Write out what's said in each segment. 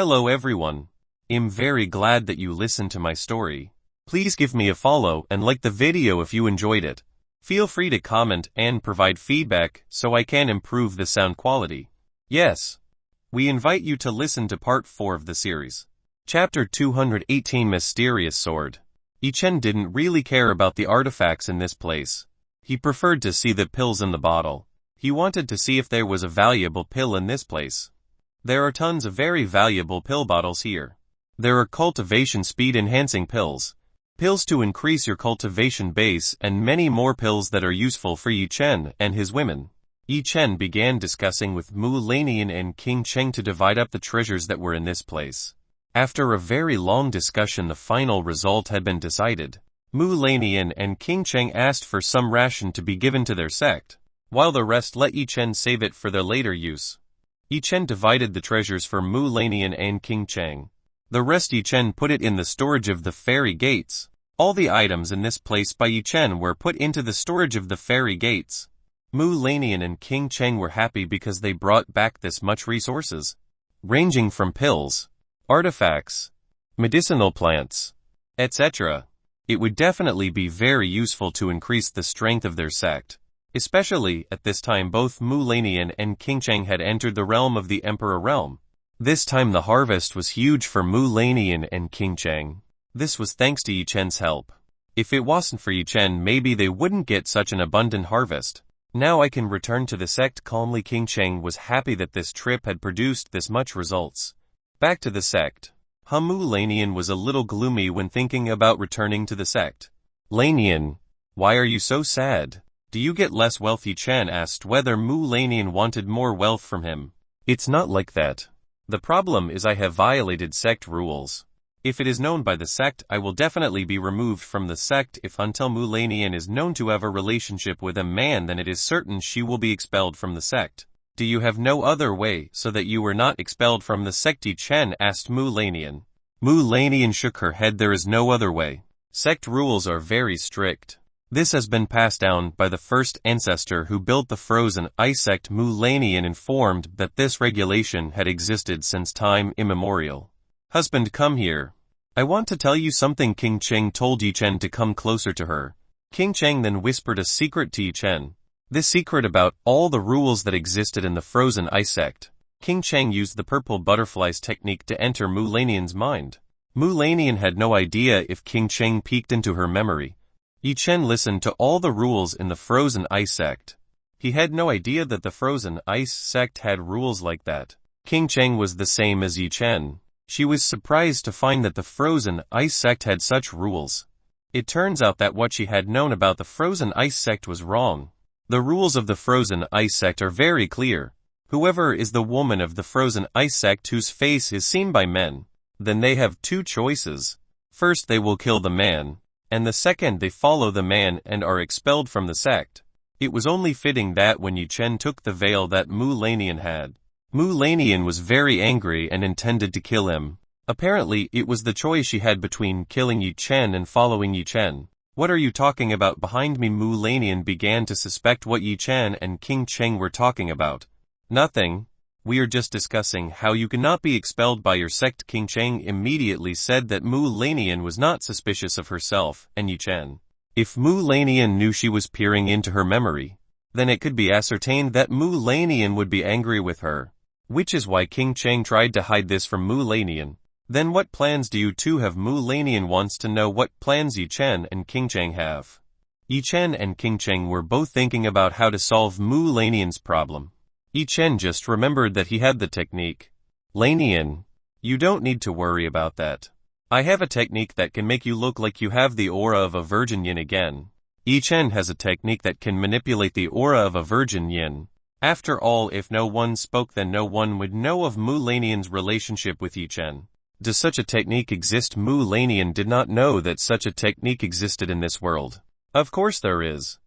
Hello everyone. I'm very glad that you listened to my story. Please give me a follow and like the video if you enjoyed it. Feel free to comment and provide feedback so I can improve the sound quality. Yes. We invite you to listen to part 4 of the series. Chapter 218 Mysterious Sword. Yi-Chen didn't really care about the artifacts in this place. He preferred to see the pills in the bottle. He wanted to see if there was a valuable pill in this place. There are tons of very valuable pill bottles here. There are cultivation speed enhancing pills, pills to increase your cultivation base, and many more pills that are useful for Yi-Chen and his women. Yi-Chen began discussing with Mu Lanian and King Cheng to divide up the treasures that were in this place. After a very long discussion, the final result had been decided. Mu Lanian and King Cheng asked for some ration to be given to their sect, while the rest let Yi-Chen save it for their later use. Yi-Chen divided the treasures for Mu Lanian and King Cheng. The rest Yi-Chen put it in the storage of the fairy gates. All the items in this place by Yi-Chen were put into the storage of the fairy gates. Mu Lanian and King Cheng were happy because they brought back this much resources, ranging from pills, artifacts, medicinal plants, etc. It would definitely be very useful to increase the strength of their sect. Especially, at this time both Mu Lanian and King Cheng had entered the realm of the Emperor realm. This time the harvest was huge for Mu Lanian and King Cheng. This was thanks to Yi-Chen's help. If it wasn't for Yi-Chen, maybe they wouldn't get such an abundant harvest. Now I can return to the sect calmly. King Cheng was happy that this trip had produced this much results. Back to the sect. Mu Lanian was a little gloomy when thinking about returning to the sect. Lanian, why are you so sad? Do you get less wealth? Yi-Chen asked whether Mu Lanian wanted more wealth from him. It's not like that. The problem is I have violated sect rules. If it is known by the sect, I will definitely be removed from the sect. If until Mu Lanian is known to have a relationship with a man, then it is certain she will be expelled from the sect. Do you have no other way so that you were not expelled from the sect? Yi-Chen asked Mu Lanian. Mu Lanian shook her head. There is no other way. Sect rules are very strict. This has been passed down by the first ancestor who built the frozen ice sect. Mu Lanian informed that this regulation had existed since time immemorial. Husband, come here. I want to tell you something. King Cheng told Yi-Chen to come closer to her. King Cheng then whispered a secret to Yi-Chen. This secret about all the rules that existed in the frozen ice sect. King Cheng used the purple butterflies technique to enter Mu Lanian's mind. Mu Lanian had no idea if King Cheng peeked into her memory. Yi-Chen listened to all the rules in the frozen ice sect. He had no idea that the frozen ice sect had rules like that. King Cheng was the same as Yi-Chen. She was surprised to find that the frozen ice sect had such rules. It turns out that what she had known about the frozen ice sect was wrong. The rules of the frozen ice sect are very clear. Whoever is the woman of the frozen ice sect whose face is seen by men, then they have two choices. First, they will kill the man, and the second, they follow the man and are expelled from the sect. It was only fitting that when Yi-Chen took the veil that Mu Lanian had. Mu Lanian was very angry and intended to kill him. Apparently, it was the choice she had between killing Yi-Chen and following Yi-Chen. What are you talking about behind me? Mu Lanian began to suspect what Yi-Chen and King Cheng were talking about. Nothing. We are just discussing how you cannot be expelled by your sect. King Cheng immediately said that Mu Lanian was not suspicious of herself and Yi-Chen. If Mu Lanian knew she was peering into her memory, then it could be ascertained that Mu Lanian would be angry with her. Which is why King Cheng tried to hide this from Mu Lanian. Then what plans do you two have? Mu Lanian wants to know what plans Yi-Chen and King Cheng have. Yi-Chen and King Cheng were both thinking about how to solve Mu Lanian's problem. Yi-Chen just remembered that he had the technique. Lanian, you don't need to worry about that. I have a technique that can make you look like you have the aura of a virgin yin again. Yi-Chen has a technique that can manipulate the aura of a virgin yin. After all, if no one spoke, then no one would know of Mu Lanian's relationship with Yi-Chen. Does such a technique exist? Mu Lanian did not know that such a technique existed in this world. Of course there is.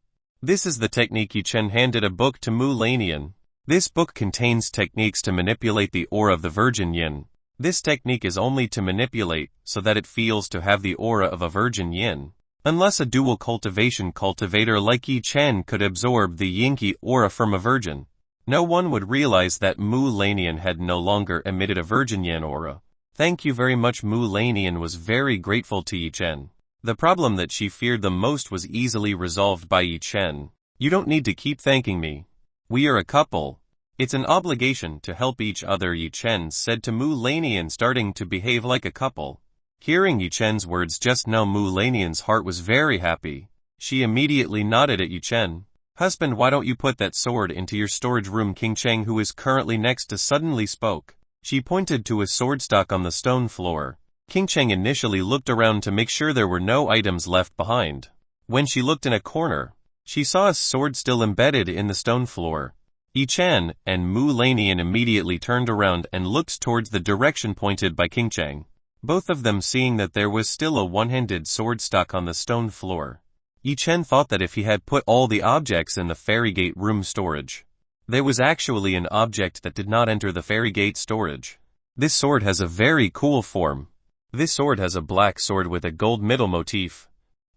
This is the technique. Yi-Chen handed a book to Mu Lanian. This book contains techniques to manipulate the aura of the virgin yin. This technique is only to manipulate so that it feels to have the aura of a virgin yin. Unless a dual cultivation cultivator like Yi-Chen could absorb the Yinki aura from a virgin, No one would realize that Mu Lanian had no longer emitted a Virgin Yin aura. Thank you very much. Mu Lanian was very grateful to Yi Chen. The problem that she feared the most was easily resolved by Yi Chen. You don't need to keep thanking me. We are a couple. It's an obligation to help each other, Yi Chen said to Mu Lanian, starting to behave like a couple. Hearing Yi Chen's words just now, Mu Lanian's heart was very happy. She immediately nodded at Yi Chen. Husband, why don't you put that sword into your storage room? King Cheng, who is currently next to, suddenly spoke. She pointed to a sword stock on the stone floor. King Cheng initially looked around to make sure there were no items left behind. When she looked in a corner, she saw a sword still embedded in the stone floor. Yi Chen and Mu Lanian immediately turned around and looked towards the direction pointed by King Cheng. Both of them seeing that there was still a one-handed sword stock on the stone floor. Yi Chen thought that if he had put all the objects in the Ferrygate room storage, there was actually an object that did not enter the Ferrygate storage. This sword has a very cool form. This sword has a black sword with a gold middle motif.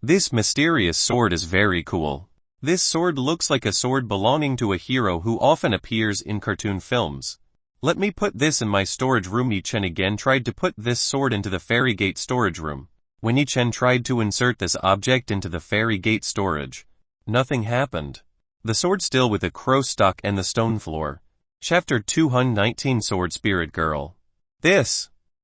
This mysterious sword is very cool. This sword looks like a sword belonging to a hero who often appears in cartoon films. Let me put this in my storage room. Yi Chen again tried to put this sword into the Ferrygate storage room. When Yi Chen tried to insert this object into the Ferrygate storage, nothing happened. The sword still with a crow stock and the stone floor. Chapter 219 Sword Spirit Girl.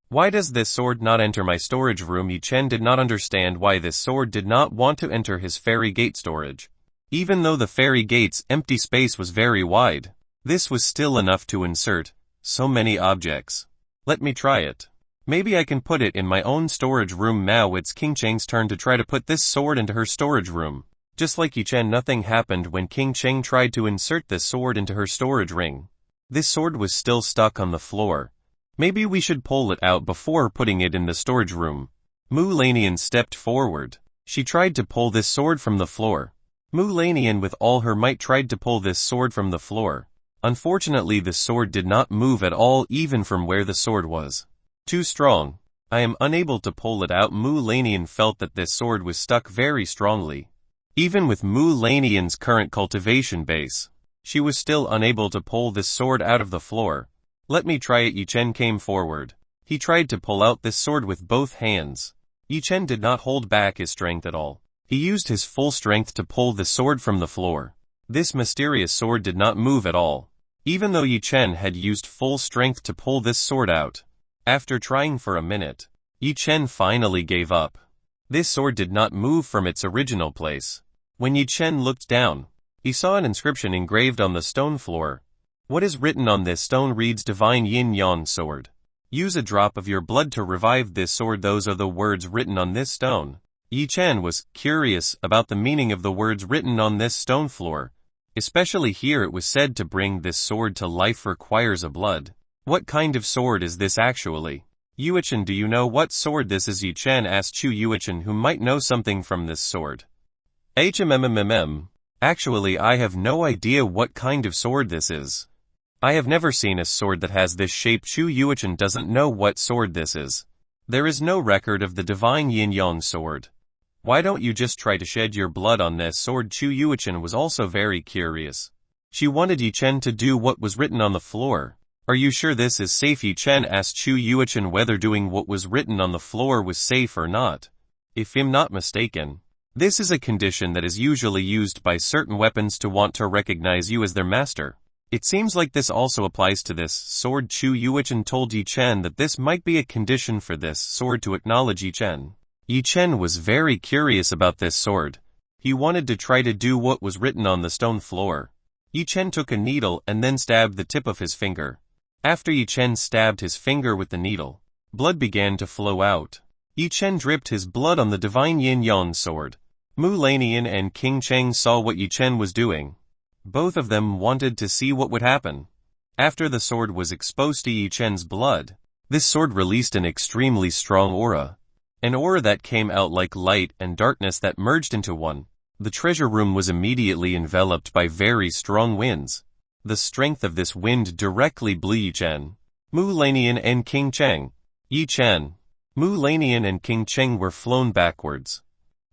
Why does this sword not enter my storage room? Yi Chen did not understand why this sword did not want to enter his Ferrygate storage. Even though the Ferrygate's empty space was very wide, this was still enough to insert so many objects. Let me try it. Maybe I can put it in my own storage room. Now it's King Cheng's turn to try to put this sword into her storage room. Just like Yi Chen, nothing happened when King Cheng tried to insert this sword into her storage ring. This sword was still stuck on the floor. Maybe we should pull it out before putting it in the storage room. Mu Lanian stepped forward. She tried to pull this sword from the floor. Mu Lanian with all her might tried to pull this sword from the floor. Unfortunately, the sword did not move at all, even from where the sword was. Too strong. I am unable to pull it out. Mu Lanian felt that this sword was stuck very strongly. Even with Mu Lanian's current cultivation base, she was still unable to pull this sword out of the floor. Let me try it. Yi Chen came forward. He tried to pull out this sword with both hands. Yi Chen did not hold back his strength at all. He used his full strength to pull the sword from the floor. This mysterious sword did not move at all, even though Yi Chen had used full strength to pull this sword out. After trying for a minute, Yi Chen finally gave up. This sword did not move from its original place. When Yi Chen looked down, he saw an inscription engraved on the stone floor. What is written on this stone reads, Divine Yin Yang Sword. Use a drop of your blood to revive this sword. Those are the words written on this stone. Yi Chen was curious about the meaning of the words written on this stone floor. Especially here it was said to bring this sword to life requires a blood. What kind of sword is this actually? Yuichen, do you know what sword this is? Yi Chen asked Chu Yuichen, who might know something from this sword. Actually, I have no idea what kind of sword this is. I have never seen a sword that has this shape. Chu Yuichen doesn't know what sword this is. There is no record of the divine yin yang sword. Why don't you just try to shed your blood on this sword? Chu Yuichen was also very curious. She wanted Yi Chen to do what was written on the floor. Are you sure this is safe? Yi Chen asked Chu Yuichen whether doing what was written on the floor was safe or not. If I'm not mistaken, this is a condition that is usually used by certain weapons to want to recognize you as their master. It seems like this also applies to this sword. Chu Yuichen told Yi Chen that this might be a condition for this sword to acknowledge Yi Chen. Yi Chen was very curious about this sword. He wanted to try to do what was written on the stone floor. Yi Chen took a needle and then stabbed the tip of his finger. After Yi Chen stabbed his finger with the needle, blood began to flow out. Yi Chen dripped his blood on the divine yin yang sword. Mu Lanian and King Cheng saw what Yi Chen was doing. Both of them wanted to see what would happen. After the sword was exposed to Yi Chen's blood, this sword released an extremely strong aura. An aura that came out like light and darkness that merged into one. The treasure room was immediately enveloped by very strong winds. The strength of this wind directly blew Yi Chen, Mu Lanian and King Cheng. Yi Chen, Mu Lanian and King Cheng were flown backwards.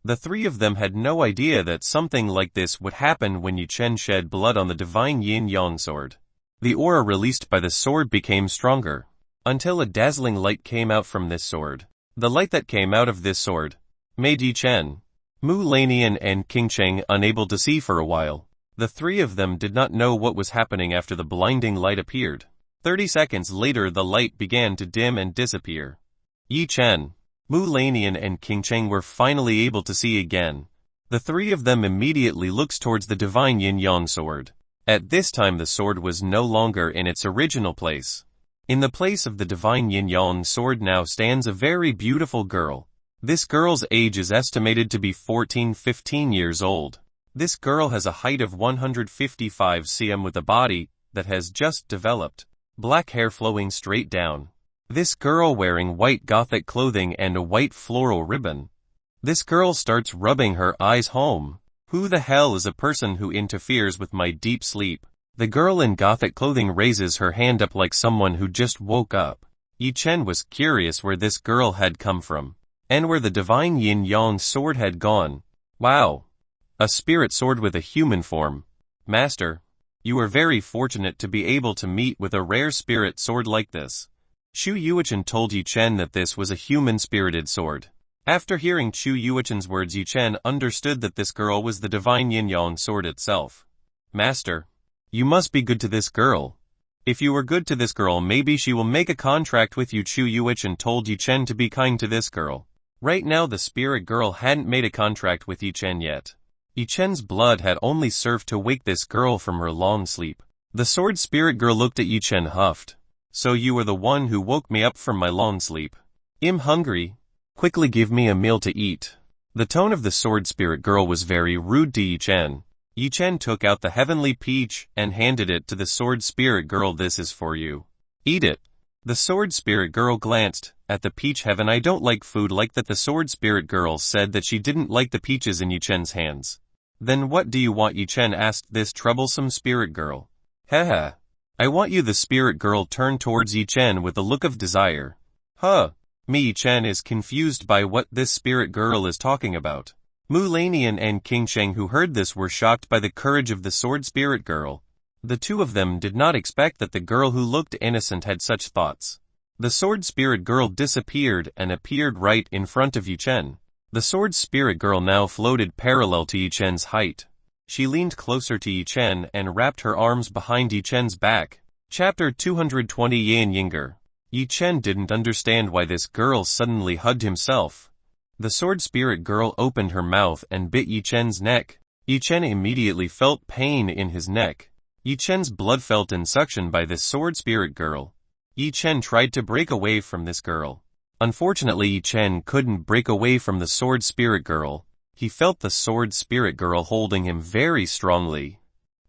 The three of them had no idea that something like this would happen when Yi Chen shed blood on the divine yin yang sword. The aura released by the sword became stronger, until a dazzling light came out from this sword. The light that came out of this sword made Yi Chen, Mu Lanian and King Cheng unable to see for a while. The three of them did not know what was happening after the blinding light appeared. 30 seconds later the light began to dim and disappear. Yi Chen, Mu Lanian and King Cheng were finally able to see again. The three of them immediately looked towards the divine yin-yang sword. At this time the sword was no longer in its original place. In the place of the divine yin-yang sword now stands a very beautiful girl. This girl's age is estimated to be 14-15 years old. This girl has a height of 155 cm with a body that has just developed. Black hair flowing straight down. This girl wearing white gothic clothing and a white floral ribbon. This girl starts rubbing her eyes home. Who the hell is a person who interferes with my deep sleep? The girl in gothic clothing raises her hand up like someone who just woke up. Yi Chen was curious where this girl had come from, and where the divine yin-yang sword had gone. Wow! A spirit sword with a human form. Master, you are very fortunate to be able to meet with a rare spirit sword like this. Chu Yuichen told Yi Chen that this was a human-spirited sword. After hearing Chu Yuichen's words, Yi Chen understood that this girl was the divine yin-yang sword itself. Master, you must be good to this girl. If you are good to this girl, maybe she will make a contract with you. Chu Yuichen told Yi Chen to be kind to this girl. Right now the spirit girl hadn't made a contract with Yi Chen yet. Yi Chen's blood had only served to wake this girl from her long sleep. The sword spirit girl looked at Yi Chen, huffed. So you are the one who woke me up from my long sleep. I'm hungry. Quickly give me a meal to eat. The tone of the sword spirit girl was very rude to Yi Chen. Yi Chen took out the heavenly peach and handed it to the sword spirit girl. This is for you. Eat it. The sword spirit girl glanced at the peach. Heaven, I don't like food like that. The sword spirit girl said that she didn't like the peaches in Yi Chen's hands. Then what do you want? Yi Chen asked this troublesome spirit girl. Haha. I want you. The spirit girl turned towards Yi Chen with a look of desire. Huh. Yi Chen is confused by what this spirit girl is talking about. Mu Lanian and King Cheng, who heard this, were shocked by the courage of the sword spirit girl. The two of them did not expect that the girl who looked innocent had such thoughts. The sword spirit girl disappeared and appeared right in front of Yi Chen. The sword spirit girl now floated parallel to Yi Chen's height. She leaned closer to Yi Chen and wrapped her arms behind Yi Chen's back. Chapter 220 Yan Yinger. Yi Chen didn't understand why this girl suddenly hugged himself. The sword spirit girl opened her mouth and bit Yi Chen's neck. Yi Chen immediately felt pain in his neck. Yi Chen's blood felt in suction by this sword spirit girl. Yi Chen tried to break away from this girl. Unfortunately, Yi Chen couldn't break away from the sword spirit girl. He felt the sword spirit girl holding him very strongly.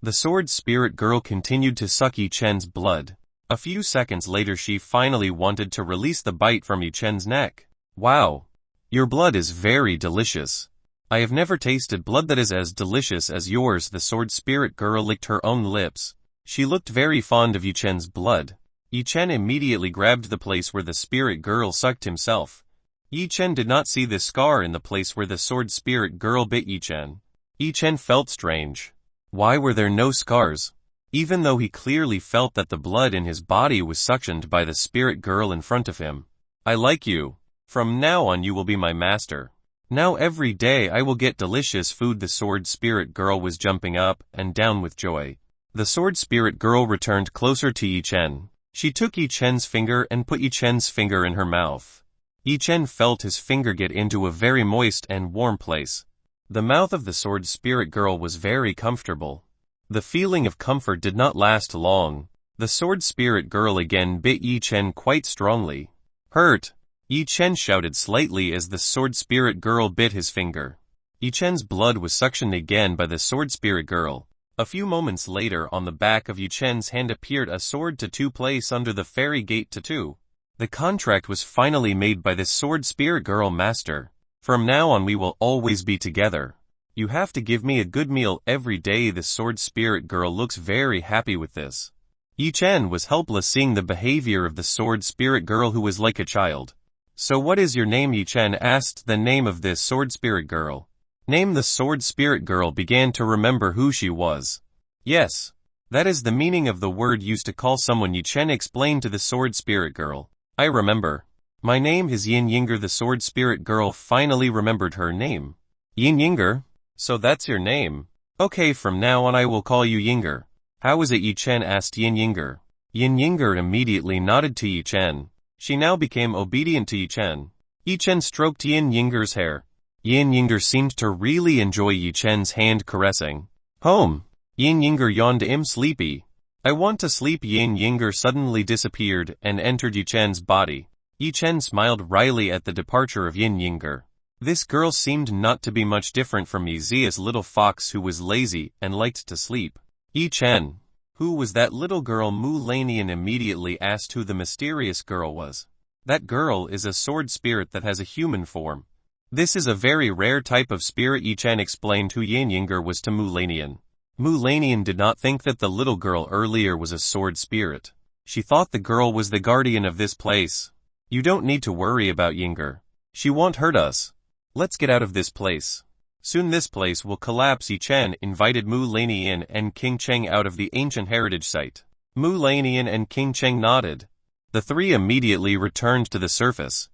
The sword spirit girl continued to suck Yi Chen's blood. A few seconds later she finally wanted to release the bite from Yi Chen's neck. Wow! Your blood is very delicious. I have never tasted blood that is as delicious as yours. The sword spirit girl licked her own lips. She looked very fond of Yi Chen's blood. Yi Chen immediately grabbed the place where the spirit girl sucked himself. Yi Chen did not see the scar in the place where the sword spirit girl bit Yi Chen. Yi Chen felt strange. Why were there no scars? Even though he clearly felt that the blood in his body was suctioned by the spirit girl in front of him. I like you. From now on you will be my master. Now every day I will get delicious food. The sword spirit girl was jumping up and down with joy. The sword spirit girl returned closer to Yi Chen. She took Yi Chen's finger and put Yi Chen's finger in her mouth. Yi Chen felt his finger get into a very moist and warm place. The mouth of the sword spirit girl was very comfortable. The feeling of comfort did not last long. The sword spirit girl again bit Yi Chen quite strongly. Hurt! Yi Chen shouted slightly as the sword spirit girl bit his finger. Yi Chen's blood was suctioned again by the sword spirit girl. A few moments later on the back of Yi Chen's hand appeared a sword tattoo place under the fairy gate tattoo. The contract was finally made by the sword spirit girl. Master, from now on we will always be together. You have to give me a good meal every day. The sword spirit girl looks very happy with this. Yi Chen was helpless seeing the behavior of the sword spirit girl who was like a child. So what is your name? Yi Chen asked the name of this sword spirit girl. Name. The sword spirit girl began to remember who she was. Yes. That is the meaning of the word used to call someone, Yi Chen explained to the sword spirit girl. I remember. My name is Yin Yinger. The sword spirit girl finally remembered her name. Yin Yinger? So that's your name. Okay, from now on I will call you Yinger. How is it, Yi Chen asked Yin Yinger. Yin Yinger immediately nodded to Yi Chen. She now became obedient to Yi Chen. Yi Chen stroked Yin Yinger's hair. Yin Yinger seemed to really enjoy Yi Chen's hand caressing. Home. Yin Yinger yawned. I'm sleepy. I want to sleep. Yin Yinger suddenly disappeared and entered Yi Chen's body. Yi Chen smiled wryly at the departure of Yin Yinger. This girl seemed not to be much different from Yizia's little fox who was lazy and liked to sleep. Yi Chen. Who was that little girl? Mu Lanian immediately asked who the mysterious girl was. That girl is a sword spirit that has a human form. This is a very rare type of spirit. Yi Chen explained who Yin Yinger was to Mu Lanian. Mu Lanian did not think that the little girl earlier was a sword spirit. She thought the girl was the guardian of this place. You don't need to worry about Yinger. She won't hurt us. Let's get out of this place. Soon this place will collapse. Yi Chen invited Mu Lanian and King Cheng out of the ancient heritage site. Mu Lanian and King Cheng nodded. The three immediately returned to the surface.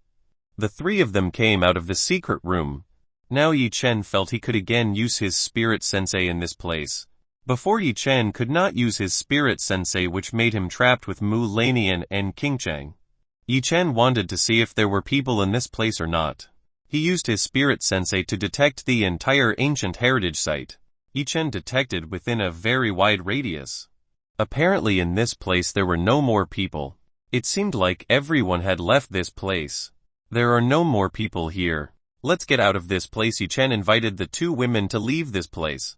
The three of them came out of the secret room. Now Yi Chen felt he could again use his spirit sensei in this place. Before, Yi Chen could not use his spirit sensei, which made him trapped with Mu Lanian and King Cheng. Yi Chen wanted to see if there were people in this place or not. He used his spirit sensei to detect the entire ancient heritage site. Yi Chen detected within a very wide radius. Apparently in this place there were no more people. It seemed like everyone had left this place. There are no more people here. Let's get out of this place. Yi Chen invited the two women to leave this place.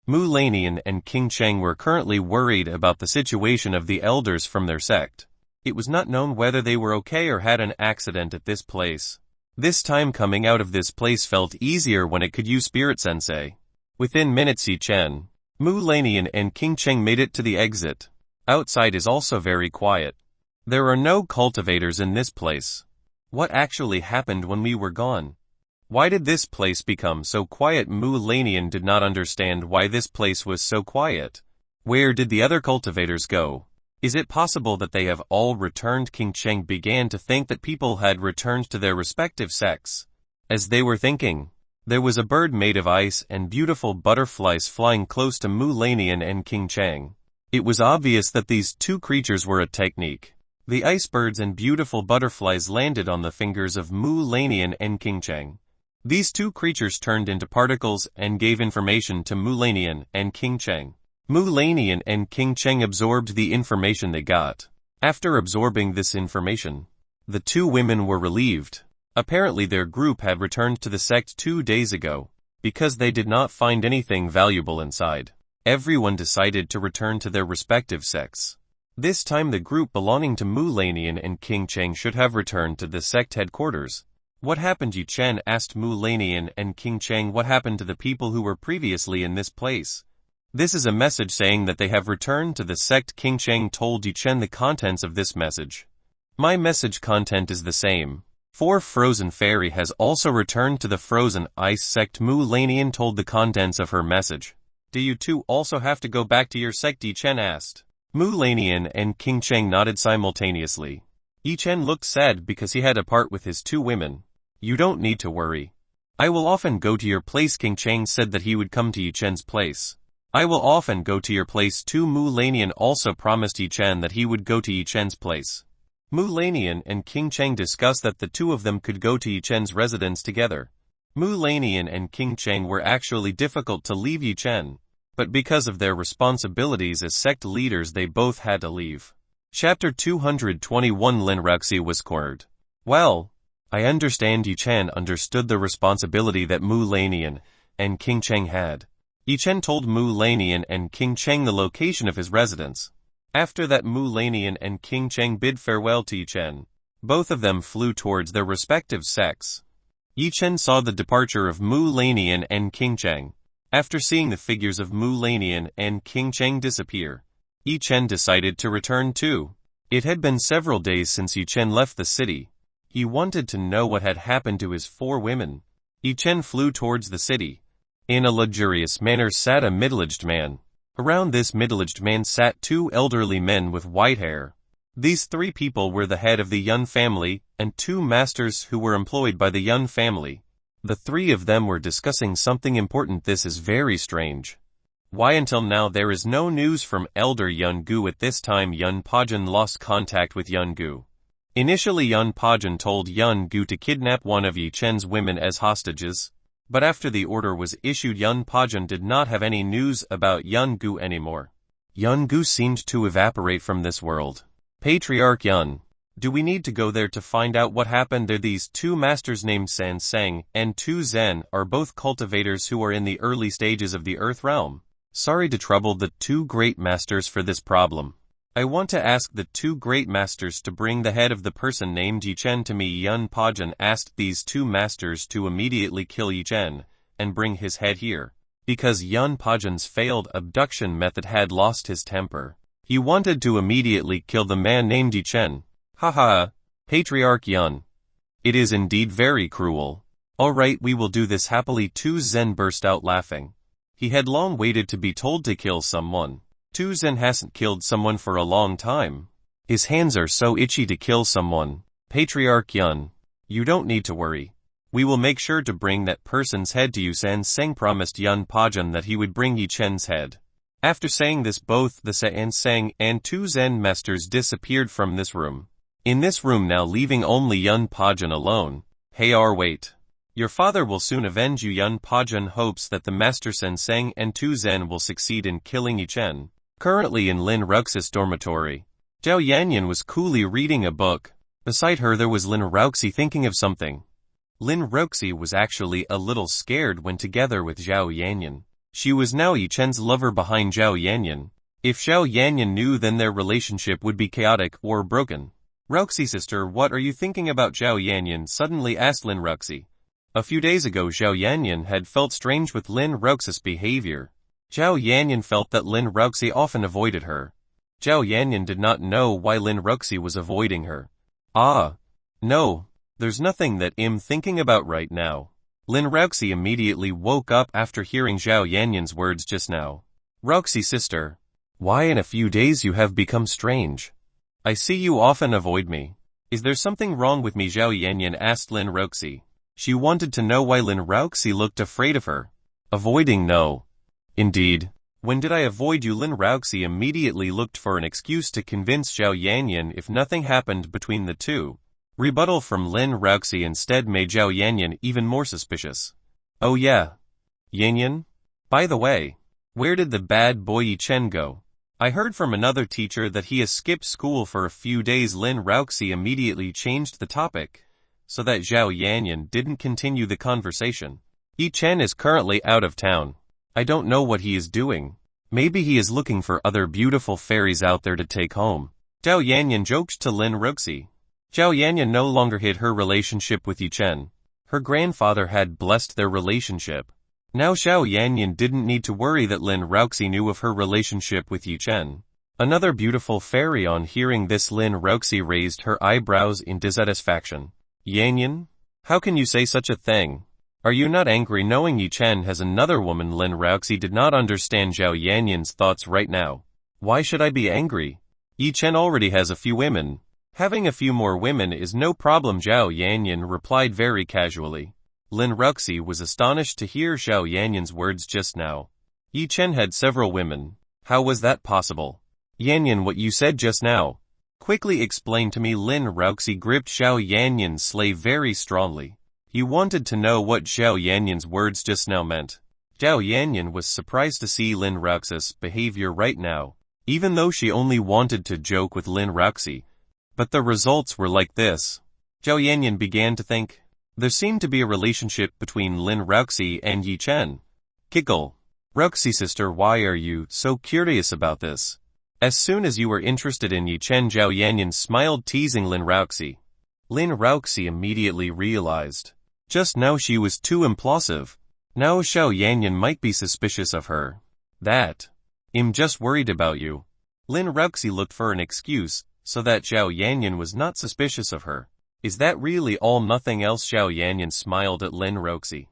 Mu Lanian and King Cheng were currently worried about the situation of the elders from their sect. It was not known whether they were okay or had an accident at this place. This time coming out of this place felt easier when it could use Spirit Sensei. Within minutes Yi Chen, Mu Lanian and King Cheng made it to the exit. Outside is also very quiet. There are no cultivators in this place. What actually happened when we were gone? Why did this place become so quiet? Mu Lanian did not understand why this place was so quiet. Where did the other cultivators go? Is it possible that they have all returned? King Cheng began to think that people had returned to their respective sects. As they were thinking, there was a bird made of ice and beautiful butterflies flying close to Mu Lanian and King Cheng. It was obvious that these two creatures were a technique. The ice birds and beautiful butterflies landed on the fingers of Mu Lanian and King Cheng. These two creatures turned into particles and gave information to Mu Lanian and King Cheng. Mu Lanian and King Cheng absorbed the information they got. After absorbing this information, the two women were relieved. Apparently their group had returned to the sect 2 days ago. Because they did not find anything valuable inside, everyone decided to return to their respective sects. This time the group belonging to Mu Lanian and King Cheng should have returned to the sect headquarters. What happened? Yi Chen asked Mu Lanian and King Cheng what happened to the people who were previously in this place. This is a message saying that they have returned to the sect. King Cheng told Yi Chen the contents of this message. My message content is the same. 4 Frozen Fairy has also returned to the Frozen Ice sect. Mu Lanian told the contents of her message. Do you two also have to go back to your sect? Yi Chen asked. Mu Lanian and King Cheng nodded simultaneously. Yi Chen looked sad because he had to part with his 2 women. You don't need to worry. I will often go to your place. King Cheng said that he would come to Yi Chen's place. I will often go to your place too. Mu Lanian also promised Yi Chen that he would go to Yi Chen's place. Mu Lanian and King Cheng discussed that the two of them could go to Yi Chen's residence together. Mu Lanian and King Cheng were actually difficult to leave Yi Chen, but because of their responsibilities as sect leaders they both had to leave. Chapter 221 Lin Ruxi was cornered. Well, I understand. Yi Chen understood the responsibility that Mu Lanian and King Cheng had. Yi Chen told Mu Lanian and King Cheng the location of his residence. After that Mu Lanian and King Cheng bid farewell to Yi Chen. Both of them flew towards their respective sects. Yi Chen saw the departure of Mu Lanian and King Cheng. After seeing the figures of Mu Lanian and King Cheng disappear, Yi Chen decided to return too. It had been several days since Yi Chen left the city. He wanted to know what had happened to his 4 women. Yi Chen flew towards the city. In a luxurious manner sat a middle-aged man. Around this middle-aged man sat two elderly men with white hair. These three people were the head of the Yun family, and two masters who were employed by the Yun family. The three of them were discussing something important. This is very strange. Why until now there is no news from Elder Yun Gu? At this time Yun Pajun lost contact with Yun Gu. Initially Yun Pajun told Yun Gu to kidnap one of Yi Chen's women as hostages, but after the order was issued Yun Pajun did not have any news about Yun Gu anymore. Yun Gu seemed to evaporate from this world. Patriarch Yun, do we need to go there to find out what happened there? These two masters named San Sang and Tu Zen are both cultivators who are in the early stages of the Earth realm. Sorry to trouble the two great masters for this problem. I want to ask the two great masters to bring the head of the person named Yi Chen to me. Yun Pajun asked these two masters to immediately kill Yi Chen and bring his head here, because Yun Pajun's failed abduction method had lost his temper. He wanted to immediately kill the man named Yi Chen. Haha, Patriarch Yun. It is indeed very cruel. Alright, we will do this happily. Tu Zen burst out laughing. He had long waited to be told to kill someone. Tu Zen hasn't killed someone for a long time. His hands are so itchy to kill someone. Patriarch Yun, you don't need to worry. We will make sure to bring that person's head to you. San Sang promised Yun Pajun that he would bring Yi Chen's head. After saying this, both the San Sang and Tu Zen masters disappeared from this room. In this room now, leaving only Yun Pajun alone. Hey, wait. Your father will soon avenge you. Yun Pajun hopes that the master San Sang and Tu Zen will succeed in killing Yi Chen. Currently in Lin Rux's dormitory, Zhao Yanyan was coolly reading a book. Beside her there was Lin Ruxi thinking of something. Lin Ruxi was actually a little scared when together with Zhao Yanyan. She was now Yi Chen's lover behind Zhao Yanyan. If Zhao Yanyan knew, then their relationship would be chaotic or broken. Ruxi sister, what are you thinking about? Zhao Yanyan suddenly asked Lin Ruxi. A few days ago Zhao Yanyan had felt strange with Lin Ruxi's behavior. Zhao Yanyan felt that Lin Ruxi often avoided her. Zhao Yanyan did not know why Lin Ruxi was avoiding her. No, there's nothing that I'm thinking about right now. Lin Ruxi immediately woke up after hearing Zhao Yanyan's words just now. Ruxi sister, why in a few days you have become strange? I see you often avoid me. Is there something wrong with me? Zhao Yanyan asked Lin Ruxi. She wanted to know why Lin Ruxi looked afraid of her. Avoiding? No. Indeed. When did I avoid you? Lin Ruxi immediately looked for an excuse to convince Zhao Yanyan if nothing happened between the two. Rebuttal from Lin Ruxi instead made Zhao Yanyan even more suspicious. Oh yeah. Yanyan? By the way, where did the bad boy Yi Chen go? I heard from another teacher that he has skipped school for a few days. Lin Ruxi immediately changed the topic, so that Zhao Yanyan didn't continue the conversation. Yi Chen is currently out of town. I don't know what he is doing. Maybe he is looking for other beautiful fairies out there to take home. Zhao Yanyan joked to Lin Ruxi. Zhao Yanyan no longer hid her relationship with Yi Chen. Her grandfather had blessed their relationship. Now Zhao Yanyan didn't need to worry that Lin Ruxi knew of her relationship with Yi Chen. Another beautiful fairy. On hearing this, Lin Ruxi raised her eyebrows in dissatisfaction. Yanyan? How can you say such a thing? Are you not angry knowing Yi Chen has another woman? Lin Ruxi did not understand Zhao Yanyan's thoughts right now. Why should I be angry? Yi Chen already has a few women. Having a few more women is no problem, Zhao Yanyan replied very casually. Lin Ruxi was astonished to hear Zhao Yanyan's words just now. Yi Chen had several women. How was that possible? Yanyan, what you said just now. Quickly explain to me. Lin Ruxi gripped Zhao Yanyan's sleeve very strongly. He wanted to know what Zhao Yanyan's words just now meant. Zhao Yanyan was surprised to see Lin Ruxi's behavior right now, even though she only wanted to joke with Lin Ruxi. But the results were like this. Zhao Yanyan began to think. There seemed to be a relationship between Lin Ruxi and Yi Chen. Giggle. Ruxi sister, why are you so curious about this? As soon as you were interested in Yi Chen, Zhao Yanyan smiled, teasing Lin Ruxi. Lin Ruxi immediately realized. Just now she was too impulsive. Now Zhao Yanyan might be suspicious of her. I'm just worried about you. Lin Ruxi looked for an excuse, so that Zhao Yanyan was not suspicious of her. Is that really all? Nothing else? Zhao Yanyan smiled at Lin Ruxi.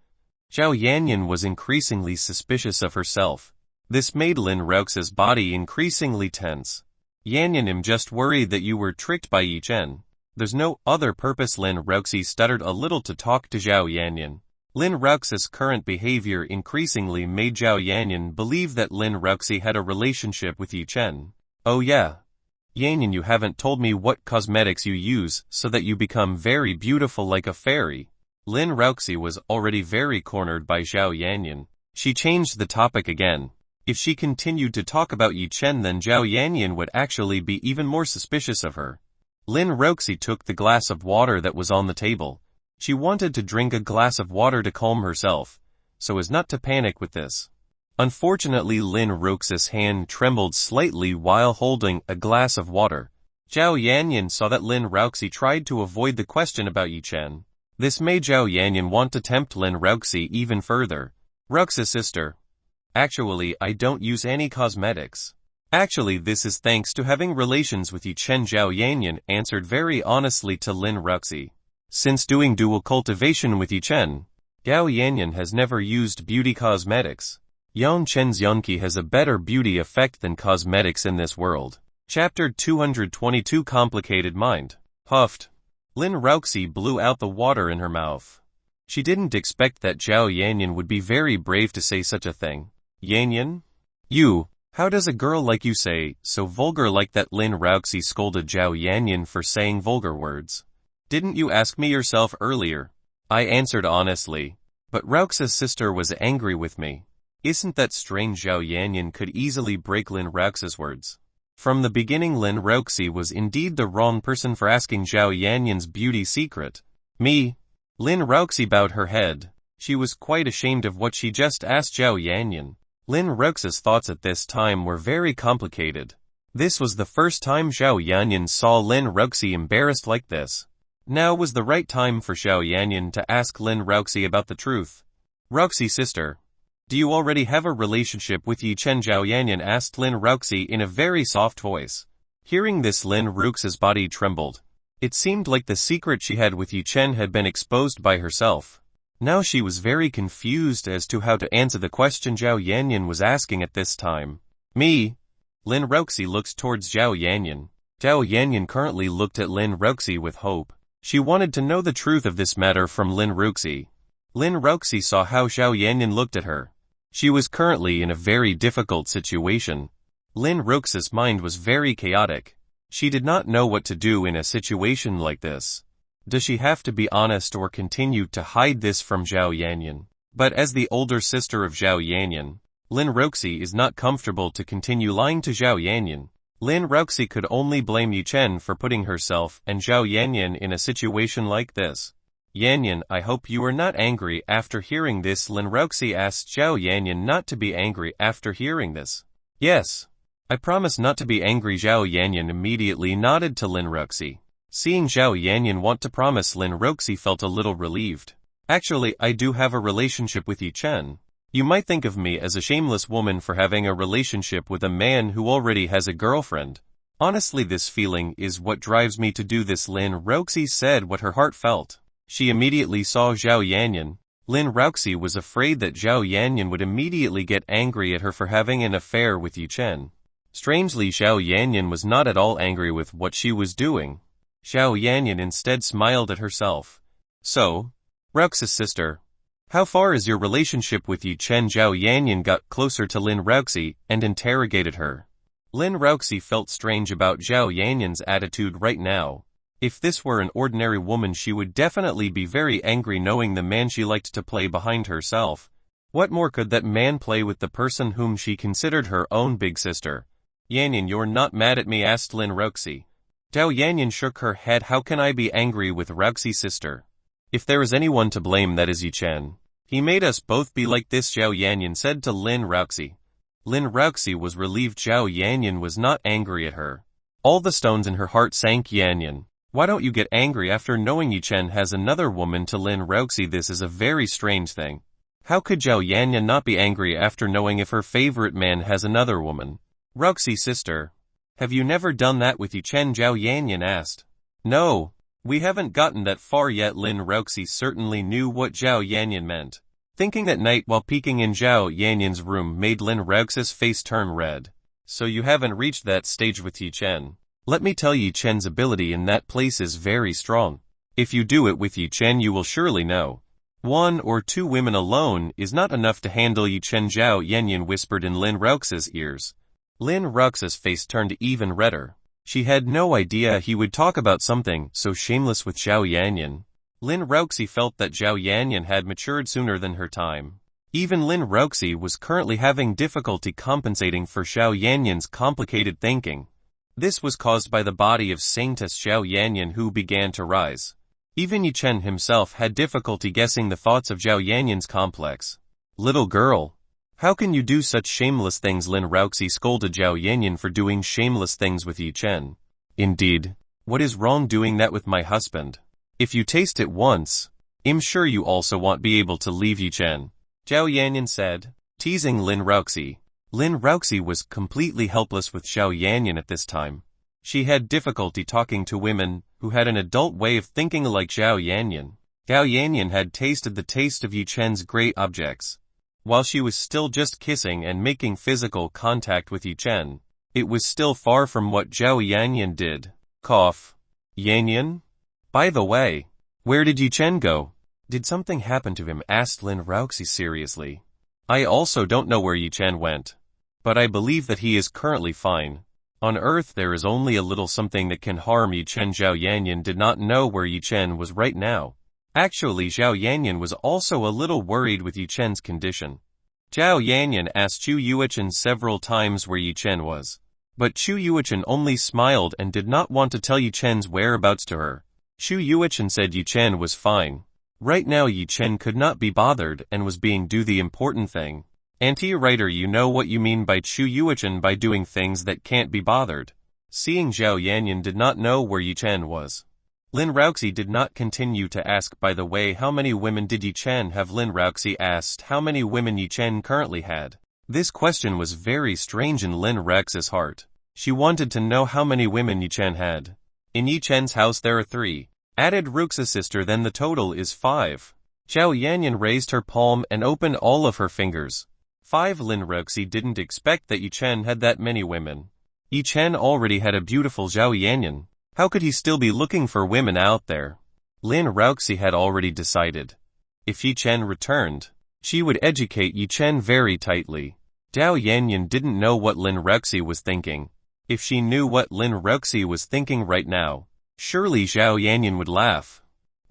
Zhao Yanyan was increasingly suspicious of herself. This made Lin Rux's body increasingly tense. Yanyan, I'm just worried that you were tricked by Yi Chen. There's no other purpose. Lin Ruxi stuttered a little to talk to Zhao Yanyan. Lin Rux's current behavior increasingly made Zhao Yanyan believe that Lin Ruxi had a relationship with Yi Chen. Oh yeah. Yanyan, you haven't told me what cosmetics you use so that you become very beautiful like a fairy. Lin Ruxi was already very cornered by Zhao Yanyan. She changed the topic again. If she continued to talk about Yi Chen, then Zhao Yanyan would actually be even more suspicious of her. Lin Ruxi took the glass of water that was on the table. She wanted to drink a glass of water to calm herself, so as not to panic with this. Unfortunately, Lin Ruxi's hand trembled slightly while holding a glass of water. Zhao Yanyan saw that Lin Ruxi tried to avoid the question about Yi Chen. This made Zhao Yanyan want to tempt Lin Ruxi even further. Ruxi's sister. Actually, I don't use any cosmetics. Actually, this is thanks to having relations with Yi Chen. Zhao Yanyan answered very honestly to Lin Ruxi. Since doing dual cultivation with Yi Chen, Zhao Yanyan has never used beauty cosmetics. Yang Chen's Yunqi has a better beauty effect than cosmetics in this world. Chapter 222 Complicated Mind. Huffed. Lin Ruxi blew out the water in her mouth. She didn't expect that Zhao Yanyan would be very brave to say such a thing. Yanyan? You, how does a girl like you say so vulgar like that? Lin Ruxi scolded Zhao Yanyan for saying vulgar words. Didn't you ask me yourself earlier? I answered honestly. But Rux's sister was angry with me. Isn't that strange? Zhao Yanyan could easily break Lin Ruxi's words. From the beginning, Lin Ruxi was indeed the wrong person for asking Zhao Yanyan's beauty secret. Me? Lin Ruxi bowed her head. She was quite ashamed of what she just asked Zhao Yanyan. Lin Ruxi's thoughts at this time were very complicated. This was the first time Zhao Yanyan saw Lin Ruxi embarrassed like this. Now was the right time for Zhao Yanyan to ask Lin Ruxi about the truth. Ruxi sister. Do you already have a relationship with Yi Chen? Zhao Yanyan asked Lin Ruxi in a very soft voice. Hearing this, Lin Ruxi's body trembled. It seemed like the secret she had with Yi Chen had been exposed by herself. Now she was very confused as to how to answer the question Zhao Yanyan was asking at this time. Me? Lin Ruxi looked towards Zhao Yanyan. Zhao Yanyan currently looked at Lin Ruxi with hope. She wanted to know the truth of this matter from Lin Ruxi. Lin Ruxi saw how Zhao Yanyan looked at her. She was currently in a very difficult situation. Lin Ruxi's mind was very chaotic. She did not know what to do in a situation like this. Does she have to be honest or continue to hide this from Zhao Yanyan? But as the older sister of Zhao Yanyan, Lin Ruxi is not comfortable to continue lying to Zhao Yanyan. Lin Ruxi could only blame Yi Chen for putting herself and Zhao Yanyan in a situation like this. Yanyan, I hope you are not angry after hearing this. Lin Ruxi asked Zhao Yanyan not to be angry after hearing this. Yes. I promise not to be angry. Zhao Yanyan immediately nodded to Lin Ruxi. Seeing Zhao Yanyan want to promise, Lin Ruxi felt a little relieved. Actually, I do have a relationship with Yi Chen. You might think of me as a shameless woman for having a relationship with a man who already has a girlfriend. Honestly, this feeling is what drives me to do this. Lin Ruxi said what her heart felt. She immediately saw Zhao Yanyan. Lin Ruxi was afraid that Zhao Yanyan would immediately get angry at her for having an affair with Yi Chen. Strangely, Zhao Yanyan was not at all angry with what she was doing. Zhao Yanyan instead smiled at herself. So, Ruxi's sister. How far is your relationship with Yi Chen? Zhao Yanyan got closer to Lin Ruxi and interrogated her. Lin Ruxi felt strange about Zhao Yanyan's attitude right now. If this were an ordinary woman, she would definitely be very angry knowing the man she liked to play behind herself. What more could that man play with the person whom she considered her own big sister? Yanyan, you're not mad at me? Asked Lin Ruxi. Zhao Yanyan shook her head. How can I be angry with Ruxi's sister? If there is anyone to blame, that is Yi Chen. He made us both be like this, Zhao Yanyan said to Lin Ruxi. Lin Ruxi was relieved Zhao Yanyan was not angry at her. All the stones in her heart sank. Yanyan, why don't you get angry after knowing Yi Chen has another woman? To Lin Ruxi, this is a very strange thing. How could Zhao Yanyan not be angry after knowing if her favorite man has another woman? Ruxi sister. Have you never done that with Yi Chen? Zhao Yanyan asked. No. We haven't gotten that far yet. Lin Ruxi certainly knew what Zhao Yanyan meant. Thinking that night while peeking in Zhao Yanyan's room made Lin Raoxi's face turn red. So you haven't reached that stage with Yi Chen. Let me tell Yi Chen's ability in that place is very strong. If you do it with Yi Chen you will surely know. 1 or 2 women alone is not enough to handle Yi Chen, Zhao Yanyan whispered in Lin Raoxi's ears. Lin Raoxi's face turned even redder. She had no idea he would talk about something so shameless with Zhao Yanyan. Lin Raoxi felt that Zhao Yanyan had matured sooner than her time. Even Lin Raoxi was currently having difficulty compensating for Zhao Yanyan's complicated thinking. This was caused by the body of Saintess Zhao Yanyan who began to rise. Even Yi Chen himself had difficulty guessing the thoughts of Zhao Yanyan's complex. Little girl. How can you do such shameless things? Lin Raoxi scolded Zhao Yanyan for doing shameless things with Yi Chen. Indeed. What is wrong doing that with my husband? If you taste it once, I'm sure you also won't be able to leave Yi Chen. Zhao Yanyan said, teasing Lin Raoxi. Lin Raoxi was completely helpless with Zhao Yanyan at this time. She had difficulty talking to women who had an adult way of thinking like Zhao Yanyan. Zhao Yanyan had tasted the taste of Yi Chen's great objects. While she was still just kissing and making physical contact with Yi Chen, it was still far from what Zhao Yanyan did. Cough. Yanyan? By the way, where did Yi Chen go? Did something happen to him? Asked Lin Raoxi seriously. I also don't know where Yi Chen went. But I believe that he is currently fine. On Earth there is only a little something that can harm Yi Chen. Zhao Yanyan did not know where Yi Chen was right now. Actually Zhao Yanyan was also a little worried with Yi Chen's condition. Zhao Yanyan asked Chu Yuichen several times where Yi Chen was. But Chu Yuichen only smiled and did not want to tell Yi Chen's whereabouts to her. Chu Yuichen said Yi Chen was fine. Right now Yi Chen could not be bothered and was being do the important thing. Anti-writer, you know what you mean by Chu Yuichen by doing things that can't be bothered. Seeing Zhao Yanyan did not know where Yi Chen was. Lin Raoxi did not continue to ask. By the way, how many women did Yi Chen have? Lin Raoxi asked how many women Yi Chen currently had. This question was very strange in Lin Raoxi's heart. She wanted to know how many women Yi Chen had. In Yi Chen's house there are 3. Added Ruxa's sister, then the total is 5. Zhao Yanyan raised her palm and opened all of her fingers. 5. Lin Raoxi didn't expect that Yi Chen had that many women. Yi Chen already had a beautiful Zhao Yanyan. How could he still be looking for women out there? Lin Raoxi had already decided. If Yi Chen returned, she would educate Yi Chen very tightly. Zhao Yanyan didn't know what Lin Raoxi was thinking. If she knew what Lin Raoxi was thinking right now, surely Zhao Yanyan would laugh.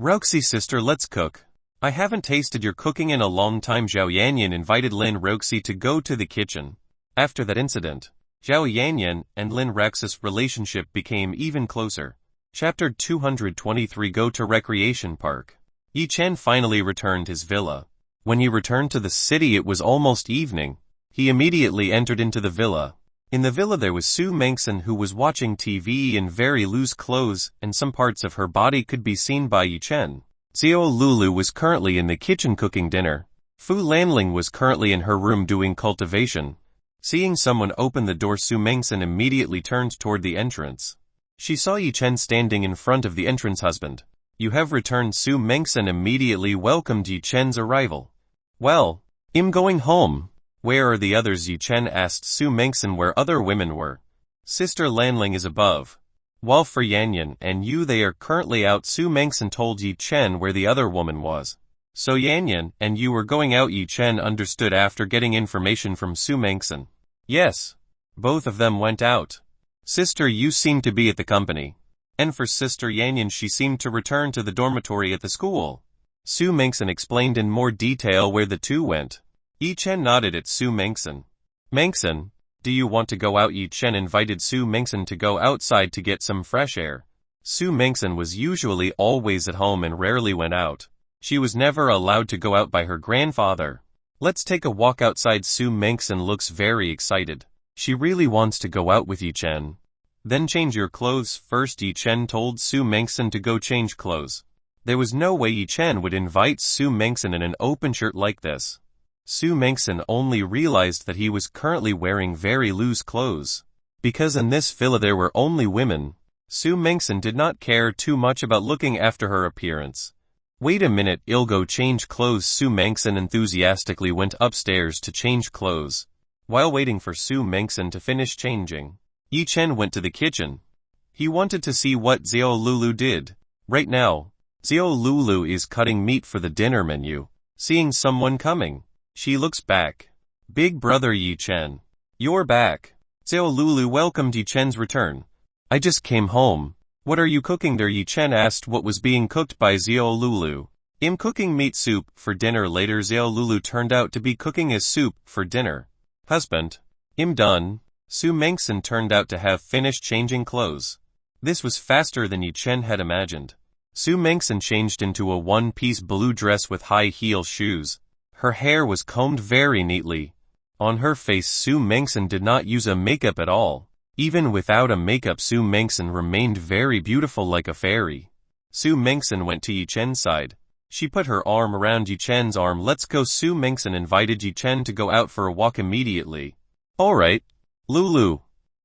Raoxi sister, let's cook. I haven't tasted your cooking in a long time. Zhao Yanyan invited Lin Raoxi to go to the kitchen. After that incident, Zhao Yanyan and Lin Raoxi's relationship became even closer. Chapter 223. Go to Recreation Park. Yi Chen finally returned his villa. When he returned to the city it was almost evening. He immediately entered into the villa. In the villa there was Su Mengsen who was watching TV in very loose clothes and some parts of her body could be seen by Yi Chen. Xiao Lulu was currently in the kitchen cooking dinner. Fu Lanling was currently in her room doing cultivation. Seeing someone open the door, Su Mengsen immediately turned toward the entrance. She saw Yi Chen standing in front of the entrance. Husband, you have returned. Su Mengsen immediately welcomed Yi Chen's arrival. Well, I'm going home. Where are the others? Yi Chen asked Su Mengsen where other women were. Sister Lanling is above. While for Yanyan and you they are currently out. Su Mengsen told Yi Chen where the other woman was. So Yanyan and you were going out? Yi Chen understood after getting information from Su Mengsen. Yes. Both of them went out. Sister, you seem to be at the company. And for Sister Yanyan, she seemed to return to the dormitory at the school. Su Mengsen explained in more detail where the two went. Yi Chen nodded at Su Mengsen. Mengsen, do you want to go out? Yi Chen invited Su Mengsen to go outside to get some fresh air. Su Mengsen was usually always at home and rarely went out. She was never allowed to go out by her grandfather. Let's take a walk outside. Su Mengsen looks very excited. She really wants to go out with Yi Chen. Then change your clothes first. Yi Chen told Su Mengsen to go change clothes. There was no way Yi Chen would invite Su Mengsen in an open shirt like this. Su Mengsen only realized that he was currently wearing very loose clothes. Because in this villa there were only women, Su Mengsen did not care too much about looking after her appearance. Wait a minute, I'll go change clothes. Su Mengson enthusiastically went upstairs to change clothes. While waiting for Su Mengson to finish changing, Yi Chen went to the kitchen. He wanted to see what Xiao Lulu did. Right now, Xiao Lulu is cutting meat for the dinner menu. Seeing someone coming, she looks back. Big brother Yi Chen. You're back. Xiao Lulu welcomed Yi Chen's return. I just came home. What are you cooking there? Yi Chen asked what was being cooked by Xiao Lulu. I'm cooking meat soup for dinner. Later Xiao Lulu turned out to be cooking his soup for dinner. Husband. I'm done. Su Mengson turned out to have finished changing clothes. This was faster than Yi Chen had imagined. Su Mengson changed into a one-piece blue dress with high-heel shoes. Her hair was combed very neatly. On her face Su Mengson did not use a makeup at all. Even without a makeup Su Mengson remained very beautiful like a fairy. Su Mengson went to Yi Chen's side. She put her arm around Yi Chen's arm. Let's go. Su Mengson invited Yi Chen to go out for a walk immediately. Alright. Lulu.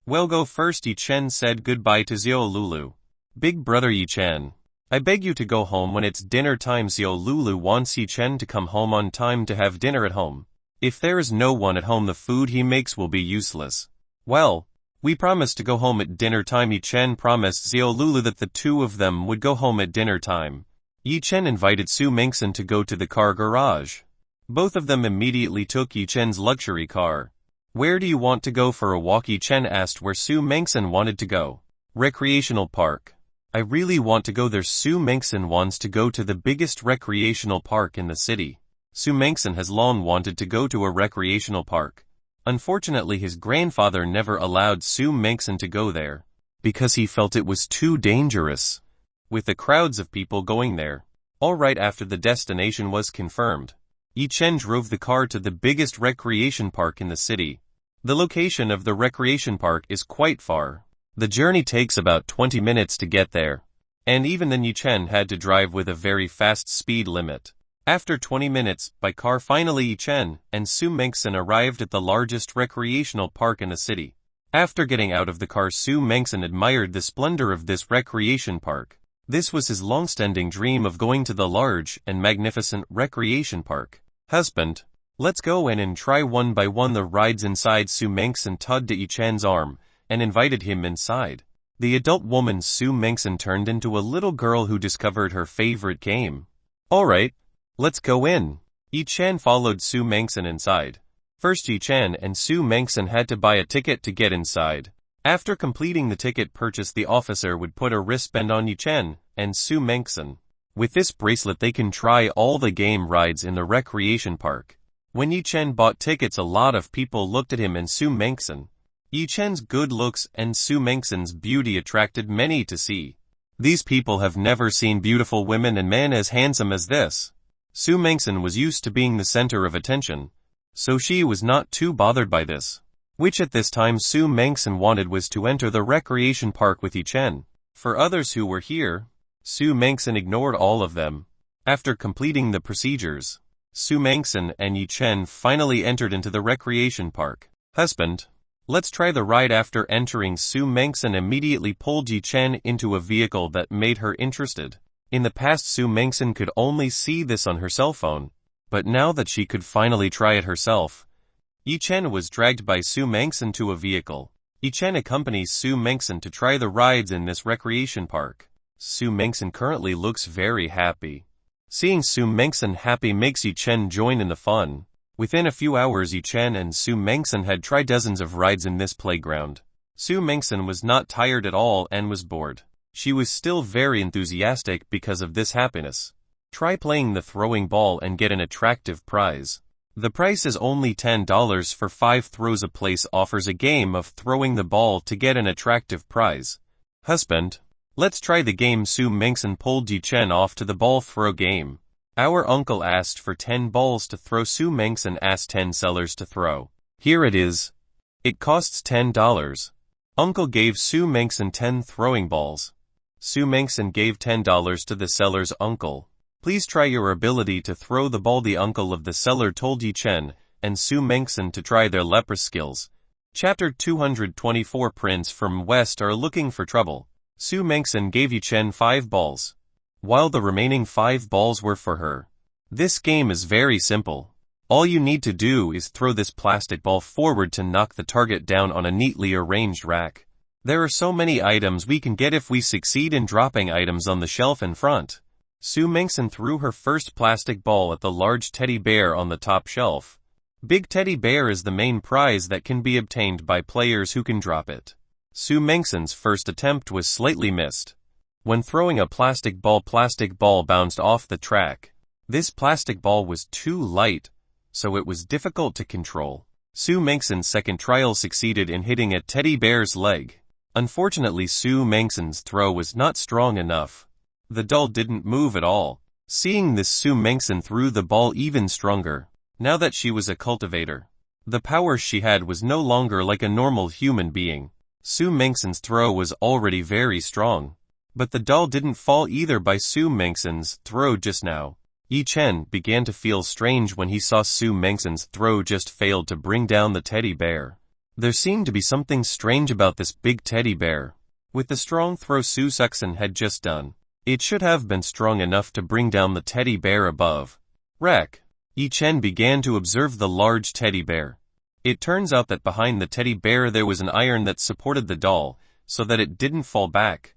Well, go first. Yi Chen said goodbye to Xiao Lulu. Big brother Yi Chen. I beg you to go home when it's dinner time. Xiao Lulu wants Yi Chen to come home on time to have dinner at home. If there is no one at home the food he makes will be useless. Well, we promised to go home at dinner time. Yi Chen promised Xiao Lulu that the two of them would go home at dinner time. Yi Chen invited Su Mengson to go to the car garage. Both of them immediately took Yi Chen's luxury car. Where do you want to go for a walk? Yi Chen asked where Su Mengson wanted to go. Recreational park. I really want to go there. Su Mengson wants to go to the biggest recreational park in the city. Su Mengson has long wanted to go to a recreational park. Unfortunately his grandfather never allowed Su Mengson to go there, because he felt it was too dangerous, with the crowds of people going there. Alright, after the destination was confirmed, Yi Chen drove the car to the biggest recreation park in the city. The location of the recreation park is quite far. The journey takes about 20 minutes to get there, and even then Yi Chen had to drive with a very fast speed limit. After 20 minutes, by car finally Yi Chen and Su Mengson arrived at the largest recreational park in the city. After getting out of the car Su Mengson admired the splendor of this recreation park. This was his long-standing dream of going to the large and magnificent recreation park. Husband, let's go in and try one by one the rides inside. Su Mengson tugged at Yi Chen's arm and invited him inside. The adult woman Su Mengson turned into a little girl who discovered her favorite game. Alright. Let's go in. Yi Chen followed Su Mengson inside. First Yi Chen and Su Mengson had to buy a ticket to get inside. After completing the ticket purchase the officer would put a wristband on Yi Chen and Su Mengson. With this bracelet they can try all the game rides in the recreation park. When Yi Chen bought tickets a lot of people looked at him and Su Mengson. Yi Chen's good looks and Su Mengson's beauty attracted many to see. These people have never seen beautiful women and men as handsome as this. Su Mengson was used to being the center of attention, so she was not too bothered by this. Which at this time Su Mengson wanted was to enter the recreation park with Yi Chen. For others who were here, Su Mengson ignored all of them. After completing the procedures, Su Mengson and Yi Chen finally entered into the recreation park. Husband, let's try the ride. After entering Su Mengson immediately pulled Yi Chen into a vehicle that made her interested. In the past Su Mengson could only see this on her cell phone, but now that she could finally try it herself, Yi Chen was dragged by Su Mengson to a vehicle. Yi Chen accompanies Su Mengson to try the rides in this recreation park. Su Mengson currently looks very happy. Seeing Su Mengson happy makes Yi Chen join in the fun. Within a few hours Yi Chen and Su Mengson had tried dozens of rides in this playground. Su Mengson was not tired at all and was bored. She was still very enthusiastic because of this happiness. Try playing the throwing ball and get an attractive prize. The price is only $10 for 5 throws. A place offers a game of throwing the ball to get an attractive prize. Husband, let's try the game. Su Mengson pulled Yi Chen off to the ball throw game. Our uncle asked for 10 balls to throw. Su Mengson asked 10 sellers to throw. Here it is. It costs $10. Uncle gave Su Mengson 10 throwing balls. Su Mengson gave $10 to the seller's uncle. Please try your ability to throw the ball. The uncle of the seller told Yi Chen and Su Mengson to try their leper skills. Chapter 224 Prince from West are looking for trouble. Su Mengson gave Yi Chen 5 balls. while the remaining 5 balls were for her. This game is very simple. All you need to do is throw this plastic ball forward to knock the target down on a neatly arranged rack. There are so many items we can get if we succeed in dropping items on the shelf in front. Sue Mengson threw her first plastic ball at the large teddy bear on the top shelf. Big teddy bear is the main prize that can be obtained by players who can drop it. Sue Mengson's first attempt was slightly missed. When throwing a plastic ball bounced off the track. This plastic ball was too light, so it was difficult to control. Sue Mengson's second trial succeeded in hitting a teddy bear's leg. Unfortunately, Sue Mengson's throw was not strong enough. The doll didn't move at all. Seeing this, Sue Mengson threw the ball even stronger. Now that she was a cultivator, the power she had was no longer like a normal human being. Sue Mengson's throw was already very strong. But the doll didn't fall either by Sue Mengson's throw just now. Yi Chen began to feel strange when he saw Sue Mengson's throw just failed to bring down the teddy bear. There seemed to be something strange about this big teddy bear. With the strong throw Sue Mengson had just done, it should have been strong enough to bring down the teddy bear above. Wreck. Yi Chen began to observe the large teddy bear. It turns out that behind the teddy bear there was an iron that supported the doll, so that it didn't fall back.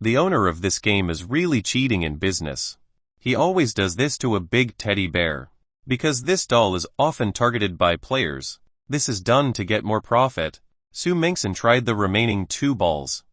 The owner of this game is really cheating in business. He always does this to a big teddy bear. Because this doll is often targeted by players, this is done to get more profit. Sue Mengson tried the remaining 2 balls.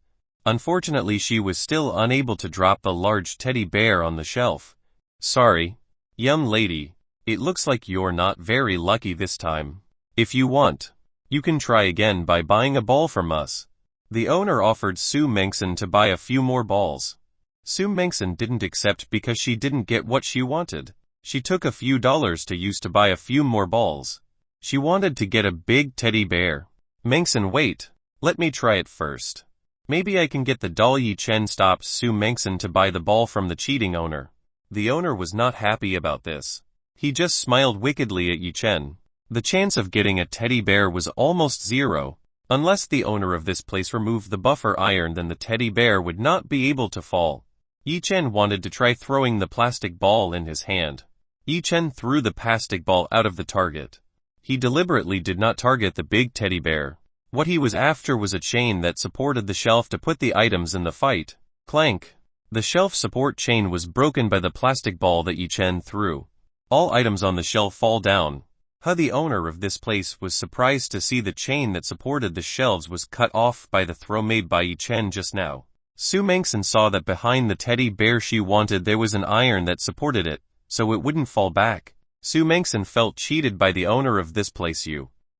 Unfortunately, she was still unable to drop the large teddy bear on the shelf. Sorry, young lady, it looks like you're not very lucky this time. If you want, you can try again by buying a ball from us. The owner offered Sue Mengson to buy a few more balls. Sue Mengson didn't accept because she didn't get what she wanted. She took a few dollars to use to buy a few more balls. She wanted to get a big teddy bear. Mengson, wait, let me try it first. Maybe I can get the doll. Yi Chen stopped Sue Mengson to buy the ball from the cheating owner. The owner was not happy about this. He just smiled wickedly at Yi Chen. The chance of getting a teddy bear was almost zero. Unless the owner of this place removed the buffer iron, then the teddy bear would not be able to fall. Yi Chen wanted to try throwing the plastic ball in his hand. Yi Chen threw the plastic ball out of the target. He deliberately did not target the big teddy bear. What he was after was a chain that supported the shelf to put the items in the fight. Clank. The shelf support chain was broken by the plastic ball that Yi Chen threw. All items on the shelf fall down. The owner of this place was surprised to see the chain that supported the shelves was cut off by the throw made by Yi Chen just now. Sue Mengson saw that behind the teddy bear she wanted there was an iron that supported it, so it wouldn't fall back. Sue Mengson felt cheated by the owner of this place.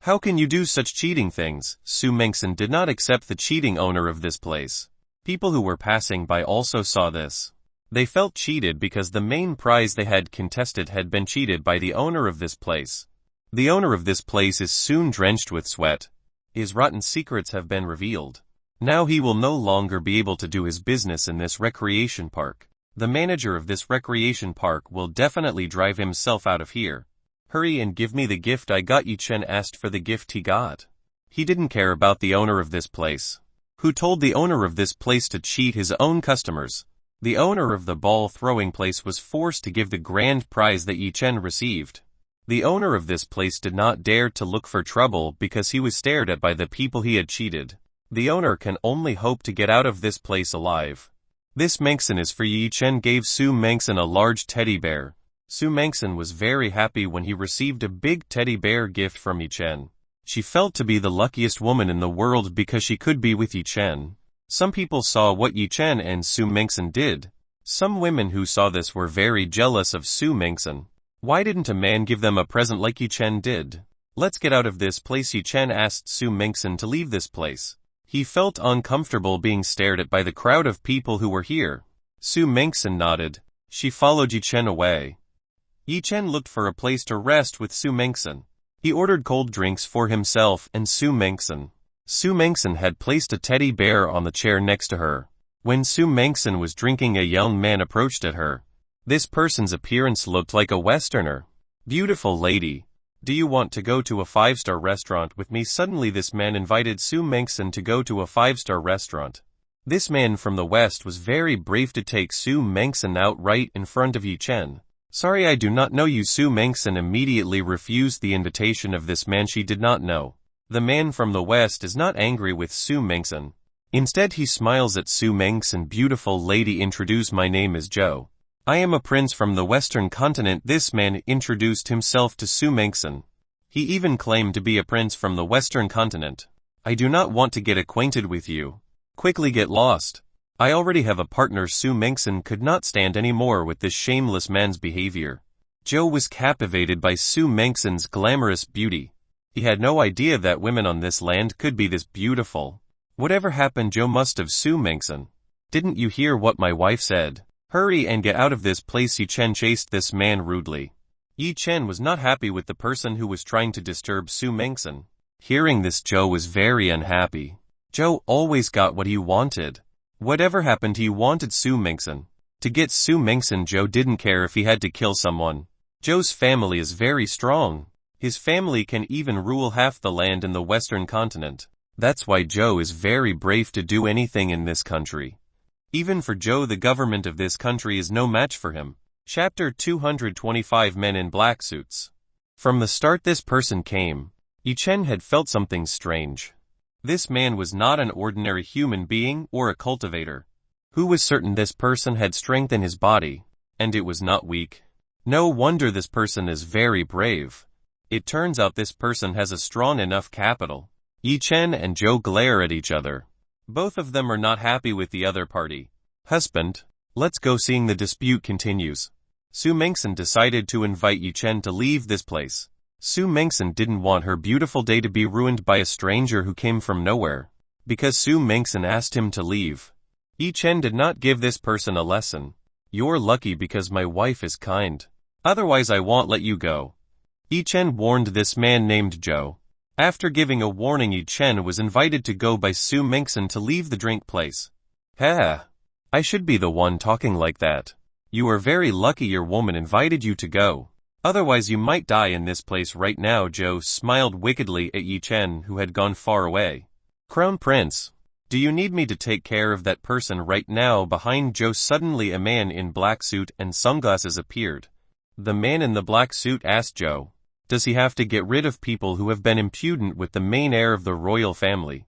How can you do such cheating things? Sue Mengson did not accept the cheating owner of this place. People who were passing by also saw this. They felt cheated because the main prize they had contested had been cheated by the owner of this place. The owner of this place is soon drenched with sweat. His rotten secrets have been revealed. Now he will no longer be able to do his business in this recreation park. The manager of this recreation park will definitely drive himself out of here. Hurry and give me the gift I got. Yi Chen asked for the gift he got. He didn't care about the owner of this place, who told the owner of this place to cheat his own customers. The owner of the ball throwing place was forced to give the grand prize that Yi Chen received. The owner of this place did not dare to look for trouble because he was stared at by the people he had cheated. The owner can only hope to get out of this place alive. This Mengson is for you. Yi Chen gave Sue Mengson a large teddy bear. Sue Mengson was very happy when he received a big teddy bear gift from Yi Chen. She felt to be the luckiest woman in the world because she could be with Yi Chen. Some people saw what Yi Chen and Sue Mengson did. Some women who saw this were very jealous of Sue Mengson. Why didn't a man give them a present like Yi Chen did? Let's get out of this place. Yi Chen asked Sue Mengson to leave this place. He felt uncomfortable being stared at by the crowd of people who were here. Sue Mengson nodded. She followed Yi Chen away. Yi Chen looked for a place to rest with Sue Mengson. He ordered cold drinks for himself and Sue Mengson. Sue Mengson had placed a teddy bear on the chair next to her. When Sue Mengson was drinking, a young man approached at her. This person's appearance looked like a Westerner. Beautiful lady, do you want to go to a 5-star restaurant with me? Suddenly this man invited Sue Mengson to go to a 5-star restaurant. This man from the west was very brave to take Su Mengsan out right in front of Yi Chen. Sorry, I do not know you. Su Mengsan immediately refused the invitation of this man she did not know. The man from the west is not angry with Su Mengsan. Instead he smiles at Su Mengsan. Beautiful lady, introduce, my name is Zhou. I am a prince from the western continent. This man introduced himself to Su Mengsan. He even claimed to be a prince from the western continent. I do not want to get acquainted with you. Quickly get lost. I already have a partner. Su Mengsan could not stand any more with this shameless man's behavior. Zhou was captivated by Su Mengsan's glamorous beauty. He had no idea that women on this land could be this beautiful. Whatever happened, Zhou must have. Su Mengsan. Didn't you hear what my wife said? Hurry and get out of this place. Yi Chen chased this man rudely. Yi Chen was not happy with the person who was trying to disturb Su Mengsan. Hearing this, Zhou was very unhappy. Zhou always got what he wanted. Whatever happened, he wanted Su Mengsan. To get Su Mengsan, Zhou didn't care if he had to kill someone. Zhou's family is very strong. His family can even rule half the land in the western continent. That's why Zhou is very brave to do anything in this country. Even for Zhou, the government of this country is no match for him. Chapter 225. Men in black suits. From the start this person came. Yi Chen had felt something strange. This man was not an ordinary human being or a cultivator. Who was certain this person had strength in his body, and it was not weak. No wonder this person is very brave. It turns out this person has a strong enough capital. Yi Chen and Zhou glare at each other. Both of them are not happy with the other party. Husband, let's go. Seeing the dispute continues, Su Mengsan decided to invite Yi Chen to leave this place. Su Mengsan didn't want her beautiful day to be ruined by a stranger who came from nowhere. Because Su Mengsan asked him to leave, Yi Chen did not give this person a lesson. You're lucky because my wife is kind. Otherwise I won't let you go. Yi Chen warned this man named Zhou. After giving a warning, Yi Chen was invited to go by Su Mengsan to leave the drink place. I should be the one talking like that. You are very lucky your woman invited you to go. Otherwise you might die in this place right now. Zhou smiled wickedly at Yi Chen, who had gone far away. Crown Prince, do you need me to take care of that person right now? Behind Zhou suddenly a man in black suit and sunglasses appeared. The man in the black suit asked Zhou, does he have to get rid of people who have been impudent with the main heir of the royal family?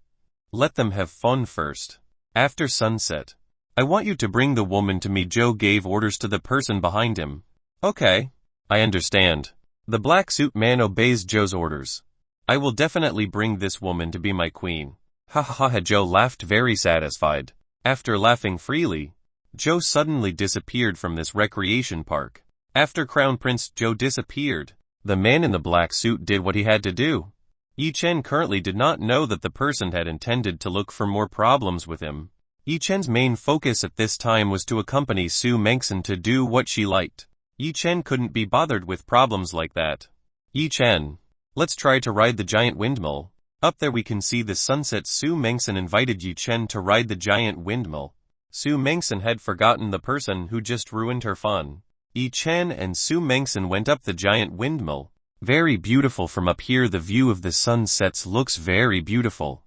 Let them have fun first. After sunset, I want you to bring the woman to me. Zhou gave orders to the person behind him. Okay, I understand. The black suit man obeys Zhou's orders. I will definitely bring this woman to be my queen. Ha ha ha. Zhou laughed very satisfied. After laughing freely, Zhou suddenly disappeared from this recreation park. After Crown Prince Zhou disappeared, the man in the black suit did what he had to do. Yi Chen currently did not know that the person had intended to look for more problems with him. Yi Chen's main focus at this time was to accompany Su Mengsan to do what she liked. Yi Chen couldn't be bothered with problems like that. Yi Chen, let's try to ride the giant windmill. Up there we can see the sunset. Su Mengsan invited Yi Chen to ride the giant windmill. Su Mengsan had forgotten the person who just ruined her fun. Yi Chen and Su Mengsan went up the giant windmill. Very beautiful from up here. The view of the sunsets looks very beautiful.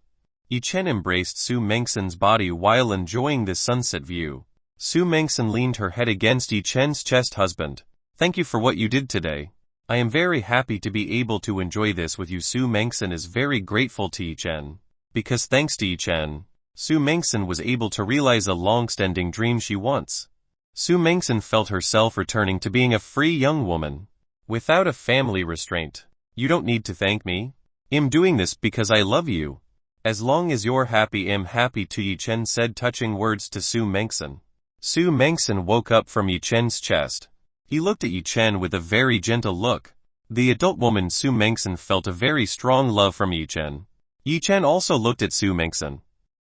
Yi Chen embraced Su Mengsan's body while enjoying the sunset view. Su Mengsan leaned her head against Yi Chen's chest. Husband, thank you for what you did today. I am very happy to be able to enjoy this with you. Su Mengsan is very grateful to Yi Chen. Because thanks to Yi Chen, Su Mengsan was able to realize a long-standing dream she wants. Su Mengsan felt herself returning to being a free young woman, without a family restraint. You don't need to thank me. I'm doing this because I love you. As long as you're happy, I'm happy too. Yi Chen said touching words to Su Mengsan. Su Mengsan woke up from Yi Chen's chest. He looked at Yi Chen with a very gentle look. The adult woman Su Mengsan felt a very strong love from Yi Chen. Yi Chen also looked at Su Mengsan.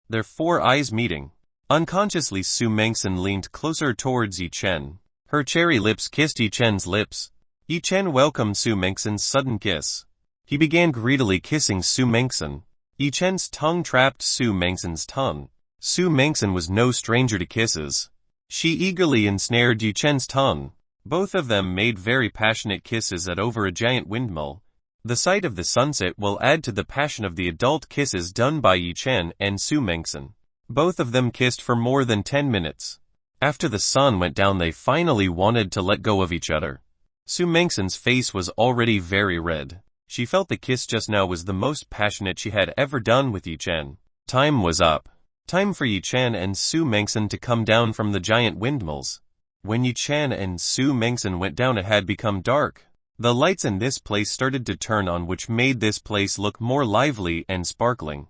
Their four eyes meeting. Unconsciously Su Mengsan leaned closer towards Yi Chen. Her cherry lips kissed Yi Chen's lips. Yi Chen welcomed Su Mengsan's sudden kiss. He began greedily kissing Su Mengsan. Yi Chen's tongue trapped Su Mengsan's tongue. Su Mengsan was no stranger to kisses. She eagerly ensnared Yi Chen's tongue. Both of them made very passionate kisses at over a giant windmill. The sight of the sunset will add to the passion of the adult kisses done by Yi Chen and Su Mengsan. Both of them kissed for more than 10 minutes. After the sun went down, they finally wanted to let go of each other. Su Mengsen's face was already very red. She felt the kiss just now was the most passionate she had ever done with Yi Chen. Time was up. Time for Yi Chen and Su Mengsen to come down from the giant windmills. When Yi Chen and Su Mengsen went down, it had become dark. The lights in this place started to turn on, which made this place look more lively and sparkling.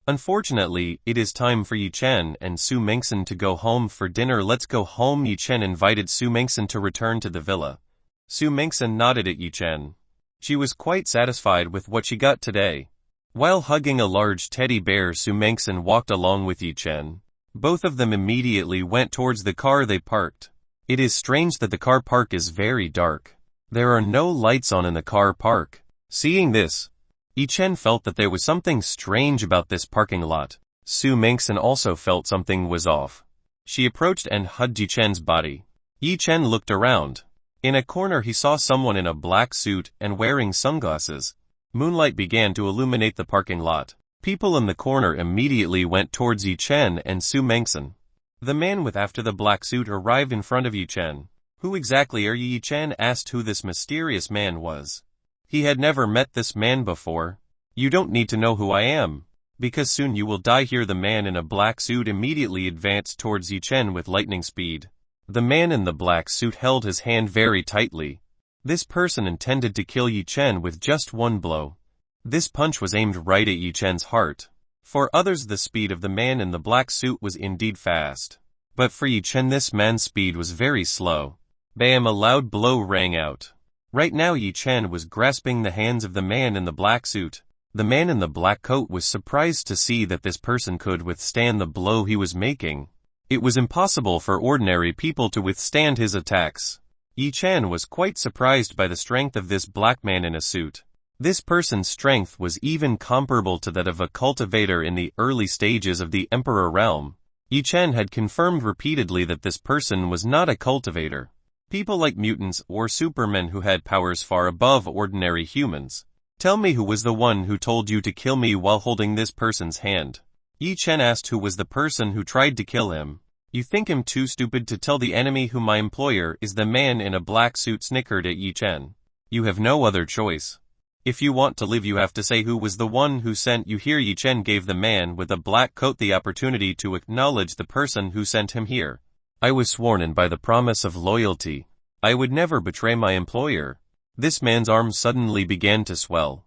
Unfortunately, it is time for Yi Chen and Su Mengsen to go home for dinner. Let's go home. Yi Chen invited Su Mengsen to return to the villa. Su Mengsen nodded at Yi Chen. She was quite satisfied with what she got today. While hugging a large teddy bear, Su Mengsen walked along with Yi Chen. Both of them immediately went towards the car they parked. It is strange that the car park is very dark. There are no lights on in the car park. Seeing this, Yi Chen felt that there was something strange about this parking lot. Su Mengsen also felt something was off. She approached and hugged Yi Chen's body. Yi Chen looked around. In a corner he saw someone in a black suit and wearing sunglasses. Moonlight began to illuminate the parking lot. People in the corner immediately went towards Yi Chen and Su Mengsen. The man with after the black suit arrived in front of Yi Chen. Who exactly are you? Yi Chen asked who this mysterious man was. He had never met this man before. You don't need to know who I am, because soon you will die here. The man in a black suit immediately advanced towards Yi Chen with lightning speed. The man in the black suit held his hand very tightly. This person intended to kill Yi Chen with just one blow. This punch was aimed right at Yi Chen's heart. For others, the speed of the man in the black suit was indeed fast. But for Yi Chen, this man's speed was very slow. Bam! A loud blow rang out. Right now Yi Chen was grasping the hands of the man in the black suit. The man in the black coat was surprised to see that this person could withstand the blow he was making. It was impossible for ordinary people to withstand his attacks. Yi Chen was quite surprised by the strength of this black man in a suit. This person's strength was even comparable to that of a cultivator in the early stages of the Emperor realm. Yi Chen had confirmed repeatedly that this person was not a cultivator. People like mutants or supermen who had powers far above ordinary humans. Tell me, who was the one who told you to kill me while holding this person's hand? Yi Chen asked who was the person who tried to kill him. You think him too stupid to tell the enemy who my employer is? The man in a black suit snickered at Yi Chen. You have no other choice. If you want to live, you have to say who was the one who sent you here. Yi Chen gave the man with the black coat the opportunity to acknowledge the person who sent him here. I was sworn in by the promise of loyalty. I would never betray my employer. This man's arm suddenly began to swell.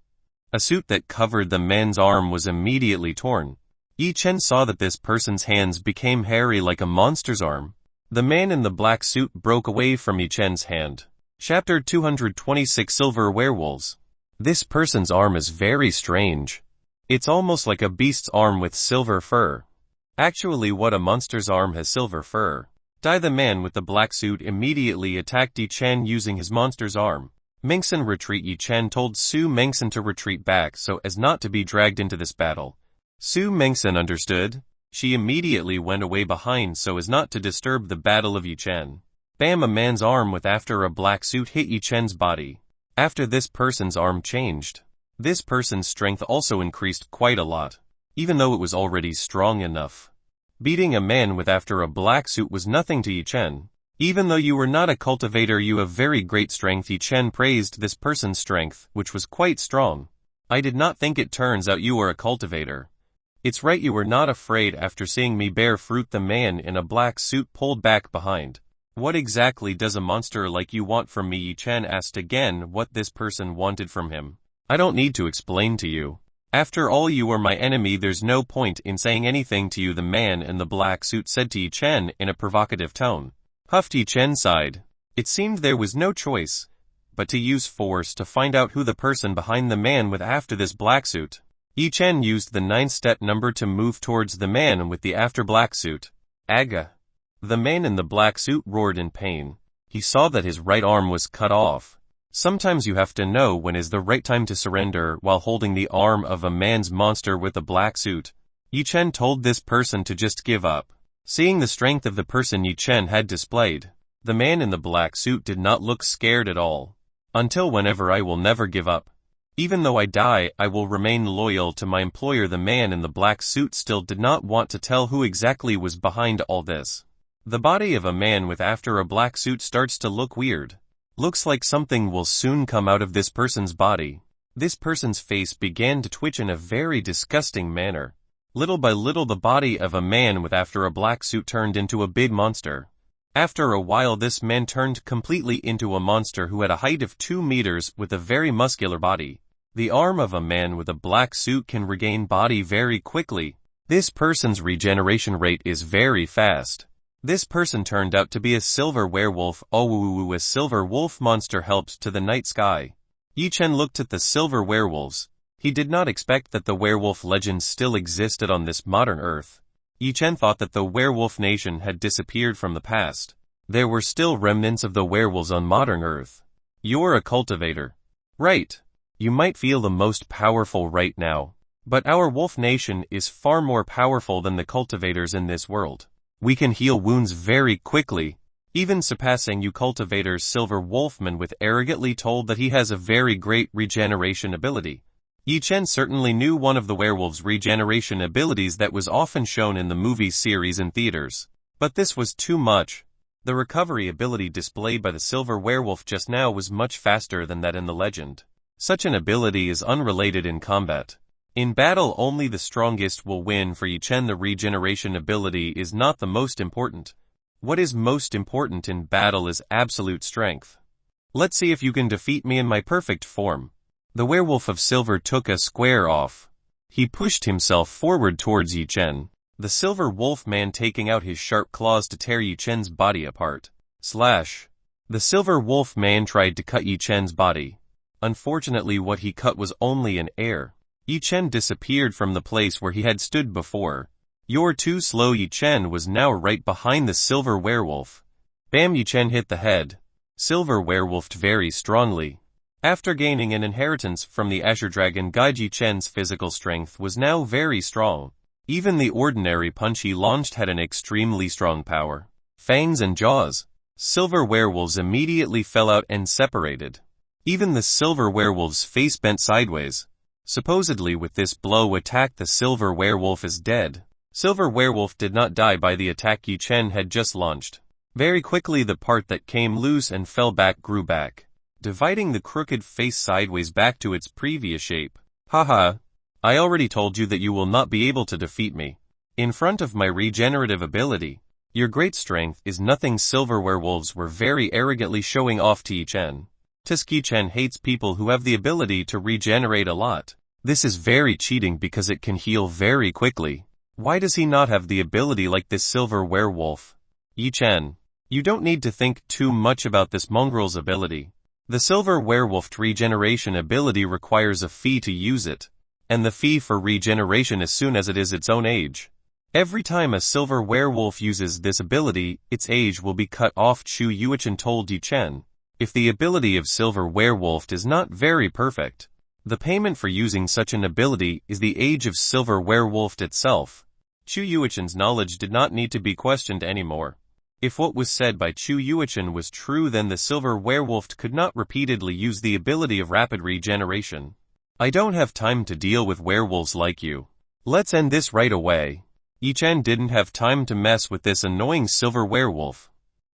A suit that covered the man's arm was immediately torn. Yi Chen saw that this person's hands became hairy like a monster's arm. The man in the black suit broke away from Yi Chen's hand. Chapter 226: Silver Werewolves. This person's arm is very strange. It's almost like a beast's arm with silver fur. Actually, what a monster's arm has silver fur? The man with the black suit immediately attacked Yi Chen using his monster's arm. Mengsen, retreat. Yi Chen told Su Mengsen to retreat back so as not to be dragged into this battle. Su Mengsen understood. She immediately went away behind so as not to disturb the battle of Yi Chen. Bam! A man's arm with after a black suit hit Yi Chen's body. After this person's arm changed. This person's strength also increased quite a lot, even though it was already strong enough. Beating a man with after a black suit was nothing to Yi Chen. Even though you were not a cultivator, you have very great strength. Yi Chen praised this person's strength, which was quite strong. I did not think it. Turns out you are a cultivator. It's right, you were not afraid after seeing me bear fruit. The man in a black suit pulled back behind. What exactly does a monster like you want from me? Yi Chen asked again what this person wanted from him. I don't need to explain to you. After all, you are my enemy. There's no point in saying anything to you, the man in the black suit said to Yi Chen in a provocative tone. Huffed. Yi Chen sighed. It seemed there was no choice but to use force to find out who the person behind the man with after this black suit. Yi Chen used the 9-step number to move towards the man with the after black suit. Aga. The man in the black suit roared in pain. He saw that his right arm was cut off. Sometimes you have to know when is the right time to surrender while holding the arm of a man's monster with a black suit. Yi Chen told this person to just give up. Seeing the strength of the person Yi Chen had displayed, the man in the black suit did not look scared at all. Until whenever, I will never give up. Even though I die, I will remain loyal to my employer. The man in the black suit still did not want to tell who exactly was behind all this. The body of a man with after a black suit starts to look weird. Looks like something will soon come out of this person's body. This person's face began to twitch in a very disgusting manner. Little by little the body of a man with after a black suit turned into a big monster. After a while this man turned completely into a monster who had a height of 2 meters with a very muscular body. The arm of a man with a black suit can regain body very quickly. This person's regeneration rate is very fast. This person turned out to be a silver werewolf. Oh, a silver wolf monster helped to the night sky. Yi Chen looked at the silver werewolves. He did not expect that the werewolf legend still existed on this modern Earth. Yi Chen thought that the werewolf nation had disappeared from the past. There were still remnants of the werewolves on modern Earth. You're a cultivator. Right. You might feel the most powerful right now. But our wolf nation is far more powerful than the cultivators in this world. We can heal wounds very quickly, even surpassing you cultivators. Silver Wolfman with arrogantly told that he has a very great regeneration ability. Yi Chen certainly knew one of the werewolves' regeneration abilities that was often shown in the movie series and theaters. But this was too much. The recovery ability displayed by the silver werewolf just now was much faster than that in the legend. Such an ability is unrelated in combat. In battle only the strongest will win. For Yi Chen the regeneration ability is not the most important. What is most important in battle is absolute strength. Let's see if you can defeat me in my perfect form. The werewolf of silver took a square off. He pushed himself forward towards Yi Chen. The silver wolf man taking out his sharp claws to tear Yi Chen's body apart. Slash. The silver wolf man tried to cut Yi Chen's body. Unfortunately what he cut was only an air. Yi Chen disappeared from the place where he had stood before. You're too slow. Yi Chen was now right behind the silver werewolf. Bam! Yi Chen hit the head. Silver werewolfed very strongly. After gaining an inheritance from the Azure Dragon guide, Yi Chen's physical strength was now very strong. Even the ordinary punch he launched had an extremely strong power. Fangs and jaws. Silver werewolves immediately fell out and separated. Even the silver werewolf's face bent sideways. Supposedly with this blow attack the silver werewolf is dead. Silver werewolf did not die by the attack Yi Chen had just launched. Very quickly the part that came loose and fell back grew back, dividing the crooked face sideways back to its previous shape. Haha. I already told you that you will not be able to defeat me. In front of my regenerative ability, your great strength is nothing. Silver werewolves were very arrogantly showing off to Yi Chen. Yi Chen hates people who have the ability to regenerate a lot. This is very cheating because it can heal very quickly. Why does he not have the ability like this silver werewolf? Yi Chen, you don't need to think too much about this mongrel's ability. The silver werewolf regeneration ability requires a fee to use it, and the fee for regeneration as soon as it is its own age. Every time a silver werewolf uses this ability, its age will be cut off. Chu Yuichen told Yi Chen. If the ability of silver werewolf is not very perfect, the payment for using such an ability is the age of silver werewolf itself. Chu Yuichen's knowledge did not need to be questioned anymore. If what was said by Chu Yuichen was true, then the silver werewolf could not repeatedly use the ability of rapid regeneration. I don't have time to deal with werewolves like you. Let's end this right away. Yi Chen didn't have time to mess with this annoying silver werewolf.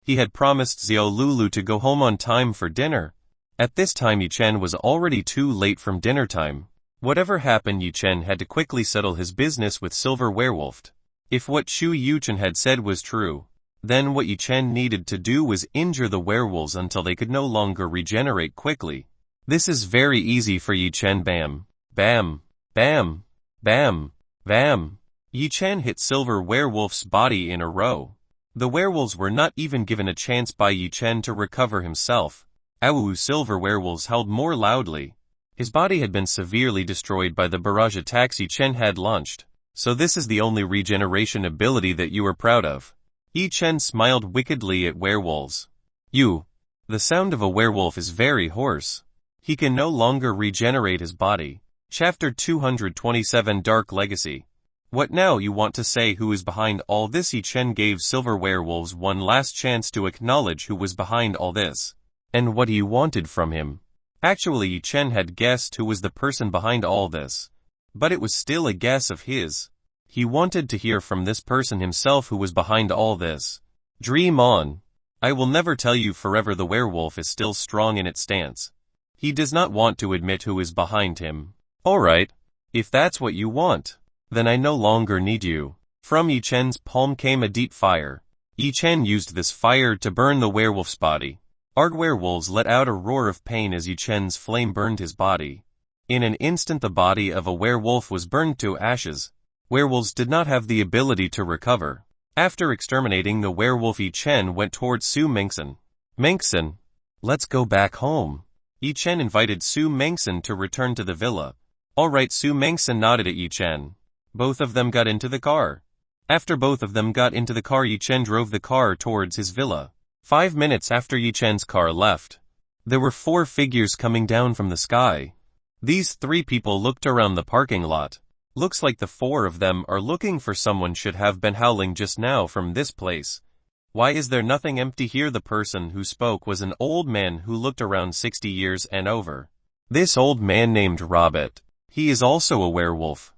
He had promised Xiao Lulu to go home on time for dinner. At this time Yi Chen was already too late from dinner time. Whatever happened, Yi Chen had to quickly settle his business with Silver Werewolf. If what Chu Yuchen had said was true, then what Yi Chen needed to do was injure the werewolves until they could no longer regenerate quickly. This is very easy for Yi Chen. Bam, bam, bam, bam, bam. Yi Chen hit Silver Werewolf's body in a row. The werewolves were not even given a chance by Yi Chen to recover himself. Ow! Silver Werewolves howled more loudly. His body had been severely destroyed by the barrage attacks Yi Chen had launched. So this is the only regeneration ability that you are proud of? Yi Chen smiled wickedly at werewolves. You. The sound of a werewolf is very hoarse. He can no longer regenerate his body. Chapter 227 Dark Legacy. What now? You want to say who is behind all this? Yi Chen gave Silver Werewolves one last chance to acknowledge who was behind all this, and what he wanted from him. Actually, Yi Chen had guessed who was the person behind all this. But it was still a guess of his. He wanted to hear from this person himself who was behind all this. Dream on. I will never tell you forever. The werewolf is still strong in its stance. He does not want to admit who is behind him. Alright. If that's what you want, then I no longer need you. From Yi Chen's palm came a deep fire. Yi Chen used this fire to burn the werewolf's body. Arg werewolves let out a roar of pain as Yi Chen's flame burned his body. In an instant the body of a werewolf was burned to ashes. Werewolves did not have the ability to recover. After exterminating the werewolf, Yi Chen went towards Su Mengsen. Mengsen, let's go back home. Yi Chen invited Su Mengsen to return to the villa. Alright, Su Mengsen nodded at Yi Chen. Both of them got into the car. After both of them got into the car, Yi Chen drove the car towards his villa. 5 minutes after Yi Chen's car left, there were 4 figures coming down from the sky. These 3 people looked around the parking lot. Looks like the 4 of them are looking for someone. Should have been howling just now from this place. Why is there nothing empty here? The person who spoke was an old man who looked around 60 years and over. This old man named Robert. He is also a werewolf.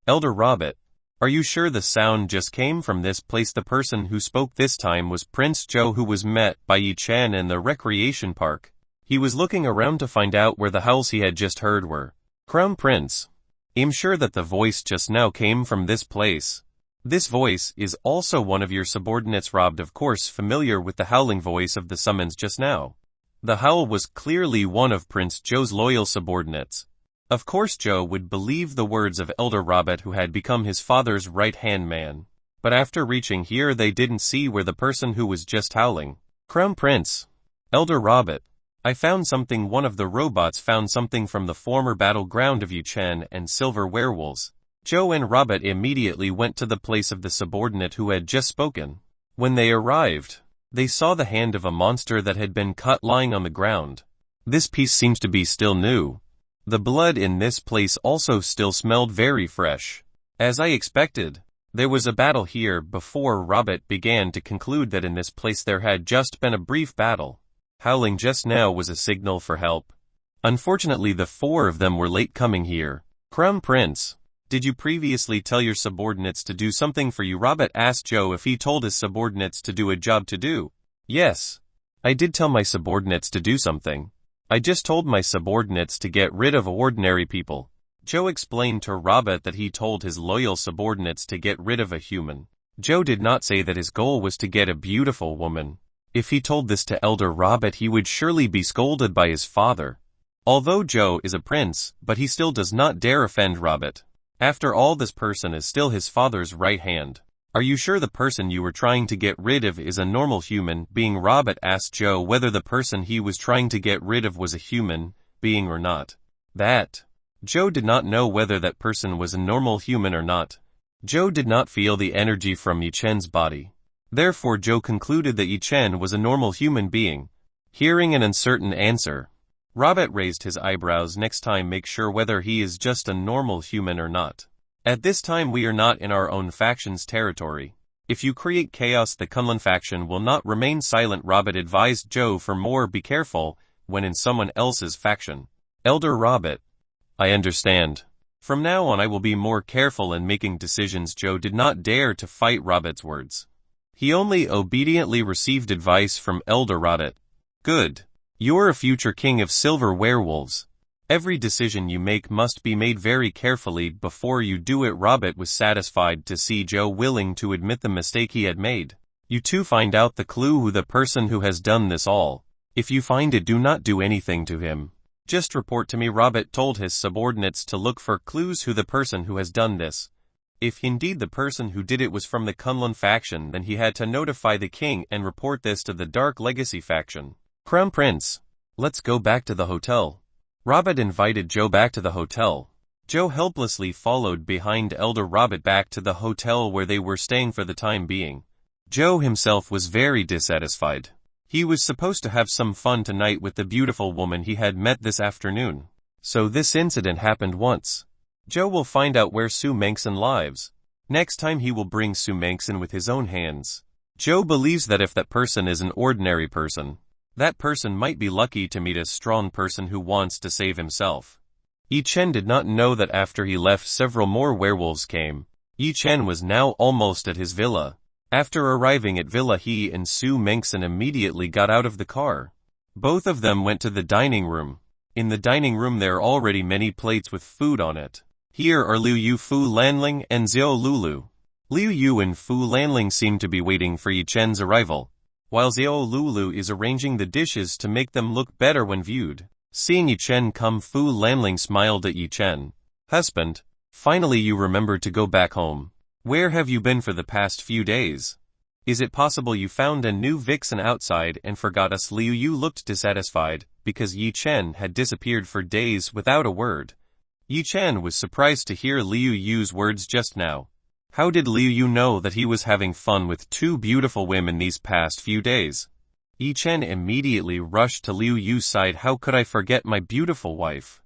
Elder Robert, are you sure the sound just came from this place? The person who spoke this time was Prince Zhou, who was met by Yi Chen in the recreation park. He was looking around to find out where the howls he had just heard were. Crown Prince, I'm sure that the voice just now came from this place. This voice is also one of your subordinates. Robbed, of course, familiar with the howling voice of the summons just now. The howl was clearly one of Prince Zhou's loyal subordinates. Of course Zhou would believe the words of Elder Robert, who had become his father's right-hand man. But after reaching here they didn't see where the person who was just howling. Crown Prince, Elder Robert, I found something. One of the robots found something from the former battleground of Yi Chen and silver werewolves. Zhou and Robert immediately went to the place of the subordinate who had just spoken. When they arrived, they saw the hand of a monster that had been cut lying on the ground. This piece seems to be still new. The blood in this place also still smelled very fresh. As I expected, there was a battle here before. Robert began to conclude that in this place there had just been a brief battle. Howling just now was a signal for help. Unfortunately, the 4 of them were late coming here. Crown Prince, did you previously tell your subordinates to do something for you? Robert asked Zhou if he told his subordinates to do a job to do. Yes, I did tell my subordinates to do something. I just told my subordinates to get rid of ordinary people. Zhou explained to Robert that he told his loyal subordinates to get rid of a human. Zhou did not say that his goal was to get a beautiful woman. If he told this to Elder Robert, he would surely be scolded by his father. Although Zhou is a prince, but he still does not dare offend Robert. After all, this person is still his father's right hand. Are you sure the person you were trying to get rid of is a normal human being? Robert asked Zhou whether the person he was trying to get rid of was a human being or not. Zhou did not know whether that person was a normal human or not. Zhou did not feel the energy from Yi Chen's body. Therefore Zhou concluded that Yi Chen was a normal human being. Hearing an uncertain answer, Robert raised his eyebrows. Next time make sure whether he is just a normal human or not. At this time we are not in our own faction's territory. If you create chaos, the Kunlun faction will not remain silent. Robert advised Zhou for more. Be careful when in someone else's faction. Elder Robert, I understand. From now on I will be more careful in making decisions. Zhou did not dare to fight Robert's words. He only obediently received advice from Elder Robert. Good. You're a future king of silver werewolves. Every decision you make must be made very carefully before you do it. Robert was satisfied to see Zhou willing to admit the mistake he had made. You two find out the clue who the person who has done this all. If you find it, do not do anything to him. Just report to me. Robert told his subordinates to look for clues who the person who has done this. If indeed the person who did it was from the Kunlun faction, then he had to notify the king and report this to the Dark Legacy faction. Crown Prince, let's go back to the hotel. Robert invited Zhou back to the hotel. Zhou helplessly followed behind Elder Robert back to the hotel where they were staying for the time being. Zhou himself was very dissatisfied. He was supposed to have some fun tonight with the beautiful woman he had met this afternoon. So this incident happened once. Zhou will find out where Su Mengsen lives. Next time he will bring Su Mengsen with his own hands. Zhou believes that if that person is an ordinary person, That person might be lucky to meet a strong person who wants to save himself. Yi Chen did not know that after he left several more werewolves came. Yi Chen was now almost at his villa. After arriving at villa, he and Su Mengson immediately got out of the car. Both of them went to the dining room. In the dining room there are already many plates with food on it. Here are Liu Yu, Fu Lanling, and Xiao Lulu. Liu Yu and Fu Lanling seem to be waiting for Yi Chen's arrival, while Xiao Lulu is arranging the dishes to make them look better when viewed. Seeing Yi Chen come, Fu Lanling smiled at Yi Chen. "Husband, finally you remembered to go back home. Where have you been for the past few days? Is it possible you found a new vixen outside and forgot us?" Liu Yu looked dissatisfied, because Yi Chen had disappeared for days without a word. Yi Chen was surprised to hear Liu Yu's words just now. How did Liu Yu know that he was having fun with two beautiful women these past few days? Yi Chen immediately rushed to Liu Yu's side. "How could I forget my beautiful wife?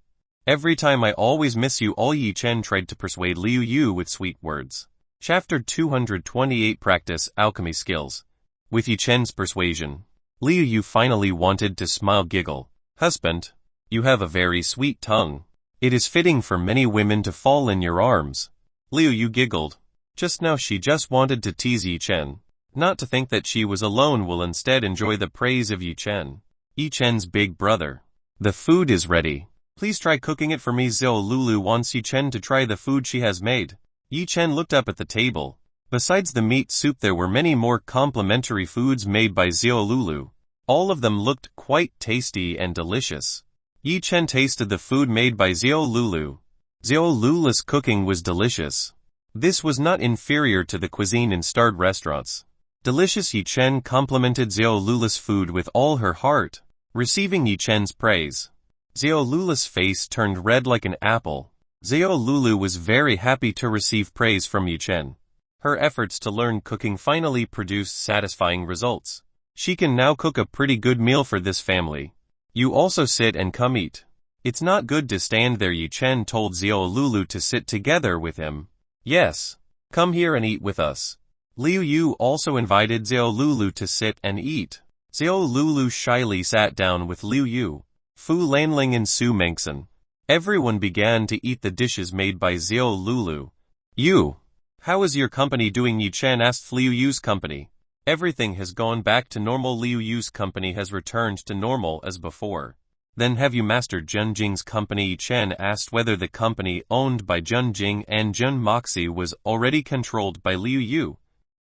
Every time I always miss you all." Yi Chen tried to persuade Liu Yu with sweet words. Chapter 228 Practice Alchemy Skills. With Yi Chen's persuasion, Liu Yu finally wanted to smile. "Giggle. Husband, you have a very sweet tongue. It is fitting for many women to fall in your arms." Liu Yu giggled. Just now she just wanted to tease Yi Chen, not to think that she was alone, will instead enjoy the praise of Yi Chen. Yi Chen's big brother. "The food is ready. Please try cooking it for me." Xiao Lulu wants Yi Chen to try the food she has made. Yi Chen looked up at the table. Besides the meat soup there were many more complimentary foods made by Xiao Lulu. All of them looked quite tasty and delicious. Yi Chen tasted the food made by Xiao Lulu. Xiao Lulu's cooking was delicious. This was not inferior to the cuisine in starred restaurants. Delicious. Yi Chen complimented Xiao Lulu's food with all her heart. Receiving Yi Chen's praise, Xiao Lulu's face turned red like an apple. Xiao Lulu was very happy to receive praise from Yi Chen. Her efforts to learn cooking finally produced satisfying results. She can now cook a pretty good meal for this family. "You also sit and come eat. It's not good to stand there." Yi Chen told Xiao Lulu to sit together with him. "Yes. Come here and eat with us." Liu Yu also invited Xiao Lulu to sit and eat. Xiao Lulu shyly sat down with Liu Yu, Fu Lanling and Su Mengson. Everyone began to eat the dishes made by Xiao Lulu. "You, how is your company doing?" Yi Chen asked. Liu Yu's company. "Everything has gone back to normal." Liu Yu's company has returned to normal as before. "Then have you mastered Junjing's company?" Yi Chen asked whether the company owned by Junjing and Jun Moxie was already controlled by Liu Yu.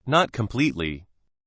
"Not completely.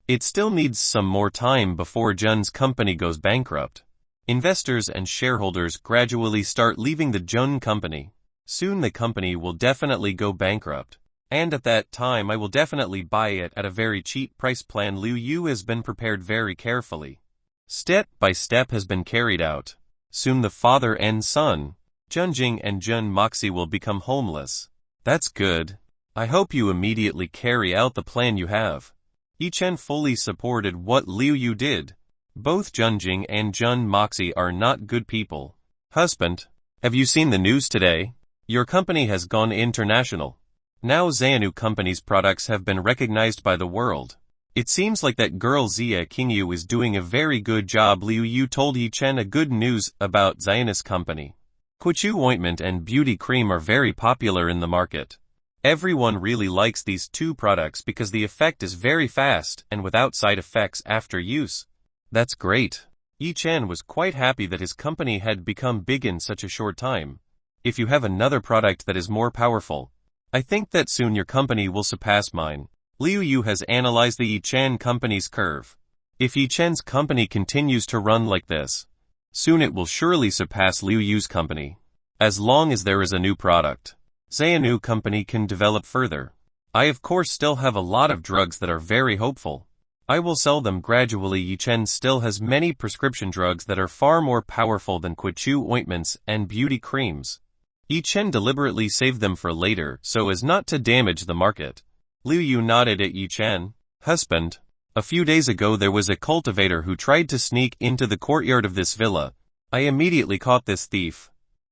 It still needs some more time before Jun's company goes bankrupt. Investors and shareholders gradually start leaving the Jun company. Soon the company will definitely go bankrupt. And at that time I will definitely buy it at a very cheap price." Plan Liu Yu has been prepared very carefully. Step by step has been carried out. Soon the father and son, Junjing and Jun Moxie, will become homeless. "That's good. I hope you immediately carry out the plan you have." Yi Chen fully supported what Liu Yu did. Both Junjing and Jun Moxie are not good people. "Husband, have you seen the news today? Your company has gone international. Now Xianu Company's products have been recognized by the world. It seems like that girl Xia Qingyu is doing a very good job." Liu Yu told Yi Chen a good news about Xianu's company. Quichu ointment and beauty cream are very popular in the market. Everyone really likes these two products because the effect is very fast and without side effects after use. "That's great." Yi Chen was quite happy that his company had become big in such a short time. "If you have another product that is more powerful, I think that soon your company will surpass mine." Liu Yu has analyzed the Yi Chen company's curve. If Yi Chen's company continues to run like this, soon it will surely surpass Liu Yu's company. As long as there is a new product, Xianu Company can develop further. I of course still have a lot of drugs that are very hopeful. I will sell them gradually. Yi Chen still has many prescription drugs that are far more powerful than Quichu ointments and beauty creams. Yi Chen deliberately saved them for later so as not to damage the market. Liu Yu nodded at Yi Chen. "Husband, a few days ago there was a cultivator who tried to sneak into the courtyard of this villa. I immediately caught this thief.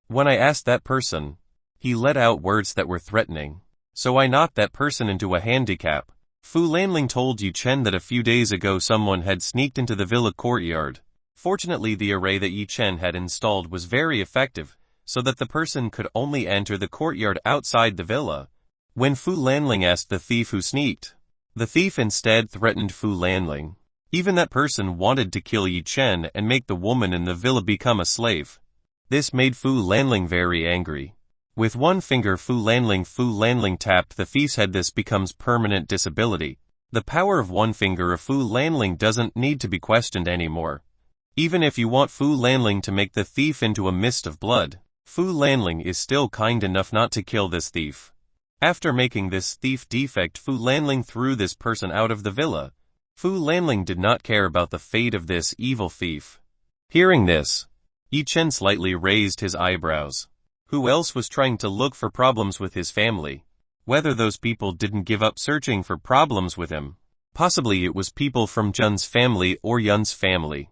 When I asked that person, he let out words that were threatening. So I knocked that person into a handicap." Fu Lanling told Yi Chen that a few days ago someone had sneaked into the villa courtyard. Fortunately, the array that Yi Chen had installed was very effective, so that the person could only enter the courtyard outside the villa. When Fu Lanling asked the thief who sneaked, the thief instead threatened Fu Lanling. Even that person wanted to kill Yi Chen and make the woman in the villa become a slave. This made Fu Lanling very angry. With one finger Fu Lanling tapped the thief's head. This becomes permanent disability. The power of one finger of Fu Lanling doesn't need to be questioned anymore. Even if you want Fu Lanling to make the thief into a mist of blood, Fu Lanling is still kind enough not to kill this thief. After making this thief defect, Fu Lanling threw this person out of the villa. Fu Lanling did not care about the fate of this evil thief. Hearing this, Yi Chen slightly raised his eyebrows. Who else was trying to look for problems with his family? Whether those people didn't give up searching for problems with him. Possibly it was people from Jun's family or Yun's family.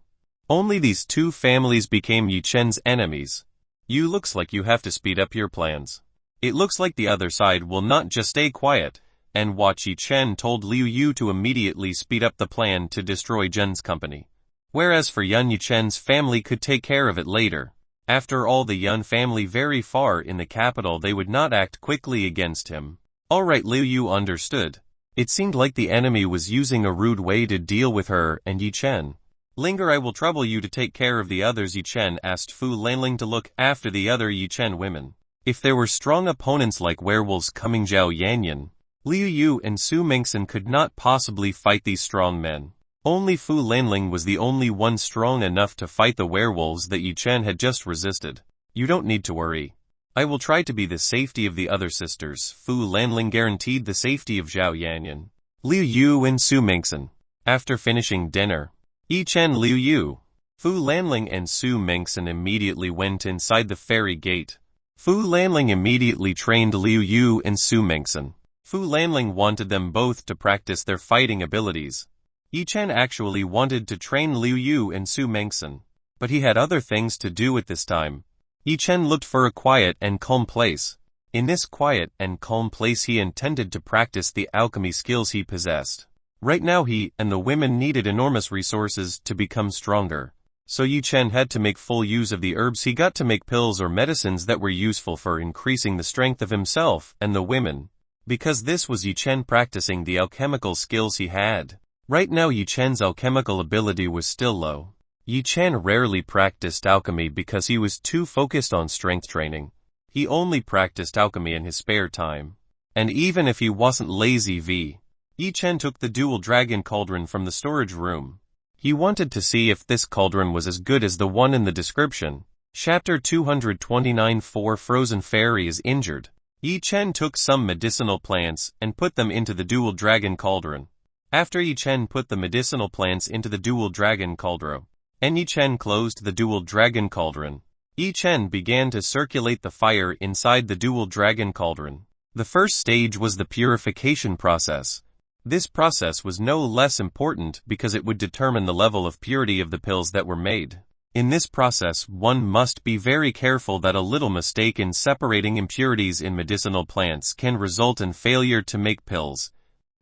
Only these two families became Yi Chen's enemies. You looks like you have to speed up your plans. It looks like the other side will not just stay quiet and watch. Yi Chen told Liu Yu to immediately speed up the plan to destroy Jun's company. Whereas for Yun, Yi Chen's family could take care of it later. After all, the Yun family very far in the capital, they would not act quickly against him. Alright, Liu Yu understood. It seemed like the enemy was using a rude way to deal with her and Yi Chen. Linger, I will trouble you to take care of the others. Yi Chen asked Fu Lanling to look after the other Yi Chen women. If there were strong opponents like werewolves coming, Zhao Yanyan, Liu Yu and Su Mingxin could not possibly fight these strong men. Only Fu Lanling was the only one strong enough to fight the werewolves that Yi Chen had just resisted. You don't need to worry. I will try to be the safety of the other sisters. Fu Lanling guaranteed the safety of Zhao Yanyan, Liu Yu and Su Mingxin. After finishing dinner, Yi Chen, Liu Yu, Fu Lanling and Su Mingxin immediately went inside the fairy gate. Fu Lanling immediately trained Liu Yu and Su Mingxin. Fu Lanling wanted them both to practice their fighting abilities. Yi Chen actually wanted to train Liu Yu and Su Mingxin, but he had other things to do at this time. Yi Chen looked for a quiet and calm place. In this quiet and calm place he intended to practice the alchemy skills he possessed. Right now he and the women needed enormous resources to become stronger. So Yi Chen had to make full use of the herbs he got to make pills or medicines that were useful for increasing the strength of himself and the women. Because this was Yi Chen practicing the alchemical skills he had. Right now Yi Chen's alchemical ability was still low. Yi Chen rarely practiced alchemy because he was too focused on strength training. He only practiced alchemy in his spare time. And even if he wasn't lazy, Yi Chen took the dual dragon cauldron from the storage room. He wanted to see if this cauldron was as good as the one in the description. Chapter 229 4 Frozen Fairy is injured. Yi Chen took some medicinal plants and put them into the dual dragon cauldron. After Yi Chen put the medicinal plants into the dual dragon cauldron, and Yi Chen closed the dual dragon cauldron, Yi Chen began to circulate the fire inside the dual dragon cauldron. The first stage was the purification process. This process was no less important because it would determine the level of purity of the pills that were made. In this process, one must be very careful that a little mistake in separating impurities in medicinal plants can result in failure to make pills.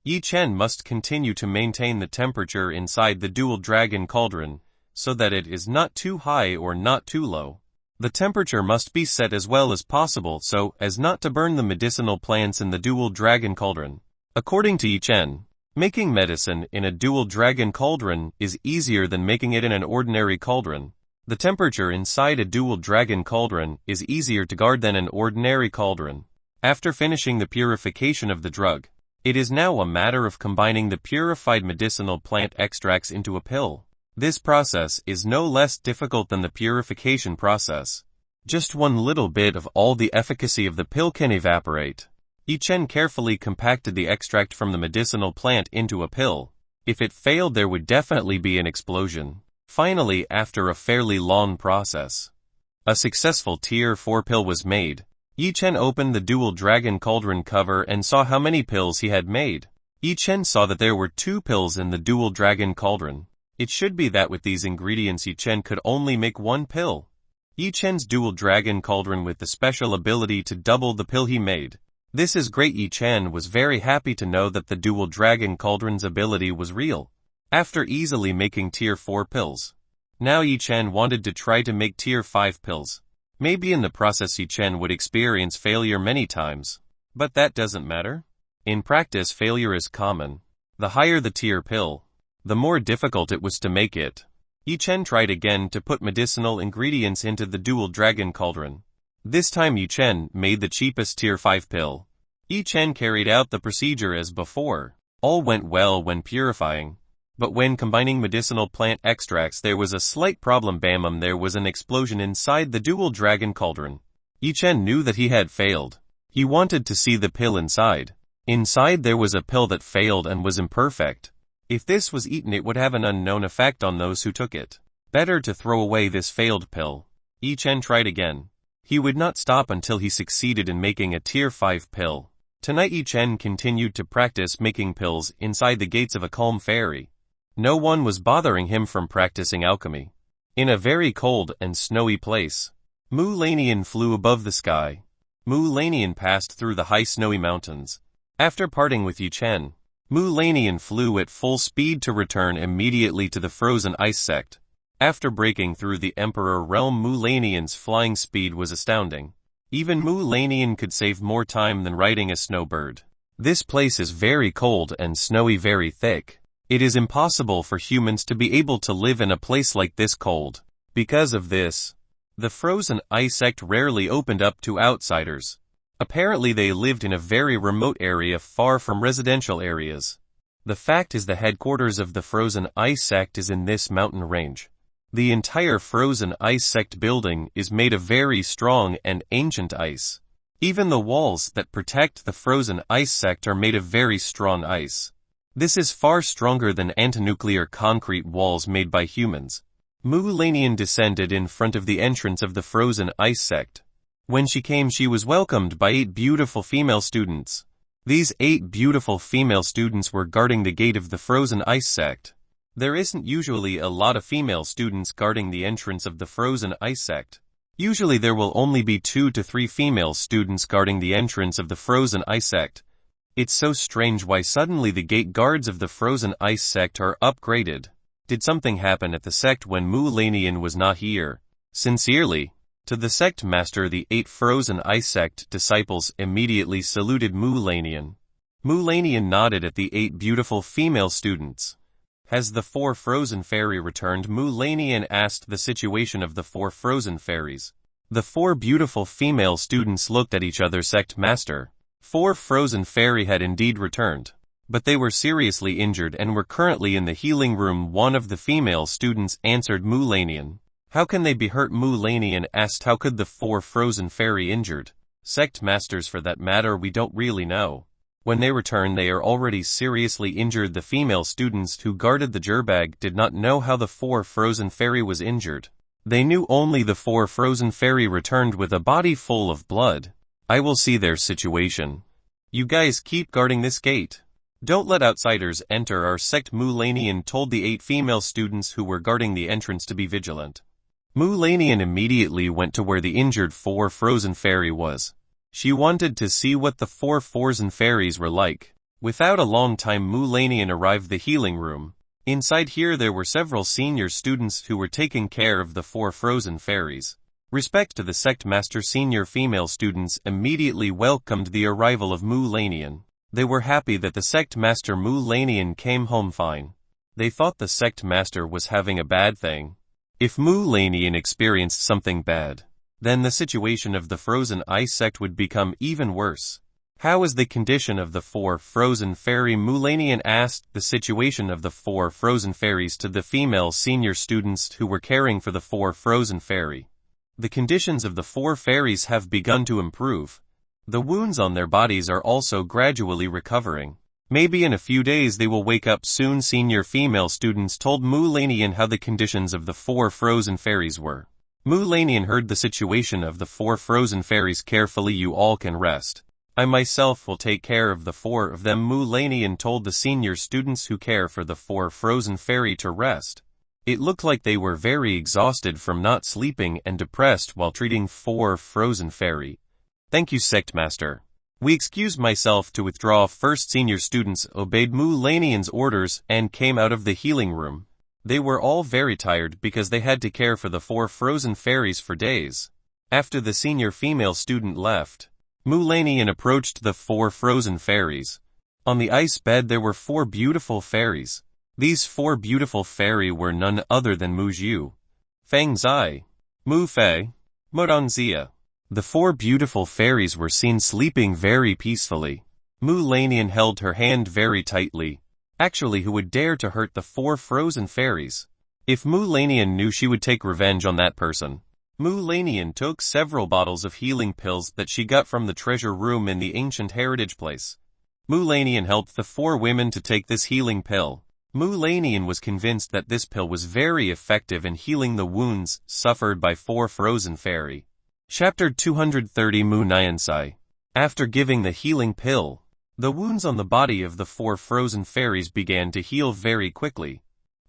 Yi Chen must continue to maintain the temperature inside the dual dragon cauldron, so that it is not too high or not too low. The temperature must be set as well as possible so as not to burn the medicinal plants in the dual dragon cauldron. According to Yi Chen, making medicine in a dual dragon cauldron is easier than making it in an ordinary cauldron. The temperature inside a dual dragon cauldron is easier to guard than an ordinary cauldron. After finishing the purification of the drug, it is now a matter of combining the purified medicinal plant extracts into a pill. This process is no less difficult than the purification process. Just one little bit of all the efficacy of the pill can evaporate. Yi Chen carefully compacted the extract from the medicinal plant into a pill. If it failed, there would definitely be an explosion. Finally, after a fairly long process, a successful Tier 4 pill was made. Yi Chen opened the dual dragon cauldron cover and saw how many pills he had made. Yi Chen saw that there were 2 pills in the dual dragon cauldron. It should be that with these ingredients Yi Chen could only make 1 pill. Yi Chen's dual dragon cauldron with the special ability to double the pill he made. This is great. Yi Chen was very happy to know that the dual dragon cauldron's ability was real. After easily making Tier 4 pills, Now Yi-Chen wanted to try to make tier 5 pills. Maybe in the process Yi-Chen would experience failure many times. But that doesn't matter. In practice failure is common. The higher the tier pill, the more difficult it was to make it. Yi-Chen tried again to put medicinal ingredients into the dual dragon cauldron. This time Yi-Chen made the cheapest tier 5 pill. Yi-Chen carried out the procedure as before. All went well when purifying. But when combining medicinal plant extracts there was a slight problem. There was an explosion inside the dual dragon cauldron. Yi-Chen knew that he had failed. He wanted to see the pill inside. Inside there was a pill that failed and was imperfect. If this was eaten it would have an unknown effect on those who took it. Better to throw away this failed pill. Yi-Chen tried again. He would not stop until he succeeded in making a tier 5 pill. Tonight Yi-Chen continued to practice making pills inside the gates of a calm fairy. No one was bothering him from practicing alchemy. In a very cold and snowy place, Mu Lanian flew above the sky. Mu Lanian passed through the high snowy mountains. After parting with Yi-Chen, Mu Lanian flew at full speed to return immediately to the frozen ice sect. After breaking through the Emperor realm, Mu Lanian's flying speed was astounding. Even Mu Lanian could save more time than riding a snowbird. This place is very cold and snowy, very thick. It is impossible for humans to be able to live in a place like this cold. Because of this, the frozen ice sect rarely opened up to outsiders. Apparently they lived in a very remote area far from residential areas. The fact is the headquarters of the frozen ice sect is in this mountain range. The entire frozen ice sect building is made of very strong and ancient ice. Even the walls that protect the frozen ice sect are made of very strong ice. This is far stronger than antinuclear concrete walls made by humans. Mu Lanian descended in front of the entrance of the frozen ice sect. When she came she was welcomed by 8 beautiful female students. These 8 beautiful female students were guarding the gate of the frozen ice sect. There isn't usually a lot of female students guarding the entrance of the frozen ice sect. Usually there will only be 2 to 3 female students guarding the entrance of the frozen ice sect. It's so strange why suddenly the gate guards of the frozen ice sect are upgraded. Did something happen at the sect when Mu Lanian was not here? Sincerely. To the sect master, the 8 frozen ice sect disciples immediately saluted Mu Lanian. Mu Lanian nodded at the 8 beautiful female students. Has the 4 frozen fairy returned? Mu Lanian asked the situation of the 4 frozen fairies. The 4 beautiful female students looked at each other. Sect master. 4 frozen fairy had indeed returned, but they were seriously injured and were currently in the healing room. One of the female students answered Mu Lanian. How can they be hurt? Mu Lanian asked. How could the 4 frozen fairy injured? Sect masters, for that matter we don't really know. When they return they are already seriously injured. The female students who guarded the gerbag did not know how the 4 frozen fairy was injured. They knew only the 4 frozen fairy returned with a body full of blood. I will see their situation. You guys keep guarding this gate. Don't let outsiders enter our sect. Mu Lanian told the 8 female students who were guarding the entrance to be vigilant. Mu Lanian immediately went to where the injured 4 frozen fairy was. She wanted to see what the 4 frozen fairies were like. Without a long time Mu Lanian arrived the healing room. Inside here there were several senior students who were taking care of the 4 frozen fairies. Respect to the sect master. Senior female students immediately welcomed the arrival of Mu Lanian. They were happy that the sect master Mu Lanian came home fine. They thought the sect master was having a bad thing. If Mu Lanian experienced something bad, then the situation of the frozen ice sect would become even worse. How is the condition of the 4 frozen fairy? Mu Lanian asked the situation of the 4 frozen fairies to the female senior students who were caring for the 4 frozen fairy. The conditions of the 4 fairies have begun to improve. The wounds on their bodies are also gradually recovering. Maybe in a few days they will wake up soon. Senior female students told Mu Lanian how the conditions of the 4 frozen fairies were. Mu Lanian heard the situation of the 4 frozen fairies carefully. You all can rest. I myself will take care of the 4 of them. Mu Lanian told the senior students who care for the 4 frozen fairy to rest. It looked like they were very exhausted from not sleeping and depressed while treating 4 frozen fairy. Thank you, sect master. We excused myself to withdraw. First senior students obeyed Mu Lanian's orders and came out of the healing room. They were all very tired because they had to care for the 4 frozen fairies for days. After the senior female student left, Mulanian approached the 4 frozen fairies. On the ice bed there were 4 beautiful fairies. These 4 beautiful fairy were none other than Mu Xiu, Feng Zai, Mu Fei, Muronzia. The 4 beautiful fairies were seen sleeping very peacefully. Mulanian held her hand very tightly. Actually, who would dare to hurt the 4 frozen fairies? If Mulanian knew, she would take revenge on that person. Mulanian took several bottles of healing pills that she got from the treasure room in the ancient heritage place. Mulanian helped the 4 women to take this healing pill. Mulanian was convinced that this pill was very effective in healing the wounds suffered by 4 frozen fairy. Chapter 230 Mu Nyansai. After giving the healing pill, the wounds on the body of the 4 frozen fairies began to heal very quickly.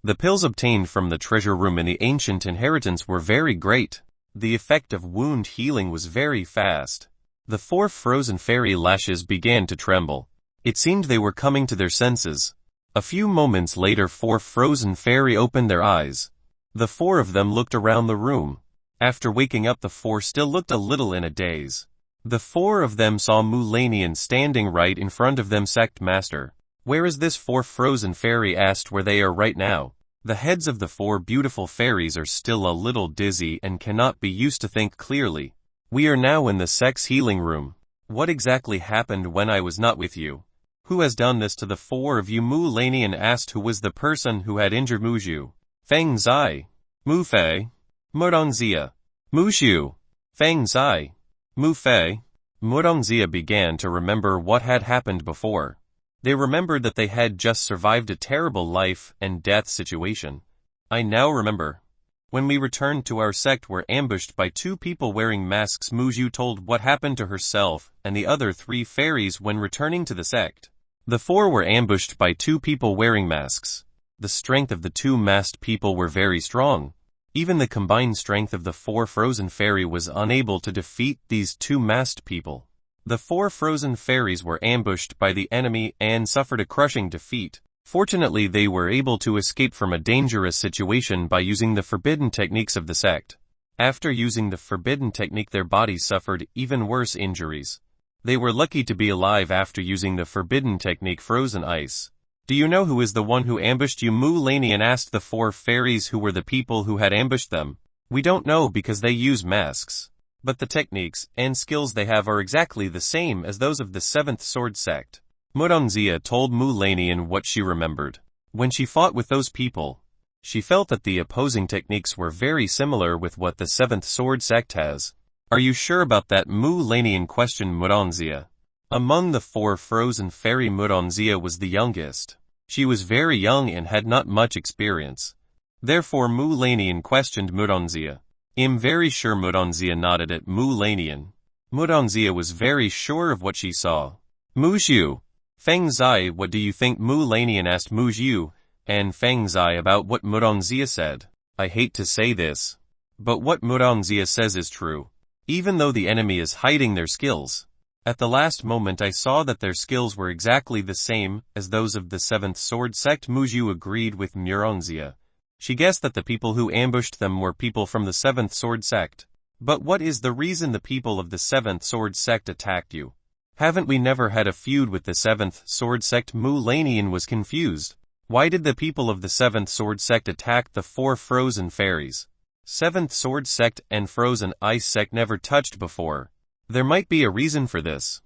The pills obtained from the treasure room in the ancient inheritance were very great. The effect of wound healing was very fast. The 4 frozen fairy lashes began to tremble. It seemed they were coming to their senses. A few moments later 4 frozen fairy opened their eyes. The 4 of them looked around the room. After waking up, the 4 still looked a little in a daze. The 4 of them saw Mulanian standing right in front of them. Sect Master, where is this 4 frozen fairy asked where they are right now. The heads of the 4 beautiful fairies are still a little dizzy and cannot be used to think clearly. We are now in the sex healing room. What exactly happened when I was not with you? Who has done this to the 4 of you? Mulanian asked who was the person who had injured Mu Xiu, Feng Zai, Mu Fei, Muronzia. Mu Xiu, Feng Zai, Mu Fei. Muronzia began to remember what had happened before. They remembered that they had just survived a terrible life and death situation. I now remember. When we returned to our sect, were ambushed by 2 people wearing masks. Mu Xiu told what happened to herself and the other 3 fairies when returning to the sect. The 4 were ambushed by 2 people wearing masks. The strength of the 2 masked people were very strong. Even the combined strength of the 4 frozen fairy was unable to defeat these 2 masked people. The 4 frozen fairies were ambushed by the enemy and suffered a crushing defeat. Fortunately, they were able to escape from a dangerous situation by using the forbidden techniques of the sect. After using the forbidden technique, their bodies suffered even worse injuries. They were lucky to be alive after using the forbidden technique frozen ice. Do you know who is the one who ambushed you? Mulanian asked the 4 fairies who were the people who had ambushed them. We don't know because they use masks. But the techniques and skills they have are exactly the same as those of the 7th Sword Sect. Muronzia told Mulanian what she remembered. When she fought with those people, she felt that the opposing techniques were very similar with what the 7th Sword Sect has. Are you sure about that? Mulanian questioned Muronzia. Among the 4 frozen fairy, Muronzia was the youngest. She was very young and had not much experience. Therefore Mulanian questioned Muronzia. I'm very sure. Muronzia nodded at Mulanian. Muronzia was very sure of what she saw. Mu Xiu, Feng Zai, what do you think? Mulanian asked Mu Xiu and Feng Zai about what Muronzia said. I hate to say this, but what Muronzia says is true. Even though the enemy is hiding their skills, at the last moment I saw that their skills were exactly the same as those of the 7th Sword Sect. Mu Xiu agreed with Muronzia. She guessed that the people who ambushed them were people from the 7th Sword Sect. But what is the reason the people of the 7th Sword Sect attacked you? Haven't we never had a feud with the 7th Sword Sect? Mulanian was confused. Why did the people of the 7th Sword Sect attack the 4 frozen fairies? 7th Sword Sect and Frozen Ice Sect never touched before. There might be a reason for this.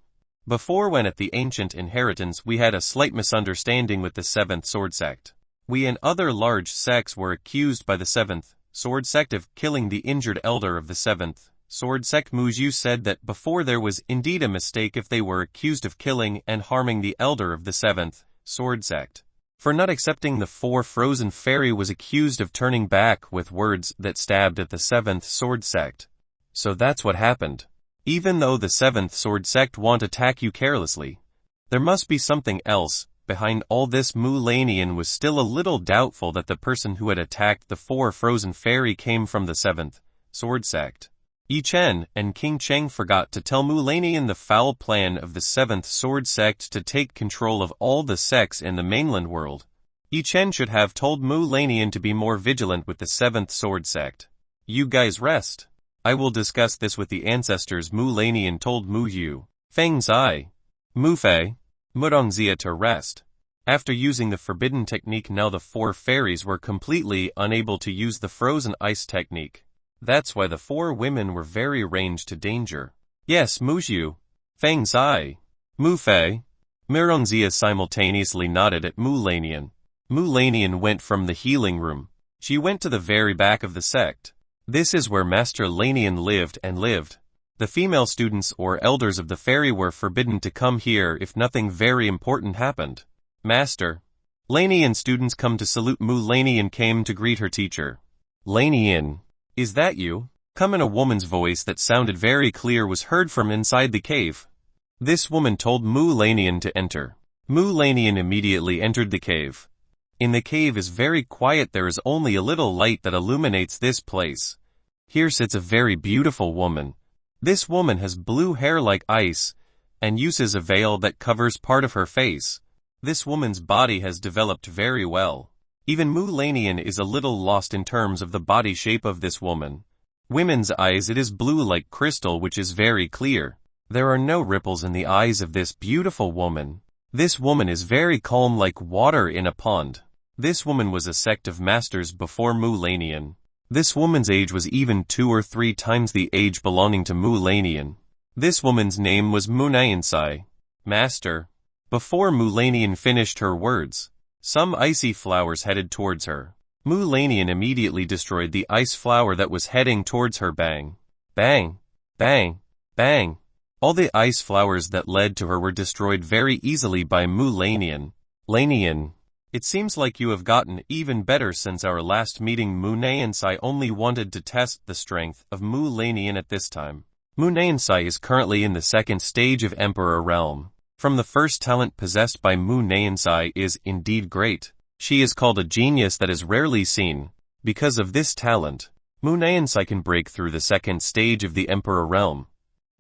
Before, when at the ancient inheritance, we had a slight misunderstanding with the 7th Sword Sect. We and other large sects were accused by the 7th Sword Sect of killing the injured elder of the 7th Sword Sect. Mu Xiu said that before there was indeed a mistake if they were accused of killing and harming the elder of the 7th Sword Sect. For not accepting, the 4 frozen fairy was accused of turning back with words that stabbed at the 7th Sword Sect. So that's what happened. Even though the 7th Sword Sect won't attack you carelessly, there must be something else behind all this. Mulanian was still a little doubtful that the person who had attacked the 4 frozen fairy came from the 7th Sword Sect. Yi Chen and King Cheng forgot to tell Mulanian the foul plan of the 7th Sword Sect to take control of all the sects in the mainland world. Yi Chen should have told Mu Lanian to be more vigilant with the 7th Sword Sect. You guys rest. I will discuss this with the ancestors. Mu Lanian told Mu Yu, Feng Zai, Mu Fei, Murongzia to rest. After using the forbidden technique, now the 4 fairies were completely unable to use the frozen ice technique. That's why the 4 women were very ranged to danger. Yes, Mu Yu, Feng Zai, Mu Fei, Murongzia simultaneously nodded at Mu Lanian. Mu Lanian went from the healing room. She went to the very back of the sect. This is where Master Lanian lived. The female students or elders of the fairy were forbidden to come here if nothing very important happened. Master Lanian students come to salute. Mu Lanian came to greet her teacher. Lanian, is that you? Come. In a woman's voice that sounded very clear was heard from inside the cave. This woman told Mu Lanian to enter. Mu Lanian immediately entered the cave. In the cave is very quiet. There is only a little light that illuminates this place. Here sits a very beautiful woman. This woman has blue hair like ice, and uses a veil that covers part of her face. This woman's body has developed very well. Even Mu Lanian is a little lost in terms of the body shape of this woman. Women's eyes, it is blue like crystal, which is very clear. There are no ripples in the eyes of this beautiful woman. This woman is very calm like water in a pond. This woman was a sect of masters before Mu Lanian. This woman's age was even 2 or 3 times the age belonging to Mu Lanian. This woman's name was Mu Nayansai. Master. Before Mu Lanian finished her words, some icy flowers headed towards her. Mu Lanian immediately destroyed the ice flower that was heading towards her. Bang. Bang. Bang. Bang. All the ice flowers that led to her were destroyed very easily by Mu Lanian. Lanian. It seems like you have gotten even better since our last meeting. Mu Nayansai only wanted to test the strength of Mu Lanian at this time. Mu Nayansai is currently in the 2nd stage of Emperor Realm. From the first talent possessed by Mu Nayansai is indeed great. She is called a genius that is rarely seen. Because of this talent, Mu Nayansai can break through the 2nd stage of the Emperor Realm.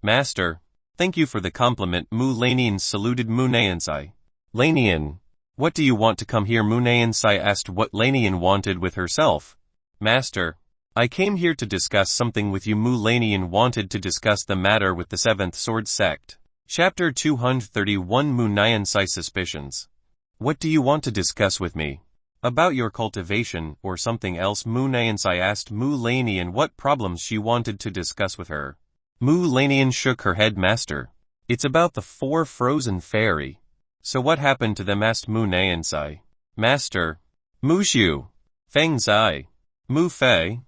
Master, thank you for the compliment. Mu Lanian saluted Mu Nayansai. Lanian, what do you want to come here? Mu Nayansai asked what Lanian wanted with herself. Master, I came here to discuss something with you. Mu Lanian wanted to discuss the matter with the 7th Sword Sect. Chapter 231. Mu Nayansai suspicions. What do you want to discuss with me? About your cultivation, or something else? Mu Nayansai asked Mu Lanian what problems she wanted to discuss with her. Mu Lanian shook her head. Master, it's about the 4 frozen fairy. So what happened to them? Asked Mu Nayansai. Master, Mu Xiu, Feng Zai, Mu Fei,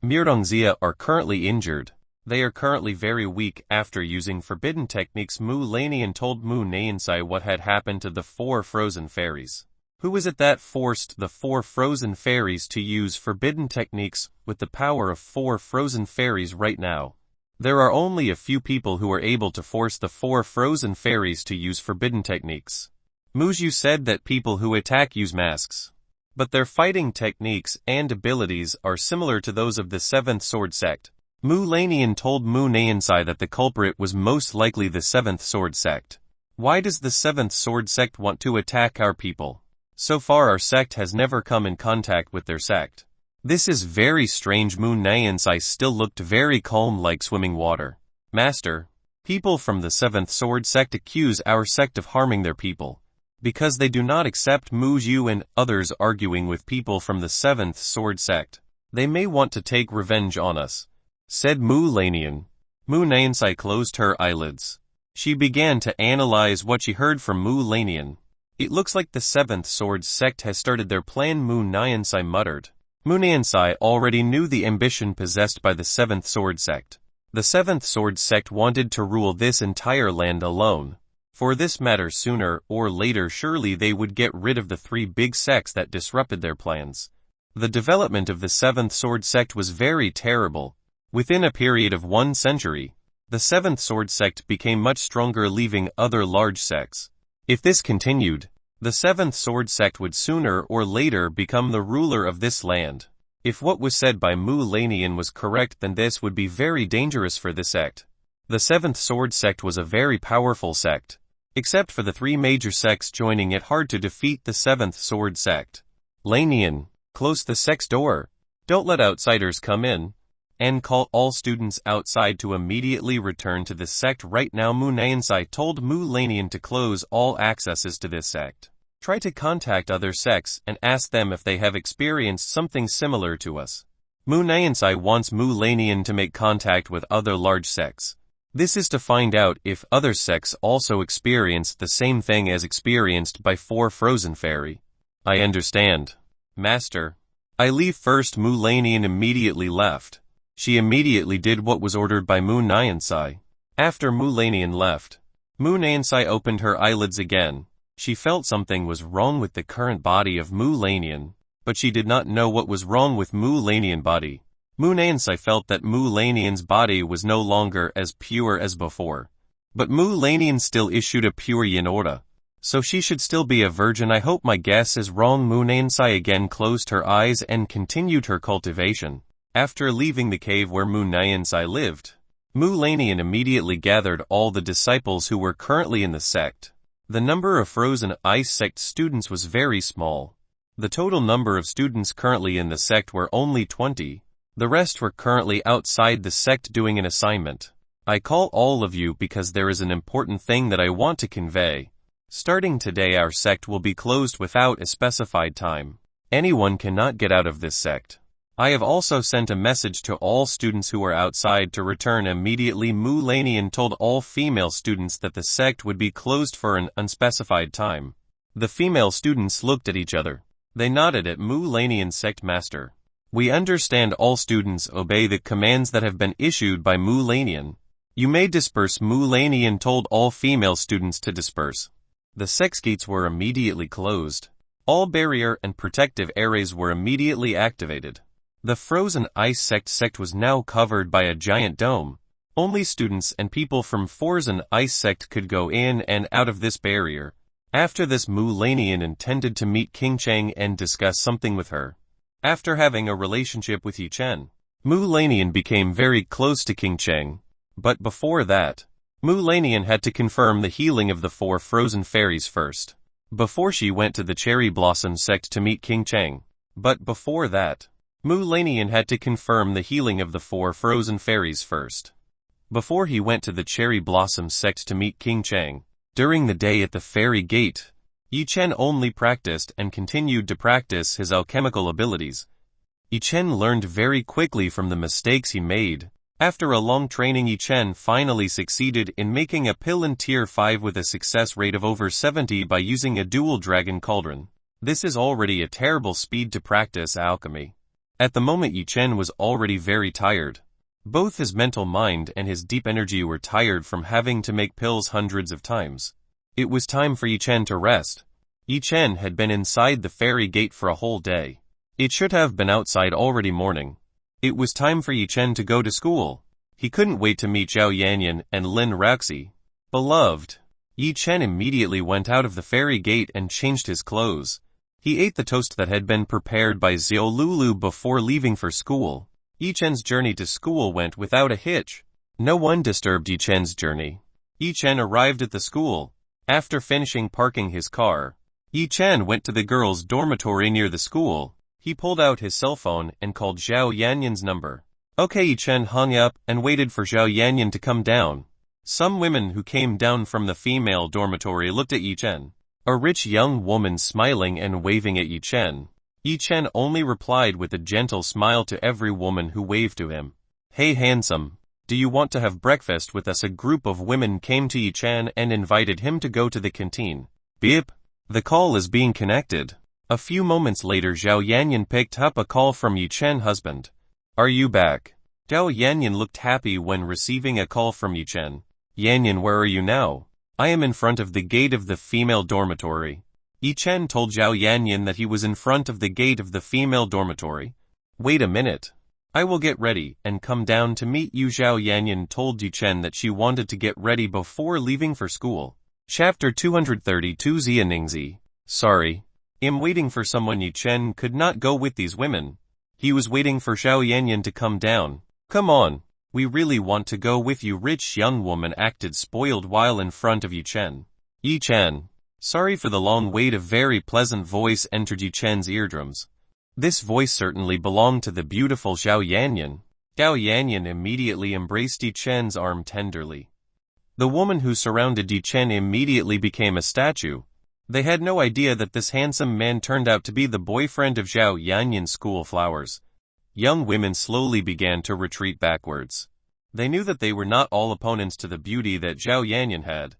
Murongzia are currently injured. They are currently very weak after using forbidden techniques. Mu Lanian told Mu Nayansai what had happened to the 4 frozen fairies. Who was it that forced the 4 frozen fairies to use forbidden techniques with the power of 4 frozen fairies right now? There are only a few people who are able to force the 4 frozen fairies to use forbidden techniques. Mu Xiu said that people who attack use masks. But their fighting techniques and abilities are similar to those of the 7th Sword Sect. Mu Lanian told Mu Nayansai that the culprit was most likely the 7th Sword Sect. Why does the 7th Sword Sect want to attack our people? So far our sect has never come in contact with their sect. This is very strange. Mu Nayansai still looked very calm like swimming water. Master, people from the 7th Sword Sect accuse our sect of harming their people. Because they do not accept Mu Xiu and others arguing with people from the 7th Sword Sect. They may want to take revenge on us, said Mu Lanian. Mu Nayansai closed her eyelids. She began to analyze what she heard from Mu Lanian. It looks like the 7th Sword Sect has started their plan. Mu Nayansai muttered. Mu Nayansai already knew the ambition possessed by the 7th Sword Sect. The 7th Sword Sect wanted to rule this entire land alone. For this matter, sooner or later surely they would get rid of the 3 big sects that disrupted their plans. The development of the 7th Sword Sect was very terrible. Within a period of 1 century, the 7th Sword Sect became much stronger, leaving other large sects. If this continued, the 7th Sword Sect would sooner or later become the ruler of this land. If what was said by Mu Lanian was correct, then this would be very dangerous for the sect. The 7th Sword Sect was a very powerful sect. Except for the 3 major sects joining it, hard to defeat the 7th Sword Sect. Lanian, close the sect's door. Don't let outsiders come in. And call all students outside to immediately return to the sect right now. Mu Nansai told Mu Lanian to close all accesses to this sect. Try to contact other sects and ask them if they have experienced something similar to us. Mu Nansai wants Mu Lanian to make contact with other large sects. This is to find out if other sects also experienced the same thing as experienced by 4 Frozen Fairy. I understand, Master. I leave first. Mu Lanian immediately left. She immediately did what was ordered by Mu Nansai. After Mu Lanian left, Mu Nansai opened her eyelids again. She felt something was wrong with the current body of Mu Lanian, but she did not know what was wrong with Mu Lanian body. Mu Nansai felt that Mu Lanian's body was no longer as pure as before. But Mu Lanian still issued a pure yin aura, so she should still be a virgin. I hope my guess is wrong. Mu Nansai again closed her eyes and continued her cultivation. After leaving the cave where Mu Nansai lived, Mu Lanian immediately gathered all the disciples who were currently in the sect. The number of Frozen Ice sect students was very small. The total number of students currently in the sect were only 20. The rest were currently outside the sect doing an assignment. I call all of you because there is an important thing that I want to convey. Starting today, our sect will be closed without a specified time. Anyone cannot get out of this sect. I have also sent a message to all students who are outside to return immediately. Mu Lanian told all female students that the sect would be closed for an unspecified time. The female students looked at each other. They nodded at Mu Lanian's sect master. We understand. All students obey the commands that have been issued by Mu Lanian. You may disperse. Mu Lanian told all female students to disperse. The sect's gates were immediately closed. All barrier and protective arrays were immediately activated. The Frozen Ice sect was now covered by a giant dome. Only students and people from Frozen Ice sect could go in and out of this barrier. After this, Mu Lanian intended to meet King Cheng and discuss something with her. After having a relationship with Yi Chen, Mu Lanian became very close to King Cheng. But before that, Mu Lanian had to confirm the healing of the 4 Frozen Fairies first, before she went to the Cherry Blossom sect to meet King Cheng. But before that, Mu Lanian had to confirm the healing of the 4 Frozen Fairies first, before he went to the Cherry Blossom sect to meet King Cheng. During the day at the Fairy Gate, Yi Chen only practiced and continued to practice his alchemical abilities. Yi Chen learned very quickly from the mistakes he made. After a long training, Yi Chen finally succeeded in making a pill in Tier 5 with a success rate of over 70 by using a dual dragon cauldron. This is already a terrible speed to practice alchemy. At the moment, Yi Chen was already very tired. Both his mental mind and his deep energy were tired from having to make pills hundreds of times. It was time for Yi Chen to rest. Yi Chen had been inside the Fairy Gate for a whole day. It should have been outside already morning. It was time for Yi Chen to go to school. He couldn't wait to meet Zhao Yanyan and Lin Raxi. Beloved. Yi Chen immediately went out of the Fairy Gate and changed his clothes. He ate the toast that had been prepared by Xiao Lulu before leaving for school. Yi Chen's journey to school went without a hitch. No one disturbed Yi Chen's journey. Yi Chen arrived at the school. After finishing parking his car, Yi Chen went to the girls' dormitory near the school. He pulled out his cell phone and called Zhao Yanyan's number. Okay, Yi Chen hung up and waited for Zhao Yanyan to come down. Some women who came down from the female dormitory looked at Yi Chen. A rich young woman smiling and waving at Yi Chen. Yi Chen only replied with a gentle smile to every woman who waved to him. Hey handsome, do you want to have breakfast with us? A group of women came to Yi Chen and invited him to go to the canteen. Beep. The call is being connected. A few moments later, Zhao Yanyan picked up a call from Yi Chen husband. Are you back? Zhao Yanyan looked happy when receiving a call from Yi Chen. Yanyan, where are you now? I am in front of the gate of the female dormitory. Yi Chen told Zhao Yanyan that he was in front of the gate of the female dormitory. Wait a minute. I will get ready and come down to meet you. Zhao Yanyan told Yi Chen that she wanted to get ready before leaving for school. Chapter 232 Xianingzi. Sorry. I'm waiting for someone. Yi Chen could not go with these women. He was waiting for Zhao Yanyan to come down. Come on. We really want to go with you. Rich young woman acted spoiled while in front of Yi Chen. Yi Chen. Sorry for the long wait. A very pleasant voice entered Yi Chen's eardrums. This voice certainly belonged to the beautiful Zhao Yanyan. Zhao Yanyan immediately embraced Yi Chen's arm tenderly. The woman who surrounded Yi Chen immediately became a statue. They had no idea that this handsome man turned out to be the boyfriend of Zhao Yanyan's school flowers. Young women slowly began to retreat backwards. They knew that they were not all opponents to the beauty that Zhao Yanyan had.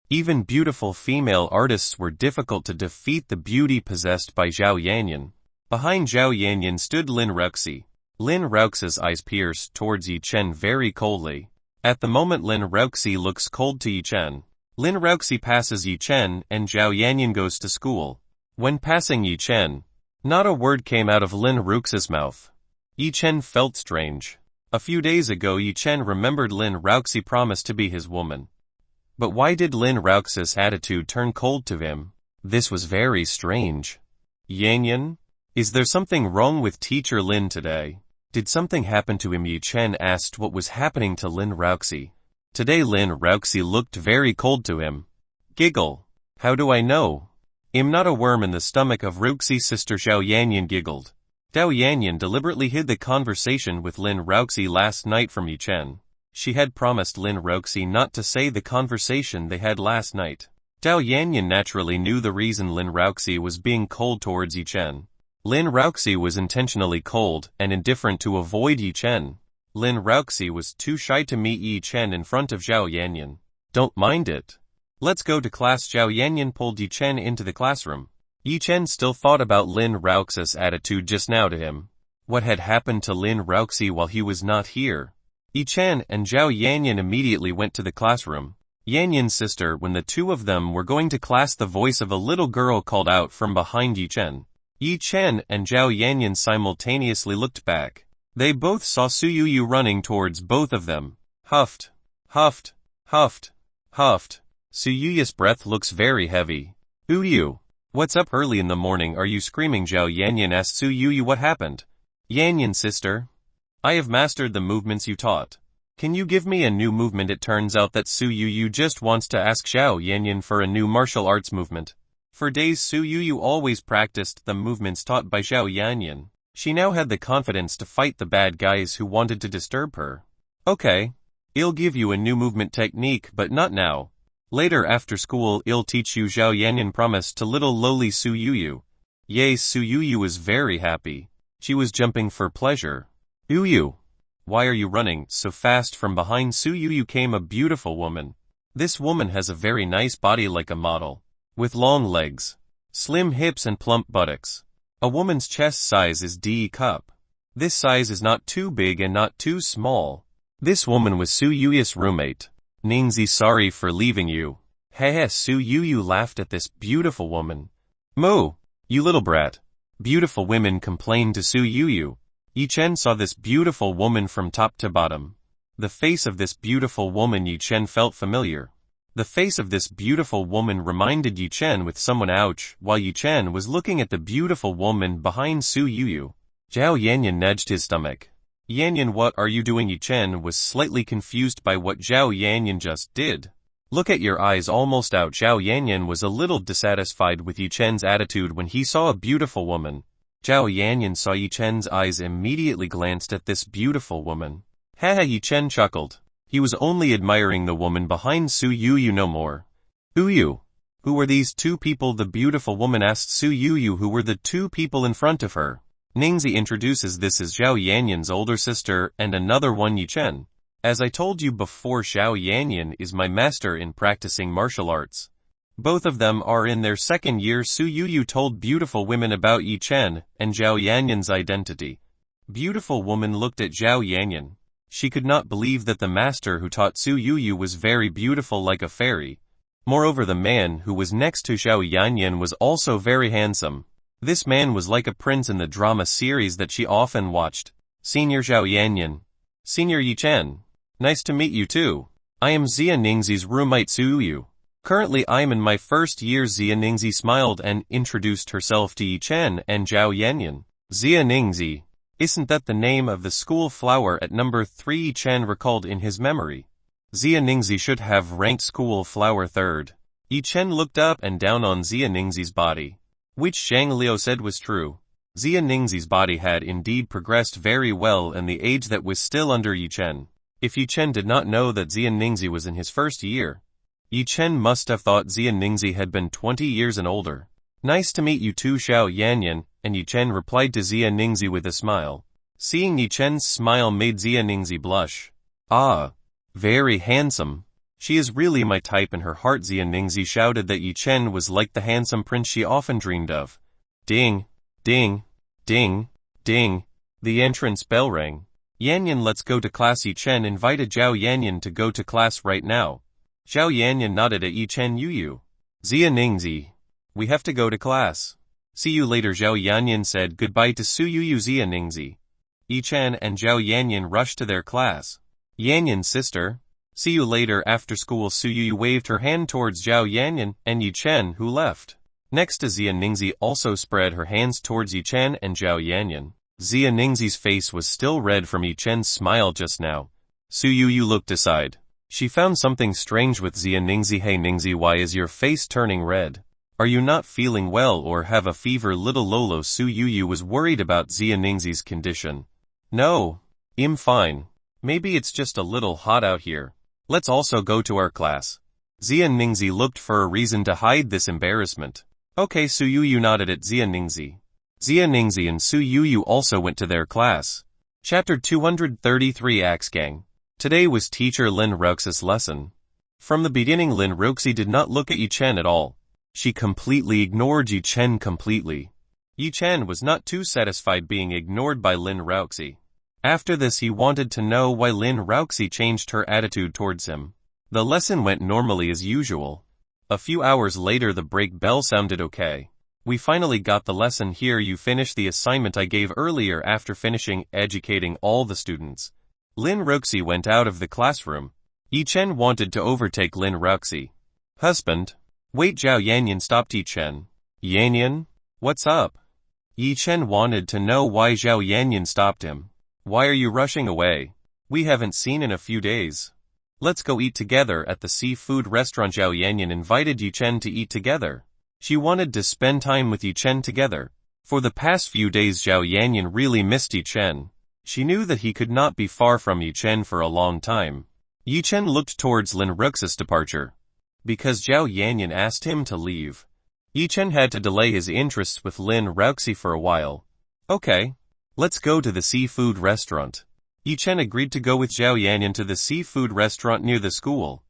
Even beautiful female artists were difficult to defeat the beauty possessed by Zhao Yanyan. Behind Zhao Yanyan stood Lin Ruxi. Lin Ruxi's eyes pierced towards Yi Chen very coldly. At the moment Lin Ruxi looks cold to Yi Chen. Lin Ruxi passes Yi Chen and Zhao Yanyan goes to school. When passing Yi Chen, not a word came out of Lin Ruxi's mouth. Yi Chen felt strange. A few days ago Yi Chen remembered Lin Ruxi promised to be his woman. But why did Lin Ruxi's attitude turn cold to him? This was very strange. Yanyan? Is there something wrong with teacher Lin today? Did something happen to him? Yi Chen asked what was happening to Lin Ruxi. Today Lin Ruxi looked very cold to him. Giggle. How do I know? I'm not a worm in the stomach of Ruxi's sister. Zhao Yanyan giggled. Zhao Yanyan deliberately hid the conversation with Lin Ruxi last night from Yi Chen. She had promised Lin Ruxi not to say the conversation they had last night. Zhao Yanyan naturally knew the reason Lin Ruxi was being cold towards Yi Chen. Lin Ruxi was intentionally cold and indifferent to avoid Yi Chen. Lin Ruxi was too shy to meet Yi Chen in front of Zhao Yanyan. Don't mind it. Let's go to class. Zhao Yanyan pulled Yi Chen into the classroom. Yi Chen still thought about Lin Ruxi's attitude just now to him. What had happened to Lin Ruxi while he was not here? Yi Chen and Zhao Yanyan immediately went to the classroom. Yanyan's sister, when the two of them were going to class, the voice of a little girl called out from behind Yi Chen. Yi Chen and Zhao Yanyan simultaneously looked back. They both saw Su Yuyu running towards both of them. Huffed, huffed, huffed, huffed. Su Yuyu's breath looks very heavy. Yuyu, what's up early in the morning? Are you screaming? Zhao Yanyan asked Su Yuyu. What happened? Yanyan sister, I have mastered the movements you taught. Can you give me a new movement? It turns out that Su Yuyu just wants to ask Zhao Yanyan for a new martial arts movement. For days Su Yuyu always practiced the movements taught by Zhao Yanyan. She now had the confidence to fight the bad guys who wanted to disturb her. Okay. I'll give you a new movement technique, but not now. Later after school I'll teach you. Zhao Yanyan promised to little lowly Su Yuyu. Yay, Su Yuyu was very happy. She was jumping for pleasure. Yuyu, why are you running so fast? From behind Su Yuyu came a beautiful woman. This woman has a very nice body like a model. With long legs, slim hips and plump buttocks. A woman's chest size is D cup. This size is not too big and not too small. This woman was Su Yuyu's roommate. Ningzi, sorry for leaving you. Heh. Su Yuyu laughed at this beautiful woman. Moo, you little brat. Beautiful women complained to Su Yuyu. Yi Chen saw this beautiful woman from top to bottom. The face of this beautiful woman Yi Chen felt familiar. The face of this beautiful woman reminded Yi Chen with someone. Ouch. While Yi Chen was looking at the beautiful woman behind Su Yuyu, Zhao Yanyan nudged his stomach. Yanyan, what are you doing? Yi Chen was slightly confused by what Zhao Yanyan just did. Look at your eyes almost out. Zhao Yanyan was a little dissatisfied with Yi Chen's attitude when he saw a beautiful woman. Zhao Yanyan saw Yi Chen's eyes, immediately glanced at this beautiful woman. Haha, Yi Chen chuckled. He was only admiring the woman behind Su Yuyu, no more. Yuyu, who were these two people? The beautiful woman asked Su Yuyu who were the two people in front of her. Ningzi introduces, this is Zhao Yanyan's older sister and another one, Yi Chen. As I told you before, Zhao Yanyan is my master in practicing martial arts. Both of them are in their second year. Su Yuyu told beautiful women about Yi Chen and Zhao Yanyan's identity. Beautiful woman looked at Zhao Yanyan. She could not believe that the master who taught Su Yuyu was very beautiful like a fairy. Moreover, the man who was next to Zhao Yanyan was also very handsome. This man was like a prince in the drama series that she often watched. Senior Zhao Yanyan. Senior Yi Chen. Nice to meet you too. I am Zia Ningzi's roommate Su Yuyu. Currently I am in my first year. Zia Ningzi smiled and introduced herself to Yi Chen and Zhao Yanyan. Zia Ningzi. Isn't that the name of the school flower at number 3? Yi Chen recalled in his memory. Zia Ningzi should have ranked school flower 3rd. Yi Chen looked up and down on Xia Ningxi's body, which Zhang Liu said was true. Xia Ningxi's body had indeed progressed very well in the age that was still under Yi Chen. If Yi Chen did not know that Xia Ningxi was in his first year, Yi Chen must have thought Xia Ningxi had been 20 years and older. Nice to meet you too, Xiao Yanyan, and Yi Chen replied to Xia Ningxi with a smile. Seeing Yi Chen's smile made Xia Ningxi blush. Ah, very handsome. She is really my type in her heart. Xia Ningxi shouted that Yi Chen was like the handsome prince she often dreamed of. Ding, ding, ding, ding. The entrance bell rang. Yanyan, let's go to class. Yi Chen invited Zhao Yanyan to go to class right now. Zhao Yanyan nodded at Yi Chen. Yu. Xia Ningxi, we have to go to class. See you later. Zhao Yanyan said goodbye to Su Yu. Xia Ningxi, Yi Chen and Zhao Yanyan rushed to their class. Yanyan sister, see you later after school. Su Yu waved her hand towards Zhao Yanyan and Yi Chen, who left. Next to Xia Ningxi also spread her hands towards Yi Chen and Zhao Yanyan. Xia Ningxi's face was still red from Yi Chen's smile just now. Su Yu looked aside. She found something strange with Xia Ningxi. Hey Ningxi, why is your face turning red? Are you not feeling well or have a fever? Little Lolo. Su Yu was worried about Xia Ningxi's condition. No, I'm fine. Maybe it's just a little hot out here. Let's also go to our class. Xia Ningxi looked for a reason to hide this embarrassment. Okay. Su Yu nodded at Xia Ningxi. Xia Ningxi and Su Yu also went to their class. Chapter 233 Axe Gang. Today was teacher Lin Rux's lesson. From the beginning Lin Ruxi did not look at Yi Chen at all. She completely ignored Yi Chen completely. Yi Chen was not too satisfied being ignored by Lin Ruxi. After this he wanted to know why Lin Ruxi changed her attitude towards him. The lesson went normally as usual. A few hours later the break bell sounded. Okay. We finally got the lesson. Here you finish the assignment I gave earlier. After finishing educating all the students, Lin Ruxi went out of the classroom. Yi Chen wanted to overtake Lin Ruxi. Husband. Wait. Zhao Yanyan stopped Yi Chen. Yanyan? What's up? Yi Chen wanted to know why Zhao Yanyan stopped him. Why are you rushing away? We haven't seen in a few days. Let's go eat together at the seafood restaurant. Zhao Yanyan invited Yi Chen to eat together. She wanted to spend time with Yi Chen together. For the past few days Zhao Yanyan really missed Yi Chen. She knew that he could not be far from Yi Chen for a long time. Yi Chen looked towards Lin Rux's departure. Because Zhao Yanyan asked him to leave, Yi Chen had to delay his interests with Lin Ruxi for a while. Okay. Let's go to the seafood restaurant. Yi Chen agreed to go with Zhao Yanyan to the seafood restaurant near the school.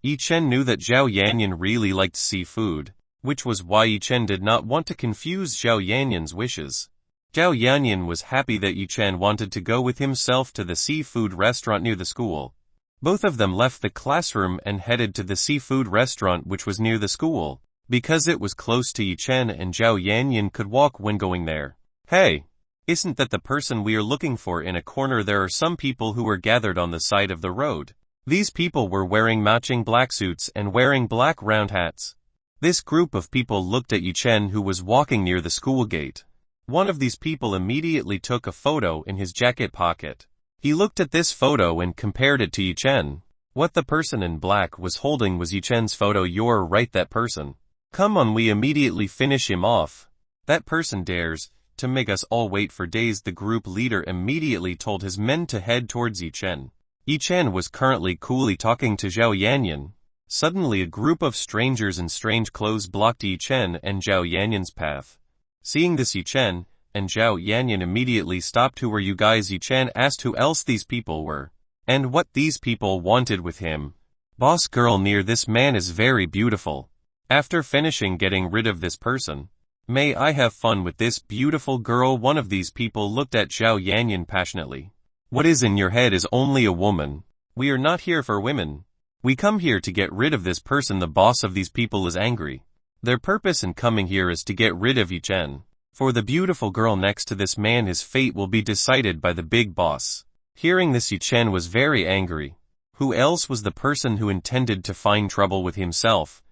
Yi Chen knew that Zhao Yanyan really liked seafood, which was why Yi Chen did not want to confuse Zhao Yanyan's wishes. Zhao Yanyan was happy that Yi Chen wanted to go with himself to the seafood restaurant near the school. Both of them left the classroom and headed to the seafood restaurant which was near the school, because it was close to Yi Chen and Zhao Yanyan could walk when going there. Hey! Isn't that the person we are looking for? In a corner there are some people who were gathered on the side of the road. These people were wearing matching black suits and wearing black round hats. This group of people looked at Yi Chen who was walking near the school gate. One of these people immediately took a photo in his jacket pocket. He looked at this photo and compared it to Yi Chen. What the person in black was holding was Yi Chen's photo. You're right, that person. Come on, we immediately finish him off. That person dares to make us all wait for days. The group leader immediately told his men to head towards Yi Chen. Yi Chen was currently coolly talking to Zhao Yanyan. Suddenly a group of strangers in strange clothes blocked Yi Chen and Zhao Yanyan's path. Seeing this, Yi Chen and Zhao Yanyan immediately stopped. Who were you guys? Yi Chen asked who else these people were, and what these people wanted with him. Boss girl near this man is very beautiful. After finishing getting rid of this person, may I have fun with this beautiful girl? One of these people looked at Zhao Yanyan passionately. What is in your head is only a woman. We are not here for women. We come here to get rid of this person. The boss of these people is angry. Their purpose in coming here is to get rid of Yi Chen. For the beautiful girl next to this man, his fate will be decided by the big boss. Hearing this, Yi Chen was very angry. Who else was the person who intended to find trouble with himself?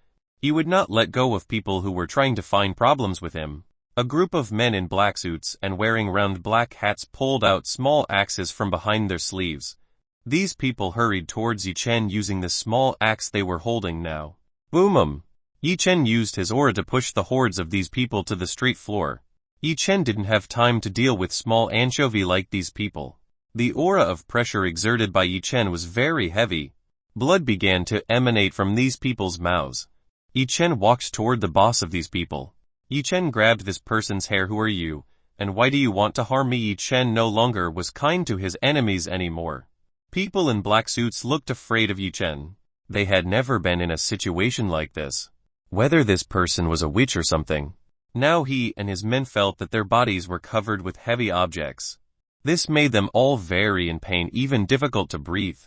He would not let go of people who were trying to find problems with him. A group of men in black suits and wearing round black hats pulled out small axes from behind their sleeves. These people hurried towards Yi Chen using the small axe they were holding now. Boom! Yi Chen used his aura to push the hordes of these people to the street floor. Yi Chen didn't have time to deal with small anchovy like these people. The aura of pressure exerted by Yi Chen was very heavy. Blood began to emanate from these people's mouths. Yi Chen walked toward the boss of these people. Yi Chen grabbed this person's hair. Who are you, and why do you want to harm me? Yi Chen no longer was kind to his enemies anymore. People in black suits looked afraid of Yi Chen. They had never been in a situation like this. Whether this person was a witch or something. Now he and his men felt that their bodies were covered with heavy objects. This made them all very in pain, even difficult to breathe.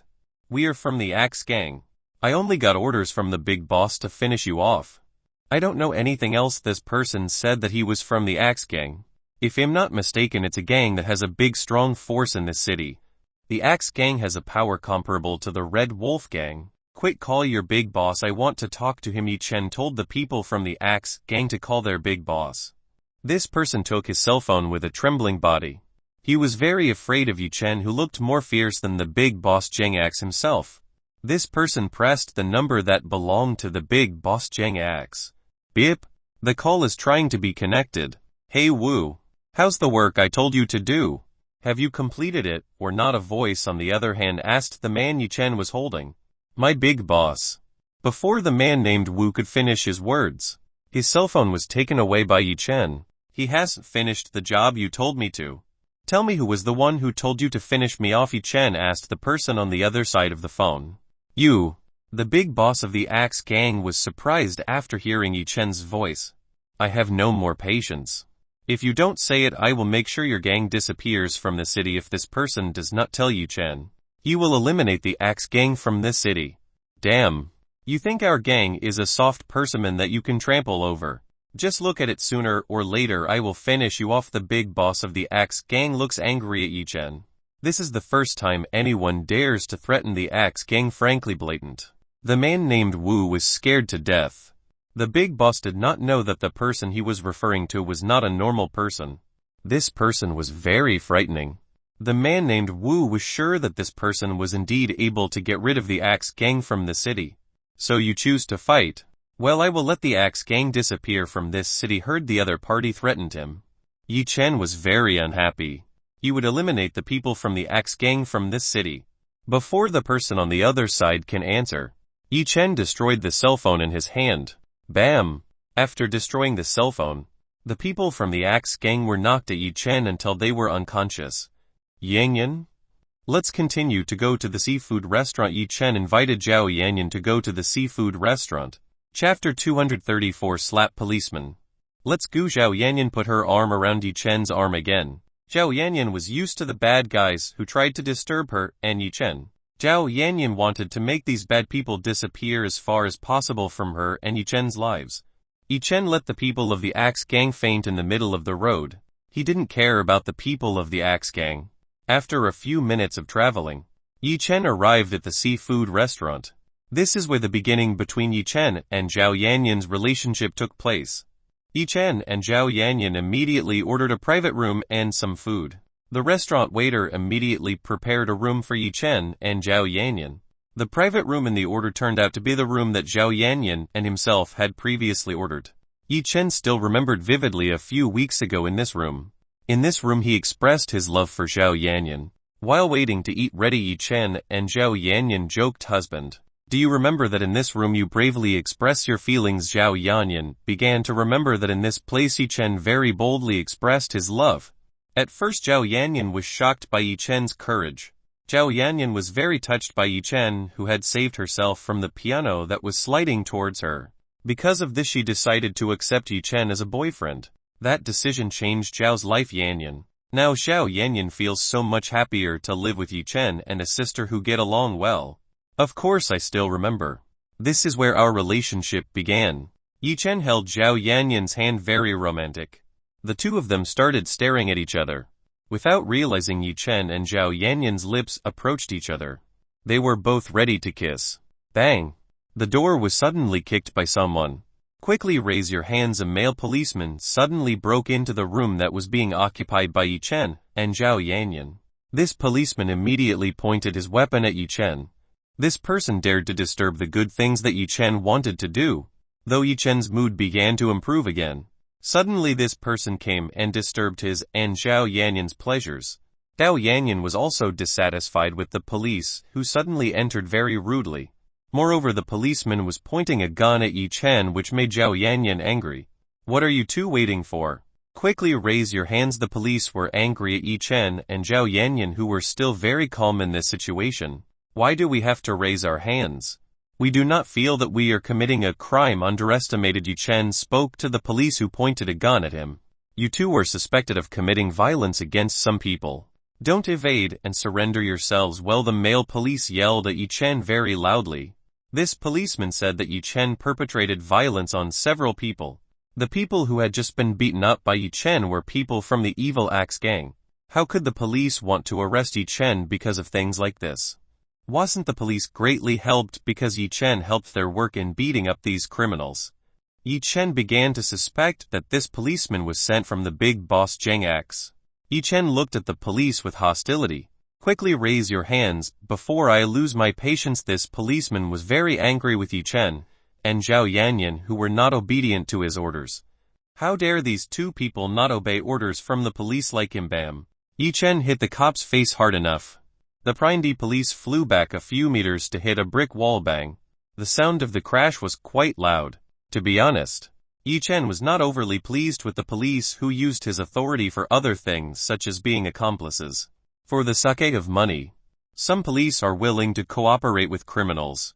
We are from the Axe Gang. I only got orders from the big boss to finish you off. I don't know anything else. This person said that he was from the Axe Gang. If I'm not mistaken, it's a gang that has a big strong force in this city. The Axe Gang has a power comparable to the Red Wolf Gang. Quick, call your big boss. I want to talk to him. Yi Chen told the people from the Axe Gang to call their big boss. This person took his cell phone with a trembling body. He was very afraid of Yi Chen, who looked more fierce than the big boss Zheng Axe himself. This person pressed the number that belonged to the big boss Zheng Axe. Beep. The call is trying to be connected. Hey Wu. How's the work I told you to do? Have you completed it, or not? A voice on the other hand asked the man Yi Chen was holding. My big boss. Before the man named Wu could finish his words, his cell phone was taken away by Yi Chen. He hasn't finished the job you told me to. Tell me, who was the one who told you to finish me off? Yi Chen asked the person on the other side of the phone. You. The big boss of the Axe Gang was surprised after hearing Yi Chen's voice. I have no more patience. If you don't say it, I will make sure your gang disappears from the city. If this person does not tell Yi Chen, you will eliminate the Axe Gang from this city. Damn. You think our gang is a soft persimmon that you can trample over? Just look at it. Sooner or later I will finish you off. The big boss of the Axe Gang looks angry at Yi Chen. This is the first time anyone dares to threaten the Axe Gang. Frankly blatant. The man named Wu was scared to death. The big boss did not know that the person he was referring to was not a normal person. This person was very frightening. The man named Wu was sure that this person was indeed able to get rid of the Axe Gang from the city. So you choose to fight? Well, I will let the Axe Gang disappear from this city. Heard the other party threatened him. Yi Chen was very unhappy. He would eliminate the people from the Axe Gang from this city. Before the person on the other side can answer, Yi Chen destroyed the cell phone in his hand. Bam! After destroying the cell phone, the people from the Axe Gang were knocked at Yi Chen until they were unconscious. Yanyan? Let's continue to go to the seafood restaurant. Yi Chen invited Zhao Yanyan to go to the seafood restaurant. Chapter 234. Slap Policeman. Let's go. Zhao Yanyan put her arm around Yi Chen's arm again. Zhao Yanyan was used to the bad guys who tried to disturb her and Yi Chen. Zhao Yanyan wanted to make these bad people disappear as far as possible from her and Yi Chen's lives. Yi Chen let the people of the Axe Gang faint in the middle of the road. He didn't care about the people of the Axe Gang. After a few minutes of traveling, Yi Chen arrived at the seafood restaurant. This is where the beginning between Yi Chen and Zhao Yanyan's relationship took place. Yi Chen and Zhao Yanyan immediately ordered a private room and some food. The restaurant waiter immediately prepared a room for Yi Chen and Zhao Yanyan. The private room in the order turned out to be the room that Zhao Yanyan and himself had previously ordered. Yi Chen still remembered vividly a few weeks ago in this room. In this room he expressed his love for Zhao Yanyan. While waiting to eat ready, Yi Chen and Zhao Yanyan joked, husband, do you remember that in this room you bravely express your feelings? Zhao Yanyan began to remember that in this place Yi Chen very boldly expressed his love. At first Zhao Yanyan was shocked by Yi Chen's courage. Zhao Yanyan was very touched by Yi Chen, who had saved herself from the piano that was sliding towards her. Because of this she decided to accept Yi Chen as a boyfriend. That decision changed Zhao's life. Yanyan. Now Zhao Yanyan feels so much happier to live with Yi Chen and a sister who get along well. Of course I still remember. This is where our relationship began. Yi Chen held Zhao Yanyan's hand, very romantic. The two of them started staring at each other. Without realizing, Yi Chen and Zhao Yanyan's lips approached each other. They were both ready to kiss. Bang! The door was suddenly kicked by someone. Quickly raise your hands. A male policeman suddenly broke into the room that was being occupied by Yi Chen and Zhao Yanyan. This policeman immediately pointed his weapon at Yi Chen. This person dared to disturb the good things that Yi Chen wanted to do. though Yi Chen's mood began to improve again. Suddenly this person came and disturbed his and Zhao Yanyan's pleasures. Zhao Yanyan was also dissatisfied with the police, who suddenly entered very rudely. Moreover, the policeman was pointing a gun at Yi Chen, which made Zhao Yanyan angry. "What are you two waiting for? Quickly raise your hands." The police were angry at Yi Chen and Zhao Yanyan, who were still very calm in this situation. "Why do we have to raise our hands? We do not feel that we are committing a crime." Underestimated Yi Chen spoke to the police, who pointed a gun at him. "You two are suspected of committing violence against some people. Don't evade and surrender yourselves." Well, the male police yelled at Yi Chen very loudly. This policeman said that Yi Chen perpetrated violence on several people. The people who had just been beaten up by Yi Chen were people from the evil Axe gang. How could the police want to arrest Yi Chen because of things like this? Wasn't the police greatly helped because Yi Chen helped their work in beating up these criminals? Yi Chen began to suspect that this policeman was sent from the big boss Zhang Axe. Yi Chen looked at the police with hostility. "Quickly raise your hands, before I lose my patience." This policeman was very angry with Yi Chen and Zhao Yanyan, who were not obedient to his orders. How dare these two people not obey orders from the police like him? Bam! Yi Chen hit the cop's face hard enough. The Prindi police flew back a few meters to hit a brick wall. Bang! The sound of the crash was quite loud. To be honest, Yi Chen was not overly pleased with the police, who used his authority for other things, such as being accomplices. For the sake of money, some police are willing to cooperate with criminals.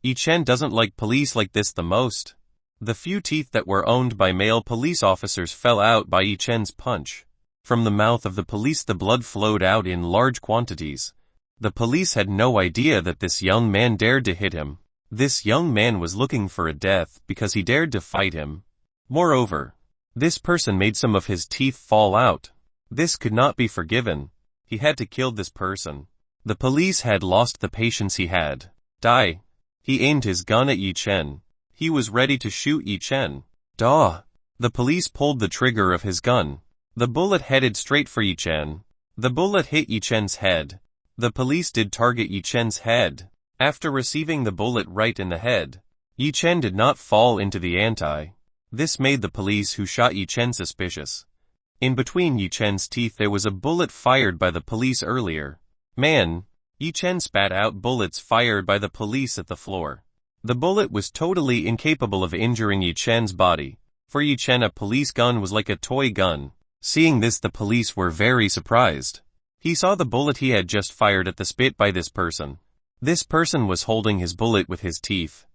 Yi Chen doesn't like police like this the most. The few teeth that were owned by male police officers fell out by Yi Chen's punch. From the mouth of the police the blood flowed out in large quantities. The police had no idea that this young man dared to hit him. This young man was looking for a death because he dared to fight him. Moreover, this person made some of his teeth fall out. This could not be forgiven. He had to kill this person. The police had lost the patience. He had. Die. He aimed his gun at Yi Chen. He was ready to shoot Yi Chen. Duh! The police pulled the trigger of his gun. The bullet headed straight for Yi Chen. The bullet hit Yi Chen's head. The police did target Yi Chen's head. After receiving the bullet right in the head, Yi Chen did not fall into the anti. This made the police who shot Yi Chen suspicious. In between Yi Chen's teeth there was a bullet fired by the police earlier. Man! Yi Chen spat out bullets fired by the police at the floor. The bullet was totally incapable of injuring Yi Chen's body. For Yi Chen, a police gun was like a toy gun. Seeing this, the police were very surprised. He saw the bullet he had just fired at the spit by this person. This person was holding his bullet with his teeth.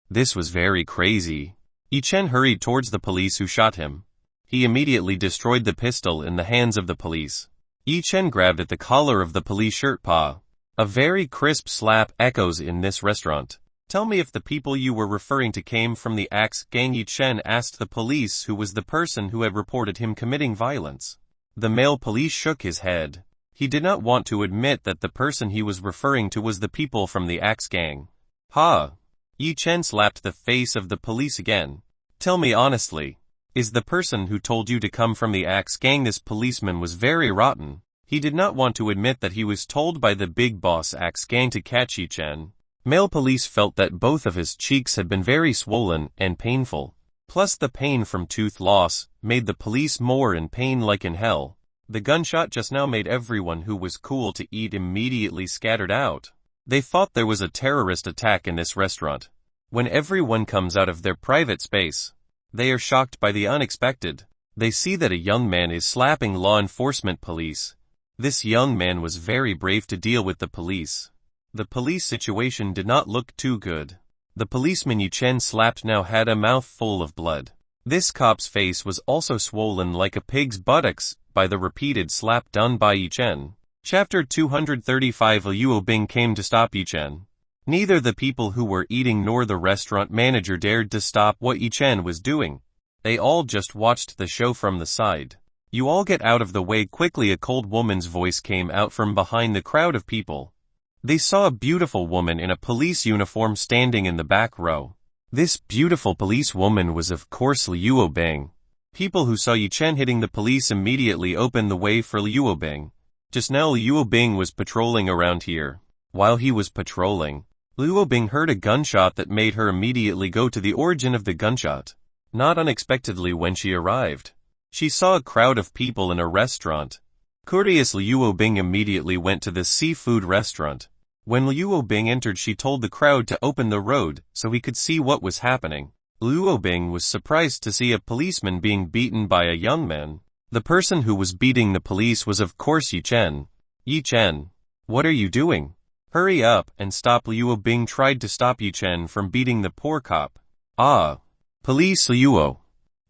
This was very crazy. Yi Chen hurried towards the police who shot him. He immediately destroyed the pistol in the hands of the police. Yi Chen grabbed at the collar of the police shirt. Pa! A very crisp slap echoes in this restaurant. "Tell me if the people you were referring to came from the Axe gang." Yi Chen asked the police who was the person who had reported him committing violence. The male police shook his head. He did not want to admit that the person he was referring to was the people from the Axe gang. Ha! Yi Chen slapped the face of the police again. "Tell me honestly, is the person who told you to come from the Axe gang?" This policeman was very rotten. He did not want to admit that he was told by the big boss Axe gang to catch Yi Chen. Male police felt that both of his cheeks had been very swollen and painful. Plus the pain from tooth loss made the police more in pain like in hell. The gunshot just now made everyone who was cool to eat immediately scattered out. They thought there was a terrorist attack in this restaurant. When everyone comes out of their private space, they are shocked by the unexpected. They see that a young man is slapping law enforcement police. This young man was very brave to deal with the police. The police situation did not look too good. The policeman Yi Chen slapped now had a mouth full of blood. This cop's face was also swollen like a pig's buttocks by the repeated slap done by Yi Chen. Chapter 235. Liu Bing came to stop Yi Chen. Neither the people who were eating nor the restaurant manager dared to stop what Yi Chen was doing. They all just watched the show from the side. "You all get out of the way quickly." A cold woman's voice came out from behind the crowd of people. They saw a beautiful woman in a police uniform standing in the back row. This beautiful police woman was of course Liu Bing. People who saw Yi Chen hitting the police immediately opened the way for Liu Bing. Just now Liu Bing was patrolling around here. While he was patrolling, Luo Bing heard a gunshot that made her immediately go to the origin of the gunshot. Not unexpectedly when she arrived, she saw a crowd of people in a restaurant. Curious, Luo Bing immediately went to the seafood restaurant. When Luo Bing entered, she told the crowd to open the road so he could see what was happening. Luo Bing was surprised to see a policeman being beaten by a young man. The person who was beating the police was of course Yi Chen. Yi Chen, what are you doing? Hurry up and stop! Luo Bing tried to stop Yi Chen from beating the poor cop. Ah! Police Luo!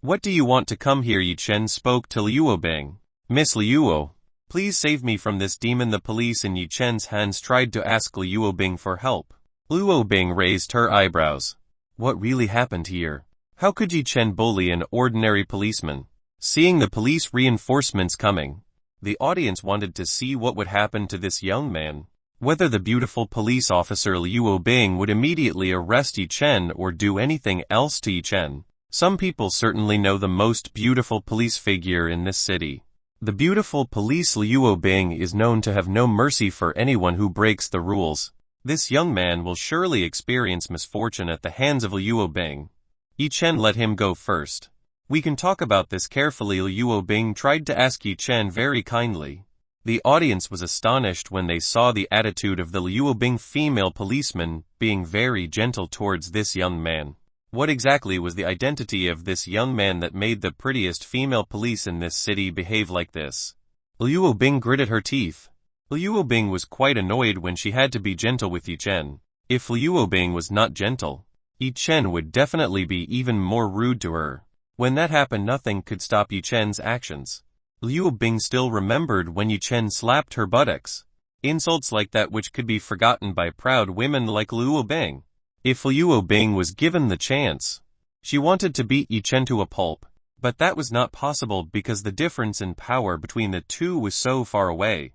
What do you want to come here? Yi Chen spoke to Luo Bing. Miss Luo, please save me from this demon. The police in Yi Chen's hands tried to ask Luo Bing for help. Luo Bing raised her eyebrows. What really happened here? How could Yi Chen bully an ordinary policeman? Seeing the police reinforcements coming, the audience wanted to see what would happen to this young man. Whether the beautiful police officer Luo Bing would immediately arrest Yi Chen or do anything else to Yi Chen. Some people certainly know the most beautiful police figure in this city. The beautiful police Luo Bing is known to have no mercy for anyone who breaks the rules. This young man will surely experience misfortune at the hands of Luo Bing. Yi Chen let him go first. We can talk about this carefully. Luo Bing tried to ask Yi Chen very kindly. The audience was astonished when they saw the attitude of the Luo Bing female policeman being very gentle towards this young man. What exactly was the identity of this young man that made the prettiest female police in this city behave like this? Luo Bing gritted her teeth. Luo Bing was quite annoyed when she had to be gentle with Yi Chen. If Luo Bing was not gentle, Yi Chen would definitely be even more rude to her. When that happened, nothing could stop Yi Chen's actions. Luo Bing still remembered when Yi Chen slapped her buttocks. Insults like that which could be forgotten by proud women like Luo Bing. If Luo Bing was given the chance, she wanted to beat Yi Chen to a pulp, but that was not possible because the difference in power between the two was so far away.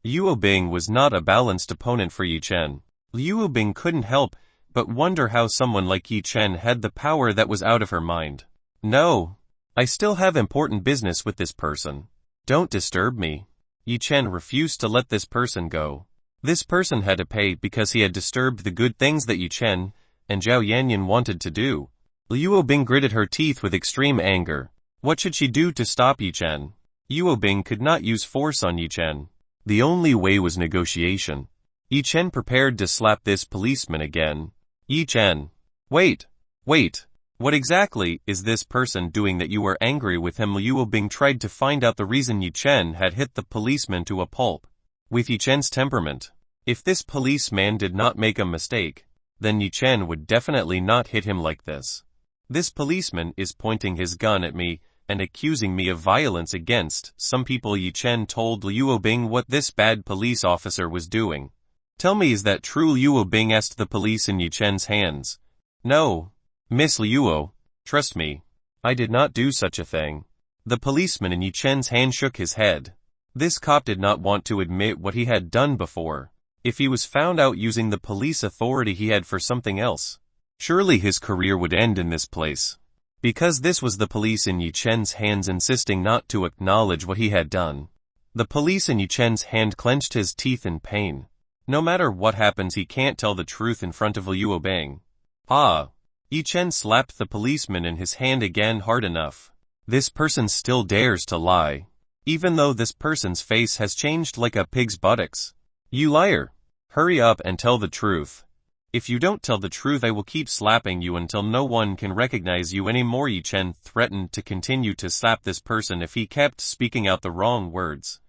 Luo Bing was not a balanced opponent for Yi Chen. Luo Bing couldn't help but wonder how someone like Yi Chen had the power that was out of her mind. No, I still have important business with this person. Don't disturb me. Yi Chen refused to let this person go. This person had to pay because he had disturbed the good things that Yi Chen and Zhao Yanyan wanted to do. Luo Bing gritted her teeth with extreme anger. What should she do to stop Yi Chen? Luo Bing could not use force on Yi Chen. The only way was negotiation. Yi Chen prepared to slap this policeman again. Yi Chen. Wait. What exactly is this person doing that you are angry with him? Luo Bing tried to find out the reason Yi Chen had hit the policeman to a pulp. With Yi Chen's temperament, if this policeman did not make a mistake, then Yi Chen would definitely not hit him like this. This policeman is pointing his gun at me and accusing me of violence against some people. Yi Chen told Luo Bing what this bad police officer was doing. Tell me, is that true? Luo Bing asked the police in Yi Chen's hands. No, Miss Luo, trust me, I did not do such a thing. The policeman in Yi Chen's hand shook his head. This cop did not want to admit what he had done before. If he was found out using the police authority he had for something else, surely his career would end in this place. Because this was the police in Yi Chen's hands insisting not to acknowledge what he had done. The police in Yi Chen's hand clenched his teeth in pain. No matter what happens, he can't tell the truth in front of Luo Bing. Ah! Yi Chen slapped the policeman in his hand again hard enough. This person still dares to lie. Even though this person's face has changed like a pig's buttocks. You liar! Hurry up and tell the truth. If you don't tell the truth, I will keep slapping you until no one can recognize you anymore. Yi Chen threatened to continue to slap this person if he kept speaking out the wrong words.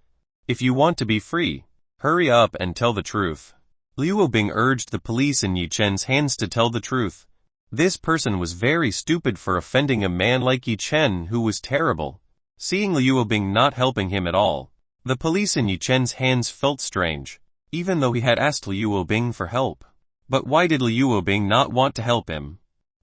If you want to be free, hurry up and tell the truth. Luo Bing urged the police in Yi Chen's hands to tell the truth. This person was very stupid for offending a man like Yi Chen who was terrible. Seeing Luo Bing not helping him at all, the police in Yi Chen's hands felt strange, even though he had asked Luo Bing for help. But why did Luo Bing not want to help him?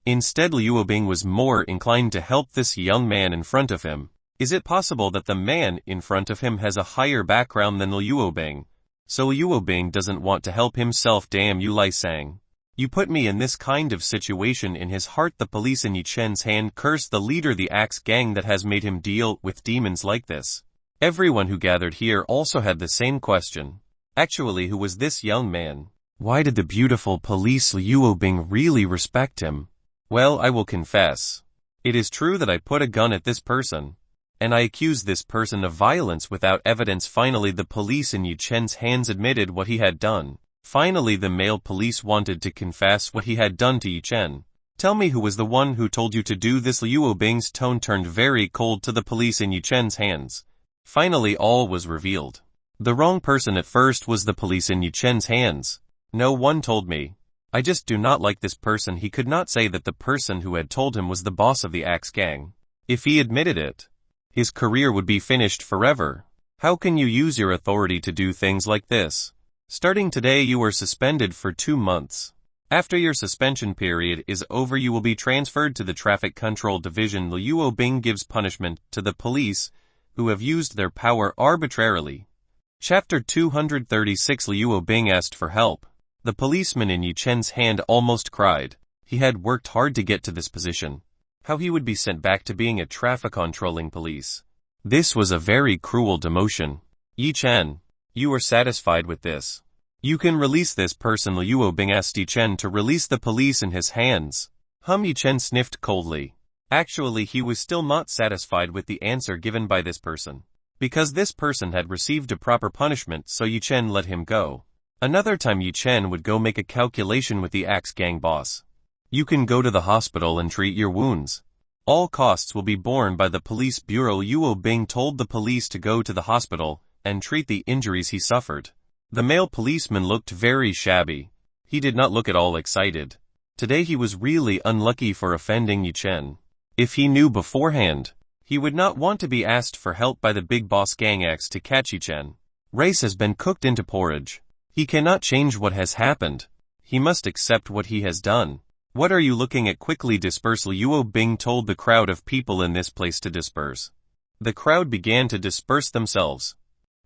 Instead, Luo Bing was more inclined to help this young man in front of him. Is it possible that the man in front of him has a higher background than Luo Bing? So Luo Bing doesn't want to help himself. Damn you, Lai Sang. You put me in this kind of situation. In his heart, the police in Yi Chen's hand cursed the leader, the axe gang that has made him deal with demons like this. Everyone who gathered here also had the same question. Actually, who was this young man? Why did the beautiful police Liu Bing really respect him? Well, I will confess. It is true that I put a gun at this person, and I accused this person of violence without evidence. Finally, the police in Yu Chen's hands admitted what he had done. Finally, the male police wanted to confess what he had done to Yu Chen. Tell me, who was the one who told you to do this? Liu Bing's tone turned very cold to the police in Yu Chen's hands. Finally, all was revealed. The wrong person at first was the police in Yu Chen's hands. No one told me. I just do not like this person. He could not say that the person who had told him was the boss of the Axe Gang. If he admitted it, his career would be finished forever. How can you use your authority to do things like this? Starting today, you are suspended for 2 months. After your suspension period is over, you will be transferred to the Traffic Control Division. Liu Bing gives punishment to the police who have used their power arbitrarily. Chapter 236. Liu Bing asked for help. The policeman in Yu Chen's hand almost cried. He had worked hard to get to this position. How he would be sent back to being a traffic controlling police. This was a very cruel demotion. Yu Chen, you are satisfied with this? You can release this person. Liu Bing asked Yu Chen to release the police in his hands. Yu Chen sniffed coldly. Actually, he was still not satisfied with the answer given by this person. Because this person had received a proper punishment, so Yu Chen let him go. Another time Yu Chen would go make a calculation with the Axe Gang boss. You can go to the hospital and treat your wounds. All costs will be borne by the police bureau. Liu Bing told the police to go to the hospital and treat the injuries he suffered. The male policeman looked very shabby. He did not look at all excited. Today he was really unlucky for offending Yu Chen. If he knew beforehand, he would not want to be asked for help by the big boss Gang X to catch Yu Chen. Rice has been cooked into porridge. He cannot change what has happened. He must accept what he has done. What are you looking at? Quickly disperse. Liu Bing told the crowd of people in this place to disperse. The crowd began to disperse themselves.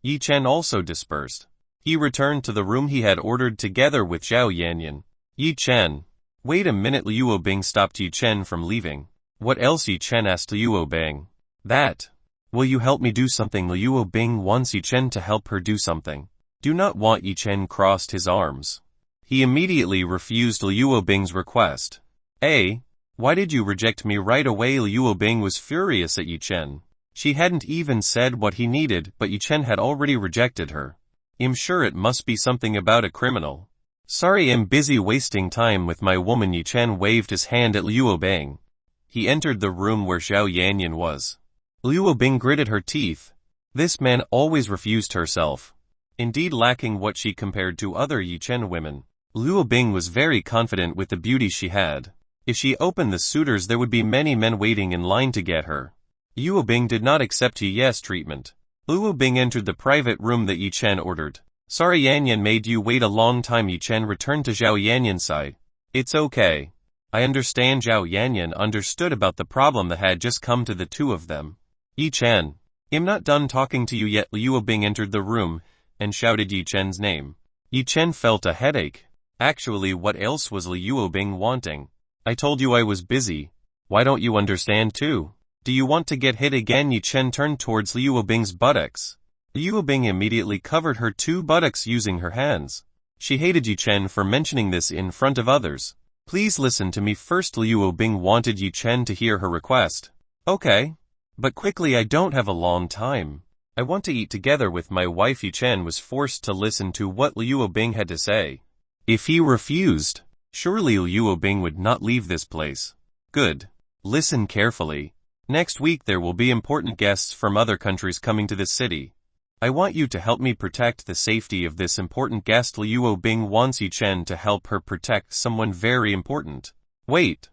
Yu Chen also dispersed. He returned to the room he had ordered together with Zhao Yanyan. Yu Chen. Wait a minute. Liu Bing stopped Yu Chen from leaving. What else? Yu Chen asked Liu Bing. That. Will you help me do something? Liu Bing wants Yu Chen to help her do something. Do not want. Yu Chen crossed his arms. He immediately refused Liu Bing's request. Why did you reject me right away? Liu Bing was furious at Yu Chen. She hadn't even said what he needed, but Yu Chen had already rejected her. I'm sure it must be something about a criminal. Sorry, I'm busy wasting time with my woman. Yu Chen waved his hand at Liu Bing. He entered the room where Zhao Yanyan was. Liu Bing gritted her teeth. This man always refused herself. Indeed, lacking what she compared to other Yu Chen women. Liu Bing was very confident with the beauty she had. If she opened the suitors, there would be many men waiting in line to get her. Liu Bing did not accept Yu's treatment. Liu Bing entered the private room that Yu Chen ordered. Sorry, Yanyan made you wait a long time. Yu Chen returned to Zhao Yanyan's side. It's okay. I understand. Zhao Yanyan understood about the problem that had just come to the two of them. Yu Chen. I'm not done talking to you yet. Liu Bing entered the room and shouted Yu Chen's name. Yu Chen felt a headache. Actually, what else was Liu Bing wanting? I told you I was busy. Why don't you understand too? Do you want to get hit again? Yu Chen turned towards Liu Bing's buttocks. Liu Bing immediately covered her 2 buttocks using her hands. She hated Yu Chen for mentioning this in front of others. Please listen to me first. Liu Bing wanted Yu Chen to hear her request. Okay. But quickly, I don't have a long time. I want to eat together with my wife. Yu Chen was forced to listen to what Liu Bing had to say. If he refused, surely Liu Bing would not leave this place. Good. Listen carefully. Next week there will be important guests from other countries coming to this city. I want you to help me protect the safety of this important guest. Liu Bing wants Yu Chen to help her protect someone very important. Wait.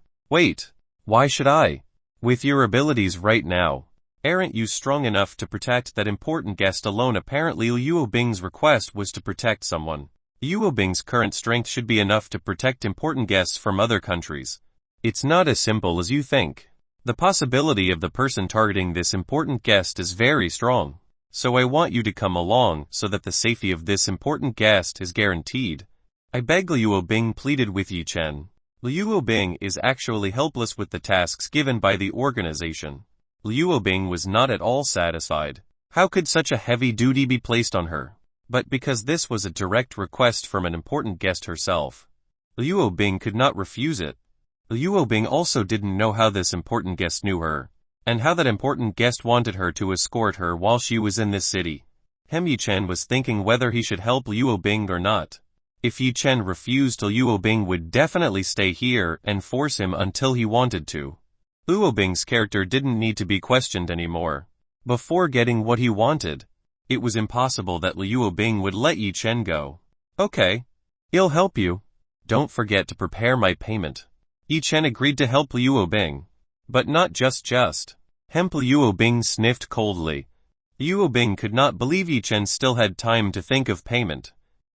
Why should I? With your abilities right now, aren't you strong enough to protect that important guest alone? Apparently Liu Bing's request was to protect someone. Liu Bing's current strength should be enough to protect important guests from other countries. It's not as simple as you think. The possibility of the person targeting this important guest is very strong. So I want you to come along so that the safety of this important guest is guaranteed. I beg. Liu Bing pleaded with Yu Chen. Liu Bing is actually helpless with the tasks given by the organization. Liu Bing was not at all satisfied. How could such a heavy duty be placed on her? But because this was a direct request from an important guest herself, Liu Bing could not refuse it. Liu Bing also didn't know how this important guest knew her, and how that important guest wanted her to escort her while she was in this city. Hem Yichen was thinking whether he should help Liu Bing or not. If Yichen refused, Liu Bing would definitely stay here and force him until he wanted to. Liu Bing's character didn't need to be questioned anymore. Before getting what he wanted, it was impossible that Liu Bing would let Yichen go. Okay. I'll help you. Don't forget to prepare my payment. Yichen agreed to help Liu Bing. But not just. Liu Bing sniffed coldly. Liu Bing could not believe Yichen still had time to think of payment.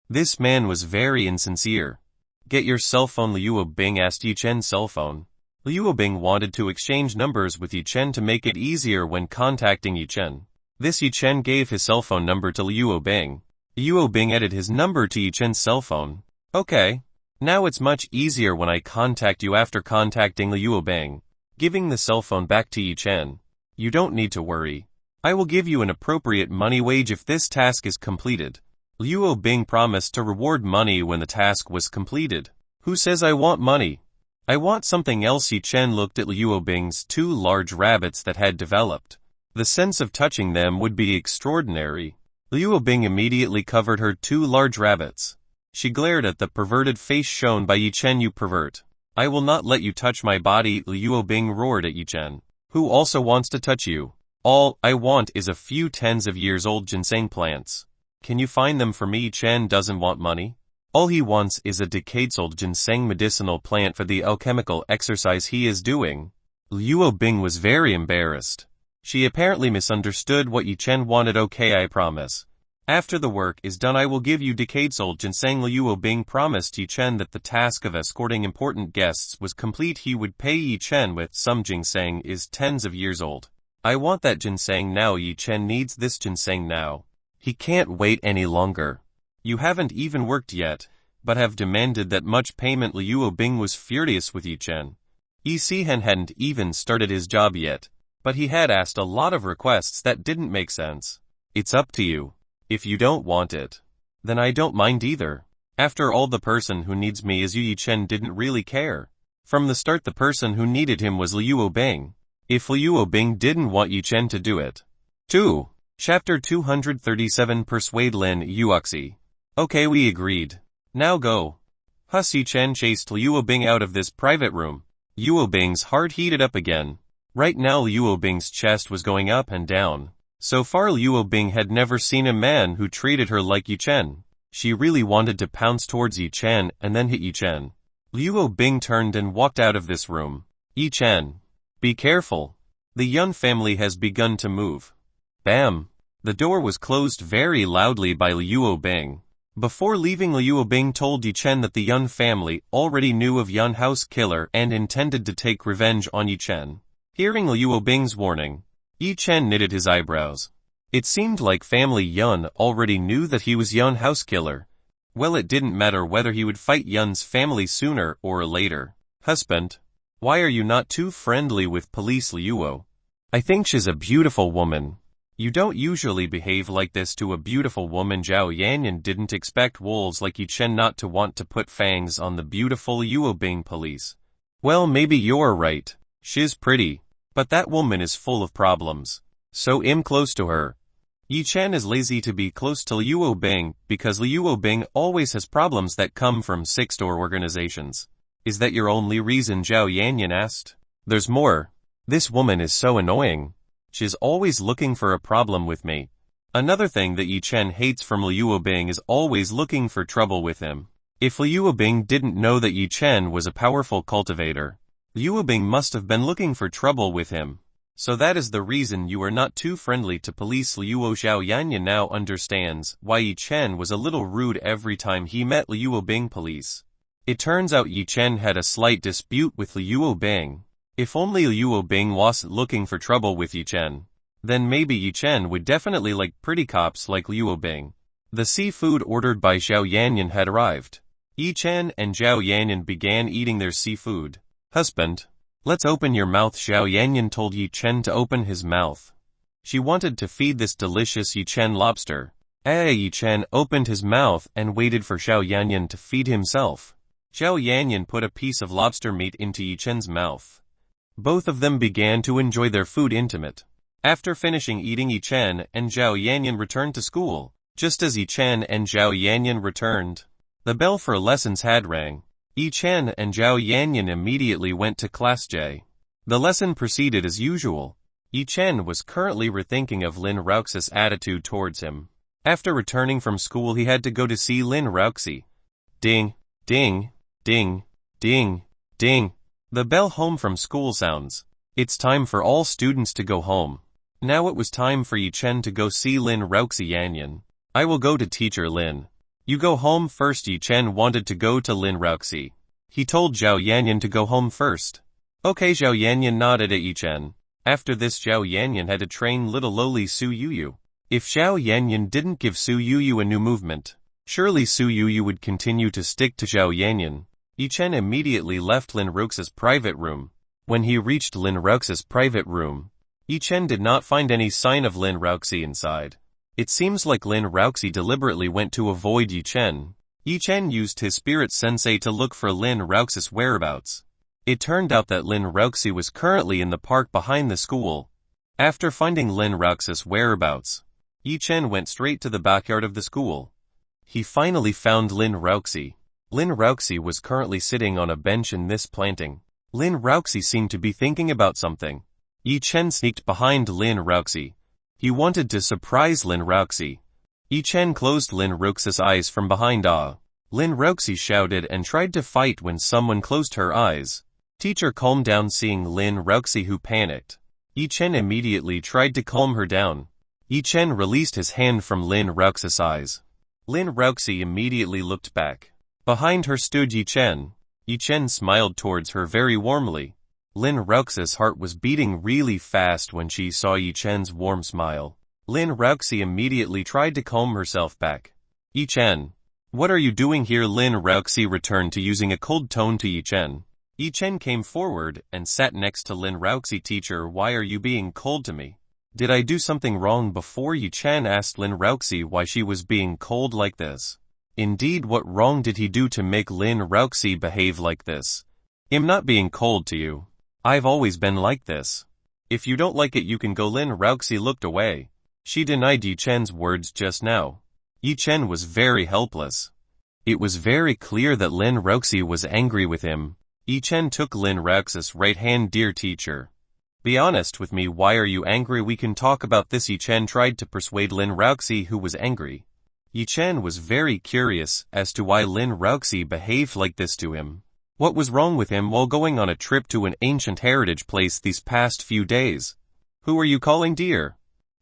This man was very insincere. Get your cell phone, Liu Bing asked Yichen's cell phone. Liu Bing wanted to exchange numbers with Yichen to make it easier when contacting Yichen. This Yichen gave his cell phone number to Liu Bing. Liu Bing added his number to Yichen's cell phone. Okay. Now it's much easier when I contact you after contacting Liu Bing. Giving the cell phone back to Yichen. You don't need to worry. I will give you an appropriate money wage if this task is completed. Liu Bing promised to reward money when the task was completed. Who says I want money? I want something else. Yichen looked at Liu Bing's 2 large rabbits that had developed. The sense of touching them would be extraordinary. Liu Bing immediately covered her 2 large rabbits. She glared at the perverted face shown by Yichen. You pervert. I will not let you touch my body, Liu Bing roared at Yichen. Who also wants to touch you? All I want is a few tens of years old ginseng plants. Can you find them for me? Yichen doesn't want money. All he wants is a decades-old ginseng medicinal plant for the alchemical exercise he is doing. Liu Bing was very embarrassed. She apparently misunderstood what Yichen wanted. Okay, I promise. After the work is done I will give you decades-old ginseng. Liu Bing promised Yichen that the task of escorting important guests was complete. He would pay Yichen with some ginseng is tens of years old. I want that ginseng now. Yichen needs this ginseng now. He can't wait any longer. You haven't even worked yet, but have demanded that much payment. Liu Bing was furious with Yichen. Yi Sihen hadn't even started his job yet, but he had asked a lot of requests that didn't make sense. It's up to you. If you don't want it, then I don't mind either. After all, the person who needs me is you. Yichen didn't really care. From the start the person who needed him was Liu Bing. If Liu Bing didn't want Yichen to do it. 2. Chapter 237 Persuade Lin Yuoxi. Okay, we agreed. Now go. Yichen chased Liu Bing out of this private room. Liu Bing's heart heated up again. Right now Liu Bing's chest was going up and down. So far Liu Bing had never seen a man who treated her like Yichen. She really wanted to pounce towards Yichen and then hit Yichen. Liu Bing turned and walked out of this room. Yichen. Be careful. The Yun family has begun to move. Bam. The door was closed very loudly by Liu Bing. Before leaving, Liu Bing told Yichen that the Yun family already knew of Yun house killer and intended to take revenge on Yichen. Hearing Liu Bing's warning, Yichen knitted his eyebrows. It seemed like family Yun already knew that he was Yun house killer. Well, it didn't matter whether he would fight Yun's family sooner or later. Husband, why are you not too friendly with police? Liu? I think she's a beautiful woman. You don't usually behave like this to a beautiful woman. Zhao Yanyan didn't expect wolves like Yichen not to want to put fangs on the beautiful Liu Bing police. Well, maybe you're right. She's pretty. But that woman is full of problems. So I'm close to her. Yichen is lazy to be close to Liu Bing because Liu Bing always has problems that come from six-door organizations. Is that your only reason? Zhao Yanyan asked. There's more. This woman is so annoying. She's always looking for a problem with me. Another thing that Yichen hates from Liu Bing is always looking for trouble with him. If Liu Bing didn't know that Yichen was a powerful cultivator, Liu Bing must have been looking for trouble with him. So that is the reason you are not too friendly to police. Liu Zhao Yanyan now understands why Yichen was a little rude every time he met Liu Bing police. It turns out Yichen had a slight dispute with Liu Bing. If only Liu Bing wasn't looking for trouble with Yichen, then maybe Yichen would definitely like pretty cops like Liu Bing. The seafood ordered by Zhao Yanyan had arrived. Yichen and Zhao Yanyan began eating their seafood. Husband, let's open your mouth. Zhao Yanyan told Yichen to open his mouth. She wanted to feed this delicious Yichen lobster. Yi Chen opened his mouth and waited for Xiao Yanyan to feed himself. Xiao Yanyan put a piece of lobster meat into Yi Chen's mouth. Both of them began to enjoy their food intimate. After finishing eating, Yi Chen and Xiao Yanyan returned to school. Just as Yi Chen and Xiao Yanyan returned, the bell for lessons had rang. Yi Chen and Xiao Yanyan immediately went to Class J. The lesson proceeded as usual. Yi Chen was currently rethinking of Lin Rux's attitude towards him. After returning from school, he had to go to see Lin Ruxi. Ding, ding, ding, ding, ding. The bell home from school sounds. It's time for all students to go home. Now it was time for Yi Chen to go see Lin Ruxi Yanyan. I will go to Teacher Lin. You go home first. Yi Chen wanted to go to Lin Ruxi. He told Xiao Yanyan to go home first. Okay, Xiao Yanyan nodded at Yi Chen. After this, Xiao Yanyan had to train little lowly Su Yuyu. If Xiao Yanyan didn't give Su Yuyu a new movement, surely Su Yuyu would continue to stick to Xiao Yanyan. Yi Chen immediately left Lin Rux's private room. When he reached Lin Rux's private room, Yi Chen did not find any sign of Lin Ruxi inside. It seems like Lin Ruxi deliberately went to avoid Yi Chen. Yi Chen used his spirit sensei to look for Lin Rux's whereabouts. It turned out that Lin Ruxi was currently in the park behind the school. After finding Lin Rux's whereabouts, Yi Chen went straight to the backyard of the school. He finally found Lin Ruxi. Lin Ruxi was currently sitting on a bench in this planting. Lin Ruxi seemed to be thinking about something. Yi Chen sneaked behind Lin Ruxi. He wanted to surprise Lin Ruxi. Yi Chen closed Lin Ruxi's eyes from behind. Lin Ruxi shouted and tried to fight when someone closed her eyes. Teacher calmed down seeing Lin Ruxi, who panicked. Yi Chen immediately tried to calm her down. Yi Chen released his hand from Lin Ruxi's eyes. Lin Ruxi immediately looked back. Behind her stood Yi Chen. Yi Chen smiled towards her very warmly. Lin Ruxi's heart was beating really fast when she saw Yi Chen's warm smile. Lin Ruxi immediately tried to calm herself back. Yi Chen, what are you doing here? Lin Ruxi returned to using a cold tone to Yi Chen. Yi Chen came forward and sat next to Lin Ruxi. Teacher, why are you being cold to me? Did I do something wrong before? Yi Chen asked Lin Ruxi why she was being cold like this. Indeed, what wrong did he do to make Lin Ruxi behave like this? I'm not being cold to you. I've always been like this. If you don't like it, you can go. Lin Ruxi looked away. She denied Yi Chen's words just now. Yi Chen was very helpless. It was very clear that Lin Ruxi was angry with him. Yi Chen took Lin Ruxi's right hand. Dear teacher, be honest with me. Why are you angry? We can talk about this. Yi Chen tried to persuade Lin Ruxi, who was angry. Yi Chen was very curious as to why Lin Ruxi behaved like this to him. What was wrong with him while going on a trip to an ancient heritage place these past few days? Who are you calling dear?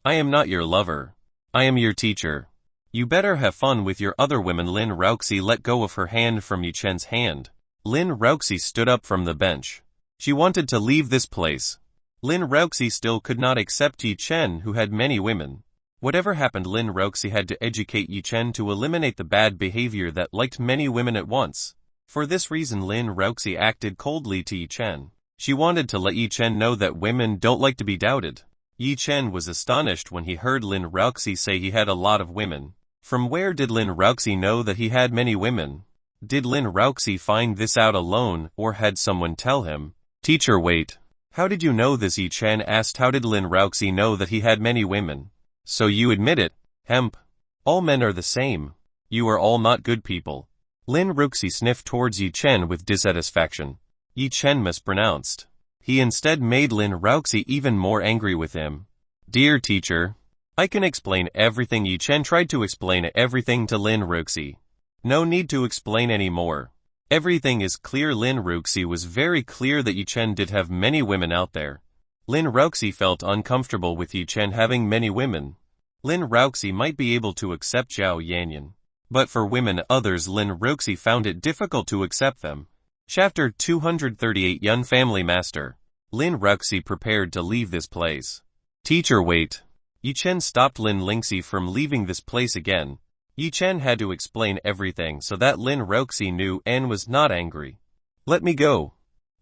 I am not your lover. I am your teacher. You better have fun with your other women. Lin Ruxi let go of her hand from Yi Chen's hand. Lin Ruxi stood up from the bench. She wanted to leave this place. Lin Ruxi still could not accept Yi Chen, who had many women. Whatever happened, Lin Ruxi had to educate Yi Chen to eliminate the bad behavior that liked many women at once. For this reason, Lin Ruxi acted coldly to Yi Chen. She wanted to let Yi Chen know that women don't like to be doubted. Yi Chen was astonished when he heard Lin Ruxi say he had a lot of women. From where did Lin Ruxi know that he had many women? Did Lin Ruxi find this out alone, or had someone tell him? Teacher, wait. How did you know this? Yi Chen asked. How did Lin Ruxi know that he had many women? So you admit it? Hemp. All men are the same. You are all not good people. Lin Ruxi sniffed towards Yi Chen with dissatisfaction. Yi Chen mispronounced. He instead made Lin Ruxi even more angry with him. Dear teacher, I can explain everything. Yi Chen tried to explain everything to Lin Ruxi. No need to explain any more. Everything is clear. Lin Ruxi was very clear that Yi Chen did have many women out there. Lin Ruxi felt uncomfortable with Yi Chen having many women. Lin Ruxi might be able to accept Xiao Yanyan, but for women others, Lin Ruxi found it difficult to accept them. Chapter 238. Yun Family Master. Lin Ruxi prepared to leave this place. Teacher, wait. Yi Chen stopped Lin Ruxi from leaving this place again. Yi Chen had to explain everything so that Lin Ruxi knew and was not angry. Let me go.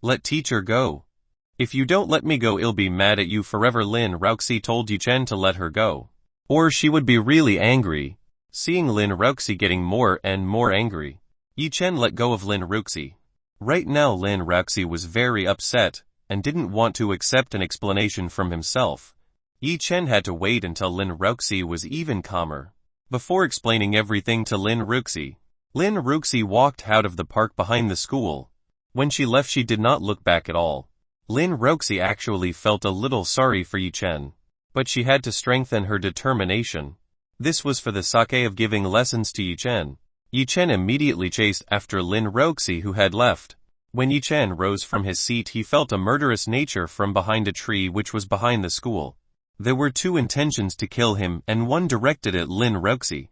Let teacher go. If you don't let me go, I'll be mad at you forever. Lin Ruxi told Yi Chen to let her go, or she would be really angry. Seeing Lin Ruxi getting more and more angry, Yi Chen let go of Lin Ruxi. Right now Lin Ruxi was very upset, and didn't want to accept an explanation from himself. Yi Chen had to wait until Lin Ruxi was even calmer before explaining everything to Lin Ruxi. Lin Ruxi walked out of the park behind the school. When she left she did not look back at all. Lin Ruxi actually felt a little sorry for Yi Chen, but she had to strengthen her determination. This was for the sake of giving lessons to Yi Chen. Yi Chen immediately chased after Lin Ruxi who had left. When Yi Chen rose from his seat he felt a murderous nature from behind a tree which was behind the school. There were two intentions to kill him and one directed at Lin Ruxi.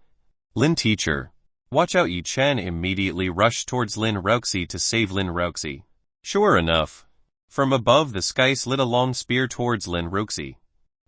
Lin teacher, watch out! Yi Chen immediately rushed towards Lin Ruxi to save Lin Ruxi. Sure enough, from above the sky slid a long spear towards Lin Ruxi.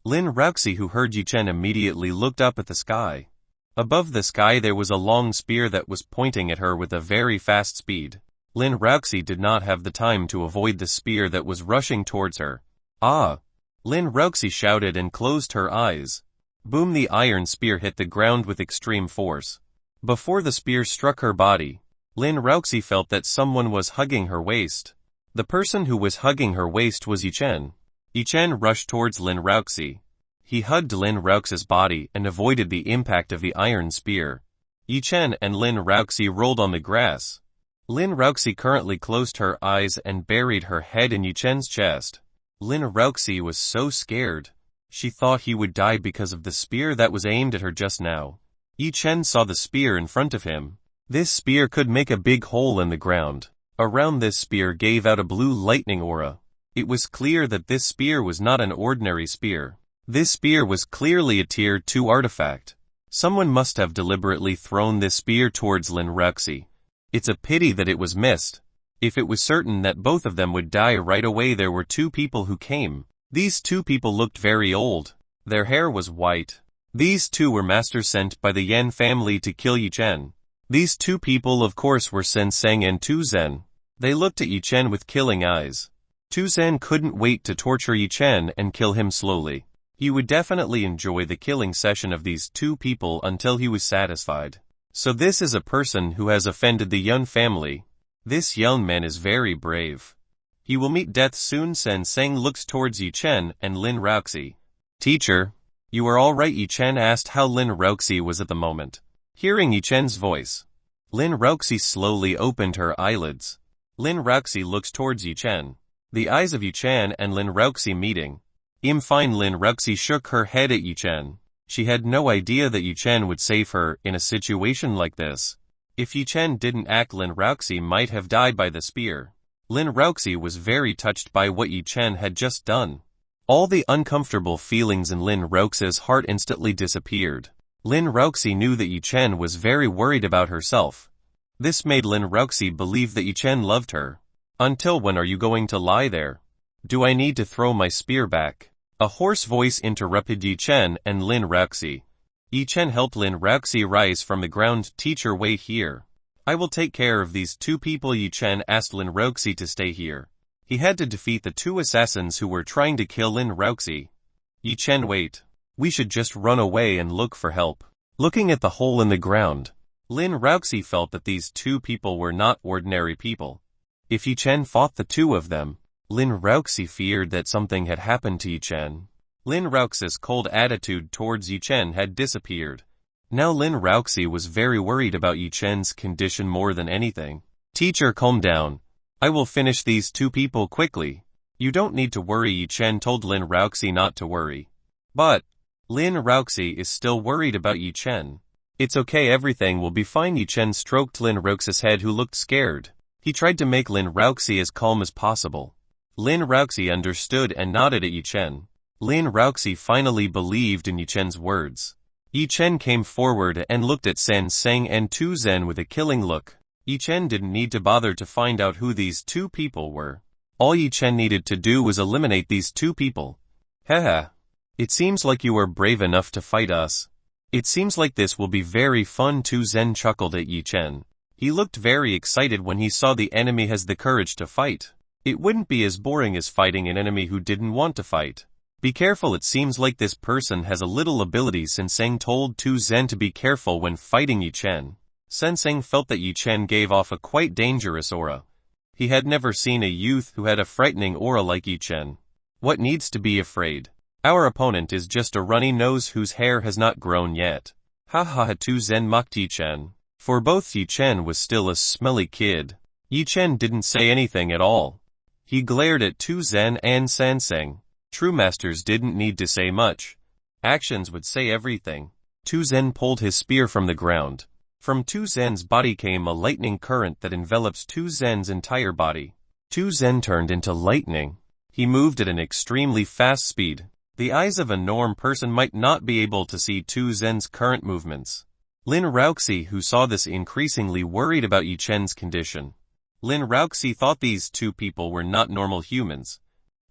Lin Ruxi who heard Yi Chen immediately looked up at the sky. Above the sky there was a long spear that was pointing at her with a very fast speed. Lin Ruxi did not have the time to avoid the spear that was rushing towards her. Ah! Lin Ruxi shouted and closed her eyes. Boom! The iron spear hit the ground with extreme force. Before the spear struck her body, Lin Ruxi felt that someone was hugging her waist. The person who was hugging her waist was Yi Chen. Yi Chen rushed towards Lin Ruxi. He hugged Lin Ruxi's body and avoided the impact of the iron spear. Yi Chen and Lin Ruxi rolled on the grass. Lin Ruxi currently closed her eyes and buried her head in Yi Chen's chest. Lin Ruxi was so scared. She thought he would die because of the spear that was aimed at her just now. Yi Chen saw the spear in front of him. This spear could make a big hole in the ground. Around this spear gave out a blue lightning aura. It was clear that this spear was not an ordinary spear. This spear was clearly a tier 2 artifact. Someone must have deliberately thrown this spear towards Lin Ruxi. It's a pity that it was missed. If it was certain that both of them would die right away. There were two people who came. These two people looked very old. Their hair was white. These two were masters sent by the Yan family to kill Yi Chen. These two people of course were Sen Seng and Tu Zhen. They looked at Yi Chen with killing eyes. Tu Zhen couldn't wait to torture Yi Chen and kill him slowly. He would definitely enjoy the killing session of these two people until he was satisfied. So this is a person who has offended the Yan family. This young man is very brave. He will meet death soon. Sen Seng looks towards Yi Chen and Lin Ruxi. Teacher, you are all right? Yi Chen asked how Lin Ruxi was at the moment. Hearing Yi Chen's voice, Lin Ruxi slowly opened her eyelids. Lin Ruxi looks towards Yi Chen. The eyes of Yi Chen and Lin Ruxi meeting. I'm fine. Lin Ruxi shook her head at Yi Chen. She had no idea that Yi Chen would save her in a situation like this. If Yi Chen didn't act, Lin Ruxi might have died by the spear. Lin Ruxi was very touched by what Yi Chen had just done. All the uncomfortable feelings in Lin Ruxi's heart instantly disappeared. Lin Ruxi knew that Yi Chen was very worried about herself. This made Lin Ruxi believe that Yi Chen loved her. Until when are you going to lie there? Do I need to throw my spear back? A hoarse voice interrupted Yi Chen and Lin Ruxi. Yi Chen helped Lin Ruxi rise from the ground. Teacher, wait here. I will take care of these two people. Yi Chen asked Lin Ruxi to stay here. He had to defeat the two assassins who were trying to kill Lin Ruxi. Yi Chen, wait. We should just run away and look for help. Looking at the hole in the ground, Lin Ruxi felt that these two people were not ordinary people. If Yi Chen fought the two of them, Lin Ruxi feared that something had happened to Yi Chen. Lin Ruxi's cold attitude towards Yi Chen had disappeared. Now Lin Ruxi was very worried about Yi Chen's condition more than anything. Teacher, calm down. I will finish these two people quickly. You don't need to worry. Yi Chen told Lin Ruxi not to worry. But Lin Ruxi is still worried about Yi Chen. It's okay, everything will be fine. Yi Chen stroked Lin Ruxi's head, who looked scared. He tried to make Lin Ruxi as calm as possible. Lin Ruxi understood and nodded at Yi Chen. Lin Ruxi finally believed in Yi Chen's words. Yi Chen came forward and looked at Sen Seng and Tu Zhen with a killing look. Yi Chen didn't need to bother to find out who these two people were. All Yi Chen needed to do was eliminate these two people. Haha. It seems like you are brave enough to fight us. It seems like this will be very fun. Tu Zhen chuckled at Yi Chen. He looked very excited when he saw the enemy has the courage to fight. It wouldn't be as boring as fighting an enemy who didn't want to fight. Be careful, it seems like this person has a little ability. Senseng told Tu Zhen to be careful when fighting Yi Chen. Senseng felt that Yi Chen gave off a quite dangerous aura. He had never seen a youth who had a frightening aura like Yi Chen. What needs to be afraid? Our opponent is just a runny nose whose hair has not grown yet. Ha ha ha, Tu Zhen mocked Yi Chen. For both Yi Chen was still a smelly kid. Yi Chen didn't say anything at all. He glared at Tu Zhen and Senseng. True masters didn't need to say much. Actions would say everything. Tu Zhen pulled his spear from the ground. From Tu Zhen's body came a lightning current that envelops Tu Zhen's entire body. Tu Zhen turned into lightning. He moved at an extremely fast speed. The eyes of a norm person might not be able to see Tu Zhen's current movements. Lin Raoxi, who saw this, increasingly worried about Yi Chen's condition. Lin Raoxi thought these two people were not normal humans.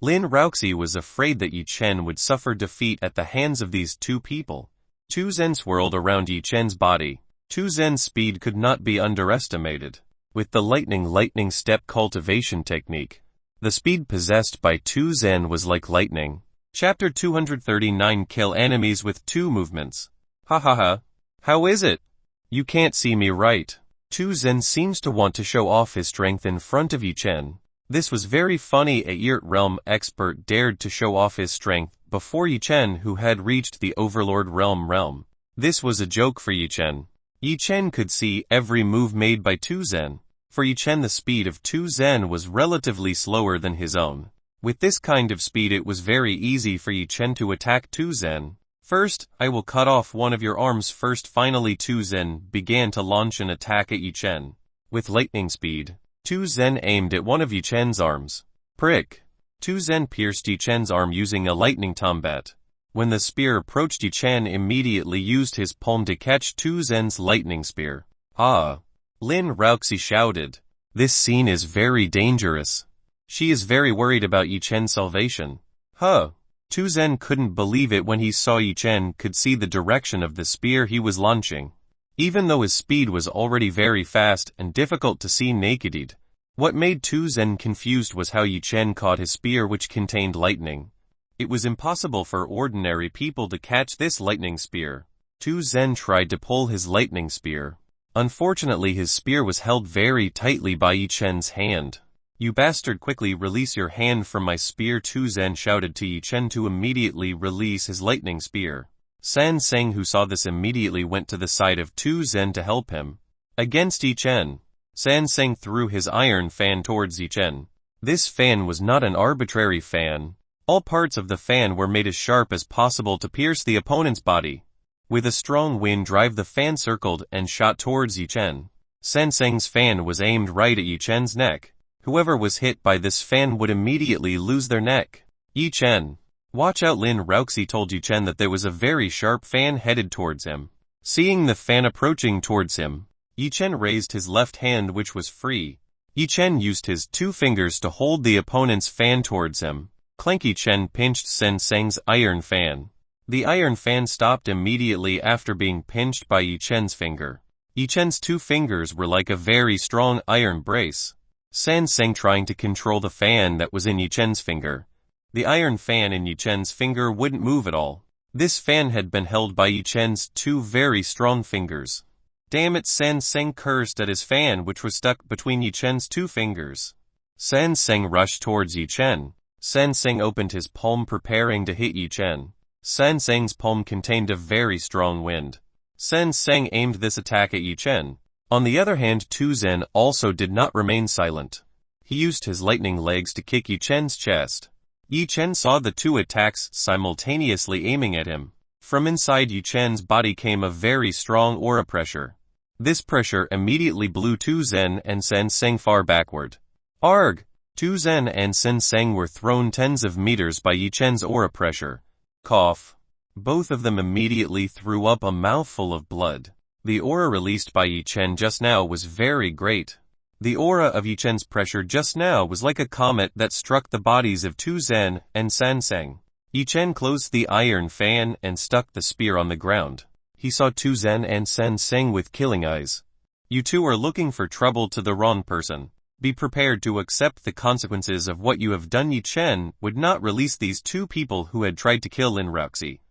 Lin Raoxi was afraid that Yi Chen would suffer defeat at the hands of these two people. Tu Zhen swirled around Yi Chen's body. Tu Zhen's speed could not be underestimated. With the lightning step cultivation technique, the speed possessed by Tu Zhen was like lightning. Chapter 239, Kill enemies with two movements. Ha ha ha. How is it? You can't see me, right? Tu Zhen seems to want to show off his strength in front of Yi Chen. This was very funny. A Yurt realm expert dared to show off his strength before Yi Chen, who had reached the Overlord realm. This was a joke for Yi Chen. Yi Chen could see every move made by Tu Zhen. For Yi Chen, the speed of Tu Zhen was relatively slower than his own. With this kind of speed, it was very easy for Yi Chen to attack Tu Zhen. First, I will cut off one of your arms first. Finally, Tu Zhen began to launch an attack at Yi Chen. With lightning speed, Tu Zhen aimed at one of Yi Chen's arms. Prick! Tu Zhen pierced Yi Chen's arm using a lightning combat. When the spear approached, Yi Chen immediately used his palm to catch Tu Zhen's lightning spear. Ah! Lin Raoxi shouted. This scene is very dangerous. She is very worried about Yi Chen's salvation. Huh! Tu Zhen couldn't believe it when he saw Yi Chen could see the direction of the spear he was launching. Even though his speed was already very fast and difficult to see naked. What made Tu Zhen confused was how Yi Chen caught his spear, which contained lightning. It was impossible for ordinary people to catch this lightning spear. Tu Zhen tried to pull his lightning spear. Unfortunately, his spear was held very tightly by Yi Chen's hand. You bastard, quickly release your hand from my spear. Tu Zhen shouted to Yi Chen to immediately release his lightning spear. Senseng, who saw this, immediately went to the side of Tu Zhen to help him. Against Yi Chen, Senseng threw his iron fan towards Yi Chen. This fan was not an arbitrary fan. All parts of the fan were made as sharp as possible to pierce the opponent's body. With a strong wind drive, the fan circled and shot towards Yi Chen. Senseng's fan was aimed right at Yi Chen's neck. Whoever was hit by this fan would immediately lose their neck. Yi Chen, watch out! Lin Raoxi told Yi Chen that there was a very sharp fan headed towards him. Seeing the fan approaching towards him, Yi Chen raised his left hand, which was free. Yi Chen used his two fingers to hold the opponent's fan towards him. Clank! Yi Chen pinched Senseng's iron fan. The iron fan stopped immediately after being pinched by Yi Chen's finger. Yi Chen's two fingers were like a very strong iron brace. Senseng trying to control the fan that was in Yi Chen's finger. The iron fan in Yi Chen's finger wouldn't move at all. This fan had been held by Yi Chen's two very strong fingers. Damn it! Senseng cursed at his fan, which was stuck between Yi Chen's two fingers. Senseng rushed towards Yi Chen. Senseng opened his palm, preparing to hit Yi Chen. Senseng's palm contained a very strong wind. Senseng aimed this attack at Yi Chen. On the other hand, Tu Zhen also did not remain silent. He used his lightning legs to kick Yi Chen's chest. Yi Chen saw the two attacks simultaneously aiming at him. From inside Yi Chen's body came a very strong aura pressure. This pressure immediately blew Tu Zhen and Senseng far backward. Arg! Tu Zhen and Senseng were thrown tens of meters by Yi Chen's aura pressure. Cough. Both of them immediately threw up a mouthful of blood. The aura released by Yi Chen just now was very great. The aura of Yi Chen's pressure just now was like a comet that struck the bodies of Tu Zhen and Senseng. Yi Chen closed the iron fan and stuck the spear on the ground. He saw Tu Zhen and Senseng with killing eyes. You two are looking for trouble to the wrong person. Be prepared to accept the consequences of what you have done. Yi Chen would not release these two people who had tried to kill Lin Ruxi.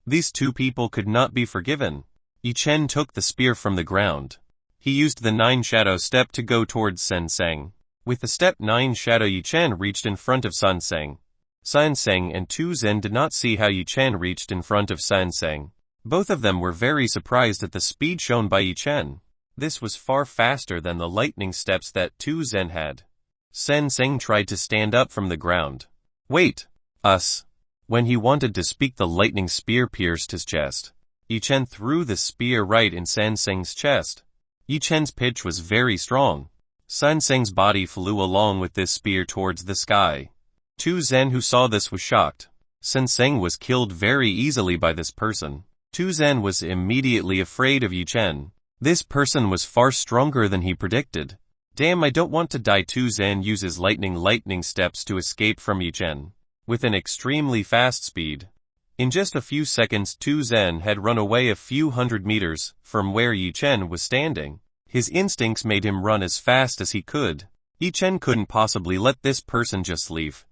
These two people could not be forgiven. Yi Chen took the spear from the ground. He used the 9 shadow step to go towards San Seng. With the step 9 shadow, Yi Chen reached in front of San Seng. San Seng and Tu Zhen did not see how Yi Chen reached in front of San Seng. Both of them were very surprised at the speed shown by Yi Chen. This was far faster than the lightning steps that Tu Zhen had. San Seng tried to stand up from the ground. Wait! Us! When he wanted to speak, the lightning spear pierced his chest. Yi Chen threw the spear right in San Seng's chest. Yi Chen's pitch was very strong. San Seng's body flew along with this spear towards the sky. Tu Zhen, who saw this, was shocked. San Seng was killed very easily by this person. Tu Zhen was immediately afraid of Yi Chen. This person was far stronger than he predicted. Damn, I don't want to die. Tu Zhen uses lightning steps to escape from Yi Chen. With an extremely fast speed. In just a few seconds, Tu Zhen had run away a few hundred meters from where Yi Chen was standing. His instincts made him run as fast as he could. Yi Chen couldn't possibly let this person just leave.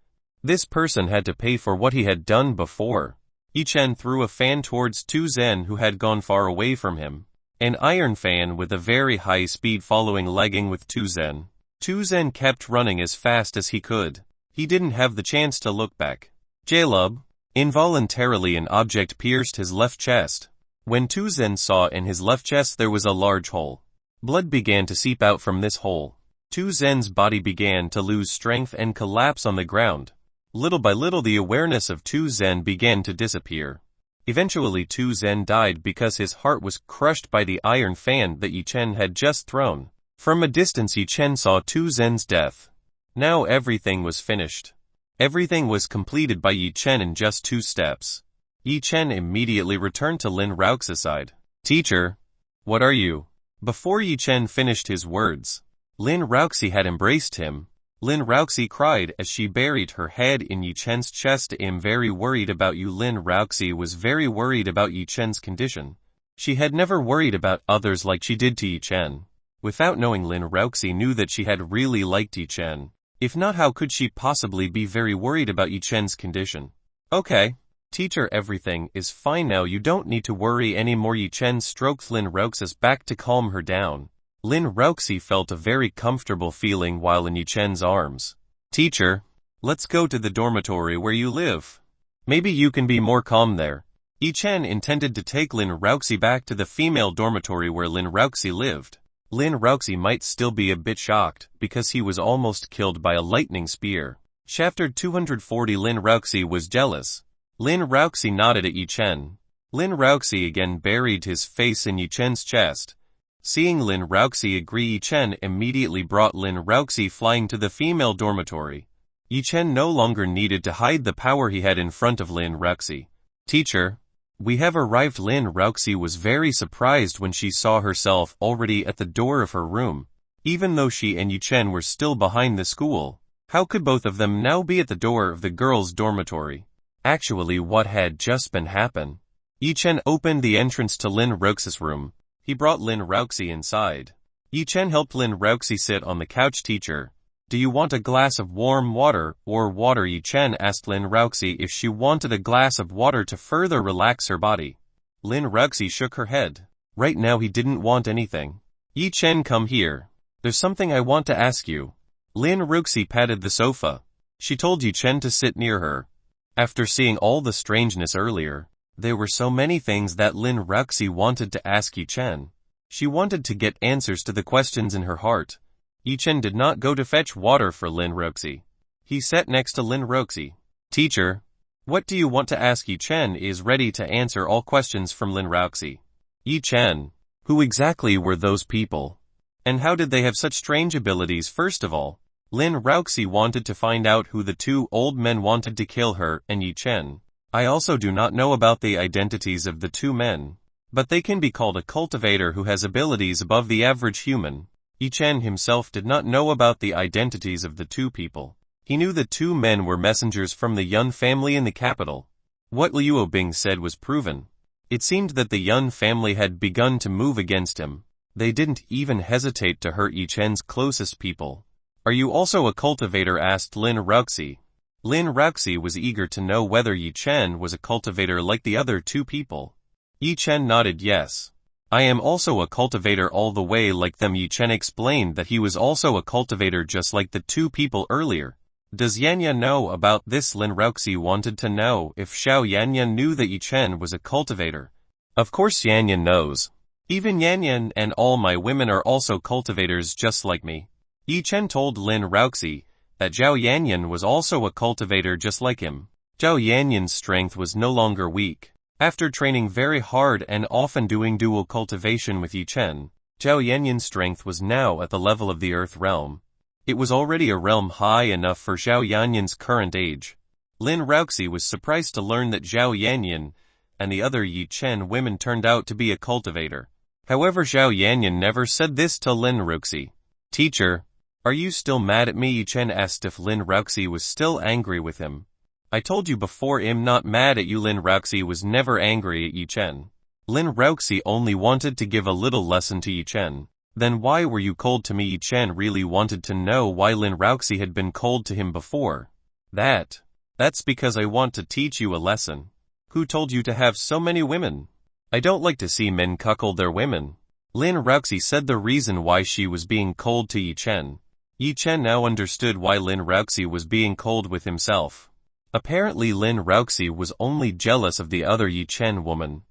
This person had to pay for what he had done before. Yi Chen threw a fan towards Tu Zhen, who had gone far away from him. An iron fan with a very high speed following, lagging with Tu Zhen. Tu Zhen kept running as fast as he could. He didn't have the chance to look back. Jalub. Involuntarily an object pierced his left chest. When Tu Zhen saw in his left chest there was a large hole. Blood began to seep out from this hole. Tu Zhen's body began to lose strength and collapse on the ground. Little by little the awareness of Tu Zhen began to disappear. Eventually Tu Zhen died because his heart was crushed by the iron fan that Yi Chen had just thrown. From a distance Yi Chen saw Tu Zhen's death. Now everything was finished. Everything was completed by Yi Chen in just 2 steps. Yi Chen immediately returned to Lin Ruxi's side. Teacher, what are you? Before Yi Chen finished his words, Lin Ruxi had embraced him. Lin Ruxi cried as she buried her head in Yi Chen's chest. I'm very worried about you. Lin Ruxi was very worried about Yi Chen's condition. She had never worried about others like she did to Yi Chen. Without knowing, Lin Ruxi knew that she had really liked Yi Chen. If not, how could she possibly be very worried about Yi Chen's condition? Okay, teacher, everything is fine now. You don't need to worry anymore. Yi Chen stroked Lin Ruxi's back to calm her down. Lin Ruxi felt a very comfortable feeling while in Yi Chen's arms. Teacher, let's go to the dormitory where you live. Maybe you can be more calm there. Yi Chen intended to take Lin Ruxi back to the female dormitory where Lin Ruxi lived. Lin Ruxi might still be a bit shocked because he was almost killed by a lightning spear. Chapter 240. Lin Ruxi was jealous. Lin Ruxi nodded at Yi Chen. Lin Ruxi again buried his face in Yi Chen's chest. Seeing Lin Ruxi agree, Yi Chen immediately brought Lin Ruxi flying to the female dormitory. Yi Chen no longer needed to hide the power he had in front of Lin Ruxi. Teacher, we have arrived. Lin Ruxi was very surprised when she saw herself already at the door of her room. Even though she and Yi Chen were still behind the school, how could both of them now be at the door of the girls' dormitory? Actually, what had just been happened? Yi Chen opened the entrance to Lin Ruxi's room. He brought Lin Ruxi inside. Yi Chen helped Lin Ruxi sit on the couch. Teacher, do you want a glass of warm water or water? Yi Chen asked Lin Ruxi if she wanted a glass of water to further relax her body. Lin Ruxi shook her head. Right now he didn't want anything. Yi Chen, come here. There's something I want to ask you. Lin Ruxi patted the sofa. She told Yi Chen to sit near her. After seeing all the strangeness earlier, there were so many things that Lin Ruxi wanted to ask Yi Chen. She wanted to get answers to the questions in her heart. Yi Chen did not go to fetch water for Lin Ruxi. He sat next to Lin Ruxi. Teacher, what do you want to ask? Yi Chen is ready to answer all questions from Lin Ruxi. Yi Chen, who exactly were those people? And how did they have such strange abilities? First of all, Lin Ruxi wanted to find out who the 2 old men wanted to kill her and Yi Chen. I also do not know about the identities of the 2 men, but they can be called a cultivator who has abilities above the average human. Yi Chen himself did not know about the identities of the 2 people. He knew the 2 men were messengers from the Yun family in the capital. What Liu Bing said was proven. It seemed that the Yun family had begun to move against him. They didn't even hesitate to hurt Yi Chen's closest people. Are you also a cultivator? Asked Lin Ruxi. Lin Ruxi was eager to know whether Yi Chen was a cultivator like the other two people. Yi Chen nodded yes. I am also a cultivator all the way like them. Yi Chen explained that he was also a cultivator just like the two people earlier. Does Yanyan know about this? Lin Ruxi wanted to know if Xiao Yanyan knew that Yi Chen was a cultivator. Of course Yanyan knows. Even Yanyan and all my women are also cultivators just like me. Yi Chen told Lin Ruxi that Zhao Yanyan was also a cultivator just like him. Zhao Yanyan's strength was no longer weak. After training very hard and often doing dual cultivation with Yi Chen, Zhao Yanyan's strength was now at the level of the Earth realm. It was already a realm high enough for Zhao Yanyan's current age. Lin Ruxi was surprised to learn that Zhao Yanyan and the other Yi Chen women turned out to be a cultivator. However, Zhao Yanyan never said this to Lin Ruxi. Teacher, are you still mad at me? Yi Chen asked if Lin Ruxi was still angry with him. I told you before I'm not mad at you. Lin Ruxi was never angry at Yi Chen. Lin Ruxi only wanted to give a little lesson to Yi Chen. Then why were you cold to me? Yi Chen really wanted to know why Lin Ruxi had been cold to him before. That's because I want to teach you a lesson. Who told you to have so many women? I don't like to see men cuckold their women. Lin Ruxi said the reason why she was being cold to Yi Chen. Yi Chen now understood why Lin Ruxi was being cold with himself. Apparently Lin Ruxi was only jealous of the other Yi Chen woman.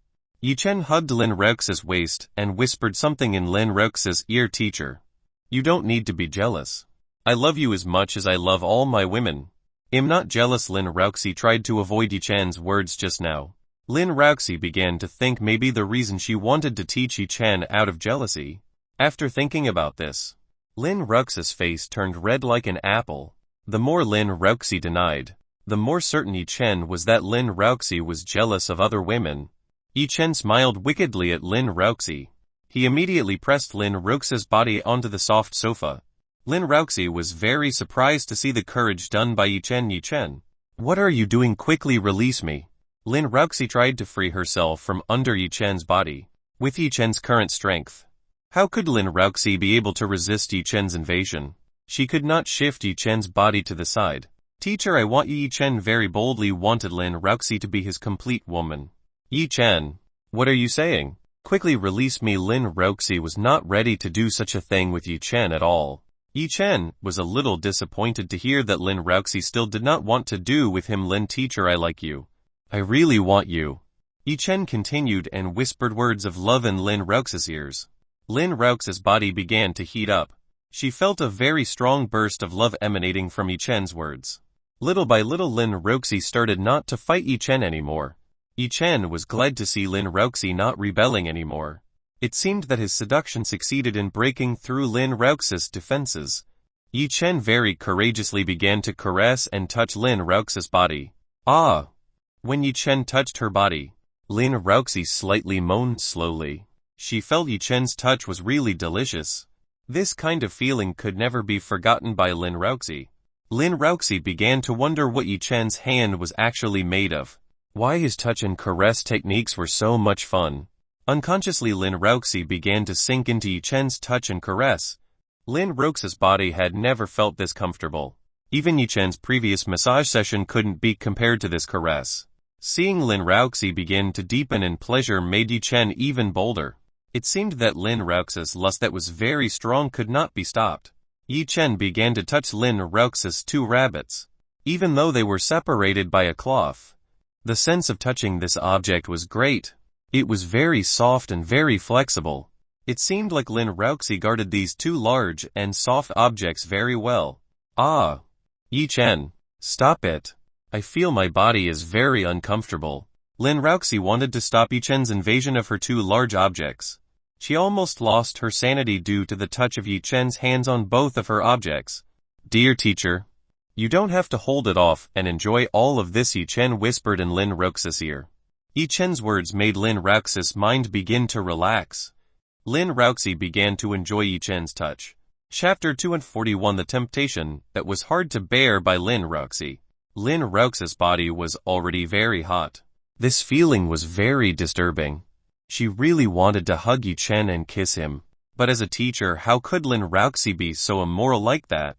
Yi Chen hugged Lin Ruxi's waist and whispered something in Lin Ruxi's ear. Teacher, you don't need to be jealous. I love you as much as I love all my women. I'm not jealous. Lin Ruxi tried to avoid Yi Chen's words just now. Lin Ruxi began to think maybe the reason she wanted to teach Yi Chen out of jealousy. After thinking about this, Lin Ruxi's face turned red like an apple. The more Lin Ruxi denied, the more certain Yi Chen was that Lin Ruxi was jealous of other women. Yi Chen smiled wickedly at Lin Ruxi. He immediately pressed Lin Ruxi's body onto the soft sofa. Lin Ruxi was very surprised to see the courage done by Yi Chen. Yi Chen, what are you doing? Quickly release me. Lin Ruxi tried to free herself from under Yi Chen's body. With Yi Chen's current strength, how could Lin Ruxi be able to resist Yi Chen's invasion? She could not shift Yi Chen's body to the side. Teacher, I want you. Yi Chen very boldly wanted Lin Ruxi to be his complete woman. Yi Chen, what are you saying? Quickly release me. Lin Ruxi was not ready to do such a thing with Yi Chen at all. Yi Chen was a little disappointed to hear that Lin Ruxi still did not want to do with him. Lin teacher, I like you. I really want you. Yi Chen continued and whispered words of love in Lin Ruxi's ears. Lin Ruxi's body began to heat up. She felt a very strong burst of love emanating from Yi Chen's words. Little by little Lin Ruxi started not to fight Yi Chen anymore. Yi Chen was glad to see Lin Ruxi not rebelling anymore. It seemed that his seduction succeeded in breaking through Lin Ruxi's defenses. Yi Chen very courageously began to caress and touch Lin Ruxi's body. Ah! When Yi Chen touched her body, Lin Ruxi slightly moaned slowly. She felt Yi Chen's touch was really delicious. This kind of feeling could never be forgotten by Lin Ruxi. Lin Ruxi began to wonder what Yi Chen's hand was actually made of. Why his touch and caress techniques were so much fun. Unconsciously Lin Ruxi began to sink into Yi Chen's touch and caress. Lin Ruxi's body had never felt this comfortable. Even Yi Chen's previous massage session couldn't be compared to this caress. Seeing Lin Ruxi begin to deepen in pleasure made Yi Chen even bolder. It seemed that Lin Ruxi's lust that was very strong could not be stopped. Yi Chen began to touch Lin Ruxi's two rabbits. Even though they were separated by a cloth, the sense of touching this object was great. It was very soft and very flexible. It seemed like Lin Ruxi guarded these two large and soft objects very well. Ah! Yi Chen, stop it. I feel my body is very uncomfortable. Lin Ruxi wanted to stop Yi Chen's invasion of her two large objects. She almost lost her sanity due to the touch of Yi Chen's hands on both of her objects. Dear teacher, you don't have to hold it off and enjoy all of this, Yi Chen whispered in Lin Ruxi's ear. Yi Chen's words made Lin Ruxi's mind begin to relax. Lin Ruxi began to enjoy Yi Chen's touch. Chapter 241 The Temptation That Was Hard to Bear by Lin Ruxi. Lin Ruxi's body was already very hot. This feeling was very disturbing. She really wanted to hug Yi Chen and kiss him. But as a teacher, how could Lin Ruxi be so immoral like that?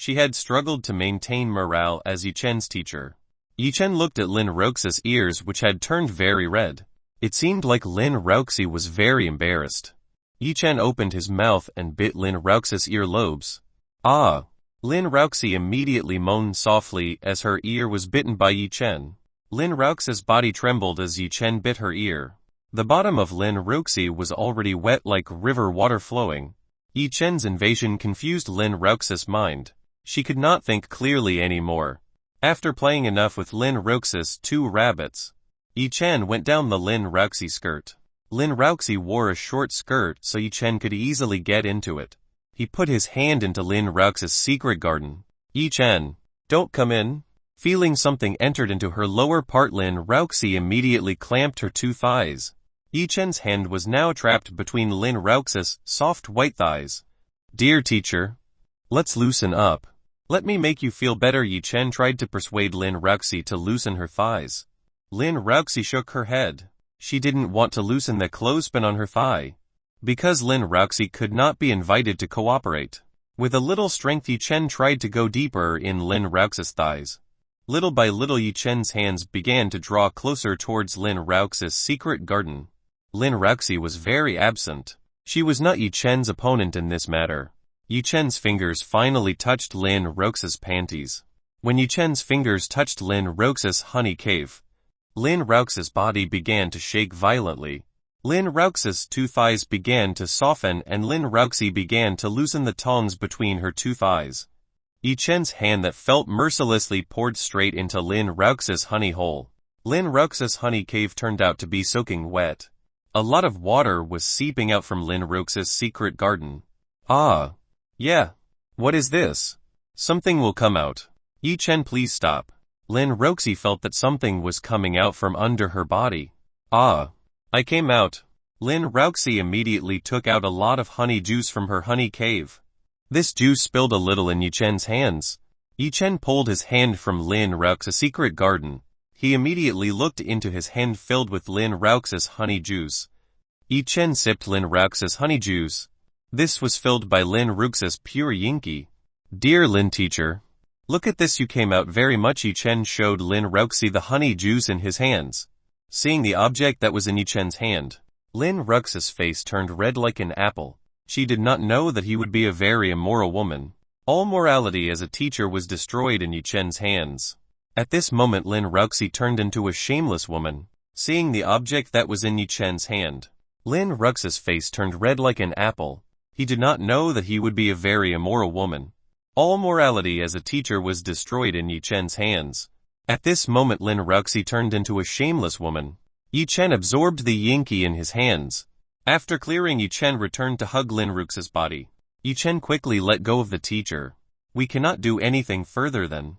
She had struggled to maintain morale as Yi-Chen's teacher. Yi-Chen looked at Lin Roxas' ears, which had turned very red. It seemed like Lin Roxy was very embarrassed. Yi-Chen opened his mouth and bit Lin Roxas' ear lobes. Ah! Lin Roxy immediately moaned softly as her ear was bitten by Yi-Chen. Lin Roxas' body trembled as Yi-Chen bit her ear. The bottom of Lin Roxy was already wet like river water flowing. Yi-Chen's invasion confused Lin Roxas' mind. She could not think clearly anymore. After playing enough with Lin Roxas' two rabbits, Yi-Chen went down the Lin Roxy skirt. Lin Roxy wore a short skirt so Yi-Chen could easily get into it. He put his hand into Lin Roxas' secret garden. Yi-Chen, don't come in. Feeling something entered into her lower part, Lin Roxy immediately clamped her two thighs. Yi-Chen's hand was now trapped between Lin Roxas' soft white thighs. Dear teacher, let's loosen up. Let me make you feel better. Yi-Chen tried to persuade Lin Roxy to loosen her thighs. Lin Roxy shook her head. She didn't want to loosen the clothespin on her thigh. Because Lin Roxy could not be invited to cooperate. With a little strength, Yi-Chen tried to go deeper in Lin Roxas' thighs. Little by little, Yi-Chen's hands began to draw closer towards Lin Roxas' secret garden. Lin Roxy was very absent. She was not Yi-Chen's opponent in this matter. Yi-Chen's fingers finally touched Lin Roxas' panties. When Yi-Chen's fingers touched Lin Roxas' honey cave, Lin Roxas' body began to shake violently. Lin Roxas' two thighs began to soften and Lin Roxy began to loosen the tongs between her two thighs. Yi-Chen's hand that felt mercilessly poured straight into Lin Roxas' honey hole. Lin Roxas' honey cave turned out to be soaking wet. A lot of water was seeping out from Lin Roxas' secret garden. Ah! Yeah. What is this? Something will come out. Yi-Chen, please stop. Lin Roxy felt that something was coming out from under her body. Ah! I came out. Lin Roxy immediately took out a lot of honey juice from her honey cave. This juice spilled a little in Yi-Chen's hands. Yi-Chen pulled his hand from Lin Roxas' secret garden. He immediately looked into his hand filled with Lin Roxas' honey juice. Yi-Chen sipped Lin Roxas' honey juice. This was filled by Lin Roxas' pure yinki. Dear Lin teacher, look at this, you came out very much. Yi-Chen showed Lin Roxy the honey juice in his hands. Seeing the object that was in Yi-Chen's hand, Lin Roxas' face turned red like an apple. She did not know that he would be a very immoral woman. All morality as a teacher was destroyed in Yi-Chen's hands. At this moment, Lin Roxy turned into a shameless woman. Seeing the object that was in Yi-Chen's hand, Lin Roxas' face turned red like an apple. He did not know that he would be a very immoral woman. All morality as a teacher was destroyed in Yi-Chen's hands. At this moment, Lin Roxy turned into a shameless woman. Yi-Chen absorbed the yinki in his hands. After clearing, Yi-Chen returned to hug Lin Roxas' body. Yi-Chen quickly let go of the teacher. We cannot do anything further than.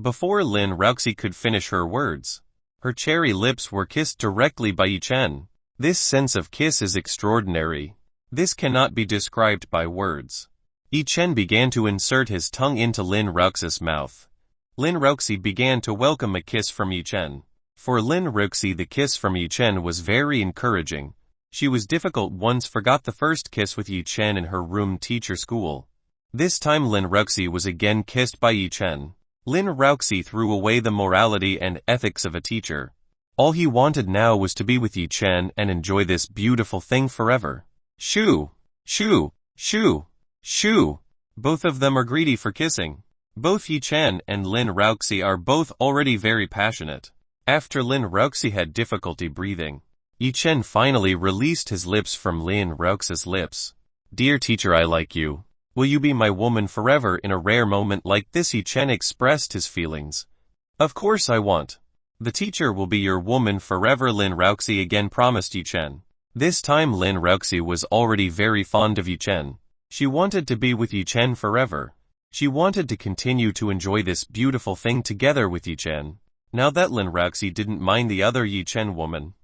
Before Lin Roxy could finish her words, her cherry lips were kissed directly by Yi-Chen. This sense of kiss is extraordinary. This cannot be described by words. Yi-Chen began to insert his tongue into Lin Roxas' mouth. Lin Roxy began to welcome a kiss from Yi-Chen. For Lin Roxy, the kiss from Yi-Chen was very encouraging. She was difficult once forgot the first kiss with Yi-Chen in her room teacher school. This time Lin Roxy was again kissed by Yi-Chen. Lin Roxy threw away the morality and ethics of a teacher. All he wanted now was to be with Yi-Chen and enjoy this beautiful thing forever. Shoo! Shoo! Shoo! Shoo! Both of them are greedy for kissing. Both Yi-Chen and Lin Roxy are both already very passionate. After Lin Roxy had difficulty breathing, Yi-Chen finally released his lips from Lin Roxas' lips. Dear teacher, I like you. Will you be my woman forever? In a rare moment like this, Yi-Chen expressed his feelings. Of course I want. The teacher will be your woman forever, Lin Roxy again promised Yi-Chen. This time Lin Roxy was already very fond of Yi-Chen. She wanted to be with Yi-Chen forever. She wanted to continue to enjoy this beautiful thing together with Yi-Chen. Now that Lin Roxy didn't mind the other Yi-Chen woman.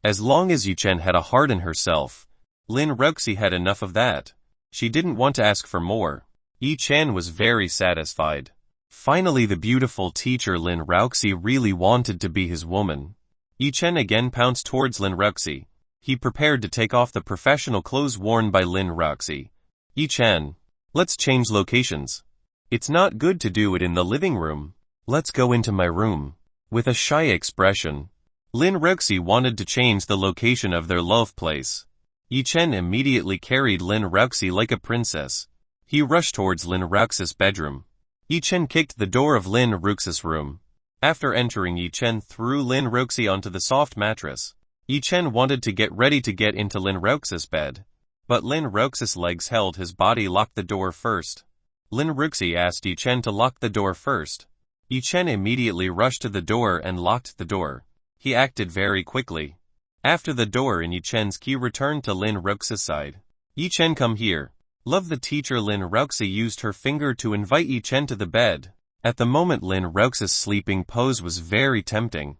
As long as Yi-Chen had a heart in herself, Lin Roxy had enough of that. She didn't want to ask for more. Yi-Chen was very satisfied. Finally, the beautiful teacher Lin Roxy really wanted to be his woman. Yi-Chen again pounced towards Lin Roxy. He prepared to take off the professional clothes worn by Lin Roxy. Yi-Chen, let's change locations. It's not good to do it in the living room. Let's go into my room. With a shy expression, Lin Roxy wanted to change the location of their love place. Yi Chen immediately carried Lin Roxy like a princess. He rushed towards Lin Roxy's bedroom. Yi Chen kicked the door of Lin Roxy's room. After entering, Yi Chen threw Lin Roxy onto the soft mattress. Yi Chen wanted to get ready to get into Lin Roxy's bed. But Lin Roxy's legs held his body. Lock the door first. Lin Roxy asked Yi Chen to lock the door first. Yi Chen immediately rushed to the door and locked the door. He acted very quickly. After the door in Yi Chen's key returned to Lin Roxy's side. Yi Chen, come here. Love the teacher. Lin Roxy used her finger to invite Yi Chen to the bed. At the moment, Lin Roxy's sleeping pose was very tempting.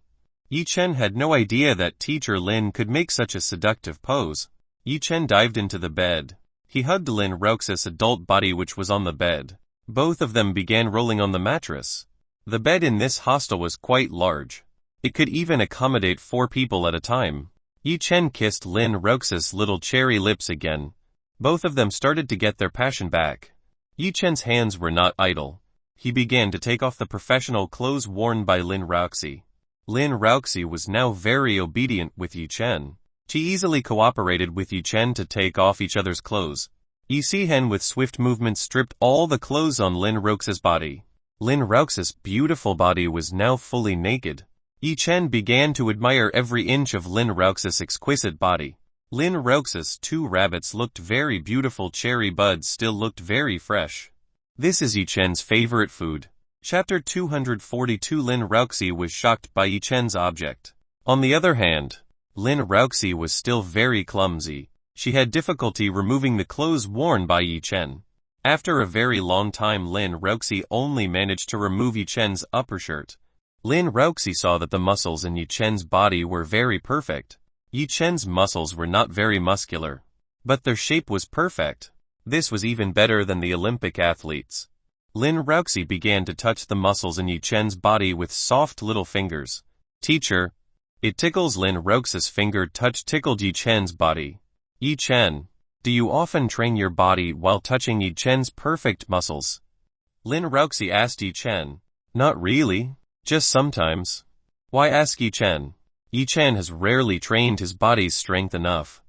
Yi Chen had no idea that teacher Lin could make such a seductive pose. Yi Chen dived into the bed. He hugged Lin Roxy's adult body which was on the bed. Both of them began rolling on the mattress. The bed in this hostel was quite large. It could even accommodate 4 people at a time. Yi Chen kissed Lin Roxy's little cherry lips again. Both of them started to get their passion back. Yi Chen's hands were not idle. He began to take off the professional clothes worn by Lin Roxy. Lin Roxy was now very obedient with Yi Chen. She easily cooperated with Yi Chen to take off each other's clothes. Yi Chen with swift movements stripped all the clothes on Lin Roxy's body. Lin Roxy's beautiful body was now fully naked. Yi Chen began to admire every inch of Lin Roxy's exquisite body. Lin Roxy's 2 rabbits looked very beautiful. Cherry buds still looked very fresh. This is Yi Chen's favorite food. Chapter 242. Lin Roxy was shocked by Yi Chen's object. On the other hand, Lin Roxy was still very clumsy. She had difficulty removing the clothes worn by Yi Chen. After a very long time, Lin Roxy only managed to remove Yi Chen's upper shirt. Lin Roxy saw that the muscles in Yi Chen's body were very perfect. Yi Chen's muscles were not very muscular, but their shape was perfect. This was even better than the Olympic athletes. Lin Roxy began to touch the muscles in Yi Chen's body with soft little fingers. Teacher, it tickles. Lin Roxy's finger touch tickled Yi Chen's body. Yi Chen, do you often train your body while touching Yi Chen's perfect muscles? Lin Roxy asked Yi Chen. Not really, just sometimes. Why ask Yi Chen? Yi Chen has rarely trained his body's strength enough.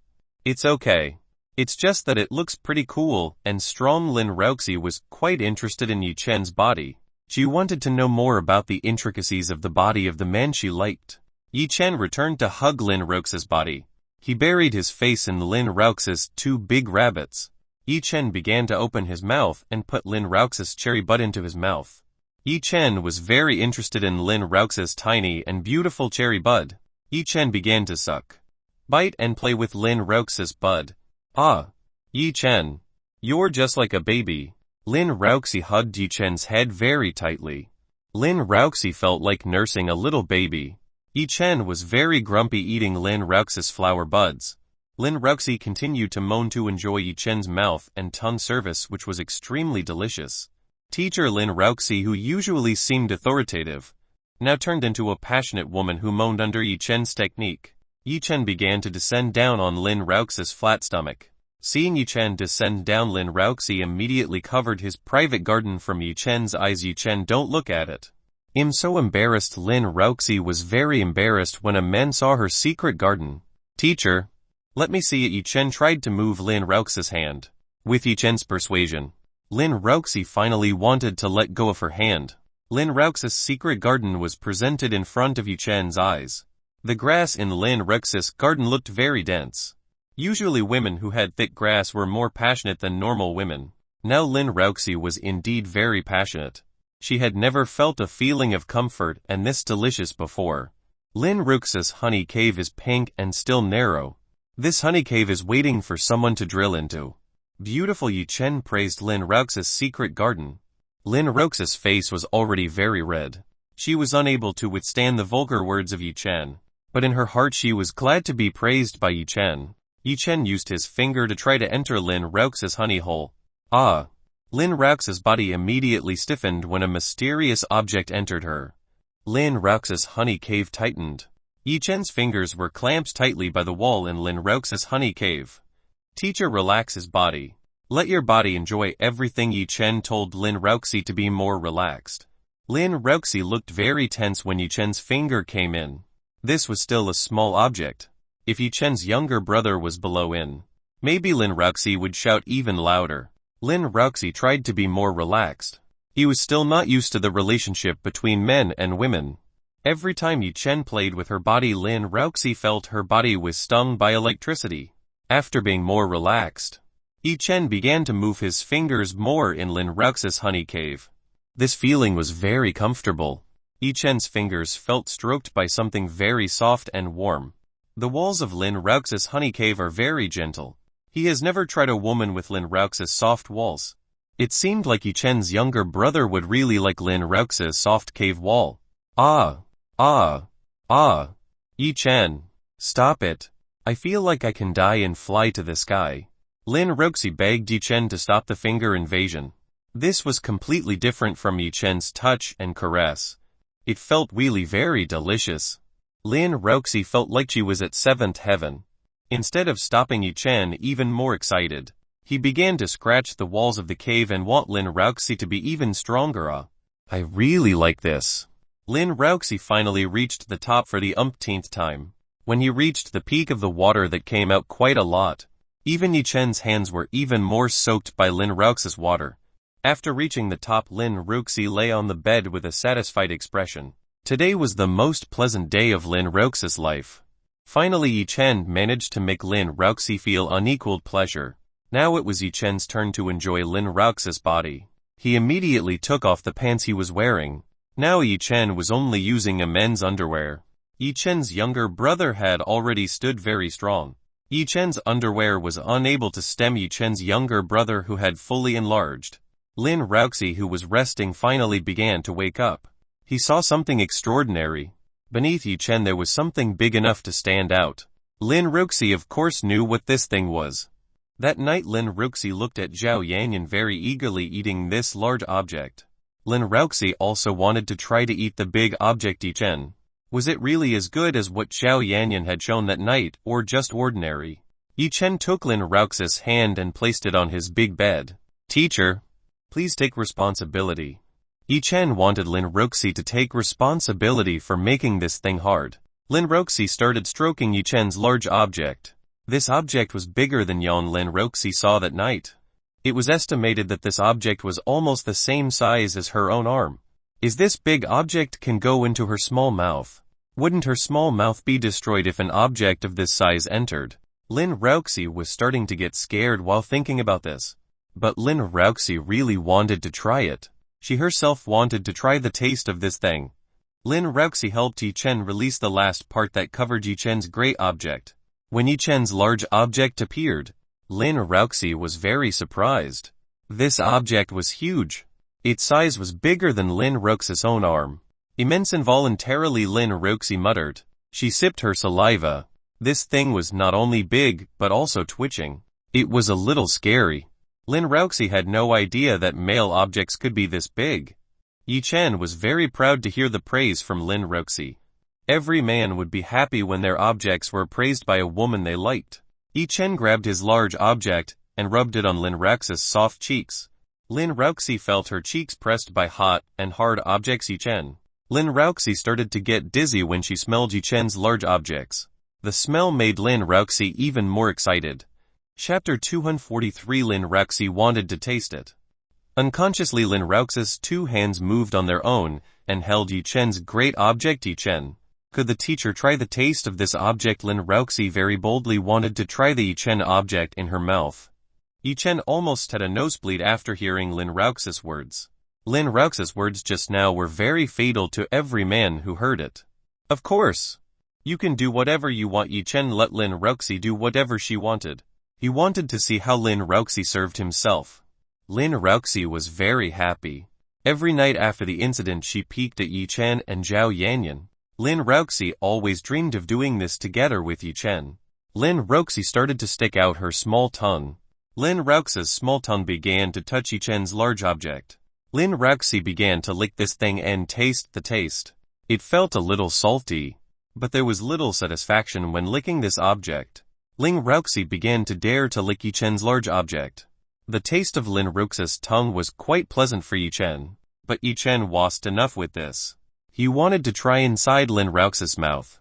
It's okay. It's just that it looks pretty cool and strong. Lin Roxy was quite interested in Yi Chen's body. She wanted to know more about the intricacies of the body of the man she liked. Yi Chen returned to hug Lin Roxy's body. He buried his face in Lin Roxy's 2 big rabbits. Yi Chen began to open his mouth and put Lin Roxy's cherry bud into his mouth. Yi Chen was very interested in Lin Roxy's tiny and beautiful cherry bud. Yi Chen began to suck, bite and play with Lin Roxy's bud. Ah, Yi Chen, you're just like a baby. Lin Roxy hugged Yi Chen's head very tightly. Lin Roxy felt like nursing a little baby. Yi Chen was very grumpy eating Lin Roxy's flower buds. Lin Roxy continued to moan to enjoy Yi Chen's mouth and tongue service, which was extremely delicious. Teacher Lin Roxy, who usually seemed authoritative, now turned into a passionate woman who moaned under Yi Chen's technique. Yi Chen began to descend down on Lin Roxy's flat stomach. Seeing Yi Chen descend down, Lin Roxy immediately covered his private garden from Yi Chen's eyes. Yi Chen, don't look at it. I'm so embarrassed. Lin Roxy was very embarrassed when a man saw her secret garden. Teacher, let me see it. Yi Chen tried to move Lin Roxy's hand. With Yi Chen's persuasion, Lin Roxy finally wanted to let go of her hand. Lin Roxy's secret garden was presented in front of Yi Chen's eyes. The grass in Lin Roxy's garden looked very dense. Usually women who had thick grass were more passionate than normal women. Now Lin Roxy was indeed very passionate. She had never felt a feeling of comfort and this delicious before. Lin Roxy's honey cave is pink and still narrow. This honey cave is waiting for someone to drill into. Beautiful. Yi Chen praised Lin Roxy's secret garden. Lin Roxy's face was already very red. She was unable to withstand the vulgar words of Yi Chen. But in her heart she was glad to be praised by Yi Chen. Yi Chen used his finger to try to enter Lin Roxy's honey hole. Ah! Lin Roxy's body immediately stiffened when a mysterious object entered her. Lin Roxy's honey cave tightened. Yi Chen's fingers were clamped tightly by the wall in Lin Roxy's honey cave. Teacher, relax his body. Let your body enjoy everything. Yi Chen told Lin Ruoxi to be more relaxed. Lin Ruoxi looked very tense when Yi Chen's finger came in. This was still a small object. If Yi Chen's younger brother was below in, maybe Lin Ruoxi would shout even louder. Lin Ruoxi tried to be more relaxed. He was still not used to the relationship between men and women. Every time Yi Chen played with her body, Lin Ruoxi felt her body was stung by electricity. After being more relaxed, Yi Chen began to move his fingers more in Lin Ruoxi's honey cave. This feeling was very comfortable. Yi Chen's fingers felt stroked by something very soft and warm. The walls of Lin Ruoxi's honey cave are very gentle. He has never tried a woman with Lin Ruoxi's soft walls. It seemed like Yi Chen's younger brother would really like Lin Ruoxi's soft cave wall. Ah! Yi Chen, stop it. I feel like I can die and fly to the sky. Lin Ruoxi begged Yi Chen to stop the finger invasion. This was completely different from Yi Chen's touch and caress. It felt really very delicious. Lin Ruoxi felt like she was at seventh heaven. Instead of stopping Yi Chen even more excited, he began to scratch the walls of the cave and want Lin Ruoxi to be even stronger. I really like this. Lin Ruoxi finally reached the top for the umpteenth time. When he reached the peak of the water that came out quite a lot, even Yi Chen's hands were even more soaked by Lin Ruoxi's water. After reaching the top, Lin Ruoxi lay on the bed with a satisfied expression. Today was the most pleasant day of Lin Ruoxi's life. Finally, Yi Chen managed to make Lin Ruoxi feel unequaled pleasure. Now it was Yi Chen's turn to enjoy Lin Ruoxi's body. He immediately took off the pants he was wearing. Now Yi Chen was only using a men's underwear. Yi Chen's younger brother had already stood very strong. Yi Chen's underwear was unable to stem Yi Chen's younger brother, who had fully enlarged. Lin Ruoxi, who was resting, finally began to wake up. He saw something extraordinary. Beneath Yi Chen there was something big enough to stand out. Lin Ruoxi of course knew what this thing was. That night Lin Ruoxi looked at Zhao Yanyan very eagerly eating this large object. Lin Ruoxi also wanted to try to eat the big object. Yi Chen, was it really as good as what Zhao Yanyan had shown that night, or just ordinary? Yi Chen took Lin Ruoxi's hand and placed it on his big bed. Teacher, please take responsibility. Yi Chen wanted Lin Ruoxi to take responsibility for making this thing hard. Lin Ruoxi started stroking Yi Chen's large object. This object was bigger than Yan Lin Ruoxi saw that night. It was estimated that this object was almost the same size as her own arm. Is this big object can go into her small mouth? Wouldn't her small mouth be destroyed if an object of this size entered? Lin Ruoxi was starting to get scared while thinking about this. But Lin Ruoxi really wanted to try it. She herself wanted to try the taste of this thing. Lin Ruoxi helped Yi Chen release the last part that covered Yi Chen's great object. When Yi Chen's large object appeared, Lin Ruoxi was very surprised. This object was huge. Its size was bigger than Lin Ruoxi's own arm. Immense. Involuntarily Lin Ruoxi muttered. She sipped her saliva. This thing was not only big, but also twitching. It was a little scary. Lin Ruoxi had no idea that male objects could be this big. Yi Chen was very proud to hear the praise from Lin Ruoxi. Every man would be happy when their objects were praised by a woman they liked. Yi Chen grabbed his large object and rubbed it on Lin Ruoxi's soft cheeks. Lin Ruoxi felt her cheeks pressed by hot and hard objects. Lin Ruoxi started to get dizzy when she smelled Yi Chen's large objects. The smell made Lin Ruoxi even more excited. Chapter 243. Lin Ruoxi wanted to taste it. Unconsciously Lin Ruoxi's two hands moved on their own and held Yi Chen's great object. Yi Chen, could the teacher try the taste of this object? Lin Ruoxi very boldly wanted to try the Yi Chen object in her mouth. Yi Chen almost had a nosebleed after hearing Lin Ruoxi's words. Lin Ruoxi's words just now were very fatal to every man who heard it. Of course. You can do whatever you want. Yi Chen let Lin Ruoxi do whatever she wanted. He wanted to see how Lin Ruoxi served himself. Lin Ruoxi was very happy. Every night after the incident she peeked at Yi Chen and Zhao Yanyan. Lin Ruoxi always dreamed of doing this together with Yi Chen. Lin Ruoxi started to stick out her small tongue. Lin Ruoxi's small tongue began to touch Yi Chen's large object. Lin Ruoxi began to lick this thing and taste the taste. It felt a little salty, but there was little satisfaction when licking this object. Lin Ruoxi began to dare to lick Yi Chen's large object. The taste of Lin Rux's tongue was quite pleasant for Yi Chen, but Yi Chen wasn't enough with this. He wanted to try inside Lin Rux's mouth.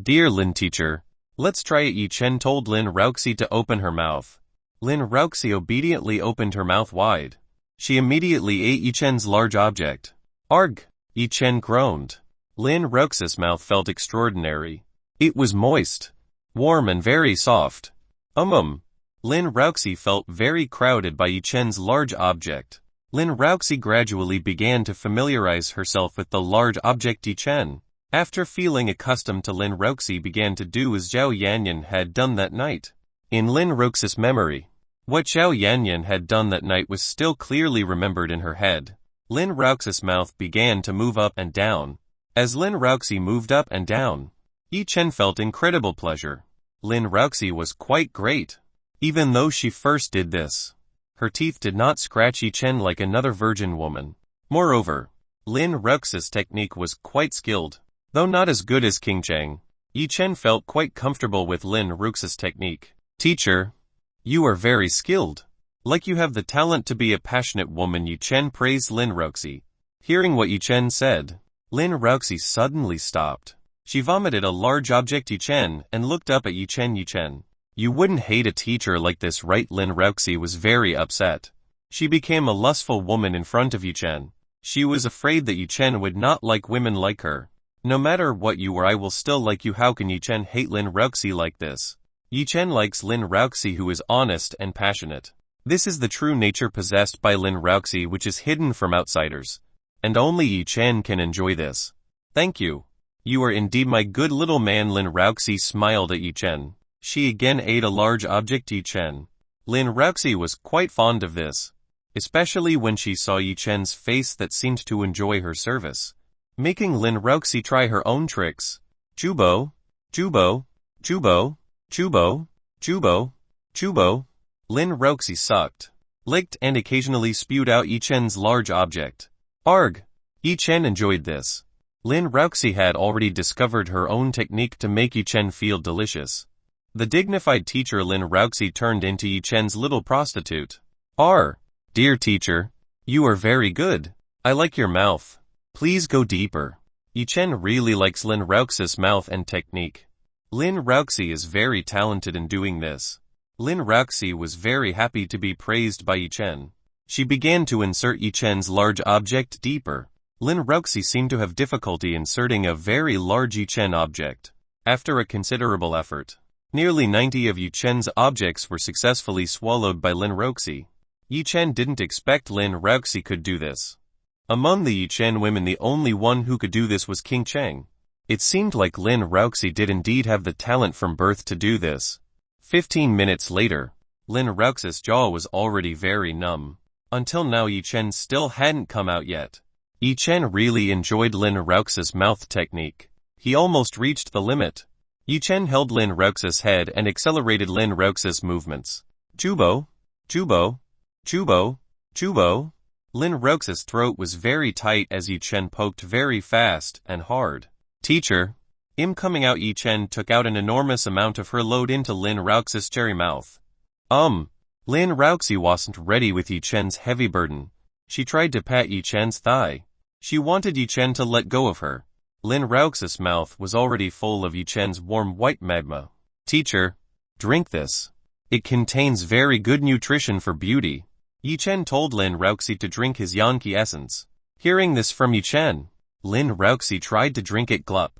Dear Lin teacher, let's try it. Yi Chen told Lin Ruxi to open her mouth. Lin Ruxi obediently opened her mouth wide. She immediately ate Yi Chen's large object. Arg! Yi Chen groaned. Lin Rux's mouth felt extraordinary. It was moist, warm and very soft. Lin Ruxi felt very crowded by Yi Chen's large object. Lin Ruxi gradually began to familiarize herself with the large object Yi Chen. After feeling accustomed to Lin Ruxi began to do as Zhao Yanyan had done that night. In Lin Rux's memory, what Zhao Yanyan had done that night was still clearly remembered in her head. Lin Rux's mouth began to move up and down. As Lin Ruxi moved up and down, Yi Chen felt incredible pleasure. Lin Ruxi was quite great. Even though she first did this, her teeth did not scratch Yi Chen like another virgin woman. Moreover, Lin Rux's technique was quite skilled. Though not as good as King Cheng, Yi Chen felt quite comfortable with Lin Rux's technique. Teacher, you are very skilled. Like you have the talent to be a passionate woman. Yi Chen praised Lin Ruxi. Hearing what Yi Chen said, Lin Ruxi suddenly stopped. She vomited a large object Yi Chen and looked up at Yi Chen. Yi Chen, you wouldn't hate a teacher like this, right? Lin Ruxi was very upset. She became a lustful woman in front of Yi Chen. She was afraid that Yi Chen would not like women like her. No matter what you are, I will still like you. How can Yi Chen hate Lin Ruxi like this? Yi Chen likes Lin Ruxi, who is honest and passionate. This is the true nature possessed by Lin Ruxi, which is hidden from outsiders. And only Yi Chen can enjoy this. Thank you. You are indeed my good little man. Lin Ruxi smiled at Yi Chen. She again ate a large object. Yi Chen. Lin Ruxi was quite fond of this, especially when she saw Yi Chen's face that seemed to enjoy her service, making Lin Ruxi try her own tricks. Jubo, Jubo, Jubo, Jubo, Jubo, Jubo. Lin Ruxi sucked, licked and occasionally spewed out Yi Chen's large object. Arg! Yi Chen enjoyed this. Lin Ruxi had already discovered her own technique to make Yi Chen feel delicious. The dignified teacher Lin Ruxi turned into Yi Chen's little prostitute. Dear teacher, you are very good. I like your mouth. Please go deeper. Yi Chen really likes Lin Ruxi's mouth and technique. Lin Ruxi is very talented in doing this. Lin Ruxi was very happy to be praised by Yi Chen. She began to insert Yi Chen's large object deeper. Lin Ruxi seemed to have difficulty inserting a very large Yi Chen object. After a considerable effort, nearly 90 of Yi Chen's objects were successfully swallowed by Lin Ruxi. Yi Chen didn't expect Lin Ruxi could do this. Among the Yi Chen women, the only one who could do this was King Cheng. It seemed like Lin Ruxi did indeed have the talent from birth to do this. 15 minutes later, Lin Ruxi's jaw was already very numb. Until now, Yi Chen still hadn't come out yet. Yi Chen really enjoyed Lin Ruxi's mouth technique. He almost reached the limit. Yi Chen held Lin Ruxi's head and accelerated Lin Ruxi's movements. Jubo, Jubo, Jubo, Jubo. Lin Ruxi's throat was very tight as Yi Chen poked very fast and hard. Teacher, coming out. Yi Chen took out an enormous amount of her load into Lin Ruxi's cherry mouth. Lin Ruxi wasn't ready with Yi Chen's heavy burden. She tried to pat Yi Chen's thigh. She wanted Yi Chen to let go of her. Lin Ruxi's mouth was already full of Yi Chen's warm white magma. Teacher, drink this. It contains very good nutrition for beauty. Yi Chen told Lin Ruxi to drink his Yanqi essence. Hearing this from Yi Chen, Lin Ruxi tried to drink it. Glup.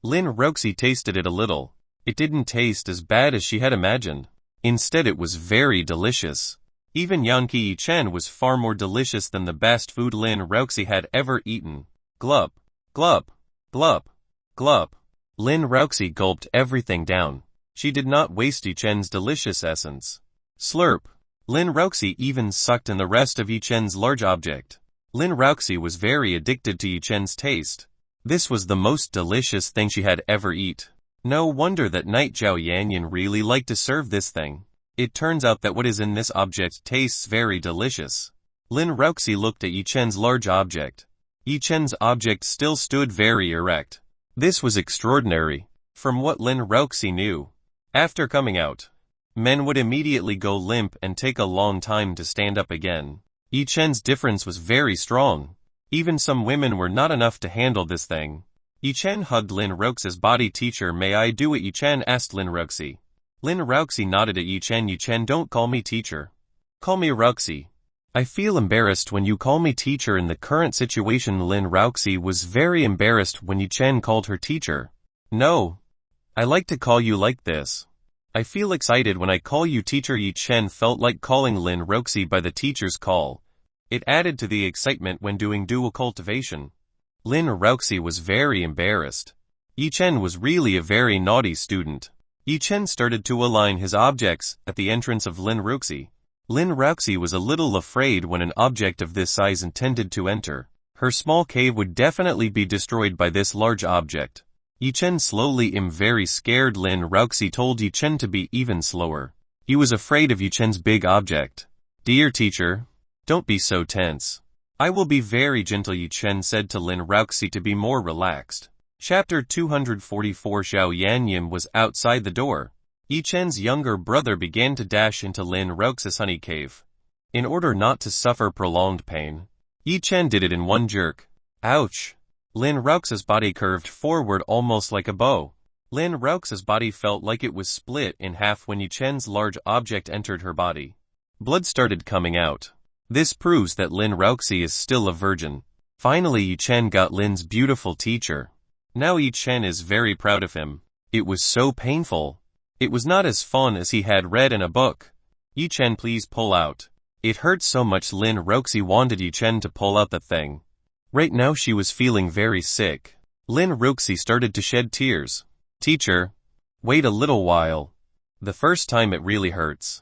Lin Ruxi tasted it a little. It didn't taste as bad as she had imagined. Instead, it was very delicious. Even Yanqi Yi Chen was far more delicious than the best food Lin Ruxi had ever eaten. Glup, glup, glup, glup. Lin Ruxi gulped everything down. She did not waste Yi Chen's delicious essence. Slurp. Lin Ruxi even sucked in the rest of Yi Chen's large object. Lin Ruxi was very addicted to Yi Chen's taste. This was the most delicious thing she had ever eaten. No wonder that night Zhao Yanyan really liked to serve this thing. It turns out that what is in this object tastes very delicious. Lin Ruxi looked at Yi Chen's large object. Yi Chen's object still stood very erect. This was extraordinary, from what Lin Ruxi knew. After coming out, Men would immediately go limp and take a long time to stand up again. Yi Chen's difference was very strong. Even some women were not enough to handle this thing. Yi Chen hugged Lin Roxie's body. Teacher, may I do it? Yi Chen asked Lin Roxie. Lin Roxie nodded at Yi Chen. Yi Chen, don't call me teacher. Call me Roxie. I feel embarrassed when you call me teacher in the current situation. Lin Roxie was very embarrassed when Yi Chen called her teacher. No. I like to call you like this. I feel excited when I call you teacher. Yi Chen felt like calling Lin Roxie by the teacher's call. It added to the excitement when doing dual cultivation. Lin Roxie was very embarrassed. Yi Chen was really a very naughty student. Yi Chen started to align his objects at the entrance of Lin Roxie. Lin Roxie was a little afraid when an object of this size intended to enter. Her small cave would definitely be destroyed by this large object. Yi Chen slowly am very scared. Lin Roxie told Yi Chen to be even slower. He was afraid of Yi Chen's big object. Dear teacher, don't be so tense. I will be very gentle. Yi Chen said to Lin Roxie to be more relaxed. Chapter 244. Zhao Yanyan was outside the door. Yi Chen's younger brother began to dash into Lin Roxie's honey cave. In order not to suffer prolonged pain, Yi Chen did it in one jerk. Ouch! Lin Roxie's body curved forward almost like a bow. Lin Roxie's body felt like it was split in half when Yi Chen's large object entered her body. Blood started coming out. This proves that Lin Roxie is still a virgin. Finally, Yi Chen got Lin's beautiful teacher. Now Yi Chen is very proud of him. It was so painful. It was not as fun as he had read in a book. Yi Chen, please pull out. It hurt so much. Lin Roxie wanted Yi Chen to pull out the thing. Right now she was feeling very sick. Lin Roxie started to shed tears. Teacher, wait a little while. The first time it really hurts.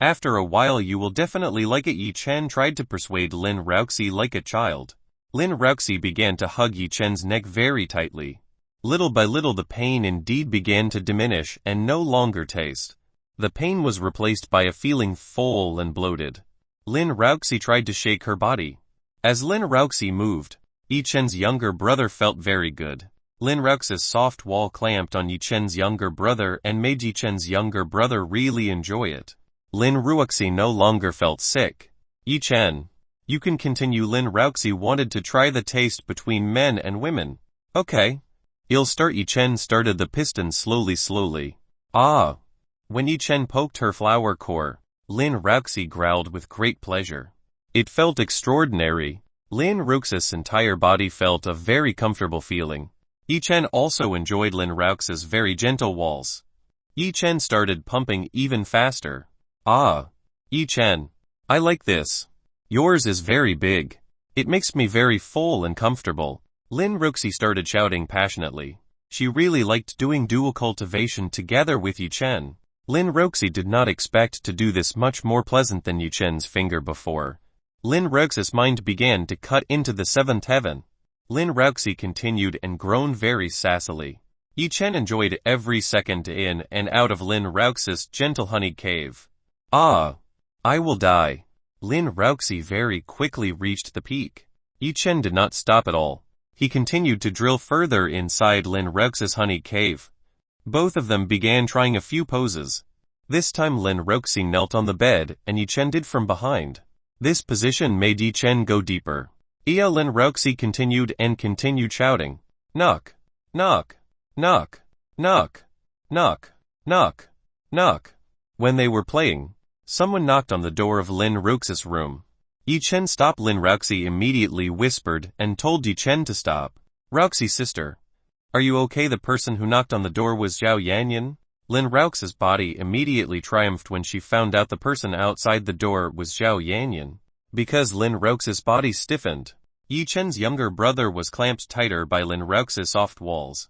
After a while you will definitely like it. Yi Chen tried to persuade Lin Roxie like a child. Lin Roxie began to hug Yi Chen's neck very tightly. Little by little the pain indeed began to diminish and no longer taste. The pain was replaced by a feeling full and bloated. Lin Roxie tried to shake her body. As Lin Roxie moved, Yi Chen's younger brother felt very good. Lin Roxie's soft wall clamped on Yi Chen's younger brother and made Yi Chen's younger brother really enjoy it. Lin Roxie no longer felt sick. Yi Chen, you can continue. Lin Roxie wanted to try the taste between men and women. Okay. You'll start. Yi Chen started the piston slowly. Ah. When Yi Chen poked her flower core, Lin Roxie growled with great pleasure. It felt extraordinary. Lin Roxie's entire body felt a very comfortable feeling. Yi Chen also enjoyed Lin Roxie's very gentle walls. Yi Chen started pumping even faster. Ah. Yi Chen. I like this. Yours is very big. It makes me very full and comfortable. Lin Roxie started shouting passionately. She really liked doing dual cultivation together with Yi Chen. Lin Roxie did not expect to do this much more pleasant than Yi Chen's finger before. Lin Roxie's mind began to cut into the seventh heaven. Lin Roxie continued and groaned very sassily. Yi Chen enjoyed every second in and out of Lin Roxie's gentle honey cave. Ah! I will die. Lin Roxie very quickly reached the peak. Yi Chen did not stop at all. He continued to drill further inside Lin Roxie's honey cave. Both of them began trying a few poses. This time Lin Roxie knelt on the bed and Yi Chen did from behind. This position made Yi Chen go deeper. Lin Roxie continued shouting. Knock. Knock. Knock. Knock. Knock. Knock. Knock. When they were playing, someone knocked on the door of Lin Roxie's room. Yi Chen stopped. Lin Roxie immediately whispered and told Yi Chen to stop. Roxie sister, are you okay? The person who knocked on the door was Zhao Yanyan. Lin Roxie's body immediately triumphed when she found out the person outside the door was Zhao Yanyan. Because Lin Roxie's body stiffened, Yi Chen's younger brother was clamped tighter by Lin Roxie's soft walls.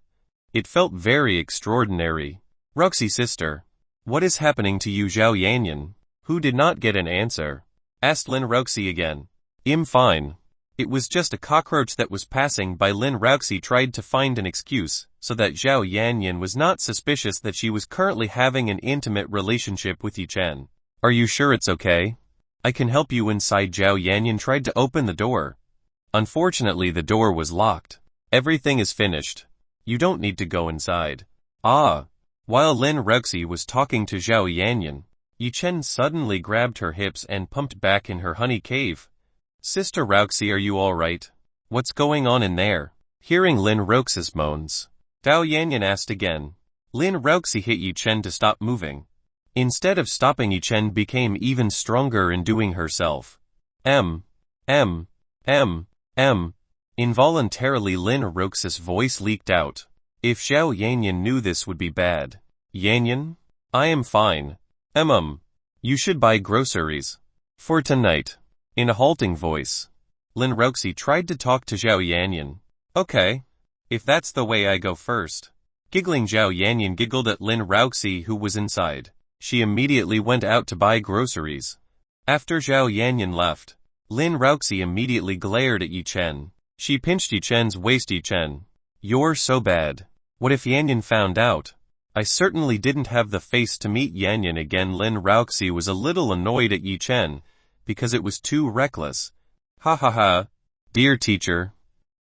It felt very extraordinary. Roxie sister, what is happening to you? Zhao Yanyan, who did not get an answer, asked Lin Roxie again. I'm fine. It was just a cockroach that was passing by. Lin Roxie tried to find an excuse so that Zhao Yanyan was not suspicious that she was currently having an intimate relationship with Yi Chen. Are you sure it's okay? I can help you inside. Zhao Yanyan tried to open the door. Unfortunately the door was locked. Everything is finished. You don't need to go inside. Ah. While Lin Ruxi was talking to Zhao Yanyan, Yi Chen suddenly grabbed her hips and pumped back in her honey cave. Sister Ruxi, are you alright? What's going on in there? Hearing Lin Ruxi's moans, Zhao Yanyan asked again. Lin Ruxi hit Yi Chen to stop moving. Instead of stopping, Yi Chen became even stronger in doing herself. M. Involuntarily Lin Ruxi's voice leaked out. If Zhao Yanyan knew this would be bad. Yanyan? I am fine. You should buy groceries. For tonight. In a halting voice, Lin Ruxi tried to talk to Zhao Yanyan. Okay. If that's the way, I go first. Giggling, Zhao Yanyan giggled at Lin Ruxi, who was inside. She immediately went out to buy groceries. After Zhao Yanyan left, Lin Ruxi immediately glared at Yi Chen. She pinched Yi Chen's waist. Yi Chen, you're so bad. What if Yanyan found out? I certainly didn't have the face to meet Yanyan again. Lin Ruxi was a little annoyed at Yi Chen, because it was too reckless. Ha ha ha. Dear teacher.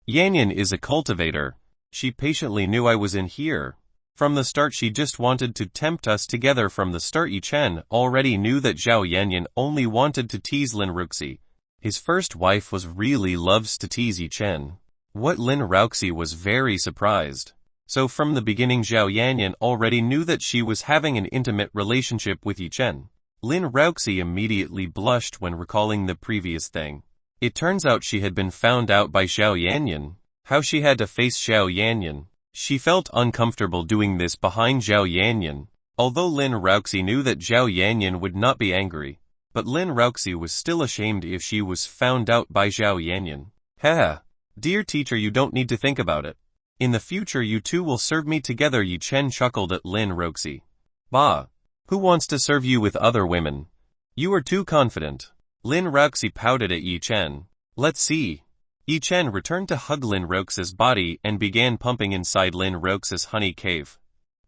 Yanyan is a cultivator. She patiently knew I was in here. From the start she just wanted to tempt us together from the start. Yi Chen already knew that Zhao Yanyan only wanted to tease Lin Ruxi. His first wife really loves to tease Yi Chen. What Lin Ruxi was very surprised. So from the beginning Zhao Yanyan already knew that she was having an intimate relationship with Yi Chen. Lin Ruxi immediately blushed when recalling the previous thing. It turns out she had been found out by Zhao Yanyan. How she had to face Zhao Yanyan. She felt uncomfortable doing this behind Zhao Yanyan. Although Lin Ruxi knew that Zhao Yanyan would not be angry, but Lin Ruxi was still ashamed if she was found out by Zhao Yanyan. Ha! Dear teacher, you don't need to think about it. In the future you two will serve me together. Yi Chen chuckled at Lin Ruxi. Bah! Who wants to serve you with other women? You are too confident. Lin Ruxi pouted at Yi Chen. Let's see. Yi Chen returned to hug Lin Ruxi's body and began pumping inside Lin Ruxi's honey cave.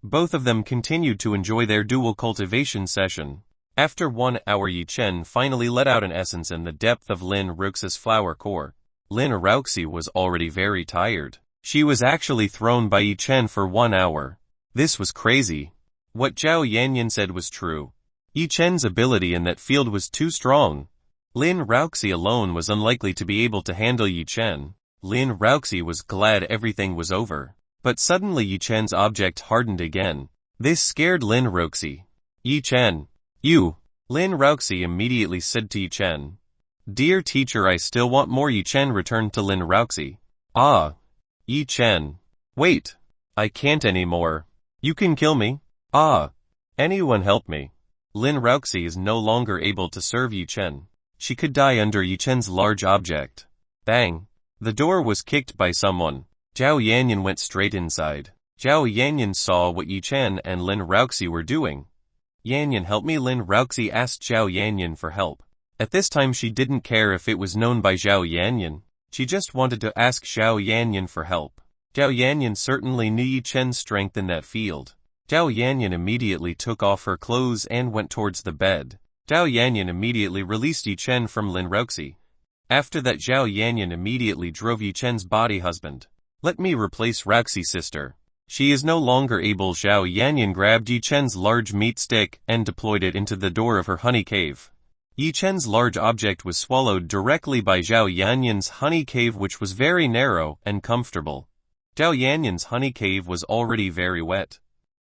Both of them continued to enjoy their dual cultivation session. After 1 hour, Yi Chen finally let out an essence in the depth of Lin Ruxi's flower core. Lin Ruxi was already very tired. She was actually thrown by Yi Chen for 1 hour. This was crazy. What Zhao Yanyan said was true. Yi Chen's ability in that field was too strong. Lin Ruxi alone was unlikely to be able to handle Yi Chen. Lin Ruxi was glad everything was over. But suddenly Yi Chen's object hardened again. This scared Lin Ruxi. Yi Chen. You. Lin Ruxi immediately said to Yi Chen. Dear teacher, I still want more. Yi Chen returned to Lin Ruxi. Ah. Yi Chen. Wait. I can't anymore. You can kill me. Ah. Anyone help me. Lin Ruxi is no longer able to serve Yi Chen. She could die under Yi Chen's large object. Bang. The door was kicked by someone. Zhao Yanyan went straight inside. Zhao Yanyan saw what Yi Chen and Lin Ruxi were doing. Yanyan, help me. Lin Ruxi asked Zhao Yanyan for help. At this time she didn't care if it was known by Zhao Yanyan. She just wanted to ask Zhao Yanyan for help. Zhao Yanyan certainly knew Yi Chen's strength in that field. Zhao Yanyan immediately took off her clothes and went towards the bed. Zhao Yanyan immediately released Yi Chen from Lin Ruxi. After that Zhao Yanyan immediately drove Yi Chen's body. Husband. Let me replace Ruxi's sister. She is no longer able. Zhao Yanyan grabbed Yi Chen's large meat stick and deployed it into the door of her honey cave. Yi Chen's large object was swallowed directly by Zhao Yanyan's honey cave, which was very narrow and comfortable. Zhao Yanyan's honey cave was already very wet.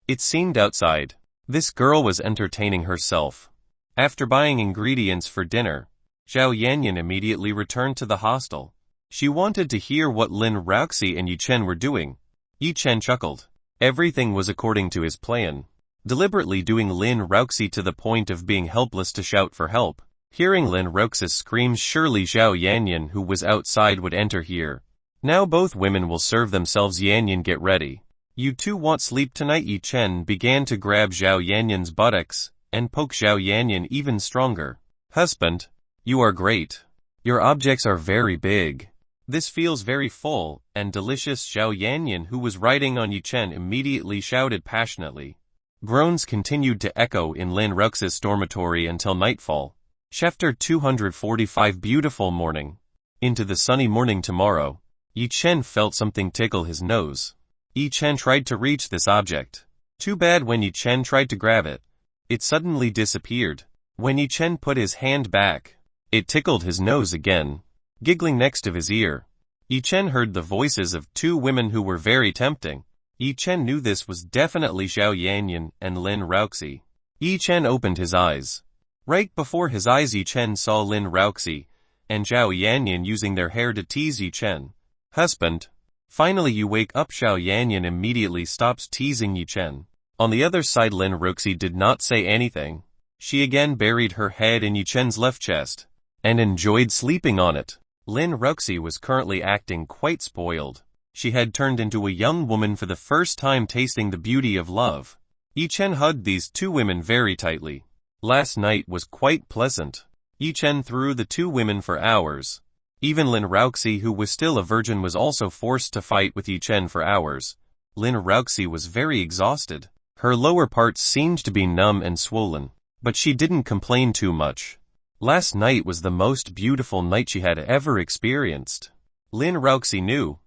It seemed outside. This girl was entertaining herself. After buying ingredients for dinner, Zhao Yanyan immediately returned to the hostel. She wanted to hear what Lin Ruxi and Yi Chen were doing. Yi Chen chuckled. Everything was according to his plan. Deliberately doing Lin Ruxi to the point of being helpless to shout for help. Hearing Lin Ruxi's screams, surely Zhao Yanyan, who was outside, would enter here. Now both women will serve themselves. Yanyan, get ready. You two want sleep tonight. Yi Chen began to grab Zhao Yanyan's buttocks and poke Zhao Yanyan even stronger. Husband, you are great. Your objects are very big. This feels very full and delicious. Zhao Yanyan, who was riding on Yi Chen, immediately shouted passionately. Groans continued to echo in Lin Ruxi's dormitory until nightfall. Chapter 245. Beautiful morning. Into the sunny morning tomorrow. Yi Chen felt something tickle his nose. Yi Chen tried to reach this object. Too bad when Yi Chen tried to grab it. It suddenly disappeared. When Yi Chen put his hand back, it tickled his nose again, giggling next to his ear. Yi Chen heard the voices of two women who were very tempting. Yi Chen knew this was definitely Zhao Yanyan and Lin Ruoxi. Yi Chen opened his eyes. Right before his eyes Yi Chen saw Lin Ruoxi and Zhao Yanyan using their hair to tease Yi Chen. Husband. Finally you wake up. Zhao Yanyan immediately stops teasing Yi Chen. On the other side Lin Ruoxi did not say anything. She again buried her head in Yi Chen's left chest and enjoyed sleeping on it. Lin Ruoxi was currently acting quite spoiled. She had turned into a young woman for the first time, tasting the beauty of love. Yi Chen hugged these two women very tightly. Last night was quite pleasant. Yi Chen threw the two women for hours. Even Lin Ruoxi, who was still a virgin, was also forced to fight with Yi Chen for hours. Lin Ruoxi was very exhausted. Her lower parts seemed to be numb and swollen, but she didn't complain too much. Last night was the most beautiful night she had ever experienced. Lin Ruoxi knew.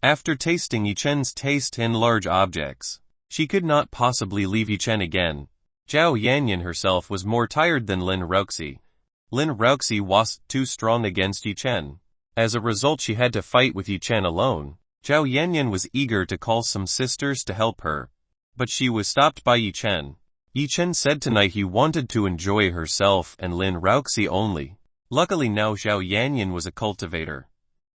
After tasting Yi Chen's taste in large objects, she could not possibly leave Yi Chen again. Zhao Yanyan herself was more tired than Lin Ruoxi. Lin Ruoxi was too strong against Yi Chen. As a result she had to fight with Yi Chen alone. Zhao Yanyan was eager to call some sisters to help her, but she was stopped by Yi Chen. Yi Chen said tonight he wanted to enjoy herself and Lin Ruoxi only. Luckily now Zhao Yanyan was a cultivator,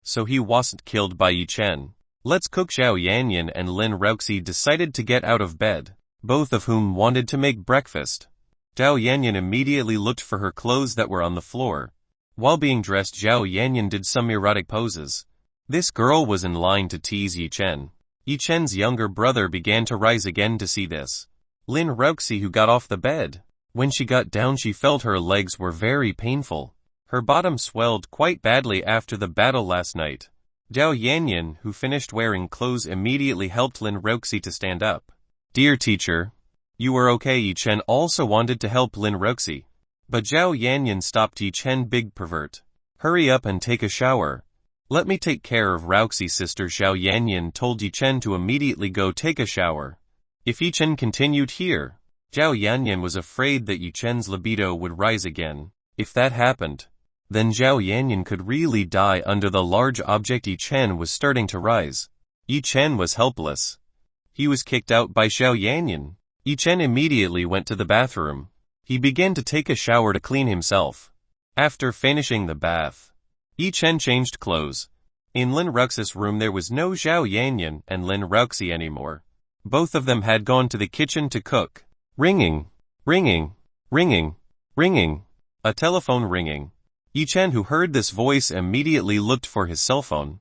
so he wasn't killed by Yi Chen. Let's cook. Zhao Yanyan and Lin Ruoxi decided to get out of bed, both of whom wanted to make breakfast. Zhao Yanyan immediately looked for her clothes that were on the floor. While being dressed Zhao Yanyan did some erotic poses. This girl was in line to tease Yi Chen. Yi Chen's younger brother began to rise again to see this. Lin Ruoxi, who got off the bed. When she got down she felt her legs were very painful. Her bottom swelled quite badly after the battle last night. Zhao Yanyan, who finished wearing clothes, immediately helped Lin Ruoxi to stand up. Dear teacher, you are okay. Yi Chen also wanted to help Lin Ruoxi, but Zhao Yanyan stopped. Yi Chen, big pervert. Hurry up and take a shower. Let me take care of Ruoxi's sister. Zhao Yanyan told Yi Chen to immediately go take a shower. If Yi Chen continued here, Zhao Yanyan was afraid that Yi Chen's libido would rise again. If that happened, then Zhao Yanyan could really die under the large object. Yi Chen was starting to rise. Yi Chen was helpless. He was kicked out by Zhao Yanyan. Yi Chen immediately went to the bathroom. He began to take a shower to clean himself. After finishing the bath, Yi Chen changed clothes. In Lin Ruoxi's room there was no Zhao Yanyan and Lin Ruoxi anymore. Both of them had gone to the kitchen to cook. Ringing, ringing, ringing, ringing. A telephone ringing. Yi Chen, who heard this voice, immediately looked for his cell phone.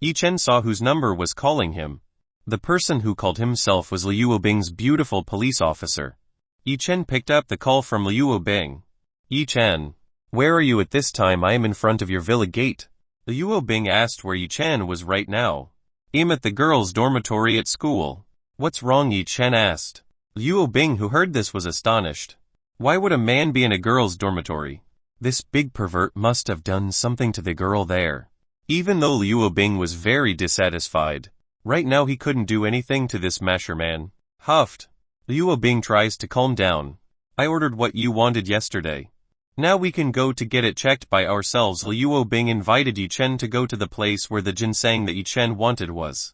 Yi Chen saw whose number was calling him. The person who called himself was Liu Bing's beautiful police officer. Yi Chen picked up the call from Liu Bing. Yi Chen, where are you at this time? I am in front of your villa gate. Liu Bing asked where Yi Chen was right now. I'm at the girls' dormitory at school. What's wrong? Yi Chen asked. Liu Bing, who heard this, was astonished. Why would a man be in a girls' dormitory? This big pervert must have done something to the girl there. Even though Liu Bing was very dissatisfied, right now he couldn't do anything to this masher man. Huffed. Liu Bing tries to calm down. I ordered what you wanted yesterday. Now we can go to get it checked by ourselves. Liu Bing invited Yi Chen to go to the place where the ginseng that Yi Chen wanted was.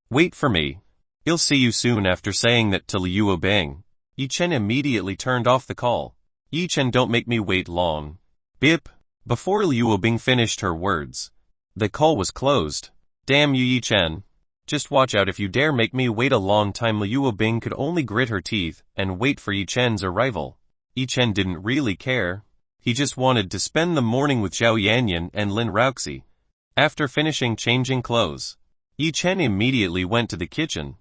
Wait for me. I'll see you soon. After saying that to Liu Bing, Yi Chen immediately turned off the call. Yi Chen, don't make me wait long. Bip. Before Liu Bing finished her words, the call was closed. Damn you, Yi Chen. Just watch out if you dare make me wait a long time. Liu Bing could only grit her teeth and wait for Yi Chen's arrival. Yi Chen didn't really care. He just wanted to spend the morning with Zhao Yanyan and Lin Ruoxi. After finishing changing clothes, Yi Chen immediately went to the kitchen.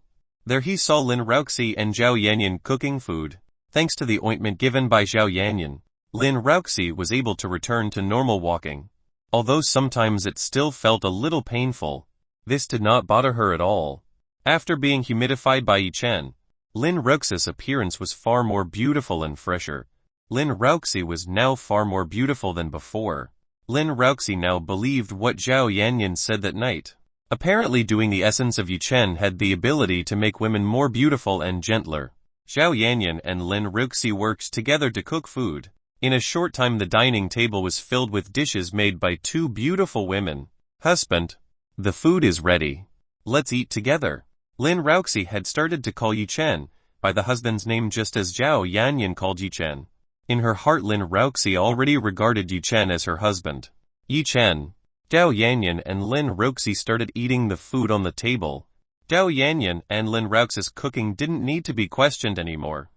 There he saw Lin Ruoxi and Zhao Yanyan cooking food. Thanks to the ointment given by Zhao Yanyan, Lin Ruoxi was able to return to normal walking. Although sometimes it still felt a little painful, this did not bother her at all. After being humidified by Yi Chen, Lin Ruoxi's appearance was far more beautiful and fresher. Lin Ruoxi was now far more beautiful than before. Lin Ruoxi now believed what Zhao Yanyan said that night. Apparently doing the essence of Yi Chen had the ability to make women more beautiful and gentler. Zhao Yanyan and Lin Ruxi worked together to cook food. In a short time the dining table was filled with dishes made by two beautiful women. Husband, the food is ready. Let's eat together. Lin Ruxi had started to call Yi Chen by the husband's name just as Zhao Yanyan called Yi Chen. In her heart Lin Ruxi already regarded Yi Chen as her husband. Yi Chen, Zhao Yanyan and Lin Ruxi started eating the food on the table. Zhao Yanyan and Lin Ruxi's cooking didn't need to be questioned anymore.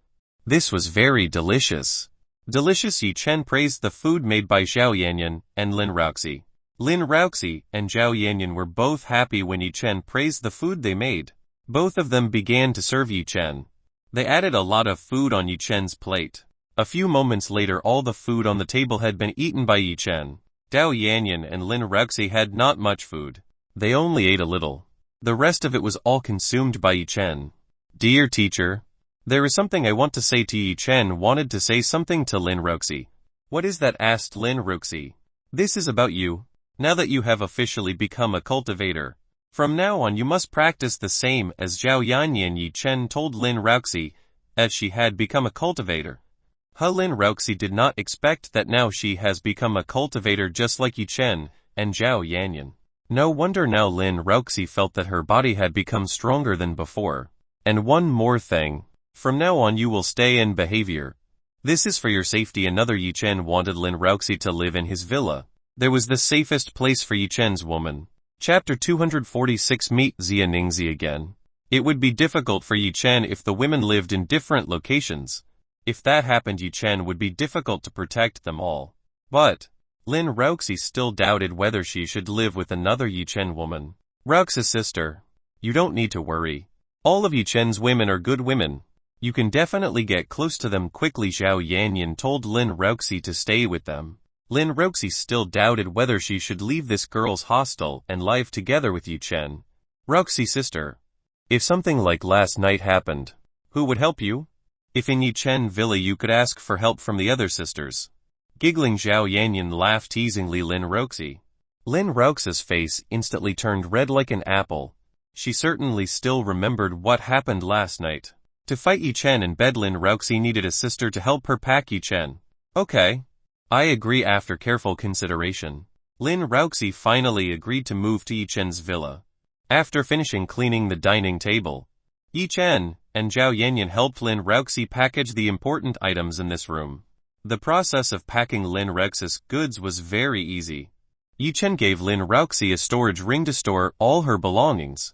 This was very delicious. Delicious. Yi Chen praised the food made by Zhao Yanyan and Lin Ruxi. Lin Ruxi and Zhao Yanyan were both happy when Yi Chen praised the food they made. Both of them began to serve Yi Chen. They added a lot of food on Yi Chen's plate. A few moments later all the food on the table had been eaten by Yi Chen. Zhao Yanyan and Lin Ruxi had not much food. They only ate a little. The rest of it was all consumed by Yi Chen. Dear teacher, there is something I want to say to Yi Chen wanted to say something to Lin Ruxi. What is that? Asked Lin Ruxi. This is about you. Now that you have officially become a cultivator, from now on you must practice the same as Zhao Yanyan. Yi Chen told Lin Ruxi, as she had become a cultivator. Lin Ruxi did not expect that now she has become a cultivator just like Yi Chen and Zhao Yanyan. No wonder now Lin Ruxi felt that her body had become stronger than before. And one more thing. From now on you will stay in behavior. This is for your safety. Another Yi Chen wanted Lin Ruxi to live in his villa. There was the safest place for Yi Chen's woman. Chapter 246. Meet Xia Ningxi again. It would be difficult for Yi Chen if the women lived in different locations. If that happened Yi Chen would be difficult to protect them all. But Lin Ruxi still doubted whether she should live with another Yi Chen woman. Ruxi's sister. You don't need to worry. All of Yi Chen's women are good women. You can definitely get close to them quickly. Zhao Yanyan told Lin Ruxi to stay with them. Lin Ruxi still doubted whether she should leave this girl's hostel and live together with Yi Chen. Ruxi's sister. If something like last night happened, who would help you? If in Yi Chen villa you could ask for help from the other sisters. Giggling Zhao Yanyan laughed teasingly Lin Ruxi. Lin Ruxi's face instantly turned red like an apple. She certainly still remembered what happened last night. To fight Yi Chen in bed Lin Ruxi needed a sister to help her pack Yi Chen. Okay. I agree. After careful consideration, Lin Ruxi finally agreed to move to Yi Chen's villa. After finishing cleaning the dining table, Yi Chen and Zhao Yanyan helped Lin Ruxi package the important items in this room. The process of packing Lin Ruxi's goods was very easy. Yi Chen gave Lin Ruxi a storage ring to store all her belongings.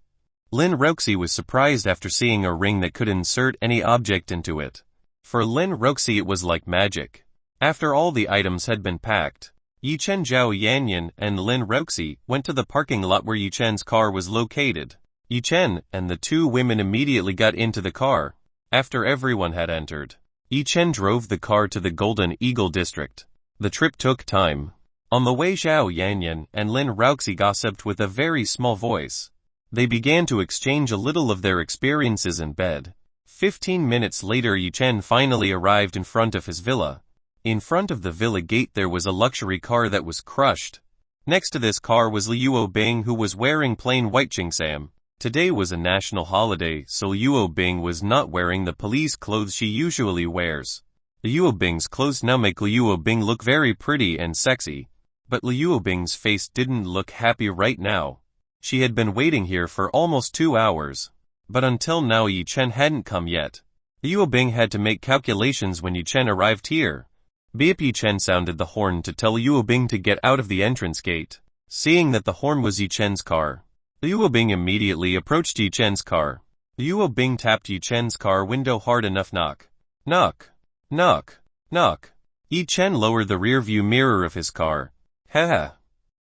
Lin Ruxi was surprised after seeing a ring that could insert any object into it. For Lin Ruxi it was like magic. After all the items had been packed, Yi Chen, Zhao Yanyan, and Lin Ruxi went to the parking lot where Yi Chen's car was located. Yi Chen and the two women immediately got into the car. After everyone had entered, Yi Chen drove the car to the Golden Eagle district. The trip took time. On the way Zhao Yanyan and Lin Ruxi gossiped with a very small voice. They began to exchange a little of their experiences in bed. 15 minutes later Yi Chen finally arrived in front of his villa. In front of the villa gate there was a luxury car that was crushed. Next to this car was Liu Bing, who was wearing plain white cheongsam. Today was a national holiday, so Liu Bing was not wearing the police clothes she usually wears. Liu Bing's clothes now make Liu Bing look very pretty and sexy. But Liu Bing's face didn't look happy right now. She had been waiting here for almost 2 hours. But until now Yi Chen hadn't come yet. Liu Bing had to make calculations when Yi Chen arrived here. Beep. Yi Chen sounded the horn to tell Liu Bing to get out of the entrance gate. Seeing that the horn was Yi Chen's car, Liu Bing immediately approached Yi Chen's car. Liu Bing tapped Yi Chen's car window hard enough. Knock. Knock. Knock. Knock. Yi Chen lowered the rear-view mirror of his car. Haha.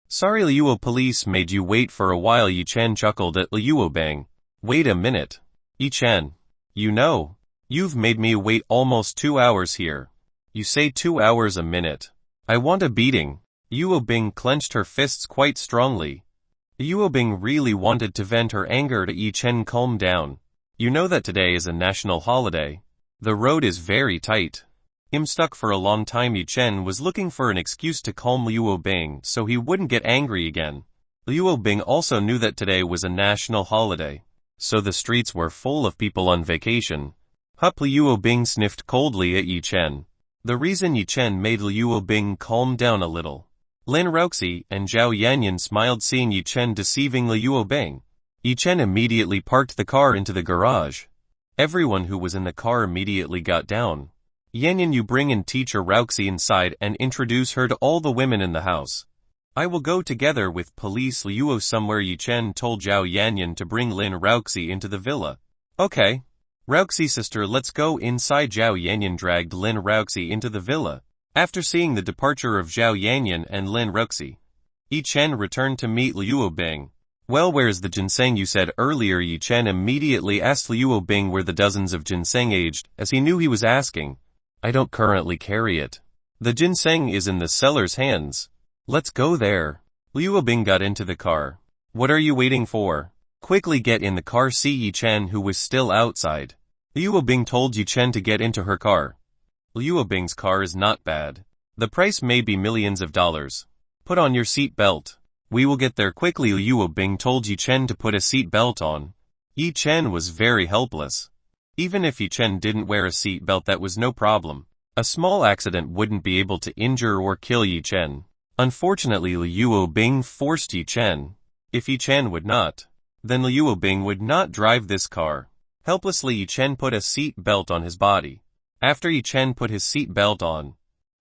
Sorry Liu, police made you wait for a while. Yi Chen chuckled at Liu Bing. Wait a minute. Yi Chen. You know, you've made me wait almost 2 hours here. You say 2 hours a minute. I want a beating. Liu Bing clenched her fists quite strongly. Liu Bing really wanted to vent her anger to Yi Chen. Calm down. You know that today is a national holiday. The road is very tight. I'm stuck for a long time. Yi Chen was looking for an excuse to calm Liu Bing so he wouldn't get angry again. Liu Bing also knew that today was a national holiday, so the streets were full of people on vacation. Hup. Liu Bing sniffed coldly at Yi Chen. The reason Yi Chen made Liu Bing calm down a little. Lin Roxi and Zhao Yanyan smiled seeing Yi Chen deceiving Liu Bing. Yi Chen immediately parked the car into the garage. Everyone who was in the car immediately got down. Yanyan, you bring in teacher Roxi inside and introduce her to all the women in the house. I will go together with police Liu somewhere. Yi Chen told Zhao Yanyan to bring Lin Roxi into the villa. Okay. Roxi sister, let's go inside. Zhao Yanyan dragged Lin Roxi into the villa. After seeing the departure of Zhao Yanyan and Lin Roxi, Yi Chen returned to meet Liu Bing. Well, where's the ginseng you said earlier? Yi Chen immediately asked Liu Bing where the dozens of ginseng aged, as he knew he was asking. I don't currently carry it. The ginseng is in the seller's hands. Let's go there. Liu Bing got into the car. What are you waiting for? Quickly get in the car. See Yi Chen, who was still outside. Liu Bing told Yi Chen to get into her car. Liu Bing's car is not bad. The price may be millions of dollars. Put on your seat belt. We will get there quickly. Liu Bing told Yi Chen to put a seat belt on. Yi Chen was very helpless. Even if Yi Chen didn't wear a seat belt, that was no problem. A small accident wouldn't be able to injure or kill Yi Chen. Unfortunately, Liu Bing forced Yi Chen. If Yi Chen would not, then Liu Bing would not drive this car. Helplessly, Yi Chen put a seat belt on his body. After Yi Chen put his seat belt on,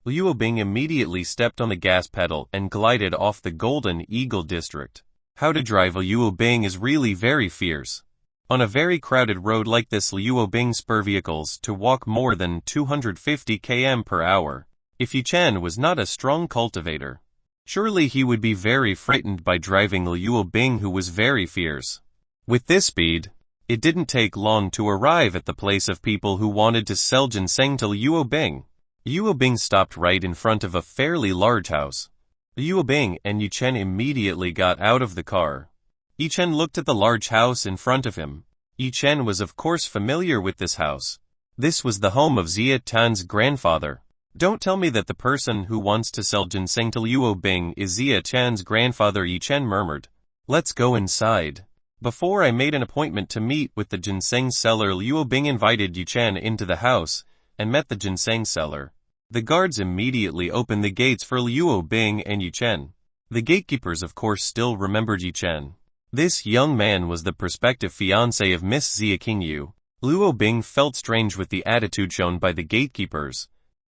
Liu Bing immediately stepped on the gas pedal and glided off the Golden Eagle district. How to drive Liu Bing is really very fierce. On a very crowded road like this, Liu Bing spur vehicles to walk more than 250 km per hour. If Yi Chen was not a strong cultivator, surely he would be very frightened by driving Liu Bing, who was very fierce. With this speed, it didn't take long to arrive at the place of people who wanted to sell ginseng to Liu Bing. Liu Bing stopped right in front of a fairly large house. Liu Bing and Yi Chen immediately got out of the car. Yi Chen looked at the large house in front of him. Yi Chen was of course familiar with this house. This was the home of Zia Tan's grandfather. Don't tell me that the person who wants to sell ginseng to Liu Bing is Zia Tan's grandfather, Yi Chen murmured. Let's go inside. Before I made an appointment to meet with the ginseng seller. Liu Bing invited Yi Chen into the house and met the ginseng seller. The guards immediately opened the gates for Liu Bing and Yi Chen. The gatekeepers of course still remembered Yi Chen. This young man was the prospective fiancé of Miss Zia Qingyu. Liu Bing felt strange with the attitude shown by the gatekeepers.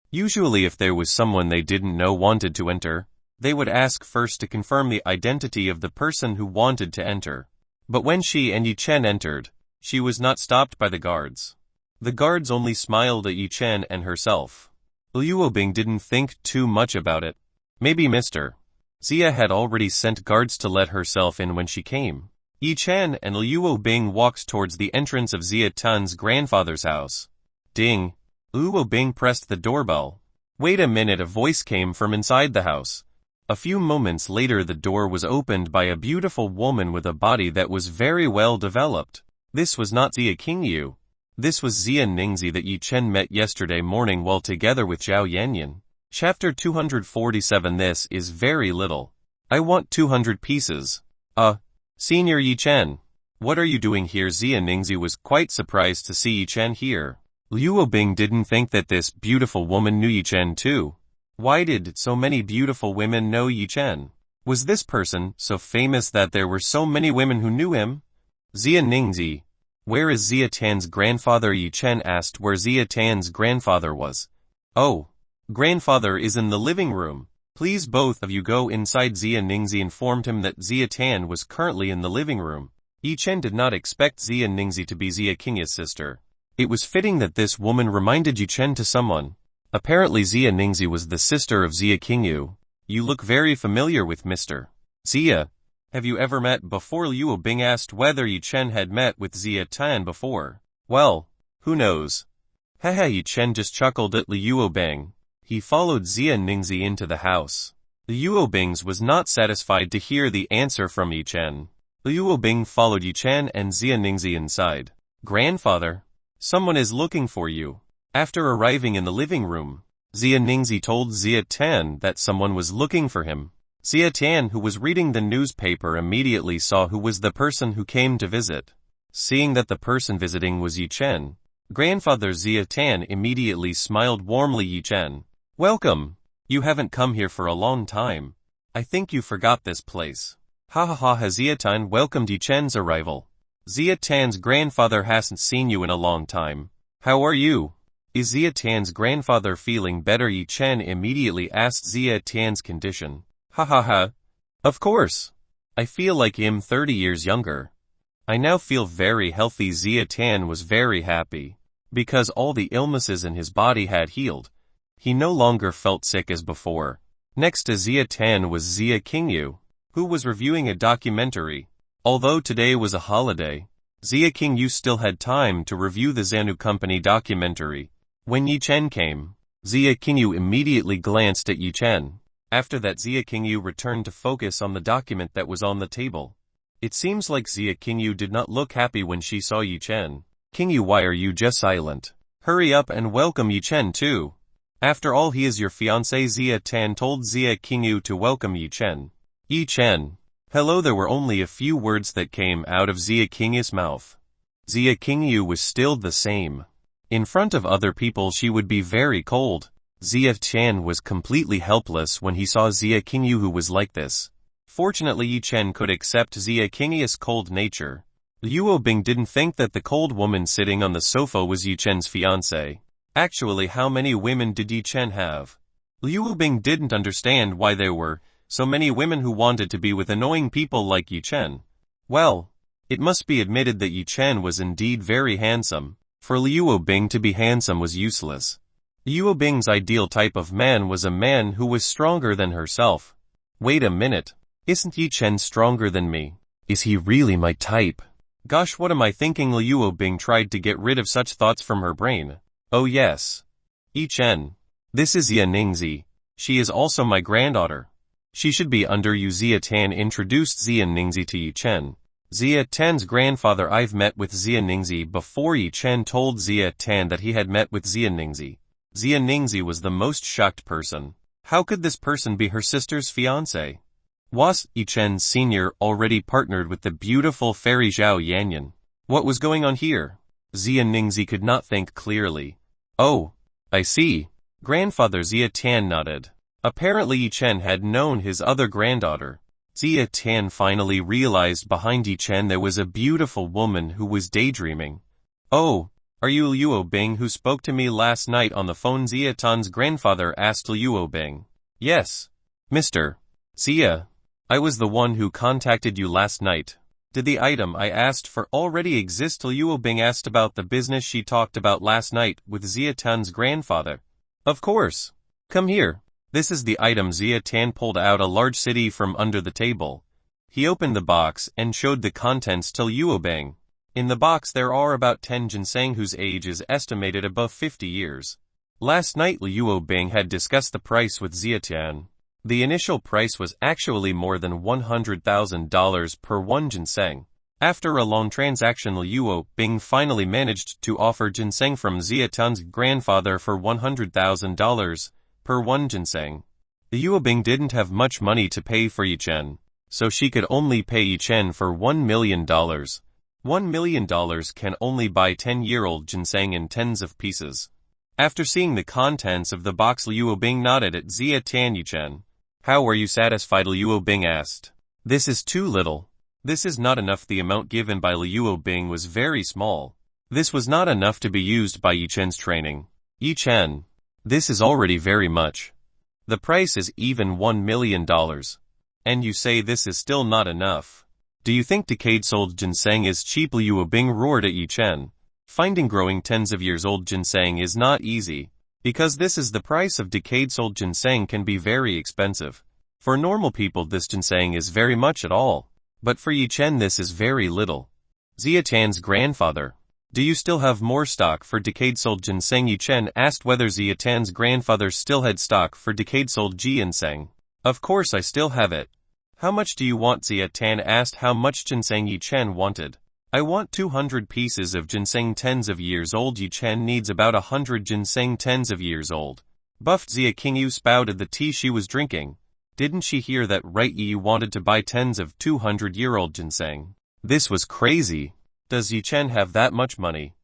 Usually if there was someone they didn't know wanted to enter, they would ask first to confirm the identity of the person who wanted to enter. But when she and Yi Chen entered, she was not stopped by the guards. The guards only smiled at Yi Chen and herself. Liu Bing didn't think too much about it. Maybe Mr. Zia had already sent guards to let herself in when she came. Yi Chen and Liu Bing walked towards the entrance of Zia Tan's grandfather's house. Ding! Liu Bing pressed the doorbell. Wait a minute, a voice came from inside the house. A few moments later the door was opened by a beautiful woman with a body that was very well developed. This was not Zia Qingyu. This was Zia Ningzi that Yi Chen met yesterday morning while together with Zhao Yanyan. Chapter 247. This is very little. I want 200 pieces. Senior Yi Chen. What are you doing here? Zia Ningzi was quite surprised to see Yi Chen here. Liu Bing didn't think that this beautiful woman knew Yi Chen too. Why did so many beautiful women know Yi Chen? Was this person so famous that there were so many women who knew him? Zia Ningzi. Where is Zia Tan's grandfather? Yi Chen asked where Zia Tan's grandfather was. Oh. Grandfather is in the living room. Please both of you go inside. Zia Ningzi informed him that Zia Tan was currently in the living room. Yi Chen did not expect Zia Ningzi to be Zia Qingyu's sister. It was fitting that this woman reminded Yi Chen to someone. Apparently Zia Ningzi was the sister of Zia Qingyu. You look very familiar with Mr. Zia. Have you ever met before? Liu Bing asked whether Yi Chen had met with Zia Tan before. Well, who knows? Haha, Yi Chen just chuckled at Liu Bing. He followed Zia Ningzi into the house. Liu Bing was not satisfied to hear the answer from Yi Chen. Liu Bing followed Yi Chen and Zia Ningzi inside. Grandfather, someone is looking for you. After arriving in the living room, Zia Ningzi told Zia Tan that someone was looking for him. Zia Tan, who was reading the newspaper, immediately saw who was the person who came to visit. Seeing that the person visiting was Yi Chen, Grandfather Zia Tan immediately smiled warmly. Yi Chen. Welcome. You haven't come here for a long time. I think you forgot this place. Ha ha ha. Zia Tan welcomed Yi Chen's arrival. Zia Tan's grandfather hasn't seen you in a long time. How are you? Is Zia Tan's grandfather feeling better? Yi Chen immediately asked Zia Tan's condition. Ha ha ha. Of course. I feel like I'm 30 years younger. I now feel very healthy. Zia Tan was very happy. Because all the illnesses in his body had healed. He no longer felt sick as before. Next to Zia Tan was Zia Qingyu, who was reviewing a documentary. Although today was a holiday, Zia Qingyu still had time to review the Zanu Company documentary. When Yi Chen came, Zia Qingyu immediately glanced at Yi Chen. After that, Zia Qingyu returned to focus on the document that was on the table. It seems like Zia Qingyu did not look happy when she saw Yi Chen. Qingyu, why are you just silent? Hurry up and welcome Yi Chen too. After all, he is your fiancé. Zia Tan told Zia Qingyu to welcome Yi Chen. Yi Chen. Hello. There were only a few words that came out of Zia Qingyu's mouth. Zia Qingyu was still the same. In front of other people she would be very cold. Zia Chen was completely helpless when he saw Zia Qingyu who was like this. Fortunately, Yi Chen could accept Zia Qingyu's cold nature. Liu Bing didn't think that the cold woman sitting on the sofa was Yi Chen's fiancé. Actually, how many women did Yi Chen have? Liu Bing didn't understand why there were so many women who wanted to be with annoying people like Yi Chen. Well, it must be admitted that Yi Chen was indeed very handsome. For Liu Bing to be handsome was useless. Liu Bing's ideal type of man was a man who was stronger than herself. Wait a minute. Isn't Yi Chen stronger than me? Is he really my type? Gosh, what am I thinking? Liu Bing tried to get rid of such thoughts from her brain. Oh yes. Yi Chen. This is Zia Ningzi. She is also my granddaughter. She should be under you. Zia Tan introduced Zia Ningzi to Yi Chen. Zia Tan's grandfather. I've met with Zia Ningzi before. Yi Chen told Zia Tan that he had met with Zia Ningzi. Zia Ningzi was the most shocked person. How could this person be her sister's fiancé? Was Yi Chen Sr. already partnered with the beautiful fairy Zhao Yanyan? What was going on here? Zia Ningzi could not think clearly. Oh, I see. Grandfather Zia Tan nodded. Apparently Yi Chen had known his other granddaughter. Zia Tan finally realized behind Yi Chen there was a beautiful woman who was daydreaming. Oh, are you Liu Bing who spoke to me last night on the phone? Zia Tan's grandfather asked Liu Bing. Yes. Mr. Zia. I was the one who contacted you last night. Did the item I asked for already exist? Liu Bing asked about the business she talked about last night with Zia Tan's grandfather. Of course. Come here. This is the item. Zia Tan pulled out a large CD from under the table. He opened the box and showed the contents to Liu Bing. In the box there are about 10 ginseng whose age is estimated above 50 years. Last night Liu Bing had discussed the price with Zia Tan. The initial price was actually more than $100,000 per one ginseng. After a long transaction, Liu Bing finally managed to offer ginseng from Zia Tan's grandfather for $100,000 per one ginseng. Liu Bing didn't have much money to pay for Yi Chen, so she could only pay Yi Chen for $1 million. $1 million can only buy 10-year-old ginseng in tens of pieces. After seeing the contents of the box, Liu Bing nodded at Zia Tan. Yi Chen. How are you satisfied? Liu Bing asked. This is too little. This is not enough. The amount given by Liu Bing was very small. This was not enough to be used by Yi Chen's training. Yi Chen. This is already very much. The price is even $1 million. And you say this is still not enough. Do you think decade-old ginseng is cheap? Liu Bing roared at Yi Chen. Finding growing tens of years old ginseng is not easy. Because this is the price of decades-old ginseng can be very expensive. For normal people this ginseng is very much at all. But for Yi Chen this is very little. Zia Tan's grandfather. Do you still have more stock for decades-old ginseng? Yi Chen asked whether Zia Tan's grandfather still had stock for decades-old ginseng. Of course I still have it. How much do you want? Zia Tan asked how much ginseng Yi Chen wanted. I want 200 pieces of ginseng tens of years old. Yi Chen needs about 100 ginseng tens of years old. Buffed Zia Qingyu spouted the tea she was drinking. Didn't she hear that right? Yi wanted to buy tens of 200-year-old ginseng. This was crazy. Does Yi Chen have that much money?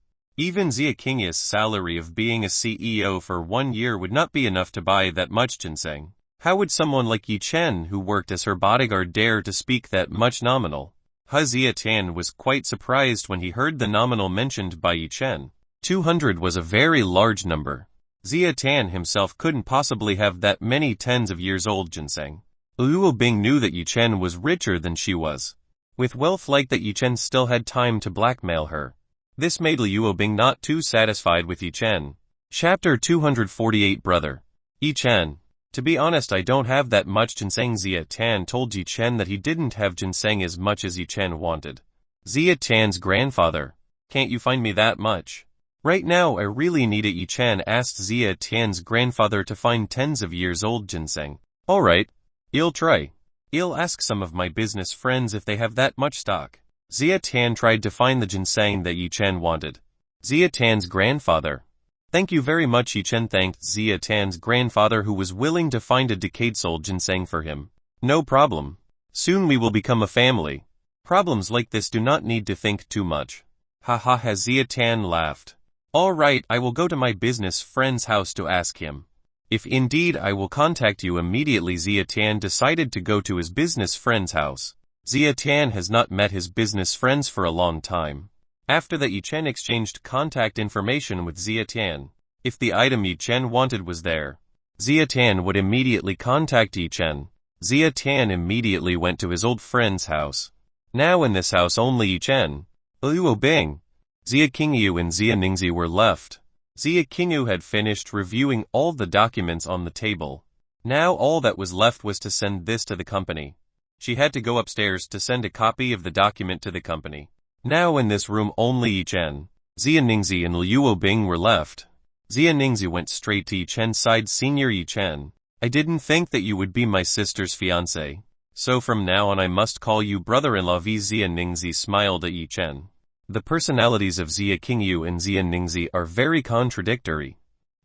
Even Xia Qingyi's salary of being a CEO for 1 year would not be enough to buy that much ginseng. How would someone like Yi Chen, who worked as her bodyguard, dare to speak that much nominal? Xia Tian was quite surprised when he heard the nominal mentioned by Yi Chen. 200 was a very large number. Xia Tian himself couldn't possibly have that many tens of years old ginseng. Liu Bing knew that Yi Chen was richer than she was. With wealth like that, Yi Chen still had time to blackmail her. This made Liu Bing not too satisfied with Yi Chen. Chapter 248 Brother. Yi Chen. To be honest, I don't have that much ginseng. Xia Tian told Yi Chen that he didn't have ginseng as much as Yi Chen wanted. Xia Tian's grandfather. Can't you find me that much? Right now I really need it. Yi Chen asked Xia Tian's grandfather to find tens of years old ginseng. Alright. I'll try. I'll ask some of my business friends if they have that much stock. Xia Tian tried to find the ginseng that Yi Chen wanted. Xia Tian's grandfather. Thank you very much. Yi Chen thanked Xia Tian's grandfather, who was willing to find a decade-old ginseng for him. No problem. Soon we will become a family. Problems like this do not need to think too much. Ha ha ha. Xia Tian laughed. Alright, I will go to my business friend's house to ask him. If indeed, I will contact you immediately. Xia Tian decided to go to his business friend's house. Xia Tian has not met his business friends for a long time. After that, Yi Chen exchanged contact information with Xia Tian. If the item Yi Chen wanted was there, Xia Tian would immediately contact Yi Chen. Xia Tian immediately went to his old friend's house. Now in this house only Yi Chen, Liu Bing, Xia Qingyu and Xia Ningzi were left. Xia Qingyu had finished reviewing all the documents on the table. Now all that was left was to send this to the company. She had to go upstairs to send a copy of the document to the company. Now in this room only Yi Chen, Xia Ningzi and Liu Bing were left. Xia Ningzi went straight to Yi Chen's side. Senior Yi Chen, I didn't think that you would be my sister's fiancé. So from now on I must call you brother-in-law. Xia Ningzi smiled at Yi Chen. The personalities of Xia Qingyu and Xia Ningzi are very contradictory.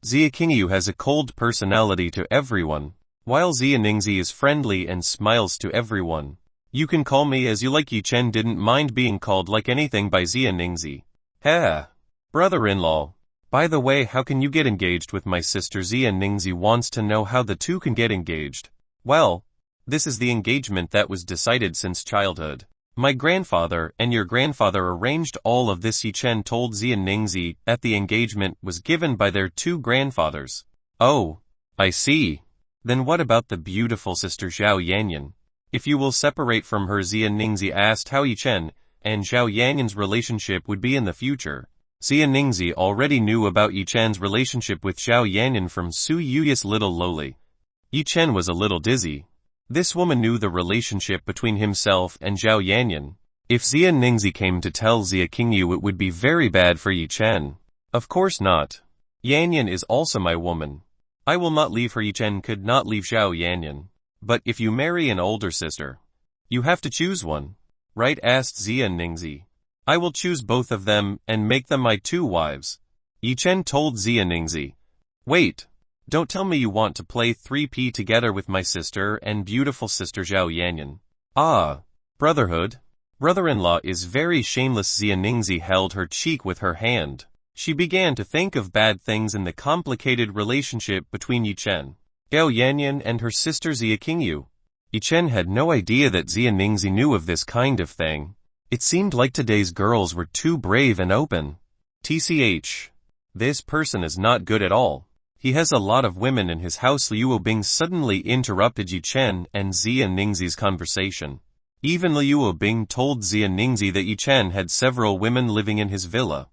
Xia Qingyu has a cold personality to everyone, while Xia Ningzi is friendly and smiles to everyone. You can call me as you like. Yi Chen didn't mind being called like anything by Xia Ningzi. Ha! Brother-in-law. By the way, how can you get engaged with my sister? Xia Ningzi wants to know how the two can get engaged. Well, this is the engagement that was decided since childhood. My grandfather and your grandfather arranged all of this. Yi Chen told Xia Ningzi that the engagement was given by their two grandfathers. Oh, I see. Then what about the beautiful sister Zhao Yanyan? If you will separate from her. Xia Ningzi asked how Yi Chen and Zhao Yanyan's relationship would be in the future. Xia Ningzi already knew about Yi Chen's relationship with Zhao Yanyan from Su Yuya's little lowly. Yi Chen was a little dizzy. This woman knew the relationship between himself and Zhao Yanyan. If Xia Ningzi came to tell Xia Qingyu, it would be very bad for Yi Chen. Of course not. Yanyan is also my woman. I will not leave her. Yi Chen could not leave Zhao Yanyan. But if you marry an older sister, you have to choose one, right? Asked Xia Ningzi. I will choose both of them and make them my two wives. Yi Chen told Xia Ningzi. Wait. Don't tell me you want to play 3P together with my sister and beautiful sister Zhao Yanyan. Ah, brotherhood. Brother-in-law is very shameless. Xia Ningzi held her cheek with her hand. She began to think of bad things in the complicated relationship between Yi Chen, Zhao Yanyan and her sister Xia Qingyu. Yi Chen had no idea that Xia Ningzi knew of this kind of thing. It seemed like today's girls were too brave and open. TCH. This person is not good at all. He has a lot of women in his house. Liu Bing suddenly interrupted Yi Chen and Xia Ningzi's conversation. Even Liu Bing told Xia Ningzi that Yi Chen had several women living in his villa.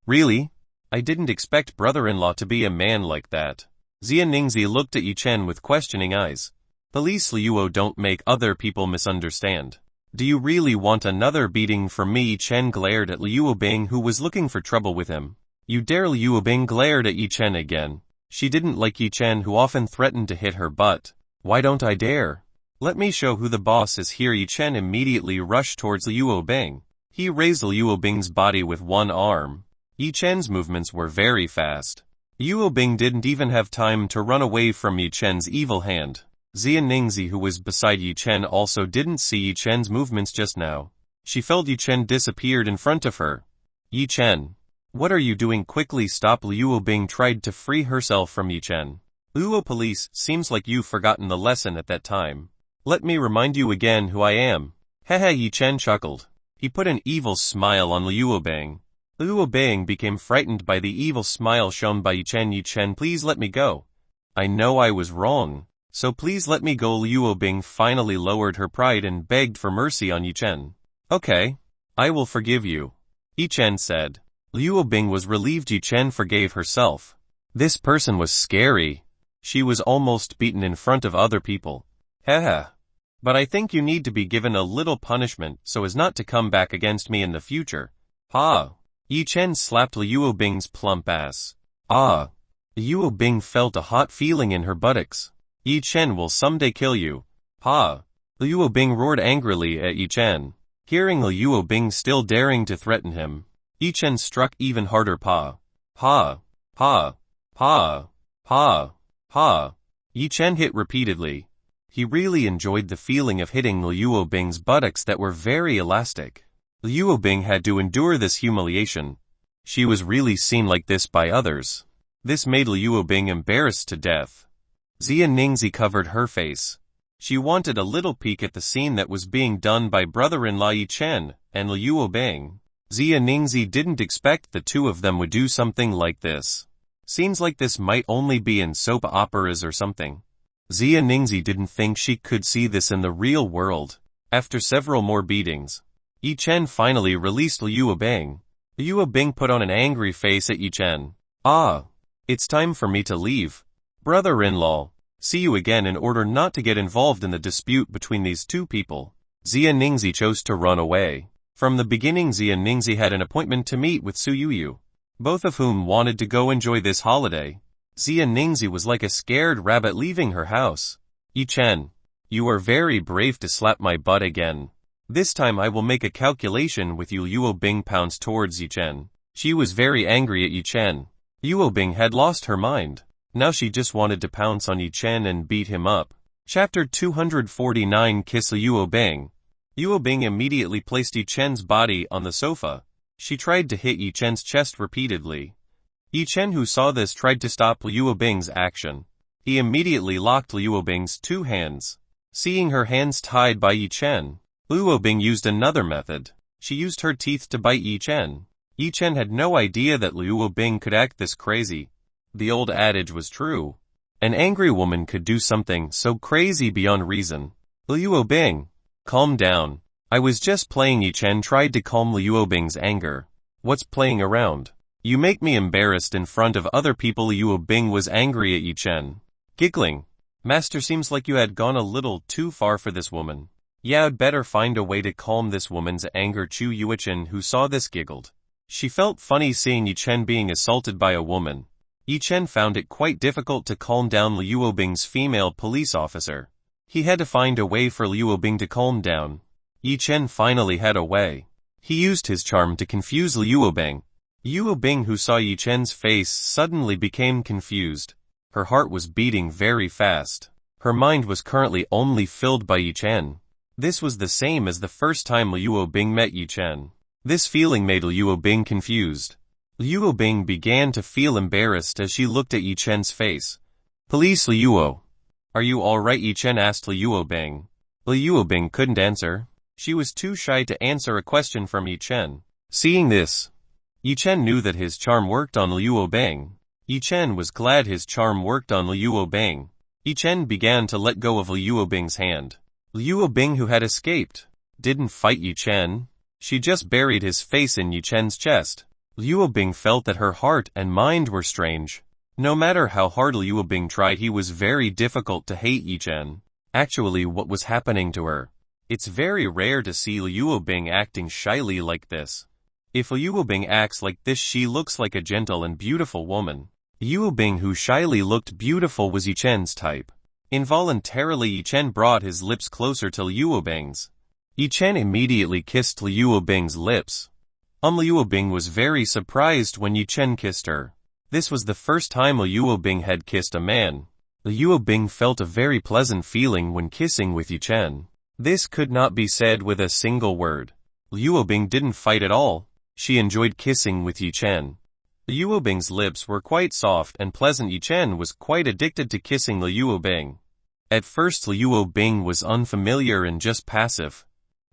Really? I didn't expect brother-in-law to be a man like that. Xia Ningzi looked at Yi Chen with questioning eyes. Please Liu, don't make other people misunderstand. Do you really want another beating from me? Yi Chen glared at Liu Bing, who was looking for trouble with him. You dare? Liu Bing glared at Yi Chen again. She didn't like Yi Chen, who often threatened to hit her butt. Why don't I dare? Let me show who the boss is here. Yi Chen immediately rushed towards Liu Bing. He raised Liu Bing's body with one arm. Yi Chen's movements were very fast. Liu Bing didn't even have time to run away from Yi Chen's evil hand. Xia Ningzi, who was beside Yi Chen, also didn't see Yi Chen's movements just now. She felt Yi Chen disappeared in front of her. Yi Chen. What are you doing? Quickly stop! Liu Bing tried to free herself from Yi Chen. Liu police, seems like you've forgotten the lesson at that time. Let me remind you again who I am. Hehe, Yi Chen chuckled. He put an evil smile on Liu Bing. Liu Bing became frightened by the evil smile shown by Yi Chen. Yi Chen, please let me go. I know I was wrong, so please let me go. Liu Bing finally lowered her pride and begged for mercy on Yi Chen. Okay, I will forgive you, Yi Chen said. Liu Bing was relieved Yi Chen forgave herself. This person was scary. She was almost beaten in front of other people. Haha. But I think you need to be given a little punishment so as not to come back against me in the future. Ha! Yi Chen slapped Liu Bing's plump ass. Ah! Liu Bing felt a hot feeling in her buttocks. Yi Chen will someday kill you. Ha! Liu Bing roared angrily at Yi Chen. Hearing Liu Bing still daring to threaten him, Yi Chen struck even harder. Pa! Pa! Pa! Pa! Pa! Pa! Yi Chen hit repeatedly. He really enjoyed the feeling of hitting Liu Bing's buttocks that were very elastic. Liu Bing had to endure this humiliation. She was really seen like this by others. This made Liu Bing embarrassed to death. Xia Ningzi covered her face. She wanted a little peek at the scene that was being done by brother-in-law Yi Chen and Liu Bing. Xia Ningzi didn't expect the two of them would do something like this. Scenes like this might only be in soap operas or something. Xia Ningzi didn't think she could see this in the real world. After several more beatings, Yi Chen finally released Liu Bing. Liu Bing put on an angry face at Yi Chen. Ah! It's time for me to leave. Brother-in-law, see you again. In order not to get involved in the dispute between these two people, Xia Ningzi chose to run away. From the beginning, Xia Ningzi had an appointment to meet with Su Yuyu, both of whom wanted to go enjoy this holiday. Xia Ningzi was like a scared rabbit leaving her house. Yi Chen, you are very brave to slap my butt again. This time I will make a calculation with you. Liu Bing pounced towards Yi Chen. She was very angry at Yi Chen. Liu Bing had lost her mind. Now she just wanted to pounce on Yi Chen and beat him up. Chapter 249 Kiss Liu Bing. Liu Bing immediately placed Yi Chen's body on the sofa. She tried to hit Yi Chen's chest repeatedly. Yi Chen, who saw this, tried to stop Liu Bing's action. He immediately locked Liu Bing's two hands. Seeing her hands tied by Yi Chen, Liu Bing used another method. She used her teeth to bite Yi Chen. Yi Chen had no idea that Liu Bing could act this crazy. The old adage was true. An angry woman could do something so crazy beyond reason. Liu Bing, calm down. I was just playing. Yi Chen tried to calm Liu Bing's anger. What's playing around? You make me embarrassed in front of other people. Liu Bing was angry at Yi Chen. Giggling. Master, seems like you had gone a little too far for this woman. Yeah, I'd better find a way to calm this woman's anger. Chu Yuichen, who saw this, giggled. She felt funny seeing Yi Chen being assaulted by a woman. Yi Chen found it quite difficult to calm down Liu Bing's female police officer. He had to find a way for Liu Bing to calm down. Yi Chen finally had a way. He used his charm to confuse Liu Bing. Liu Bing, who saw Yi Chen's face, suddenly became confused. Her heart was beating very fast. Her mind was currently only filled by Yi Chen. This was the same as the first time Liu Bing met Yi Chen. This feeling made Liu Bing confused. Liu Bing began to feel embarrassed as she looked at Yi Chen's face. Police Liu. Are you alright? Yi Chen asked Liu Bing. Liu Bing couldn't answer. She was too shy to answer a question from Yi Chen. Seeing this, Yi Chen knew that his charm worked on Liu Bing. Yi Chen was glad his charm worked on Liu Bing. Yi Chen began to let go of Liu Bing's hand. Liu Bing, who had escaped, didn't fight Yi Chen. She just buried his face in Yi Chen's chest. Liu Bing felt that her heart and mind were strange. No matter how hard Liu Bing tried, he was very difficult to hate Yi Chen. Actually, what was happening to her? It's very rare to see Liu Bing acting shyly like this. If Liu Bing acts like this, she looks like a gentle and beautiful woman. Liu Bing, who shyly looked beautiful, was Yi Chen's type. Involuntarily, Yi Chen brought his lips closer to Liu Bing's. Yi Chen immediately kissed Liu Bing's lips. Liu Bing was very surprised when Yi Chen kissed her. This was the first time Liu Bing had kissed a man. Liu Bing felt a very pleasant feeling when kissing with Yi Chen. This could not be said with a single word. Liu Bing didn't fight at all. She enjoyed kissing with Yi Chen. Liu Bing's lips were quite soft and pleasant. Yi Chen was quite addicted to kissing Liu Bing. At first Liu Bing was unfamiliar and just passive.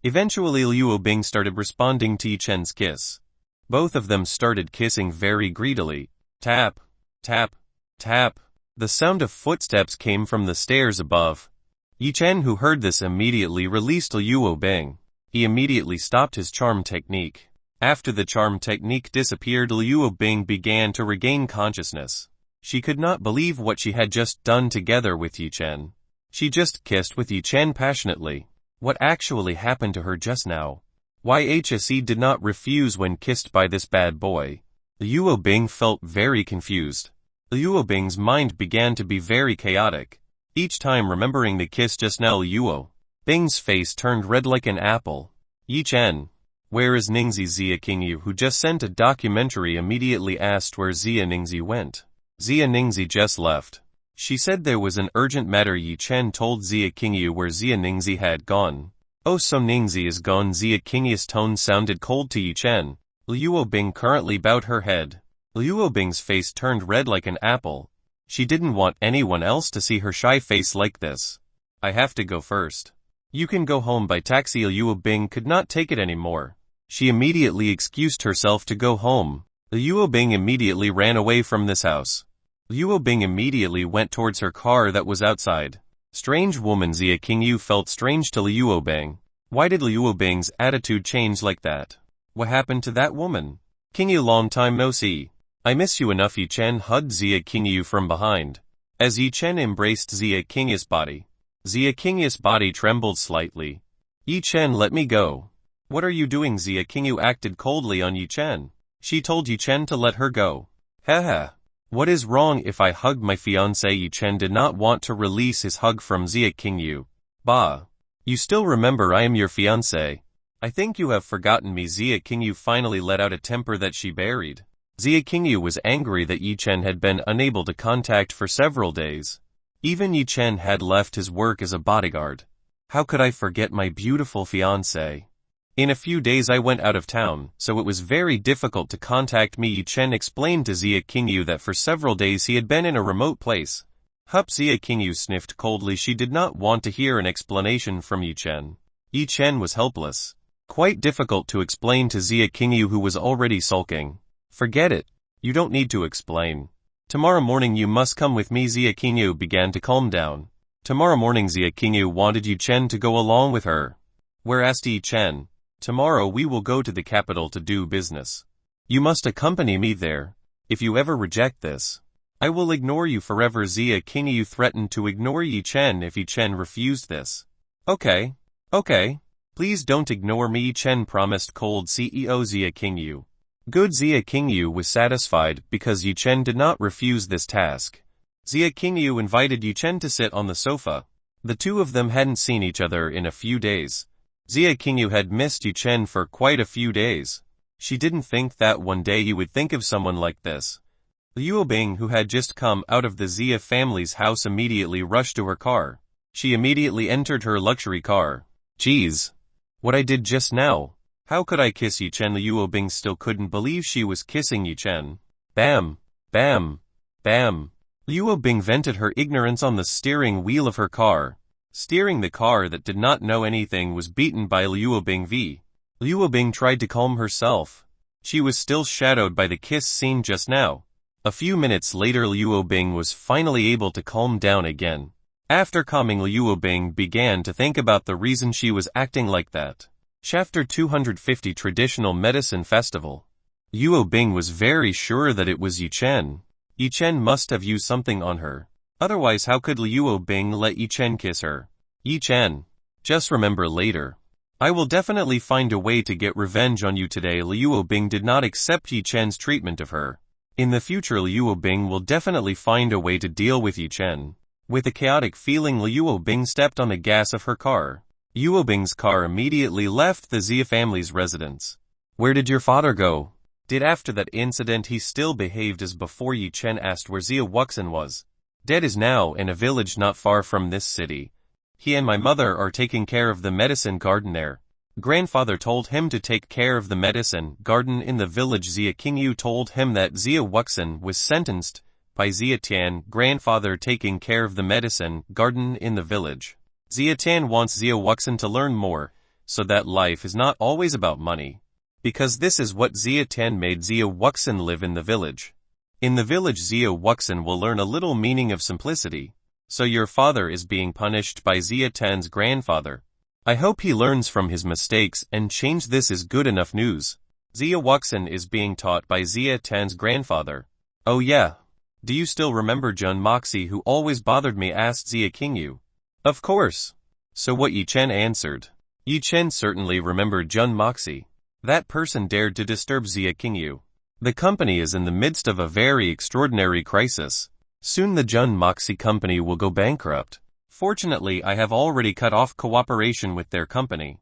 Eventually Liu Bing started responding to Yi Chen's kiss. Both of them started kissing very greedily. Tap, tap, tap. The sound of footsteps came from the stairs above. Yi Chen, who heard this, immediately released Liu Bing. He immediately stopped his charm technique. After the charm technique disappeared, Liu Bing began to regain consciousness. She could not believe what she had just done together with Yi Chen. She just kissed with Yi Chen passionately. What actually happened to her just now? Why HSE did not refuse when kissed by this bad boy? Liu Bing felt very confused. Liu Bing's mind began to be very chaotic. Each time remembering the kiss just now, Liu Bing's face turned red like an apple. Yi Chen. Where is Ningxi? Xia Qingyu, who just sent a documentary, immediately asked where Xia Ningxi went. Xia Ningxi just left. She said there was an urgent matter. Yi Chen told Xia Qingyu where Xia Ningxi had gone. Oh, so Ningxi is gone? Xia Qingyu's tone sounded cold to Yi Chen. Liu Bing currently bowed her head. Liu Bing's face turned red like an apple. She didn't want anyone else to see her shy face like this. I have to go first. You can go home by taxi. Liu Bing could not take it anymore. She immediately excused herself to go home. Liu Bing immediately ran away from this house. Liu Bing immediately went towards her car that was outside. Strange woman. Xia Qingyu felt strange to Liu Bing. Why did Liu Bing's attitude change like that? What happened to that woman? Qingyu, long time no see. I miss you enough. Yi Chen hugged Xia Qingyu from behind. As Yi Chen embraced Xia Qingyu's body, Xia Qingyu's body trembled slightly. Yi Chen, let me go. What are you doing? Xia Qingyu acted coldly on Yi Chen. She told Yi Chen to let her go. Haha. What is wrong if I hug my fiancé? Yi Chen did not want to release his hug from Xia Qingyu. Bah. You still remember I am your fiancé. I think you have forgotten me. Xia Qingyu finally let out a temper that she buried. Xia Qingyu was angry that Yi Chen had been unable to contact for several days. Even Yi Chen had left his work as a bodyguard. How could I forget my beautiful fiancé? In a few days I went out of town, so it was very difficult to contact me. Yi Chen explained to Xia Qingyu that for several days he had been in a remote place. Hup. Xia Qingyu sniffed coldly. She did not want to hear an explanation from Yi Chen. Yi Chen was helpless. Quite difficult to explain to Xia Qingyu, who was already sulking. Forget it. You don't need to explain. Tomorrow morning you must come with me. Xia Qingyu began to calm down. Tomorrow morning Xia Qingyu wanted Yi Chen to go along with her. Where? Asked Yi Chen. Tomorrow we will go to the capital to do business. You must accompany me there. If you ever reject this, I will ignore you forever. Xia Qingyu threatened to ignore Yi Chen if Yi Chen refused this. Okay. Okay. Please don't ignore me, Yi Chen promised. Cold CEO Xia Qingyu. Good. Xia Qingyu was satisfied because Yi Chen did not refuse this task. Xia Qingyu invited Yi Chen to sit on the sofa. The two of them hadn't seen each other in a few days. Xia Qingyu had missed Yi Chen for quite a few days. She didn't think that one day he would think of someone like this. Liu Bing, who had just come out of the Xia family's house, immediately rushed to her car. She immediately entered her luxury car. Geez. What I did just now. How could I kiss Yi Chen? Liu Bing still couldn't believe she was kissing Yi Chen. Bam. Bam. Bam. Liu Bing vented her ignorance on the steering wheel of her car. Steering the car that did not know anything was beaten by Liu Bing v. Liu Bing tried to calm herself. She was still shadowed by the kiss scene just now. A few minutes later Liu Bing was finally able to calm down again. After calming, Liu Bing began to think about the reason she was acting like that. Chapter 250 Traditional Medicine Festival. Liu Bing was very sure that it was Yi Chen. Yi Chen must have used something on her. Otherwise how could Liu Bing let Yi Chen kiss her? Yi Chen. Just remember later. I will definitely find a way to get revenge on you today. Liu Bing did not accept Yi Chen's treatment of her. In the future Liu Bing will definitely find a way to deal with Yi Chen. With a chaotic feeling Liu Bing stepped on the gas of her car. Liu Bing's car immediately left the Xia family's residence. Where did your father go? Did after that incident he still behaved as before? Yi Chen asked where Xia Wuxin was. Dead is now in a village not far from this city. He and my mother are taking care of the medicine garden there. Grandfather told him to take care of the medicine garden in the village. Zia Qingyu told him that Zia Wuxin was sentenced by Zia Tian. Grandfather taking care of the medicine garden in the village. Zia Tian wants Zia Wuxin to learn more, so that life is not always about money. Because this is what Zia Tian made Zia Wuxin live in the village. In the village Zia Wuxin will learn a little meaning of simplicity. So your father is being punished by Zia Tian's grandfather. I hope he learns from his mistakes and change. This is good enough news. Zia Wuxin is being taught by Zia Tian's grandfather. Oh yeah. Do you still remember Jun Moxie who always bothered me? Asked Zia Qingyu. Of course. So what? Yi Chen answered. Yi Chen certainly remembered Jun Moxie. That person dared to disturb Zia Qingyu. The company is in the midst of a very extraordinary crisis. Soon the Jun Moxie company will go bankrupt. Fortunately, I have already cut off cooperation with their company.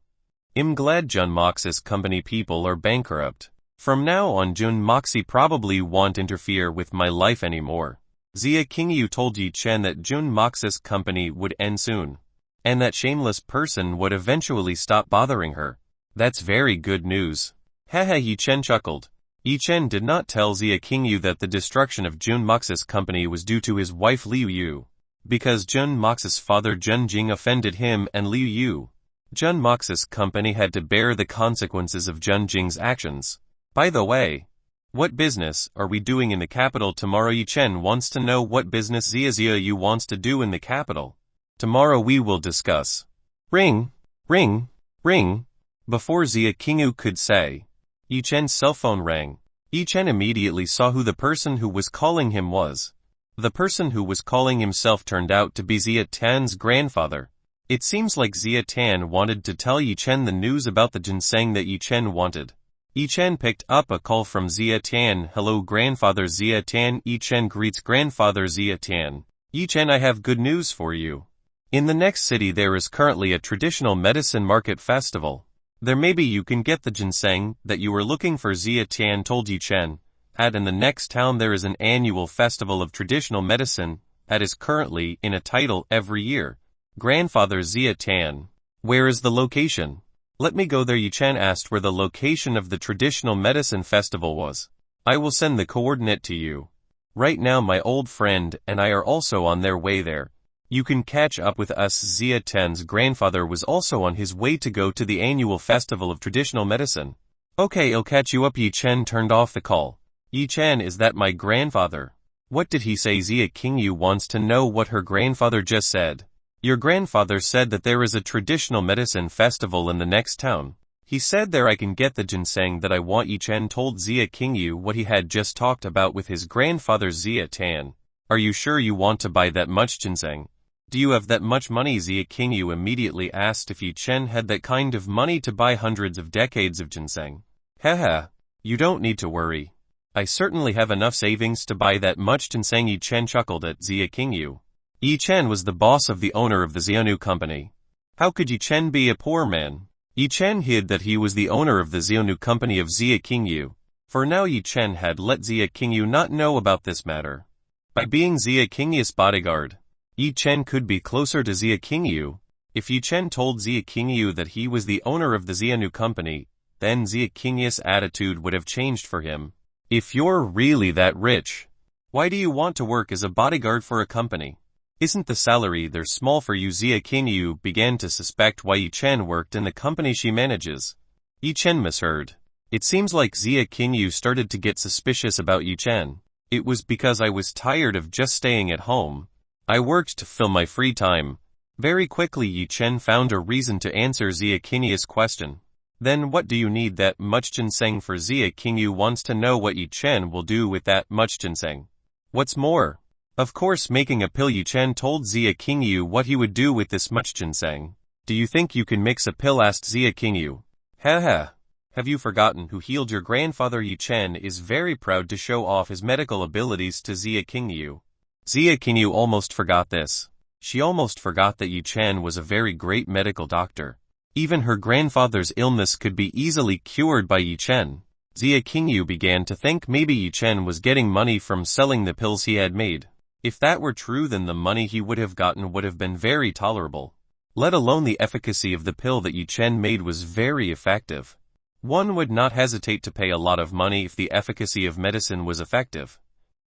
I'm glad Jun Moxie's company people are bankrupt. From now on Jun Moxie probably won't interfere with my life anymore. Zia Qingyu told Yi Chen that Jun Moxie's company would end soon. And that shameless person would eventually stop bothering her. That's very good news. Haha, Yi Chen chuckled. Yi Chen did not tell Zia Qingyu that the destruction of Jun Moxie's company was due to his wife Liu Yu. Because Jun Moxie's father Jun Jing offended him and Liu Yu. Jun Moxie's company had to bear the consequences of Jun Jing's actions. By the way, what business are we doing in the capital tomorrow? Yi Chen wants to know what business Zia Yu wants to do in the capital. Tomorrow we will discuss. Ring, ring, ring. Before Zia Qingyu could say, Yi Chen's cell phone rang. Yi Chen immediately saw who the person who was calling him was. The person who was calling himself turned out to be Zia Tian's grandfather. It seems like Zia Tian wanted to tell Yi Chen the news about the ginseng that Yi Chen wanted. Yi Chen picked up a call from Zia Tian. Hello grandfather Zia Tian. Yi Chen greets grandfather Zia Tian. Yi Chen, I have good news for you. In the next city there is currently a traditional medicine market festival. There maybe you can get the ginseng that you were looking for. Zia Tian told Yi Chen. In the next town there is an annual festival of traditional medicine that is currently in a title every year. Grandfather Zia Tian. Where is the location? Let me go there. Yi Chen asked where the location of the traditional medicine festival was. I will send the coordinate to you. Right now my old friend and I are also on their way there. You can catch up with us. Zia Tian's grandfather was also on his way to go to the annual festival of traditional medicine. Okay, I'll catch you up. Yi Chen turned off the call. Yi Chen, is that my grandfather? What did he say? Zia Qingyu wants to know what her grandfather just said. Your grandfather said that there is a traditional medicine festival in the next town. He said there I can get the ginseng that I want. Yi Chen told Zia Qingyu what he had just talked about with his grandfather Zia Tian. Are you sure you want to buy that much ginseng? Do you have that much money? Zia Qingyu immediately asked if Yi Chen had that kind of money to buy hundreds of decades of ginseng. Haha, you don't need to worry. I certainly have enough savings to buy that much ginseng. Yi Chen chuckled at Zia Qingyu. Yi Chen was the boss of the owner of the Xiaonu company. How could Yi Chen be a poor man? Yi Chen hid that he was the owner of the Xiaonu company of Zia Qingyu. For now Yi Chen had let Zia Qingyu not know about this matter. By being Zia Qingyu's bodyguard, Yi Chen could be closer to Zia Qingyu. If Yi Chen told Zia Qingyu that he was the owner of the Xiaonu company, then Zia Qingyu's attitude would have changed for him. If you're really that rich, why do you want to work as a bodyguard for a company? Isn't the salary there small for you? Zia Qingyu began to suspect why Yi Chen worked in the company she manages. Yi Chen misheard. It seems like Zia Qingyu started to get suspicious about Yi Chen. It was because I was tired of just staying at home. I worked to fill my free time. Very quickly Yi Chen found a reason to answer Zia Qingyu's question. Then what do you need that much ginseng for? Zia Qingyu wants to know what Yi Chen will do with that much ginseng. What's more? Of course making a pill. Yi Chen told Zia Qingyu what he would do with this much ginseng. Do you think you can mix a pill? Asked Zia Qingyu. Haha. Have you forgotten who healed your grandfather? Yi Chen is very proud to show off his medical abilities to Zia Qingyu. Zia Qingyu almost forgot this. She almost forgot that Yi Chen was a very great medical doctor. Even her grandfather's illness could be easily cured by Yi Chen. Zia Qingyu began to think maybe Yi Chen was getting money from selling the pills he had made. If that were true then the money he would have gotten would have been very tolerable. Let alone the efficacy of the pill that Yi Chen made was very effective. One would not hesitate to pay a lot of money if the efficacy of medicine was effective.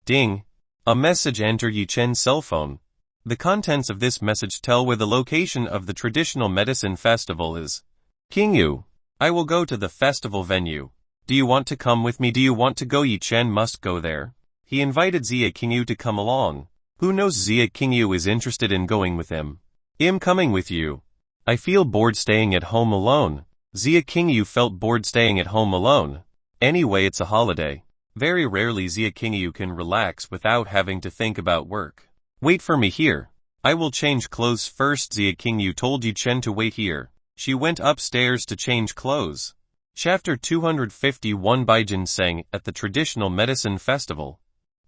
Ding! A message entered Yi Chen's cell phone. The contents of this message tell where the location of the traditional medicine festival is. Qingyu, I will go to the festival venue. Do you want to come with me? Do you want to go? Yi Chen must go there. He invited Xia Qingyu to come along. Who knows, Xia Qingyu is interested in going with him. I'm coming with you. I feel bored staying at home alone. Xia Qingyu felt bored staying at home alone. Anyway, it's a holiday. Very rarely Xia Qingyu can relax without having to think about work. Wait for me here. I will change clothes first. Xia Qingyu told Yi Chen to wait here. She went upstairs to change clothes. Chapter 251 Baijin sang at the traditional medicine festival.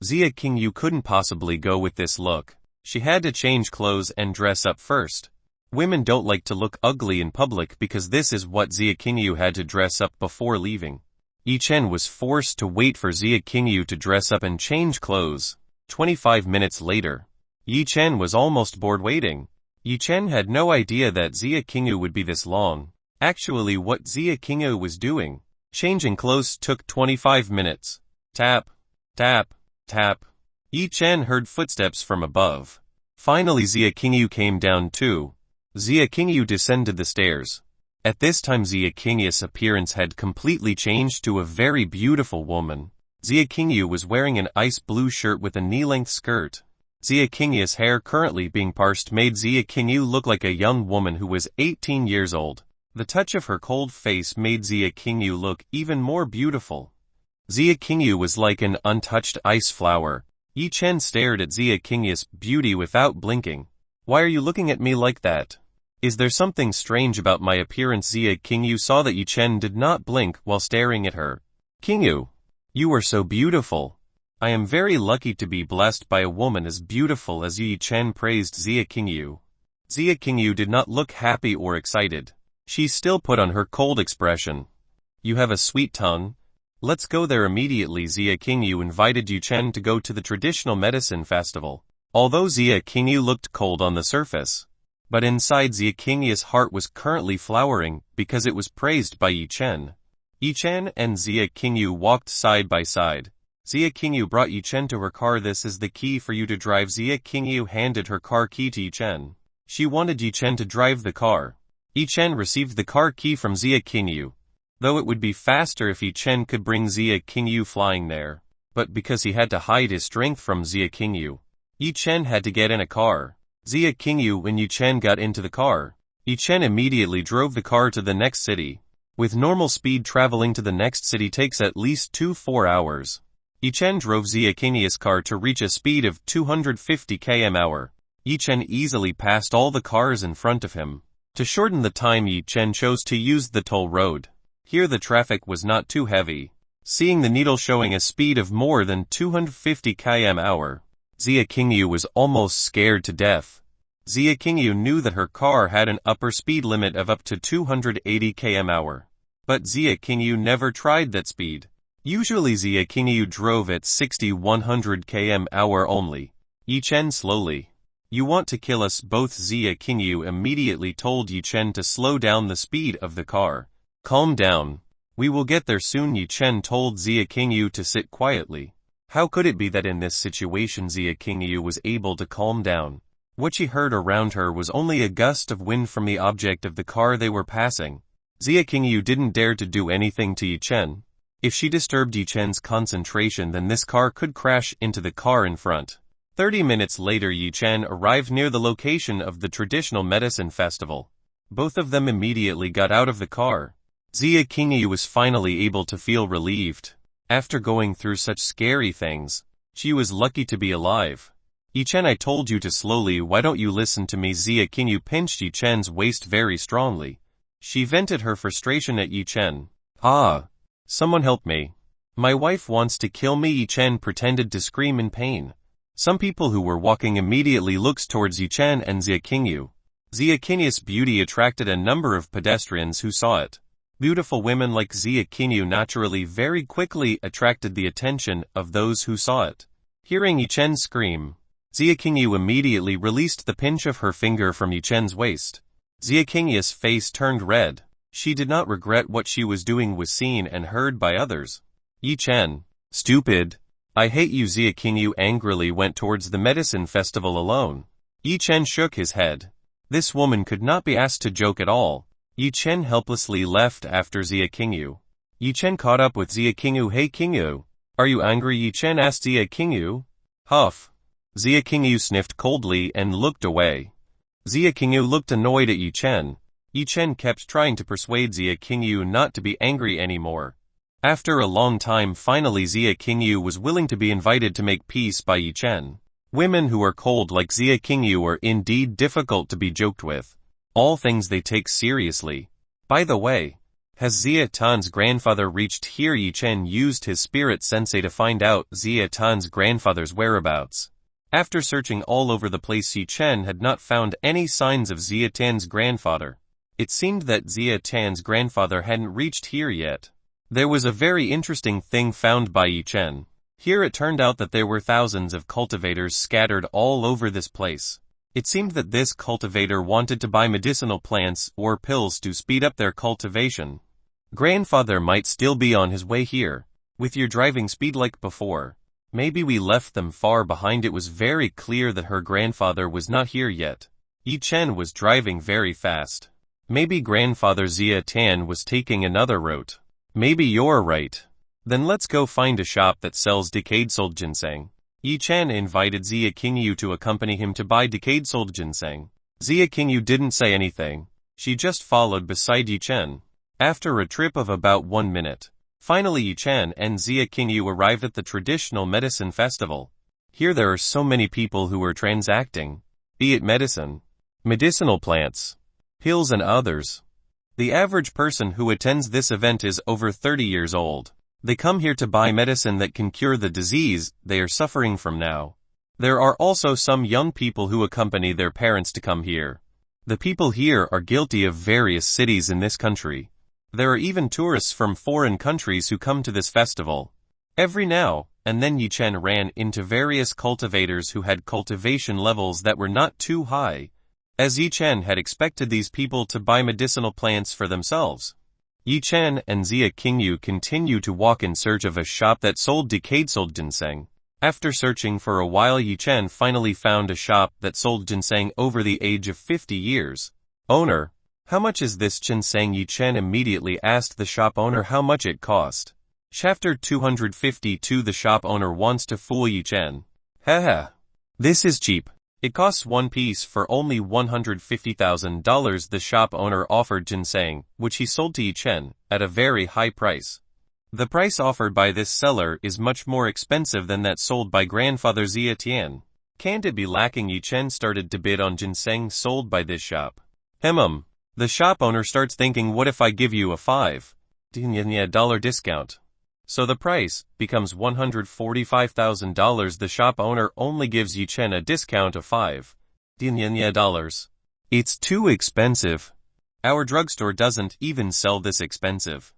Xia Qingyu couldn't possibly go with this look. She had to change clothes and dress up first. Women don't like to look ugly in public because this is what Xia Qingyu had to dress up before leaving. Yi Chen was forced to wait for Xia Qingyu to dress up and change clothes. 25 minutes later. Yi Chen was almost bored waiting. Yi Chen had no idea that Xia Qingyu would be this long. Actually, what Xia Qingyu was doing, changing clothes, took 25 minutes. Tap, tap, tap. Yi Chen heard footsteps from above. Finally Xia Qingyu came down too. Xia Qingyu descended the stairs. At this time Xia Qingyu's appearance had completely changed to a very beautiful woman. Xia Qingyu was wearing an ice blue shirt with a knee-length skirt. Xia Qingyu's hair currently being parsed made Xia Qingyu look like a young woman who was 18 years old. The touch of her cold face made Xia Qingyu look even more beautiful. Xia Qingyu was like an untouched ice flower. Yi Chen stared at Xia Qingyu's beauty without blinking. Why are you looking at me like that? Is there something strange about my appearance? Xia Qingyu saw that Yi Chen did not blink while staring at her. Qingyu, you are so beautiful. I am very lucky to be blessed by a woman as beautiful as you. Yi Chen praised Xia Qingyu. Xia Qingyu did not look happy or excited. She still put on her cold expression. You have a sweet tongue. Let's go there immediately. Xia Qingyu invited Yi Chen to go to the traditional medicine festival. Although Xia Qingyu looked cold on the surface, but inside Xia Qingyu's heart was currently flowering because it was praised by Yi Chen. Yi Chen and Xia Qingyu walked side by side. Xia Qingyu brought Yi Chen to her car. This is the key for you to drive. Xia Qingyu handed her car key to Yi Chen. She wanted Yi Chen to drive the car. Yi Chen received the car key from Xia Qingyu. Though it would be faster if Yi Chen could bring Xia Qingyu flying there. But because he had to hide his strength from Xia Qingyu, Yi Chen had to get in a car. Xia Qingyu and Yi Chen got into the car. Yi Chen immediately drove the car to the next city. With normal speed, traveling to the next city takes at least 4 hours. Yi Chen drove Xia Qingyu's car to reach a speed of 250 km/h. Yi Chen easily passed all the cars in front of him. To shorten the time, Yi Chen chose to use the toll road. Here the traffic was not too heavy. Seeing the needle showing a speed of more than 250 km/h, Xia Qingyu was almost scared to death. Xia Qingyu knew that her car had an upper speed limit of up to 280 km/h. But Xia Qingyu never tried that speed. Usually Xia Qingyu drove at 60-100 km/h only. Yi Chen slowly. You want to kill us both. Xia Qingyu immediately told Yi Chen to slow down the speed of the car. Calm down. We will get there soon. Yi Chen told Xia Qingyu to sit quietly. How could it be that in this situation Xia Qingyu was able to calm down? What she heard around her was only a gust of wind from the object of the car they were passing. Xia Qingyu didn't dare to do anything to Yi Chen. If she disturbed Yi Chen's concentration, then this car could crash into the car in front. 30 minutes later, Yi Chen arrived near the location of the traditional medicine festival. Both of them immediately got out of the car. Xia Qingyu was finally able to feel relieved. After going through such scary things, she was lucky to be alive. Yi Chen, I told you to slowly, why don't you listen to me? Xia Qingyu pinched Yi Chen's waist very strongly. She vented her frustration at Yi Chen. Ah! Someone help me. My wife wants to kill me. Yi Chen pretended to scream in pain. Some people who were walking immediately looked towards Yi Chen and Xia Qingyu. Xia Qingyu's beauty attracted a number of pedestrians who saw it. Beautiful women like Xia Qingyu naturally very quickly attracted the attention of those who saw it. Hearing Yi Chen scream, Xia Qingyu immediately released the pinch of her finger from Yi Chen's waist. Zia Qingya's face turned red. She did not regret what she was doing was seen and heard by others. Yi Chen. Stupid. I hate you. Zia Qingyu angrily went towards the medicine festival alone. Yi Chen shook his head. This woman could not be asked to joke at all. Yi Chen helplessly left after Zia Qingyu. Yi Chen caught up with Zia Qingyu. Hey Qingyu. Are you angry? Yi Chen asked Zia Qingyu. Huff. Zia Qingyu sniffed coldly and looked away. Zia Qingyu looked annoyed at Yi Chen. Yi Chen kept trying to persuade Zia Qingyu not to be angry anymore. After a long time, finally Zia Qingyu was willing to be invited to make peace by Yi Chen. Women who are cold like Zia Qingyu are indeed difficult to be joked with. All things they take seriously. By the way, has Zia Tan's grandfather reached here? Yi Chen used his spirit sensei to find out Zia Tan's grandfather's whereabouts. After searching all over the place, Yi Chen had not found any signs of Zia Tan's grandfather. It seemed that Zia Tan's grandfather hadn't reached here yet. There was a very interesting thing found by Yi Chen. Here it turned out that there were thousands of cultivators scattered all over this place. It seemed that this cultivator wanted to buy medicinal plants or pills to speed up their cultivation. Grandfather might still be on his way here. With your driving speed like before. Maybe we left them far behind. It was very clear that her grandfather was not here yet. Yi Chen was driving very fast. Maybe grandfather Zia Tan was taking another route. Maybe you're right. Then let's go find a shop that sells decade-sold ginseng. Yi Chen invited Zia Qingyu to accompany him to buy decade-sold ginseng. Zia Qingyu didn't say anything. She just followed beside Yi Chen. After a trip of about 1 minute, finally Yi Chen and Zia Qingyu arrived at the traditional medicine festival. Here there are so many people who are transacting, be it medicine, medicinal plants, pills and others. The average person who attends this event is over 30 years old. They come here to buy medicine that can cure the disease they are suffering from now. There are also some young people who accompany their parents to come here. The people here are guilty of various cities in this country. There are even tourists from foreign countries who come to this festival. Every now and then Yi Chen ran into various cultivators who had cultivation levels that were not too high, as Yi Chen had expected these people to buy medicinal plants for themselves. Yi Chen and Zia Qingyu continued to walk in search of a shop that sold decade-sold ginseng. After searching for a while, Yi Chen finally found a shop that sold ginseng over the age of 50 years. Owner, how much is this ginseng? Yi Chen immediately asked the shop owner how much it cost. Chapter 252. The shop owner wants to fool Yi Chen. Haha. This is cheap. It costs one piece for only $150,000. The shop owner offered ginseng, which he sold to Yi Chen, at a very high price. The price offered by this seller is much more expensive than that sold by grandfather Zia Tian. Can't it be lacking? Yi Chen started to bid on ginseng sold by this shop. The shop owner starts thinking, what if I give you a $5 discount? So the price becomes $145,000. The shop owner only gives Yi Chen a discount of $5. It's too expensive. Our drugstore doesn't even sell this expensive.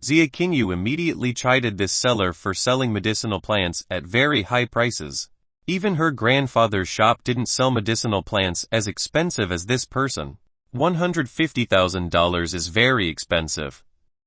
Zia Qingyu immediately chided this seller for selling medicinal plants at very high prices. Even her grandfather's shop didn't sell medicinal plants as expensive as this person. $150,000 is very expensive.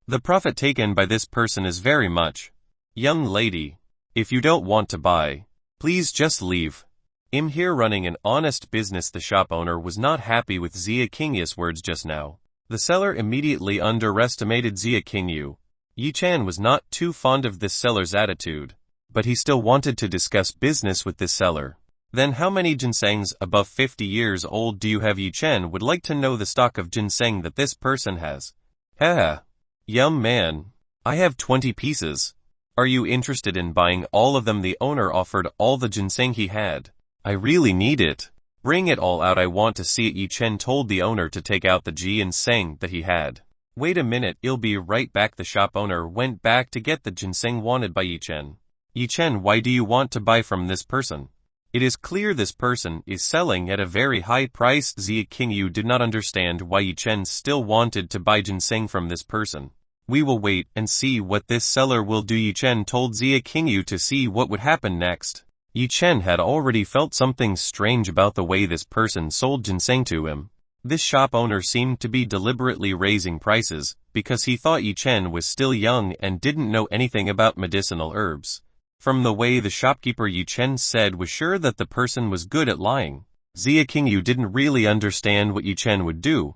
The profit taken by this person is very much. Young lady, if you don't want to buy, please just leave. I'm here running an honest business. The shop owner was not happy with Zia Qingyu's words just now. The seller immediately underestimated Zia Qingyu. Yi Chen was not too fond of this seller's attitude, but he still wanted to discuss business with this seller. Then how many ginsengs above 50 years old do you have? Yi Chen would like to know the stock of ginseng that this person has. Haha. Young man, I have 20 pieces. Are you interested in buying all of them? The owner offered all the ginseng he had. I really need it. Bring it all out. I want to see it. Yi Chen told the owner to take out the ginseng that he had. Wait a minute, I'll be right back. The shop owner went back to get the ginseng wanted by Yi Chen. Yi Chen, why do you want to buy from this person? It is clear this person is selling at a very high price. Zia Qingyu did not understand why Yi Chen still wanted to buy ginseng from this person. We will wait and see what this seller will do. Yi Chen told Zia Qingyu to see what would happen next. Yi Chen had already felt something strange about the way this person sold ginseng to him. This shop owner seemed to be deliberately raising prices, because he thought Yi Chen was still young and didn't know anything about medicinal herbs. From the way the shopkeeper Yi Chen said was sure that the person was good at lying. Zia Qingyu didn't really understand what Yi Chen would do.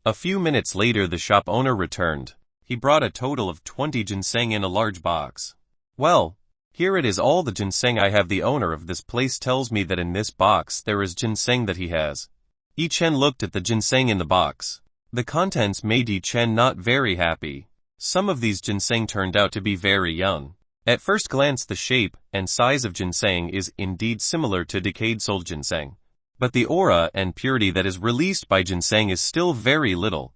A few minutes later the shop owner returned. He brought a total of 20 ginseng in a large box. Well, here it is, all the ginseng I have. The owner of this place tells me that in this box there is ginseng that he has. Yi Chen looked at the ginseng in the box. The contents made Yi Chen not very happy. Some of these ginseng turned out to be very young. At first glance the shape and size of ginseng is indeed similar to decayed sold ginseng. But the aura and purity that is released by ginseng is still very little.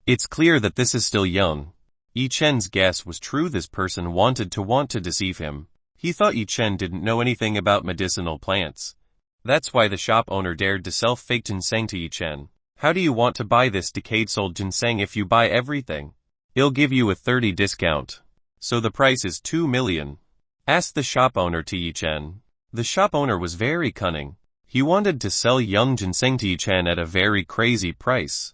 It's clear that this is still young. Yi Chen's guess was true. This person wanted to deceive him. He thought Yi Chen didn't know anything about medicinal plants. That's why the shop owner dared to sell fake ginseng to Yi Chen. How do you want to buy this decayed sold ginseng? If you buy everything, he'll give you a 30% discount. So the price is 2 million. Asked the shop owner to Yi Chen. The shop owner was very cunning. He wanted to sell young ginseng to Yi Chen at a very crazy price.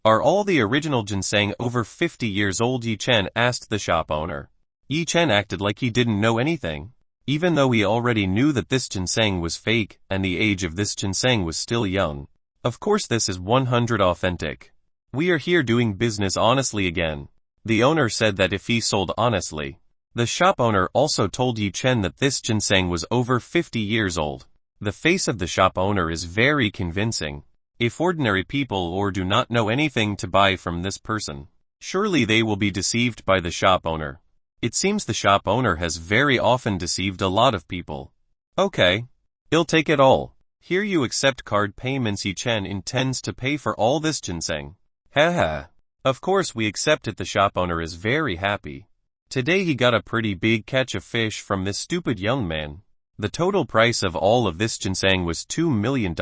Are all the original ginseng over 50 years old? Yi Chen asked the shop owner. Yi Chen acted like he didn't know anything, even though he already knew that this ginseng was fake and the age of this ginseng was still young. Of course this is 100% authentic. We are here doing business honestly again. The owner said that if he sold honestly. The shop owner also told Yi Chen that this ginseng was over 50 years old. The face of the shop owner is very convincing. If ordinary people or do not know anything to buy from this person, surely they will be deceived by the shop owner. It seems the shop owner has very often deceived a lot of people. Okay. He'll take it all. Here you accept card payments. Yi Chen intends to pay for all this ginseng. Haha. Of course we accept it. The shop owner is very happy. Today he got a pretty big catch of fish from this stupid young man. The total price of all of this ginseng was $2 million.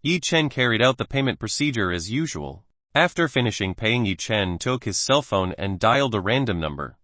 Yi Chen carried out the payment procedure as usual. After finishing paying, Yi Chen took his cell phone and dialed a random number.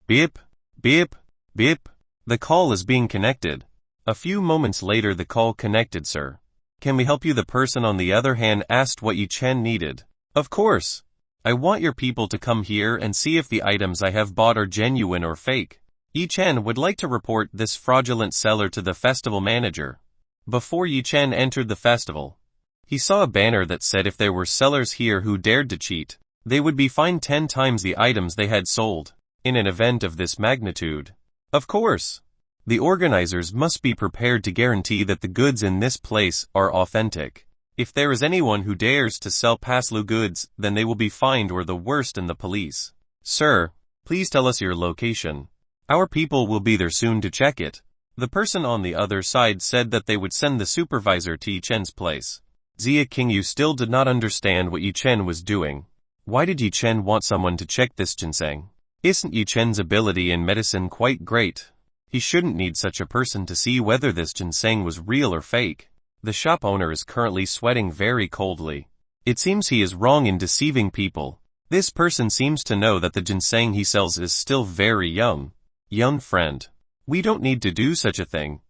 Beep, beep, beep. The call is being connected. A few moments later the call connected. Sir, can we help you? The person on the other hand asked what Yi Chen needed. Of course. I want your people to come here and see if the items I have bought are genuine or fake. Yi Chen would like to report this fraudulent seller to the festival manager. Before Yi Chen entered the festival, he saw a banner that said if there were sellers here who dared to cheat, they would be fined 10 times the items they had sold. In an event of this magnitude, of course, the organizers must be prepared to guarantee that the goods in this place are authentic. If there is anyone who dares to sell Paslu goods, then they will be fined or the worst in the police. Sir, please tell us your location. Our people will be there soon to check it. The person on the other side said that they would send the supervisor to Yi Chen's place. Zia Qingyu still did not understand what Yi Chen was doing. Why did Yi Chen want someone to check this ginseng? Isn't Yi Chen's ability in medicine quite great? He shouldn't need such a person to see whether this ginseng was real or fake. The shop owner is currently sweating very coldly. It seems he is wrong in deceiving people. This person seems to know that the ginseng he sells is still very young. Young friend, we don't need to do such a thing.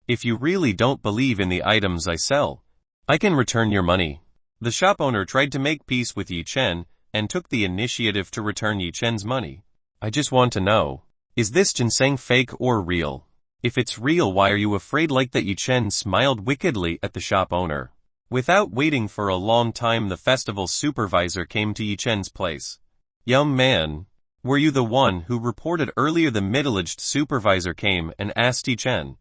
If you really don't believe in the items I sell, I can return your money. The shop owner tried to make peace with Yi Chen and took the initiative to return Yi Chen's money. I just want to know, is this ginseng fake or real? If it's real, why are you afraid like that? Yi Chen smiled wickedly at the shop owner. Without waiting for a long time, the festival supervisor came to Yi Chen's place. Young man, were you the one who reported earlier? The middle-aged supervisor came and asked Yi Chen.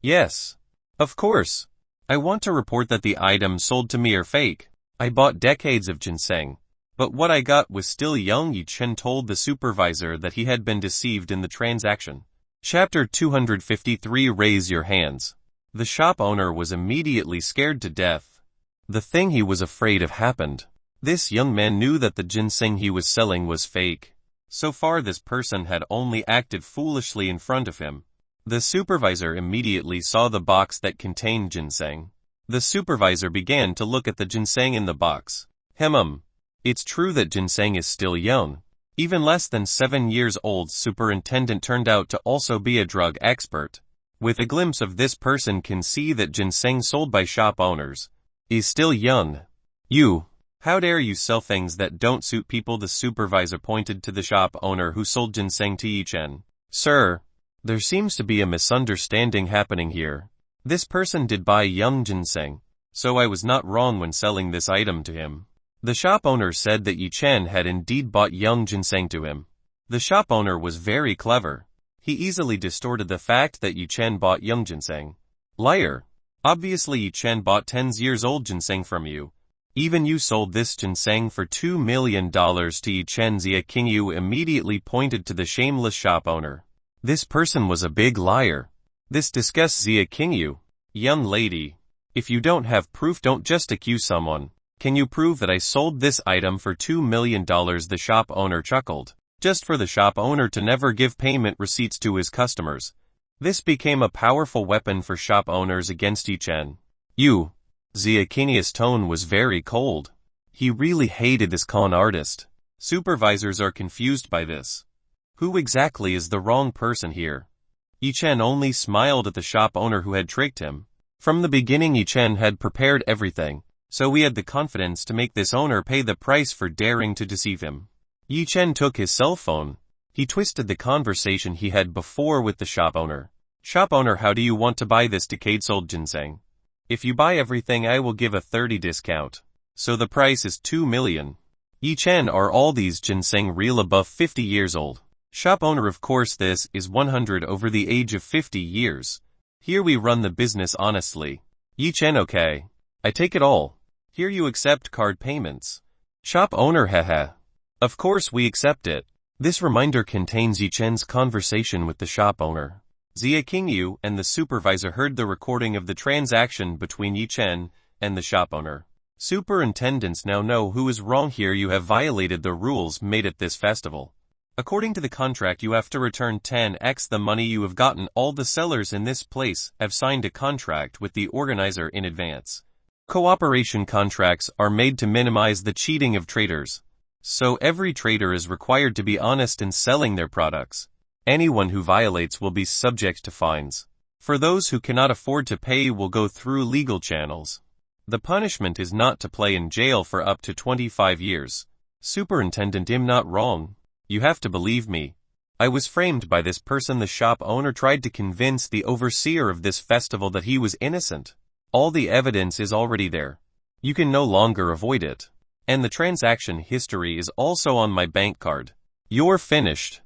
Yes. Of course. I want to report that the items sold to me are fake. I bought decades of ginseng, but what I got was still young. Yi Chen told the supervisor that he had been deceived in the transaction. Chapter 253. Raise your hands. The shop owner was immediately scared to death. The thing he was afraid of happened. This young man knew that the ginseng he was selling was fake. So far this person had only acted foolishly in front of him. The supervisor immediately saw the box that contained ginseng. The supervisor began to look at the ginseng in the box. It's true that ginseng is still young. Even less than 7 years old. Superintendent turned out to also be a drug expert. With a glimpse of this person can see that ginseng sold by shop owners is still young. You, How dare you sell things that don't suit people? The supervisor pointed to the shop owner who sold ginseng to Yi Chen. Sir, there seems to be a misunderstanding happening here. This person did buy young ginseng, so I was not wrong when selling this item to him. The shop owner said that Yi Chen had indeed bought young ginseng to him. The shop owner was very clever. He easily distorted the fact that Yi Chen bought young ginseng. Liar. Obviously Yi Chen bought 10 years old ginseng from you. Even you sold this ginseng for $2 million to Yi Chen. Zia Qingyu immediately pointed to the shameless shop owner. This person was a big liar. This disgusts Zia Qingyu. Young lady, if you don't have proof, don't just accuse someone. Can you prove that I sold this item for $2 million? The shop owner chuckled. Just for the shop owner to never give payment receipts to his customers. This became a powerful weapon for shop owners against Yi Chen. You. Zia Qingyu's tone was very cold. He really hated this con artist. Supervisors are confused by this. Who exactly is the wrong person here? Yi Chen only smiled at the shop owner who had tricked him. From the beginning Yi Chen had prepared everything, so he had the confidence to make this owner pay the price for daring to deceive him. Yi Chen took his cell phone. He twisted the conversation he had before with the shop owner. Shop owner, how do you want to buy this decade-old ginseng? If you buy everything I will give a 30% discount. So the price is 2 million. Yi Chen, are all these ginseng real above 50 years old? Shop owner, of course this is 100 over the age of 50 years. Here we run the business honestly. Yi Chen, okay. I take it all. Here you accept card payments. Shop owner, haha. Of course we accept it. This reminder contains Yi Chen's conversation with the shop owner. Zia Qingyu and the supervisor heard the recording of the transaction between Yi Chen and the shop owner. Superintendents now know who is wrong here. You have violated the rules made at this festival. According to the contract you have to return 10x the money you have gotten. All the sellers in this place have signed a contract with the organizer in advance. Cooperation contracts are made to minimize the cheating of traders. So every trader is required to be honest in selling their products. Anyone who violates will be subject to fines. For those who cannot afford to pay will go through legal channels. The punishment is not to play in jail for up to 25 years. Superintendent, I'm not wrong. You have to believe me. I was framed by this person. The shop owner tried to convince the overseer of this festival that he was innocent. All the evidence is already there. You can no longer avoid it. And the transaction history is also on my bank card. You're finished.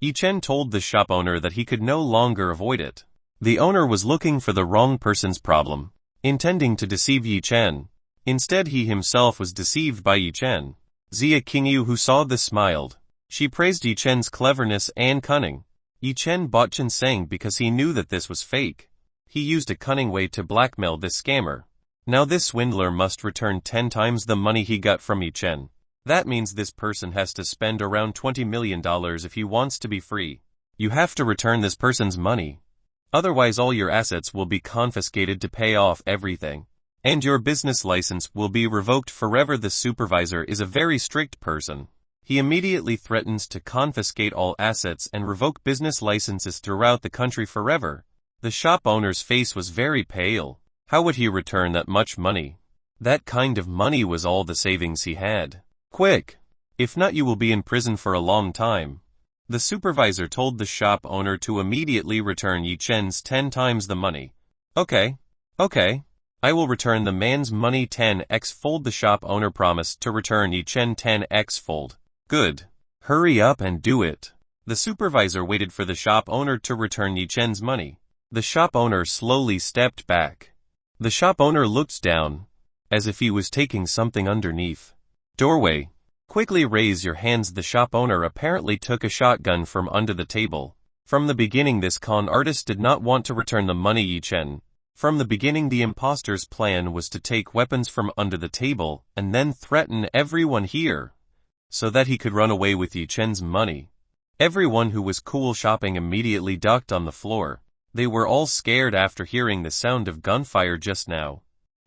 Yi Chen told the shop owner that he could no longer avoid it. The owner was looking for the wrong person's problem, intending to deceive Yi Chen. Instead he himself was deceived by Yi Chen. Zia Qingyu, who saw this, smiled. She praised Yi Chen's cleverness and cunning. Yi Chen bought ginseng because he knew that this was fake. He used a cunning way to blackmail this scammer. Now this swindler must return 10 times the money he got from Yi Chen. That means this person has to spend around $20 million if he wants to be free. You have to return this person's money. Otherwise all your assets will be confiscated to pay off everything. And your business license will be revoked forever. The supervisor is a very strict person. He immediately threatens to confiscate all assets and revoke business licenses throughout the country forever. The shop owner's face was very pale. How would he return that much money? That kind of money was all the savings he had. Quick! If not you will be in prison for a long time. The supervisor told the shop owner to immediately return Yi Chen's 10 times the money. Okay. I will return the man's money 10x fold. The shop owner promised to return Yi Chen 10x fold. Good. Hurry up and do it. The supervisor waited for the shop owner to return Yi Chen's money. The shop owner slowly stepped back. The shop owner looked down, as if he was taking something underneath. Doorway. Quickly raise your hands. The shop owner apparently took a shotgun from under the table. From the beginning this con artist did not want to return the money Yi Chen. From the beginning the imposter's plan was to take weapons from under the table and then threaten everyone here, so that he could run away with Yi Chen's money. Everyone who was cool shopping immediately ducked on the floor. They were all scared after hearing the sound of gunfire just now.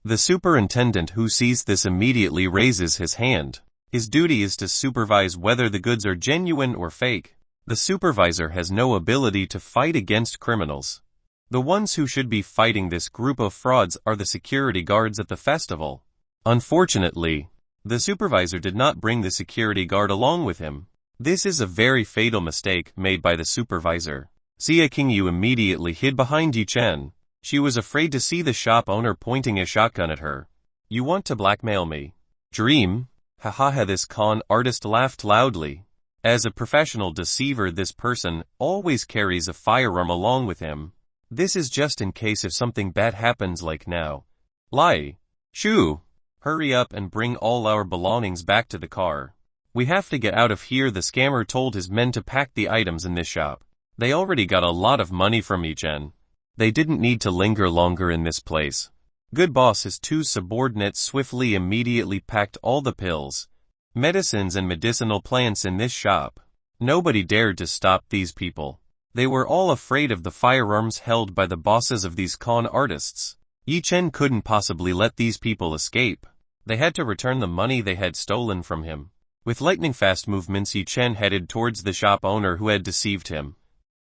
The superintendent who sees this immediately raises his hand. His duty is to supervise whether the goods are genuine or fake. The supervisor has no ability to fight against criminals. The ones who should be fighting this group of frauds are the security guards at the festival. Unfortunately, The supervisor did not bring the security guard along with him. This is a very fatal mistake made by the supervisor. Xia Qingyu immediately hid behind Yi Chen. She was afraid to see the shop owner pointing a shotgun at her. You want to blackmail me? Dream? Haha, this con artist laughed loudly. As a professional deceiver, this person always carries a firearm along with him. This is just in case if something bad happens like now. Lie. Shoo. Hurry up and bring all our belongings back to the car. We have to get out of here. The scammer told his men to pack the items in this shop. They already got a lot of money from Yi Chen. They didn't need to linger longer in this place. Good boss. His two subordinates swiftly immediately packed all the pills, medicines and medicinal plants in this shop. Nobody dared to stop these people. They were all afraid of the firearms held by the bosses of these con artists. Yi Chen couldn't possibly let these people escape. They had to return the money they had stolen from him. With lightning-fast movements, Yi Chen headed towards the shop owner who had deceived him.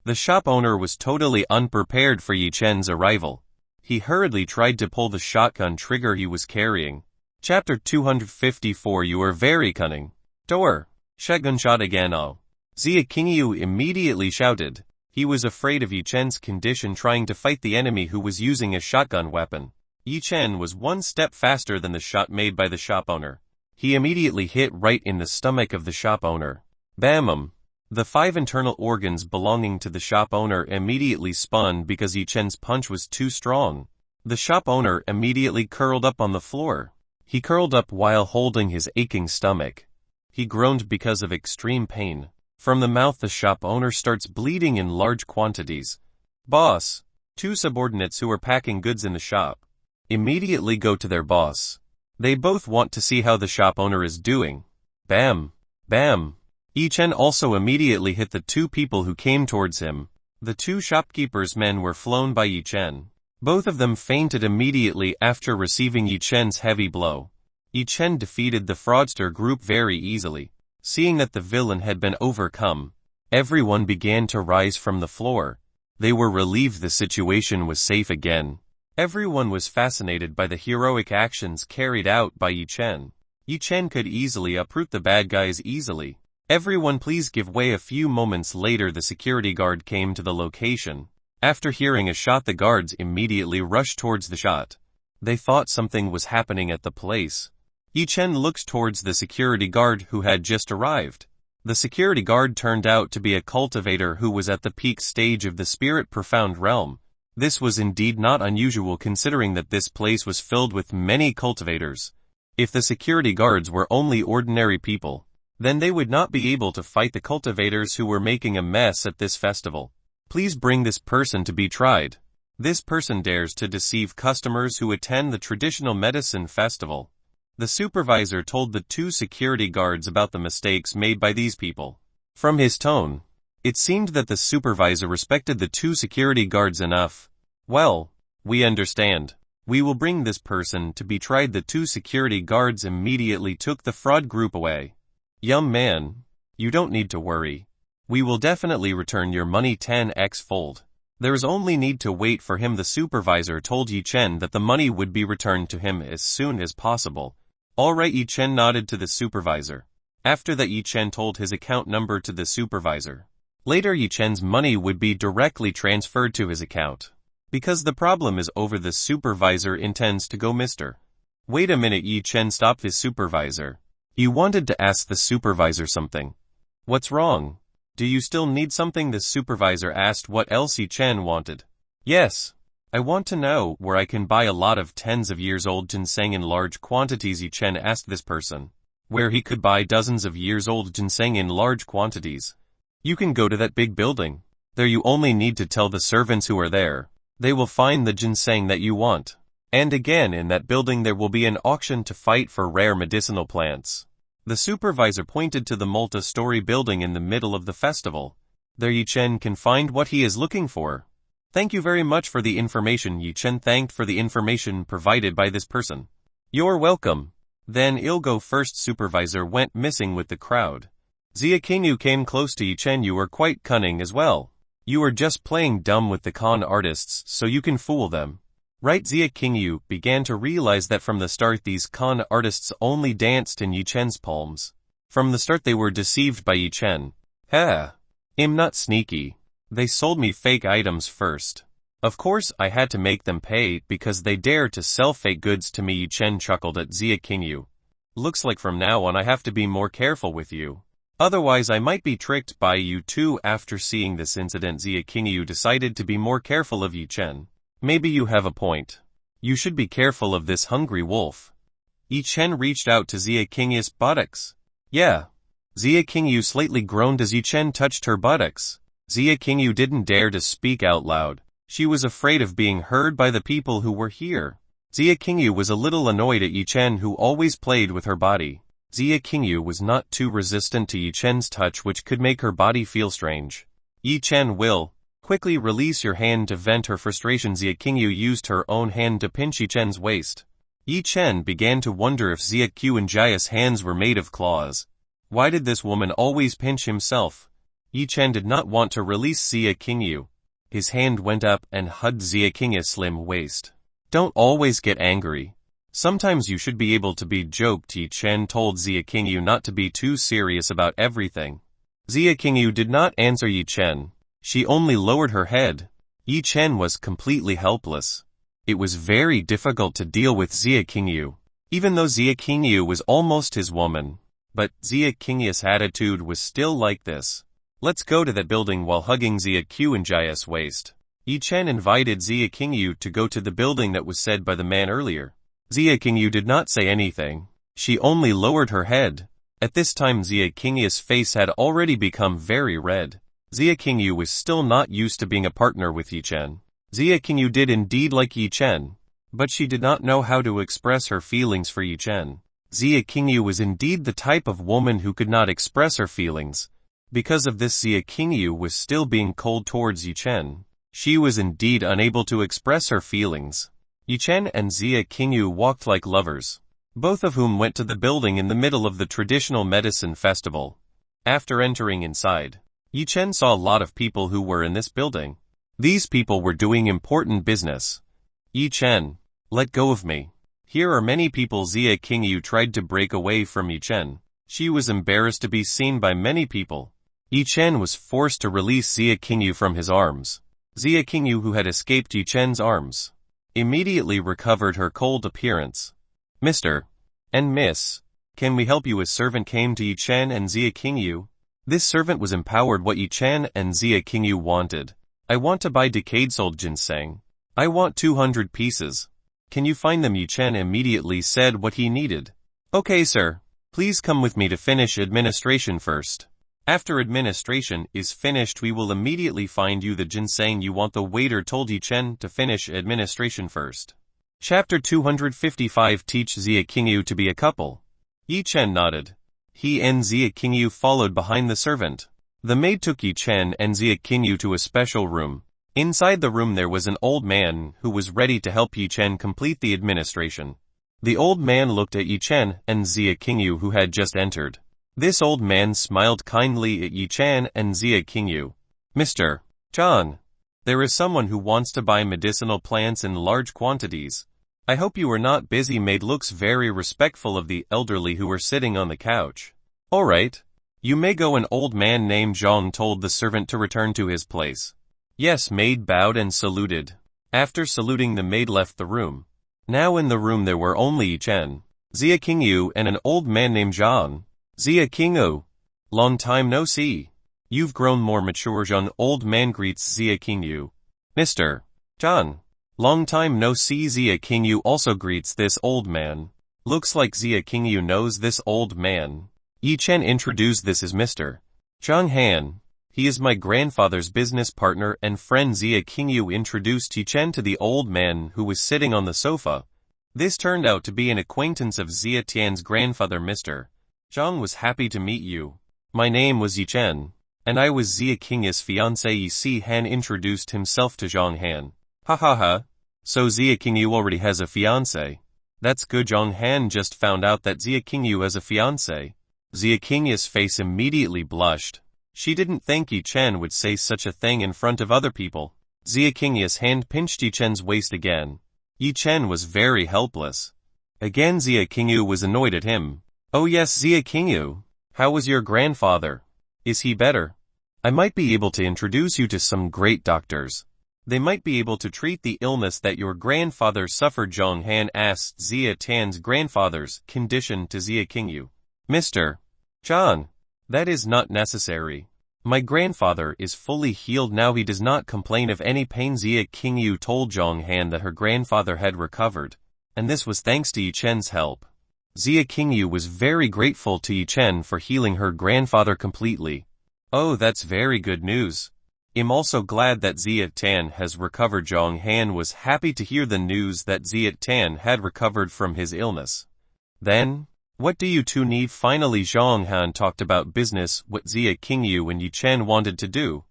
The shop owner was totally unprepared for Yi Chen's arrival. He hurriedly tried to pull the shotgun trigger he was carrying. Chapter 254. You are very cunning. Door. Shotgun shot again. Oh. Xia Qingyu immediately shouted. He was afraid of Yi Chen's condition trying to fight the enemy who was using a shotgun weapon. Yi Chen was one step faster than the shot made by the shop owner. He immediately hit right in the stomach of the shop owner. Bam! The 5 internal organs belonging to the shop owner immediately spun because Yi Chen's punch was too strong. The shop owner immediately curled up on the floor. He curled up while holding his aching stomach. He groaned because of extreme pain. From the mouth, the shop owner starts bleeding in large quantities. Boss. 2 subordinates who are packing goods in the shop immediately go to their boss. They both want to see how the shop owner is doing. Bam! Bam! Yi Chen also immediately hit the 2 people who came towards him. The 2 shopkeepers' men were flown by Yi Chen. Both of them fainted immediately after receiving Yi Chen's heavy blow. Yi Chen defeated the fraudster group very easily. Seeing that the villain had been overcome, everyone began to rise from the floor. They were relieved the situation was safe again. Everyone was fascinated by the heroic actions carried out by Yi Chen. Yi Chen could easily uproot the bad guys easily. Everyone please give way. A few moments later, the security guard came to the location. After hearing a shot, the guards immediately rushed towards the shot. They thought something was happening at the place. Yi Chen looked towards the security guard who had just arrived. The security guard turned out to be a cultivator who was at the peak stage of the spirit profound realm. This was indeed not unusual considering that this place was filled with many cultivators. If the security guards were only ordinary people, then they would not be able to fight the cultivators who were making a mess at this festival. Please bring this person to be tried. This person dares to deceive customers who attend the traditional medicine festival. The supervisor told the 2 security guards about the mistakes made by these people. From his tone, it seemed that the supervisor respected the 2 security guards enough. Well, we understand. We will bring this person to be tried. The 2 security guards immediately took the fraud group away. Young man, you don't need to worry. We will definitely return your money 10x fold. There is only need to wait for him. The supervisor told Yi Chen that the money would be returned to him as soon as possible. Alright, Yi Chen nodded to the supervisor. After that, Yi Chen told his account number to the supervisor. Later, Yi Chen's money would be directly transferred to his account. Because the problem is over, the supervisor intends to go Mr. Wait a minute, Yi Chen stopped his supervisor. He wanted to ask the supervisor something. What's wrong? Do you still need something? The supervisor asked. What else Yi Chen wanted. Yes. I want to know where I can buy a lot of tens of years old ginseng in large quantities. Yi Chen asked this person where he could buy dozens of years old ginseng in large quantities. You can go to that big building. There you only need to tell the servants who are there. They will find the ginseng that you want. And again, in that building there will be an auction to fight for rare medicinal plants. The supervisor pointed to the multi-story building in the middle of the festival. There Yi Chen can find what he is looking for. Thank you very much for the information. Yi Chen thanked for the information provided by this person. You're welcome. Then I'll go first. Supervisor went missing with the crowd. Xia Qingyu came close to Yi Chen. You are quite cunning as well. You are just playing dumb with the con artists so you can fool them. Right, Zia Qingyu began to realize that from the start these con artists only danced in Yi Chen's palms. From the start they were deceived by Yi Chen. I'm not sneaky. They sold me fake items first. Of course I had to make them pay because they dared to sell fake goods to me. Yi Chen chuckled at Zia Qingyu. Looks like from now on I have to be more careful with you. Otherwise I might be tricked by you too. After seeing this incident, Zia Qingyu decided to be more careful of Yi Chen. Maybe you have a point. You should be careful of this hungry wolf. Yi Chen reached out to Zia Qingyu's buttocks. Yeah. Zia Qingyu slightly groaned as Yi Chen touched her buttocks. Zia Qingyu didn't dare to speak out loud. She was afraid of being heard by the people who were here. Zia Qingyu was a little annoyed at Yi Chen, who always played with her body. Zia Qingyu was not too resistant to Yi Chen's touch, which could make her body feel strange. Yi Chen will quickly release your hand to vent her frustration. Zia Qingyu used her own hand to pinch Yi Chen's waist. Yi Chen began to wonder if Zia Qingyu's hands were made of claws. Why did this woman always pinch himself? Yi Chen did not want to release Zia Qingyu. His hand went up and hugged Zia Qingyu's slim waist. Don't always get angry. Sometimes you should be able to be joked. Yi Chen told Zia Qingyu not to be too serious about everything. Zia Qingyu did not answer Yi Chen. She only lowered her head. Yi Chen was completely helpless. It was very difficult to deal with Zia Qingyu, even though Zia Qingyu was almost his woman. But Zia Qingyu's attitude was still like this. Let's go to that building. While hugging Zia Qingyu's waist, Yi Chen invited Zia Qingyu to go to the building that was said by the man earlier. Zia Qingyu did not say anything. She only lowered her head. At this time Zia Qingyu's face had already become very red. Zia Qingyu was still not used to being a partner with Yi Chen. Zia Qingyu did indeed like Yi Chen, but she did not know how to express her feelings for Yi Chen. Zia Qingyu was indeed the type of woman who could not express her feelings. Because of this, Zia Qingyu was still being cold towards Yi Chen. She was indeed unable to express her feelings. Yi Chen and Zia Qingyu walked like lovers, both of whom went to the building in the middle of the traditional medicine festival. After entering inside, Yi Chen saw a lot of people who were in this building. These people were doing important business. Yi Chen, let go of me. Here are many people. Zia Qingyu tried to break away from Yi Chen. She was embarrassed to be seen by many people. Yi Chen was forced to release Zia Qingyu from his arms. Zia Qingyu, who had escaped Yi Chen's arms, immediately recovered her cold appearance. Mr. and Miss, can we help you? A servant came to Yi Chen and Zia Qingyu. This servant was empowered what Yi Chen and Zia Qingyu wanted. I want to buy decade-sold ginseng. I want 200 pieces. Can you find them? Yi Chen immediately said what he needed. Okay, sir. Please come with me to finish administration first. After administration is finished, we will immediately find you the ginseng you want. The waiter told Yi Chen to finish administration first. Chapter 255. Teach Zia Qingyu to be a couple. Yi Chen nodded. He and Zia Qingyu followed behind the servant. The maid took Yi Chen and Zia Qingyu to a special room. Inside the room there was an old man who was ready to help Yi Chen complete the administration. The old man looked at Yi Chen and Zia Qingyu, who had just entered. This old man smiled kindly at Yi Chen and Zia Qingyu. Mr. John, there is someone who wants to buy medicinal plants in large quantities. I hope you are not busy. Maid looks very respectful of the elderly who were sitting on the couch. All right. You may go. An old man named Zhang told the servant to return to his place. Yes, maid bowed and saluted. After saluting, the maid left the room. Now in the room there were only Yi Chen, Zia Qingyu, and an old man named Zhang. Zia Qingyu, long time no see. You've grown more mature. Zhang, old man, greets Zia Qingyu. Mr. Zhang, long time no see. Zia Qingyu also greets this old man. Looks like Zia Qingyu knows this old man. Yi Chen introduced this as Mr. Zhang Han. He is my grandfather's business partner and friend. Zia Qingyu introduced Yi Chen to the old man who was sitting on the sofa. This turned out to be an acquaintance of Zia Tian's grandfather. Mr. Zhang was happy to meet you. My name was Yi Chen, and I was Zia Qingyu's fiancé. Yi Si Han introduced himself to Zhang Han. Ha ha ha. So Zia Qingyu already has a fiancé. That's good. Zhang Han just found out that Zia Qingyu has a fiancé. Zia Qingyu's face immediately blushed. She didn't think Yi Chen would say such a thing in front of other people. Zia Qingyu's hand pinched Yi Chen's waist again. Yi Chen was very helpless. Again Xia Qingyu was annoyed at him. Oh yes, Xia Qingyu. How was your grandfather? Is he better? I might be able to introduce you to some great doctors. They might be able to treat the illness that your grandfather suffered. Zhang Han asked Xia Tan's grandfather's condition to Xia Qingyu. Mr. Zhang, that is not necessary. My grandfather is fully healed now. He does not complain of any pain. Xia Qingyu told Zhang Han that her grandfather had recovered, and this was thanks to Yi Chen's help. Xia Qingyu was very grateful to Yi Chen for healing her grandfather completely. Oh, that's very good news. I'm also glad that Xia Tan has recovered. Zhang Han was happy to hear the news that Xia Tan had recovered from his illness. Then, what do you two need? Finally Zhang Han talked about business, what Xia Qingyu and Yi Chen wanted to do.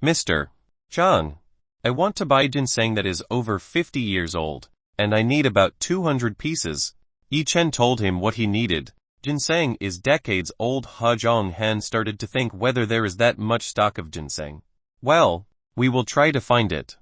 Mr. Zhang, I want to buy ginseng that is over 50 years old, and I need about 200 pieces. Yi Chen told him what he needed. Ginseng is decades old. Zhang Han started to think whether there is that much stock of ginseng. Well, we will try to find it.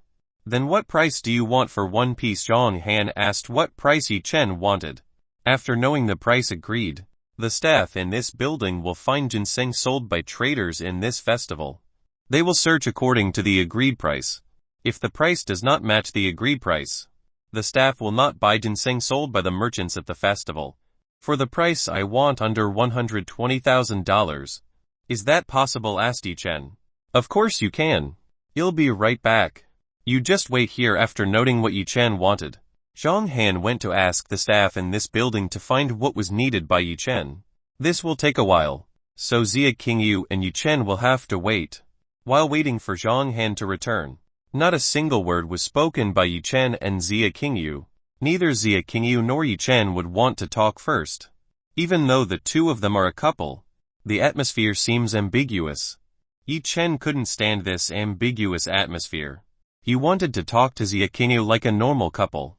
Then what price do you want for one piece? Zhang Han asked what price Yi Chen wanted. After knowing the price agreed, the staff in this building will find ginseng sold by traders in this festival. They will search according to the agreed price. If the price does not match the agreed price, the staff will not buy ginseng sold by the merchants at the festival. For the price I want under $120,000. Is that possible? Asked Yi Chen. Of course you can. I'll be right back. You just wait here. After noting what Yi Chen wanted, Zhang Han went to ask the staff in this building to find what was needed by Yi Chen. This will take a while, so Xia Qingyu and Yi Chen will have to wait. While waiting for Zhang Han to return, not a single word was spoken by Yi Chen and Xia Qingyu. Neither Xia Qingyu nor Yi Chen would want to talk first. Even though the two of them are a couple, the atmosphere seems ambiguous. Yi Chen couldn't stand this ambiguous atmosphere. He wanted to talk to Xia Qingyu like a normal couple.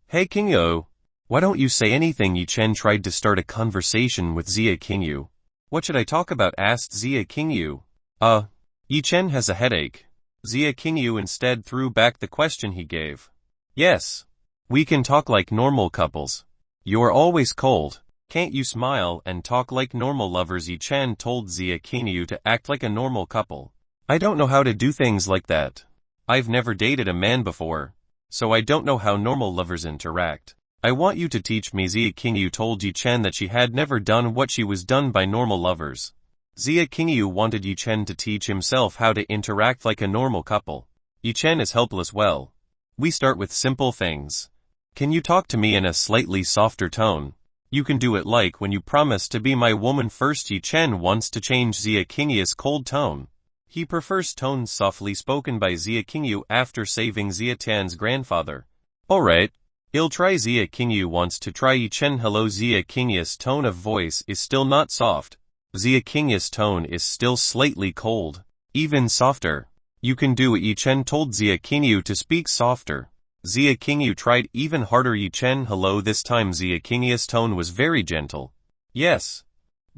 Hey Qingyu, why don't you say anything? Yi Chen tried to start a conversation with Xia Qingyu. What should I talk about? Asked Xia Qingyu. Yi Chen has a headache. Xia Qingyu instead threw back the question he gave. Yes. We can talk like normal couples. You're always cold. Can't you smile and talk like normal lovers? Yi Chen told Xia Qingyu to act like a normal couple. I don't know how to do things like that. I've never dated a man before, so I don't know how normal lovers interact. I want you to teach me. Xia Qingyu told Yi Chen that she had never done what she was done by normal lovers. Xia Qingyu wanted Yi Chen to teach himself how to interact like a normal couple. Yi Chen is helpless. Well, we start with simple things. Can you talk to me in a slightly softer tone? You can do it like when you promise to be my woman first. Yi Chen wants to change Xia Qingyu's cold tone. He prefers tones softly spoken by Xia Qingyu after saving Xia Tan's grandfather. Alright, I'll try. Xia Qingyu wants to try. Yi Chen. Hello. Xia Qingyu's tone of voice is still not soft. Xia Qingyu's tone is still slightly cold. Even softer. You can do it. Yi Chen told Xia Qingyu to speak softer. Xia Qingyu tried even harder. Yi Chen. Hello. This time Xia Qingyu's tone was very gentle. Yes.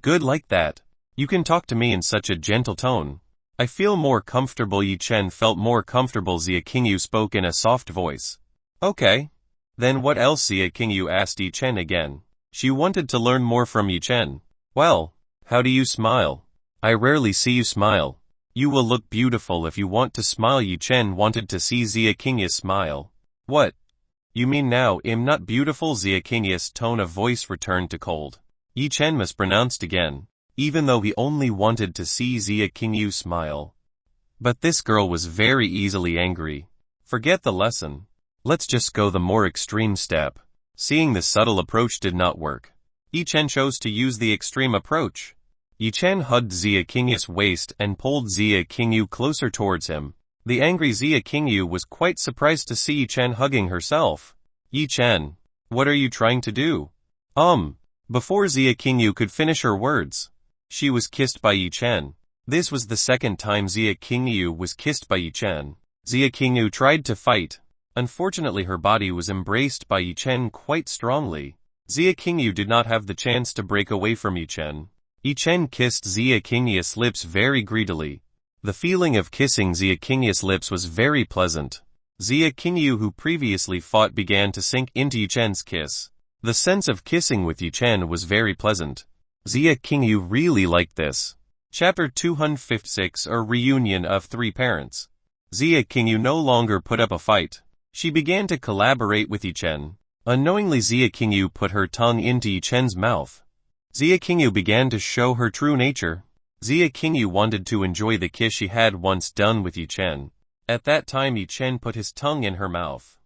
Good, like that. You can talk to me in such a gentle tone. I feel more comfortable. Yi Chen felt more comfortable. Xia Qingyu spoke in a soft voice. Okay. Then what else? Xia Qingyu asked Yi Chen again. She wanted to learn more from Yi Chen. Well, how do you smile? I rarely see you smile. You will look beautiful if you want to smile. Yi Chen wanted to see Xia Qingyu smile. What? You mean now I'm not beautiful? Xia Qingyu's tone of voice returned to cold. Yi Chen mispronounced again, even though he only wanted to see Xia Qingyu smile. But this girl was very easily angry. Forget the lesson. Let's just go the more extreme step. Seeing the subtle approach did not work, Yi Chen chose to use the extreme approach. Yi Chen hugged Xia Qingyu's waist and pulled Xia Qingyu closer towards him. The angry Xia Qingyu was quite surprised to see Yi Chen hugging herself. Yi Chen, what are you trying to do? Before Xia Qingyu could finish her words, she was kissed by Yi Chen. This was the second time Xia Qingyu was kissed by Yi Chen. Xia Qingyu tried to fight. Unfortunately, her body was embraced by Yi Chen quite strongly. Xia Qingyu did not have the chance to break away from Yi Chen. Yi Chen kissed Xia Qingyu's lips very greedily. The feeling of kissing Xia Qingyu's lips was very pleasant. Zia Qingyu, who previously fought, began to sink into Yichen's kiss. The sense of kissing with Yichen was very pleasant. Zia Qingyu really liked this. Chapter 256, a reunion of three parents. Zia Qingyu no longer put up a fight. She began to collaborate with Yichen. Unknowingly, Zia Qingyu put her tongue into Yichen's mouth. Zia Qingyu began to show her true nature. Zia Qingyu wanted to enjoy the kiss she had once done with Yichen. At that time, Yichen put his tongue in her mouth.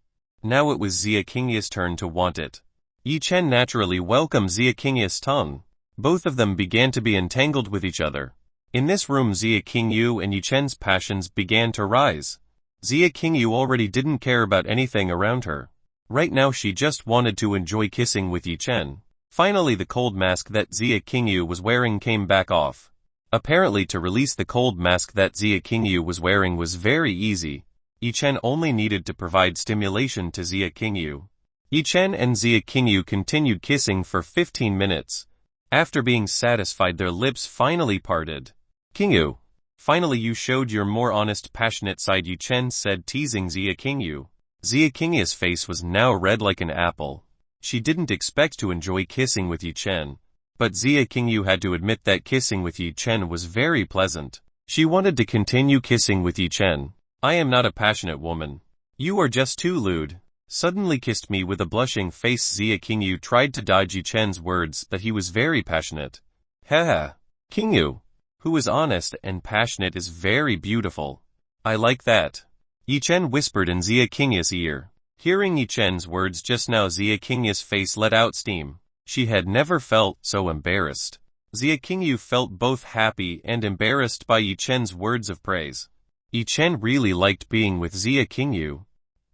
Now it was Zia Qingyu's turn to want it. Yichen naturally welcomed Zia Qingyu's tongue. Both of them began to be entangled with each other. In this room, Zia Qingyu and Yichen's passions began to rise. Zia Qingyu already didn't care about anything around her. Right now she just wanted to enjoy kissing with Yichen. Finally, the cold mask that Zia Qingyu was wearing came back off. Apparently, to release the cold mask that Zia Qingyu was wearing was very easy. Yichen only needed to provide stimulation to Zia Qingyu. Yichen and Zia Qingyu continued kissing for 15 minutes. After being satisfied, their lips finally parted. "Qingyu, finally you showed your more honest, passionate side," Yichen said, teasing Zia Qingyu. Zia Qingyu's face was now red like an apple. She didn't expect to enjoy kissing with Yichen. But Zia Qingyu had to admit that kissing with Yichen was very pleasant. She wanted to continue kissing with Yichen. "I am not a passionate woman. You are just too lewd." Suddenly kissed me with a blushing face. Zia Qingyu tried to dodge Yichen's words that he was very passionate. "Haha. Qingyu, who is honest and passionate, is very beautiful. I like that," Yichen whispered in Zia Qingyu's ear. Hearing Yichen's words just now, Zia Qingyu's face let out steam. She had never felt so embarrassed. Zia Qingyu felt both happy and embarrassed by Yichen's words of praise. Yichen really liked being with Zia Qingyu.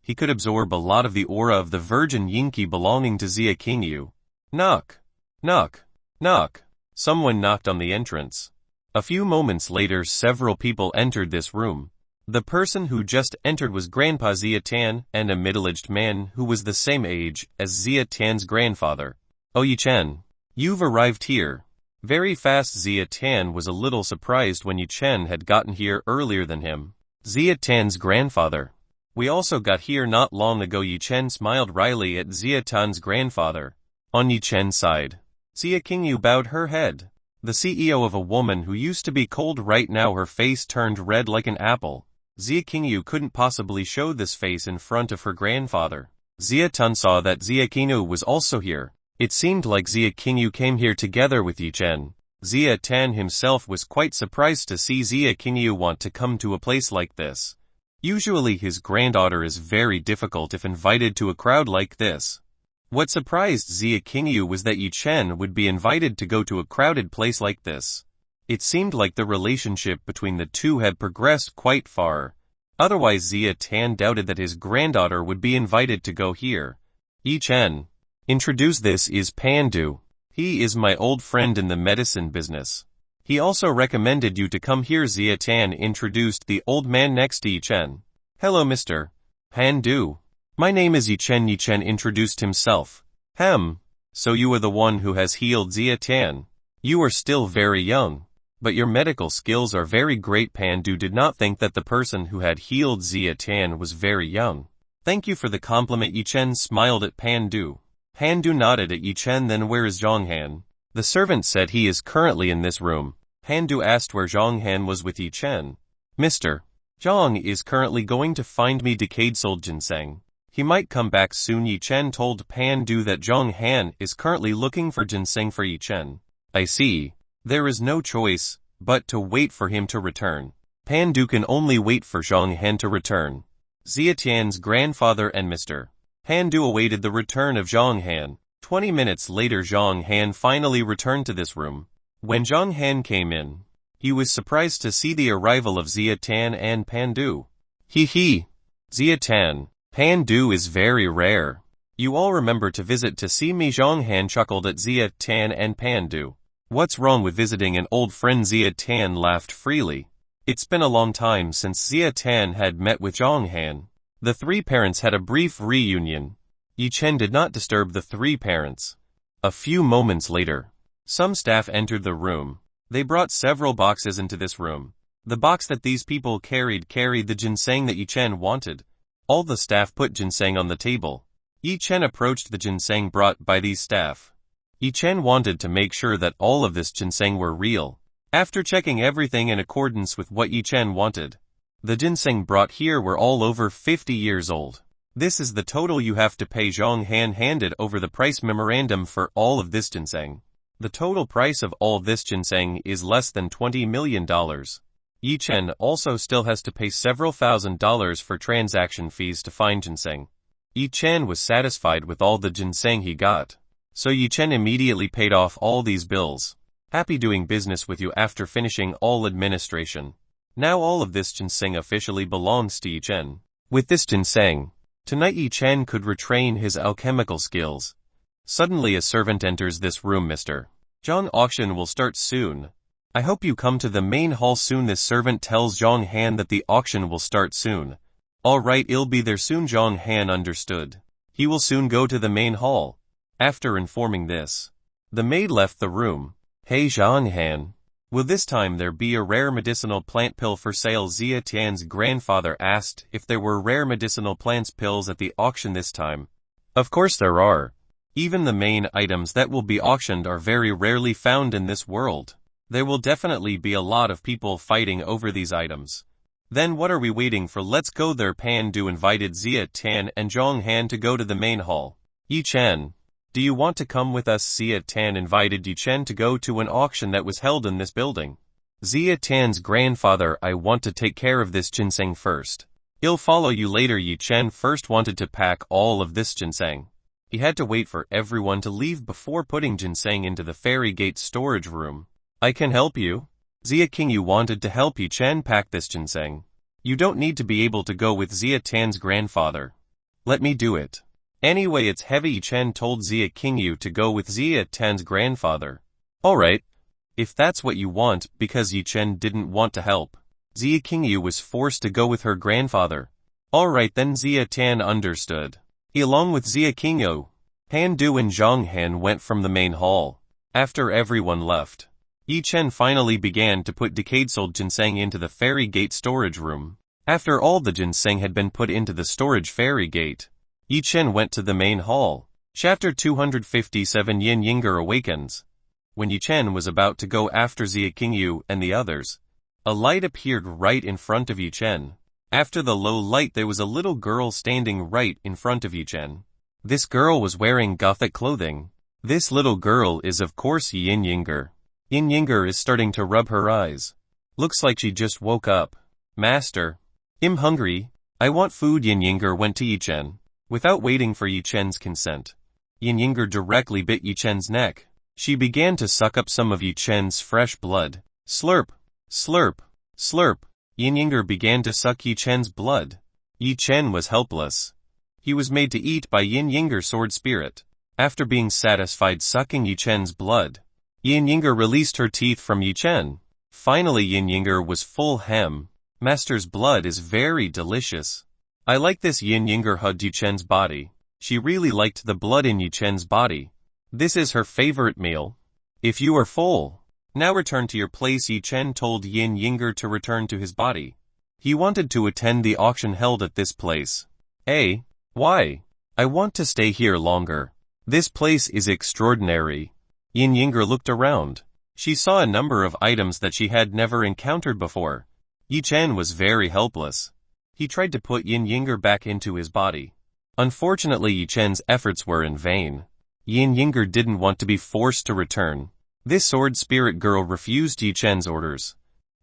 He could absorb a lot of the aura of the virgin Yinqi belonging to Zia Qingyu. Knock. Knock. Knock. Someone knocked on the entrance. A few moments later, several people entered this room. The person who just entered was Grandpa Zia Tan, and a middle-aged man who was the same age as Zia Tan's grandfather. "Oh, Yichen, you've arrived here very fast." Zia Tan was a little surprised when Yichen had gotten here earlier than him. Zia Tan's grandfather. "We also got here not long ago." Yichen smiled wryly at Zia Tan's grandfather. On Yichen's side, Zia Qingyu bowed her head. The CEO of a woman who used to be cold, right now her face turned red like an apple. Zia Qingyu couldn't possibly show this face in front of her grandfather. Zia Tan saw that Zia Qingyu was also here. It seemed like Zia Qingyu came here together with Yichen. Zia Tan himself was quite surprised to see Zia Qingyu want to come to a place like this. Usually his granddaughter is very difficult if invited to a crowd like this. What surprised Zia Qingyu was that Yichen would be invited to go to a crowded place like this. It seemed like the relationship between the two had progressed quite far. Otherwise Zia Tan doubted that his granddaughter would be invited to go here. "Yichen, introduce, this is Pandu. He is my old friend in the medicine business. He also recommended you to come here." Zia Tan introduced the old man next to Yichen. "Hello, Mr. Pandu. My name is Yichen." Yichen introduced himself. So you are the one who has healed Zia Tan. You are still very young, but your medical skills are very great." Pandu did not think that the person who had healed Zia Tan was very young. "Thank you for the compliment." Yichen smiled at Pandu. Pandu nodded at Yichen. "Then where is Zhonghan?" The servant said he is currently in this room. Pandu asked where Zhonghan was with Yichen. "Mr. Zhang is currently going to find me decayed soul ginseng. He might come back soon." Yichen told Pandu that Zhonghan is currently looking for ginseng for Yichen. "I see. There is no choice but to wait for him to return." Pandu can only wait for Zhonghan to return. Zia Tian's grandfather and Mr. Pandu awaited the return of Zhonghan. 20 minutes later, Zhonghan finally returned to this room. When Zhonghan came in, he was surprised to see the arrival of Zia Tan and Pandu. "Hee. Zia Tan, Pandu is very rare. You all remember to visit to see me." Zhonghan chuckled at Zia Tan and Pandu. "What's wrong with visiting an old friend?" Zia Tan laughed freely. It's been a long time since Zia Tan had met with Zhonghan. The three parents had a brief reunion. Yichen did not disturb the three parents. A few moments later, some staff entered the room. They brought several boxes into this room. The box that these people carried the ginseng that Yichen wanted. All the staff put ginseng on the table. Yi Chen approached the ginseng brought by these staff. Yi Chen wanted to make sure that all of this ginseng were real. After checking everything in accordance with what Yi Chen wanted, the ginseng brought here were all over 50 years old. This is the total you have to pay. Zhang Han handed over the price memorandum for all of this ginseng. The total price of all this ginseng is less than $20 million. Yi Chen also still has to pay several $1,000s for transaction fees to find ginseng. Yi Chen was satisfied with all the ginseng he got. So Yi Chen immediately paid off all these bills. Happy doing business with you after finishing all administration. Now all of this ginseng officially belongs to Yi Chen. With this ginseng, tonight Yi Chen could retrain his alchemical skills. Suddenly a servant enters this room. Mr. Zhang, auction will start soon. I hope you come to the main hall soon. This servant tells Zhang Han that the auction will start soon. Alright, I'll be there soon. Zhang Han understood. He will soon go to the main hall. After informing this, the maid left the room. Hey Zhang Han, will this time there be a rare medicinal plant pill for sale? Zia Tian's grandfather asked if there were rare medicinal plants pills at the auction this time. Of course there are. Even the main items that will be auctioned are very rarely found in this world. There will definitely be a lot of people fighting over these items. Then what are we waiting for? Let's go there. Pan Du invited Zia Tian and Zhang Han to go to the main hall. Yi Chen, do you want to come with us? Zia Tian invited Yi Chen to go to an auction that was held in this building. Zia Tian's grandfather, I want to take care of this ginseng first. I'll follow you later. Yi Chen first wanted to pack all of this ginseng. He had to wait for everyone to leave before putting ginseng into the fairy gate storage room. I can help you. Zia King, you wanted to help Yi Chen pack this ginseng. You don't need to be able to go with Zia Tian's grandfather. Let me do it. Anyway, it's heavy. Yi Chen told Zia Qingyu to go with Zia Tian's grandfather. Alright. If that's what you want, because Yi Chen didn't want to help, Zia Qingyu was forced to go with her grandfather. Alright then, Zia Tian understood. He along with Zia Qingyu, Han Du and Zhang Han went from the main hall. After everyone left, Yi Chen finally began to put decayed sold ginseng into the fairy gate storage room. After all the ginseng had been put into the storage fairy gate, Yi Chen went to the main hall. Chapter 257 Yin Yinger Awakens. When Yi Chen was about to go after Zia Qingyu and the others, a light appeared right in front of Yi Chen. After the low light there was a little girl standing right in front of Yi Chen. This girl was wearing gothic clothing. This little girl is of course Yin Yinger. Yin Yinger is starting to rub her eyes. Looks like she just woke up. Master, I'm hungry. I want food. Yin Yinger went to Yi Chen. Without waiting for Yi Chen's consent, Yin Yinger directly bit Yi Chen's neck. She began to suck up some of Yi Chen's fresh blood. Slurp, slurp, slurp. Yin Yinger began to suck Yi Chen's blood. Yi Chen was helpless. He was made to eat by Yin Yinger sword spirit. After being satisfied sucking Yi Chen's blood, Yin Yinger released her teeth from Yi Chen. Finally Yin Yinger was full hem. Master's blood is very delicious. I like this. Yin Yinger hugged Yi Chen's body. She really liked the blood in Yi Chen's body. This is her favorite meal. If you are full, now return to your place. Yi Chen told Yin Yinger to return to his body. He wanted to attend the auction held at this place. Why? I want to stay here longer. This place is extraordinary. Yin Yinger looked around. She saw a number of items that she had never encountered before. Yi Chen was very helpless. He tried to put Yin Yinger back into his body. Unfortunately Yi Chen's efforts were in vain. Yin Yinger didn't want to be forced to return. This sword spirit girl refused Yi Chen's orders.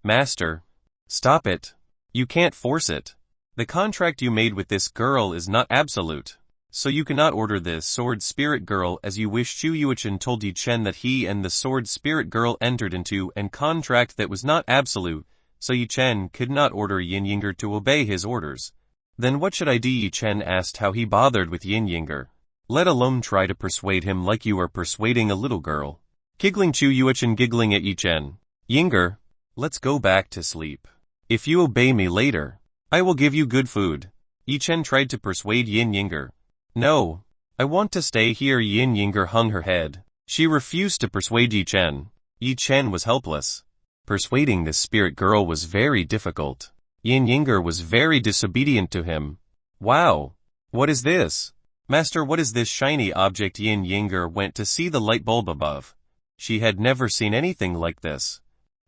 Master, stop it. You can't force it. The contract you made with this girl is not absolute. So you cannot order this sword spirit girl as you wish. Chu Yuchen told Yi Chen that he and the sword spirit girl entered into an contract that was not absolute, so Yi Chen could not order Yin Yinger to obey his orders. Then what should I do? Yi Chen asked how he bothered with Yin Yinger. Let alone try to persuade him like you are persuading a little girl. Giggling Chu Yuchen giggling at Yi Chen. Yinger, let's go back to sleep. If you obey me later, I will give you good food. Yi Chen tried to persuade Yin Yinger. No, I want to stay here. Yin Yinger hung her head. She refused to persuade Yi Chen. Yi Chen was helpless. Persuading this spirit girl was very difficult. Yin Yinger was very disobedient to him. Wow! What is this? Master, what is this shiny object? Yin Yinger went to see the light bulb above. She had never seen anything like this.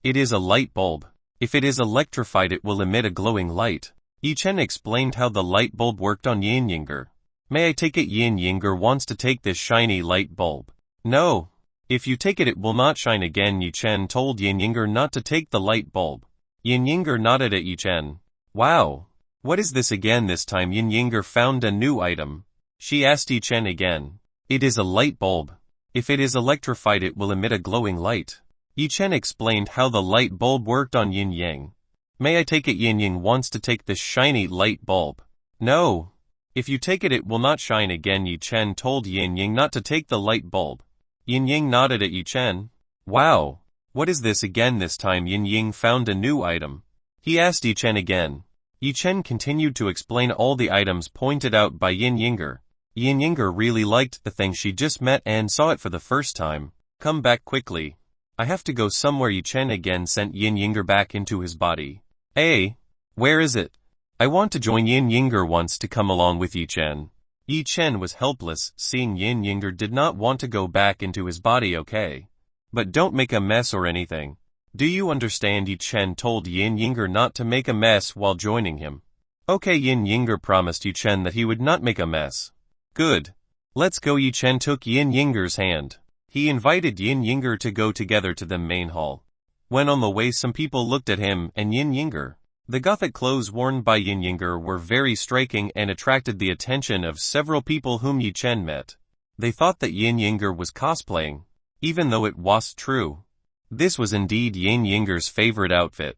It is a light bulb. If it is electrified it will emit a glowing light. Yi Chen explained how the light bulb worked on Yin Yinger. May I take it? Yin Yinger wants to take this shiny light bulb. No. If you take it it will not shine again. Yi Chen told Yin Yinger not to take the light bulb. Yin Yinger nodded at Yi Chen. Wow! What is this again? This time Yin Yinger found a new item. She asked Yi Chen again. It is a light bulb. If it is electrified it will emit a glowing light. Yi Chen explained how the light bulb worked on Yin Yang. May I take it? Yin Yang wants to take this shiny light bulb. No. If you take it it will not shine again. Yi Chen told Yin Yang not to take the light bulb. Yin Yang nodded at Yi Chen. Wow! What is this again? This time Yin Yang found a new item. He asked Yi Chen again. Yi Chen continued to explain all the items pointed out by Yin Yinger. Yin Yinger really liked the thing she just met and saw it for the first time. Come back quickly. I have to go somewhere. Yi Chen again sent Yin Yinger back into his body. Hey! Where is it? I want to join. Yin Yinger wants to come along with Yi Chen. Yi Chen was helpless, seeing Yin Yinger did not want to go back into his body. Okay. But don't make a mess or anything. Do you understand? Yi Chen told Yin Yinger not to make a mess while joining him. Okay. Yin Yinger promised Yi Chen that he would not make a mess. Good. Let's go. Yi Chen took Yin Yinger's hand. He invited Yin Yinger to go together to the main hall. When on the way some people looked at him and Yin Yinger. The Gothic clothes worn by Yin Yinger were very striking and attracted the attention of several people whom Yi Chen met. They thought that Yin Yinger was cosplaying, even though it was true. This was indeed Yin Yinger's favorite outfit.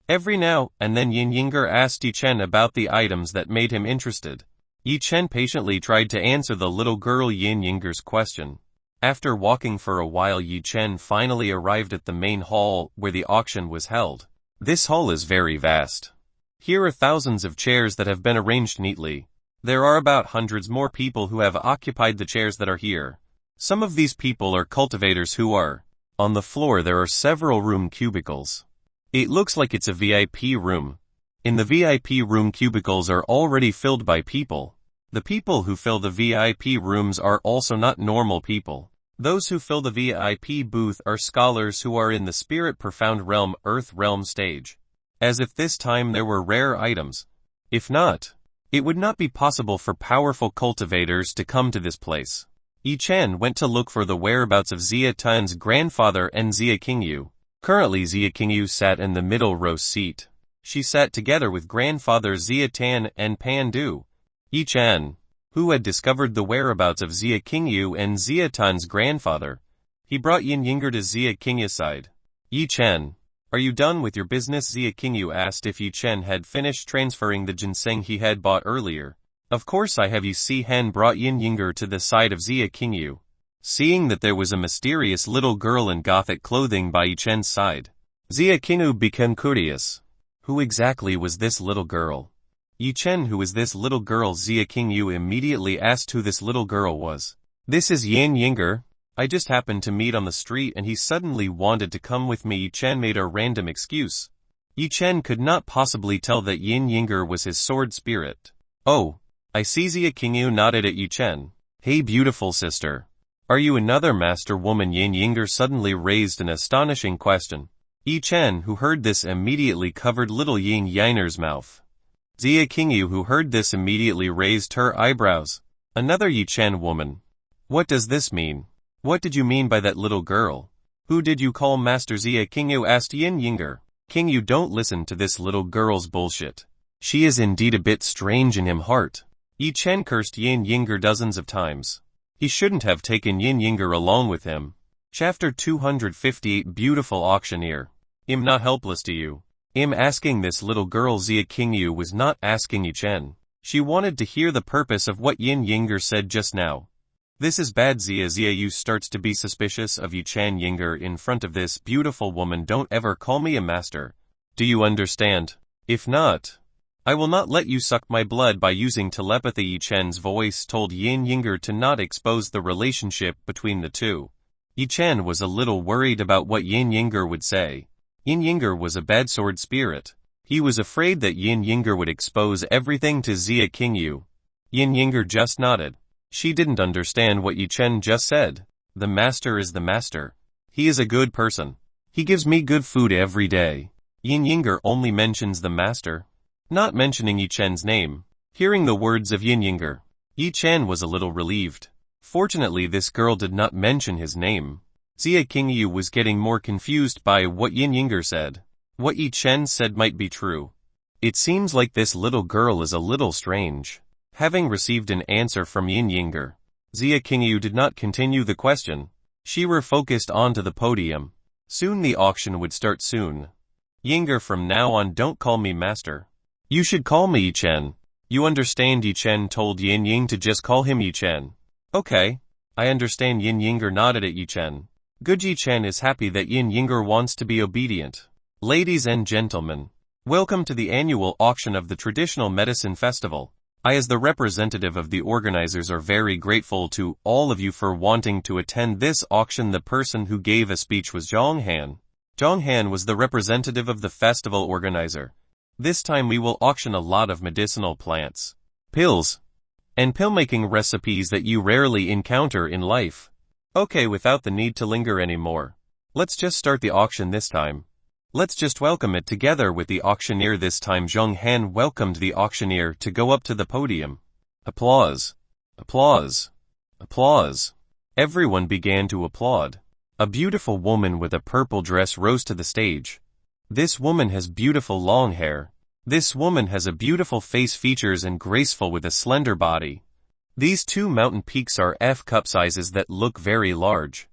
Every now and then Yin Yinger asked Yi Chen about the items that made him interested. Yi Chen patiently tried to answer the little girl Yin Yinger's question. After walking for a while Yi Chen finally arrived at the main hall where the auction was held. This hall is very vast. Here are thousands of chairs that have been arranged neatly. There are about hundreds more people who have occupied the chairs that are here. Some of these people are cultivators who are. On the floor there are several room cubicles. It looks like it's a VIP room. In the VIP room cubicles are already filled by people. The people who fill the VIP rooms are also not normal people. Those who fill the VIP booth are scholars who are in the spirit profound realm, earth realm stage. As if this time there were rare items. If not, it would not be possible for powerful cultivators to come to this place. Yi Chen went to look for the whereabouts of Xia Tun's grandfather and Xia Qingyu. Currently Xia Qingyu sat in the middle row seat. She sat together with grandfather Xia Tan and Pan Du. Yi Chen, who had discovered the whereabouts of Xia Qingyu and Xia Tun's grandfather. He brought Yin Yinger to Xia Qingyu's side. Yi Chen, are you done with your business? Xia Qingyu asked if Yi Chen had finished transferring the ginseng he had bought earlier. Of course I have. Yi Han brought Yin Yinger to the side of Xia Qingyu. Seeing that there was a mysterious little girl in Gothic clothing by Yi Chen's side, Xia Qingyu became curious. Who exactly was this little girl? Yi Chen, who is this little girl? Xia Qingyu immediately asked who this little girl was. This is Yin Yinger. I just happened to meet on the street and he suddenly wanted to come with me. Yi Chen made a random excuse. Yi Chen could not possibly tell that Yin Yinger was his sword spirit. Oh, I see. Xia Qingyu nodded at Yi Chen. Hey beautiful sister. Are you another master woman? Yin Yinger suddenly raised an astonishing question. Yi Chen, who heard this, immediately covered little Yin Yinger's mouth. Xia Qingyu, who heard this, immediately raised her eyebrows. Another Yi Chen woman. What does this mean? What did you mean by that little girl? Who did you call master? Xia Qingyu asked Yin Yinger. Qingyu, don't listen to this little girl's bullshit. She is indeed a bit strange in him heart. Yi Chen cursed Yin Yinger dozens of times. He shouldn't have taken Yin Yinger along with him. Chapter 258. Beautiful auctioneer. I'm not helpless to you. I'm asking this little girl. Xia Qingyu was not asking Yi Chen. She wanted to hear the purpose of what Yin Yinger said just now. This is bad. Xia Yu starts to be suspicious of Yi Chen. Yinger, in front of this beautiful woman, don't ever call me a master. Do you understand? If not, I will not let you suck my blood by using telepathy. Yi Chen's voice told Yin Yinger to not expose the relationship between the two. Yi Chen was a little worried about what Yin Yinger would say. Yin Yinger was a bad sword spirit. He was afraid that Yin Yinger would expose everything to Xia Qingyu. Yin Yinger just nodded. She didn't understand what Yi Chen just said. The master is the master. He is a good person. He gives me good food every day. Yin Yinger only mentions the master, not mentioning Yi Chen's name. Hearing the words of Yin Yinger, Yi Chen was a little relieved. Fortunately, this girl did not mention his name. Xia Qingyu was getting more confused by what Yin Yinger said. What Yi Chen said might be true. It seems like this little girl is a little strange. Having received an answer from Yin Yinger, Xia Qingyu did not continue the question. She were focused onto the podium. Soon the auction would start soon. Yinger, from now on don't call me master. You should call me Yi Chen. You understand? Yi Chen told Yin Ying to just call him Yi Chen. Okay. I understand. Yin Yinger nodded at Yi Chen. Good. Yi Chen is happy that Yin Yinger wants to be obedient. Ladies and gentlemen, welcome to the annual auction of the Traditional Medicine Festival. I, as the representative of the organizers, are very grateful to all of you for wanting to attend this auction. The person who gave a speech was Zhang Han. Zhang Han was the representative of the festival organizer. This time we will auction a lot of medicinal plants, pills, and pill-making recipes that you rarely encounter in life. Okay, without the need to linger anymore, let's just start the auction this time. Let's just welcome it together with the auctioneer. This time Zhang Han welcomed the auctioneer to go up to the podium. Applause. Applause. Applause. Everyone began to applaud. A beautiful woman with a purple dress rose to the stage. This woman has beautiful long hair. This woman has a beautiful face features and graceful with a slender body. These two mountain peaks are F-cup sizes that look very large.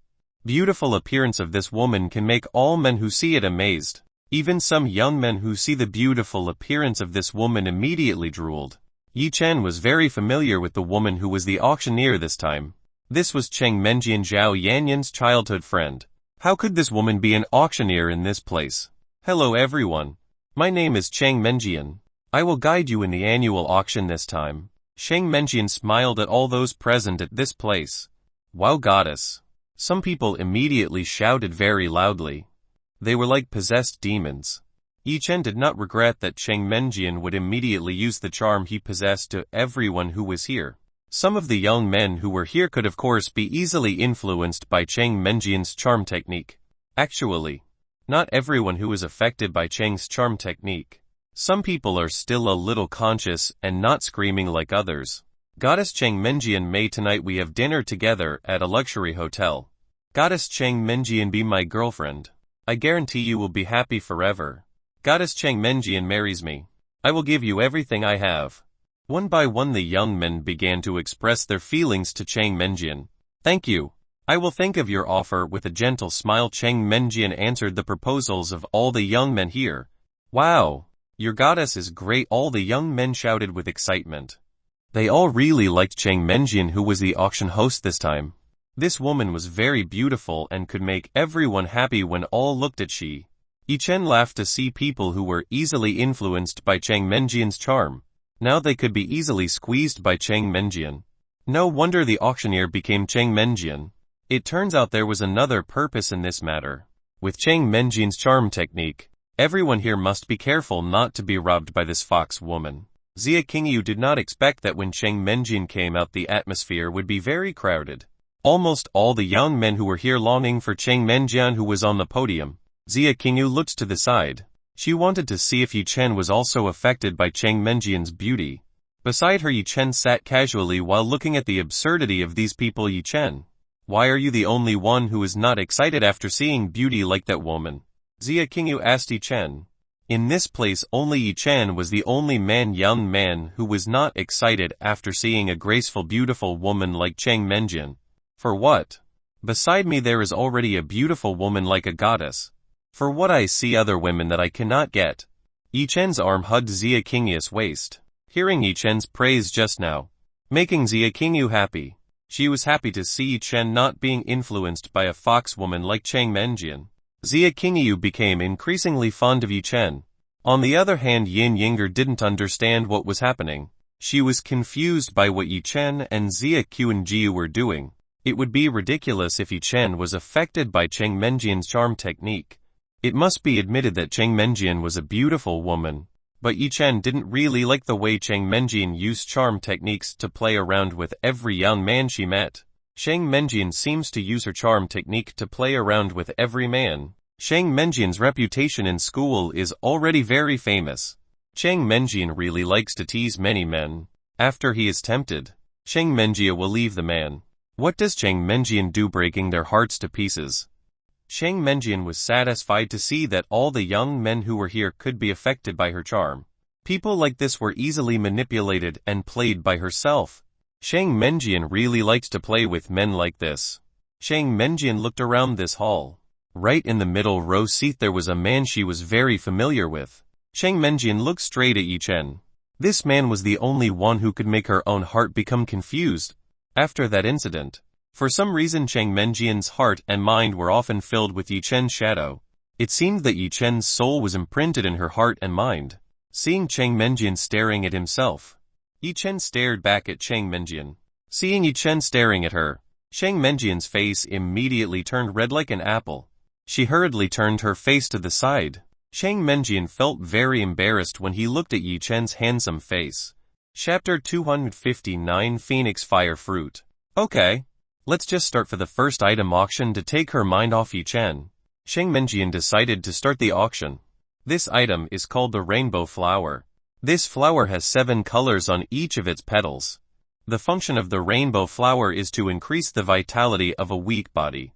Beautiful appearance of this woman can make all men who see it amazed. Even some young men who see the beautiful appearance of this woman immediately drooled. Yi Chen was very familiar with the woman who was the auctioneer this time. This was Cheng Menjian, Zhao Yanyan's childhood friend. How could this woman be an auctioneer in this place? Hello everyone. My name is Cheng Menjian. I will guide you in the annual auction this time. Cheng Menjian smiled at all those present at this place. Wow, goddess. Some people immediately shouted very loudly. They were like possessed demons. Yi Chen did not regret that Cheng Menjian would immediately use the charm he possessed to everyone who was here. Some of the young men who were here could of course be easily influenced by Cheng Menjian's charm technique. Actually, not everyone who is affected by Cheng's charm technique. Some people are still a little conscious and not screaming like others. Goddess Cheng Menjian, may tonight we have dinner together at a luxury hotel. Goddess Cheng Menjian, be my girlfriend. I guarantee you will be happy forever. Goddess Cheng Menjian marries me. I will give you everything I have. One by one the young men began to express their feelings to Cheng Menjian. Thank you. I will think of your offer. With a gentle smile, Cheng Menjian answered the proposals of all the young men here. Wow, your goddess is great. All the young men shouted with excitement. They all really liked Cheng Menjian, who was the auction host this time. This woman was very beautiful and could make everyone happy when all looked at she. Yi Chen laughed to see people who were easily influenced by Cheng Menjian's charm. Now they could be easily squeezed by Cheng Menjian. No wonder the auctioneer became Cheng Menjian. It turns out there was another purpose in this matter. With Cheng Menjian's charm technique, everyone here must be careful not to be robbed by this fox woman. Xia Qingyu did not expect that when Cheng Menjian came out the atmosphere would be very crowded. Almost all the young men who were here longing for Cheng Menjian, who was on the podium. Xia Qingyu looked to the side. She wanted to see if Yi Chen was also affected by Cheng Menjian's beauty. Beside her, Yi Chen sat casually while looking at the absurdity of these people. Yi Chen, why are you the only one who is not excited after seeing beauty like that woman? Xia Qingyu asked Yi Chen. In this place only Yi Chen was the only young man who was not excited after seeing a graceful beautiful woman like Cheng Menjian. For what? Beside me there is already a beautiful woman like a goddess. For what I see other women that I cannot get. Yi Chen's arm hugged Xia Qingyu's waist. Hearing Yi Chen's praise just now, making Xia Qingyu happy. She was happy to see Yi Chen not being influenced by a fox woman like Cheng Menjian. Xia Qingyu became increasingly fond of Yi Chen. On the other hand, Yin Yinger didn't understand what was happening. She was confused by what Yi Chen and Xia Qingyu were doing. It would be ridiculous if Yi Chen was affected by Cheng Menjian's charm technique. It must be admitted that Cheng Menjian was a beautiful woman. But Yi Chen didn't really like the way Cheng Menjian used charm techniques to play around with every young man she met. Cheng Menjian seems to use her charm technique to play around with every man. Cheng Menjian's reputation in school is already very famous. Cheng Menjian really likes to tease many men. After he is tempted, Cheng Menjia will leave the man. What does Cheng Menjian do, breaking their hearts to pieces? Cheng Menjian was satisfied to see that all the young men who were here could be affected by her charm. People like this were easily manipulated and played by herself. Cheng Menjian really liked to play with men like this. Cheng Menjian looked around this hall. Right in the middle row seat there was a man she was very familiar with. Cheng Menjian looked straight at Yi Chen. This man was the only one who could make her own heart become confused. After that incident, for some reason Cheng Menjian's heart and mind were often filled with Yi Chen's shadow. It seemed that Yi Chen's soul was imprinted in her heart and mind. Seeing Cheng Menjian staring at himself, Yi Chen stared back at Cheng Menjian. Seeing Yi Chen staring at her, Cheng Menjian's face immediately turned red like an apple. She hurriedly turned her face to the side. Cheng Menjian felt very embarrassed when he looked at Yi Chen's handsome face. Chapter 259 Phoenix Fire Fruit. Okay, let's just start for the first item auction to take her mind off Yi Chen. Cheng Menjian decided to start the auction. This item is called the rainbow flower. This flower has 7 colors on each of its petals. The function of the rainbow flower is to increase the vitality of a weak body.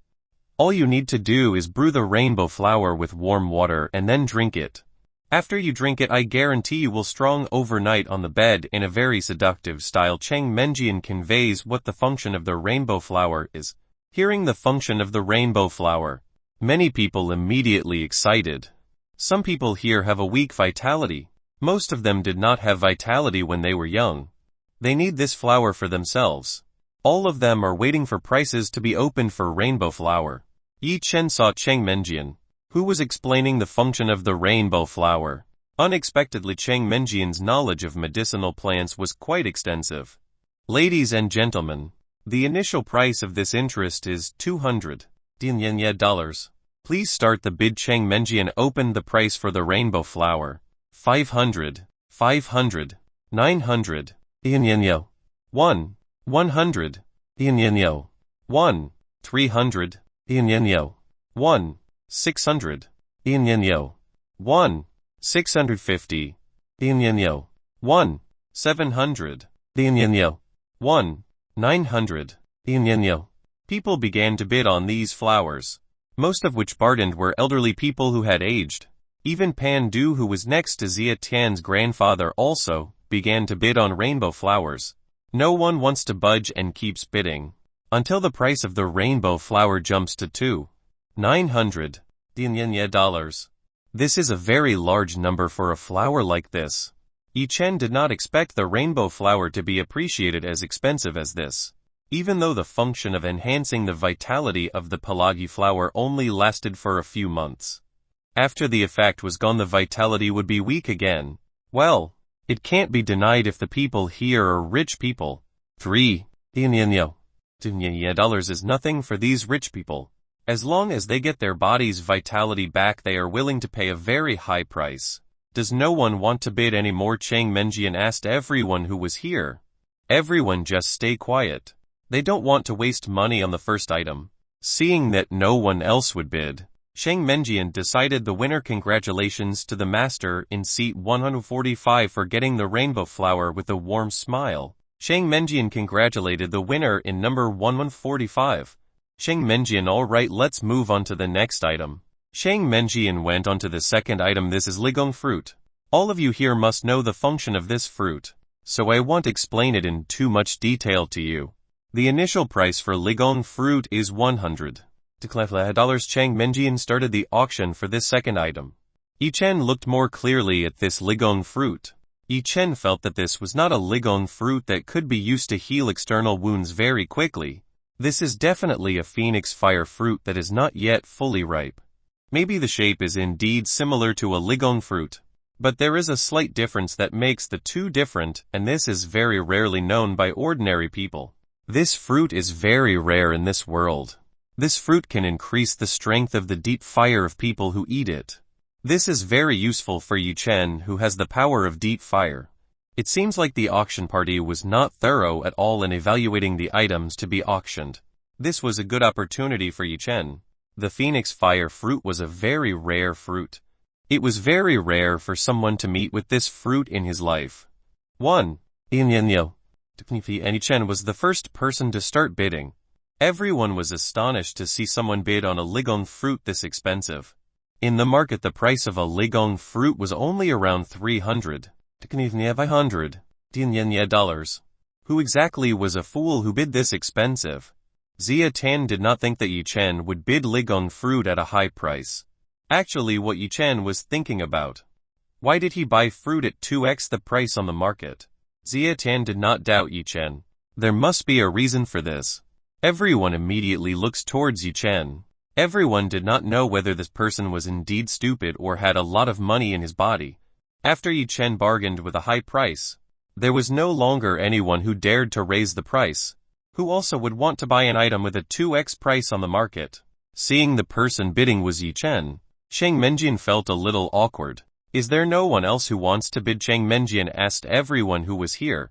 All you need to do is brew the rainbow flower with warm water and then drink it. After you drink it, I guarantee you will strong overnight on the bed in a very seductive style. Cheng Menjian conveys what the function of the rainbow flower is. Hearing the function of the rainbow flower, many people immediately excited. Some people here have a weak vitality. Most of them did not have vitality when they were young. They need this flower for themselves. All of them are waiting for prices to be opened for rainbow flower. Yi Chen saw Cheng Menjian, who was explaining the function of the rainbow flower. Unexpectedly, Cheng Menjian's knowledge of medicinal plants was quite extensive. Ladies and gentlemen, the initial price of this interest is 200 dollars. Please start the bid. Cheng Menjian opened the price for the rainbow flower. 500, 500, 900, 1, 100, 1, 300, 1, 600, 1, 650, 1, 700, 1, 900, People began to bid on these flowers, most of which bargained were elderly people who had aged. Even Pan Du, who was next to Xia Tian's grandfather, also began to bid on rainbow flowers. No one wants to budge and keeps bidding, until the price of the rainbow flower jumps to 900 dollars. This is a very large number for a flower like this. Yi Chen did not expect the rainbow flower to be appreciated as expensive as this. Even though the function of enhancing the vitality of the pelagi flower only lasted for a few months. After the effect was gone, the vitality would be weak again. Well, it can't be denied if the people here are rich people. 3 dollars is nothing for these rich people. As long as they get their body's vitality back, they are willing to pay a very high price. Does no one want to bid anymore? Cheng Menjian asked everyone who was here. Everyone just stay quiet. They don't want to waste money on the first item. Seeing that no one else would bid, Cheng Menjian decided the winner. Congratulations to the master in seat 145 for getting the rainbow flower with a warm smile. Cheng Menjian congratulated the winner in number 145. Cheng Menjian: alright, let's move on to the next item. Cheng Menjian went on to the second item. This is ligong fruit. All of you here must know the function of this fruit, so I won't explain it in too much detail to you. The initial price for ligong fruit is 100 dollars. Cheng Menjian started the auction for this second item. Yi Chen looked more clearly at this ligong fruit. Yi Chen felt that this was not a ligong fruit that could be used to heal external wounds very quickly. This is definitely a phoenix fire fruit that is not yet fully ripe. Maybe the shape is indeed similar to a ligong fruit, but there is a slight difference that makes the two different, and this is very rarely known by ordinary people. This fruit is very rare in this world. This fruit can increase the strength of the deep fire of people who eat it. This is very useful for Yi Chen, who has the power of deep fire. It seems like the auction party was not thorough at all in evaluating the items to be auctioned. This was a good opportunity for Yi Chen. The phoenix fire fruit was a very rare fruit. It was very rare for someone to meet with this fruit in his life. 1. Yi Chen was the first person to start bidding. Everyone was astonished to see someone bid on a ligong fruit this expensive. In the market, the price of a ligong fruit was only around 300 dollars. Who exactly was a fool who bid this expensive? Xia Tan did not think that Yi Chen would bid ligong fruit at a high price. Actually, what Yi Chen was thinking about. Why did he buy fruit at 2x the price on the market? Xia Tan did not doubt Yi Chen. There must be a reason for this. Everyone immediately looks towards Yi Chen. Everyone did not know whether this person was indeed stupid or had a lot of money in his body. After Yi Chen bargained with a high price, there was no longer anyone who dared to raise the price, who also would want to buy an item with a 2x price on the market. Seeing the person bidding was Yi Chen, Cheng Menjian felt a little awkward. Is there no one else who wants to bid? Cheng Menjian asked everyone who was here.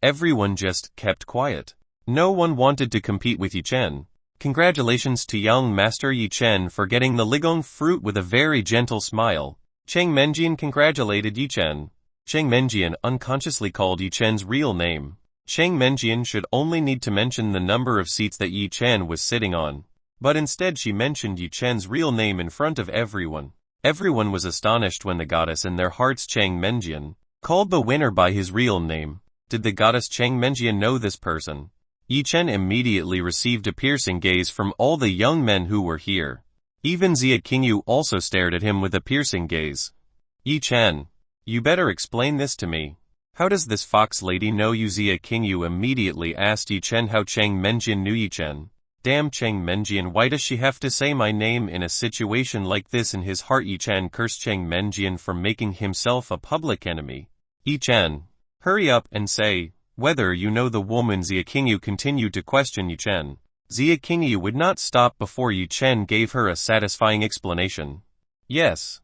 Everyone just kept quiet. No one wanted to compete with Yi Chen. Congratulations to young Master Yi Chen for getting the ligong fruit. With a very gentle smile, Cheng Menjian congratulated Yi Chen. Cheng Menjian unconsciously called Yi Chen's real name. Cheng Menjian should only need to mention the number of seats that Yi Chen was sitting on. But instead she mentioned Yi Chen's real name in front of everyone. Everyone was astonished when the goddess in their hearts Cheng Menjian called the winner by his real name. Did the goddess Cheng Menjian know this person? Yi Chen immediately received a piercing gaze from all the young men who were here. Even Xia Qingyu also stared at him with a piercing gaze. Yi Chen, you better explain this to me. How does this fox lady know you? Xia Qingyu immediately asked Yi Chen how Cheng Menjian knew Yi Chen. Damn Cheng Menjian, why does she have to say my name in a situation like this? In his heart Yi Chen cursed Cheng Menjian for making himself a public enemy. Yi Chen, hurry up and say whether you know the woman. Xia Qingyu continued to question Yi Chen. Xia Qingyu would not stop before Yi Chen gave her a satisfying explanation. Yes,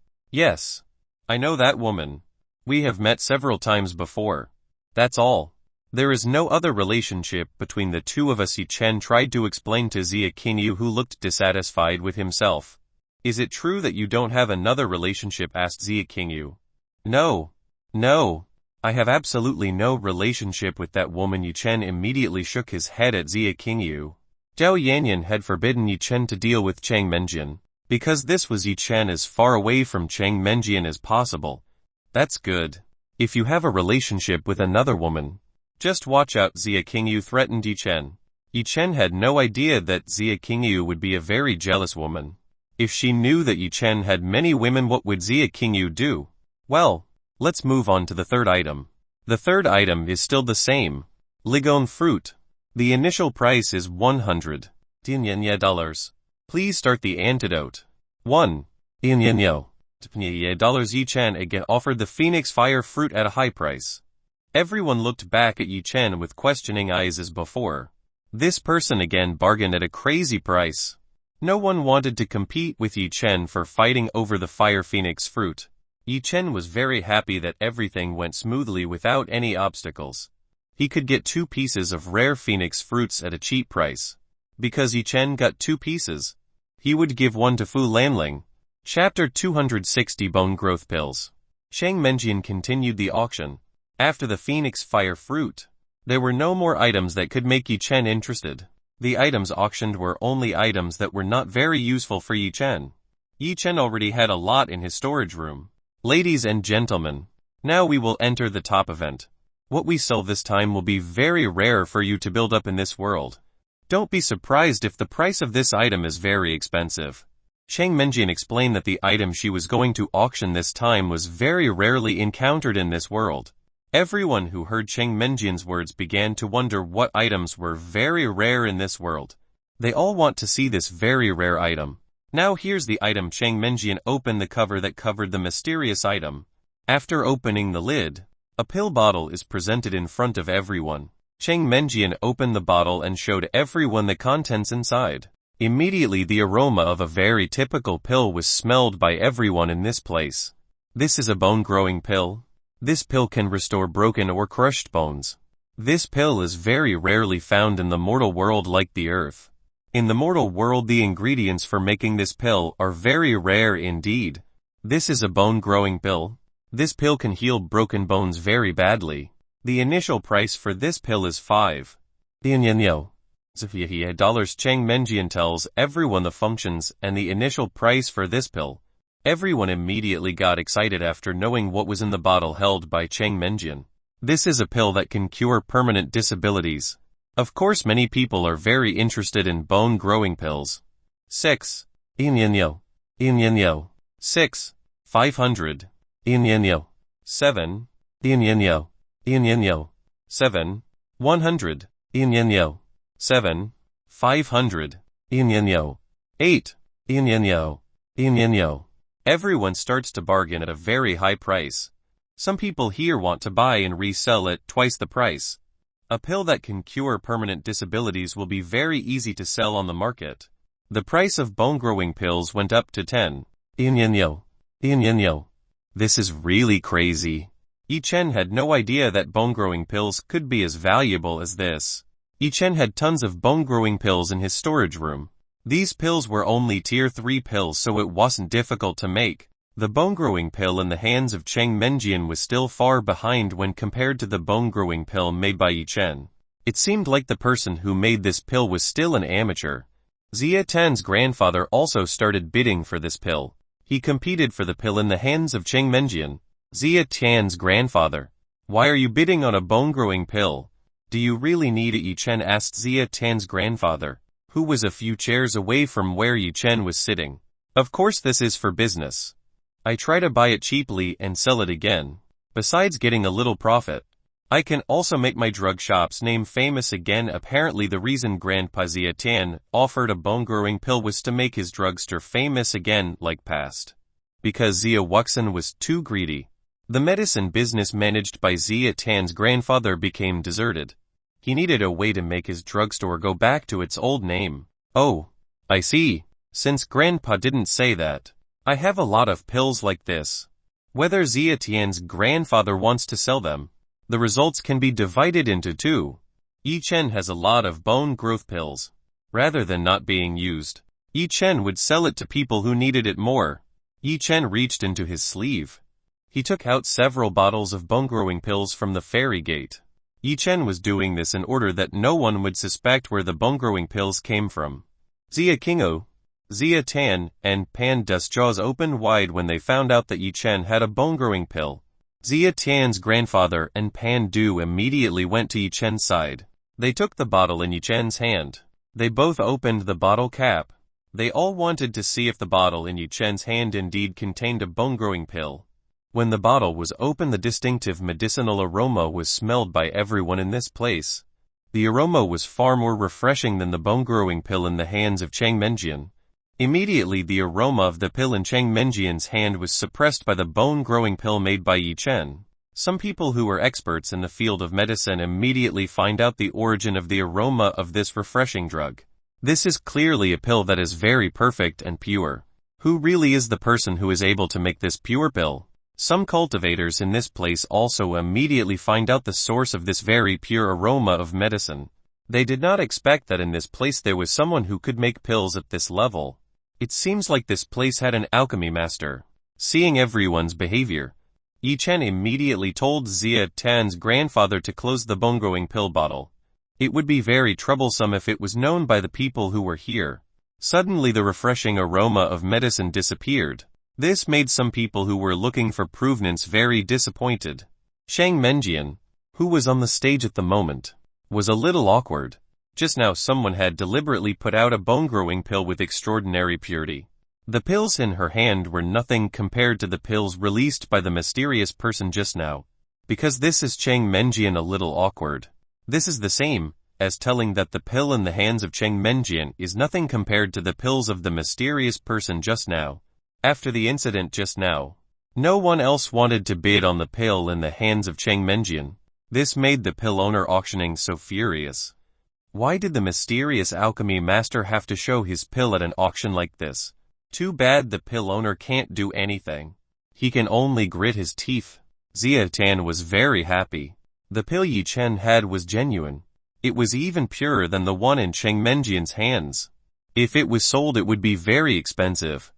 I know that woman. We have met several times before. That's all. There is no other relationship between the two of us. Yi Chen tried to explain to Xia Qingyu, who looked dissatisfied with himself. Is it true that you don't have another relationship? Asked Xia Qingyu. No. I have absolutely no relationship with that woman. Yi Chen immediately shook his head at Xia Qingyu. Zhao Yanyan had forbidden Yi Chen to deal with Cheng Menjian, because this was Yi Chen as far away from Cheng Menjian as possible. That's good. If you have a relationship with another woman, just watch out. Xia Qingyu threatened Yi Chen. Yi Chen had no idea that Xia Qingyu would be a very jealous woman. If she knew that Yi Chen had many women, what would Xia Qingyu do? Well, let's move on to the third item. The third item is still the same. Ligong fruit. The initial price is 100 dollars. Please start the antidote. 1 dollars. Yi Chen again offered the phoenix fire fruit at a high price. Everyone looked back at Yi Chen with questioning eyes as before. This person again bargained at a crazy price. No one wanted to compete with Yi Chen for fighting over the fire phoenix fruit. Yi Chen was very happy that everything went smoothly without any obstacles. He could get 2 pieces of rare phoenix fruits at a cheap price. Because Yi Chen got 2 pieces, he would give one to Fu Lanling. Chapter 260 Bone Growth Pills. Cheng Menjian continued the auction. After the phoenix fire fruit, there were no more items that could make Yi Chen interested. The items auctioned were only items that were not very useful for Yi Chen. Yi Chen already had a lot in his storage room. Ladies and gentlemen, now we will enter the top event. What we sell this time will be very rare for you to build up in this world. Don't be surprised if the price of this item is very expensive. Cheng Menjian explained that the item she was going to auction this time was very rarely encountered in this world. Everyone who heard Cheng Menjian's words began to wonder what items were very rare in this world. They all want to see this very rare item. Now here's the item. Cheng Menjian opened the cover that covered the mysterious item. After opening the lid, a pill bottle is presented in front of everyone. Cheng Menjian opened the bottle and showed everyone the contents inside. Immediately the aroma of a very typical pill was smelled by everyone in this place. This is a bone-growing pill. This pill can restore broken or crushed bones. This pill is very rarely found in the mortal world like the earth. In the mortal world the ingredients for making this pill are very rare indeed. This is a bone-growing pill. This pill can heal broken bones very badly. The initial price for this pill is $5. Cheng Menjian tells everyone the functions and the initial price for this pill. Everyone immediately got excited after knowing what was in the bottle held by Cheng Menjian. This is a pill that can cure permanent disabilities. Of course many people are very interested in bone-growing pills. 6. 6. 500. 7. 7. 100. 7. 500. 8. Everyone starts to bargain at a very high price. Some people here want to buy and resell at twice the price. A pill that can cure permanent disabilities will be very easy to sell on the market. The price of bone-growing pills went up to 10. This is really crazy. Yi Chen had no idea that bone-growing pills could be as valuable as this. Yi Chen had tons of bone-growing pills in his storage room. These pills were only tier 3 pills, so it wasn't difficult to make. The bone-growing pill in the hands of Cheng Menjian was still far behind when compared to the bone-growing pill made by Yi Chen. It seemed like the person who made this pill was still an amateur. Xia Tan's grandfather also started bidding for this pill. He competed for the pill in the hands of Cheng Menjian. Xia Tan's grandfather. Why are you bidding on a bone-growing pill? Do you really need it? Yi Chen asked Xia Tan's grandfather, who was a few chairs away from where Yi Chen was sitting. Of course this is for business. I try to buy it cheaply and sell it again. Besides getting a little profit, I can also make my drug shop's name famous again. Apparently the reason Grandpa Xia Tan offered a bone-growing pill was to make his drugstore famous again like past. Because Xia Wuxin was too greedy. The medicine business managed by Xia Tan's grandfather became deserted. He needed a way to make his drugstore go back to its old name. Oh, I see. Since Grandpa didn't say that, I have a lot of pills like this. Whether Xia Tian's grandfather wants to sell them, the results can be divided into two. Yi Chen has a lot of bone growth pills. Rather than not being used, Yi Chen would sell it to people who needed it more. Yi Chen reached into his sleeve. He took out several bottles of bone-growing pills from the fairy gate. Yi Chen was doing this in order that no one would suspect where the bone-growing pills came from. Xia Qingou, Xia Tan, and Pan Du's jaws opened wide when they found out that Yi Chen had a bone-growing pill. Xia Tan's grandfather and Pan Du immediately went to Yi Chen's side. They took the bottle in Yi Chen's hand. They both opened the bottle cap. They all wanted to see if the bottle in Yi Chen's hand indeed contained a bone-growing pill. When the bottle was opened, the distinctive medicinal aroma was smelled by everyone in this place. The aroma was far more refreshing than the bone-growing pill in the hands of Cheng Menjian. Immediately the aroma of the pill in Cheng Menjian's hand was suppressed by the bone-growing pill made by Yi Chen. Some people who are experts in the field of medicine immediately find out the origin of the aroma of this refreshing drug. This is clearly a pill that is very perfect and pure. Who really is the person who is able to make this pure pill? Some cultivators in this place also immediately find out the source of this very pure aroma of medicine. They did not expect that in this place there was someone who could make pills at this level. It seems like this place had an alchemy master. Seeing everyone's behavior, Yi Chen immediately told Xia Tan's grandfather to close the bone-growing pill bottle. It would be very troublesome if it was known by the people who were here. Suddenly the refreshing aroma of medicine disappeared. This made some people who were looking for provenance very disappointed. Cheng Menjian, who was on the stage at the moment, was a little awkward. Just now someone had deliberately put out a bone-growing pill with extraordinary purity. The pills in her hand were nothing compared to the pills released by the mysterious person just now. Because this is Cheng Menjian a little awkward. This is the same as telling that the pill in the hands of Cheng Menjian is nothing compared to the pills of the mysterious person just now. After the incident just now, no one else wanted to bid on the pill in the hands of Cheng Menjian. This made the pill owner auctioning so furious. Why did the mysterious alchemy master have to show his pill at an auction like this? Too bad the pill owner can't do anything. He can only grit his teeth. Xia Tan was very happy. The pill Yi Chen had was genuine. It was even purer than the one in Cheng Menjian's hands. If it was sold it would be very expensive.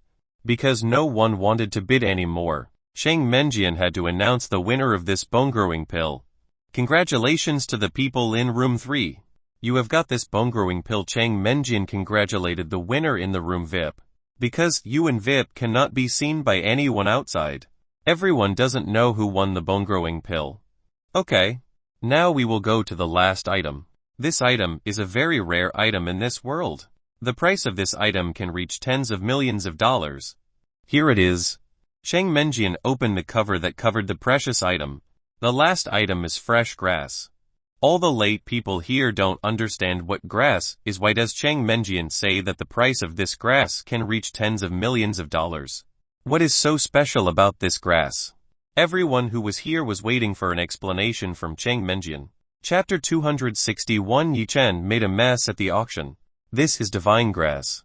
Because no one wanted to bid any more, Cheng Menjian had to announce the winner of this bone-growing pill. Congratulations to the people in room 3. You have got this bone-growing pill. Cheng Menjian congratulated the winner in the room VIP. Because you and VIP cannot be seen by anyone outside. Everyone doesn't know who won the bone-growing pill. Okay. Now we will go to the last item. This item is a very rare item in this world. The price of this item can reach tens of millions of dollars. Here it is. Cheng Menjian opened the cover that covered the precious item. The last item is fresh grass. All the late people here don't understand what grass is. Why does Cheng Menjian say that the price of this grass can reach tens of millions of dollars? What is so special about this grass? Everyone who was here was waiting for an explanation from Cheng Menjian. Chapter 261. Yi Chen made a mess at the auction. This is divine grass.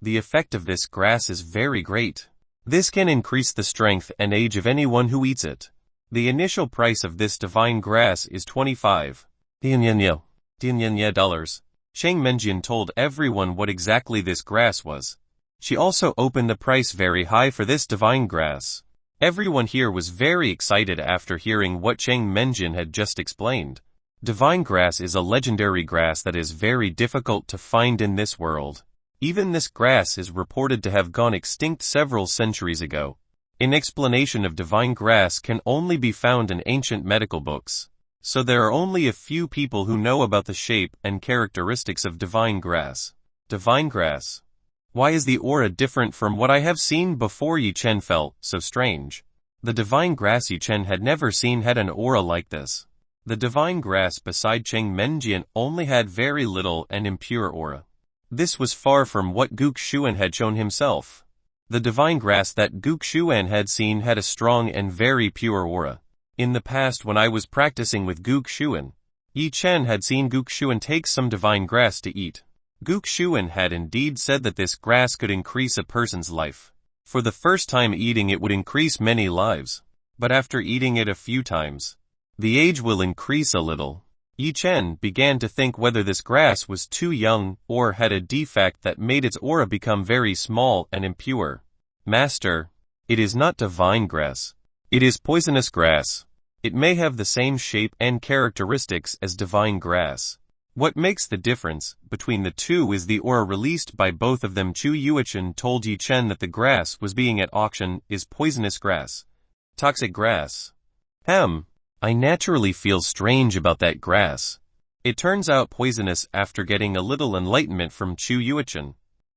The effect of this grass is very great. This can increase the strength and age of anyone who eats it. The initial price of this divine grass is 25 dollars. Cheng Menjian told everyone what exactly this grass was. She also opened the price very high for this divine grass. Everyone here was very excited after hearing what Cheng Menjian had just explained. Divine grass is a legendary grass that is very difficult to find in this world. Even this grass is reported to have gone extinct several centuries ago. An explanation of divine grass can only be found in ancient medical books. So there are only a few people who know about the shape and characteristics of divine grass. Divine grass. Why is the aura different from what I have seen before? Yi Chen felt so strange. The divine grass Yi Chen had never seen had an aura like this. The divine grass beside Cheng Menjian only had very little and impure aura. This was far from what Guk Xuan had shown himself. The divine grass that Guk Xuan had seen had a strong and very pure aura. In the past when I was practicing with Guk Xuan, Yi Chen had seen Guk Xuan take some divine grass to eat. Guk Xuan had indeed said that this grass could increase a person's life. For the first time eating it would increase many lives. But after eating it a few times, the age will increase a little. Yi Chen began to think whether this grass was too young or had a defect that made its aura become very small and impure. Master, it is not divine grass. It is poisonous grass. It may have the same shape and characteristics as divine grass. What makes the difference between the two is the aura released by both of them. Chu Yuechen told Yi Chen that the grass was being at auction is poisonous grass. Toxic grass. I naturally feel strange about that grass. It turns out poisonous after getting a little enlightenment from Chu Yuechen.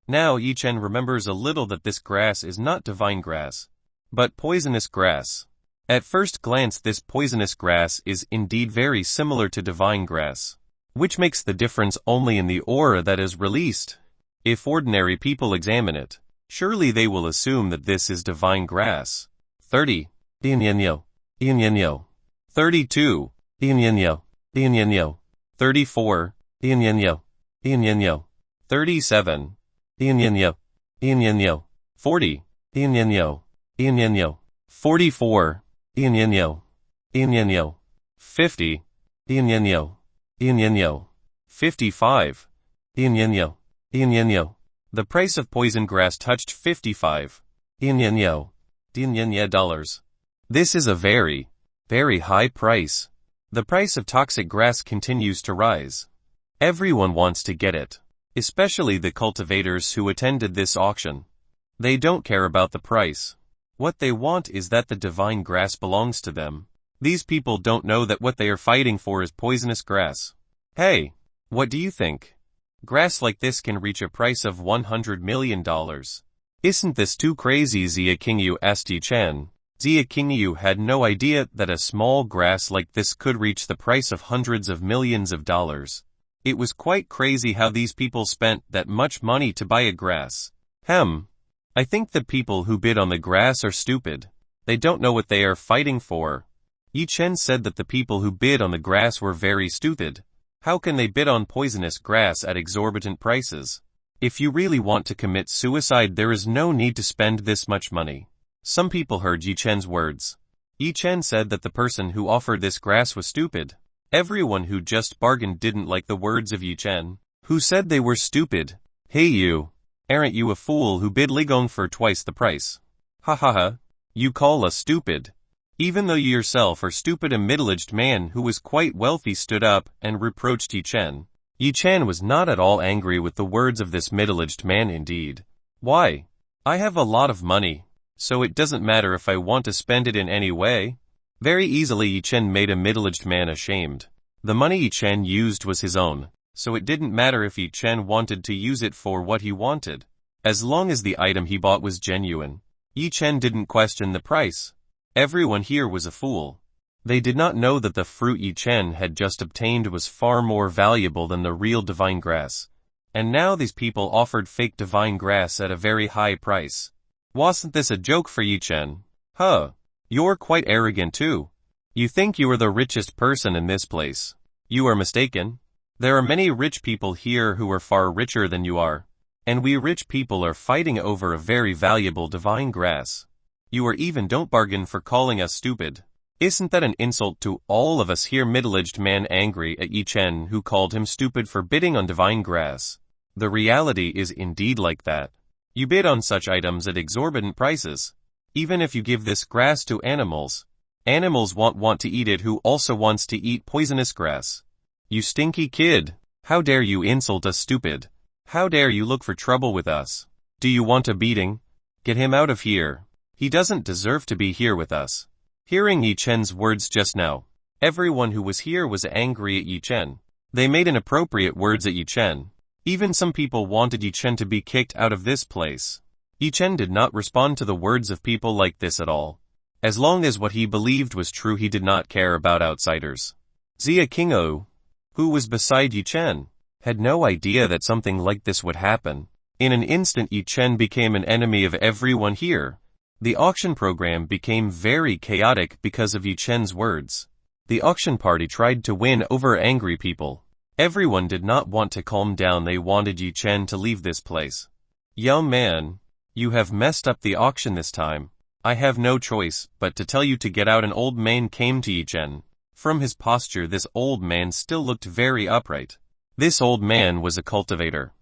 Now Yi Chen remembers a little that this grass is not divine grass, but poisonous grass. At first glance this poisonous grass is indeed very similar to divine grass, which makes the difference only in the aura that is released. If ordinary people examine it, surely they will assume that this is divine grass. 30. 32. 34. 37. 40. 44. 50. 55. The price of poison grass touched 55 dollars. This is a very, very high price. The price of toxic grass continues to rise. Everyone wants to get it, especially the cultivators who attended this auction. They don't care about the price. What they want is that the divine grass belongs to them. These people don't know that what they are fighting for is poisonous grass. Hey, what do you think? Grass like this can reach a price of $100 million. Isn't this too crazy? Xia Qingyu asked Yi Chen. Xia Qingyu had no idea that a small grass like this could reach the price of hundreds of millions of dollars. It was quite crazy how these people spent that much money to buy a grass. I think the people who bid on the grass are stupid. They don't know what they are fighting for. Yi Chen said that the people who bid on the grass were very stupid. How can they bid on poisonous grass at exorbitant prices? If you really want to commit suicide, there is no need to spend this much money. Some people heard Yi Chen's words. Yi Chen said that the person who offered this grass was stupid. Everyone who just bargained didn't like the words of Yi Chen, who said they were stupid. Hey you! Aren't you a fool who bid Ligong for twice the price? Ha ha ha! You call us stupid? Even though you yourself are stupid. A middle-aged man who was quite wealthy stood up and reproached Yi Chen. Yi Chen was not at all angry with the words of this middle-aged man. Indeed. Why? I have a lot of money, so it doesn't matter if I want to spend it in any way. Very easily Yi Chen made a middle-aged man ashamed. The money Yi Chen used was his own, so it didn't matter if Yi Chen wanted to use it for what he wanted. As long as the item he bought was genuine, Yi Chen didn't question the price. Everyone here was a fool. They did not know that the fruit Yi Chen had just obtained was far more valuable than the real divine grass. And now these people offered fake divine grass at a very high price. Wasn't this a joke for Yi Chen? Huh. You're quite arrogant too. You think you are the richest person in this place. You are mistaken. There are many rich people here who are far richer than you are. And we rich people are fighting over a very valuable divine grass. You are even don't bargain for calling us stupid. Isn't that an insult to all of us here? Middle-aged man angry at Yi Chen who called him stupid for bidding on divine grass. The reality is indeed like that. You bid on such items at exorbitant prices. Even if you give this grass to animals, animals won't want to eat it who also wants to eat poisonous grass. You stinky kid! How dare you insult us stupid? How dare you look for trouble with us? Do you want a beating? Get him out of here. He doesn't deserve to be here with us. Hearing Yi Chen's words just now, everyone who was here was angry at Yi Chen. They made inappropriate words at Yi Chen. Even some people wanted Yi Chen to be kicked out of this place. Yi Chen did not respond to the words of people like this at all. As long as what he believed was true, he did not care about outsiders. Xia Qingou, who was beside Yi Chen, had no idea that something like this would happen. In an instant Yi Chen became an enemy of everyone here. The auction program became very chaotic because of Yi Chen's words. The auction party tried to win over angry people. Everyone did not want to calm down. They wanted Yi Chen to leave this place. Young man, you have messed up the auction this time. I have no choice but to tell you to get out. An old man came to Yi Chen. From his posture, this old man still looked very upright. This old man was a cultivator.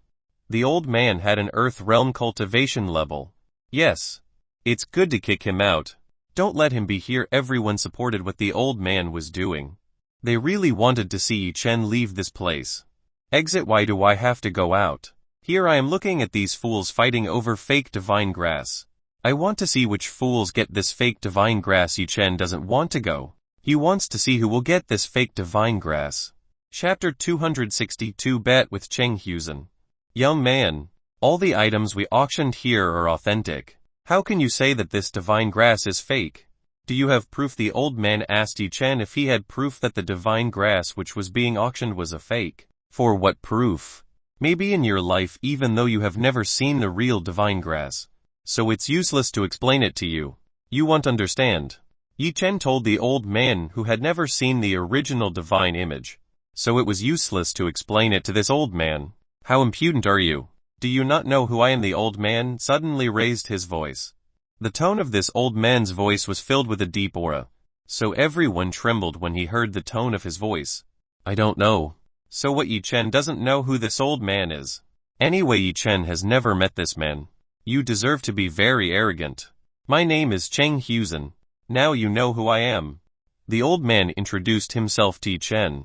The old man had an earth realm cultivation level. Yes. It's good to kick him out. Don't let him be here. Everyone supported what the old man was doing. They really wanted to see Yi Chen leave this place. Exit. Why do I have to go out? Here I am looking at these fools fighting over fake divine grass. I want to see which fools get this fake divine grass. Yi Chen doesn't want to go. He wants to see who will get this fake divine grass. Chapter 262 Bet with Cheng Husen. Young man, all the items we auctioned here are authentic. How can you say that this divine grass is fake? Do you have proof? The old man asked Yi Chen if he had proof that the divine grass which was being auctioned was a fake. For what proof? Maybe in your life, even though you have never seen the real divine grass. So it's useless to explain it to you. You won't understand. Yi Chen told the old man who had never seen the original divine image. So it was useless to explain it to this old man. How impudent are you? Do you not know who I am? The old man suddenly raised his voice. The tone of this old man's voice was filled with a deep aura. So everyone trembled when he heard the tone of his voice. I don't know. So what? Yi Chen doesn't know who this old man is. Anyway, Yi Chen has never met this man. You deserve to be very arrogant. My name is Cheng Husen. Now you know who I am. The old man introduced himself to Yi Chen.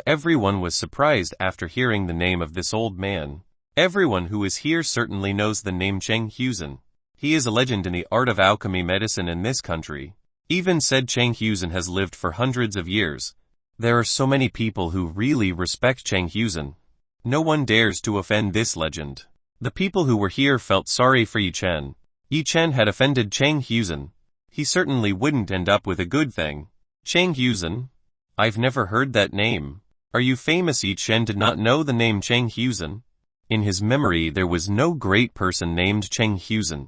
Everyone was surprised after hearing the name of this old man. Everyone who is here certainly knows the name Cheng Husen. He is a legend in the art of alchemy medicine in this country. Even said Cheng Husen has lived for hundreds of years. There are so many people who really respect Cheng Husen. No one dares to offend this legend. The people who were here felt sorry for Yi Chen. Yi Chen had offended Cheng Husen. He certainly wouldn't end up with a good thing. Cheng Husen? I've never heard that name. Are you famous? Yi Chen did not know the name Cheng Husen. In his memory there was no great person named Cheng Husen.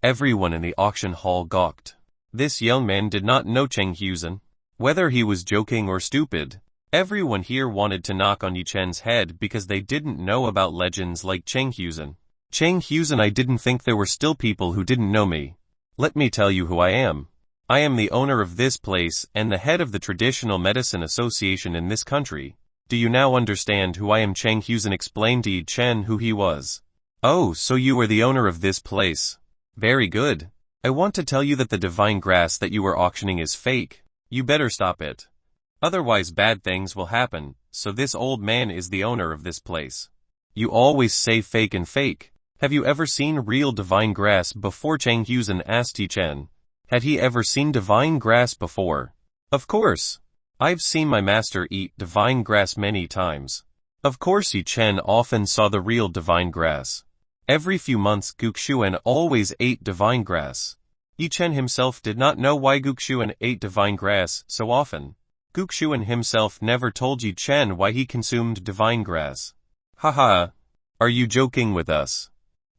Everyone in the auction hall gawked. This young man did not know Cheng Husen. Whether he was joking or stupid, Everyone here wanted to knock on Yi Chen's head because they didn't know about legends like Cheng Husen. Cheng Husen, I didn't think there were still people who didn't know me. Let me tell you who I am. I am the owner of this place and the head of the Traditional Medicine Association in this country. Do you now understand who I am? Cheng Husen explained to Yi Chen who he was. Oh, so you are the owner of this place. Very good. I want to tell you that the divine grass that you are auctioning is fake. You better stop it. Otherwise bad things will happen, so this old man is the owner of this place. You always say fake and fake. Have you ever seen real divine grass before? Cheng Husen asked Yi Chen. Had he ever seen divine grass before? Of course. I've seen my master eat divine grass many times. Of course Yi Chen often saw the real divine grass. Every few months Guxuan always ate divine grass. Yi Chen himself did not know why Guxuan ate divine grass so often. Guxuan himself never told Yi Chen why he consumed divine grass. Haha. Are you joking with us?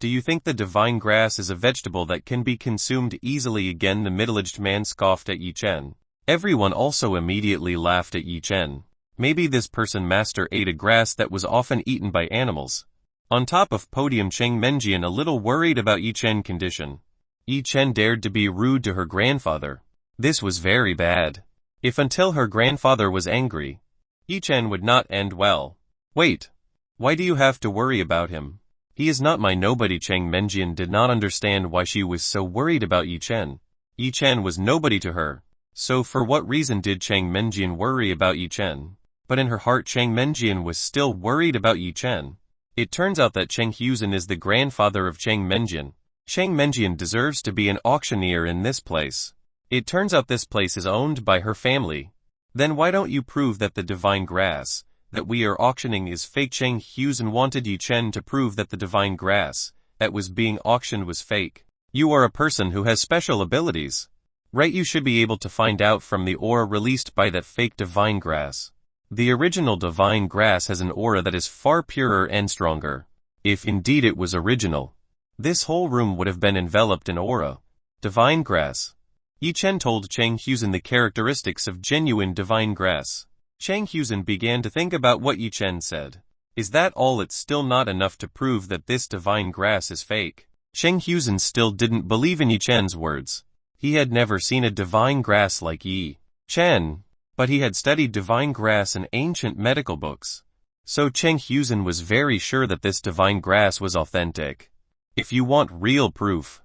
Do you think the divine grass is a vegetable that can be consumed easily? Again the middle-aged man scoffed at Yi Chen. Everyone also immediately laughed at Yi Chen. Maybe this person master ate a grass that was often eaten by animals. On top of podium Cheng Menjian, a little worried about Yi Chen's condition. Yi Chen dared to be rude to her grandfather. This was very bad. If until her grandfather was angry, Yi Chen would not end well. Wait. Why do you have to worry about him? He is not my nobody. Cheng Menjian did not understand why she was so worried about Yi Chen. Yi Chen was nobody to her. So for what reason did Cheng Menjian worry about Yi Chen? But in her heart Cheng Menjian was still worried about Yi Chen. It turns out that Cheng Husen is the grandfather of Cheng Menjian. Cheng Menjian deserves to be an auctioneer in this place. It turns out this place is owned by her family. Then why don't you prove that the divine grass that we are auctioning is fake? Cheng Husen wanted Yi Chen to prove that the divine grass that was being auctioned was fake. You are a person who has special abilities. Right, you should be able to find out from the aura released by that fake divine grass. The original divine grass has an aura that is far purer and stronger. If indeed it was original, this whole room would have been enveloped in aura. Divine grass. Yi Chen told Cheng Husen the characteristics of genuine divine grass. Cheng Husen began to think about what Yi Chen said. Is that all? It's still not enough to prove that this divine grass is fake. Cheng Husen still didn't believe in Yi Chen's words. He had never seen a divine grass like Yi Chen, but he had studied divine grass in ancient medical books. So Cheng Husen was very sure that this divine grass was authentic. If you want real proof,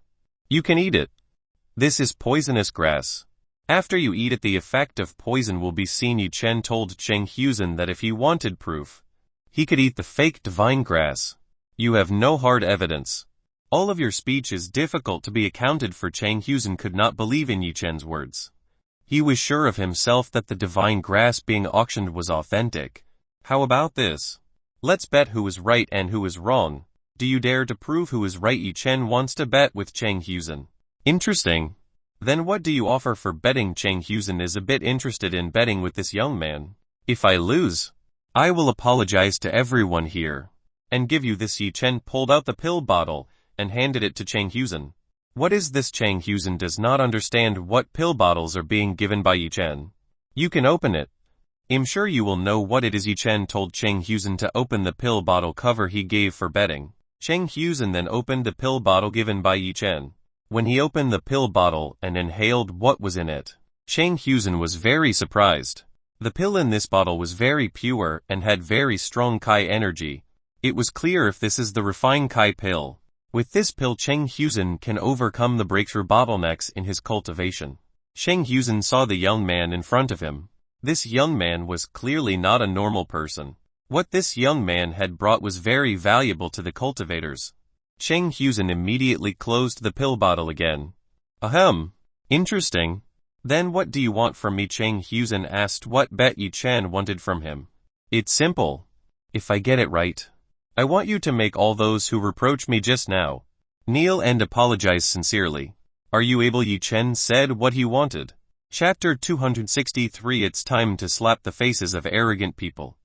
you can eat it. This is poisonous grass. After you eat it, the effect of poison will be seen. Yi Chen told Cheng Husen that if he wanted proof, he could eat the fake divine grass. You have no hard evidence. All of your speech is difficult to be accounted for. Cheng Husen could not believe in Yi Chen's words. He was sure of himself that the divine grass being auctioned was authentic. How about this? Let's bet who is right and who is wrong. Do you dare to prove who is right? Yi Chen wants to bet with Cheng Husen. Interesting. Then what do you offer for betting? Cheng Husen is a bit interested in betting with this young man. If I lose, I will apologize to everyone here and give you this. Yi Chen pulled out the pill bottle and handed it to Cheng Husen. What is this? Cheng Husen does not understand what pill bottles are being given by Yi Chen. You can open it. I'm sure you will know what it is. Yi Chen told Cheng Husen to open the pill bottle cover he gave for betting. Cheng Husen then opened the pill bottle given by Yi Chen. When he opened the pill bottle and inhaled what was in it, Cheng Husen was very surprised. The pill in this bottle was very pure and had very strong Kai energy. It was clear if this is the refined Kai pill. With this pill Cheng Husen can overcome the breakthrough bottlenecks in his cultivation. Cheng Husen saw the young man in front of him. This young man was clearly not a normal person. What this young man had brought was very valuable to the cultivators. Cheng Husen immediately closed the pill bottle again. Ahem. Interesting. Then what do you want from me? Cheng Husen asked what bet Yi Chen wanted from him. It's simple. If I get it right, I want you to make all those who reproach me just now kneel and apologize sincerely. Are you able? Yi Chen said what he wanted. Chapter 263. It's time to slap the faces of arrogant people.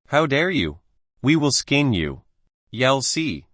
How dare you? We will skin you. You'll see.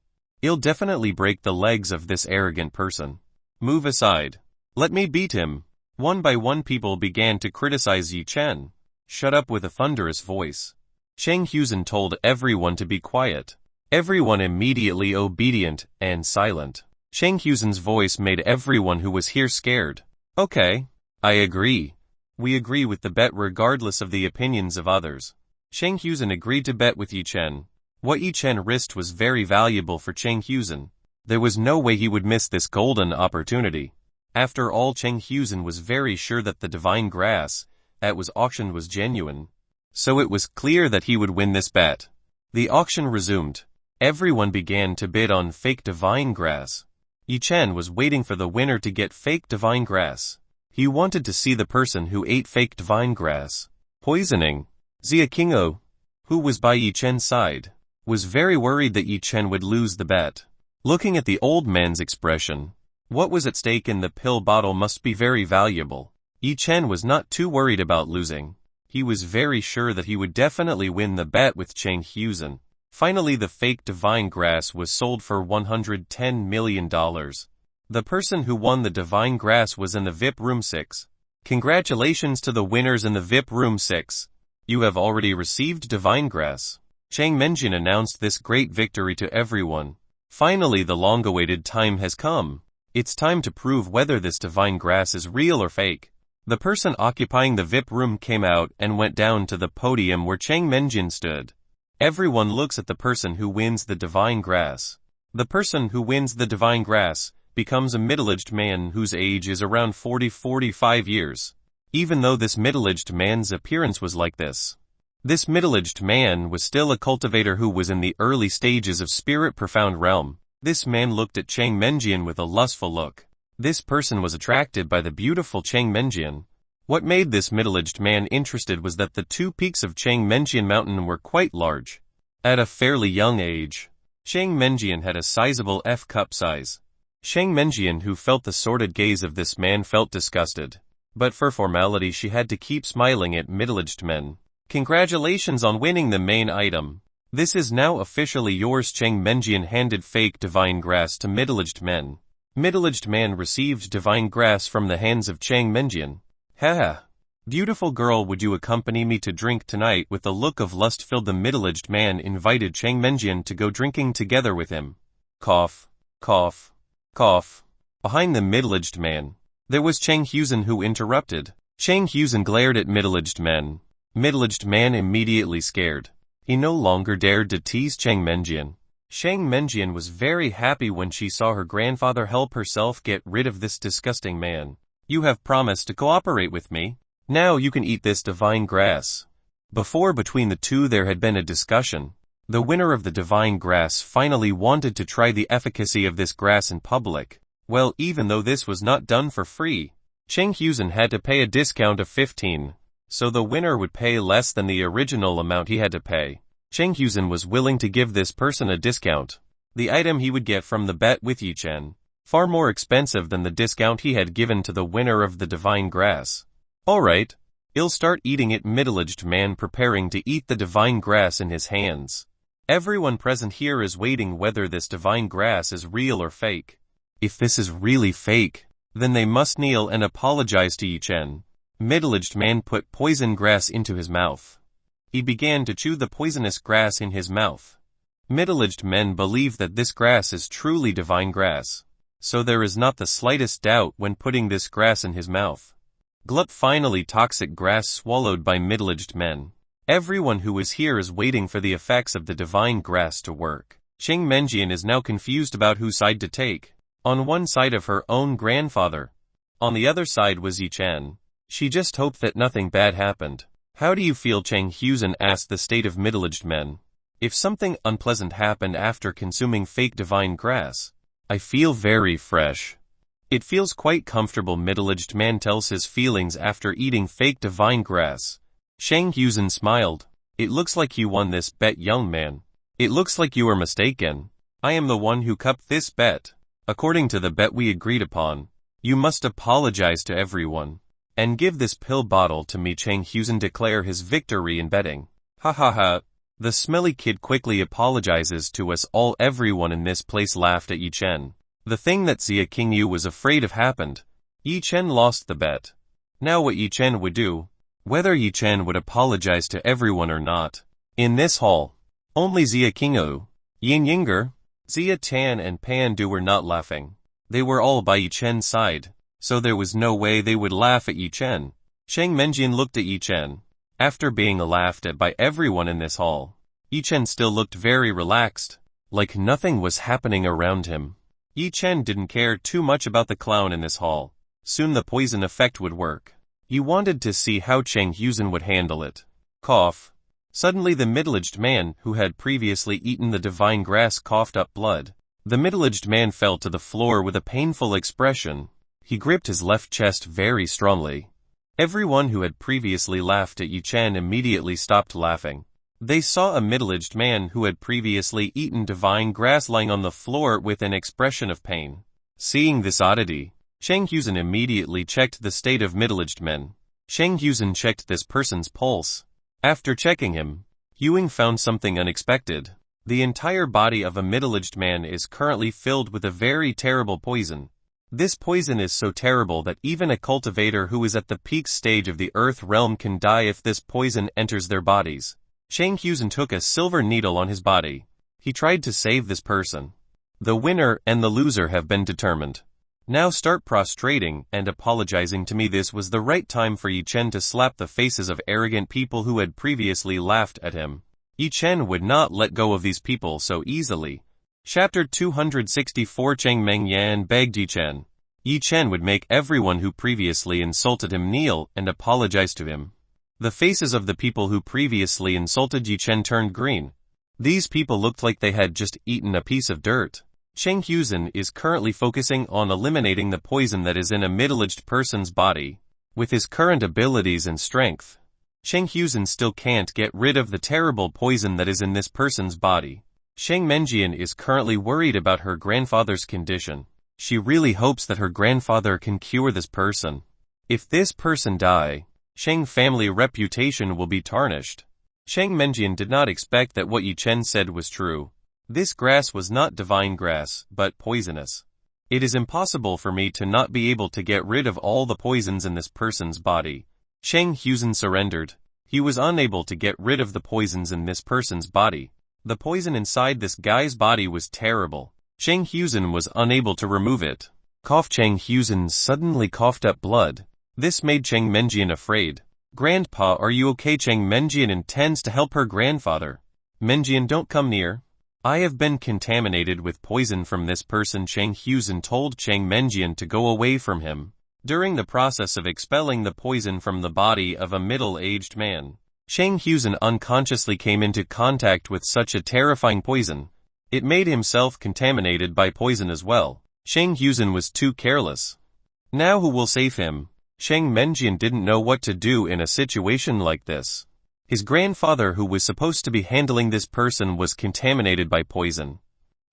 I'll definitely break the legs of this arrogant person. Move aside. Let me beat him. One by one people began to criticize Yi Chen. Shut up with a thunderous voice. Cheng Husen told everyone to be quiet. Everyone immediately obedient and silent. Cheng Husen's voice made everyone who was here scared. Okay, I agree. We agree with the bet regardless of the opinions of others. Cheng Husen agreed to bet with Yi Chen. What Yi Chen risked was very valuable for Cheng Husen. There was no way he would miss this golden opportunity. After all, Cheng Husen was very sure that the divine grass that was auctioned was genuine. So it was clear that he would win this bet. The auction resumed. Everyone began to bid on fake divine grass. Yi Chen was waiting for the winner to get fake divine grass. He wanted to see the person who ate fake divine grass. Poisoning. Xia Qingou, who was by Yi Chen's side, was very worried that Yi Chen would lose the bet. Looking at the old man's expression, what was at stake in the pill bottle must be very valuable. Yi Chen was not too worried about losing. He was very sure that he would definitely win the bet with Cheng Husen. Finally, the fake divine grass was sold for $110 million. The person who won the divine grass was in the VIP room 6. Congratulations to the winners in the VIP room 6. You have already received divine grass. Chang Menjin announced this great victory to everyone. Finally, the long-awaited time has come. It's time to prove whether this divine grass is real or fake. The person occupying the VIP room came out and went down to the podium where Chang Menjin stood. Everyone looks at the person who wins the divine grass. The person who wins the divine grass becomes a middle-aged man whose age is around 40-45 years. Even though this middle-aged man's appearance was like this middle-aged man was still a cultivator who was in the early stages of spirit profound realm. This man looked at Chang Menjian with a lustful look. This person was attracted by the beautiful Chang Menjian. What made this middle-aged man interested was that the two peaks of Chang Menjian mountain were quite large. At a fairly young age, Chang Menjian had a sizable F-cup size. Chang Menjian, who felt the sordid gaze of this man, felt disgusted. But for formality she had to keep smiling at middle-aged men. Congratulations on winning the main item. This is now officially yours. Chang Menjian handed fake divine grass to middle-aged men. Middle-aged man received divine grass from the hands of Chang Menjian. Haha. Beautiful girl, would you accompany me to drink tonight? With a look of lust filled, the middle-aged man invited Chang Menjian to go drinking together with him. Cough, cough, cough. Behind the middle-aged man, there was Chang Husen, who interrupted. Chang Husen glared at middle-aged men. Middle-aged man immediately scared. He no longer dared to tease Chang Menjian. Chang Menjian was very happy when she saw her grandfather help herself get rid of this disgusting man. You have promised to cooperate with me. Now you can eat this divine grass. Before, between the two there had been a discussion. The winner of the divine grass finally wanted to try the efficacy of this grass in public. Well, even though this was not done for free, Cheng Husen had to pay a discount of 15, so the winner would pay less than the original amount he had to pay. Cheng Husen was willing to give this person a discount. The item he would get from the bet with Yi Chen, far more expensive than the discount he had given to the winner of the divine grass. Alright, I'll start eating it. Middle-aged man preparing to eat the divine grass in his hands. Everyone present here is waiting whether this divine grass is real or fake. If this is really fake, then they must kneel and apologize to Yi Chen. Middle-aged man put poison grass into his mouth. He began to chew the poisonous grass in his mouth. Middle-aged men believe that this grass is truly divine grass, so there is not the slightest doubt when putting this grass in his mouth. Glup. Finally, toxic grass swallowed by middle-aged men. Everyone who is here is waiting for the effects of the divine grass to work. Cheng Menjian is now confused about whose side to take. On one side of her own grandfather. On the other side was Yi Chen. She just hoped that nothing bad happened. How do you feel? Cheng Husen asked the state of middle-aged men. If something unpleasant happened after consuming fake divine grass, I feel very fresh. It feels quite comfortable. Middle-aged man tells his feelings after eating fake divine grass. Cheng Husen smiled. It looks like you won this bet, young man. It looks like you are mistaken. I am the one who cupped this bet. According to the bet we agreed upon, you must apologize to everyone and give this pill bottle to me. Cheng Husen declare his victory in betting. Ha ha ha. The smelly kid quickly apologizes to us all. Everyone in this place laughed at Yi Chen. The thing that Xia Qingyu was afraid of happened. Yi Chen lost the bet. Now what Yi Chen would do? whether Yi Chen would apologize to everyone or not. In this hall, only Xia Qingou, Yin Yinger, Xia Tan and Pan Du were not laughing. They were all by Yi Chen's side, so there was no way they would laugh at Yi Chen. Shang Menjian looked at Yi Chen. After being laughed at by everyone in this hall, Yi Chen still looked very relaxed, like nothing was happening around him. Yi Chen didn't care too much about the clown in this hall. Soon the poison effect would work. He wanted to see how Cheng Husen would handle it. Cough. Suddenly the middle-aged man who had previously eaten the divine grass coughed up blood. The middle-aged man fell to the floor with a painful expression. He gripped his left chest very strongly. Everyone who had previously laughed at Yi Chen immediately stopped laughing. They saw a middle-aged man who had previously eaten divine grass lying on the floor with an expression of pain. Seeing this oddity, Shang Husen immediately checked the state of middle-aged men. Shang Husen checked this person's pulse. After checking him, Yuing found something unexpected. The entire body of a middle-aged man is currently filled with a very terrible poison. This poison is so terrible that even a cultivator who is at the peak stage of the earth realm can die if this poison enters their bodies. Shang Husen took a silver needle on his body. He tried to save this person. The winner and the loser have been determined. Now start prostrating and apologizing to me. This was the right time for Yi Chen to slap the faces of arrogant people who had previously laughed at him. Yi Chen would not let go of these people so easily. Chapter 264 Cheng Meng Yan begged Yi Chen. Yi Chen would make everyone who previously insulted him kneel and apologize to him. The faces of the people who previously insulted Yi Chen turned green. These people looked like they had just eaten a piece of dirt. Shang Husen is currently focusing on eliminating the poison that is in a middle-aged person's body. With his current abilities and strength, Shang Husen still can't get rid of the terrible poison that is in this person's body. Shang Menjian is currently worried about her grandfather's condition. She really hopes that her grandfather can cure this person. If this person die, Shang family reputation will be tarnished. Shang Menjian did not expect that what Yi Chen said was true. This grass was not divine grass, but poisonous. It is impossible for me to not be able to get rid of all the poisons in this person's body. Shang Husen surrendered. He was unable to get rid of the poisons in this person's body. The poison inside this guy's body was terrible. Shang Husen was unable to remove it. Cough. Shang Husen suddenly coughed up blood. This made Cheng Menjian afraid. Grandpa, are you okay? Cheng Menjian intends to help her grandfather. Menjian, don't come near. I have been contaminated with poison from this person. Cheng Husen told Cheng Menjian to go away from him. During the process of expelling the poison from the body of a middle-aged man, Shang Husen unconsciously came into contact with such a terrifying poison. It made himself contaminated by poison as well. Shang Husen was too careless. Now who will save him? Shang Menjian didn't know what to do in a situation like this. His grandfather who was supposed to be handling this person was contaminated by poison.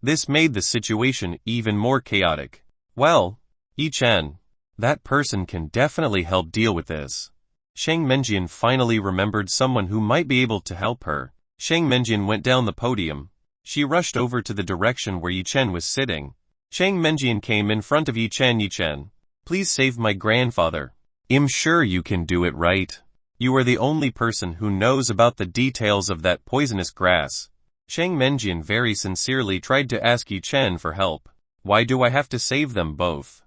This made the situation even more chaotic. Well, Yi Chen, that person can definitely help deal with this. Shang Menjian finally remembered someone who might be able to help her. Shang Menjian went down the podium. She rushed over to the direction where Yi Chen was sitting. Shang Menjian came in front of Yi Chen. Yi Chen, please save my grandfather. I'm sure you can do it, right? You are the only person who knows about the details of that poisonous grass. Shang Menjian very sincerely tried to ask Yi Chen for help. Why do I have to save them both?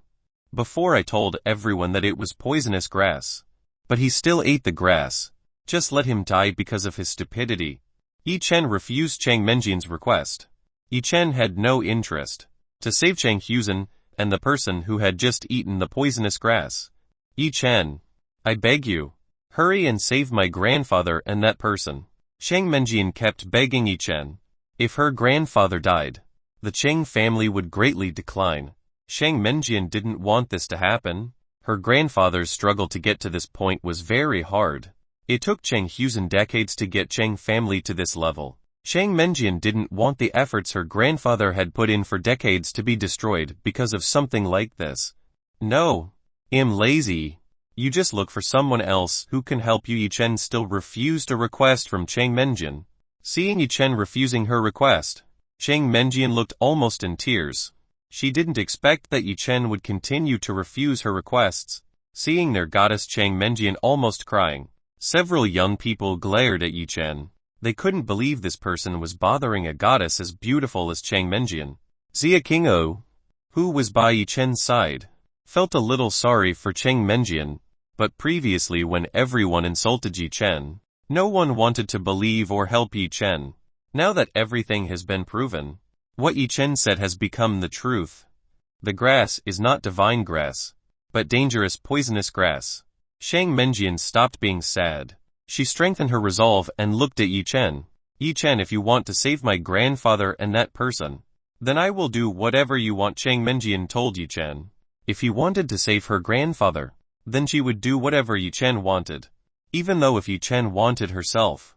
Before I told everyone that it was poisonous grass. But he still ate the grass. Just let him die because of his stupidity. Yi Chen refused Cheng Menjian's request. Yi Chen had no interest to save Cheng Husen and the person who had just eaten the poisonous grass. Yi Chen, I beg you, hurry and save my grandfather and that person. Shang Menjian kept begging Yi Chen. If her grandfather died, the Cheng family would greatly decline. Shang Menjian didn't want this to happen. Her grandfather's struggle to get to this point was very hard. It took Cheng Husen decades to get Cheng family to this level. Shang Menjian didn't want the efforts her grandfather had put in for decades to be destroyed because of something like this. No, I'm lazy. You just look for someone else who can help you. Yi Chen still refused a request from Cheng Menjian. Seeing Yi Chen refusing her request, Cheng Menjian looked almost in tears. She didn't expect that Yi Chen would continue to refuse her requests. Seeing their goddess Cheng Menjian almost crying, Several young people glared at Yi Chen. They couldn't believe this person was bothering a goddess as beautiful as Chang Menjian. Xia Qingou, who was by Yi Chen's side, felt a little sorry for Chang Menjian, but previously when everyone insulted Yi Chen, no one wanted to believe or help Yi Chen. Now that everything has been proven, what Yi Chen said has become the truth. The grass is not divine grass, but dangerous poisonous grass. Chang Menjian stopped being sad. She strengthened her resolve and looked at Yi Chen. Yi Chen, if you want to save my grandfather and that person, then I will do whatever you want, Chang Menjian told Yi Chen. If he wanted to save her grandfather, then she would do whatever Yi Chen wanted, even though if Yi Chen wanted herself.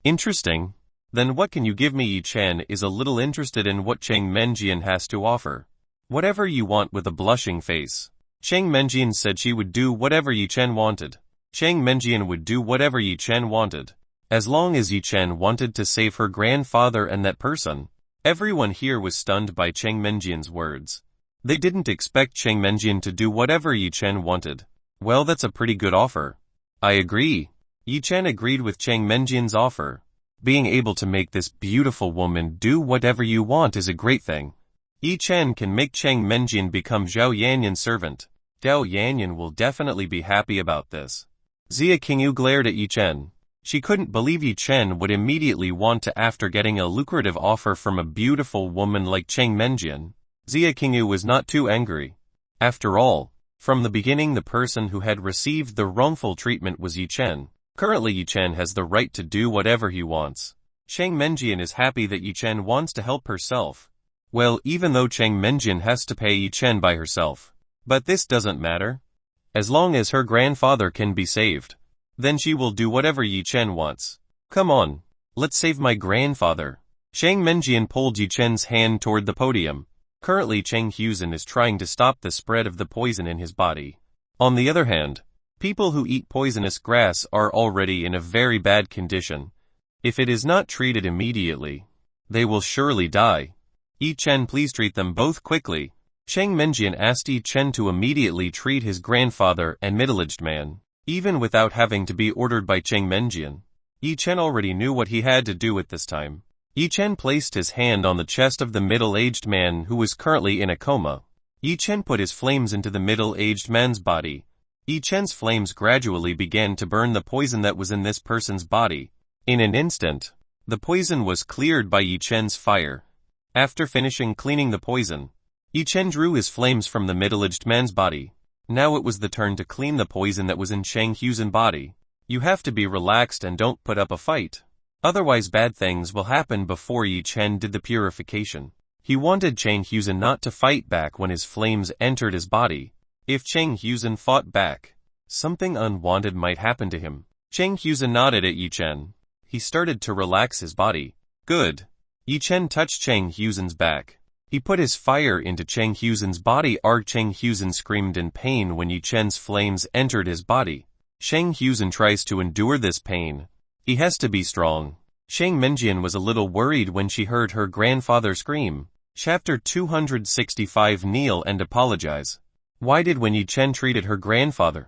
Interesting. Then what can you give me? Yi Chen is a little interested in what Chang Menjian has to offer. Whatever you want, with a blushing face. Chang Menjian said she would do whatever Yi Chen wanted. Chang Menjian would do whatever Yi Chen wanted, as long as Yi Chen wanted to save her grandfather and that person. Everyone here was stunned by Chang Menjian's words. They didn't expect Chang Menjian to do whatever Yi Chen wanted. Well, that's a pretty good offer. I agree. Yi Chen agreed with Chang Menjian's offer. Being able to make this beautiful woman do whatever you want is a great thing. Yi Chen can make Chang Menjian become Zhao Yanyan's servant. Zhao Yanyan will definitely be happy about this. Xia Qingyu glared at Yi Chen. She couldn't believe Yi Chen would immediately want to after getting a lucrative offer from a beautiful woman like Chang Menjian. Xia Qingyu was not too angry. After all, from the beginning the person who had received the wrongful treatment was Yi Chen. Currently Yi Chen has the right to do whatever he wants. Chang Menjian is happy that Yi Chen wants to help herself. Well, even though Chang Menjian has to pay Yi Chen by herself. But this doesn't matter. As long as her grandfather can be saved, then she will do whatever Yi Chen wants. Come on, let's save my grandfather. Chang Menjian pulled Yi Chen's hand toward the podium. Currently Chang Husen is trying to stop the spread of the poison in his body. On the other hand, people who eat poisonous grass are already in a very bad condition. If it is not treated immediately, they will surely die. Yi Chen, please treat them both quickly. Chang Menjian asked Yi Chen to immediately treat his grandfather and middle-aged man, even without having to be ordered by Chang Menjian. Yi Chen already knew what he had to do at this time. Yi Chen placed his hand on the chest of the middle-aged man who was currently in a coma. Yi Chen put his flames into the middle-aged man's body. Yi Chen's flames gradually began to burn the poison that was in this person's body. In an instant, the poison was cleared by Yi Chen's fire. After finishing cleaning the poison, Yi Chen drew his flames from the middle-aged man's body. Now it was the turn to clean the poison that was in Chang Husen's body. You have to be relaxed and don't put up a fight. Otherwise bad things will happen. Before Yi Chen did the purification, he wanted Chang Husen not to fight back when his flames entered his body. If Chang Husen fought back, something unwanted might happen to him. Chang Husen nodded at Yi Chen. He started to relax his body. Good. Yi Chen touched Chang Husen's back. He put his fire into Chang Husen's body. Chang Husen screamed in pain when Yi Chen's flames entered his body. Chang Husen tries to endure this pain. He has to be strong. Chang Menjian was a little worried when she heard her grandfather scream. Chapter 265. Kneel and apologize. Why did when Yi Chen treated her grandfather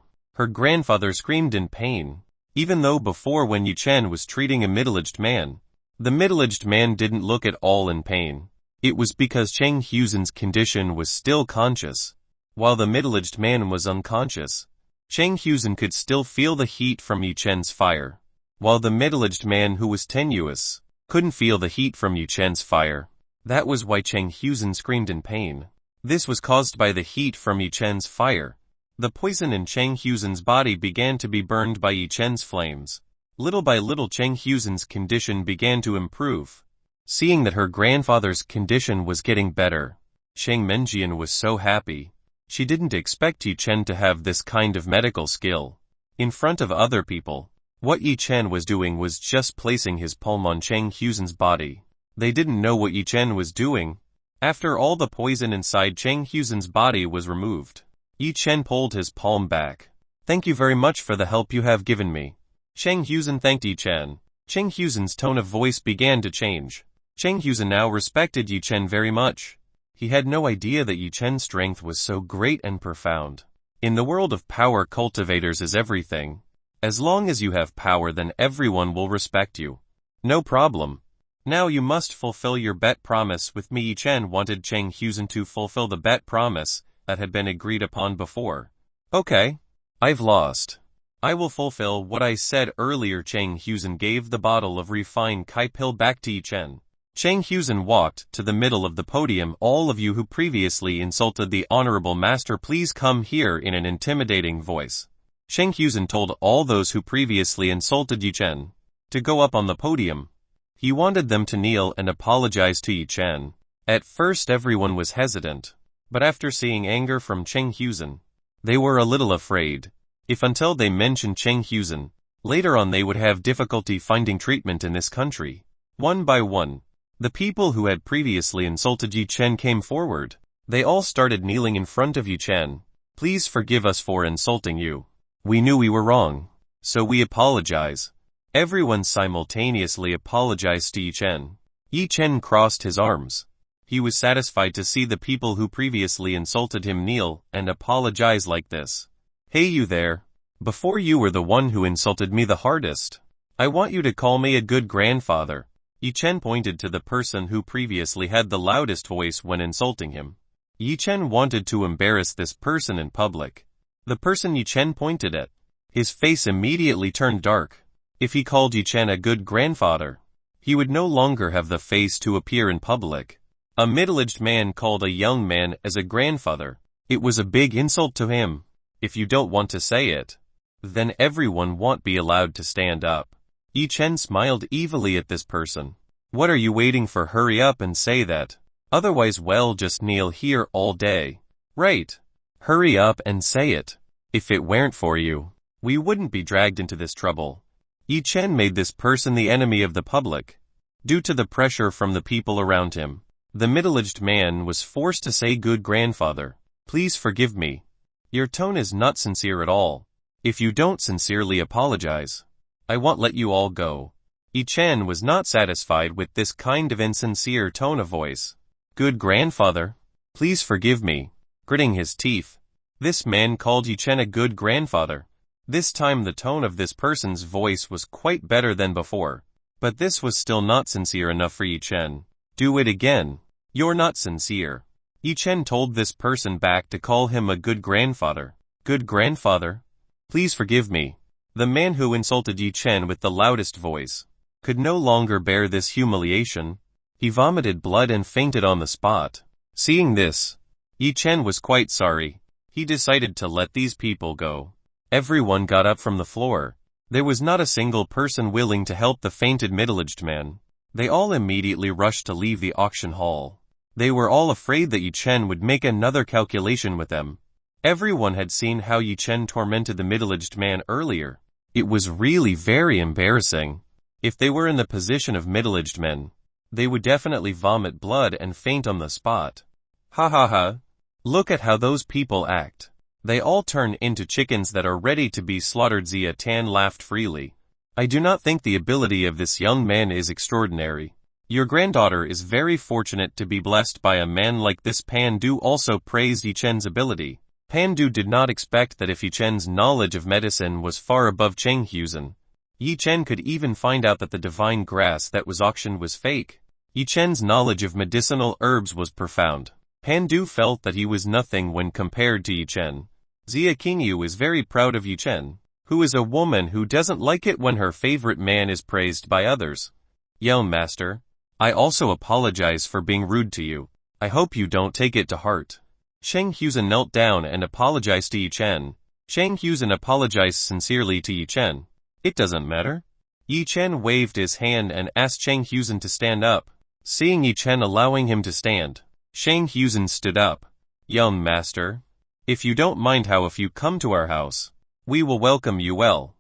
screamed in pain, even though before when Yi Chen was treating a middle-aged man, the middle-aged man didn't look at all in pain. It was because Chang Husen's condition was still conscious, while the middle-aged man was unconscious. Chang Husen could still feel the heat from Yi Chen's fire, while the middle-aged man who was tenuous couldn't feel the heat from Yi Chen's fire. That was why Chang Husen screamed in pain. This was caused by the heat from Yi Chen's fire. The poison in Chang Husen's body began to be burned by Yi Chen's flames. Little by little Chang Husen's condition began to improve. Seeing that her grandfather's condition was getting better, Chang Menjian was so happy. She didn't expect Yi Chen to have this kind of medical skill. In front of other people, what Yi Chen was doing was just placing his palm on Chang Husen's body. They didn't know what Yi Chen was doing. After all the poison inside Chang Husen's body was removed, Yi Chen pulled his palm back. Thank you very much for the help you have given me. Chang Husen thanked Yi Chen. Chang Husen's tone of voice began to change. Chang Husen now respected Yi Chen very much. He had no idea that Yi Chen's strength was so great and profound. In the world of power, cultivators is everything. As long as you have power, then everyone will respect you. No problem. Now you must fulfill your bet promise with me. Yi Chen wanted Cheng Husen to fulfill the bet promise that had been agreed upon before. Okay. I've lost. I will fulfill what I said earlier. Cheng Husen gave the bottle of refined Kai pill back to Yi Chen. Cheng Husen walked to the middle of the podium. All of you who previously insulted the honorable master, please come here, in an intimidating voice. Cheng Husen told all those who previously insulted Yi Chen to go up on the podium. He wanted them to kneel and apologize to Yi Chen. At first everyone was hesitant, but after seeing anger from Cheng Husen, they were a little afraid. If until they mentioned Cheng Husen, later on they would have difficulty finding treatment in this country. One by one, the people who had previously insulted Yi Chen came forward. They all started kneeling in front of Yi Chen. Please forgive us for insulting you. We knew we were wrong, so we apologize. Everyone simultaneously apologized to Yi Chen. Yi Chen crossed his arms. He was satisfied to see the people who previously insulted him kneel and apologize like this. Hey you there. Before, you were the one who insulted me the hardest. I want you to call me a good grandfather. Yi Chen pointed to the person who previously had the loudest voice when insulting him. Yi Chen wanted to embarrass this person in public. The person Yi Chen pointed at, his face immediately turned dark. If he called Yi Chen a good grandfather, he would no longer have the face to appear in public. A middle-aged man called a young man as a grandfather. It was a big insult to him. If you don't want to say it, then everyone won't be allowed to stand up. Yi Chen smiled evilly at this person. What are you waiting for? Hurry up and say that. Otherwise, well, just kneel here all day. Right. Hurry up and say it. If it weren't for you, we wouldn't be dragged into this trouble. Yi Chen made this person the enemy of the public. Due to the pressure from the people around him, the middle-aged man was forced to say, good grandfather, please forgive me. Your tone is not sincere at all. If you don't sincerely apologize, I won't let you all go. Yi Chen was not satisfied with this kind of insincere tone of voice. Good grandfather, please forgive me. Gritting his teeth, this man called Yi Chen a good grandfather. This time the tone of this person's voice was quite better than before. But this was still not sincere enough for Yi Chen. Do it again. You're not sincere. Yi Chen told this person back to call him a good grandfather. Good grandfather, please forgive me. The man who insulted Yi Chen with the loudest voice could no longer bear this humiliation. He vomited blood and fainted on the spot. Seeing this, Yi Chen was quite sorry. He decided to let these people go. Everyone got up from the floor. There was not a single person willing to help the fainted middle-aged man. They all immediately rushed to leave the auction hall. They were all afraid that Yi Chen would make another calculation with them. Everyone had seen how Yi Chen tormented the middle-aged man earlier. It was really very embarrassing. If they were in the position of middle-aged men, they would definitely vomit blood and faint on the spot. Ha ha ha. Look at how those people act. They all turn into chickens that are ready to be slaughtered. Xia Tan laughed freely. I do not think the ability of this young man is extraordinary. Your granddaughter is very fortunate to be blessed by a man like this. Pan Du also praised Yi Chen's ability. Pan Du did not expect that if Yi Chen's knowledge of medicine was far above Cheng Husen, Yi Chen could even find out that the divine grass that was auctioned was fake. Yi Chen's knowledge of medicinal herbs was profound. Pan Du felt that he was nothing when compared to Yi Chen. Xia Qingyu is very proud of Yi Chen, who is a woman who doesn't like it when her favorite man is praised by others. Yo master, I also apologize for being rude to you. I hope you don't take it to heart. Cheng Husen knelt down and apologized to Yi Chen. Cheng Husen apologized sincerely to Yi Chen. It doesn't matter. Yi Chen waved his hand and asked Cheng Husen to stand up. Seeing Yi Chen allowing him to stand, Cheng Husen stood up. Young master, if you don't mind, how if you come to our house, we will welcome you well.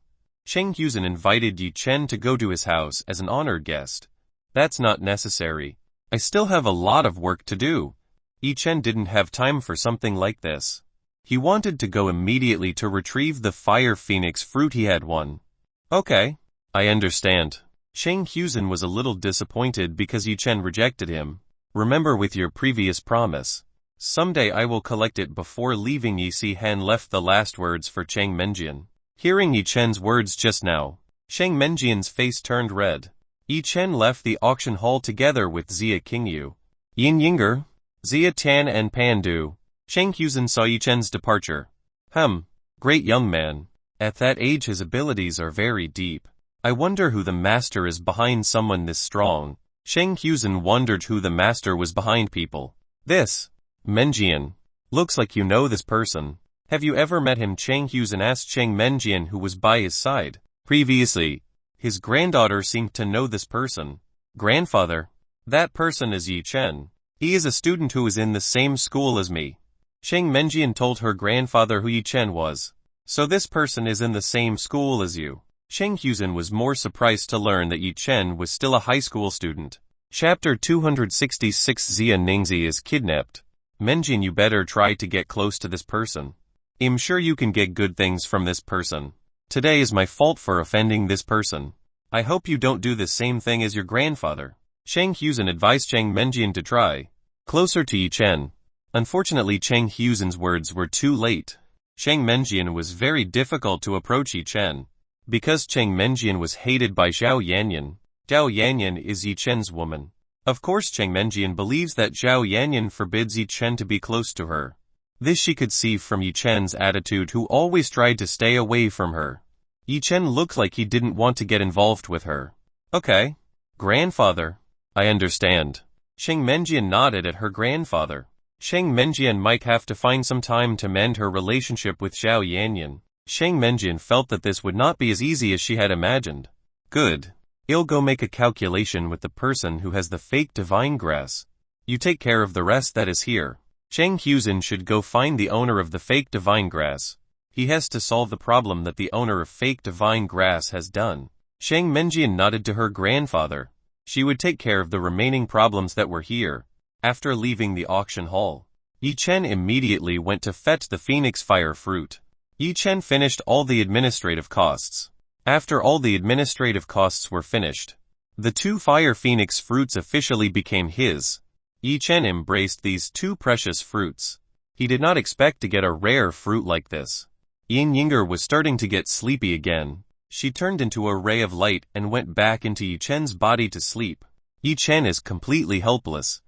Cheng Husen invited Yi Chen to go to his house as an honored guest. That's not necessary. I still have a lot of work to do. Yi Chen didn't have time for something like this. He wanted to go immediately to retrieve the fire phoenix fruit he had won. Okay, I understand. Cheng Husen was a little disappointed because Yi Chen rejected him. Remember with your previous promise. Someday I will collect it before leaving. Yi Si Han left the last words for Cheng Menjian. Hearing Yi Chen's words just now, Sheng Menjian's face turned red. Yi Chen left the auction hall together with Xia Qingyu, Yin Yinger, Xia Tian and Pan Du. Sheng Huzhen saw Yi Chen's departure. Great young man. At that age his abilities are very deep. I wonder who the master is behind someone this strong. Sheng Huzhen wondered who the master was behind people. This, Menjian. Looks like you know this person. Have you ever met him? Sheng Huzhen asked Sheng Menjian, who was by his side. Previously, his granddaughter seemed to know this person. Grandfather? That person is Yi Chen. He is a student who is in the same school as me. Sheng Menjian told her grandfather who Yi Chen was. So this person is in the same school as you. Sheng Huzhen was more surprised to learn that Yi Chen was still a high school student. Chapter 266 Xia Ningzi is kidnapped. Menjian, you better try to get close to this person. I'm sure you can get good things from this person. Today is my fault for offending this person. I hope you don't do the same thing as your grandfather. Sheng Huzhen advised Sheng Menjian to try closer to Yi Chen. Unfortunately, Sheng Huzhen's words were too late. Sheng Menjian was very difficult to approach Yi Chen. Because Sheng Menjian was hated by Zhao Yanyan. Zhao Yanyan is Yi Chen's woman. Of course Sheng Menjian believes that Zhao Yanyan forbids Yi Chen to be close to her. This she could see from Yi Chen's attitude, who always tried to stay away from her. Yi Chen looked like he didn't want to get involved with her. Okay. Grandfather. I understand. Sheng Menjian nodded at her grandfather. Sheng Menjian might have to find some time to mend her relationship with Zhao Yanyan. Sheng Menjian felt that this would not be as easy as she had imagined. Good. I'll go make a calculation with the person who has the fake divine grass. You take care of the rest that is here. Sheng Huzhen should go find the owner of the fake divine grass. He has to solve the problem that the owner of fake divine grass has done. Sheng Menjian nodded to her grandfather. She would take care of the remaining problems that were here. After leaving the auction hall, Yi Chen immediately went to fetch the phoenix fire fruit. Yi Chen finished all the administrative costs. After all the administrative costs were finished, the 2 fire phoenix fruits officially became his. Yi Chen embraced these 2 precious fruits. He did not expect to get a rare fruit like this. Yin Yinger was starting to get sleepy again. She turned into a ray of light and went back into Yi Chen's body to sleep. Yi Chen is completely helpless.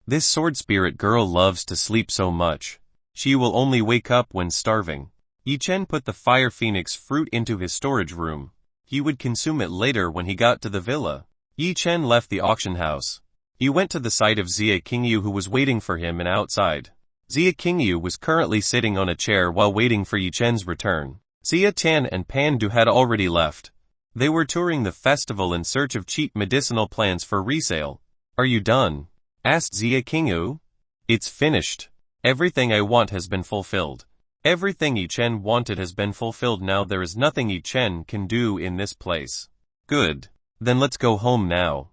This sword spirit girl loves to sleep so much. She will only wake up when starving. Yi Chen put the fire phoenix fruit into his storage room. He would consume it later when he got to the villa. Yi Chen left the auction house. He went to the side of Xia Qingyu, who was waiting for him and outside. Xia Qingyu was currently sitting on a chair while waiting for Yi Chen's return. Xia Tian and Pan Du had already left. They were touring the festival in search of cheap medicinal plants for resale. Are you done? Asked Xia Qingyu. It's finished. Everything I want has been fulfilled. Everything Yi Chen wanted has been fulfilled. Now there is nothing Yi Chen can do in this place. Good. Then let's go home now.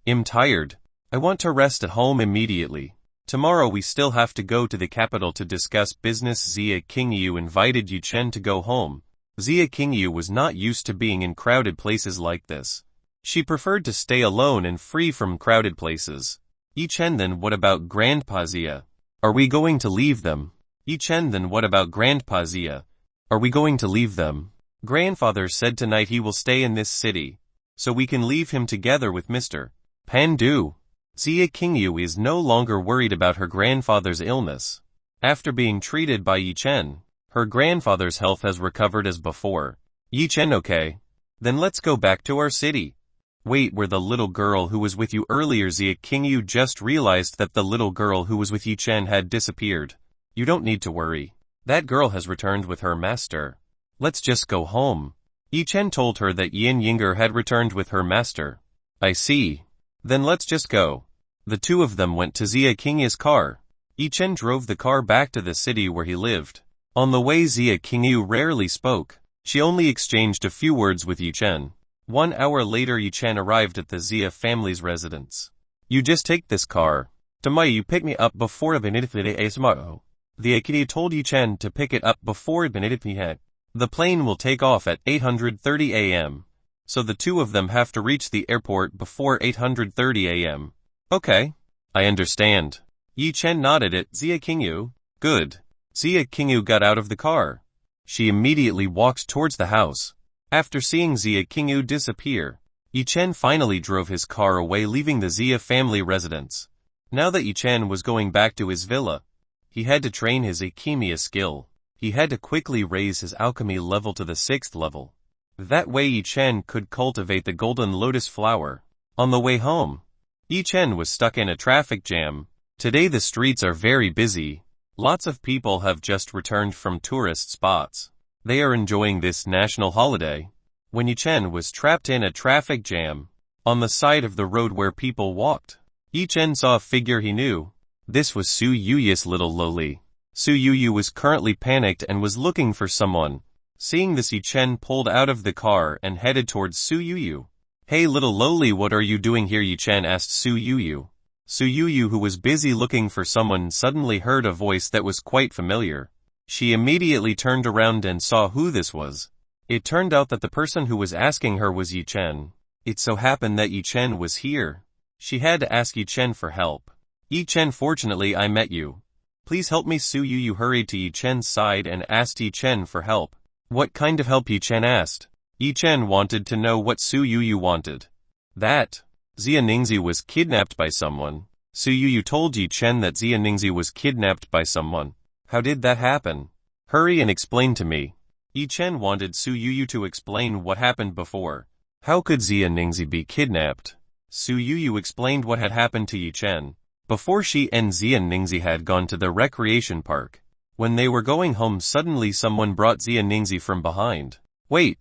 I'm tired. I want to rest at home immediately. Tomorrow we still have to go to the capital to discuss business. Xia Qingyu invited Yi Chen to go home. Xia Qingyu was not used to being in crowded places like this. She preferred to stay alone and free from crowded places. Yi Chen, then what about Grandpa Xia? Are we going to leave them? Yi Chen, then what about Grandpa Xia? Are we going to leave them? Grandfather said tonight he will stay in this city, so we can leave him together with Mr. Pan Du. Xia Qingyu is no longer worried about her grandfather's illness. After being treated by Yi Chen, her grandfather's health has recovered as before. Yi Chen, okay. Then let's go back to our city. Wait, where the little girl who was with you earlier? Xia Qingyu just realized that the little girl who was with Yi Chen had disappeared. You don't need to worry. That girl has returned with her master. Let's just go home. Yi Chen told her that Yin Yinger had returned with her master. I see. Then let's just go. The 2 of them went to Xia Qingyu's car. Yi Chen drove the car back to the city where he lived. On the way, Xia Qingyu rarely spoke. She only exchanged a few words with Yi Chen. 1 hour later, Yi Chen arrived at the Xia family's residence. You just take this car. Tomorrow you pick me up before tomorrow. The Akini told Yi Chen to pick it up before the plane will take off at 8:30 a.m. So the 2 of them have to reach the airport before 8:30 a.m. Okay. I understand. Yi Chen nodded at Xia Qingyu. Good. Xia Qingyu got out of the car. She immediately walked towards the house. After seeing Xia Qingyu disappear, Yi Chen finally drove his car away, leaving the Xia family residence. Now that Yi Chen was going back to his villa, he had to train his alchemia skill. He had to quickly raise his alchemy level to the 6th level. That way Yi Chen could cultivate the golden lotus flower. On the way home, Yi Chen was stuck in a traffic jam. Today the streets are very busy. Lots of people have just returned from tourist spots. They are enjoying this national holiday. When Yi Chen was trapped in a traffic jam, on the side of the road where people walked, Yi Chen saw a figure he knew. This was Su Yuya's little loli. Su Yuyu was currently panicked and was looking for someone. Seeing this, Yi Chen pulled out of the car and headed towards Su Yuyu. Hey little loli, what are you doing here? Yi Chen asked Su Yuyu. Su Yuyu, who was busy looking for someone, suddenly heard a voice that was quite familiar. She immediately turned around and saw who this was. It turned out that the person who was asking her was Yi Chen. It so happened that Yi Chen was here. She had to ask Yi Chen for help. Yi Chen, fortunately I met you. Please help me. Su Yuyu hurried to Yi Chen's side and asked Yi Chen for help. What kind of help? Yi Chen asked. Yi Chen wanted to know what Su Yuyu wanted. That Xia Ningzi was kidnapped by someone. Su Yuyu told Yi Chen that Xia Ningzi was kidnapped by someone. How did that happen? Hurry and explain to me. Yi Chen wanted Su Yuyu to explain what happened before. How could Xia Ningzi be kidnapped? Su Yuyu explained what had happened to Yi Chen. Before she and Xia Ningzi had gone to the recreation park. When they were going home, suddenly someone brought Xia Ningzi from behind. Wait,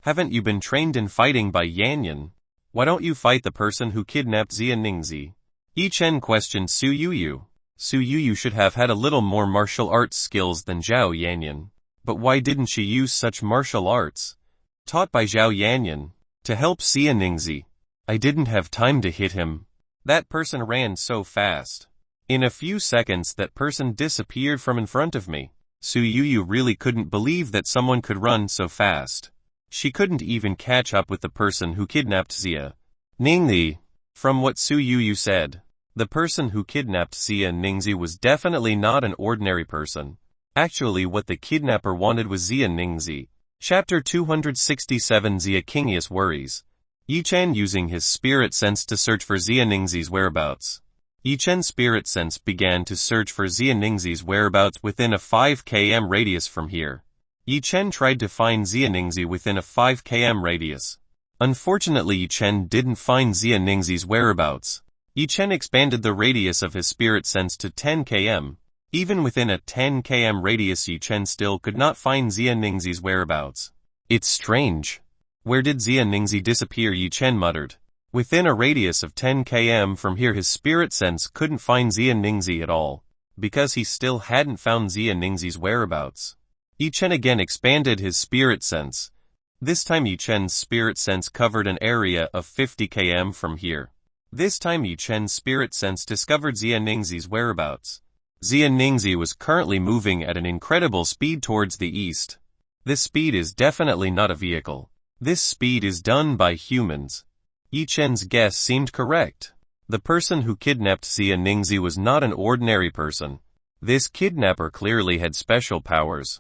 haven't you been trained in fighting by Yanyan? Why don't you fight the person who kidnapped Xia Ningzi? Yi Chen questioned Su Yuyu. Su Yuyu should have had a little more martial arts skills than Zhao Yanyan. But why didn't she use such martial arts taught by Zhao Yanyan to help Xia Ningzi? I didn't have time to hit him. That person ran so fast. In a few seconds that person disappeared from in front of me. Su Yuyu really couldn't believe that someone could run so fast. She couldn't even catch up with the person who kidnapped Xia Ningzi. From what Su Yuyu said, the person who kidnapped Xia Ningzi was definitely not an ordinary person. Actually, what the kidnapper wanted was Xia Ningzi. Chapter 267. Xia Qingyi's worries. Yi Chen using his spirit sense to search for Xia Ningzi's whereabouts. Yi Chen's spirit sense began to search for Xia Ningzi's whereabouts within a 5 km radius from here. Yi Chen tried to find Xia Ningzi within a 5 km radius. Unfortunately, Yi Chen didn't find Xia Ningzi's whereabouts. Yi Chen expanded the radius of his spirit sense to 10 km. Even within a 10 km radius, Yi Chen still could not find Xia Ningzi's whereabouts. It's strange. Where did Xia Ningzi disappear? Yi Chen muttered. Within a radius of 10 km from here, his spirit sense couldn't find Xia Ningzi at all, because he still hadn't found Xia Ningzi's whereabouts. Yi Chen again expanded his spirit sense. This time Yi Chen's spirit sense covered an area of 50 km from here. This time Yi Chen's spirit sense discovered Xia Ningzi's whereabouts. Xia Ningzi was currently moving at an incredible speed towards the east. This speed is definitely not a vehicle. This speed is done by humans. Yi Chen's guess seemed correct. The person who kidnapped Xia Ningzi was not an ordinary person. This kidnapper clearly had special powers.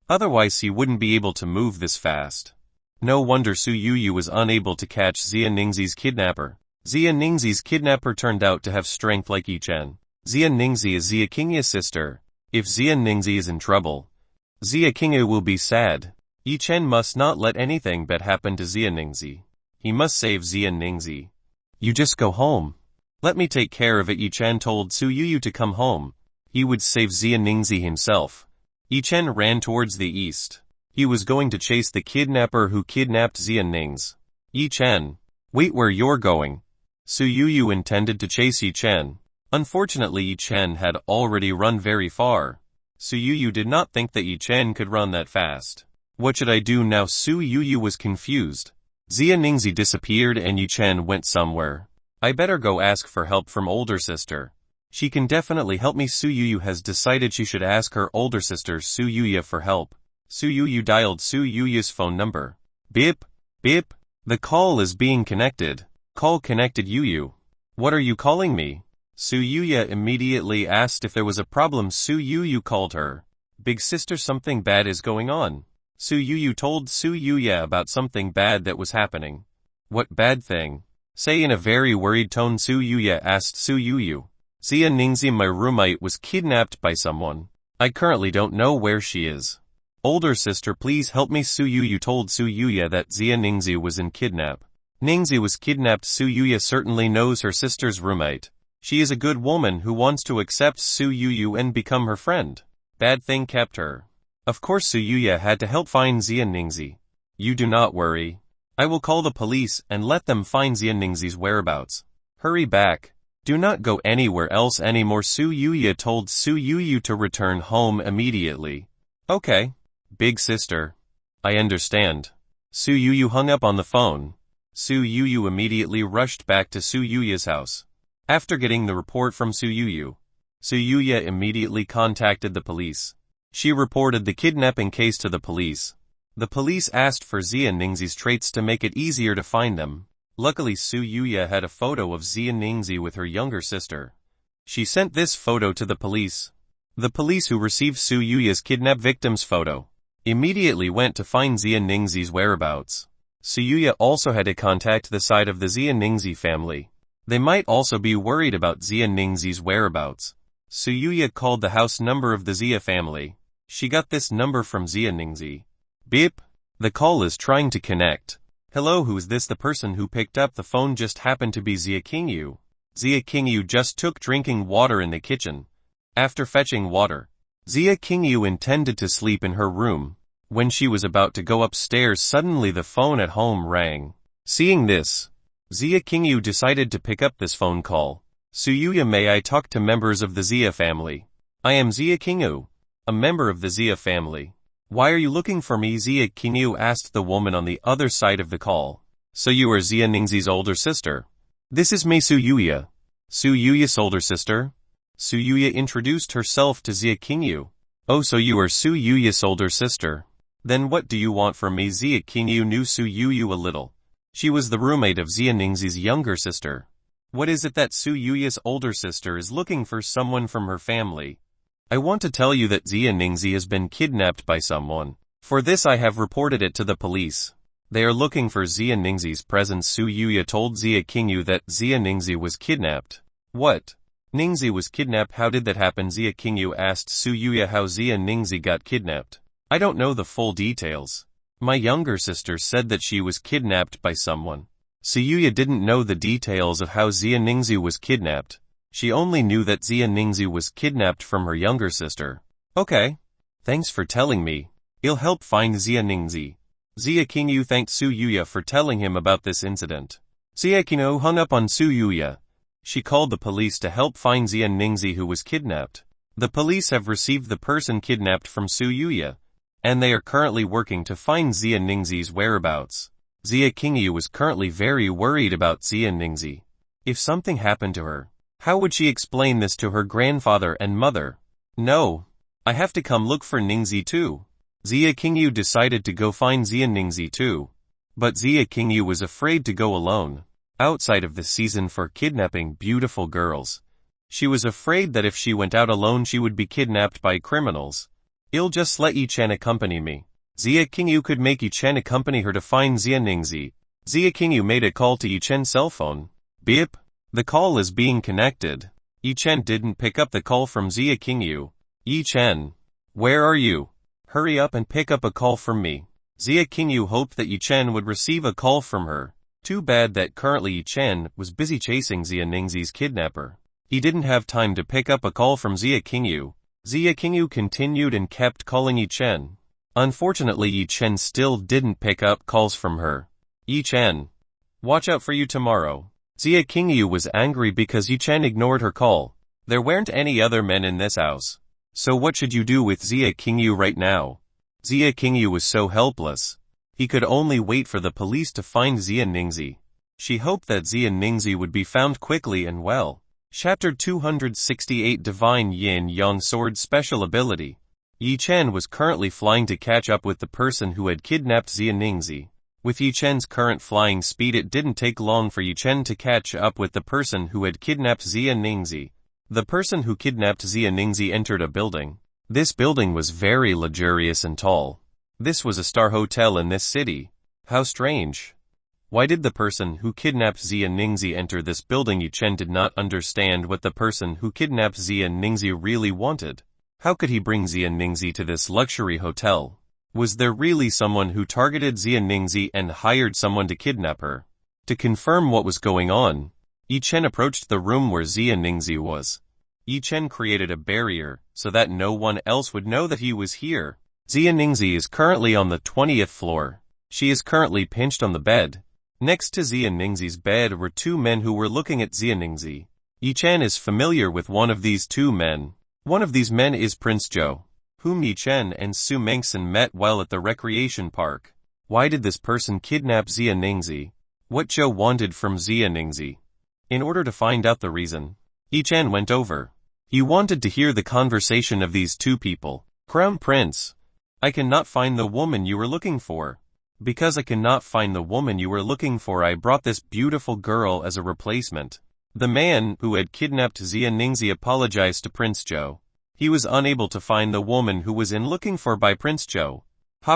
Otherwise he wouldn't be able to move this fast. No wonder Su Yuyu was unable to catch Xia Ningzi's kidnapper. Xia Ningzi's kidnapper turned out to have strength like Yi Chen. Xia Ningzi is Xia Qingyi's sister. If Xia Ningzi is in trouble, Xia Qingyi will be sad. Yi Chen must not let anything bad happen to Xia Ningzi. He must save Xia Ningzi. You just go home. Let me take care of it. Yi Chen told Su Yuyu to come home. He would save Xia Ningzi himself. Yi Chen ran towards the east. He was going to chase the kidnapper who kidnapped Xia Ningzi. Yi Chen, wait, where you're going? Su Yuyu intended to chase Yi Chen. Unfortunately, Yi Chen had already run very far. Su Yuyu did not think that Yi Chen could run that fast. What should I do now? Su Yuyu was confused. Xia Ningzi disappeared and Yi Chen went somewhere. I better go ask for help from older sister. She can definitely help me. Su Yuyu has decided she should ask her older sister Su Yuya for help. Su Yuyu dialed Su Yuya's phone number. Beep, beep. The call is being connected. Call connected. Yuyu. What are you calling me? Su Yuya immediately asked if there was a problem. Su Yuyu called her. Big sister, something bad is going on. Su Yuyu told Su Yuya about something bad that was happening. What bad thing? Say in a very worried tone. Su Yuya asked Su Yuyu. Xia Ningxi, my roommate, was kidnapped by someone. I currently don't know where she is. Older sister, please help me. Su Yuyu told Su Yuya that Xia Ningxi was in kidnap. Ningxi was kidnapped. Su Yuya certainly knows her sister's roommate. She is a good woman who wants to accept Su Yuyu and become her friend. Bad thing kept her. Of course Su Yuya had to help find Xia Ningxi. You do not worry. I will call the police and let them find Xia Ningxi's whereabouts. Hurry back. Do not go anywhere else anymore. Su Yuya told Su Yuyu to return home immediately. Okay. Big sister. I understand. Su Yuyu hung up on the phone. Su Yuyu immediately rushed back to Su Yuya's house. After getting the report from Su Yuyu, Su Yuya immediately contacted the police. She reported the kidnapping case to the police. The police asked for Xia Ningxi's traits to make it easier to find them. Luckily Su Yuya had a photo of Xia Ningxi with her younger sister. She sent this photo to the police. The police, who received Su Yuya's kidnap victim's photo, immediately went to find Xia Ningxi's whereabouts. Su Yuya also had to contact the side of the Xia Ningxi family. They might also be worried about Xia Ningxi's whereabouts. Su Yuya called the house number of the Xia family. She got this number from Xia Ningxi. Beep. The call is trying to connect. Hello, who's this? The person who picked up the phone just happened to be Xia Qingyu. Xia Qingyu just took drinking water in the kitchen. After fetching water, Xia Qingyu intended to sleep in her room. When she was about to go upstairs, suddenly the phone at home rang. Seeing this, Xia Qingyu decided to pick up this phone call. Su Yuya, may I talk to members of the Xia family? I am Xia Qingyu, a member of the Xia family. Why are you looking for me? Xia Qingyu asked the woman on the other side of the call. So you are Xia Ningxi's older sister? This is me, Su Yuya. Su Yuya's older sister? Su Yuya introduced herself to Xia Qingyu. Oh, so you are Su Yuya's older sister. Then what do you want from me? Xia Qingyu knew Su Yuya a little. She was the roommate of Xia Ningxi's younger sister. What is it that Su Yuya's older sister is looking for? Someone from her family. I want to tell you that Xia Ningxi has been kidnapped by someone. For this I have reported it to the police. They are looking for Xia Ningxi's presence. Su Yuya told Xia Qingyu that Xia Ningxi was kidnapped. What? Ningxi was kidnapped? How did that happen? Xia Qingyu asked Su Yuya how Xia Ningxi got kidnapped. I don't know the full details. My younger sister said that she was kidnapped by someone. Su Yuya didn't know the details of how Xia Ningxi was kidnapped. She only knew that Xia Ningxi was kidnapped from her younger sister. Okay. Thanks for telling me. It'll help find Xia Ningxi. Xia Qingyu thanked Su Yuya for telling him about this incident. Xia Qingyu hung up on Su Yuya. She called the police to help find Xia Ningxi, who was kidnapped. The police have received the person kidnapped from Su Yuya, and they are currently working to find Xia Ningxi's whereabouts. Xia Qingyu was currently very worried about Xia Ningxi. If something happened to her, how would she explain this to her grandfather and mother? No. I have to come look for Ningxi too. Xia Qingyu decided to go find Xia Ningxi too. But Xia Qingyu was afraid to go alone, outside of the season for kidnapping beautiful girls. She was afraid that if she went out alone she would be kidnapped by criminals. I'll just let Yi-chan accompany me. Xia Qingyu could make Yi-chan accompany her to find Xia Ningxi. Xia Qingyu made a call to Yi-chan's cell phone. Beep. The call is being connected. Yi-chan didn't pick up the call from Xia Qingyu. Yi-chan. Where are you? Hurry up and pick up a call from me. Xia Qingyu hoped that Yi-chan would receive a call from her. Too bad that currently Yi-chan was busy chasing Xia Ningxi's kidnapper. He didn't have time to pick up a call from Xia Qingyu. Xia Qingyu continued and kept calling Yi-chan. Unfortunately Yi-chan still didn't pick up calls from her. Yi-chan. Watch out for you tomorrow. Xia Qingyu was angry because Yi-chan ignored her call. There weren't any other men in this house. So what should you do with Xia Qingyu right now? Xia Qingyu was so helpless. He could only wait for the police to find Xia Ningxi. She hoped that Xia Ningxi would be found quickly and well. Chapter 268, Divine Yin Yang Sword Special Ability. Yi-chan was currently flying to catch up with the person who had kidnapped Xia Ningxi. With Yi-chan's current flying speed, it didn't take long for Yi-chan to catch up with the person who had kidnapped Xia Ningxi. The person who kidnapped Xia Ningxi entered a building. This building was very luxurious and tall. This was a star hotel in this city. How strange. Why did the person who kidnapped Xia Ningzi enter this building? Yi Chen did not understand what the person who kidnapped Xia Ningzi really wanted. How could he bring Xia Ningzi to this luxury hotel? Was there really someone who targeted Xia Ningzi and hired someone to kidnap her? To confirm what was going on, Yi Chen approached the room where Xia Ningzi was. Yi Chen created a barrier so that no one else would know that he was here. Xia Ningzi is currently on the 20th floor. She is currently pinched on the bed. Next to Xia Ningzi's bed were two men who were looking at Xia Ningzi. Yi Chen is familiar with one of these two men. One of these men is Prince Zhou, whom Yi Chen and Su Mengxin met while at the recreation park. Why did this person kidnap Xia Ningzi? What Zhou wanted from Xia Ningzi? In order to find out the reason, Yi Chen went over. He wanted to hear the conversation of these two people. Crown Prince, I cannot find the woman you were looking for. Because I cannot find the woman you were looking for, I brought this beautiful girl as a replacement. The man who had kidnapped Xia Ningzi apologized to Prince Zhou. He was unable to find the woman who was in looking for by Prince Zhou.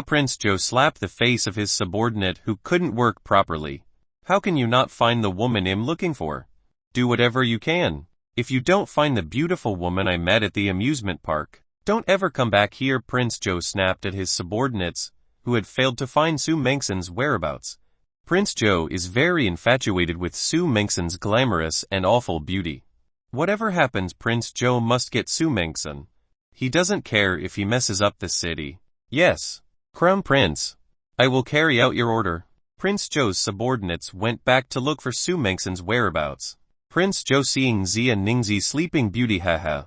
Prince Zhou slapped the face of his subordinate who couldn't work properly. How can you not find the woman I'm looking for? Do whatever you can. If you don't find the beautiful woman I met at the amusement park, don't ever come back here. Prince Zhou snapped at his subordinates, who had failed to find Su Mengxin's whereabouts. Prince Zhou is very infatuated with Su Mengxin's glamorous and awful beauty. Whatever happens, Prince Zhou must get Su Mengxin. He doesn't care if he messes up the city. Yes, Crown Prince. I will carry out your order. Prince Zhou's subordinates went back to look for Su Mengxin's whereabouts. Prince Zhou seeing Xia Ningzi sleeping beauty, haha.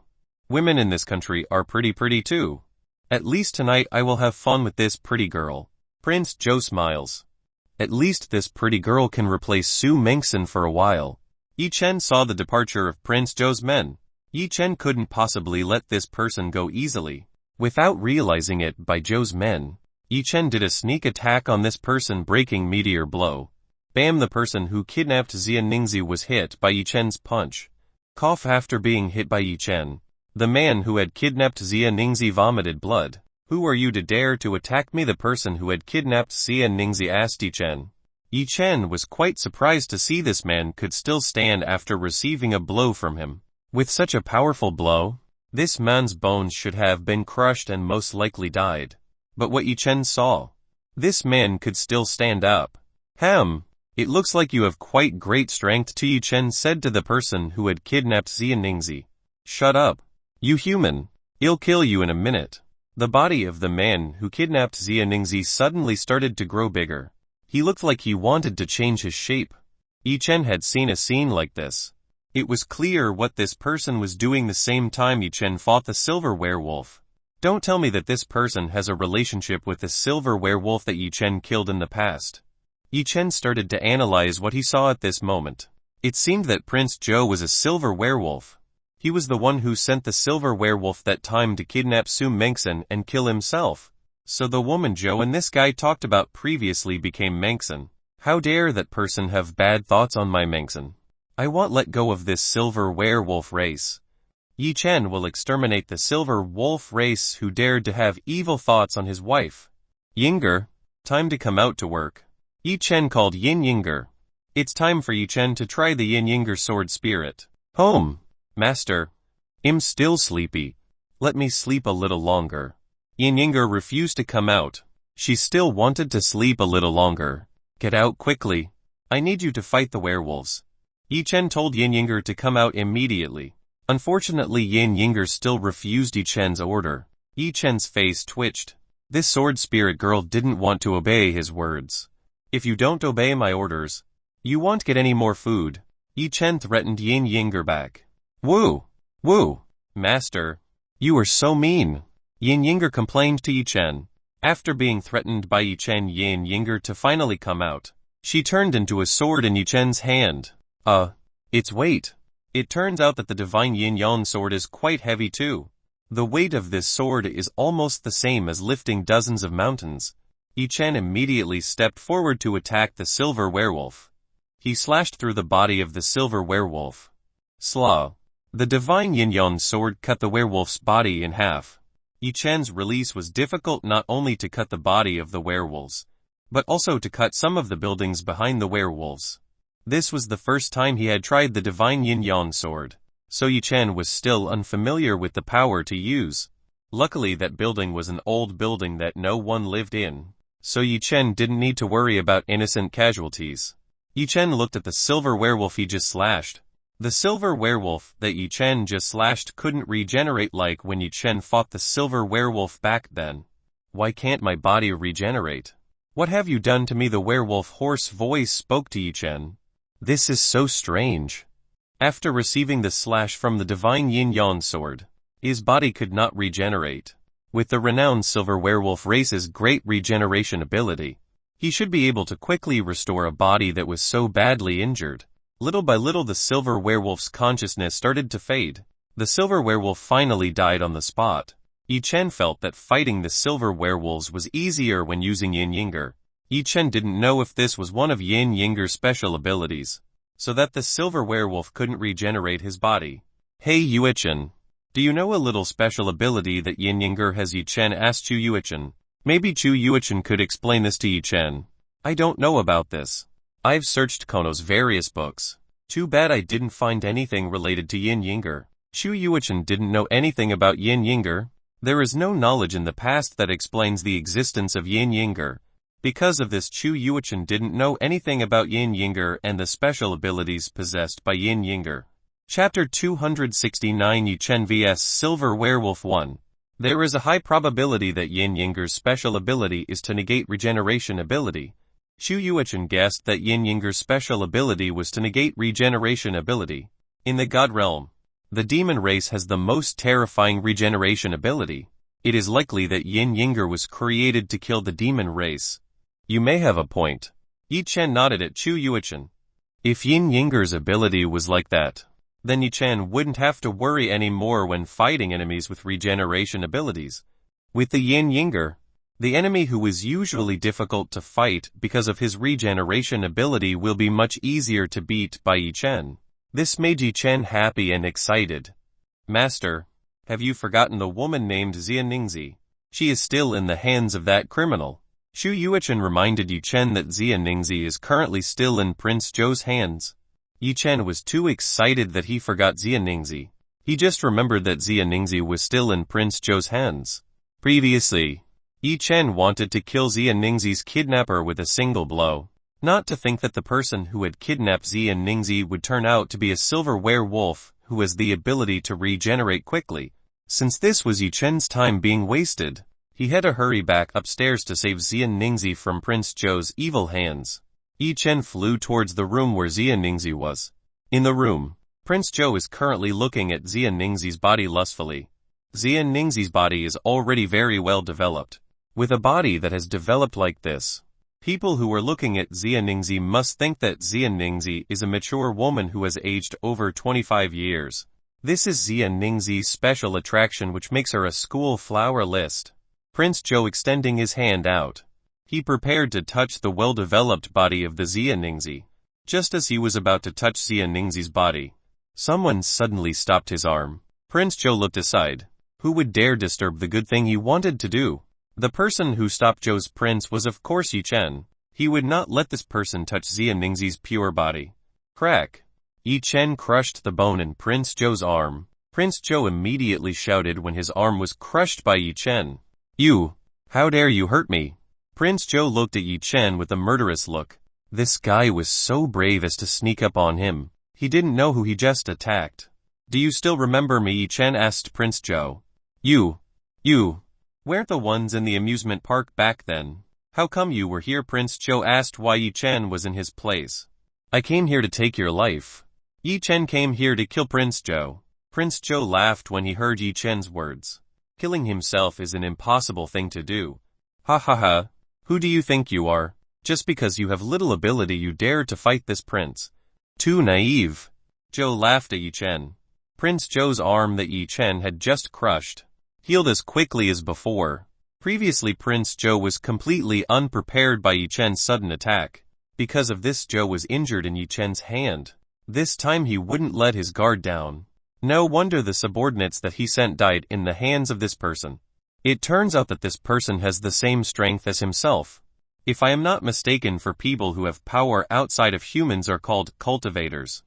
Women in this country are pretty too. At least tonight I will have fun with this pretty girl. Prince Zhou smiles. At least this pretty girl can replace Su Mengxin for a while. Yi Chen saw the departure of Prince Zhou's men. Yi Chen couldn't possibly let this person go easily. Without realizing it by Zhou's men, Yi Chen did a sneak attack on this person, breaking meteor blow. Bam! The person who kidnapped Xia Ningzi was hit by Yi Chen's punch. Cough. After being hit by Yi Chen, the man who had kidnapped Xia Ningzi vomited blood. Who are you to dare to attack me? The person who had kidnapped Xia Ningzi asked Yi Chen. Yi Chen was quite surprised to see this man could still stand after receiving a blow from him. With such a powerful blow, this man's bones should have been crushed and most likely died. But what Yi Chen saw, this man could still stand up. It looks like you have quite great strength too, Yi Chen said to the person who had kidnapped Xia Ningzi. Shut up, you human. I'll kill you in a minute. The body of the man who kidnapped Xia Ningzi suddenly started to grow bigger. He looked like he wanted to change his shape. Yi Chen had seen a scene like this. It was clear what this person was doing. The same time Yi Chen fought the silver werewolf. Don't tell me that this person has a relationship with the silver werewolf that Yi Chen killed in the past. Yi Chen started to analyze what he saw at this moment. It seemed that Prince Zhou was a silver werewolf. He was the one who sent the silver werewolf that time to kidnap Su Mengxin and kill himself. So the woman Zhou and this guy talked about previously became Mengxin. How dare that person have bad thoughts on my Mengxin? I won't let go of this silver werewolf race. Yi Chen will exterminate the silver wolf race who dared to have evil thoughts on his wife. Yinger, time to come out to work. Yi Chen called Yin Yinger. It's time for Yi Chen to try the Yin Yinger sword spirit. Home, master. I'm still sleepy. Let me sleep a little longer. Yin Yinger refused to come out. She still wanted to sleep a little longer. Get out quickly. I need you to fight the werewolves. Yi Chen told Yin Yinger to come out immediately. Unfortunately, Yin Yinger still refused Yi Chen's order. Yi Chen's face twitched. This sword spirit girl didn't want to obey his words. If you don't obey my orders, you won't get any more food. Yi Chen threatened Yin Yinger back. Woo! Woo! Master, you are so mean. Yin Yinger complained to Yi Chen. After being threatened by Yi Chen, Yin Yinger to finally come out. She turned into a sword in Yi Chen's hand. Its weight. It turns out that the divine Yin Yang sword is quite heavy too. The weight of this sword is almost the same as lifting dozens of mountains. Yi Chen immediately stepped forward to attack the silver werewolf. He slashed through the body of the silver werewolf. Slaw. The divine Yin Yang sword cut the werewolf's body in half. Yi Chen's release was difficult not only to cut the body of the werewolves, but also to cut some of the buildings behind the werewolves. This was the first time he had tried the divine yin-yang sword, so Yi Chen was still unfamiliar with the power to use. Luckily that building was an old building that no one lived in, so Yi Chen didn't need to worry about innocent casualties. Yi Chen looked at the silver werewolf he just slashed. The silver werewolf that Yi Chen just slashed couldn't regenerate like when Yi Chen fought the silver werewolf back then. Why can't my body regenerate? What have you done to me? The werewolf hoarse voice spoke to Yi Chen. This is so strange. After receiving the slash from the divine yin-yang sword, his body could not regenerate. With the renowned silver werewolf race's great regeneration ability, he should be able to quickly restore a body that was so badly injured. Little by little the silver werewolf's consciousness started to fade. The silver werewolf finally died on the spot. Yi Chen felt that fighting the silver werewolves was easier when using Yin Yinger. Yi Chen didn't know if this was one of Yin Yinger's special abilities, so that the silver werewolf couldn't regenerate his body. Hey Yi Chen. Do you know a little special ability that Yin Yinger has? Yi Chen asked Chu Yuichen. Maybe Chu Yuichen could explain this to Yi Chen. I don't know about this. I've searched Kono's various books. Too bad I didn't find anything related to Yin Yinger. Chu Yuichen didn't know anything about Yin Yinger. There is no knowledge in the past that explains the existence of Yin Yinger. Because of this, Chu Yuichen didn't know anything about Yin Yinger and the special abilities possessed by Yin Yinger. Chapter 269 Yi Chen vs Silver Werewolf 1. There is a high probability that Yin Yinger's special ability is to negate regeneration ability. Chu Yuichen guessed that Yin Yinger's special ability was to negate regeneration ability. In the God realm, the demon race has the most terrifying regeneration ability. It is likely that Yin Yinger was created to kill the demon race. You may have a point. Yi Chen nodded at Chu Yuichen. If Yin Yinger's ability was like that, then Yi Chen wouldn't have to worry anymore when fighting enemies with regeneration abilities. With the Yin Yinger, the enemy who is usually difficult to fight because of his regeneration ability will be much easier to beat by Yi Chen. This made Yi Chen happy and excited. Master, have you forgotten the woman named Xia Ningzi? She is still in the hands of that criminal. Chu Yuichen reminded Yi Chen that Xia Ningzi is currently still in Prince Zhou's hands. Yi Chen was too excited that he forgot Xia Ningzi. He just remembered that Xia Ningzi was still in Prince Zhou's hands. Previously, Yi Chen wanted to kill Xia Ningzi's kidnapper with a single blow. Not to think that the person who had kidnapped Xia Ningzi would turn out to be a silver werewolf who has the ability to regenerate quickly. Since this was Yi Chen's time being wasted, he had to hurry back upstairs to save Xia Ningzi from Prince Zhou's evil hands. Yi Chen flew towards the room where Xia Ningzi was. In the room, Prince Zhou is currently looking at Xia Ningzi's body lustfully. Xia Ningzi's body is already very well developed. With a body that has developed like this, people who are looking at Xia Ningzi must think that Xia Ningzi is a mature woman who has aged over 25 years. This is Xia Ningzi's special attraction which makes her a school flower list. Prince Zhou extending his hand out. He prepared to touch the well-developed body of the Xia Ningzi. Just as he was about to touch Xia Ningzi's body, someone suddenly stopped his arm. Prince Zhou looked aside. Who would dare disturb the good thing he wanted to do? The person who stopped Zhou's prince was of course Yi Chen. He would not let this person touch Xia Ningzi's pure body. Crack! Yi Chen crushed the bone in Prince Zhou's arm. Prince Zhou immediately shouted when his arm was crushed by Yi Chen. You! How dare you hurt me? Prince Zhou looked at Yi Chen with a murderous look. This guy was so brave as to sneak up on him. He didn't know who he just attacked. Do you still remember me? Yi Chen asked Prince Zhou. You weren't the ones in the amusement park back then. How come you were here? Prince Zhou asked why Yi Chen was in his place. I came here to take your life. Yi Chen came here to kill Prince Zhou. Prince Zhou laughed when he heard Yi Chen's words. Killing himself is an impossible thing to do. Ha ha ha. Who do you think you are? Just because you have little ability you dare to fight this prince. Too naive. Zhou laughed at Yi Chen. Prince Zhou's arm that Yi Chen had just crushed healed as quickly as before. Previously Prince Zhou was completely unprepared by Yi Chen's sudden attack. Because of this Zhou was injured in Yi Chen's hand. This time he wouldn't let his guard down. No wonder the subordinates that he sent died in the hands of this person. It turns out that this person has the same strength as himself. If I am not mistaken, for people who have power outside of humans are called cultivators.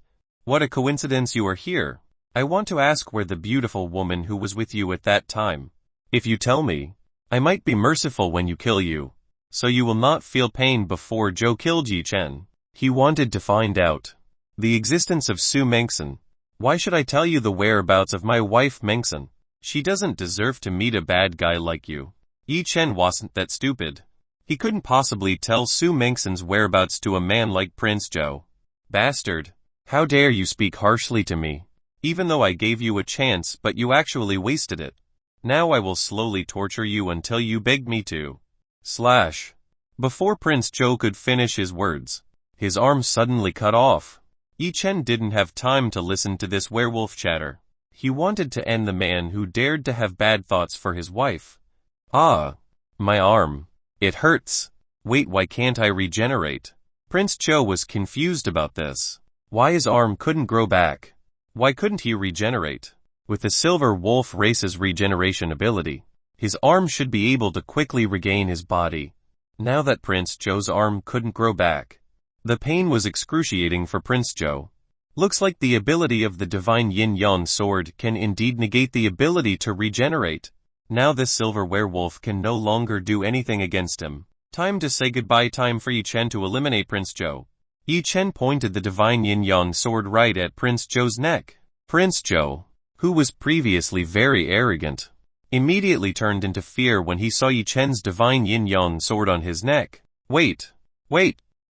What a coincidence you are here. I want to ask where the beautiful woman who was with you at that time. If you tell me, I might be merciful when you kill you, so you will not feel pain before Joe killed Yi Chen. He wanted to find out the existence of Su Mengson. Why should I tell you the whereabouts of my wife Mengson? She doesn't deserve to meet a bad guy like you. Yi Chen wasn't that stupid. He couldn't possibly tell Su Mengson's whereabouts to a man like Prince Joe. Bastard. How dare you speak harshly to me? Even though I gave you a chance, but you actually wasted it. Now I will slowly torture you until you beg me to. Slash. Before Prince Joe could finish his words, his arm suddenly cut off. Yi Chen didn't have time to listen to this werewolf chatter. He wanted to end the man who dared to have bad thoughts for his wife. Ah. My arm. It hurts. Wait, why can't I regenerate? Prince Joe was confused about this. Why his arm couldn't grow back? Why couldn't he regenerate? With the Silver Wolf race's regeneration ability, his arm should be able to quickly regain his body. Now that Prince Joe's arm couldn't grow back, the pain was excruciating for Prince Joe. Looks like the ability of the divine yin-yang sword can indeed negate the ability to regenerate. Now this silver werewolf can no longer do anything against him. Time to say goodbye, time for Yi Chen to eliminate Prince Joe. Yi Chen pointed the divine yin-yang sword right at Prince Joe's neck. Prince Joe, who was previously very arrogant, immediately turned into fear when he saw Yi Chen's divine yin-yang sword on his neck. Wait,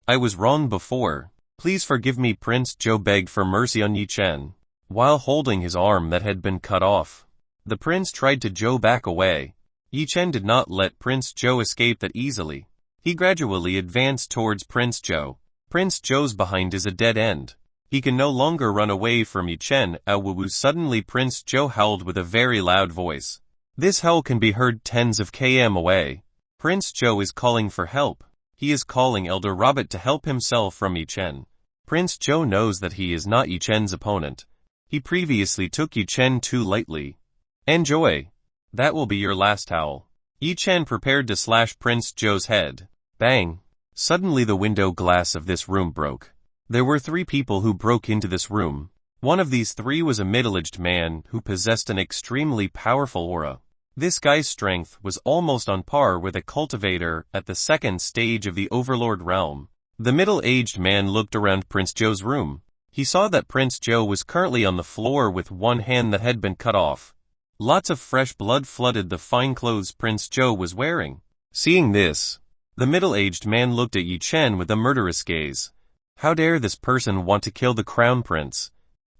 I was wrong before. Please forgive me, Prince Joe begged for mercy on Yi Chen, while holding his arm that had been cut off. The prince tried to Joe back away. Yi Chen did not let Prince Joe escape that easily. He gradually advanced towards Prince Joe. Prince Joe's behind is a dead end. He can no longer run away from Yi Chen. Awoo! Suddenly Prince Joe howled with a very loud voice. This howl can be heard tens of km away. Prince Joe is calling for help. He is calling Elder Robert to help himself from Yi Chen. Prince Joe knows that he is not Yi Chen's opponent. He previously took Yi Chen too lightly. Enjoy. That will be your last howl. Yi Chen prepared to slash Prince Joe's head. Bang. Suddenly the window glass of this room broke. There were 3 people who broke into this room. One of these 3 was a middle-aged man who possessed an extremely powerful aura. This guy's strength was almost on par with a cultivator at the 2nd stage of the Overlord realm. The middle-aged man looked around Prince Joe's room. He saw that Prince Joe was currently on the floor with one hand that had been cut off. Lots of fresh blood flooded the fine clothes Prince Joe was wearing. Seeing this, the middle-aged man looked at Yi Chen with a murderous gaze. How dare this person want to kill the crown prince?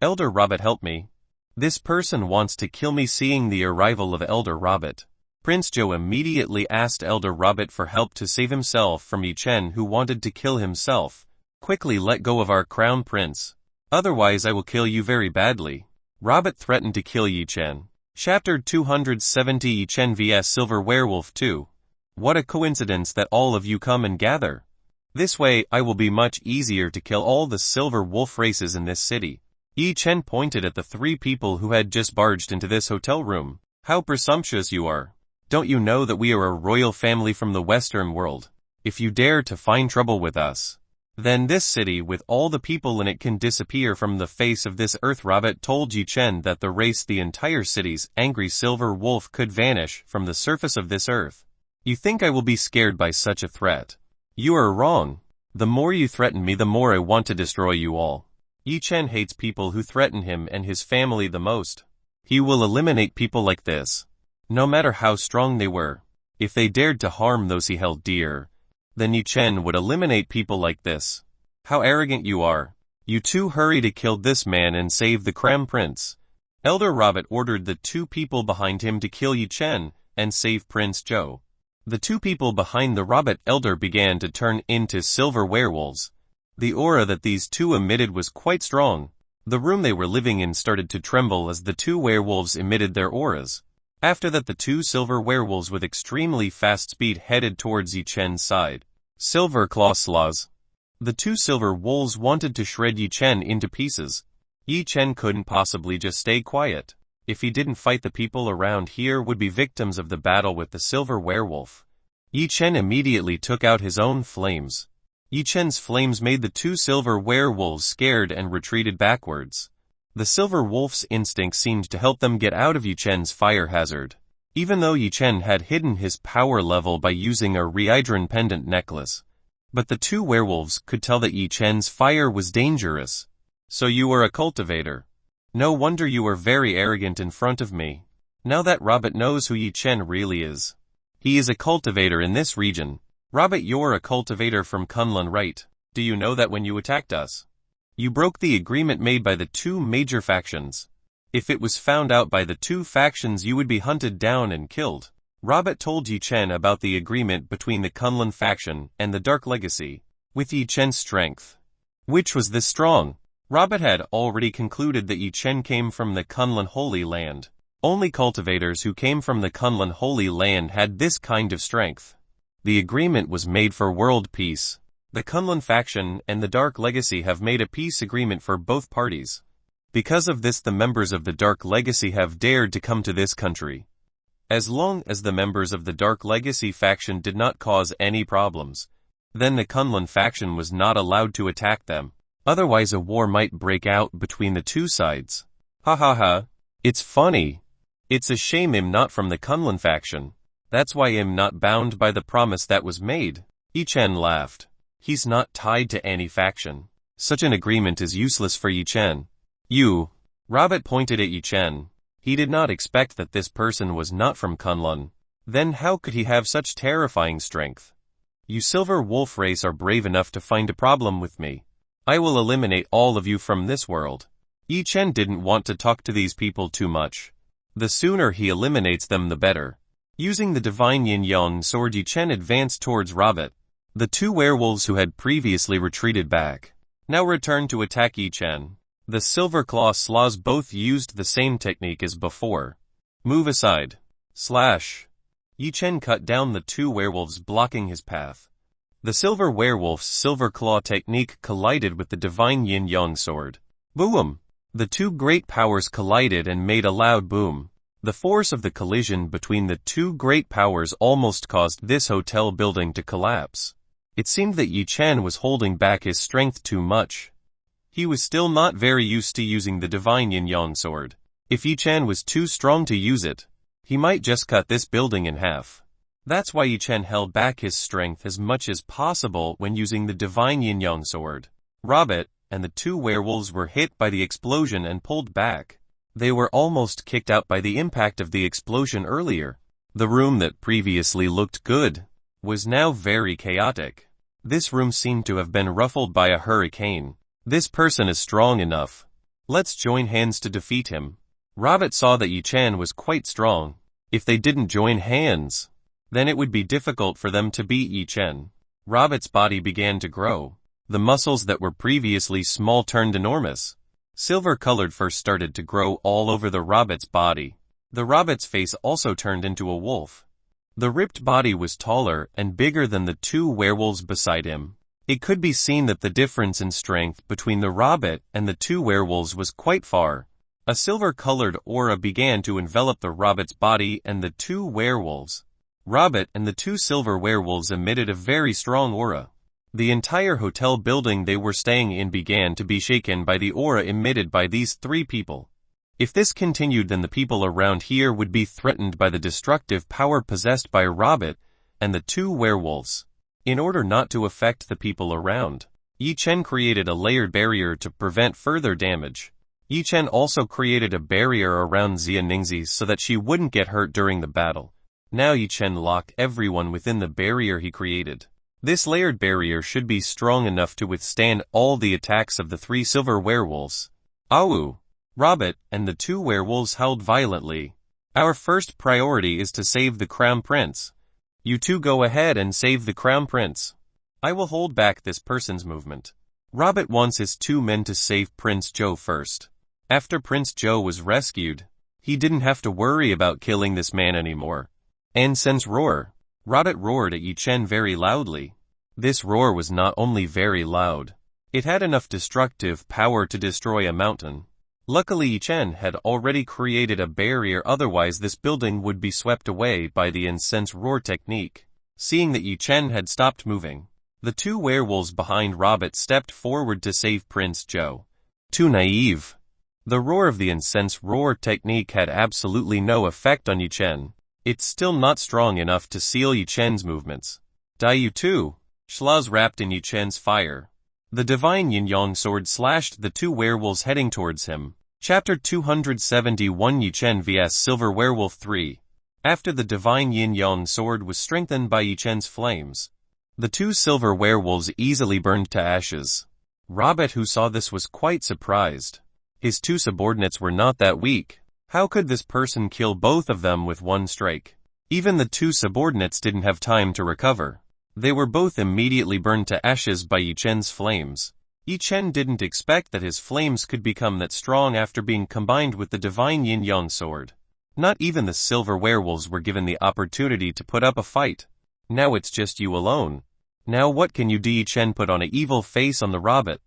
Elder Robert, help me. This person wants to kill me. Seeing the arrival of Elder Robert, Prince Joe immediately asked Elder Robert for help to save himself from Yi Chen, who wanted to kill himself. Quickly let go of our crown prince. Otherwise I will kill you very badly. Robert threatened to kill Yi Chen. Chapter 270 Yi Chen vs Silver Werewolf 2. What a coincidence that all of you come and gather. This way, I will be much easier to kill all the silver wolf races in this city. Yi Chen pointed at the 3 people who had just barged into this hotel room. How presumptuous you are. Don't you know that we are a royal family from the Western world? If you dare to find trouble with us, then this city with all the people in it can disappear from the face of this earth. Robert told Yi Chen that the entire city's angry silver wolf could vanish from the surface of this earth. You think I will be scared by such a threat? You are wrong. The more you threaten me, the more I want to destroy you all. Yi Chen hates people who threaten him and his family the most. He will eliminate people like this, no matter how strong they were. If they dared to harm those he held dear, then Yi Chen would eliminate people like this. How arrogant you are. You 2 hurry to kill this man and save the crown prince. Elder Robert ordered the 2 people behind him to kill Yi Chen and save Prince Joe. The 2 people behind the Robert Elder began to turn into silver werewolves. The aura that these 2 emitted was quite strong. The room they were living in started to tremble as the 2 werewolves emitted their auras. After that, the 2 silver werewolves with extremely fast speed headed towards Yi Chen's side. Silver claw slaws. The 2 silver wolves wanted to shred Yi Chen into pieces. Yi Chen couldn't possibly just stay quiet. if he didn't fight, the people around here would be victims of the battle with the silver werewolf. Yi Chen immediately took out his own flames. Yi Chen's flames made the two silver werewolves scared and retreated backwards. The silver wolf's instinct seemed to help them get out of Yi Chen's fire hazard. Even though Yi Chen had hidden his power level by using a Rhydron pendant necklace. But the two werewolves could tell that Yi Chen's fire was dangerous. So you are a cultivator. No wonder you are very arrogant in front of me. Now that Robert knows who Yi Chen really is. He is a cultivator in this region. Robert, you're a cultivator from Kunlun, right? Do you know that when you attacked us, you broke the agreement made by the two major factions? If it was found out by the two factions, you would be hunted down and killed. Robert told Yi Chen about the agreement between the Kunlun faction and the Dark Legacy. With Yi Chen's strength, which was this strong, Robert had already concluded that Yi Chen came from the Kunlun Holy Land. Only cultivators who came from the Kunlun Holy Land had this kind of strength. The agreement was made for world peace. The Kunlun faction and the Dark Legacy have made a peace agreement for both parties. Because of this, the members of the Dark Legacy have dared to come to this country. As long as the members of the Dark Legacy faction did not cause any problems, then the Kunlun faction was not allowed to attack them. Otherwise a war might break out between the two sides. Ha ha ha. It's funny. It's a shame I'm not from the Kunlun faction. That's why I'm not bound by the promise that was made. Yi Chen laughed. He's not tied to any faction. Such an agreement is useless for Yi Chen. You. Robert pointed at Yi Chen. He did not expect that this person was not from Kunlun. Then how could he have such terrifying strength? You silver wolf race are brave enough to find a problem with me. I will eliminate all of you from this world. Yi Chen didn't want to talk to these people too much. The sooner he eliminates them, the better. Using the divine yin-yang sword, Yi Chen advanced towards Robert. The two werewolves who had previously retreated back now returned to attack Yi Chen. The silver claw slaws both used the same technique as before. Move aside. Slash. Yi Chen cut down the two werewolves blocking his path. The silver werewolf's silver claw technique collided with the divine yin-yang sword. Boom! The two great powers collided and made a loud boom. The force of the collision between the two great powers almost caused this hotel building to collapse. It seemed that Yi Chen was holding back his strength too much. He was still not very used to using the divine yin-yang sword. If Yi Chen was too strong to use it, he might just cut this building in half. That's why Yi Chen held back his strength as much as possible when using the divine yin-yang sword. Robert and the two werewolves were hit by the explosion and pulled back. They were almost kicked out by the impact of the explosion earlier. The room that previously looked good was now very chaotic. This room seemed to have been ruffled by a hurricane. This person is strong enough. Let's join hands to defeat him. Robert saw that Yi Chen was quite strong. If they didn't join hands, then it would be difficult for them to beat Yi Chen. Robert's body began to grow. The muscles that were previously small turned enormous. Silver-colored fur started to grow all over the Robert's body. The Robert's face also turned into a wolf. The ripped body was taller and bigger than the two werewolves beside him. It could be seen that the difference in strength between the Robert and the two werewolves was quite far. A silver-colored aura began to envelop the Robert's body and the two werewolves. Robert and the two silver werewolves emitted a very strong aura. The entire hotel building they were staying in began to be shaken by the aura emitted by these three people. If this continued, then the people around here would be threatened by the destructive power possessed by Robert and the two werewolves. In order not to affect the people around, Yi Chen created a layered barrier to prevent further damage. Yi Chen also created a barrier around Xia Ningxi so that she wouldn't get hurt during the battle. Now Yi Chen locked everyone within the barrier he created. This layered barrier should be strong enough to withstand all the attacks of the three silver werewolves. Awu! Robert and the two werewolves howled violently. Our first priority is to save the Crown Prince. You two go ahead and save the Crown Prince. I will hold back this person's movement. Robert wants his two men to save Prince Zhou first. After Prince Zhou was rescued, he didn't have to worry about killing this man anymore. And since roar. Robert roared at Yi Chen very loudly. This roar was not only very loud, it had enough destructive power to destroy a mountain. Luckily Yi Chen had already created a barrier, otherwise this building would be swept away by the incense roar technique. Seeing that Yi Chen had stopped moving, the two werewolves behind Robert stepped forward to save Prince Zhou. Too naive. The roar of the incense roar technique had absolutely no effect on Yi Chen. It's still not strong enough to seal Yi Chen's movements. Daiyu too. Schlaws wrapped in Yi Chen's fire. The divine yin-yang sword slashed the two werewolves heading towards him. Chapter 271 Yi Chen vs Silver Werewolf 3. After the divine yin-yang sword was strengthened by Yi Chen's flames, the two silver werewolves easily burned to ashes. Robert, who saw this, was quite surprised. His two subordinates were not that weak. How could this person kill both of them with one strike? Even the two subordinates didn't have time to recover. They were both immediately burned to ashes by Yi Chen's flames. Yi Chen didn't expect that his flames could become that strong after being combined with the divine yin-yang sword. Not even the silver werewolves were given the opportunity to put up a fight. Now it's just you alone. Now what can you do? Yi Chen put on an evil face on the Robot.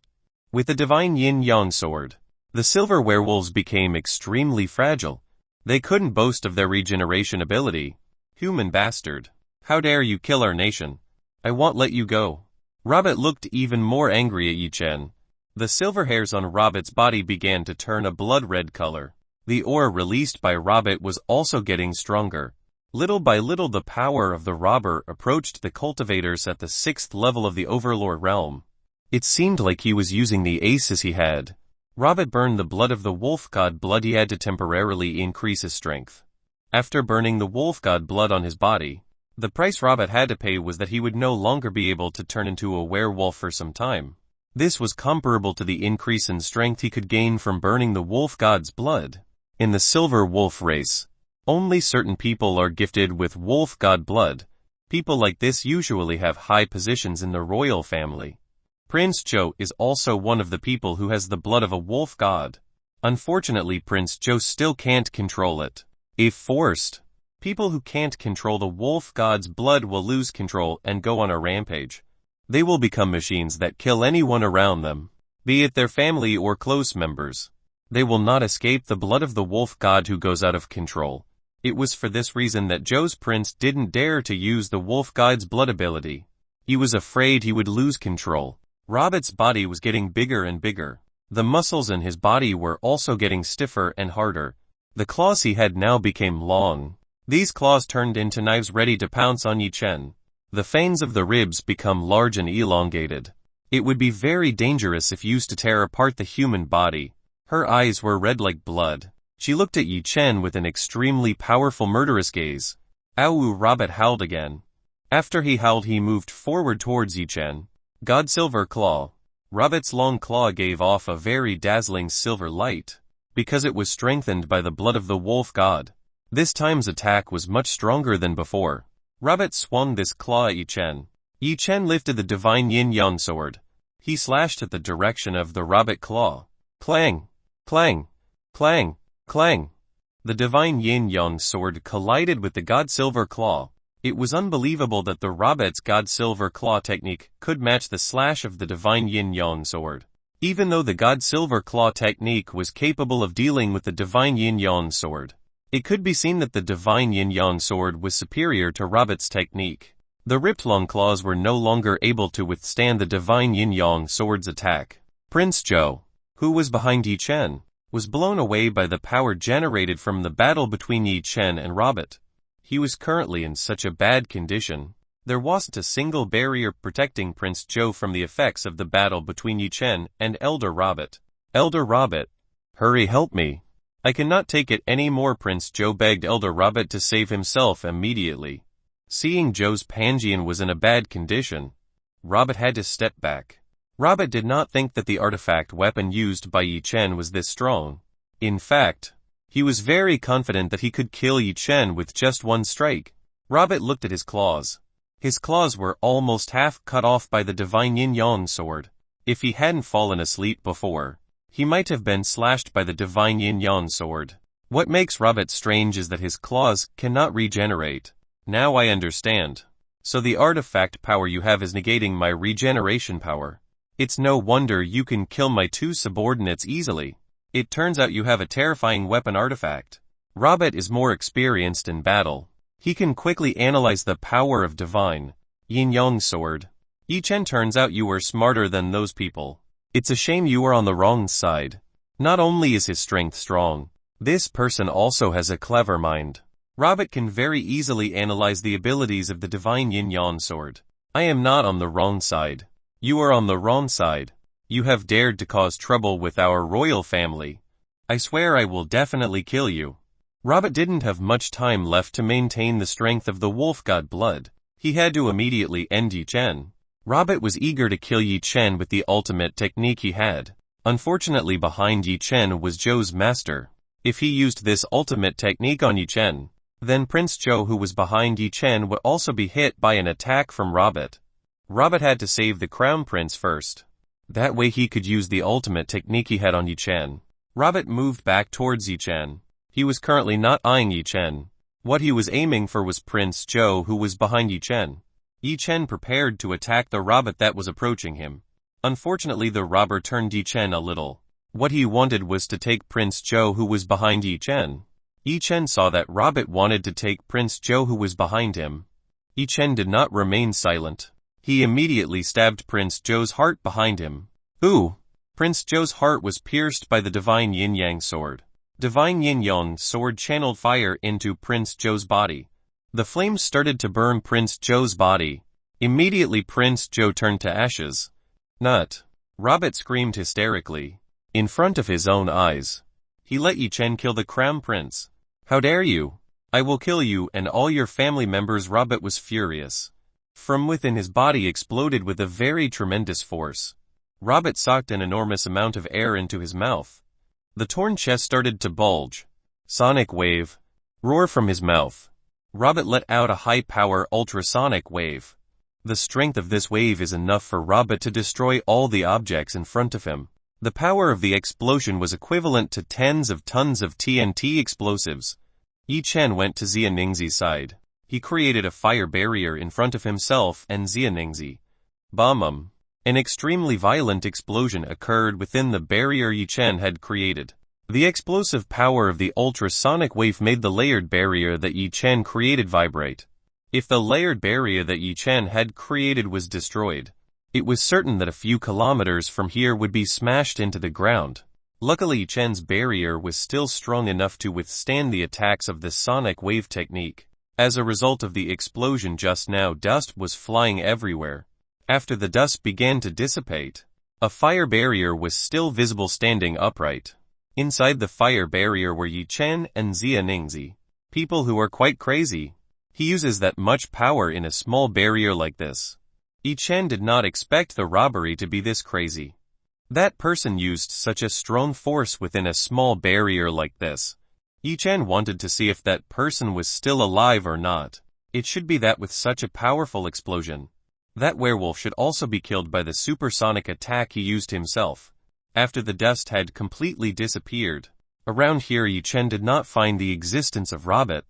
With the divine yin-yang sword, the silver werewolves became extremely fragile. They couldn't boast of their regeneration ability. Human bastard. How dare you kill our nation? I won't let you go. Robert looked even more angry at Yi Chen. The silver hairs on Robot's body began to turn a blood-red color. The aura released by Robot was also getting stronger. Little by little the power of the robber approached the cultivators at the 6th level of the Overlord realm. It seemed like he was using the aces he had. Robert burned the blood of the wolf god blood he had to temporarily increase his strength. After burning the wolf god blood on his body, the price Robert had to pay was that he would no longer be able to turn into a werewolf for some time. This was comparable to the increase in strength he could gain from burning the wolf god's blood. In the silver wolf race, only certain people are gifted with wolf god blood. People like this usually have high positions in the royal family. Prince Zhou is also one of the people who has the blood of a wolf god. Unfortunately, Prince Zhou still can't control it. If forced, people who can't control the wolf god's blood will lose control and go on a rampage. They will become machines that kill anyone around them, be it their family or close members. They will not escape the blood of the wolf god who goes out of control. It was for this reason that Zhou's prince didn't dare to use the wolf god's blood ability. He was afraid he would lose control. Robert's body was getting bigger and bigger. The muscles in his body were also getting stiffer and harder. The claws he had now became long. These claws turned into knives ready to pounce on Yi Chen. The fangs of the ribs become large and elongated. It would be very dangerous if used to tear apart the human body. Her eyes were red like blood. She looked at Yi Chen with an extremely powerful murderous gaze. Ow! Robert howled again. After he howled, he moved forward towards Yi Chen. God Silver Claw. Robert's long claw gave off a very dazzling silver light, because it was strengthened by the blood of the wolf god. This time's attack was much stronger than before. Robert swung this claw at Yi Chen. Yi Chen lifted the divine yin-yang sword. He slashed at the direction of the Robert claw. Clang! Clang! Clang! Clang! The divine yin-yang sword collided with the God Silver Claw. It was unbelievable that the Robot's God Silver Claw technique could match the slash of the divine yin-yang sword. Even though the God Silver Claw technique was capable of dealing with the divine yin-yang sword, it could be seen that the divine yin-yang sword was superior to Robot's technique. The ripped long claws were no longer able to withstand the divine yin-yang sword's attack. Prince Zhou, who was behind Yi Chen, was blown away by the power generated from the battle between Yi Chen and Robot. He was currently in such a bad condition. There wasn't a single barrier protecting Prince Zhou from the effects of the battle between Yi Chen and Elder Robot. Elder Robot, hurry, help me. I cannot take it any more. Prince Zhou begged Elder Robot to save himself immediately. Seeing Zhou's Pangean was in a bad condition, Robot had to step back. Robot did not think that the artifact weapon used by Yi Chen was this strong. In fact, he was very confident that he could kill Yi Chen with just one strike. Robot looked at his claws. His claws were almost half cut off by the divine yin-yang sword. If he hadn't fallen asleep before, he might have been slashed by the divine yin-yang sword. What makes Robot strange is that his claws cannot regenerate. Now I understand. So the artifact power you have is negating my regeneration power. It's no wonder you can kill my two subordinates easily. It turns out you have a terrifying weapon artifact. Robert is more experienced in battle. He can quickly analyze the power of divine yin-yang sword. Yi Chen, turns out you were smarter than those people. It's a shame you were on the wrong side. Not only is his strength strong, this person also has a clever mind. Robert can very easily analyze the abilities of the divine yin-yang sword. I am not on the wrong side. You are on the wrong side. You have dared to cause trouble with our royal family. I swear I will definitely kill you. Robert didn't have much time left to maintain the strength of the wolf god blood. He had to immediately end Yi Chen. Robert was eager to kill Yi Chen with the ultimate technique he had. Unfortunately, behind Yi Chen was Zhou's master. If he used this ultimate technique on Yi Chen, then Prince Zhou, who was behind Yi Chen, would also be hit by an attack from Robert. Robert had to save the crown prince first. That way he could use the ultimate technique he had on Yi Chen. Robert moved back towards Yi Chen. He was currently not eyeing Yi Chen. What he was aiming for was Prince Zhou, who was behind Yi Chen. Yi Chen prepared to attack the Robert that was approaching him. Unfortunately, the robber turned Yi Chen a little. What he wanted was to take Prince Zhou, who was behind Yi Chen. Yi Chen saw that Robert wanted to take Prince Zhou, who was behind him. Yi Chen did not remain silent. He immediately stabbed Prince Zhou's heart behind him. Ooh! Prince Zhou's heart was pierced by the divine yin-yang sword. Divine yin-yang sword channeled fire into Prince Zhou's body. The flames started to burn Prince Zhou's body. Immediately Prince Zhou turned to ashes. Nut! Robert screamed hysterically. In front of his own eyes. He let Yi Chen kill the crown prince. How dare you! I will kill you and all your family members. Robert was furious. From within, his body exploded with a very tremendous force. Robert sucked an enormous amount of air into his mouth. The torn chest started to bulge. Sonic wave. Roar from his mouth. Robert let out a high-power ultrasonic wave. The strength of this wave is enough for Robert to destroy all the objects in front of him. The power of the explosion was equivalent to tens of tons of TNT explosives. Yi Chen went to Xia Ningxi's side. He created a fire barrier in front of himself and Xia Ningxi. Boom! An extremely violent explosion occurred within the barrier Yi Chen had created. The explosive power of the ultrasonic wave made the layered barrier that Yi Chen created vibrate. If the layered barrier that Yi Chen had created was destroyed, it was certain that a few kilometers from here would be smashed into the ground. Luckily, Yi Chen's barrier was still strong enough to withstand the attacks of the sonic wave technique. As a result of the explosion just now, dust was flying everywhere. After the dust began to dissipate, a fire barrier was still visible standing upright. Inside the fire barrier were Yi Chen and Xia Ningxi. People who are quite crazy. He uses that much power in a small barrier like this. Yi Chen did not expect the robbery to be this crazy. That person used such a strong force within a small barrier like this. Yi Chen wanted to see if that person was still alive or not. It should be that with such a powerful explosion, that werewolf should also be killed by the supersonic attack he used himself. After the dust had completely disappeared, around here Yi Chen did not find the existence of Robert.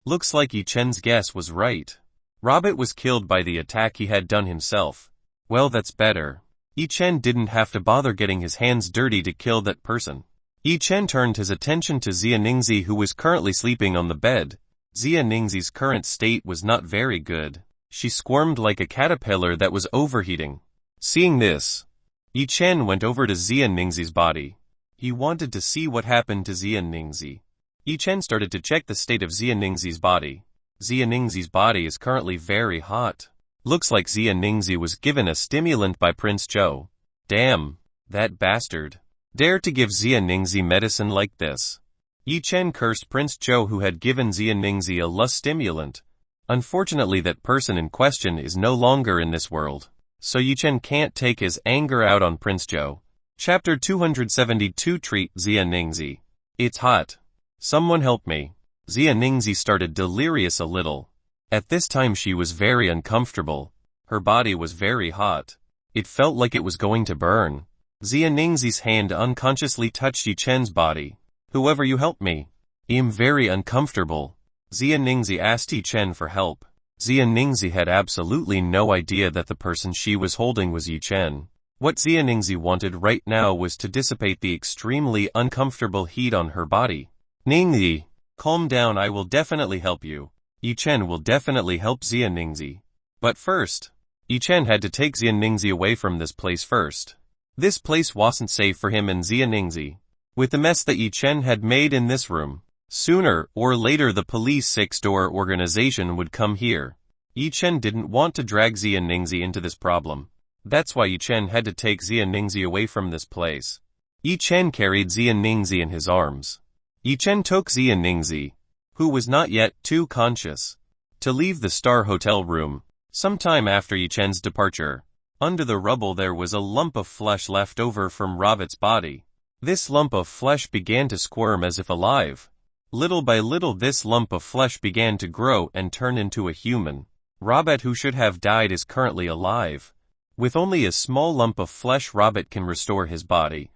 Looks like Yi Chen's guess was right. Robert was killed by the attack he had done himself. Well, that's better. Yi Chen didn't have to bother getting his hands dirty to kill that person. Yi Chen turned his attention to Xia Ningxi, who was currently sleeping on the bed. Xia Ningxi's current state was not very good. She squirmed like a caterpillar that was overheating. Seeing this, Yi Chen went over to Xia Ningxi's body. He wanted to see what happened to Xia Ningxi. Yi Chen started to check the state of Xia Ningxi's body. Xia Ningxi's body is currently very hot. Looks like Xia Ningxi was given a stimulant by Prince Zhou. Damn, that bastard. Dare to give Xia Ningxi medicine like this. Yi Chen cursed Prince Zhou, who had given Xia Ningxi a lust stimulant. Unfortunately, that person in question is no longer in this world, so Yi Chen can't take his anger out on Prince Zhou. Chapter 272. Treat Xia Ningxi. It's hot. Someone help me. Xia Ningxi started delirious a little. At this time she was very uncomfortable. Her body was very hot. It felt like it was going to burn. Xia Ningxi's hand unconsciously touched Yi Chen's body. Whoever you help me. I'm very uncomfortable. Xia Ningxi asked Yi Chen for help. Xia Ningxi had absolutely no idea that the person she was holding was Yi Chen. What Xianingzi wanted right now was to dissipate the extremely uncomfortable heat on her body. Ningzi, calm down, I will definitely help you. Yi Chen will definitely help Xianingzi. But first, Yi Chen had to take Xianingzi away from this place first. This place wasn't safe for him and Xianingzi. With the mess that Yi Chen had made in this room, sooner or later the police six-door organization would come here. Yi Chen didn't want to drag Xianingzi into this problem. That's why Yi Chen had to take Xianingzi away from this place. Yi Chen carried Xianingzi in his arms. Yi Chen took Xianingzi, who was not yet too conscious, to leave the Star Hotel room. Sometime after Yi Chen's departure, under the rubble there was a lump of flesh left over from Robot's body. This lump of flesh began to squirm as if alive. Little by little this lump of flesh began to grow and turn into a human. Robot, who should have died, is currently alive. With only a small lump of flesh, Robot can restore his body.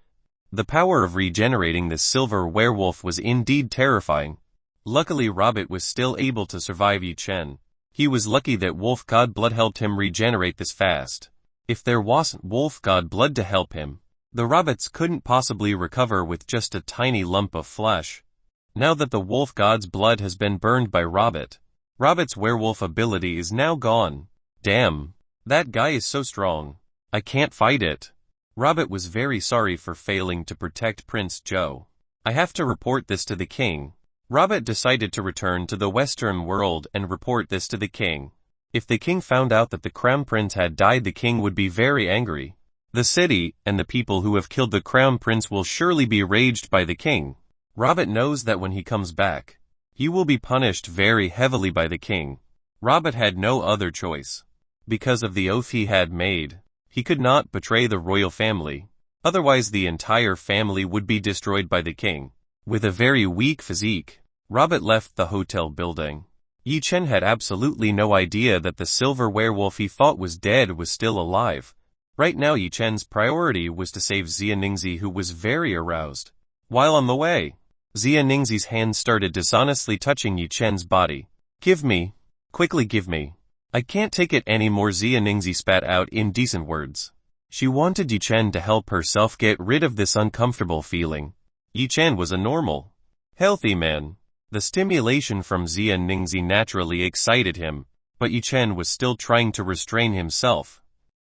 The power of regenerating this silver werewolf was indeed terrifying. Luckily Robot was still able to survive Yi Chen. He was lucky that Wolf God Blood helped him regenerate this fast. If there wasn't Wolf God Blood to help him, the Robots couldn't possibly recover with just a tiny lump of flesh. Now that the Wolf God's blood has been burned by Robot, Robot's werewolf ability is now gone. Damn, that guy is so strong. I can't fight it. Robot was very sorry for failing to protect Prince Zhou. I have to report this to the king. Robot decided to return to the Western world and report this to the king. If the king found out that the crown prince had died, the king would be very angry. The city and the people who have killed the crown prince will surely be raged by the king. Robot knows that when he comes back, he will be punished very heavily by the king. Robot had no other choice. Because of the oath he had made, he could not betray the royal family. Otherwise the entire family would be destroyed by the king. With a very weak physique, Robot left the hotel building. Yi Chen had absolutely no idea that the silver werewolf he thought was dead was still alive. Right now Yi Chen's priority was to save Xianingzi, who was very aroused. While on the way, Xianingzi's hands started dishonestly touching Yi Chen's body. Give me. Quickly give me. I can't take it anymore, Xianingzi spat out indecent words. She wanted Yi Chen to help herself get rid of this uncomfortable feeling. Yi Chen was a normal, healthy man. The stimulation from Xianingzi naturally excited him, but Yi Chen was still trying to restrain himself.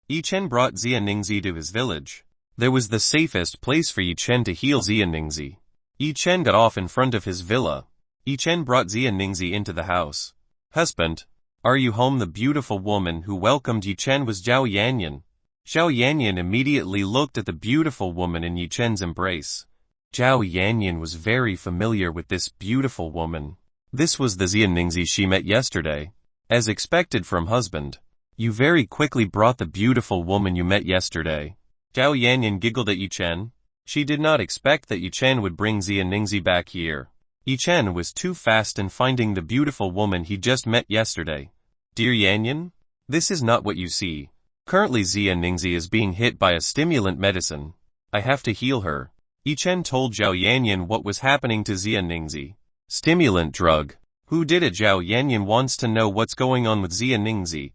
Yi Chen brought Xianingzi to his village. There was the safest place for Yi Chen to heal Xianingzi. Yi Chen got off in front of his villa. Yi Chen brought Xianingzi into the house. Husband, are you home? The beautiful woman who welcomed Yi Chen was Zhao Yanyan. Zhao Yanyan immediately looked at the beautiful woman in Yi Chen's embrace. Zhao Yanyan was very familiar with this beautiful woman. This was the Xianingzi she met yesterday. As expected from husband, you very quickly brought the beautiful woman you met yesterday. Zhao Yanyan giggled at Yi Chen. She did not expect that Yi Chen would bring Xianingzi back here. Yi Chen was too fast in finding the beautiful woman he just met yesterday. Dear Yanyan, this is not what you see. Currently Xianingzi is being hit by a stimulant medicine. I have to heal her. Yi Chen told Zhao Yanyan what was happening to Xianingzi. Stimulant drug. Who did it? Zhao Yanyan wants to know what's going on with Xianingzi.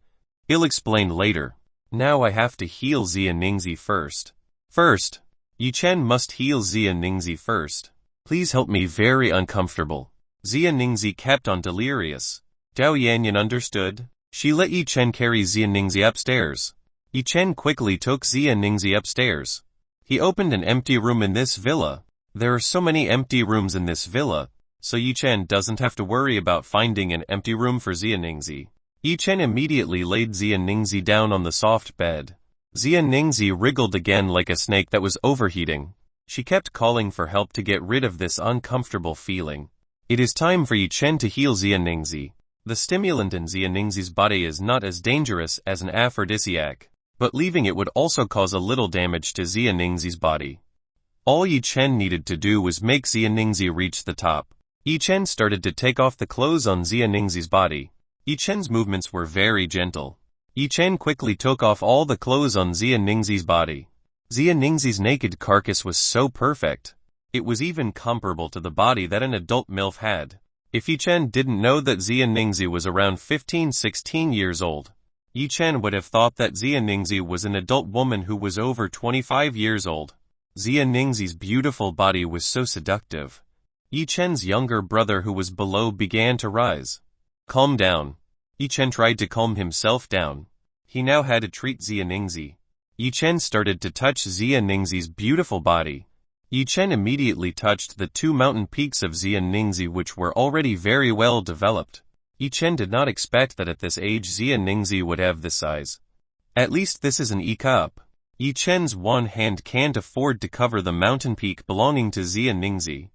He'll explain later. Now I have to heal Xianingzi first. First, Yi Chen must heal Xianingzi first. Please help me, very uncomfortable. Xianingzi kept on delirious. Zhao Yanyan understood. She let Yi Chen carry Xianingzi upstairs. Yi Chen quickly took Xianingzi upstairs. He opened an empty room in this villa. There are so many empty rooms in this villa, so Yi Chen doesn't have to worry about finding an empty room for Xianingzi. Yi Chen immediately laid Xianingzi down on the soft bed. Xianingzi wriggled again like a snake that was overheating. She kept calling for help to get rid of this uncomfortable feeling. It is time for Yi Chen to heal Xianingzi. The stimulant in Xianingzi's body is not as dangerous as an aphrodisiac, but leaving it would also cause a little damage to Xianingzi's body. All Yi Chen needed to do was make Xianingzi reach the top. Yi Chen started to take off the clothes on Xianingzi's body. Yi Chen's movements were very gentle. Yi Chen quickly took off all the clothes on Xianingzi's body. Xianingzi's naked carcass was so perfect. It was even comparable to the body that an adult MILF had. If Yi Chen didn't know that Xianingzi was around 15-16 years old, Yi Chen would have thought that Xia Ningzi was an adult woman who was over 25 years old. Xia Ningzi's beautiful body was so seductive. Yi Chen's younger brother who was below began to rise. Calm down. Yi Chen tried to calm himself down. He now had to treat Xia Ningzi. Yi Chen started to touch Xia Ningzi's beautiful body. Yi Chen immediately touched the two mountain peaks of Xia Ningzi which were already very well developed. Yi Chen did not expect that at this age Xia Ningzi would have this size. At least this is an E-cup. Yi Chen's one hand can't afford to cover the mountain peak belonging to Xia Ningzi.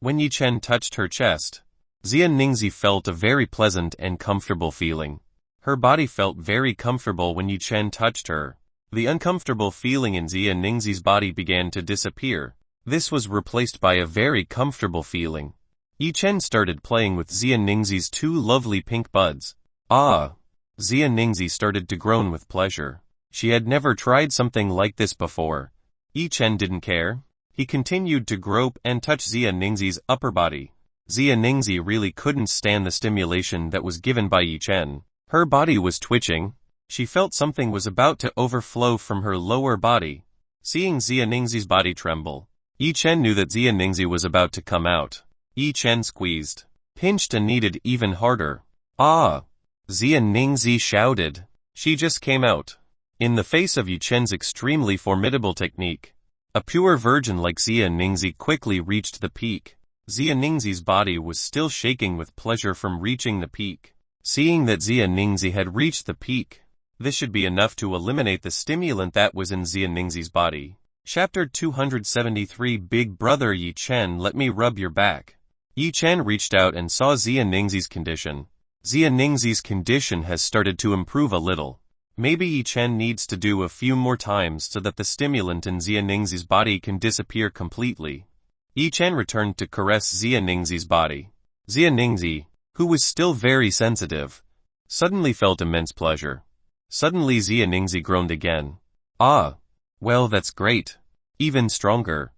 When Yi Chen touched her chest, Xia Ningzi felt a very pleasant and comfortable feeling. Her body felt very comfortable when Yi Chen touched her. The uncomfortable feeling in Xia Ningzi's body began to disappear. This was replaced by a very comfortable feeling. Yi Chen started playing with Xia Ningzi's two lovely pink buds. Ah! Xia Ningzi started to groan with pleasure. She had never tried something like this before. Yi Chen didn't care. He continued to grope and touch Xia Ningzi's upper body. Xia Ningzi really couldn't stand the stimulation that was given by Yi Chen. Her body was twitching. She felt something was about to overflow from her lower body. Seeing Xia Ningzi's body tremble, Yi Chen knew that Xia Ningzi was about to come out. Yi Chen squeezed, pinched and kneaded even harder. Ah! Xia Ningzi shouted. She just came out. In the face of Yi Chen's extremely formidable technique, a pure virgin like Xia Ningzi quickly reached the peak. Xia Ningzi's body was still shaking with pleasure from reaching the peak. Seeing that Xia Ningzi had reached the peak, this should be enough to eliminate the stimulant that was in Xia Ningzi's body. Chapter 273 Big Brother Yi Chen, let me rub your back. Yi Chen reached out and saw Xia Ningzi's condition. Xia Ningzi's condition has started to improve a little. Maybe Yi Chen needs to do a few more times so that the stimulant in Xia Ningzi's body can disappear completely. Yi Chen returned to caress Xia Ningzi's body. Xia Ningzi, who was still very sensitive, suddenly felt immense pleasure. Suddenly Xia Ningzi groaned again. Ah! Well, that's great. Even stronger.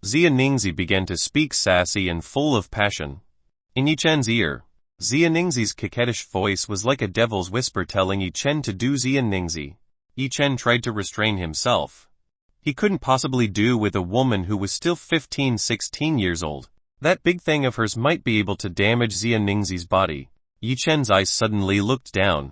Xia Ningzi began to speak sassy and full of passion. In Yi Chen's ear, Xia Ningzi's coquettish voice was like a devil's whisper telling Yi Chen to do Xia Ningzi. Yi Chen tried to restrain himself. He couldn't possibly do with a woman who was still 15-16 years old. That big thing of hers might be able to damage Xia Ningzi's body. Yi Chen's eyes suddenly looked down.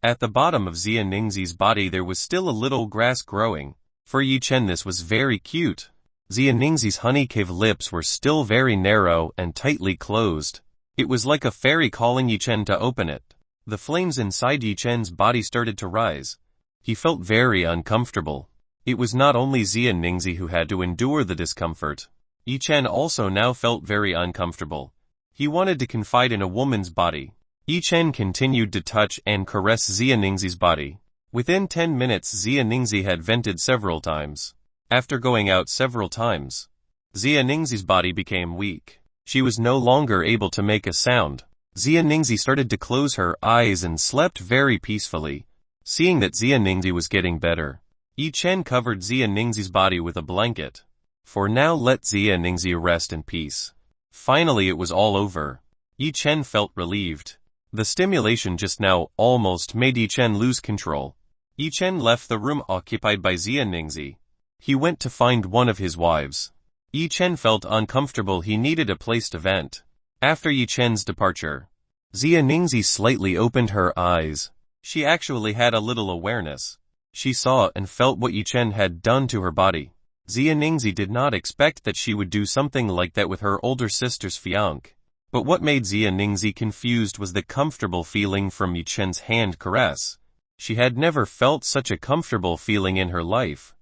At the bottom of Xia Ningzi's body there was still a little grass growing. For Yi Chen this was very cute. Xia Ningzi's honey cave lips were still very narrow and tightly closed. It was like a fairy calling Yi Chen to open it. The flames inside Yi Chen's body started to rise. He felt very uncomfortable. It was not only Xia Ningzi who had to endure the discomfort. Yi Chen also now felt very uncomfortable. He wanted to confide in a woman's body. Yi Chen continued to touch and caress Xia Ningzi's body. Within 10 minutes Xia Ningzi had vented several times. After going out several times, Xia Ningzi's body became weak. She was no longer able to make a sound. Xia Ningzi started to close her eyes and slept very peacefully. Seeing that Xia Ningzi was getting better, Yi Chen covered Xia Ningzi's body with a blanket. For now let Xia Ningzi rest in peace. Finally it was all over. Yi Chen felt relieved. The stimulation just now almost made Yi Chen lose control. Yi Chen left the room occupied by Xia Ningzi. He went to find one of his wives. Yi Chen felt uncomfortable. He needed a place to vent. After Yi Chen's departure, Xia Ningzi slightly opened her eyes. She actually had a little awareness. She saw and felt what Yi Chen had done to her body. Xia Ningzi did not expect that she would do something like that with her older sister's fiancé. But what made Xia Ningzi confused was the comfortable feeling from Yi Chen's hand caress. She had never felt such a comfortable feeling in her life.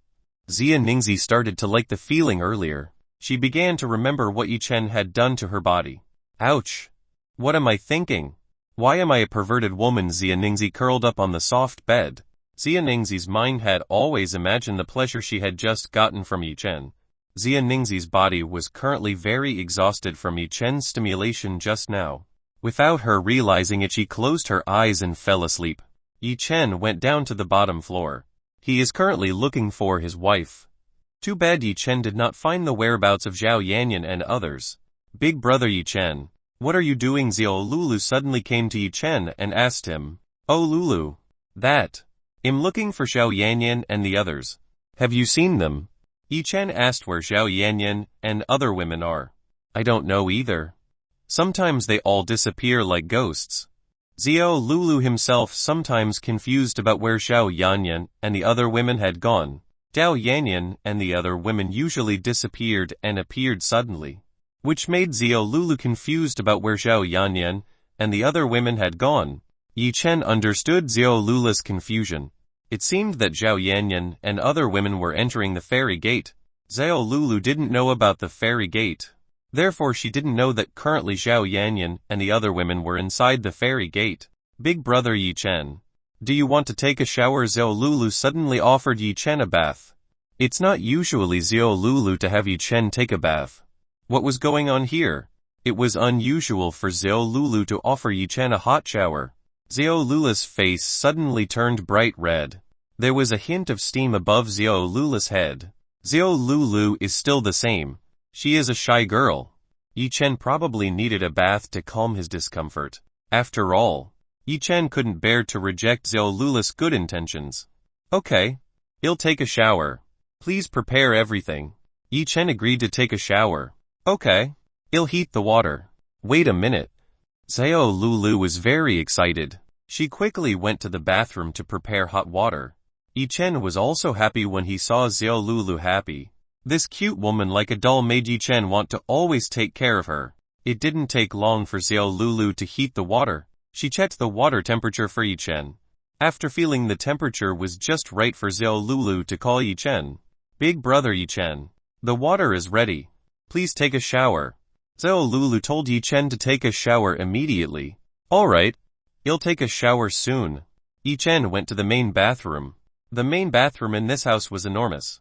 Xia Ningzi started to like the feeling earlier. She began to remember what Yi Chen had done to her body. Ouch! What am I thinking? Why am I a perverted woman? Xia Ningzi curled up on the soft bed. Xia Ningzi's mind had always imagined the pleasure she had just gotten from Yi Chen. Xia Ningzi's body was currently very exhausted from Yi Chen's stimulation just now. Without her realizing it, she closed her eyes and fell asleep. Yi Chen went down to the bottom floor. He is currently looking for his wife. Too bad Yi Chen did not find the whereabouts of Zhao Yanyan and others. Big brother Yi Chen, what are you doing? Xiao Lulu suddenly came to Yi Chen and asked him. Oh Lulu, That. I'm looking for Xiao Yanyan and the others. Have you seen them? Yi Chen asked where Xiao Yanyan and other women are. I don't know either. Sometimes they all disappear like ghosts. Xiao Lulu himself sometimes confused about where Xiao Yanyan and the other women had gone. Xiao Yanyan and the other women usually disappeared and appeared suddenly, which made Xiao Lulu confused about where Xiao Yanyan and the other women had gone. Yi Chen understood Xiao Lulu's confusion. It seemed that Xiao Yanyan and other women were entering the fairy gate. Xiao Lulu didn't know about the fairy gate. Therefore she didn't know that currently Xiao Yanyan and the other women were inside the fairy gate. Big brother Yi Chen. Do you want to take a shower? Xiao Lulu suddenly offered Yi Chen a bath. It's not usually Xiao Lulu to have Yi Chen take a bath. What was going on here? It was unusual for Xiao Lulu to offer Yi Chen a hot shower. Xiao Lulu's face suddenly turned bright red. There was a hint of steam above Xiao Lulu's head. Xiao Lulu is still the same. She is a shy girl. Yi Chen probably needed a bath to calm his discomfort. After all, Yi Chen couldn't bear to reject Xiao Lulu's good intentions. Okay. He'll take a shower. Please prepare everything. Yi Chen agreed to take a shower. Okay. He'll heat the water. Wait a minute. Xiao Lulu was very excited. She quickly went to the bathroom to prepare hot water. Yi Chen was also happy when he saw Xiao Lulu happy. This cute woman like a doll made Yi Chen want to always take care of her. It didn't take long for Xiao Lulu to heat the water. She checked the water temperature for Yi Chen. After feeling the temperature was just right for Xiao Lulu to call Yi Chen. Big brother Yi Chen. The water is ready. Please take a shower. Xiao Lulu told Yi Chen to take a shower immediately. Alright. He'll take a shower soon. Yi Chen went to the main bathroom. The main bathroom in this house was enormous.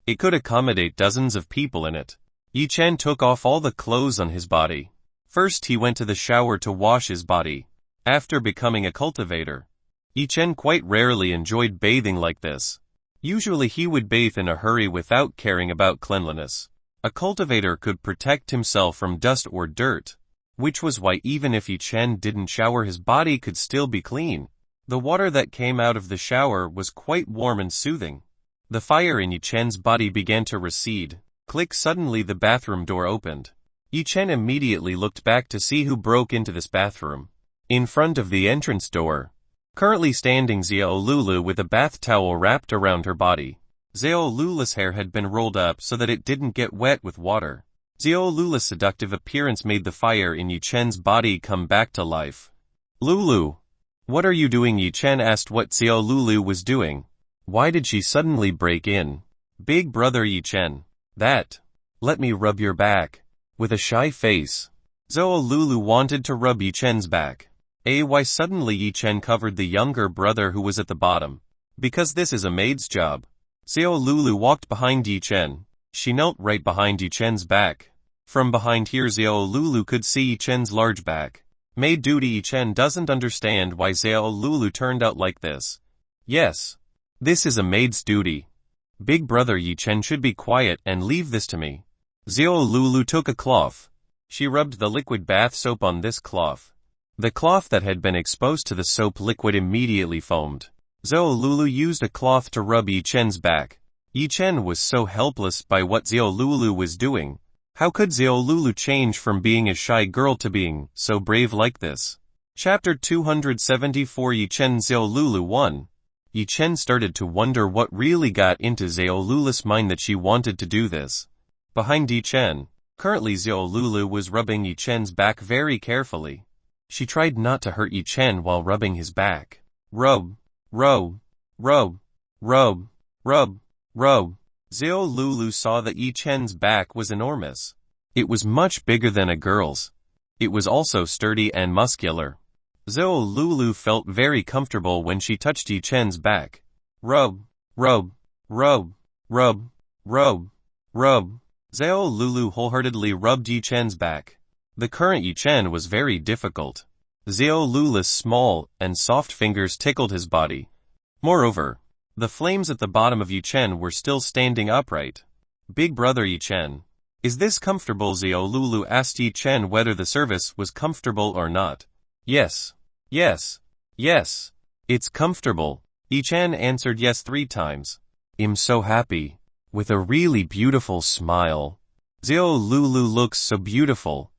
It could accommodate dozens of people in it. Yi Chen took off all the clothes on his body. First he went to the shower to wash his body. After becoming a cultivator, Yi Chen quite rarely enjoyed bathing like this. Usually he would bathe in a hurry without caring about cleanliness. A cultivator could protect himself from dust or dirt, which was why even if Yi Chen didn't shower his body could still be clean. The water that came out of the shower was quite warm and soothing. The fire in Yi Chen's body began to recede. Click, suddenly the bathroom door opened. Yi Chen immediately looked back to see who broke into this bathroom. In front of the entrance door, currently standing Xiao Lulu with a bath towel wrapped around her body. Xiao Lulu's hair had been rolled up so that it didn't get wet with water. Xiao Lulu's seductive appearance made the fire in Yi Chen's body come back to life. Lulu, what are you doing? Yi Chen asked what Xiao Lulu was doing. Why did she suddenly break in? Big brother Yi Chen. That. Let me rub your back. With a shy face, Xiao Lulu wanted to rub Yi Chen's back. Why suddenly Yi Chen covered the younger brother who was at the bottom. Because this is a maid's job. Xiao Lulu walked behind Yi Chen. She knelt right behind Yi Chen's back. From behind here Xiao Lulu could see Yi Chen's large back. Maid duty. Yi Chen doesn't understand why Xiao Lulu turned out like this. Yes. This is a maid's duty. Big brother Yi Chen should be quiet and leave this to me. Xiao Lulu took a cloth. She rubbed the liquid bath soap on this cloth. The cloth that had been exposed to the soap liquid immediately foamed. Xiao Lulu used a cloth to rub Yi Chen's back. Yi Chen was so helpless by what Xiao Lulu was doing. How could Xiao Lulu change from being a shy girl to being so brave like this? Chapter 274 Yi Chen Xiao Lulu 1. Yi Chen started to wonder what really got into Xiao Lulu's mind that she wanted to do this. Behind Yi Chen, currently Xiao Lulu was rubbing Yi Chen's back very carefully. She tried not to hurt Yi Chen while rubbing his back. Rub. Rub, rub, rub, rub, rub. Xiao Lulu saw that Yi Chen's back was enormous. It was much bigger than a girl's. It was also sturdy and muscular. Xiao Lulu felt very comfortable when she touched Yi Chen's back. Rub, rub, rub, rub, rub, rub. Xiao Lulu wholeheartedly rubbed Yi Chen's back. The current Yi Chen was very difficult. Xiao Lulu's small and soft fingers tickled his body. Moreover, the flames at the bottom of Yi Chen were still standing upright. Big brother Yi Chen. Is this comfortable? Xiao Lulu asked Yi Chen whether the service was comfortable or not. Yes. Yes. Yes. It's comfortable. Yi-Chen answered yes 3 times. I'm so happy. With a really beautiful smile. Xiao Lulu looks so beautiful.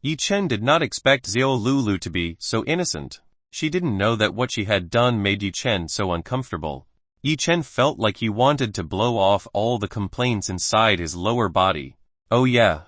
Yi-Chen did not expect Xiao Lulu to be so innocent. She didn't know that what she had done made Yi-Chen so uncomfortable. Yi-Chen felt like he wanted to blow off all the complaints inside his lower body. Oh yeah.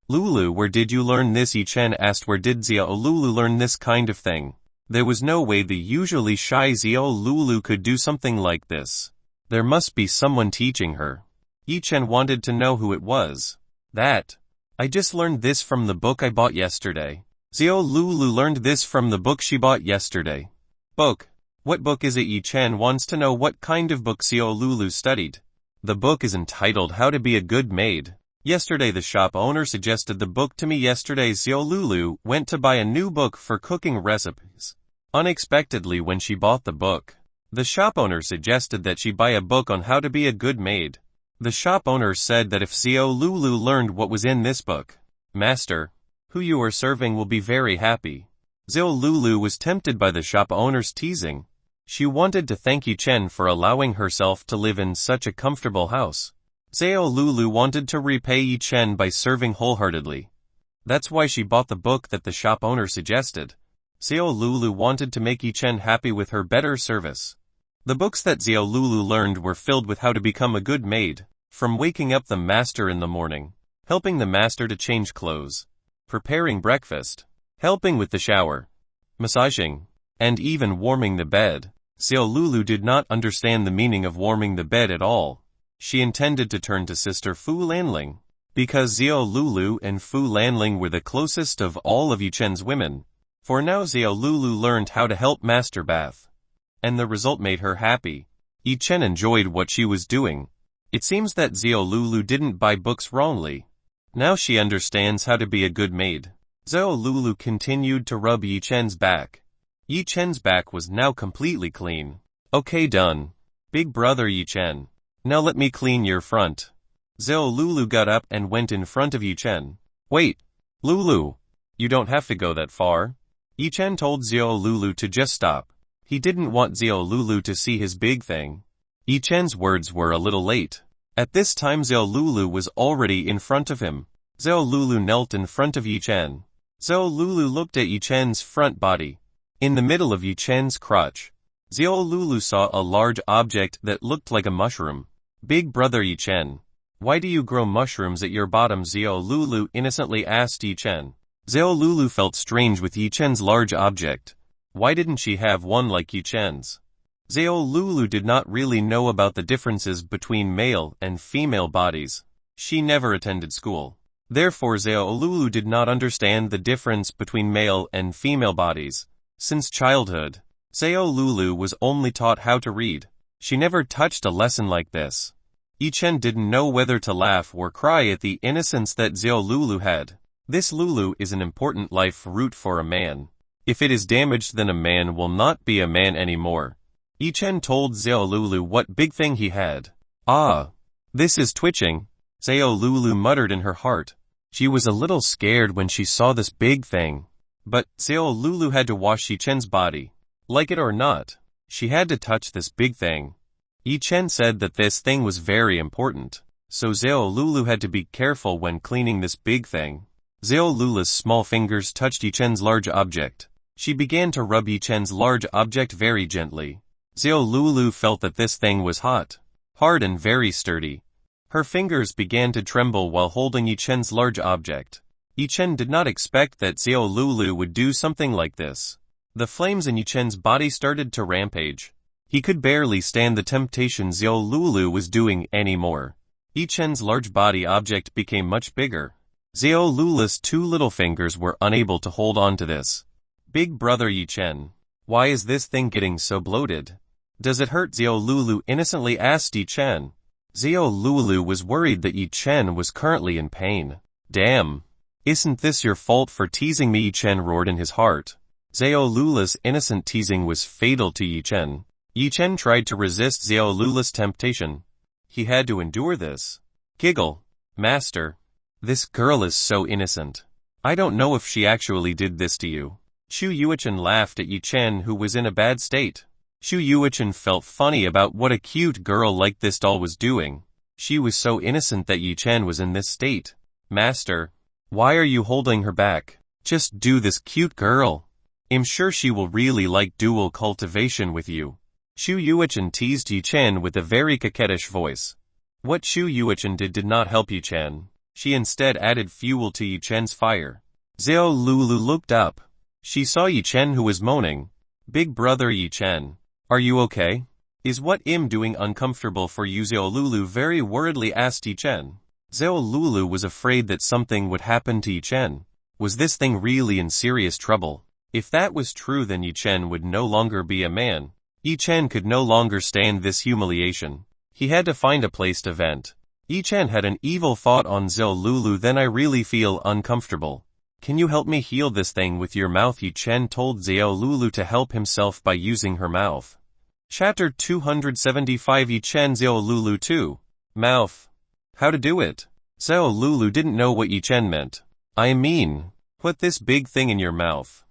Lulu, where did you learn this? Yi-Chen asked. Where did Xiao Lulu learn this kind of thing? There was no way the usually shy Xiao Lulu could do something like this. There must be someone teaching her. Yi-Chen wanted to know who it was. I just learned this from the book I bought yesterday. Xiao Lulu learned this from the book she bought yesterday. Book? What book is it? Yi-Chen wants to know what kind of book Xiao Lulu studied. The book is entitled How to Be a Good Maid. Yesterday the shop owner suggested the book to me. Yesterday Xiao Lulu went to buy a new book for cooking recipes. Unexpectedly, when she bought the book, the shop owner suggested that she buy a book on how to be a good maid. The shop owner said that if Xiao Lulu learned what was in this book, Master, who you are serving, will be very happy. Xiao Lulu was tempted by the shop owner's teasing. She wanted to thank Yi-Chen for allowing herself to live in such a comfortable house. Xiao Lulu wanted to repay Yi-Chen by serving wholeheartedly. That's why she bought the book that the shop owner suggested. Xiao Lulu wanted to make Yi-Chen happy with her better service. The books that Xiao Lulu learned were filled with how to become a good maid, from waking up the master in the morning, helping the master to change clothes, preparing breakfast, helping with the shower, massaging, and even warming the bed. Xiao Lulu did not understand the meaning of warming the bed at all. She intended to turn to Sister Fu Lanling, because Xiao Lulu and Fu Lanling were the closest of all of Yi-Chen's women. For now Xiao Lulu learned how to help master bath, and the result made her happy. Yi-Chen enjoyed what she was doing. It seems that Xiao Lulu didn't buy books wrongly. Now she understands how to be a good maid. Xiao Lulu continued to rub Yi-Chen's back. Yi-Chen's back was now completely clean. Okay, done. Big brother Yi-Chen. Now let me clean your front. Xiao Lulu got up and went in front of Yi-Chen. Wait, Lulu. You don't have to go that far. Yi-Chen told Xiao Lulu to just stop. He didn't want Xiao Lulu to see his big thing. Yi-Chen's words were a little late. At this time Xiao Lulu was already in front of him. Xiao Lulu knelt in front of Yi-Chen. Xiao Lulu looked at Yi-Chen's front body. In the middle of Yi-Chen's crotch, Xiao Lulu saw a large object that looked like a mushroom. Big brother Yi-Chen, why do you grow mushrooms at your bottom? Xiao Lulu innocently asked Yi-Chen. Xiao Lulu felt strange with Yi-Chen's large object. Why didn't she have one like Yi-Chen's? Xiao Lulu did not really know about the differences between male and female bodies. She never attended school. Therefore Xiao Lulu did not understand the difference between male and female bodies. Since childhood, Xiao Lulu was only taught how to read. She never touched a lesson like this. Yi-Chen didn't know whether to laugh or cry at the innocence that Xiao Lulu had. This Lulu is an important life root for a man. If it is damaged, then a man will not be a man anymore. Yi-Chen told Xiao Lulu what big thing he had. Ah, this is twitching, Xiao Lulu muttered in her heart. She was a little scared when she saw this big thing. But Xiao Lulu had to wash Yi-Chen's body. Like it or not, she had to touch this big thing. Yi-Chen said that this thing was very important, so Xiao Lulu had to be careful when cleaning this big thing. Xiao Lulu's small fingers touched Yi-Chen's large object. She began to rub Yi-Chen's large object very gently. Xiao Lulu felt that this thing was hot, hard and very sturdy. Her fingers began to tremble while holding Yi-Chen's large object. Yi-Chen did not expect that Xiao Lulu would do something like this. The flames in Yi-Chen's body started to rampage. He could barely stand the temptation Xiao Lulu was doing anymore. Yi-Chen's large body object became much bigger. Xiao Lulu's 2 little fingers were unable to hold on to this. Big brother Yi-Chen, why is this thing getting so bloated? Does it hurt? Xiao Lulu innocently asked Yi-Chen. Xiao Lulu was worried that Yi-Chen was currently in pain. Damn. Isn't this your fault for teasing me? Yi-Chen roared in his heart. Xiao Lulu's innocent teasing was fatal to Yi-Chen. Yi-Chen tried to resist Xiao Lulu's temptation. He had to endure this. Giggle. Master. This girl is so innocent. I don't know if she actually did this to you. Shu Yuichen laughed at Yi-Chen, who was in a bad state. Shu Yuichen felt funny about what a cute girl like this doll was doing. She was so innocent that Yi Chen was in this state. Master, why are you holding her back? Just do this, cute girl. I'm sure she will really like dual cultivation with you. Shu Yuichen teased Yi Chen with a very coquettish voice. What Shu Yuichen did not help Yi Chen. She instead added fuel to Yi Chen's fire. Xiao Lulu looked up. She saw Yi Chen, who was moaning. Big brother Yi Chen, are you okay? Is what I'm doing uncomfortable for you? Xiao Lulu very worriedly asked Yi Chen. Xiao Lulu was afraid that something would happen to Yi Chen. Was this thing really in serious trouble? If that was true, then Yi Chen would no longer be a man. Yi Chen could no longer stand this humiliation. He had to find a place to vent. Yi Chen had an evil thought on Xiao Lulu. Then I really feel uncomfortable. Can you help me heal this thing with your mouth? Yi Chen told Xiao Lulu to help himself by using her mouth. Chapter 275 Yi Chen Xiao Lulu 2. Mouth. How to do it? Xiao Lulu didn't know what Yi Chen meant. I mean, put this big thing in your mouth.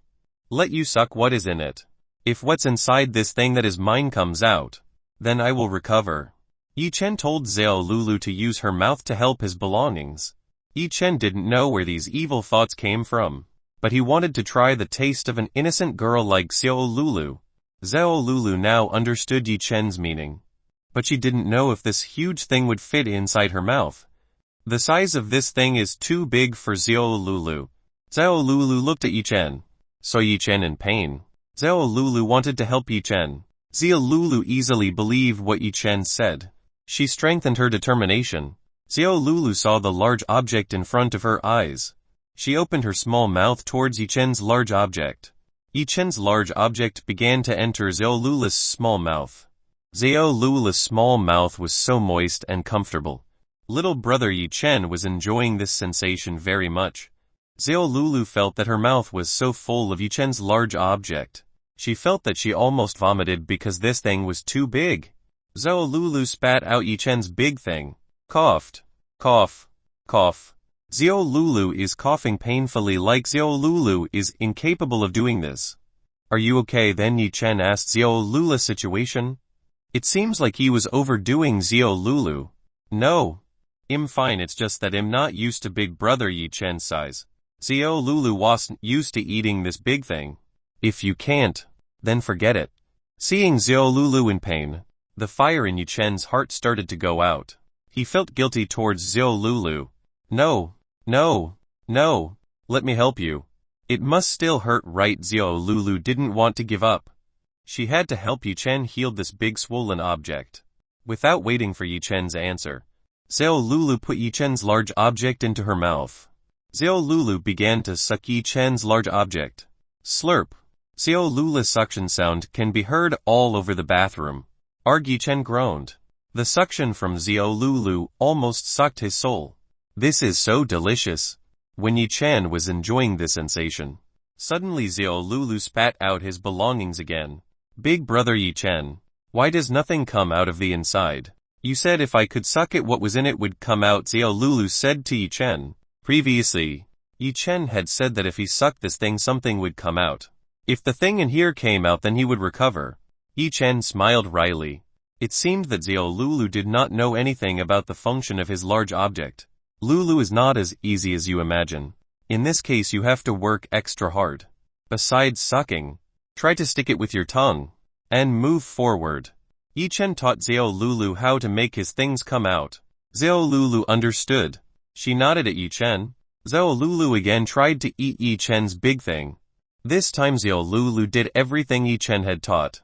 Let you suck what is in it. If what's inside this thing that is mine comes out, then I will recover. Yi Chen told Xiao Lulu to use her mouth to help his belongings. Yi Chen didn't know where these evil thoughts came from, but he wanted to try the taste of an innocent girl like Xiao Lulu. Xiao Lulu now understood Yi Chen's meaning, but she didn't know if this huge thing would fit inside her mouth. The size of this thing is too big for Xiao Lulu. Xiao Lulu looked at Yi Chen. Saw Yi Chen in pain. Xiao Lulu wanted to help Yi Chen. Xiao Lulu easily believed what Yi Chen said. She strengthened her determination. Xiao Lulu saw the large object in front of her eyes. She opened her small mouth towards Yi Chen's large object. Yi Chen's large object began to enter Xiao Lulu's small mouth. Xiao Lulu's small mouth was so moist and comfortable. Little brother Yi Chen was enjoying this sensation very much. Xiao Lulu felt that her mouth was so full of Yi Chen's large object. She felt that she almost vomited because this thing was too big. Xiao Lulu spat out Yi Chen's big thing. Coughed. Cough. Cough. Xiao Lulu is coughing painfully like Xiao Lulu is incapable of doing this. Are you okay then? Yi Chen asked Xiao Lulu's situation. It seems like he was overdoing Xiao Lulu. No. I'm fine, it's just that I'm not used to big brother Yi Chen's size. Xiao Lulu wasn't used to eating this big thing. If you can't, then forget it. Seeing Xiao Lulu in pain, the fire in Yi Chen's heart started to go out. He felt guilty towards Xiao Lulu. No, no, no, let me help you. It must still hurt, right? Xiao Lulu didn't want to give up. She had to help Yi Chen heal this big swollen object. Without waiting for Yi Chen's answer, Xiao Lulu put Yi Chen's large object into her mouth. Xiao Lulu began to suck Yi Chen's large object. Slurp. Xiao Lulu's suction sound can be heard all over the bathroom. Yi Chen groaned. The suction from Xiao Lulu almost sucked his soul. This is so delicious. When Yi Chen was enjoying this sensation, suddenly Xiao Lulu spat out his belongings again. Big brother Yi Chen, why does nothing come out of the inside? You said if I could suck it, what was in it would come out, Xiao Lulu said to Yi Chen. Previously, Yi Chen had said that if he sucked this thing, something would come out. If the thing in here came out, then he would recover. Yi Chen smiled wryly. It seemed that Xiao Lulu did not know anything about the function of his large object. Lulu is not as easy as you imagine. In this case, you have to work extra hard. Besides sucking, try to stick it with your tongue and move forward. Yi Chen taught Xiao Lulu how to make his things come out. Xiao Lulu understood. She nodded at Yi Chen. Xiao Lulu again tried to eat Yi Chen's big thing. This time Xiao Lulu did everything Yi Chen had taught.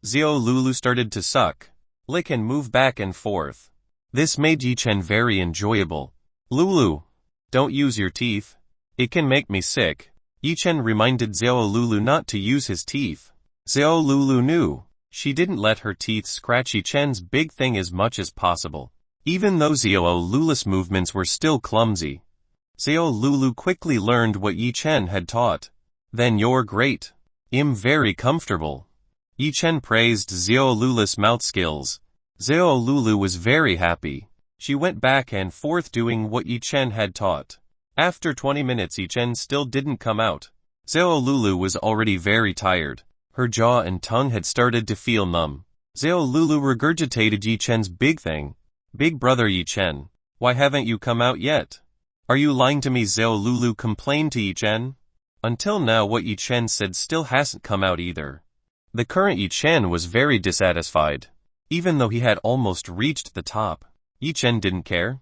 Xiao Lulu started to suck, lick and move back and forth. This made Yi Chen very enjoyable. Lulu, don't use your teeth. It can make me sick. Yi Chen reminded Xiao Lulu not to use his teeth. Xiao Lulu knew. She didn't let her teeth scratch Yi Chen's big thing as much as possible. Even though Xiao Lulu's movements were still clumsy, Xiao Lulu quickly learned what Yi Chen had taught. Then you're great. I'm very comfortable. Yi Chen praised Xiao Lulu's mouth skills. Xiao Lulu was very happy. She went back and forth doing what Yi Chen had taught. After 20 minutes Yi Chen still didn't come out. Xiao Lulu was already very tired. Her jaw and tongue had started to feel numb. Xiao Lulu regurgitated Yi Chen's big thing. Big brother Yi Chen, why haven't you come out yet? Are you lying to me? Xiao Lulu complained to Yi Chen. Until now what Yi Chen said still hasn't come out either. The current Yi Chen was very dissatisfied. Even though he had almost reached the top, Yi Chen didn't care.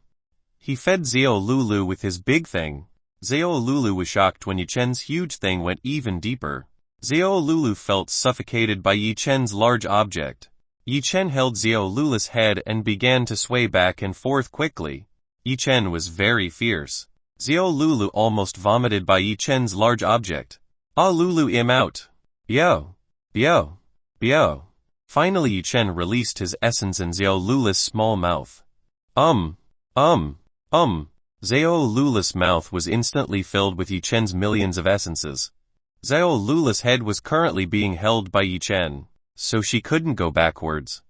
He fed Xiao Lulu with his big thing. Xiao Lulu was shocked when Yi Chen's huge thing went even deeper. Xiao Lulu felt suffocated by Yi Chen's large object. Yi Chen held Xiao Lulu's head and began to sway back and forth quickly. Yi Chen was very fierce. Xiao Lulu almost vomited by Yi Chen's large object. Ah, Lulu, I'm out. Bio. Bio. Bio. Finally Yi Chen released his essence in Xiao Lulu's small mouth. Xiao Lulu's mouth was instantly filled with Yi Chen's millions of essences. Xiao Lulu's head was currently being held by Yi Chen, so she couldn't go backwards.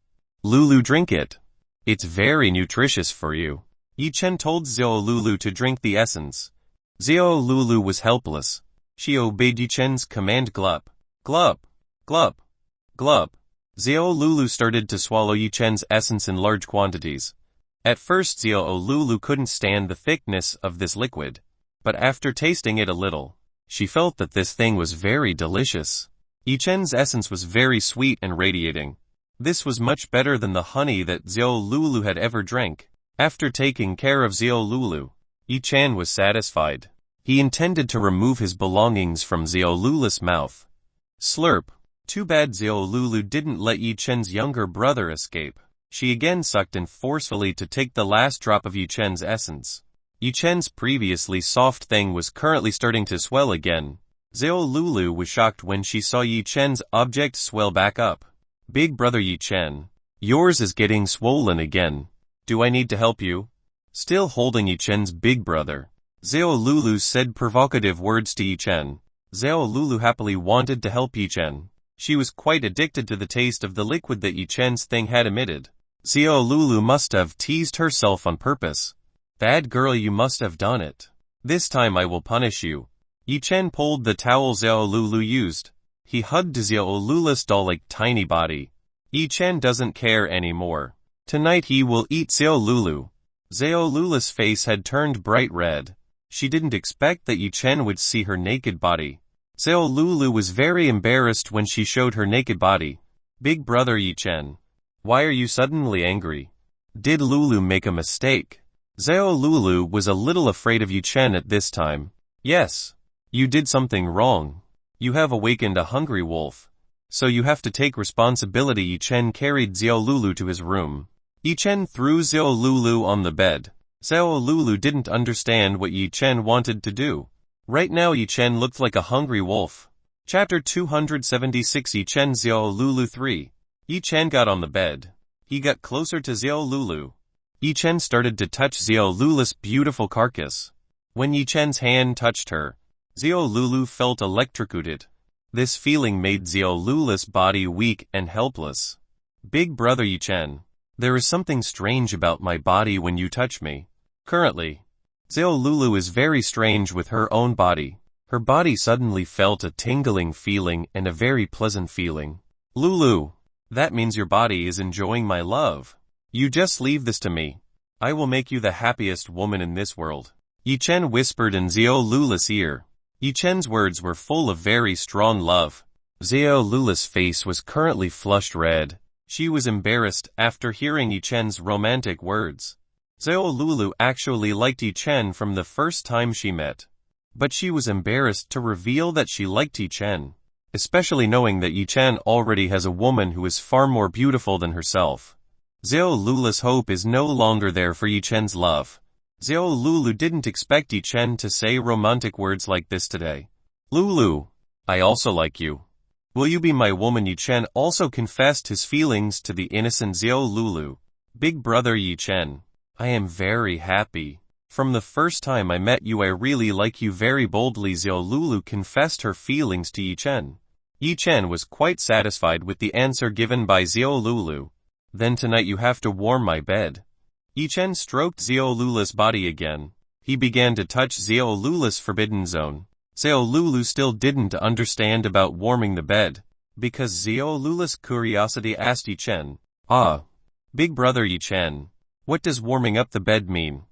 Lulu, drink it. It's very nutritious for you. Yi Chen told Xiao Lulu to drink the essence. Xiao Lulu was helpless. She obeyed Yi Chen's command. Glup. Glup. Glup. Glup. Xiao Lulu started to swallow Yi Chen's essence in large quantities. At first Xiao Lulu couldn't stand the thickness of this liquid, but after tasting it a little, she felt that this thing was very delicious. Yi Chen's essence was very sweet and radiating. This was much better than the honey that Xiao Lulu had ever drank. After taking care of Xiao Lulu, Yi Chen was satisfied. He intended to remove his belongings from Xiao Lulu's mouth. Slurp. Too bad Xiao Lulu didn't let Yi Chen's younger brother escape. She again sucked in forcefully to take the last drop of Yi Chen's essence. Yi Chen's previously soft thing was currently starting to swell again. Xiao Lulu was shocked when she saw Yi Chen's object swell back up. Big brother Yi Chen, yours is getting swollen again. Do I need to help you? Still holding Yi Chen's big brother, Xiao Lulu said provocative words to Yi Chen. Xiao Lulu happily wanted to help Yi Chen. She was quite addicted to the taste of the liquid that Yi Chen's thing had emitted. Xiao Lulu must have teased herself on purpose. Bad girl, you must have done it. This time I will punish you. Yi Chen pulled the towel Xiao Lulu used. He hugged Xiao Lulu's doll-like tiny body. Yi Chen doesn't care anymore. Tonight he will eat Xiao Lulu. Xiao Lulu's face had turned bright red. She didn't expect that Yi Chen would see her naked body. Xiao Lulu was very embarrassed when she showed her naked body. Big brother Yi Chen, why are you suddenly angry? Did Lulu make a mistake? Xiao Lulu was a little afraid of Yi Chen at this time. Yes. You did something wrong. You have awakened a hungry wolf. So you have to take responsibility. Yi Chen carried Xiao Lulu to his room. Yi Chen threw Xiao Lulu on the bed. Xiao Lulu didn't understand what Yi Chen wanted to do. Right now Yi Chen looked like a hungry wolf. Chapter 276 Yi Chen Xiao Lulu 3. Yi Chen got on the bed. He got closer to Xiao Lulu. Yi Chen started to touch Xiao Lulu's beautiful carcass. When Yi Chen's hand touched her, Xiao Lulu felt electrocuted. This feeling made Xiao Lulu's body weak and helpless. Big brother Yi Chen, there is something strange about my body when you touch me. Currently, Xiao Lulu is very strange with her own body. Her body suddenly felt a tingling feeling and a very pleasant feeling. Lulu, that means your body is enjoying my love. You just leave this to me. I will make you the happiest woman in this world. Yi Chen whispered in Xiao Lulu's ear. Yi Chen's words were full of very strong love. Xiao Lulu's face was currently flushed red. She was embarrassed after hearing Yi Chen's romantic words. Xiao Lulu actually liked Yi Chen from the first time she met. But she was embarrassed to reveal that she liked Yi Chen, especially knowing that Yi Chen already has a woman who is far more beautiful than herself. Xiao Lulu's hope is no longer there for Yi Chen's love. Xiao Lulu didn't expect Yi Chen to say romantic words like this today. Lulu, I also like you. Will you be my woman? Yi Chen also confessed his feelings to the innocent Xiao Lulu. Big brother Yi Chen, I am very happy. From the first time I met you I really like you very boldly. Xiao Lulu confessed her feelings to Yi Chen. Yi Chen was quite satisfied with the answer given by Xiao Lulu. Then tonight you have to warm my bed. Yi Chen stroked Xiao Lulu's body again. He began to touch Xiao Lulu's forbidden zone. Xiao Lulu still didn't understand about warming the bed. Because Xiao Lulu's curiosity asked Yichen, "Ah, big brother Yichen, what does warming up the bed mean?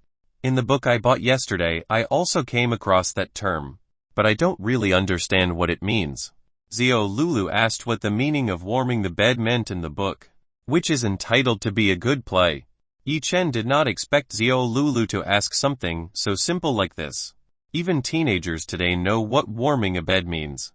In the book I bought yesterday I also came across that term, but I don't really understand what it means." Xiao Lulu asked what the meaning of warming the bed meant in the book, which is entitled to be a good play. Yichen did not expect Xiao Lulu to ask something so simple like this. Even teenagers today know what warming a bed means.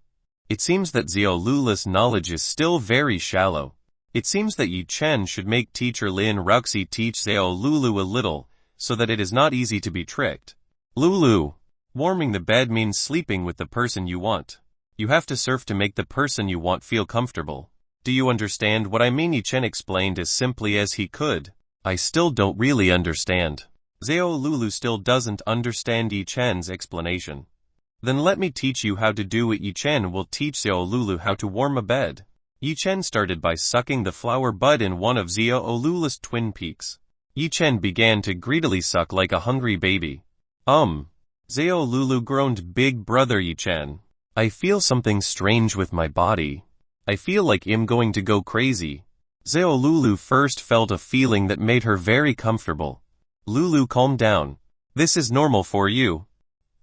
It seems that Xiao Lulu's knowledge is still very shallow. It seems that Yichen should make teacher Lin Ruxi teach Xiao Lulu a little, so that it is not easy to be tricked. Lulu, warming the bed means sleeping with the person you want. You have to surf to make the person you want feel comfortable. Do you understand what I mean? Yichen explained as simply as he could. I still don't really understand. Xiao Lulu still doesn't understand Yichen's explanation. Then let me teach you how to do it. Yichen will teach Xiao Lulu how to warm a bed. Yichen started by sucking the flower bud in one of Xiao Lulu's twin peaks. Yichen began to greedily suck like a hungry baby. Xiao Lulu groaned. Big brother Yichen, I feel something strange with my body. I feel like I'm going to go crazy. Xiao Lulu first felt a feeling that made her very comfortable. Lulu, calm down. This is normal for you.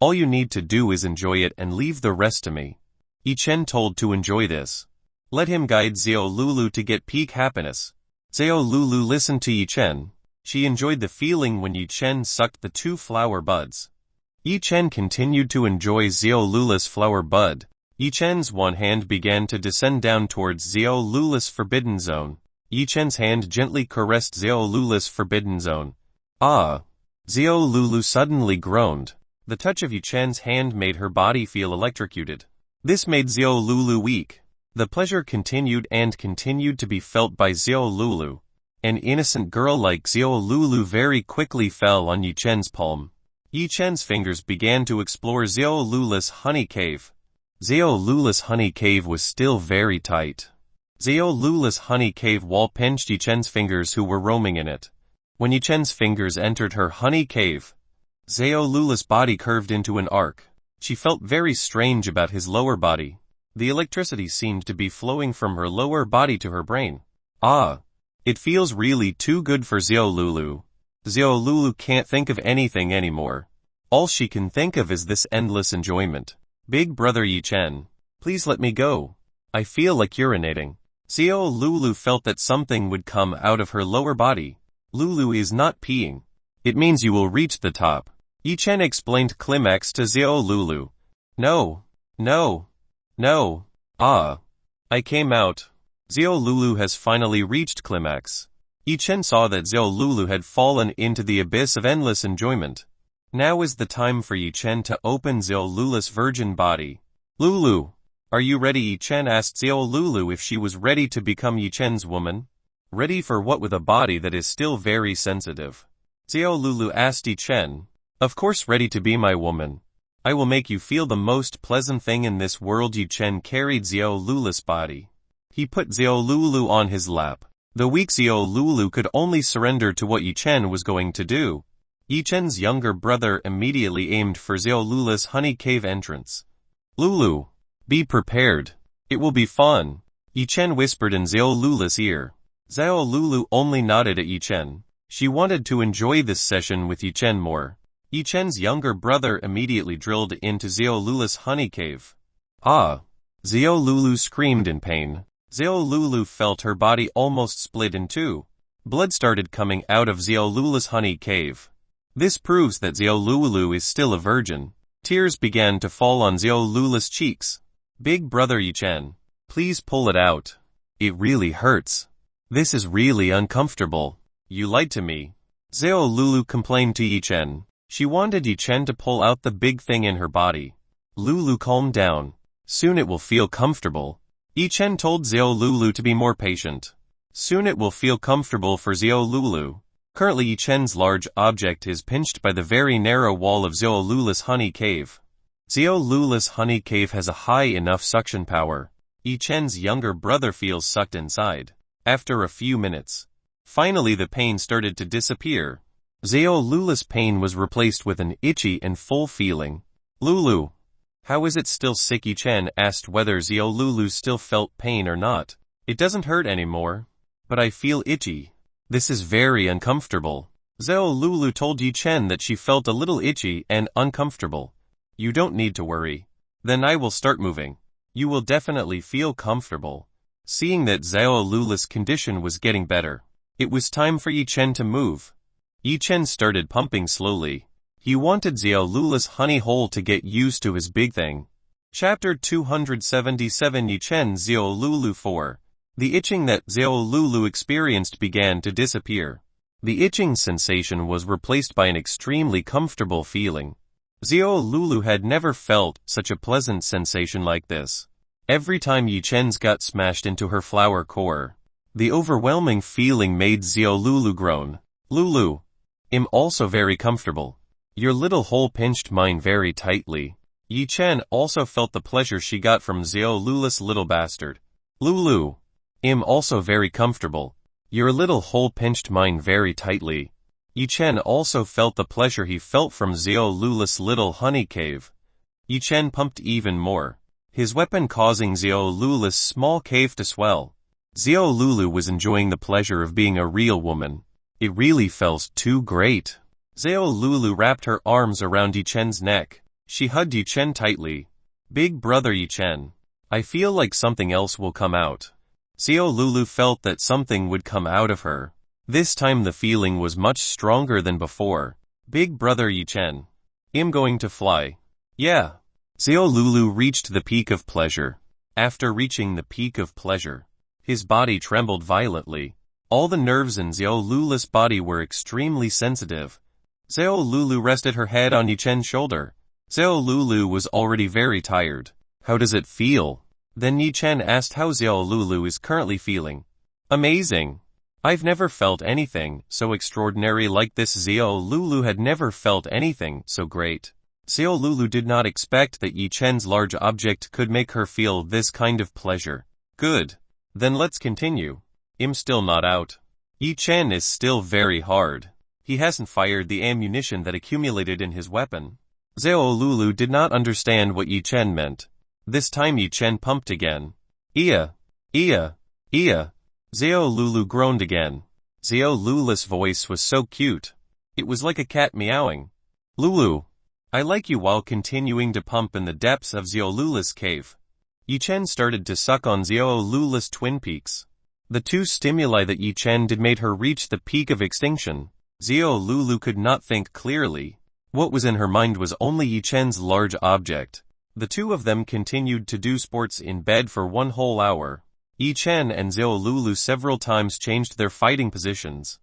All you need to do is enjoy it and leave the rest to me. Yichen told to enjoy this. Let him guide Xiao Lulu to get peak happiness. Xiao Lulu listened to Yichen. She enjoyed the feeling when Yichen sucked the 2 flower buds. Yichen continued to enjoy Xiao Lulu's flower bud. Yichen's one hand began to descend down towards Xiao Lulu's forbidden zone. Yichen's hand gently caressed Xiao Lulu's forbidden zone. Ah! Xiao Lulu suddenly groaned. The touch of Yichen's hand made her body feel electrocuted. This made Xiao Lulu weak. The pleasure continued and continued to be felt by Xiao Lulu. An innocent girl like Xiao Lulu very quickly fell on Yichen's palm. Yichen's fingers began to explore Xiao Lulu's honey cave. Xiao Lulu's honey cave was still very tight. Xiao Lulu's honey cave wall pinched Yichen's fingers who were roaming in it. When Yichen's fingers entered her honey cave, Xiao Lulu's body curved into an arc. She felt very strange about his lower body. The electricity seemed to be flowing from her lower body to her brain. Ah! It feels really too good for Xiao Lulu. Xiao Lulu can't think of anything anymore. All she can think of is this endless enjoyment. Big brother Yichen, please let me go. I feel like urinating. Xiao Lulu felt that something would come out of her lower body. Lulu is not peeing. It means you will reach the top. Yichen explained climax to Xiao Lulu. No. Ah. I came out. Xiao Lulu has finally reached climax. Yichen saw that Xiao Lulu had fallen into the abyss of endless enjoyment. Now is the time for Yichen to open Xiao Lulu's virgin body. Lulu, are you ready? Yichen asked Xiao Lulu if she was ready to become Yichen's woman. Ready for what with a body that is still very sensitive? Xiao Lulu asked Yichen. Of course, ready to be my woman. I will make you feel the most pleasant thing in this world. Yichen carried Xiao Lulu's body. He put Xiao Lulu on his lap. The weak Xiao Lulu could only surrender to what Yichen was going to do. Yichen's younger brother immediately aimed for Xiao Lulu's honey cave entrance. Lulu, be prepared. It will be fun. Yichen whispered in Xiao Lulu's ear. Xiao Lulu only nodded at Yichen. She wanted to enjoy this session with Yichen more. Yichen's younger brother immediately drilled into Xiao Lulu's honey cave. Ah! Xiao Lulu screamed in pain. Xiao Lulu felt her body almost split in two. Blood started coming out of Xiao Lulu's honey cave. This proves that Xiao Lulu is still a virgin. Tears began to fall on Xiao Lulu's cheeks. Big brother Yichen, please pull it out. It really hurts. This is really uncomfortable. You lied to me. Xiao Lulu complained to Yichen. She wanted Yichen to pull out the big thing in her body. Lulu, calm down. Soon it will feel comfortable. Yichen told Xiao Lulu to be more patient. Soon it will feel comfortable for Xiao Lulu. Currently Yichen's large object is pinched by the very narrow wall of Xiao Lulu's honey cave. Xiao Lulu's honey cave has a high enough suction power. Yichen's younger brother feels sucked inside. After a few minutes, finally the pain started to disappear. Xiao Lulu's pain was replaced with an itchy and full feeling. Lulu, How is it still sick? Yi Chen asked whether Xiao Lulu still felt pain or not. It doesn't hurt anymore. But I feel itchy. This is very uncomfortable. Xiao Lulu told Yi Chen that she felt a little itchy and uncomfortable. You don't need to worry. Then I will start moving. You will definitely feel comfortable. Seeing that Xiao Lulu's condition was getting better, it was time for Yi Chen to move. Yi Chen started pumping slowly. He wanted Xiao Lulu's honey hole to get used to his big thing. Chapter 277 Yi Chen Xiao Lulu 4. The itching that Xiao Lulu experienced began to disappear. The itching sensation was replaced by an extremely comfortable feeling. Xiao Lulu had never felt such a pleasant sensation like this. Every time Yi Chen's gut smashed into her flower core, the overwhelming feeling made Xiao Lulu groan. Lulu, I'm also very comfortable. Your little hole pinched mine very tightly. Yi Chen also felt the pleasure she got from Xiao Lulu's little bastard. Lulu, I'm also very comfortable. Your little hole pinched mine very tightly. Yi Chen also felt the pleasure he felt from Xiao Lulu's little honey cave. Yi Chen pumped even more, his weapon causing Xiao Lulu's small cave to swell. Xiao Lulu was enjoying the pleasure of being a real woman. It really felt too great. Xiao Lulu wrapped her arms around Yi Chen's neck. She hugged Yi Chen tightly. Big brother Yi Chen, I feel like something else will come out. Xiao Lulu felt that something would come out of her. This time the feeling was much stronger than before. Big brother Yi Chen, I'm going to fly. Yeah. Xiao Lulu reached the peak of pleasure. After reaching the peak of pleasure, his body trembled violently. All the nerves in Xiao Lulu's body were extremely sensitive. Xiao Lulu rested her head on Yi Chen's shoulder. Xiao Lulu was already very tired. How does it feel? Then Yi Chen asked how Xiao Lulu is currently feeling. Amazing. I've never felt anything so extraordinary like this. Xiao Lulu had never felt anything so great. Xiao Lulu did not expect that Yi Chen's large object could make her feel this kind of pleasure. Good. Then let's continue. I'm still not out. Yi Chen is still very hard. He hasn't fired the ammunition that accumulated in his weapon. Xiao Lulu did not understand what Yi Chen meant. This time Yi Chen pumped again. Iya, iya, iya. Xiao Lulu groaned again. Xiao Lulu's voice was so cute. It was like a cat meowing. Lulu, I like you. While continuing to pump in the depths of Xiao Lulu's cave, Yi Chen started to suck on Xiao Lulu's twin peaks. The two stimuli that Yi Chen did made her reach the peak of extinction. Xiao Lulu could not think clearly. What was in her mind was only Yi Chen's large object. The two of them continued to do sports in bed for 1 whole hour. Yi Chen and Xiao Lulu several times changed their fighting positions.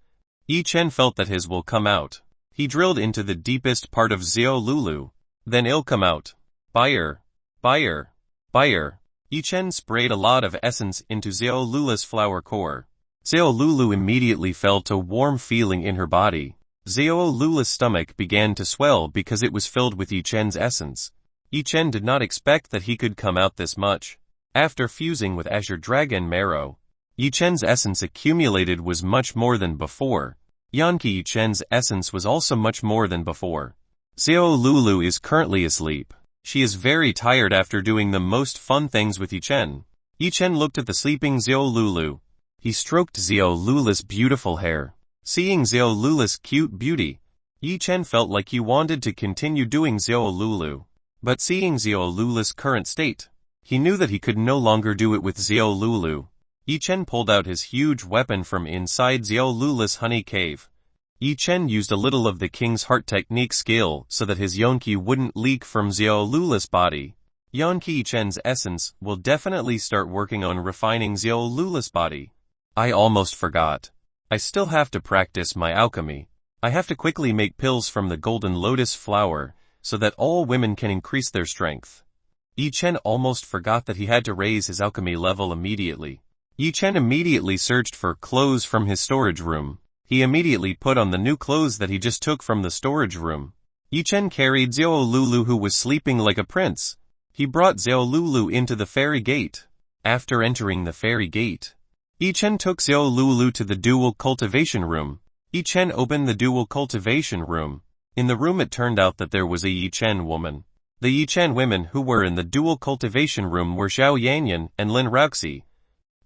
Yi Chen felt that his will come out. He drilled into the deepest part of Xiao Lulu. Then it'll come out. Fire. Fire. Fire. Yi Chen sprayed a lot of essence into Xiao Lulu's flower core. Xiao Lulu immediately felt a warm feeling in her body. Xiao Lulu's stomach began to swell because it was filled with Yi Chen's essence. Yi Chen did not expect that he could come out this much. After fusing with Azure Dragon Marrow, Yi Chen's essence accumulated was much more than before. Yanqi Yi Chen's essence was also much more than before. Xiao Lulu is currently asleep. She is very tired after doing the most fun things with Yi Chen. Yi Chen looked at the sleeping Xiao Lulu. He stroked Xiao Lulu's beautiful hair. Seeing Xiao Lulu's cute beauty, Yi Chen felt like he wanted to continue doing Xiao Lulu. But seeing Xiao Lulu's current state, he knew that he could no longer do it with Xiao Lulu. Yi Chen pulled out his huge weapon from inside Xiao Lulu's honey cave. Yi Chen used a little of the King's Heart technique skill so that his Yonqi wouldn't leak from Xiao Lulu's body. Yonqi Yi Chen's essence will definitely start working on refining Xiao Lulu's body. I almost forgot. I still have to practice my alchemy. I have to quickly make pills from the golden lotus flower, so that all women can increase their strength. Yi Chen almost forgot that he had to raise his alchemy level immediately. Yi Chen immediately searched for clothes from his storage room. He immediately put on the new clothes that he just took from the storage room. Yi Chen carried Xiao Lulu, who was sleeping like a prince. He brought Xiao Lulu into the fairy gate. After entering the fairy gate, Yi Chen took Xiao Lulu to the dual cultivation room. Yi Chen opened the dual cultivation room. In the room it turned out that there was a Yi Chen woman. The Yichen women who were in the dual cultivation room were Zhao Yanyan and Lin Ruxi.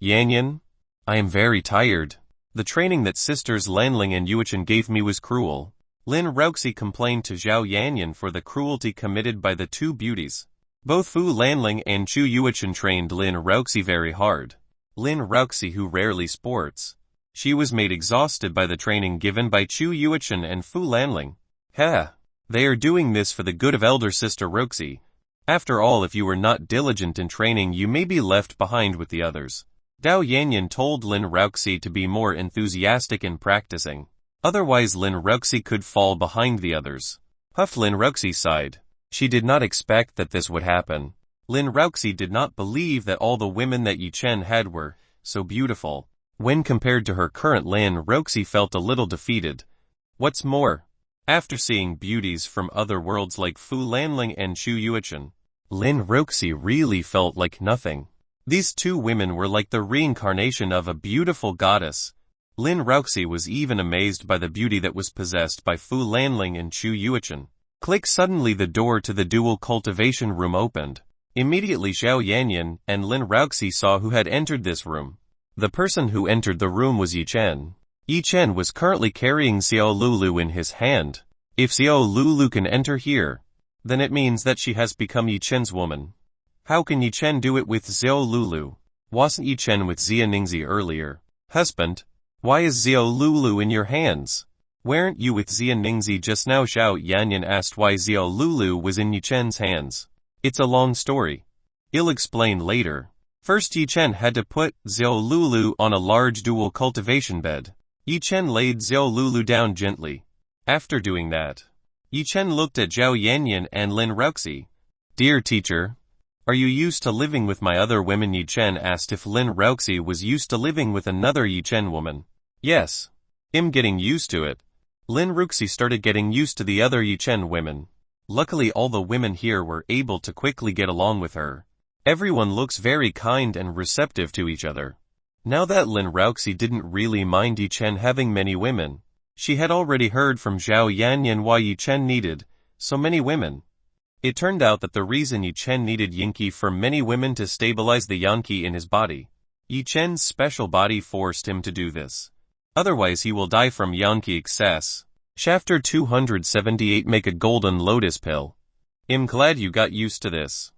Yanyan, I am very tired. The training that sisters Lanling and Yuichen gave me was cruel. Lin Ruxi complained to Zhao Yanyan for the cruelty committed by the two beauties. Both Fu Lanling and Chu Yuichen trained Lin Ruxi very hard. Lin Ruxi, who rarely sports, she was made exhausted by the training given by Chu Yuichen and Fu Lanling. Heh. They are doing this for the good of elder sister Ruxi. After all, if you are not diligent in training, you may be left behind with the others. Dao Yanyan told Lin Ruxi to be more enthusiastic in practicing. Otherwise Lin Ruxi could fall behind the others. Huffed Lin Ruxi sighed. She did not expect that this would happen. Lin Ruxi did not believe that all the women that Yichen had were so beautiful. When compared to her current, Lin Ruxi felt a little defeated. What's more, after seeing beauties from other worlds like Fu Lanling and Chu Yuichen, Lin Ruxi really felt like nothing. These two women were like the reincarnation of a beautiful goddess. Lin Ruxi was even amazed by the beauty that was possessed by Fu Lanling and Chu Yuichen. Click! Suddenly the door to the dual cultivation room opened. Immediately Zhao Yanyan and Lin Ruxi saw who had entered this room. The person who entered the room was Yichen. Yichen was currently carrying Xiao Lulu in his hand. If Xiao Lulu can enter here, then it means that she has become Yichen's woman. How can Yichen do it with Xiao Lulu? Wasn't Yichen with Xia Ningzi earlier? Husband, why is Xiao Lulu in your hands? Weren't you with Xia Ningzi just now? Zhao Yanyan asked why Xiao Lulu was in Yichen's hands. It's a long story. I'll explain later. First, Yichen had to put Xiao Lulu on a large dual cultivation bed. Yichen laid Xiao Lulu down gently. After doing that, Yichen looked at Zhao Yanyan and Lin Ruxi. Dear teacher, are you used to living with my other women? Yichen asked if Lin Ruxi was used to living with another Yichen woman. Yes. I'm getting used to it. Lin Ruxi started getting used to the other Yichen women. Luckily all the women here were able to quickly get along with her. Everyone looks very kind and receptive to each other. Now that Lin Ruxi didn't really mind Yichen having many women, she had already heard from Zhao Yanyan why Yichen needed so many women. It turned out that the reason Yichen needed Yinqi for many women to stabilize the Yanqi in his body. Yichen's special body forced him to do this. Otherwise he will die from Yanqi excess. Chapter 278. Make a golden lotus pill. I'm glad you got used to this.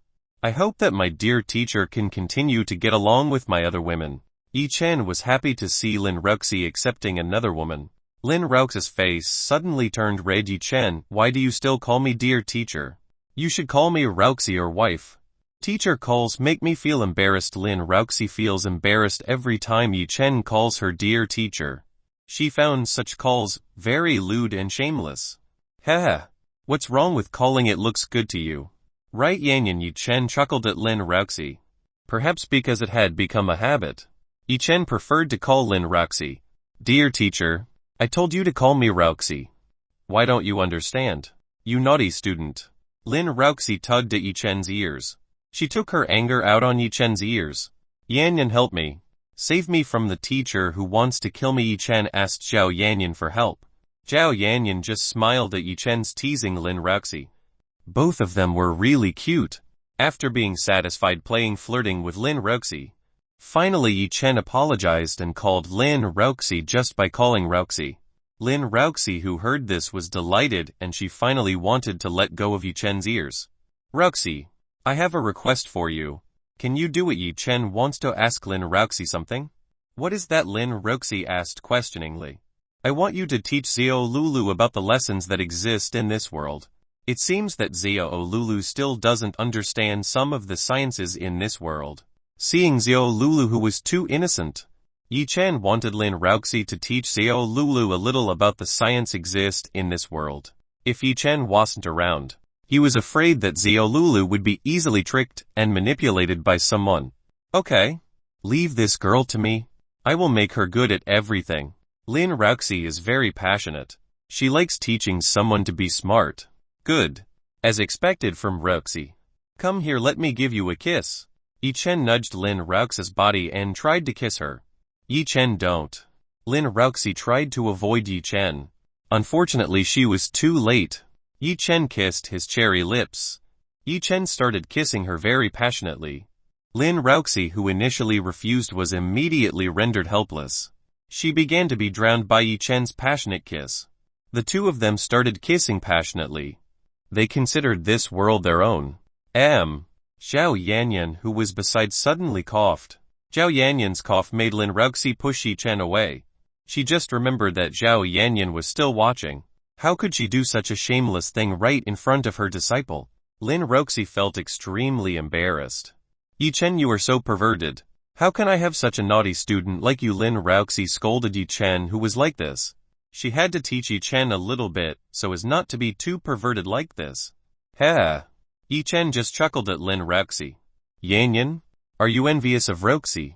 I hope that my dear teacher can continue to get along with my other women. Yichen was happy to see Lin Ruxi accepting another woman. Lin Ruxi's face suddenly turned red. Yichen, why do you still call me dear teacher? You should call me Ruxi or wife. Teacher calls make me feel embarrassed. Lin Ruxi feels embarrassed every time Yichen calls her dear teacher. She found such calls very lewd and shameless. Haha. What's wrong with calling it looks good to you? Right Yanyan? Yichen chuckled at Lin Ruxi. Perhaps because it had become a habit. Yichen preferred to call Lin Ruxi. Dear teacher, I told you to call me Ruxi. Why don't you understand? You naughty student. Lin Ruxi tugged at Yichen's ears. She took her anger out on Yichen's ears. Yanyan, help me. Save me from the teacher who wants to kill me. Yichen asked Zhao Yanyan for help. Zhao Yanyan just smiled at Yichen's teasing Lin Ruxi. Both of them were really cute. After being satisfied playing flirting with Lin Ruxi, finally Yichen apologized and called Lin Ruxi just by calling Ruxi. Lin Ruxi, who heard this, was delighted and she finally wanted to let go of Yichen's ears. Ruxi, I have a request for you. Can you do it? Yichen wants to ask Lin Ruxi something. What is that? Lin Ruxi asked questioningly. I want you to teach Xiao Lulu about the lessons that exist in this world. It seems that Xiao Lulu still doesn't understand some of the sciences in this world. Seeing Xiao Lulu, who was too innocent, Yichen wanted Lin Ruxi to teach Xiao Lulu a little about the science exist in this world. If Yichen wasn't around, he was afraid that Xiao Lulu would be easily tricked and manipulated by someone. Okay. Leave this girl to me. I will make her good at everything. Lin Ruxi is very passionate. She likes teaching someone to be smart. Good. As expected from Ruxi. Come here, let me give you a kiss. Yichen nudged Lin Ruxi's body and tried to kiss her. Yichen, don't. Lin Ruxi tried to avoid Yichen. Unfortunately she was too late. Yichen kissed his cherry lips. Yi Chen started kissing her very passionately. Lin Ruoxi, who initially refused, was immediately rendered helpless. She began to be drowned by Yi Chen's passionate kiss. The two of them started kissing passionately. They considered this world their own. Zhao Yanyan, who was beside, suddenly coughed. Zhao Yanyan's cough made Lin Ruoxi push Yi Chen away. She just remembered that Zhao Yanyan was still watching. How could she do such a shameless thing right in front of her disciple? Lin Ruoxi felt extremely embarrassed. Yi Chen, you are so perverted. How can I have such a naughty student like you? Lin Ruoxi scolded Yi Chen, who was like this. She had to teach Yi Chen a little bit, so as not to be too perverted like this. Yi Chen just chuckled at Lin Ruoxi. Yanyan? Are you envious of Ruoxi?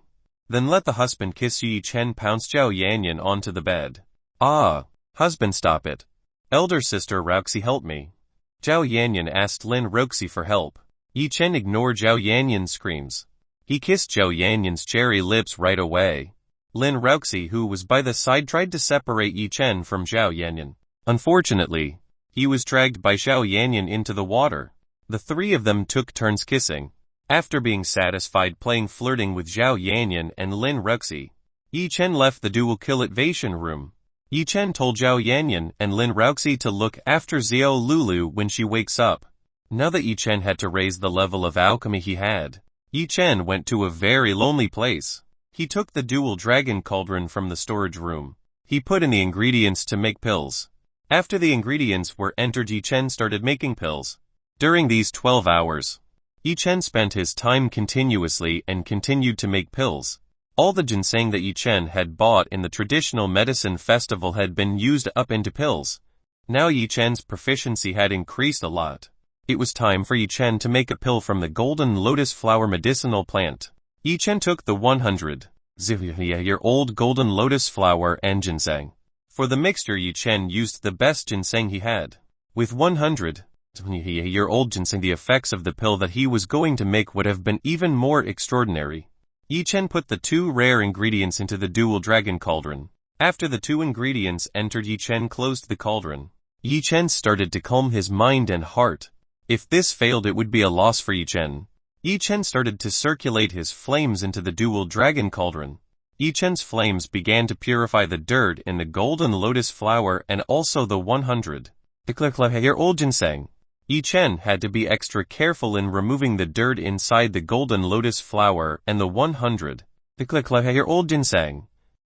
Then let the husband kiss you. Yi Chen pounced Zhao Yanyan onto the bed. Husband, stop it. Elder sister Ruoxi, help me. Zhao Yanyan asked Lin Ruoxi for help. Yi Chen ignored Zhao Yanyan's screams. He kissed Zhao Yanyan's cherry lips right away. Lin Ruoxi, who was by the side, tried to separate Yi Chen from Zhao Yanyan. Unfortunately, he was dragged by Zhao Yanyan into the water. The three of them took turns kissing. After being satisfied playing flirting with Zhao Yanyan and Lin Ruoxi, Yi Chen left the dual cultivation room. Yi Chen told Zhao Yanyan and Lin Ruoxi to look after Xiao Lulu when she wakes up. Now that Yi Chen had to raise the level of alchemy he had, Yi Chen went to a very lonely place. He took the dual dragon cauldron from the storage room. He put in the ingredients to make pills. After the ingredients were entered, Yi Chen started making pills. During these 12 hours, Yi Chen spent his time continuously and continued to make pills. All the ginseng that Yi Chen had bought in the traditional medicine festival had been used up into pills. Now Yi Chen's proficiency had increased a lot. It was time for Yi Chen to make a pill from the golden lotus flower medicinal plant. Yi Chen took the 100-year-old golden lotus flower and ginseng. For the mixture, Yi Chen used the best ginseng he had. With 100-year-old ginseng, the effects of the pill that he was going to make would have been even more extraordinary. Yi Chen put the two rare ingredients into the dual dragon cauldron. After the two ingredients entered, Yi Chen closed the cauldron. Yi Chen started to calm his mind and heart. If this failed, it would be a loss for Yi Chen. Yi Chen started to circulate his flames into the dual dragon cauldron. Yi Chen's flames began to purify the dirt in the golden lotus flower and also the 100-year-old ginseng. Yi Chen had to be extra careful in removing the dirt inside the golden lotus flower and the 100-year-old ginseng.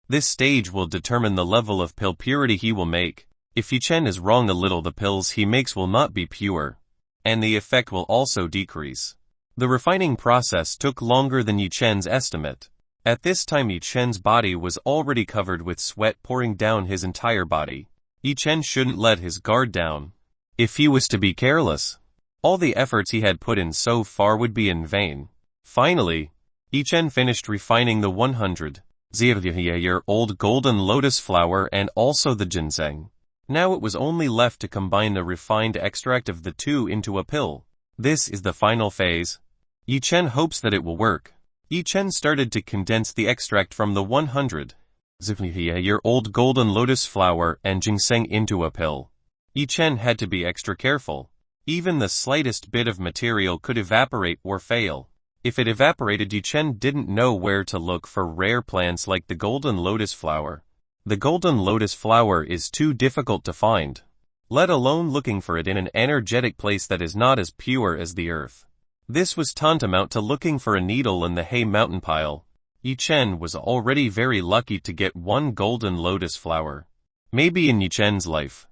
This stage will determine the level of pill purity he will make. If Yi Chen is wrong a little, the pills he makes will not be pure, and the effect will also decrease. The refining process took longer than Yi Chen's estimate. At this time, Yi Chen's body was already covered with sweat pouring down his entire body. Yi Chen shouldn't let his guard down. If he was to be careless, all the efforts he had put in so far would be in vain. Finally, Yi Chen finished refining the 100-year-old golden lotus flower and also the ginseng. Now it was only left to combine the refined extract of the two into a pill. This is the final phase. Yi Chen hopes that it will work. Yi Chen started to condense the extract from the 100-year-old golden lotus flower and ginseng into a pill. Yi Chen had to be extra careful. Even the slightest bit of material could evaporate or fail. If it evaporated, Yi Chen didn't know where to look for rare plants like the golden lotus flower. The golden lotus flower is too difficult to find, let alone looking for it in an energetic place that is not as pure as the earth. This was tantamount to looking for a needle in the hay mountain pile. Yi Chen was already very lucky to get one golden lotus flower. Maybe in Yi Chen's life,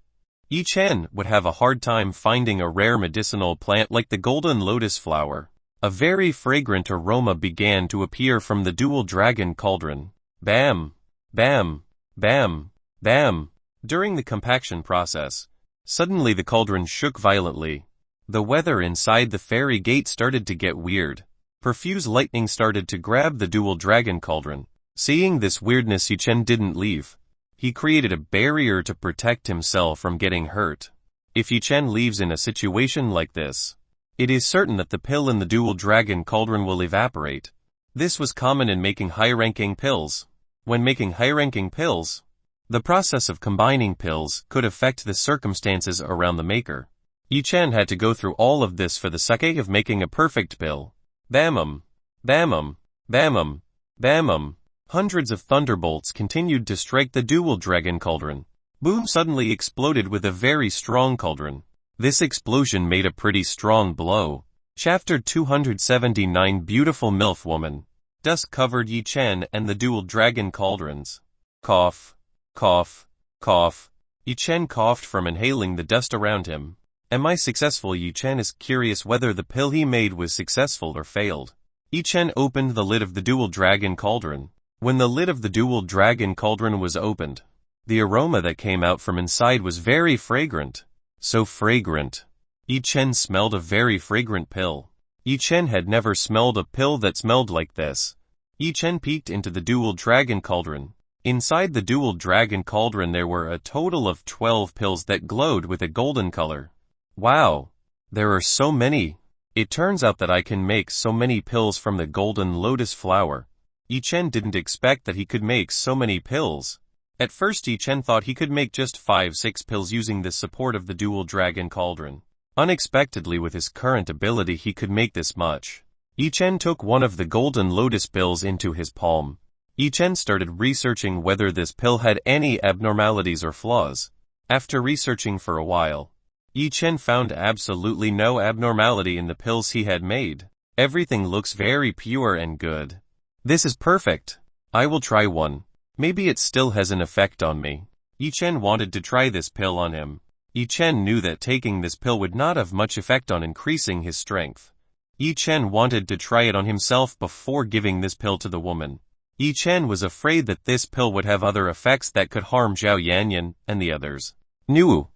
Yi Chen would have a hard time finding a rare medicinal plant like the golden lotus flower. A very fragrant aroma began to appear from the dual dragon cauldron. Bam! Bam! Bam! Bam! During the compaction process, suddenly the cauldron shook violently. The weather inside the fairy gate started to get weird. Profuse lightning started to grab the dual dragon cauldron. Seeing this weirdness, Yi Chen didn't leave. He created a barrier to protect himself from getting hurt. If Yi Chen leaves in a situation like this, it is certain that the pill in the dual dragon cauldron will evaporate. This was common in making high-ranking pills. When making high-ranking pills, the process of combining pills could affect the circumstances around the maker. Yi Chen had to go through all of this for the sake of making a perfect pill. Bam-um, bam-um, bam-um, bam-um. Hundreds of thunderbolts continued to strike the dual dragon cauldron. Boom suddenly exploded with a very strong cauldron. This explosion made a pretty strong blow. Chapter 279 Beautiful MILF Woman. Dust covered Yi Chen and the dual dragon cauldrons. Cough, cough, cough. Yi Chen coughed from inhaling the dust around him. Am I successful? Yi Chen is curious whether the pill he made was successful or failed. Yi Chen opened the lid of the dual dragon cauldron. When the lid of the dual dragon cauldron was opened, the aroma that came out from inside was very fragrant. So fragrant. Yi Chen smelled a very fragrant pill. Yi Chen had never smelled a pill that smelled like this. Yi Chen peeked into the dual dragon cauldron. Inside the dual dragon cauldron there were a total of 12 pills that glowed with a golden color. Wow! There are so many. It turns out that I can make so many pills from the golden lotus flower. Yi Chen didn't expect that he could make so many pills. At first Yi Chen thought he could make just 5-6 pills using the support of the dual dragon cauldron. Unexpectedly, with his current ability, he could make this much. Yi Chen took one of the golden lotus pills into his palm. Yi Chen started researching whether this pill had any abnormalities or flaws. After researching for a while, Yi Chen found absolutely no abnormality in the pills he had made. Everything looks very pure and good. This is perfect. I will try one. Maybe it still has an effect on me. Yi Chen wanted to try this pill on him. Yi Chen knew that taking this pill would not have much effect on increasing his strength. Yi Chen wanted to try it on himself before giving this pill to the woman. Yi Chen was afraid that this pill would have other effects that could harm Zhao Yanyan and the others. New.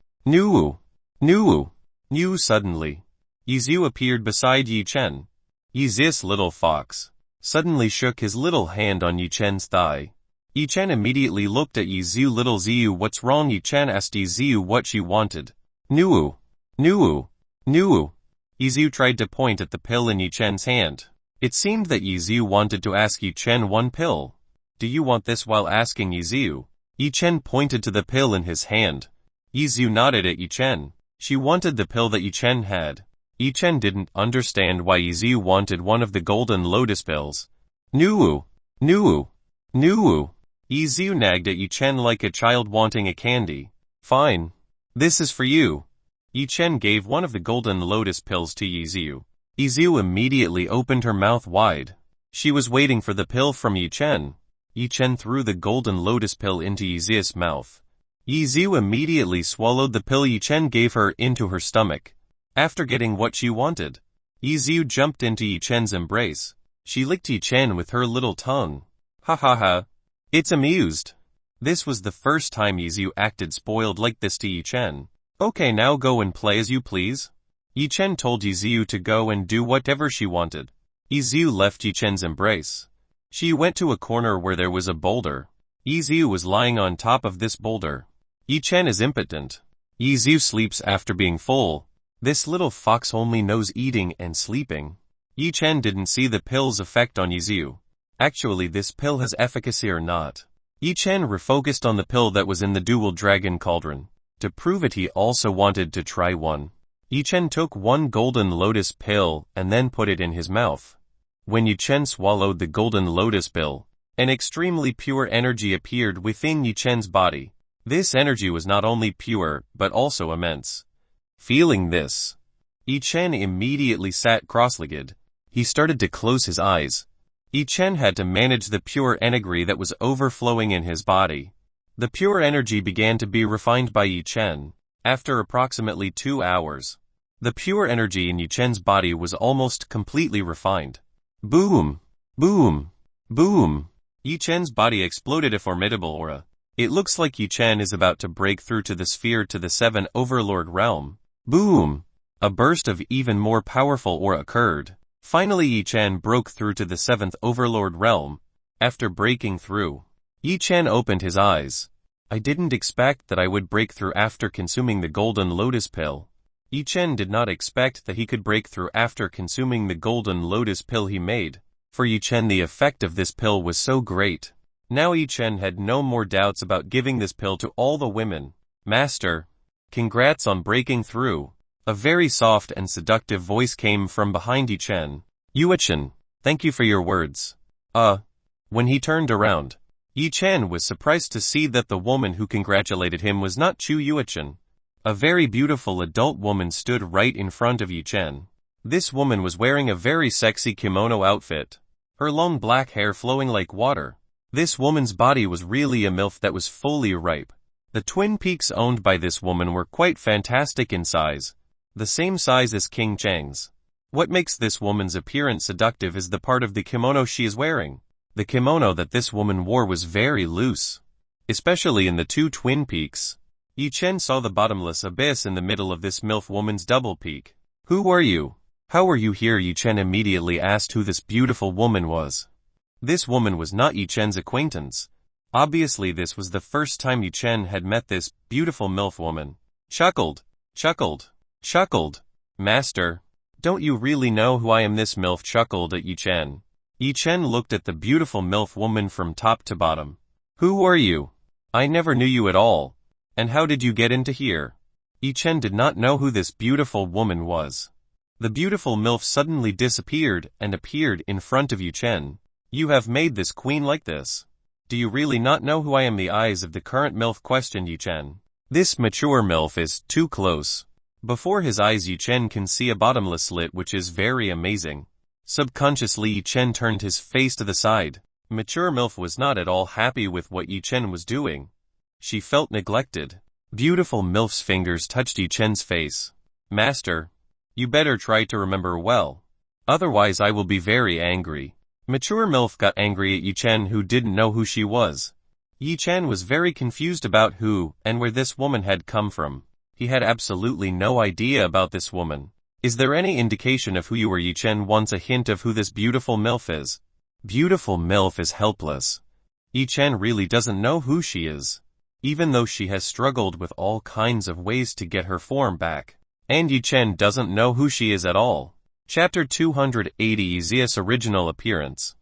Suddenly, Yi Zhu appeared beside Yi Chen. Yi Zhu's little fox suddenly shook his little hand on Yi Chen's thigh. Yi Chen immediately looked at Yi Zhu. Little Zhu, what's wrong? Yi Chen asked Yi Zhu what she wanted. Nuwu. Yi Zhu tried to point at the pill in Yi Chen's hand. It seemed that Yi Zhu wanted to ask Yi Chen one pill. Do you want this? While asking Yi Zhu, Yi Chen pointed to the pill in his hand. Yi Zhu nodded at Yi Chen. She wanted the pill that Yi Chen had. Yi Chen didn't understand why Yi Zhu wanted one of the golden lotus pills. Nuwu. Yi Zhu nagged at Yi Chen like a child wanting a candy. Fine. This is for you. Yi Chen gave one of the golden lotus pills to Yi Zhu. Yi Zhu immediately opened her mouth wide. She was waiting for the pill from Yi Chen. Yi Chen threw the golden lotus pill into Yi Zhu's mouth. Yi Zhu immediately swallowed the pill Yi Chen gave her into her stomach. After getting what she wanted, Yi Zhu jumped into Yi Chen's embrace. She licked Yi Chen with her little tongue. Ha ha ha. It's amused. This was the first time Yi Zhu acted spoiled like this to Yi Chen. Okay, now go and play as you please. Yi Chen told Yi Zhu to go and do whatever she wanted. Yi Zhu left Yi Chen's embrace. She went to a corner where there was a boulder. Yi Zhu was lying on top of this boulder. Yi Chen is impotent. Yi Zhu sleeps after being full. This little fox only knows eating and sleeping. Yi Chen didn't see the pill's effect on Yi Zhu. Actually, this pill has efficacy or not. Yi Chen refocused on the pill that was in the dual dragon cauldron. To prove it, he also wanted to try one. Yi Chen took one golden lotus pill and then put it in his mouth. When Yi Chen swallowed the golden lotus pill, an extremely pure energy appeared within Yi Chen's body. This energy was not only pure, but also immense. Feeling this, Yi Chen immediately sat cross-legged. He started to close his eyes. Yi Chen had to manage the pure energy that was overflowing in his body. The pure energy began to be refined by Yi Chen. After approximately 2 hours, the pure energy in Yi Chen's body was almost completely refined. Boom! Boom! Boom! Yi Chen's body exploded a formidable aura. It looks like Yi Chen is about to break through to the sphere to the 7th overlord realm. Boom! A burst of even more powerful aura occurred. Finally, Yi Chen broke through to the 7th overlord realm. After breaking through, Yi Chen opened his eyes. I didn't expect that I would break through after consuming the golden lotus pill. Yi Chen did not expect that he could break through after consuming the golden lotus pill he made. For Yi Chen, the effect of this pill was so great. Now Yi Chen had no more doubts about giving this pill to all the women. Master, congrats on breaking through. A very soft and seductive voice came from behind Yi Chen. Yuchen, thank you for your words. When he turned around, Yi Chen was surprised to see that the woman who congratulated him was not Chu Yuchen. A very beautiful adult woman stood right in front of Yi Chen. This woman was wearing a very sexy kimono outfit, her long black hair flowing like water. This woman's body was really a MILF that was fully ripe. The twin peaks owned by this woman were quite fantastic in size, the same size as King Chang's. What makes this woman's appearance seductive is the part of the kimono she is wearing. The kimono that this woman wore was very loose, especially in the two twin peaks. Yi Chen saw the bottomless abyss in the middle of this MILF woman's double peak. Who are you? How are you here? Yi Chen immediately asked who this beautiful woman was. This woman was not Yi Chen's acquaintance. Obviously this was the first time Yi Chen had met this beautiful MILF woman. Chuckled. Master, don't you really know who I am? This MILF chuckled at Yi Chen. Yi Chen looked at the beautiful MILF woman from top to bottom. Who are you? I never knew you at all. And how did you get into here? Yi Chen did not know who this beautiful woman was. The beautiful MILF suddenly disappeared and appeared in front of Yi Chen. You have made this queen like this. Do you really not know who I am? The eyes of the current MILF questioned Yi Chen. This mature MILF is too close. Before his eyes Yi Chen can see a bottomless slit, which is very amazing. Subconsciously Yi Chen turned his face to the side. Mature MILF was not at all happy with what Yi Chen was doing. She felt neglected. Beautiful MILF's fingers touched Yi Chen's face. Master, you better try to remember well. Otherwise I will be very angry. Mature MILF got angry at Yi Chen, who didn't know who she was. Yi Chen was very confused about who and where this woman had come from. He had absolutely no idea about this woman. Is there any indication of who you are? Yi Chen wants a hint of who this beautiful MILF is. Beautiful MILF is helpless. Yi Chen really doesn't know who she is, even though she has struggled with all kinds of ways to get her form back. And Yi Chen doesn't know who she is at all. Chapter 280 Yi's original appearance.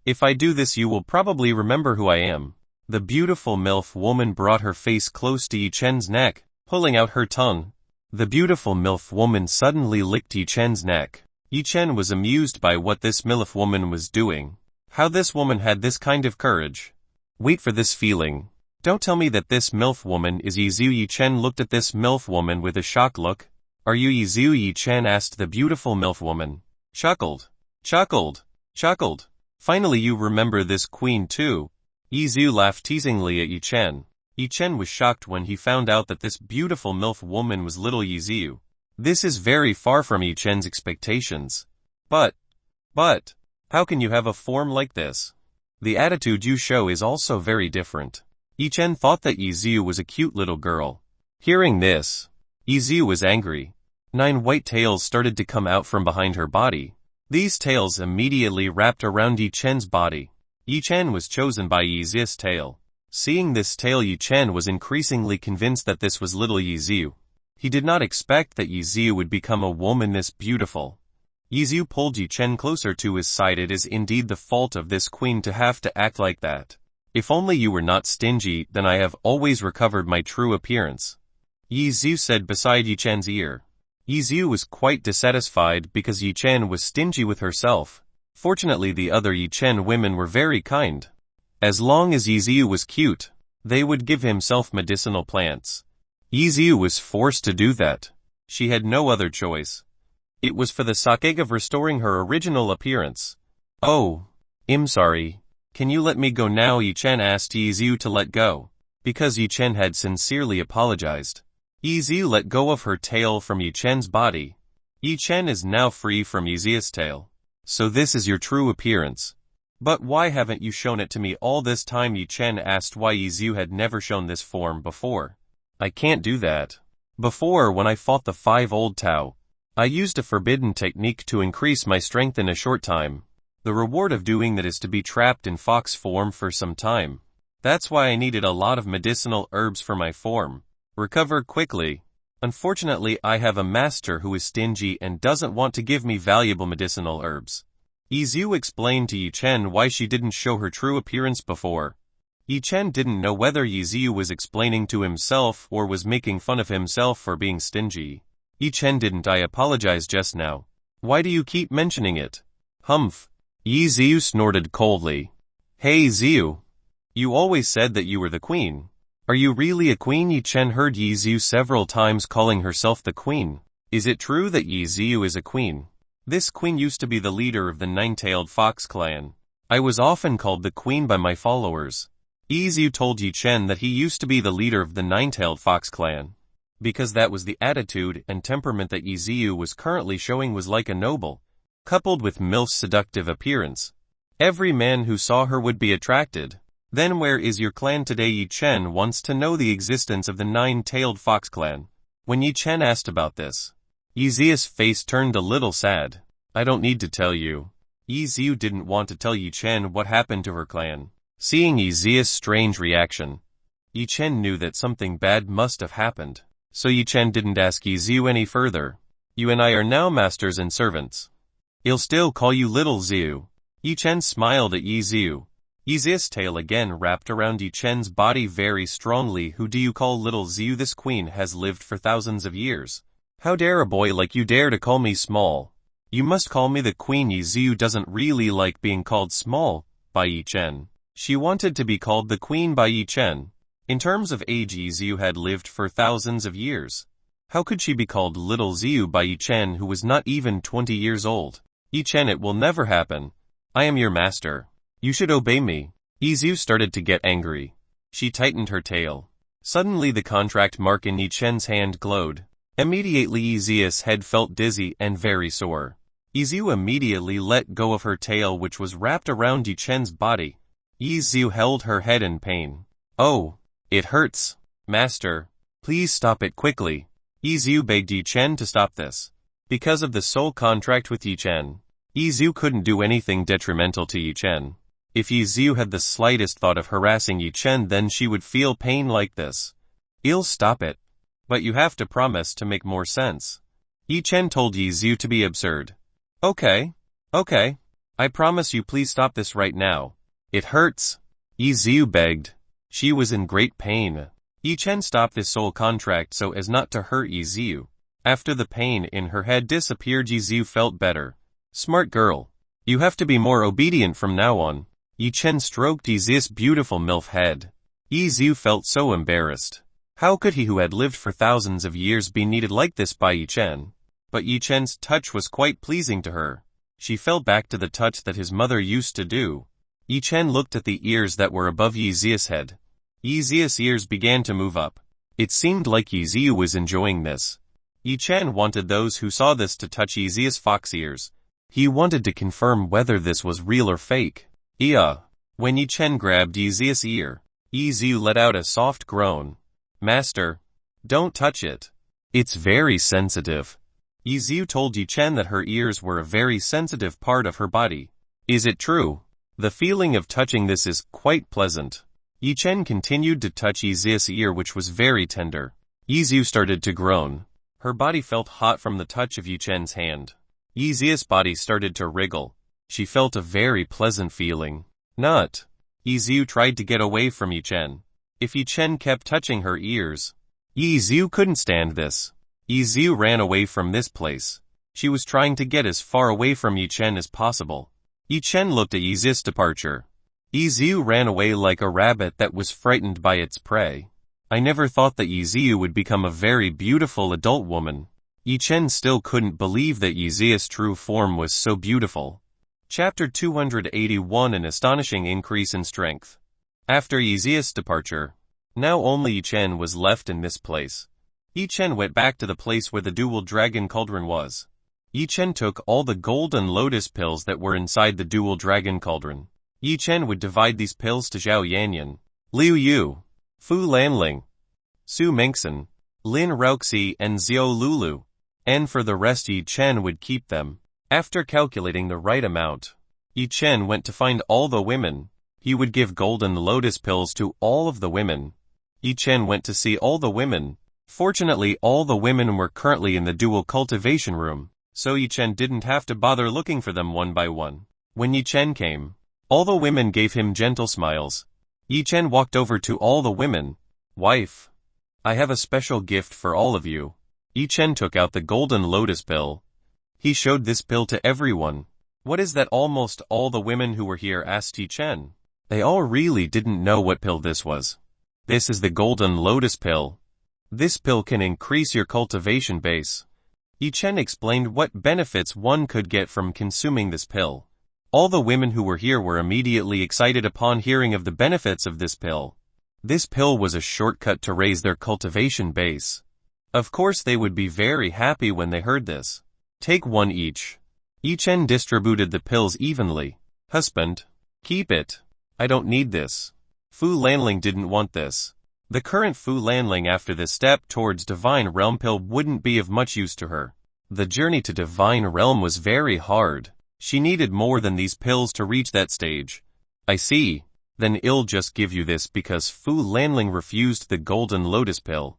If I do this you will probably remember who I am. The beautiful MILF woman brought her face close to Yi Chen's neck, pulling out her tongue. The beautiful MILF woman suddenly licked Yi Chen's neck. Yi Chen was amused by what this MILF woman was doing. How this woman had this kind of courage. Wait for this feeling. Don't tell me that this MILF woman is Yi. Yi Chen looked at this MILF woman with a shocked look. Are you Yi? Yi Chen asked the beautiful MILF woman. Chuckled. Finally you remember this queen too. Yi laughed teasingly at Yi Chen. Yi Chen was shocked when he found out that this beautiful MILF woman was little Yi. This is very far from Yi Chen's expectations. But, how can you have a form like this? The attitude you show is also very different. Yi Chen thought that Yi was a cute little girl. Hearing this, Yi was angry. 9 white tails started to come out from behind her body. These tails immediately wrapped around Yi Chen's body. Yi Chen was chosen by Yi's tail. Seeing this tail, Yi Chen was increasingly convinced that this was little Yi. He did not expect that Yi would become a woman this beautiful. Yi pulled Yi Chen closer to his side. It is indeed the fault of this queen to have to act like that. If only you were not stingy, then I have always recovered my true appearance. Yi said beside Yi Chen's ear. Yi was quite dissatisfied because Yi Chen was stingy with herself. Fortunately the other Yi Chen women were very kind. As long as Yi was cute, they would give himself medicinal plants. Yi was forced to do that. She had no other choice. It was for the sake of restoring her original appearance. Oh, I'm sorry. Can you let me go now? Yi Chen asked Yi to let go, because Yi Chen had sincerely apologized. Yi let go of her tail from Yi Chen's body. Yi Chen is now free from Yi's tail. So this is your true appearance. But why haven't you shown it to me all this time? Yi Chen asked why Yi had never shown this form before. I can't do that. Before, when I fought the 5 old Tao, I used a forbidden technique to increase my strength in a short time. The reward of doing that is to be trapped in fox form for some time. That's why I needed a lot of medicinal herbs for my form. Recover quickly. Unfortunately, I have a master who is stingy and doesn't want to give me valuable medicinal herbs. Yi explained to Yi Chen why she didn't show her true appearance before. Yi Chen didn't know whether Yi was explaining to himself or was making fun of himself for being stingy. Yi Chen, didn't I apologize just now? Why do you keep mentioning it? Humph. Yi Ziyu snorted coldly. Hey Ziyu. You always said that you were the queen. Are you really a queen? Yi Chen heard Yi Ziyu several times calling herself the queen. Is it true that Yi Ziyu is a queen? This queen used to be the leader of the nine-tailed fox clan. I was often called the queen by my followers. Yi Ziyu told Yi Chen that he used to be the leader of the nine-tailed fox clan. Because that was the attitude and temperament that Yi Ziyu was currently showing, was like a noble, coupled with MILF's seductive appearance. Every man who saw her would be attracted. Then where is your clan today? Yi Chen wants to know the existence of the nine-tailed fox clan. When Yi Chen asked about this, Yi Ziyu's face turned a little sad. I don't need to tell you. Yi Ziyu didn't want to tell Yi Chen what happened to her clan. Seeing Yi Ziyu's strange reaction, Yi Chen knew that something bad must have happened. So Yi Chen didn't ask Yi Ziyu any further. You and I are now masters and servants. I'll still call you little Ziyu. Yi Chen smiled at Yi Ziyu. Yi Ziyu's tail again wrapped around Yi Chen's body very strongly. Who do you call little Ziyu? This queen has lived for thousands of years. How dare a boy like you dare to call me small? You must call me the queen. Yi Ziyu doesn't really like being called small by Yi Chen. She wanted to be called the queen by Yi Chen. In terms of age, Yi Ziyu had lived for thousands of years. How could she be called little Ziyu by Yi Chen, who was not even 20 years old? Yi Chen, it will never happen. I am your master. You should obey me. Yi Ziyu started to get angry. She tightened her tail. Suddenly the contract mark in Yi Chen's hand glowed. Immediately Yi Ziyu's head felt dizzy and very sore. Yi Ziyu immediately let go of her tail, which was wrapped around Yi Chen's body. Yi Ziyu held her head in pain. Oh. It hurts. Master, please stop it quickly. Yi Ziyu begged Yi Chen to stop this. Because of the soul contract with Yi Chen, Yi Ziyu couldn't do anything detrimental to Yi Chen. If Yi Ziyu had the slightest thought of harassing Yi Chen, then she would feel pain like this. I'll stop it. But you have to promise to make more sense. Yi Chen told Yi Ziyu to be absurd. Okay. I promise you, please stop this right now. It hurts. Yi Ziyu begged. She was in great pain. Yi Chen stopped this soul contract so as not to hurt Yi Ziyu. After the pain in her head disappeared, Yi Ziyu felt better. Smart girl. You have to be more obedient from now on. Yi Chen stroked Yi Ziyu's beautiful MILF head. Yi Ziyu felt so embarrassed. How could he, who had lived for thousands of years, be needed like this by Yi Chen? But Yi Chen's touch was quite pleasing to her. She fell back to the touch that his mother used to do. Yi Chen looked at the ears that were above Yi Ziyu's head. Yi Ziyu's ears began to move up. It seemed like Yi Ziyu was enjoying this. Yi Chen wanted those who saw this to touch Yi Ziyu's fox ears. He wanted to confirm whether this was real or fake. When Yi Chen grabbed Yi Ziyu's ear, Yi Ziyu let out a soft groan. Master, don't touch it. It's very sensitive. Yi Ziyu told Yi Chen that her ears were a very sensitive part of her body. Is it true? The feeling of touching this is quite pleasant. Yi Chen continued to touch Yi Ziyu's ear, which was very tender. Yi Ziyu started to groan. Her body felt hot from the touch of Yi Chen's hand. Yi Ziyu's body started to wriggle. She felt a very pleasant feeling. Not. Yi Ziyu tried to get away from Yi Chen. If Yi Chen kept touching her ears, Yi Ziyu couldn't stand this. Yi Ziyu ran away from this place. She was trying to get as far away from Yi Chen as possible. Yi Chen looked at Yi Ziyu's departure. Yi Ziyu ran away like a rabbit that was frightened by its prey. I never thought that Yi Ziyu would become a very beautiful adult woman. Yi Chen still couldn't believe that Yi Ziyu's true form was so beautiful. Chapter 281, An astonishing increase in strength. After Yi Ziyu's departure, now only Yi Chen was left in this place. Yi Chen went back to the place where the dual dragon cauldron was. Yi Chen took all the golden lotus pills that were inside the dual dragon cauldron. Yi Chen would divide these pills to Zhao Yanyan, Liu Yu, Fu Lanling, Su Mengxin, Lin Raoxi and Xiao Lulu, and for the rest Yi Chen would keep them. After calculating the right amount, Yi Chen went to find all the women. He would give golden lotus pills to all of the women. Yi Chen went to see all the women. Fortunately, all the women were currently in the dual cultivation room, so Yi Chen didn't have to bother looking for them one by one. When Yi Chen came, all the women gave him gentle smiles. Yi Chen walked over to all the women. Wife, I have a special gift for all of you. Yi Chen took out the golden lotus pill. He showed this pill to everyone. What is that? Almost all the women who were here asked Yi Chen. They all really didn't know what pill this was. This is the golden lotus pill. This pill can increase your cultivation base. Yi Chen explained what benefits one could get from consuming this pill. All the women who were here were immediately excited upon hearing of the benefits of this pill. This pill was a shortcut to raise their cultivation base. Of course they would be very happy when they heard this. Take one each. Yi Chen distributed the pills evenly. Husband, keep it. I don't need this. Fu Lanling didn't want this. The current Fu Lanling after this step towards Divine Realm pill wouldn't be of much use to her. The journey to Divine Realm was very hard. She needed more than these pills to reach that stage. I see. Then I'll just give you this because Fu Lanling refused the golden lotus pill.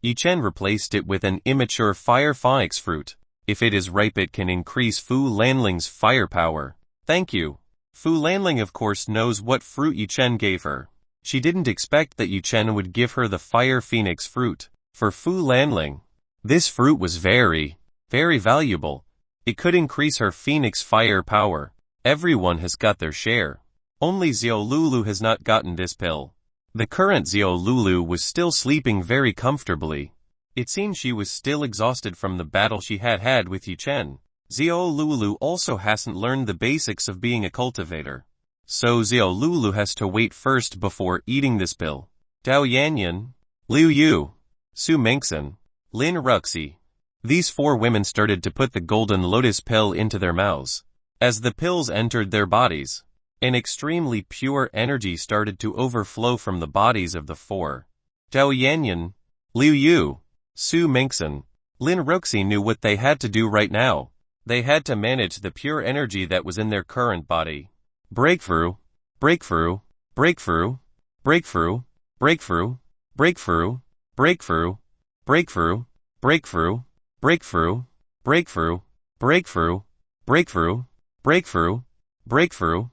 Yi Chen replaced it with an immature fire phoenix fruit. If it is ripe it can increase Fu Lanling's firepower. Thank you. Fu Lanling of course knows what fruit Yi Chen gave her. She didn't expect that Yi Chen would give her the fire phoenix fruit. For Fu Lanling, this fruit was very valuable. It could increase her phoenix fire power. Everyone has got their share. Only Xiao Lulu has not gotten this pill. The current Xiao Lulu was still sleeping very comfortably. It seemed she was still exhausted from the battle she had with Yi Chen. Xiao Lulu also hasn't learned the basics of being a cultivator. So Xiao Lulu has to wait first before eating this pill. Dao Yanyan, Liu Yu, Su Mengxin, Lin Ruxi. These four women started to put the golden lotus pill into their mouths. As the pills entered their bodies, an extremely pure energy started to overflow from the bodies of the four. Dao Yanyan, Liu Yu, Su Mengxin, Lin Ruxi knew what they had to do right now. They had to manage the pure energy that was in their current body. Breakthrough, breakthrough, breakthrough, breakthrough, breakthrough, breakthrough, breakthrough, breakthrough, breakthrough, breakthrough, breakthrough, breakthrough, breakthrough, breakthrough, breakthrough,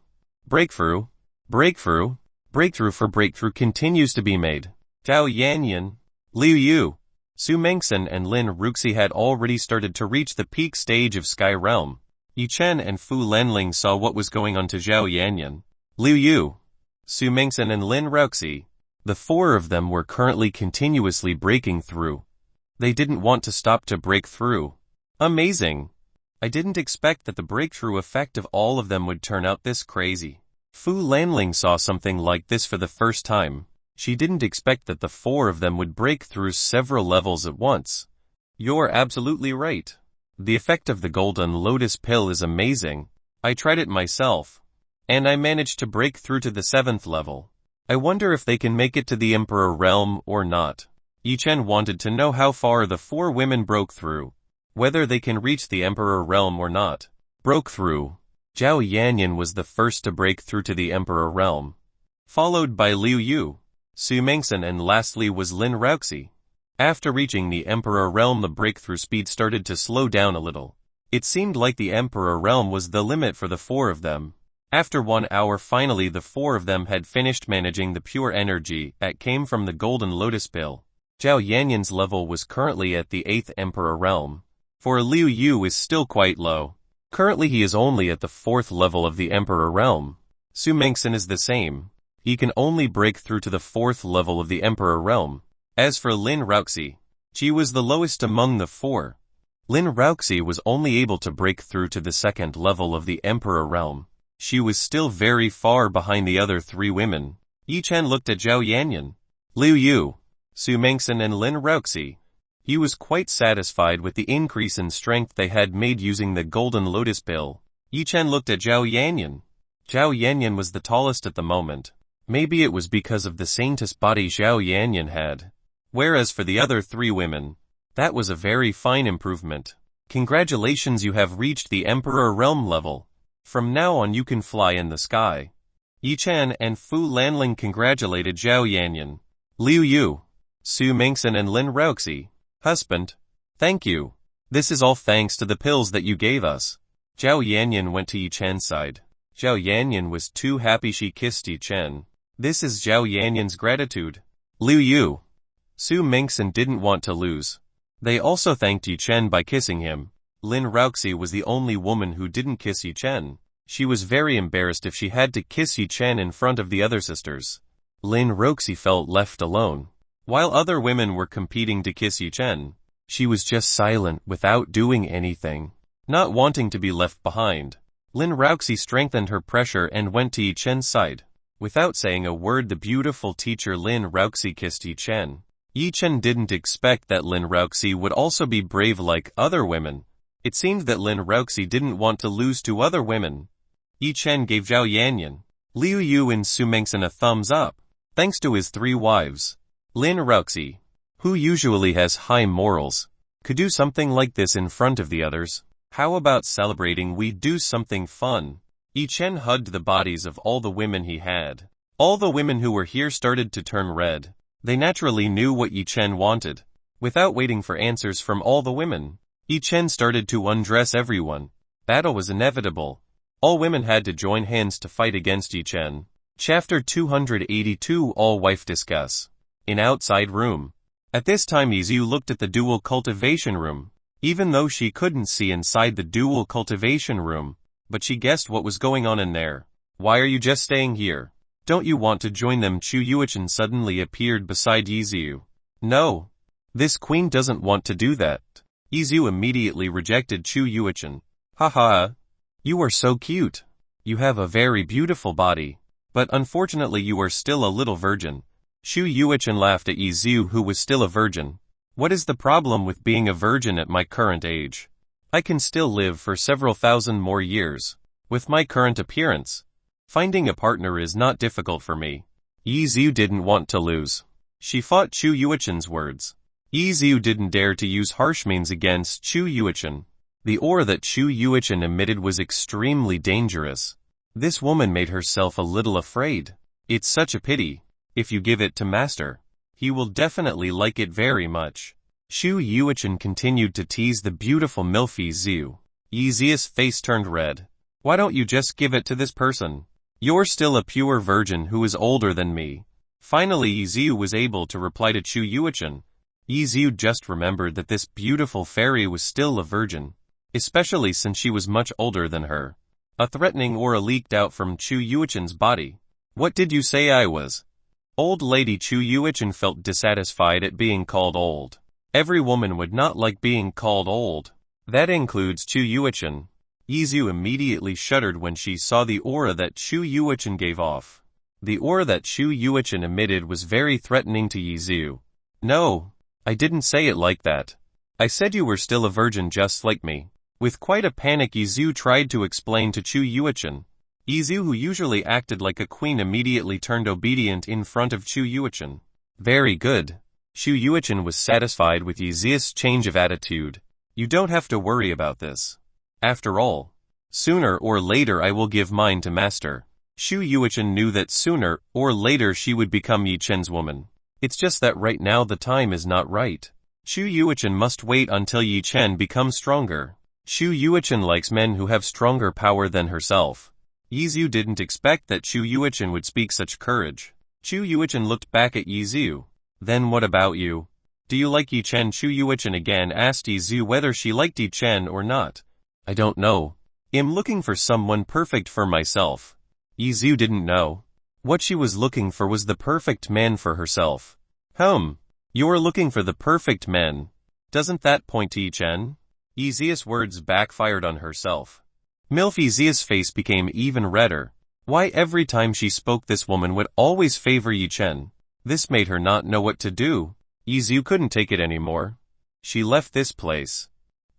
breakthrough, breakthrough, breakthrough for breakthrough continues to be made. Dao Yanyan, Liu Yu, Su Mengxin and Lin Ruxi had already started to reach the peak stage of Sky Realm. Yi Chen and Fu Lanling saw what was going on to Zhao Yanyan, Liu Yu, Su Mengxin and Lin Ruxi. The four of them were currently continuously breaking through. They didn't want to stop to break through. Amazing! I didn't expect that the breakthrough effect of all of them would turn out this crazy. Fu Lanling saw something like this for the first time. She didn't expect that the four of them would break through several levels at once. You're absolutely right. The effect of the golden lotus pill is amazing. I tried it myself, and I managed to break through to the 7th level. I wonder if they can make it to the Emperor Realm or not. Yi Chen wanted to know how far the four women broke through, whether they can reach the Emperor Realm or not. Broke through. Zhao Yanyan was the first to break through to the Emperor Realm, followed by Liu Yu, Su Mengxin and lastly was Lin Ruxi. After reaching the Emperor Realm the breakthrough speed started to slow down a little. It seemed like the Emperor Realm was the limit for the four of them. After 1 hour finally the four of them had finished managing the pure energy that came from the golden lotus pill. Zhao Yanyan's level was currently at the 8th Emperor Realm. For Liu Yu is still quite low. Currently he is only at the 4th level of the Emperor Realm. Su Mengxin is the same. He can only break through to the 4th level of the Emperor Realm. As for Lin Ruxi, she was the lowest among the four. Lin Ruxi was only able to break through to the 2nd level of the Emperor Realm. She was still very far behind the other three women. Yi Chen looked at Zhao Yanyan, Liu Yu, Su Mengxin and Lin Ruxi. He was quite satisfied with the increase in strength they had made using the golden lotus pill. Yi Chen looked at Zhao Yanyan. Zhao Yanyan was the tallest at the moment. Maybe it was because of the saintess body Zhao Yanyan had. Whereas for the other three women, that was a very fine improvement. Congratulations, you have reached the Emperor Realm level. From now on you can fly in the sky. Yi Chen and Fu Lanling congratulated Zhao Yanyan, Liu Yu, Su Mengxin and Lin Ruxi. Husband, thank you. This is all thanks to the pills that you gave us. Zhao Yanyan went to Yi Chen's side. Zhao Yanyan was too happy she kissed Yi Chen. This is Zhao Yanyan's gratitude. Liu Yu, Su Mengxin didn't want to lose. They also thanked Yi Chen by kissing him. Lin Ruoxi was the only woman who didn't kiss Yi Chen. She was very embarrassed if she had to kiss Yi Chen in front of the other sisters. Lin Ruoxi felt left alone. While other women were competing to kiss Yi Chen, she was just silent without doing anything. Not wanting to be left behind, Lin Ruoxi strengthened her pressure and went to Yi Chen's side. Without saying a word, the beautiful teacher Lin Ruoxi kissed Yi Chen. Yi Chen didn't expect that Lin Ruoxi would also be brave like other women. It seemed that Lin Ruoxi didn't want to lose to other women. Yi Chen gave Zhao Yanyan, Liu Yu and Su Mengxin a thumbs up, thanks to his 3 wives. Lin Ruoxi, who usually has high morals, could do something like this in front of the others. How about celebrating? We do something fun. Yi Chen hugged the bodies of all the women he had. All the women who were here started to turn red. They naturally knew what Yi Chen wanted. Without waiting for answers from all the women, Yi Chen started to undress everyone. Battle was inevitable. All women had to join hands to fight against Yi Chen. Chapter 282 All Wife Discuss. In outside room. At this time Yizu looked at the dual cultivation room. Even though she couldn't see inside the dual cultivation room, but she guessed what was going on in there. Why are you just staying here? Don't you want to join them? Chu Yuchen suddenly appeared beside Yizu. No. This queen doesn't want to do that. Yizu immediately rejected Chu Yuchen. Haha. You are so cute. You have a very beautiful body. But unfortunately you are still a little virgin. Chu Yuchen laughed at Yizu, who was still a virgin. What is the problem with being a virgin at my current age? I can still live for several thousand more years. With my current appearance, finding a partner is not difficult for me. Yizu didn't want to lose. She fought Chu Yuchen's words. Yizu didn't dare to use harsh means against Chu Yuchen. The aura that Chu Yuchen emitted was extremely dangerous. This woman made herself a little afraid. It's such a pity. If you give it to Master, he will definitely like it very much. Chu Yuchen continued to tease the beautiful MILF Yizu. Yizu's face turned red. Why don't you just give it to this person? You're still a pure virgin who is older than me. Finally Yizu was able to reply to Chu Yuchen. Yizu just remembered that this beautiful fairy was still a virgin, especially since she was much older than her. A threatening aura leaked out from Chu Yuchen's body. What did you say I was? Old lady. Chu Yuchen felt dissatisfied at being called old. Every woman would not like being called old. That includes Chu Yuchen. Yizu immediately shuddered when she saw the aura that Chu Yuchen gave off. The aura that Chu Yuchen emitted was very threatening to Yizu. No, I didn't say it like that. I said you were still a virgin just like me. With quite a panic Yizu tried to explain to Chu Yuchen. Yizu, who usually acted like a queen, immediately turned obedient in front of Chu Yuchen. Very good. Chu Yuchen was satisfied with Yizu's change of attitude. You don't have to worry about this. After all, sooner or later I will give mine to Master. Chu Yuchen knew that sooner or later she would become Yi Chen's woman. It's just that right now the time is not right. Chu Yuchen must wait until Yi Chen becomes stronger. Chu Yuchen likes men who have stronger power than herself. Yizu didn't expect that Chu Yuchen would speak such courage. Chu Yuchen looked back at Yizu. Then what about you? Do you like Yi Chen? Chu Yuchen again asked Yizu whether she liked Yi Chen or not. I don't know. I'm looking for someone perfect for myself. Yizu didn't know. What she was looking for was the perfect man for herself. You're looking for the perfect man. Doesn't that point to Yi Chen? Yizu's words backfired on herself. MILF Yizu's face became even redder. Why every time she spoke this woman would always favor Yi Chen? This made her not know what to do. Yizu couldn't take it anymore. She left this place.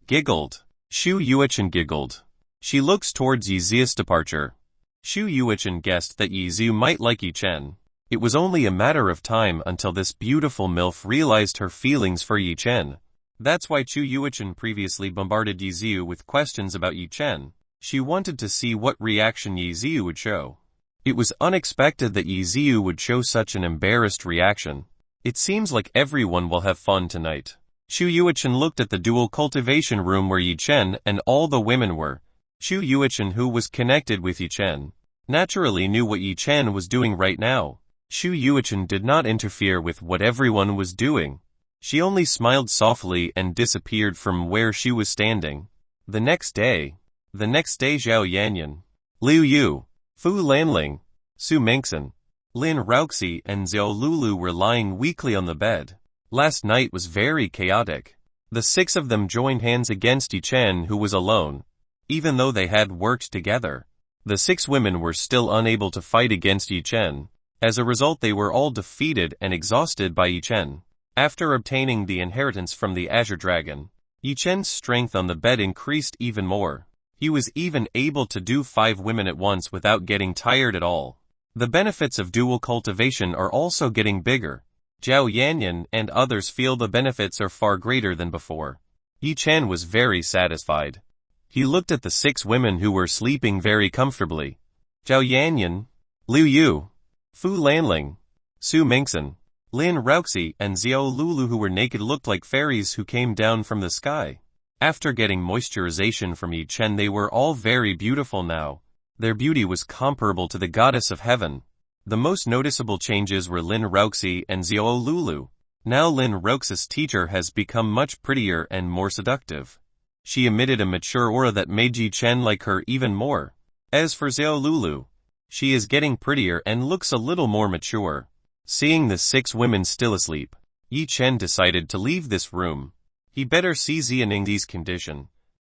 Giggled. Chu Yuchen giggled. She looks towards Yizu's departure. Chu Yuchen guessed that Yizu might like Yi Chen. It was only a matter of time until this beautiful MILF realized her feelings for Yi Chen. That's why Chu Yuchen previously bombarded Yizu with questions about Yi Chen. She wanted to see what reaction Yizu would show. It was unexpected that Yizu would show such an embarrassed reaction. It seems like everyone will have fun tonight. Chu Yuchen looked at the dual cultivation room where Yi Chen and all the women were. Chu Yuchen, who was connected with Yi Chen, naturally knew what Yi Chen was doing right now. Chu Yuchen did not interfere with what everyone was doing. She only smiled softly and disappeared from where she was standing. The next day Zhao Yanyan, Liu Yu, Fu Lanling, Su Mengxin, Lin Rauxi and Xiao Lulu were lying weakly on the bed. Last night was very chaotic. The six of them joined hands against Yi Chen, who was alone. Even though they had worked together, the six women were still unable to fight against Yi Chen. As a result, they were all defeated and exhausted by Yi Chen. After obtaining the inheritance from the Azure Dragon, Yi Chen's strength on the bed increased even more. He was even able to do 5 women at once without getting tired at all. The benefits of dual cultivation are also getting bigger. Zhao Yanyan and others feel the benefits are far greater than before. Yi Chen was very satisfied. He looked at the 6 women who were sleeping very comfortably. Zhao Yanyan, Liu Yu, Fu Lanling, Su Mengxin, Lin Rauxi and Xiao Lulu, who were naked, looked like fairies who came down from the sky. After getting moisturization from Yi Chen, they were all very beautiful now. Their beauty was comparable to the goddess of heaven. The most noticeable changes were Lin Rauxi and Xiao Lulu. Now Lin Rauxi's teacher has become much prettier and more seductive. She emitted a mature aura that made Yi Chen like her even more. As for Xiao Lulu, she is getting prettier and looks a little more mature. Seeing the 6 women still asleep, Yi Chen decided to leave this room. He better see Xianingzi's condition.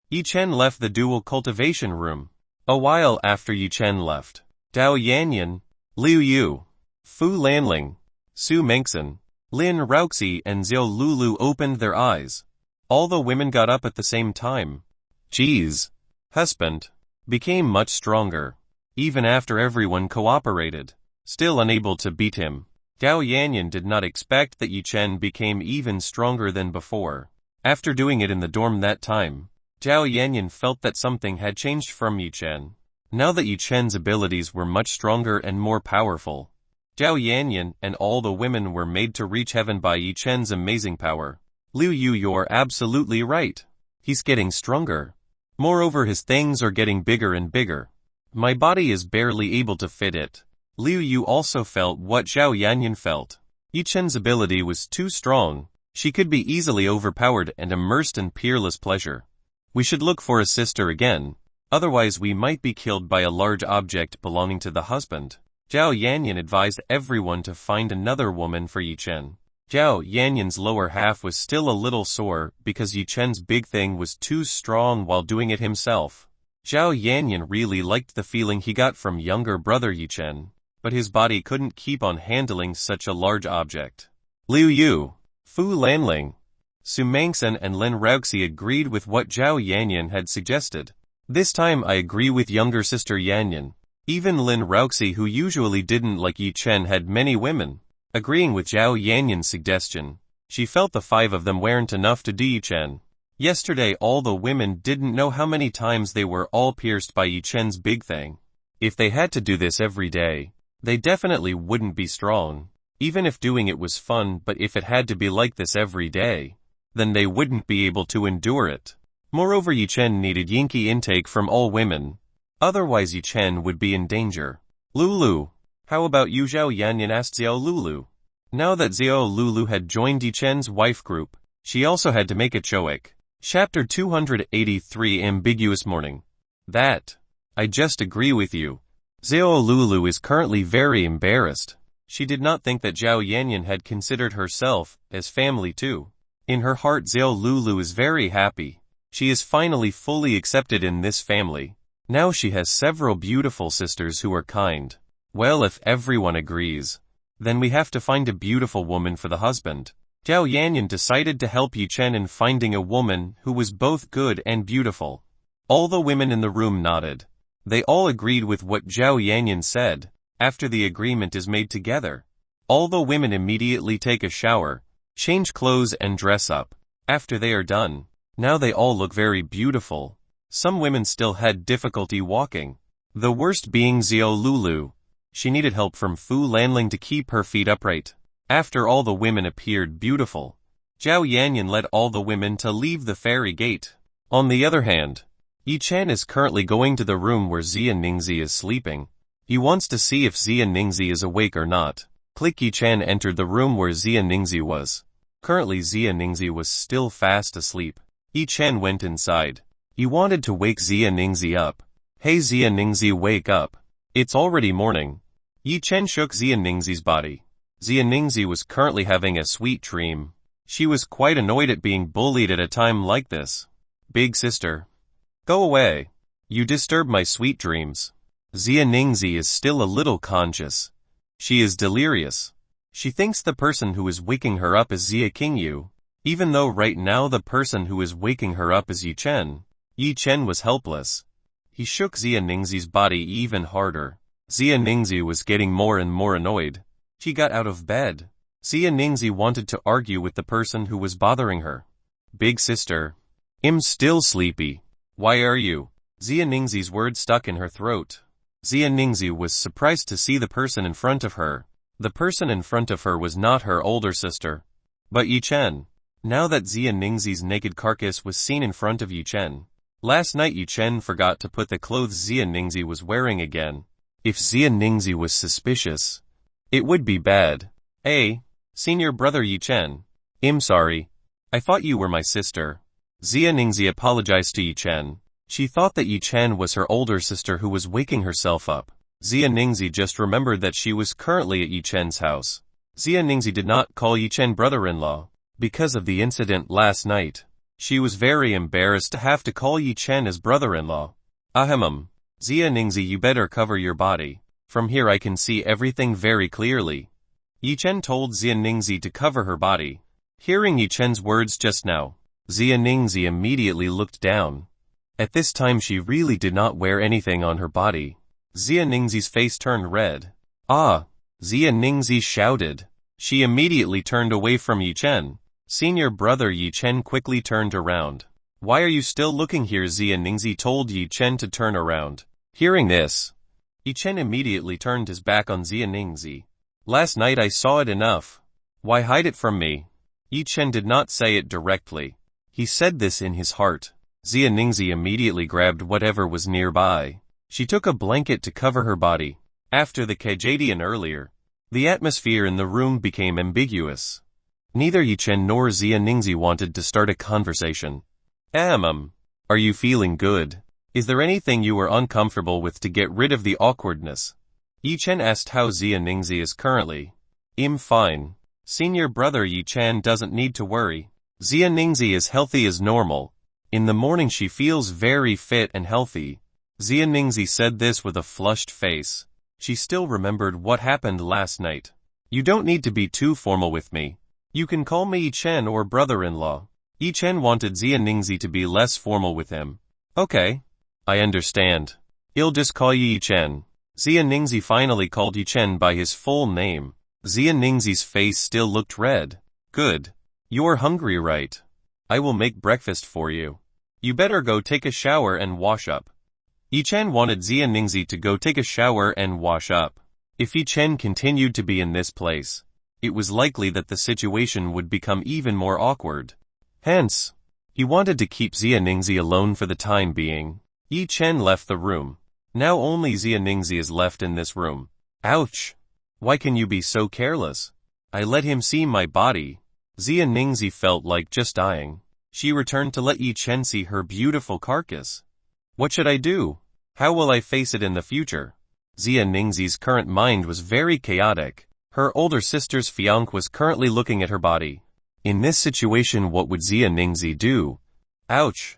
Yi Chen left the dual cultivation room. A while after Yi Chen left, Zhao Yanyan, Liu Yu, Fu Lanling, Su Mengxin, Lin Rauxi and Xiao Lulu opened their eyes. All the women got up at the same time. Ji's husband became much stronger. Even after everyone cooperated, still unable to beat him. Zhao Yanyan did not expect that Yi Chen became even stronger than before. After doing it in the dorm that time, Zhao Yanyan felt that something had changed from Yi Chen. Now that Yi Chen's abilities were much stronger and more powerful, Zhao Yanyan and all the women were made to reach heaven by Yi Chen's amazing power. Liu Yu, you're absolutely right. He's getting stronger. Moreover, his things are getting bigger and bigger. My body is barely able to fit it. Liu Yu also felt what Zhao Yanyan felt. Yi Chen's ability was too strong. She could be easily overpowered and immersed in peerless pleasure. We should look for a sister again. Otherwise we might be killed by a large object belonging to the husband. Zhao Yanyan advised everyone to find another woman for Yi Chen. Zhao Yanyan's lower half was still a little sore because Yi Chen's big thing was too strong while doing it himself. Zhao Yanyan really liked the feeling he got from younger brother Yi Chen, but his body couldn't keep on handling such a large object. Liu Yu, Fu Lanling, Su Mengxin and Lin Rauxi agreed with what Zhao Yanyan had suggested. This time I agree with younger sister Yanyan. Even Lin Rauxi, who usually didn't like Yi Chen, had many women. Agreeing with Zhao Yanyan's suggestion, she felt the 5 of them weren't enough to do Yi Chen. Yesterday all the women didn't know how many times they were all pierced by Yi Chen's big thing. If they had to do this every day, they definitely wouldn't be strong. Even if doing it was fun, but if it had to be like this every day, then they wouldn't be able to endure it. Moreover, Yi Chen needed Yinki intake from all women. Otherwise Yi Chen would be in danger. Lulu, how about you? Zhao Yanyan asked Xiao Lulu. Now that Xiao Lulu had joined Yi Chen's wife group, she also had to make a choice. Chapter 283 Ambiguous Morning. That. I just agree with you. Xiao Lulu is currently very embarrassed. She did not think that Zhao Yanyan had considered herself as family too. In her heart Xiao Lulu is very happy. She is finally fully accepted in this family. Now she has several beautiful sisters who are kind. Well, if everyone agrees, then we have to find a beautiful woman for the husband. Zhao Yanyan decided to help Yi Chen in finding a woman who was both good and beautiful. All the women in the room nodded. They all agreed with what Zhao Yanyan said. After the agreement is made together, all the women immediately take a shower, change clothes and dress up. After they are done, now they all look very beautiful. Some women still had difficulty walking. The worst being Xiao Lulu. She needed help from Fu Lanling to keep her feet upright. After all the women appeared beautiful, Zhao Yanyan led all the women to leave the fairy gate. On the other hand, Yi Chen is currently going to the room where Xianingzi is sleeping. He wants to see if Xianingzi is awake or not. Yi Chen entered the room where Xianingzi was. Currently Xia Ningzi was still fast asleep. Yi Chen went inside. He wanted to wake Xia Ningzi up. Hey Xia Ningzi, wake up. It's already morning. Yi Chen shook Xia Ningzi's body. Xia Ningzi was currently having a sweet dream. She was quite annoyed at being bullied at a time like this. Big sister. Go away. You disturb my sweet dreams. Xia Ningzi is still a little conscious. She is delirious. She thinks the person who is waking her up is Xia Qingyu, even though right now the person who is waking her up is Yi Chen. Yi Chen was helpless. He shook Xia Ningzi's body even harder. Xia Ningzi was getting more and more annoyed. She got out of bed. Xia Ningzi wanted to argue with the person who was bothering her. Big sister. I'm still sleepy. Why are you? Xia Ningzi's words stuck in her throat. Xia Ningzi was surprised to see the person in front of her. The person in front of her was not her older sister, but Yi Chen. Now that Xia Ningzi's naked carcass was seen in front of Yi Chen. Last night Yi Chen forgot to put the clothes Xia Ningzi was wearing again. If Xia Ningzi was suspicious, it would be bad. Hey, senior brother Yi Chen. I'm sorry. I thought you were my sister. Xia Ningzi apologized to Yi Chen. She thought that Yi Chen was her older sister who was waking herself up. Xia Ningzi just remembered that she was currently at Yi Chen's house. Xia Ningzi did not call Yi Chen brother-in-law. Because of the incident last night, she was very embarrassed to have to call Yi Chen as brother-in-law. Ahem. Xia Ningzi, you better cover your body. From here I can see everything very clearly. Yi Chen told Xia Ningzi to cover her body. Hearing Yi Chen's words just now, Xia Ningzi immediately looked down. At this time she really did not wear anything on her body. Xia Ningzi's face turned red. Ah! Xia Ningzi shouted. She immediately turned away from Yi Chen. Senior brother Yi Chen quickly turned around. Why are you still looking here? Xia Ningzi told Yi Chen to turn around. Hearing this, Yi Chen immediately turned his back on Xia Ningzi. Last night I saw it enough. Why hide it from me? Yi Chen did not say it directly. He said this in his heart. Xia Ningzi immediately grabbed whatever was nearby. She took a blanket to cover her body. After the Kajadian earlier, the atmosphere in the room became ambiguous. Neither Yi Chen nor Xia Ningzi wanted to start a conversation. Are you feeling good? Is there anything you are uncomfortable with to get rid of the awkwardness? Yi Chen asked how Xia Ningzi is currently. I'm fine. Senior brother Yi Chen doesn't need to worry. Xia Ningzi is healthy as normal. In the morning she feels very fit and healthy. Xia Ningzi said this with a flushed face. She still remembered what happened last night. You don't need to be too formal with me. You can call me Yi Chen or brother-in-law. Yi Chen wanted Xia Ningzi to be less formal with him. Okay. I understand. I'll just call you Yi Chen. Xia Ningzi finally called Yi Chen by his full name. Xia Ningzi's face still looked red. Good. You're hungry, right? I will make breakfast for you. You better go take a shower and wash up. Yi Chen wanted Xia Ningzi to go take a shower and wash up. If Yi Chen continued to be in this place, it was likely that the situation would become even more awkward. Hence, he wanted to keep Xia Ningzi alone for the time being. Yi Chen left the room. Now only Xia Ningzi is left in this room. Ouch! Why can you be so careless? I let him see my body. Xia Ningzi felt like just dying. She returned to let Yi Chen see her beautiful carcass. What should I do? How will I face it in the future? Xia Ningzi's current mind was very chaotic. Her older sister's fiancé was currently looking at her body. In this situation, what would Xia Ningzi do? Ouch!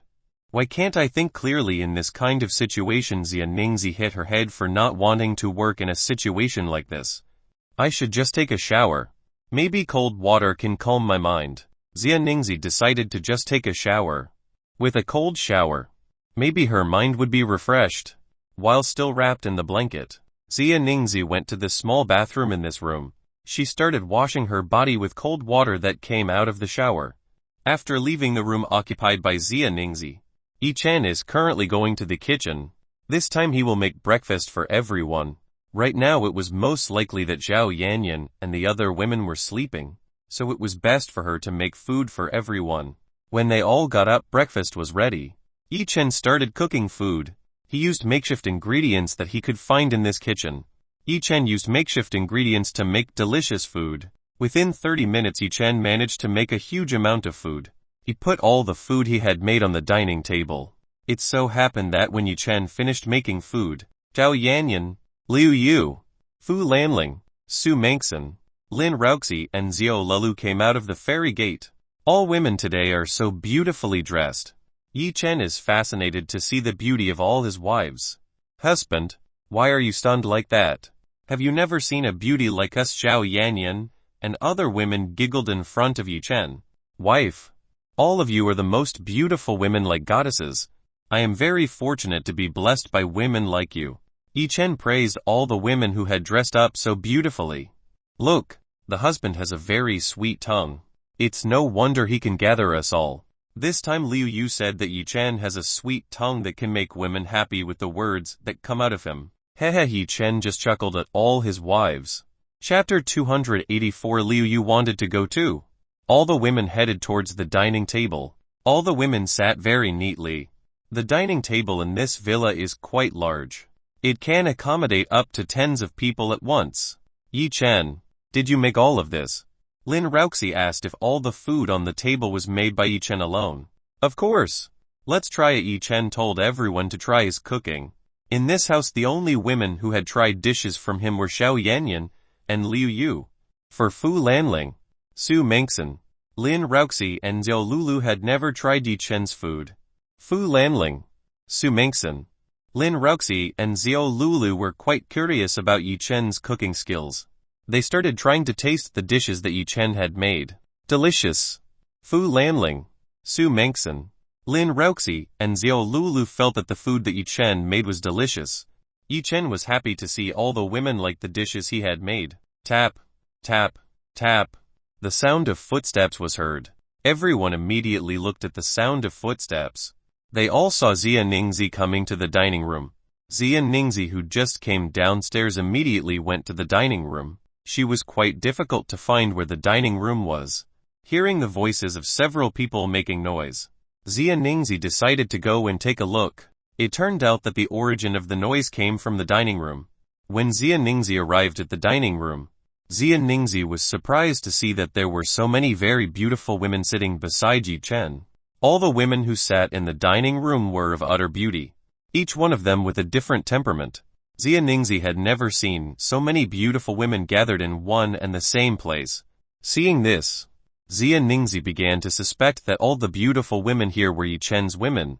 Why can't I think clearly in this kind of situation? Xia Ningzi hit her head for not wanting to work in a situation like this. I should just take a shower. Maybe cold water can calm my mind. Xia Ningzi decided to just take a shower. With a cold shower, maybe her mind would be refreshed. While still wrapped in the blanket, Xia Ningzi went to the small bathroom in this room. She started washing her body with cold water that came out of the shower. After leaving the room occupied by Xia Ningzi, Yi Chen is currently going to the kitchen. This time he will make breakfast for everyone. Right now it was most likely that Zhao Yanyan and the other women were sleeping, so it was best for her to make food for everyone. When they all got up, breakfast was ready. Yi Chen started cooking food. He used makeshift ingredients that he could find in this kitchen. Yi Chen used makeshift ingredients to make delicious food. Within 30 minutes Yi Chen managed to make a huge amount of food. He put all the food he had made on the dining table. It so happened that when Yi Chen finished making food, Zhao Yanyan, Liu Yu, Fu Lanling, Su Mengxin, Lin Ruoxi and Xiao Lulu came out of the fairy gate. All women today are so beautifully dressed. Yi Chen is fascinated to see the beauty of all his wives. Husband, why are you stunned like that? Have you never seen a beauty like us? Zhao Yanyan and other women giggled in front of Yi Chen. Wife, all of you are the most beautiful women like goddesses. I am very fortunate to be blessed by women like you. Yi Chen praised all the women who had dressed up so beautifully. Look, the husband has a very sweet tongue. It's no wonder he can gather us all. This time Liu Yu said that Yi Chen has a sweet tongue that can make women happy with the words that come out of him. Hehe, Yi Chen just chuckled at all his wives. Chapter 284. Liu Yu wanted to go too. All the women headed towards the dining table. All the women sat very neatly. The dining table in this villa is quite large. It can accommodate up to tens of people at once. Yi Chen, did you make all of this? Lin Ruoxi asked if all the food on the table was made by Yi Chen alone. Of course. Let's try it. Yi Chen told everyone to try his cooking. In this house the only women who had tried dishes from him were Zhao Yanyan and Liu Yu. For Fu Lanling, Su Mengxin, Lin Ruoxi and Xiao Lulu had never tried Yi Chen's food. Fu Lanling, Su Mengxin, Lin Ruoxi and Xiao Lulu were quite curious about Yi Chen's cooking skills. They started trying to taste the dishes that Yi Chen had made. Delicious. Fu Lanling, Su Mengxin, Lin Ruoxi and Xiao Lulu felt that the food that Yi Chen made was delicious. Yi Chen was happy to see all the women like the dishes he had made. Tap, tap, tap. The sound of footsteps was heard. Everyone immediately looked at the sound of footsteps. They all saw Xia Ningzi coming to the dining room. Xia Ningzi, who just came downstairs, immediately went to the dining room. She was quite difficult to find where the dining room was. Hearing the voices of several people making noise, Xia Ningzi decided to go and take a look. It turned out that the origin of the noise came from the dining room. When Xia Ningzi arrived at the dining room, Xia Ningzi was surprised to see that there were so many very beautiful women sitting beside Yi Chen. All the women who sat in the dining room were of utter beauty, each one of them with a different temperament. Xia Ningzi had never seen so many beautiful women gathered in one and the same place. Seeing this, Xia Ningzi began to suspect that all the beautiful women here were Yi Chen's women.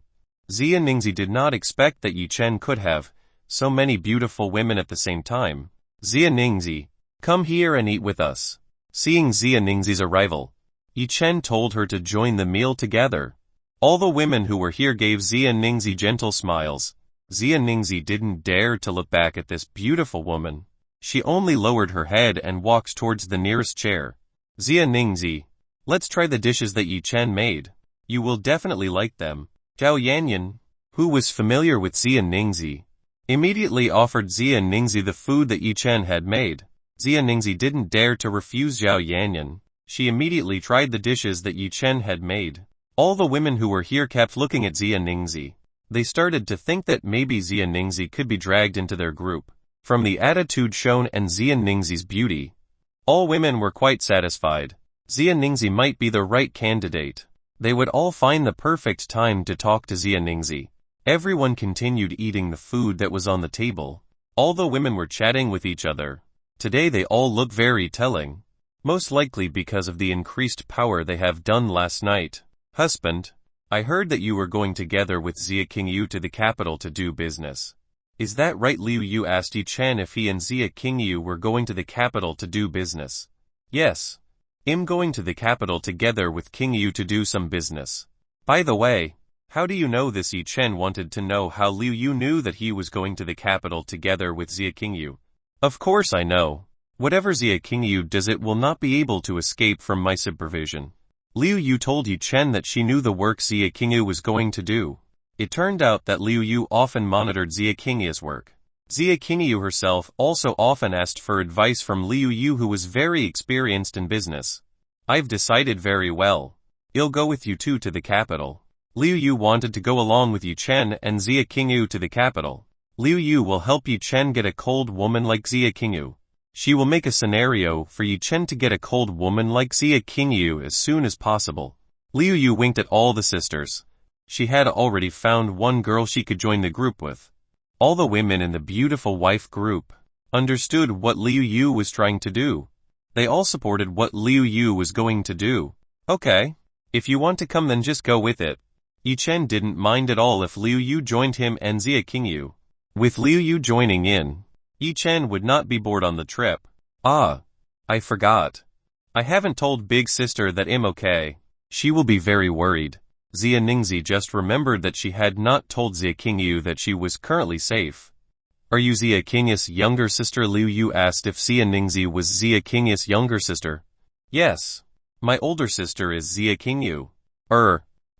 Xia Ningzi did not expect that Yi Chen could have so many beautiful women at the same time. Xia Ningzi, come here and eat with us. Seeing Xia Ningzi's arrival, Yi Chen told her to join the meal together. All the women who were here gave Xia Ningzi gentle smiles. Xia Ningzi didn't dare to look back at this beautiful woman. She only lowered her head and walked towards the nearest chair. Xia Ningzi, let's try the dishes that Yi Chen made. You will definitely like them. Zhao Yanyan, who was familiar with Xia Ningzi, immediately offered Xia Ningzi the food that Yi Chen had made. Xia Ningzi didn't dare to refuse Zhao Yanyan. She immediately tried the dishes that Yi Chen had made. All the women who were here kept looking at Xia Ningzi. They started to think that maybe Xia Ningzi could be dragged into their group. From the attitude shown and Xia Ningzi's beauty, all women were quite satisfied. Xia Ningzi might be the right candidate. They would all find the perfect time to talk to Xia Ningzi. Everyone continued eating the food that was on the table. All the women were chatting with each other. Today they all look very telling. Most likely because of the increased power they have done last night. Husband, I heard that you were going together with Xia Qingyu to the capital to do business. Is that right? Liu Yu asked Yi Chen if he and Xia Qingyu were going to the capital to do business. Yes. I'm going to the capital together with Qingyu to do some business. By the way, how do you know this? Yi Chen wanted to know how Liu Yu knew that he was going to the capital together with Xia Qingyu. Of course I know. Whatever Xia Qingyu does, it will not be able to escape from my supervision. Liu Yu told Yi Chen that she knew the work Xia Qingyu was going to do. It turned out that Liu Yu often monitored Xia Qingyu's work. Xia Qingyu herself also often asked for advice from Liu Yu, who was very experienced in business. I've decided very well. I'll go with you two to the capital. Liu Yu wanted to go along with Yi Chen and Xia Qingyu to the capital. Liu Yu will help Yi Chen get a cold woman like Xia Qingyu. She will make a scenario for Yi Chen to get a cold woman like Xia Qingyu as soon as possible. Liu Yu winked at all the sisters. She had already found one girl she could join the group with. All the women in the beautiful wife group understood what Liu Yu was trying to do. They all supported what Liu Yu was going to do. Okay. If you want to come then just go with it. Yi Chen didn't mind at all if Liu Yu joined him and Xia Qingyu. With Liu Yu joining in, Yi Chen would not be bored on the trip. Ah, I forgot. I haven't told big sister that I'm okay. She will be very worried. Xia Ningzi just remembered that she had not told Xia Qingyu that she was currently safe. Are you Xia Qingyu's younger sister? Liu Yu asked if Xia Ningzi was Xia Qingyu's younger sister. Yes. My older sister is Xia Qingyu.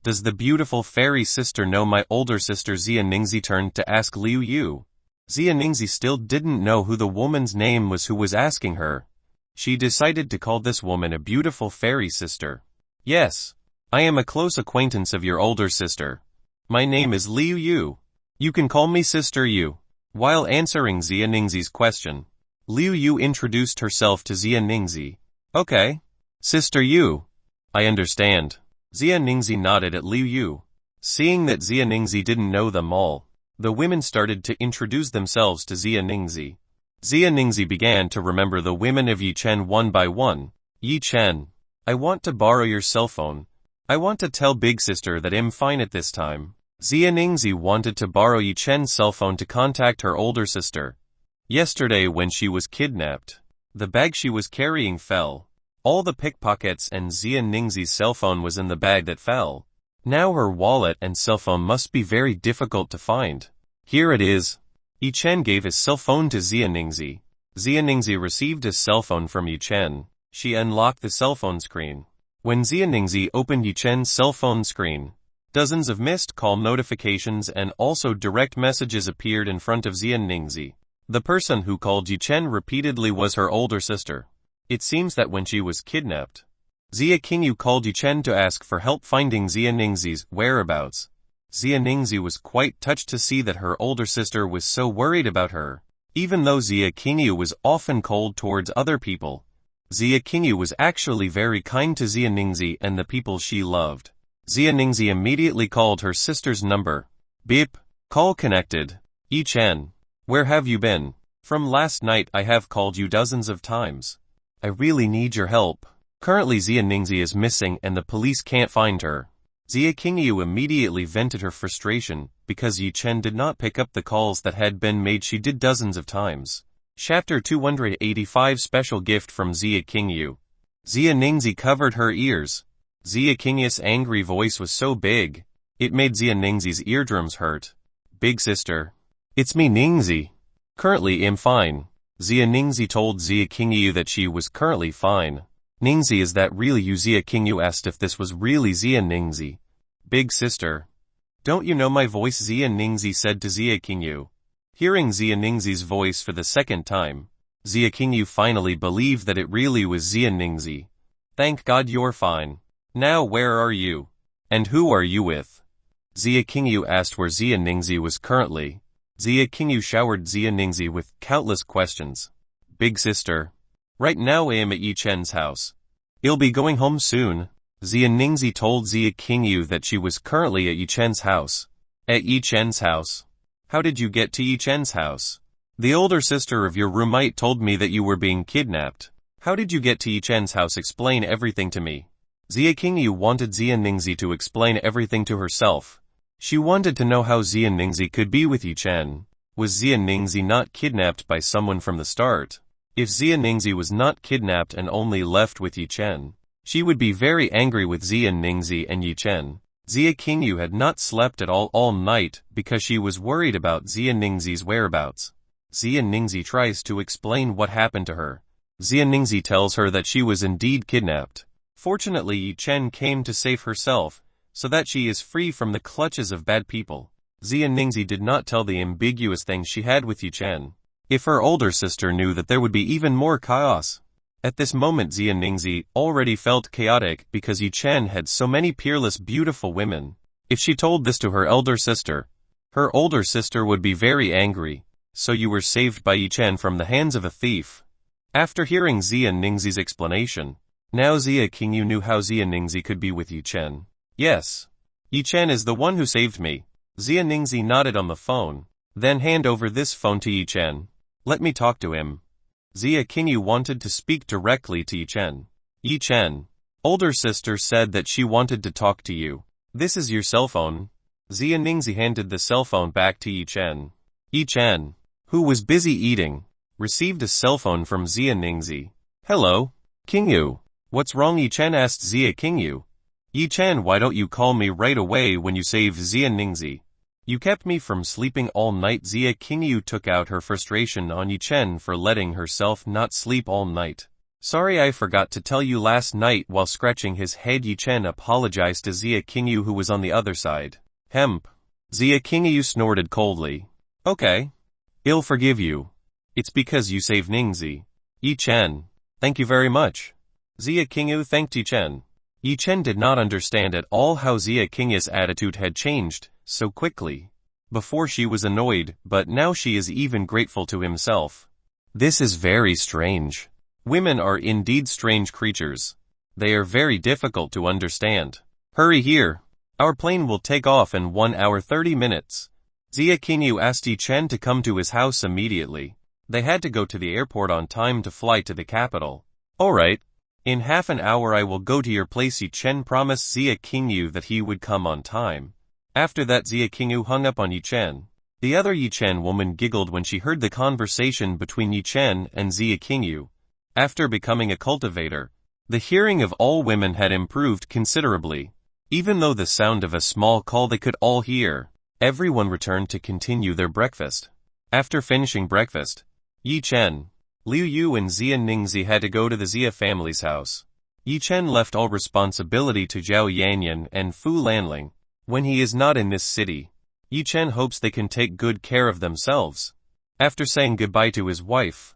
Does the beautiful fairy sister know my older sister? Xia Ningzi turned to ask Liu Yu. Xia Ningzi still didn't know who the woman's name was who was asking her. She decided to call this woman a beautiful fairy sister. Yes. I am a close acquaintance of your older sister. My name is Liu Yu. You can call me Sister Yu. While answering Xia Ningzi's question, Liu Yu introduced herself to Xia Ningzi. Okay. Sister Yu. I understand. Xia Ningzi nodded at Liu Yu. Seeing that Xia Ningzi didn't know them all, the women started to introduce themselves to Xia Ningzi. Xia Ningzi began to remember the women of Yi Chen one by one. Yi Chen. I want to borrow your cell phone. I want to tell big sister that I'm fine at this time. Xia Ningzi wanted to borrow Yi Chen's cell phone to contact her older sister. Yesterday when she was kidnapped, the bag she was carrying fell. All the pickpockets and Xia Ningzi's cell phone was in the bag that fell. Now her wallet and cell phone must be very difficult to find. Here it is. Yi Chen gave his cell phone to Xia Ningzi. Xia Ningzi received his cell phone from Yi Chen. She unlocked the cell phone screen. When Xia Ningzi opened Yi Chen's cell phone screen, dozens of missed call notifications and also direct messages appeared in front of Xia Ningzi. The person who called Yi Chen repeatedly was her older sister. It seems that when she was kidnapped, Xia Qingyu called Yi Chen to ask for help finding Xia Ningzi's whereabouts. Xia Ningzi was quite touched to see that her older sister was so worried about her. Even though Xia Qingyu was often cold towards other people, Xia Qingyu was actually very kind to Xia Ningzi and the people she loved. Xia Ningzi immediately called her sister's number. Beep. Call connected. Yi Chen. Where have you been? From last night I have called you dozens of times. I really need your help. Currently Xia Ningzi is missing and the police can't find her. Xia Qingyu immediately vented her frustration because Yi Chen did not pick up the calls that had been made. She did dozens of times. Chapter 285 Special Gift from Xia Qingyu. Xia Ningzi covered her ears. Xia Qingyu's angry voice was so big, it made Xia Ningzi's eardrums hurt. Big sister. It's me Ningzi. Currently I'm fine. Xia Ningzi told Xia Qingyu that she was currently fine. Ningzi, is that really you? Xia Qingyu asked if this was really Xia Ningzi. Big sister. Don't you know my voice? Xia Ningzi said to Xia Qingyu. Hearing Xia Ningzi's voice for the second time, Xia Qingyu finally believed that it really was Xia Ningzi. Thank God you're fine. Now where are you? And who are you with? Xia Qingyu asked where Xia Ningzi was currently. Xia Qingyu showered Xia Ningzi with countless questions. Big sister. Right now I am at Yi Chen's house. I'll be going home soon. Xia Ningzi told Xia Qingyu that she was currently at Yi Chen's house. At Yi Chen's house? How did you get to Yi Chen's house? The older sister of your roommate told me that you were being kidnapped. How did you get to Yi Chen's house? Explain everything to me. Xia Qingyu wanted Xia Ningzi to explain everything to herself. She wanted to know how Xia Ningzi could be with Yi Chen. Was Xia Ningzi not kidnapped by someone from the start? If Xia Ningzi was not kidnapped and only left with Yi Chen, she would be very angry with Xia Ningzi and Yi Chen. Xia Qingyu had not slept at all night because she was worried about Xia Ningzi's whereabouts. Xia Ningzi tries to explain what happened to her. Xia Ningzi tells her that she was indeed kidnapped. Fortunately Yi Chen came to save herself, so that she is free from the clutches of bad people. Xia Ningzi did not tell the ambiguous things she had with Yi Chen. If her older sister knew that there would be even more chaos. At this moment Xia Ningzi already felt chaotic because Yi Chen had so many peerless beautiful women. If she told this to her older sister would be very angry. So you were saved by Yi Chen from the hands of a thief. After hearing Xia Ningxi's explanation, now Xia Qingyu knew how Xia Ningxi could be with Yi Chen. Yes. Yi Chen is the one who saved me. Xia Ningxi nodded on the phone. Then hand over this phone to Yi Chen. Let me talk to him. Xia Qingyu wanted to speak directly to Yi Chen. Yi Chen. Older sister said that she wanted to talk to you. This is your cell phone. Xia Ningxi handed the cell phone back to Yi Chen. Yi Chen, who was busy eating, received a cell phone from Xia Ningxi. Hello, Qingyu. What's wrong? Yi Chen asked Xia Qingyu. Yi Chen, why don't you call me right away when you save Xia Ningxi? You kept me from sleeping all night. Xia Qingyu took out her frustration on Yi Chen for letting herself not sleep all night. Sorry, I forgot to tell you last night. While scratching his head, Yi Chen apologized to Xia Qingyu, who was on the other side. Hemp. Xia Qingyu snorted coldly. Okay. I'll forgive you. It's because you saved Ningxi. Yi Chen. Thank you very much. Xia Qingyu thanked Yi Chen. Yi Chen did not understand at all how Xia Qingyu's attitude had changed so quickly. Before she was annoyed, but now she is even grateful to himself. This is very strange. Women are indeed strange creatures. They are very difficult to understand. Hurry here. Our plane will take off in 1 hour 30 minutes. Xia Qingyu asked Yi Chen to come to his house immediately. They had to go to the airport on time to fly to the capital. Alright. In half an hour I will go to your place. Yi Chen promised Xia Qingyu that he would come on time. After that, Xia Qingyu hung up on Yi Chen. The other Yi Chen woman giggled when she heard the conversation between Yi Chen and Xia Qingyu. After becoming a cultivator, the hearing of all women had improved considerably. Even though the sound of a small call they could all hear, everyone returned to continue their breakfast. After finishing breakfast, Yi Chen, Liu Yu and Xia Ningxi had to go to the Xia family's house. Yi Chen left all responsibility to Zhao Yanyan and Fu Lanling. When he is not in this city, Yi Chen hopes they can take good care of themselves. After saying goodbye to his wife,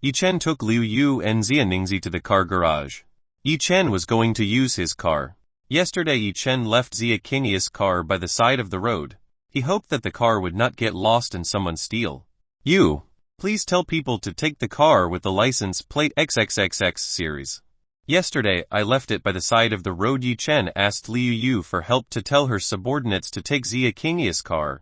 Yi Chen took Liu Yu and Xia Ningxi to the car garage. Yi Chen was going to use his car. Yesterday Yi Chen left Xia Qingyu's car by the side of the road. He hoped that the car would not get lost and someone steal. You, please tell people to take the car with the license plate XXXX series. Yesterday I left it by the side of the road. Yi Chen asked Liu Yu for help to tell her subordinates to take Xia Qingyu's car.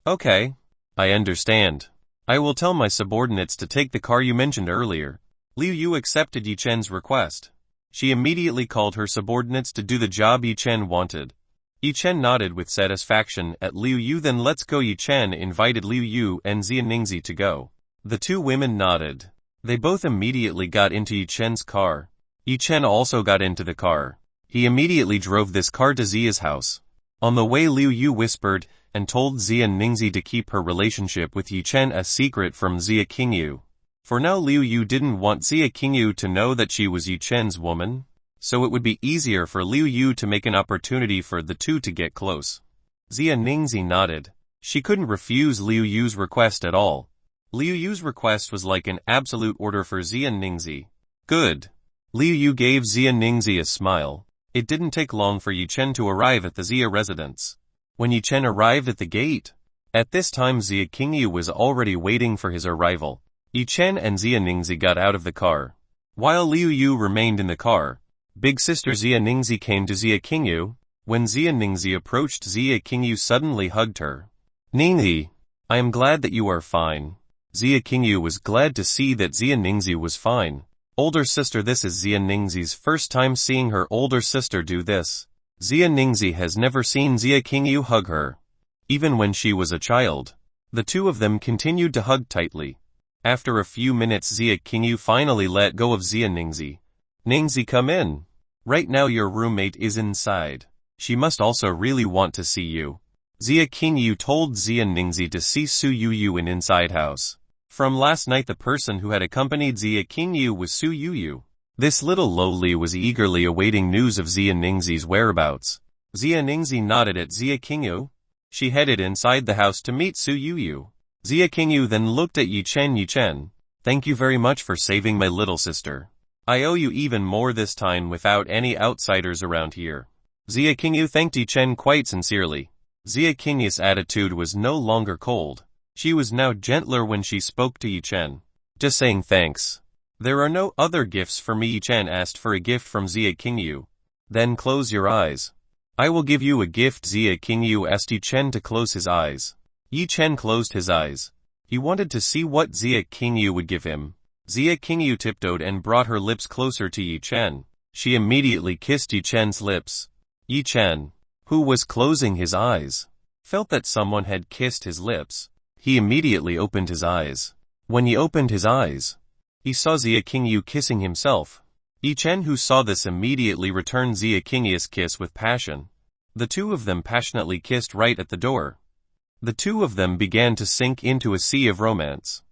Okay. I understand. I will tell my subordinates to take the car you mentioned earlier. Liu Yu accepted Yi Chen's request. She immediately called her subordinates to do the job Yi Chen wanted. Yi Chen nodded with satisfaction at Liu Yu. Then let's go. Yi Chen invited Liu Yu and Xia Ningxi to go. The two women nodded. They both immediately got into Yi Chen's car. Yi Chen also got into the car. He immediately drove this car to Xia's house. On the way, Liu Yu whispered and told Xia Ningxi to keep her relationship with Yi Chen a secret from Xia Qingyu. For now, Liu Yu didn't want Xia Qingyu to know that she was Yi Chen's woman, so it would be easier for Liu Yu to make an opportunity for the two to get close. Xia Ningxi nodded. She couldn't refuse Liu Yu's request at all. Liu Yu's request was like an absolute order for Xia Ningxi. Good. Liu Yu gave Xia Ningxi a smile. It didn't take long for Yi Chen to arrive at the Xia residence. When Yi Chen arrived at the gate, at this time Xia Qingyu was already waiting for his arrival. Yi Chen and Xia Ningxi got out of the car. While Liu Yu remained in the car, big sister Xia Ningxi came to Xia Qingyu. When Xia Ningxi approached, Xia Qingyu suddenly hugged her. Ningxi, I am glad that you are fine. Xia Qingyu was glad to see that Xia Ningxi was fine. Older sister, this is Xia Ningxi's first time seeing her older sister do this. Xia Ningxi has never seen Xia Qingyu hug her. Even when she was a child, the two of them continued to hug tightly. After a few minutes, Xia Qingyu finally let go of Xia Ningxi. Ningxi, come in. Right now your roommate is inside. She must also really want to see you. Xia Qingyu told Xia Ningxi to see Su Yuyu in inside house. From last night, the person who had accompanied Xia Qingyu was Su Yuyu. This little lowly was eagerly awaiting news of Xia Ningxi's whereabouts. Xia Ningxi nodded at Xia Qingyu. She headed inside the house to meet Su Yuyu. Xia Qingyu then looked at Yi Chen. Yi Chen, thank you very much for saving my little sister. I owe you even more this time without any outsiders around here. Xia Qingyu thanked Yi Chen quite sincerely. Xia Qingyu's attitude was no longer cold. She was now gentler when she spoke to Yi Chen. Just saying thanks. There are no other gifts for me. Yi Chen asked for a gift from Zia Qingyu. Then close your eyes. I will give you a gift. Zia Qingyu asked Yi Chen to close his eyes. Yi Chen closed his eyes. He wanted to see what Zia Qingyu would give him. Zia Qingyu tiptoed and brought her lips closer to Yi Chen. She immediately kissed Yi Chen's lips. Yi Chen, who was closing his eyes, felt that someone had kissed his lips. He immediately opened his eyes. When he opened his eyes, he saw Zia Qingyu kissing himself. Yi Chen, who saw this, immediately returned Zia Qingyu's kiss with passion. The two of them passionately kissed right at the door. The two of them began to sink into a sea of romance.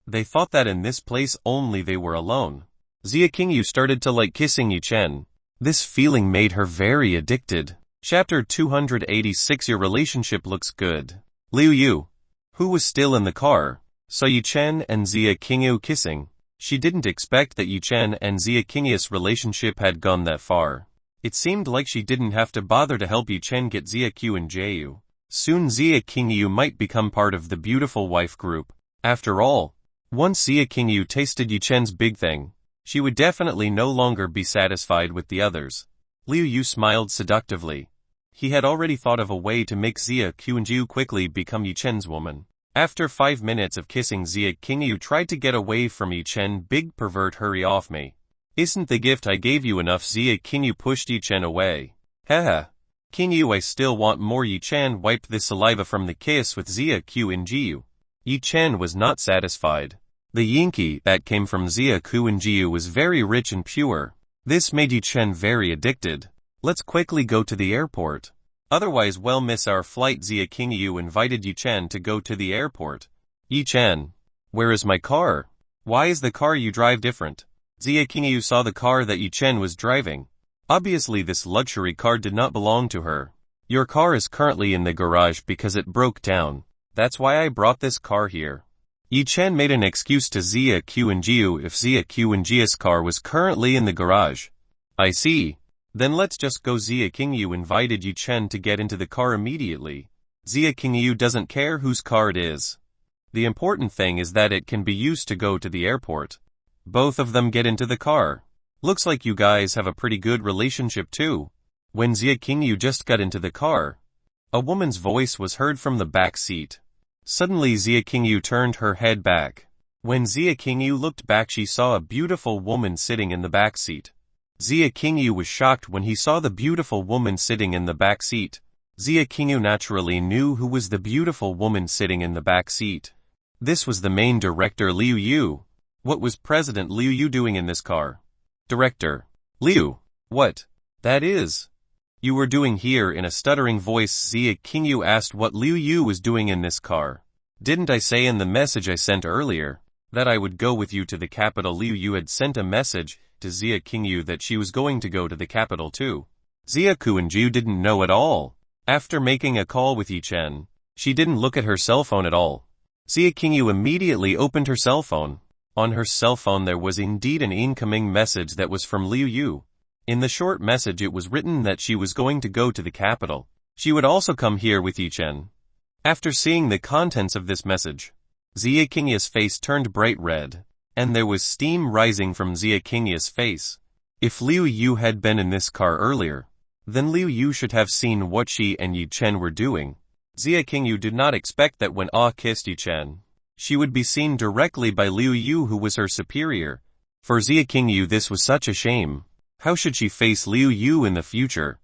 They thought that in this place only they were alone. Zia Qingyu started to like kissing Yi Chen. This feeling made her very addicted. Chapter 286. Your relationship looks good. Liu Yu, who was still in the car, saw Yi Chen and Zia Qingyu kissing. She didn't expect that Yi Chen and Zia Qingyu's relationship had gone that far. It seemed like she didn't have to bother to help Yi Chen get Zia Q and Ju. Soon Zia Qingyu might become part of the beautiful wife group. After all, once Zia Qingyu tasted Yi Chen's big thing, she would definitely no longer be satisfied with the others. Liu Yu smiled seductively. He had already thought of a way to make Zia Q and Ju quickly become Yi Chen's woman. After 5 minutes of kissing, Zia Qingyu tried to get away from Yi Chen. Big pervert, hurry off me. Isn't the gift I gave you enough? Zia Qingyu pushed Yi Chen away. Haha. Qingyu, I still want more. Yi Chen wiped the saliva from the kiss with Zia Q and Ju. Yi Chen was not satisfied. The yinki that came from Zia Q and Ju was very rich and pure. This made Yi Chen very addicted. Let's quickly go to the airport. Otherwise we'll miss our flight. Zia Qingyu invited Yi Chen to go to the airport. Yi Chen, where is my car? Why is the car you drive different? Zia Qingyu saw the car that Yi Chen was driving. Obviously this luxury car did not belong to her. Your car is currently in the garage because it broke down. That's why I brought this car here. Yi Chen made an excuse to Zia Q and Ju. If Zia Q and Ju's car was currently in the garage. I see. Then let's just go. Zia Qingyu invited Yi Chen to get into the car immediately. Zia Qingyu doesn't care whose car it is. The important thing is that it can be used to go to the airport. Both of them get into the car. Looks like you guys have a pretty good relationship too. When Zia Qingyu just got into the car, a woman's voice was heard from the back seat. Suddenly Zia Qingyu turned her head back. When Zia Qingyu looked back, she saw a beautiful woman sitting in the back seat. Zia Qingyu was shocked when he saw the beautiful woman sitting in the back seat. Zia Qingyu naturally knew who was the beautiful woman sitting in the back seat. This was the main director, Liu Yu. What was President Liu Yu doing in this car? Director Liu, what? That is. You were doing here? In a stuttering voice, Zia Qingyu asked what Liu Yu was doing in this car. Didn't I say in the message I sent earlier that I would go with you to the capital? Liu Yu had sent a message to Zia Qingyu that she was going to go to the capital too. Zia Q and Ju didn't know at all. After making a call with Yi Chen, she didn't look at her cell phone at all. Zia Qingyu immediately opened her cell phone. On her cell phone there was indeed an incoming message that was from Liu Yu. In the short message it was written that she was going to go to the capital. She would also come here with Yi Chen. After seeing the contents of this message, Zia Qingyu's face turned bright red, and there was steam rising from Zia Qingyu's face. If Liu Yu had been in this car earlier, then Liu Yu should have seen what she and Yi Chen were doing. Zia Qingyu did not expect that when kissed Yi Chen, she would be seen directly by Liu Yu, who was her superior. For Zia Qingyu this was such a shame. How should she face Liu Yu in the future?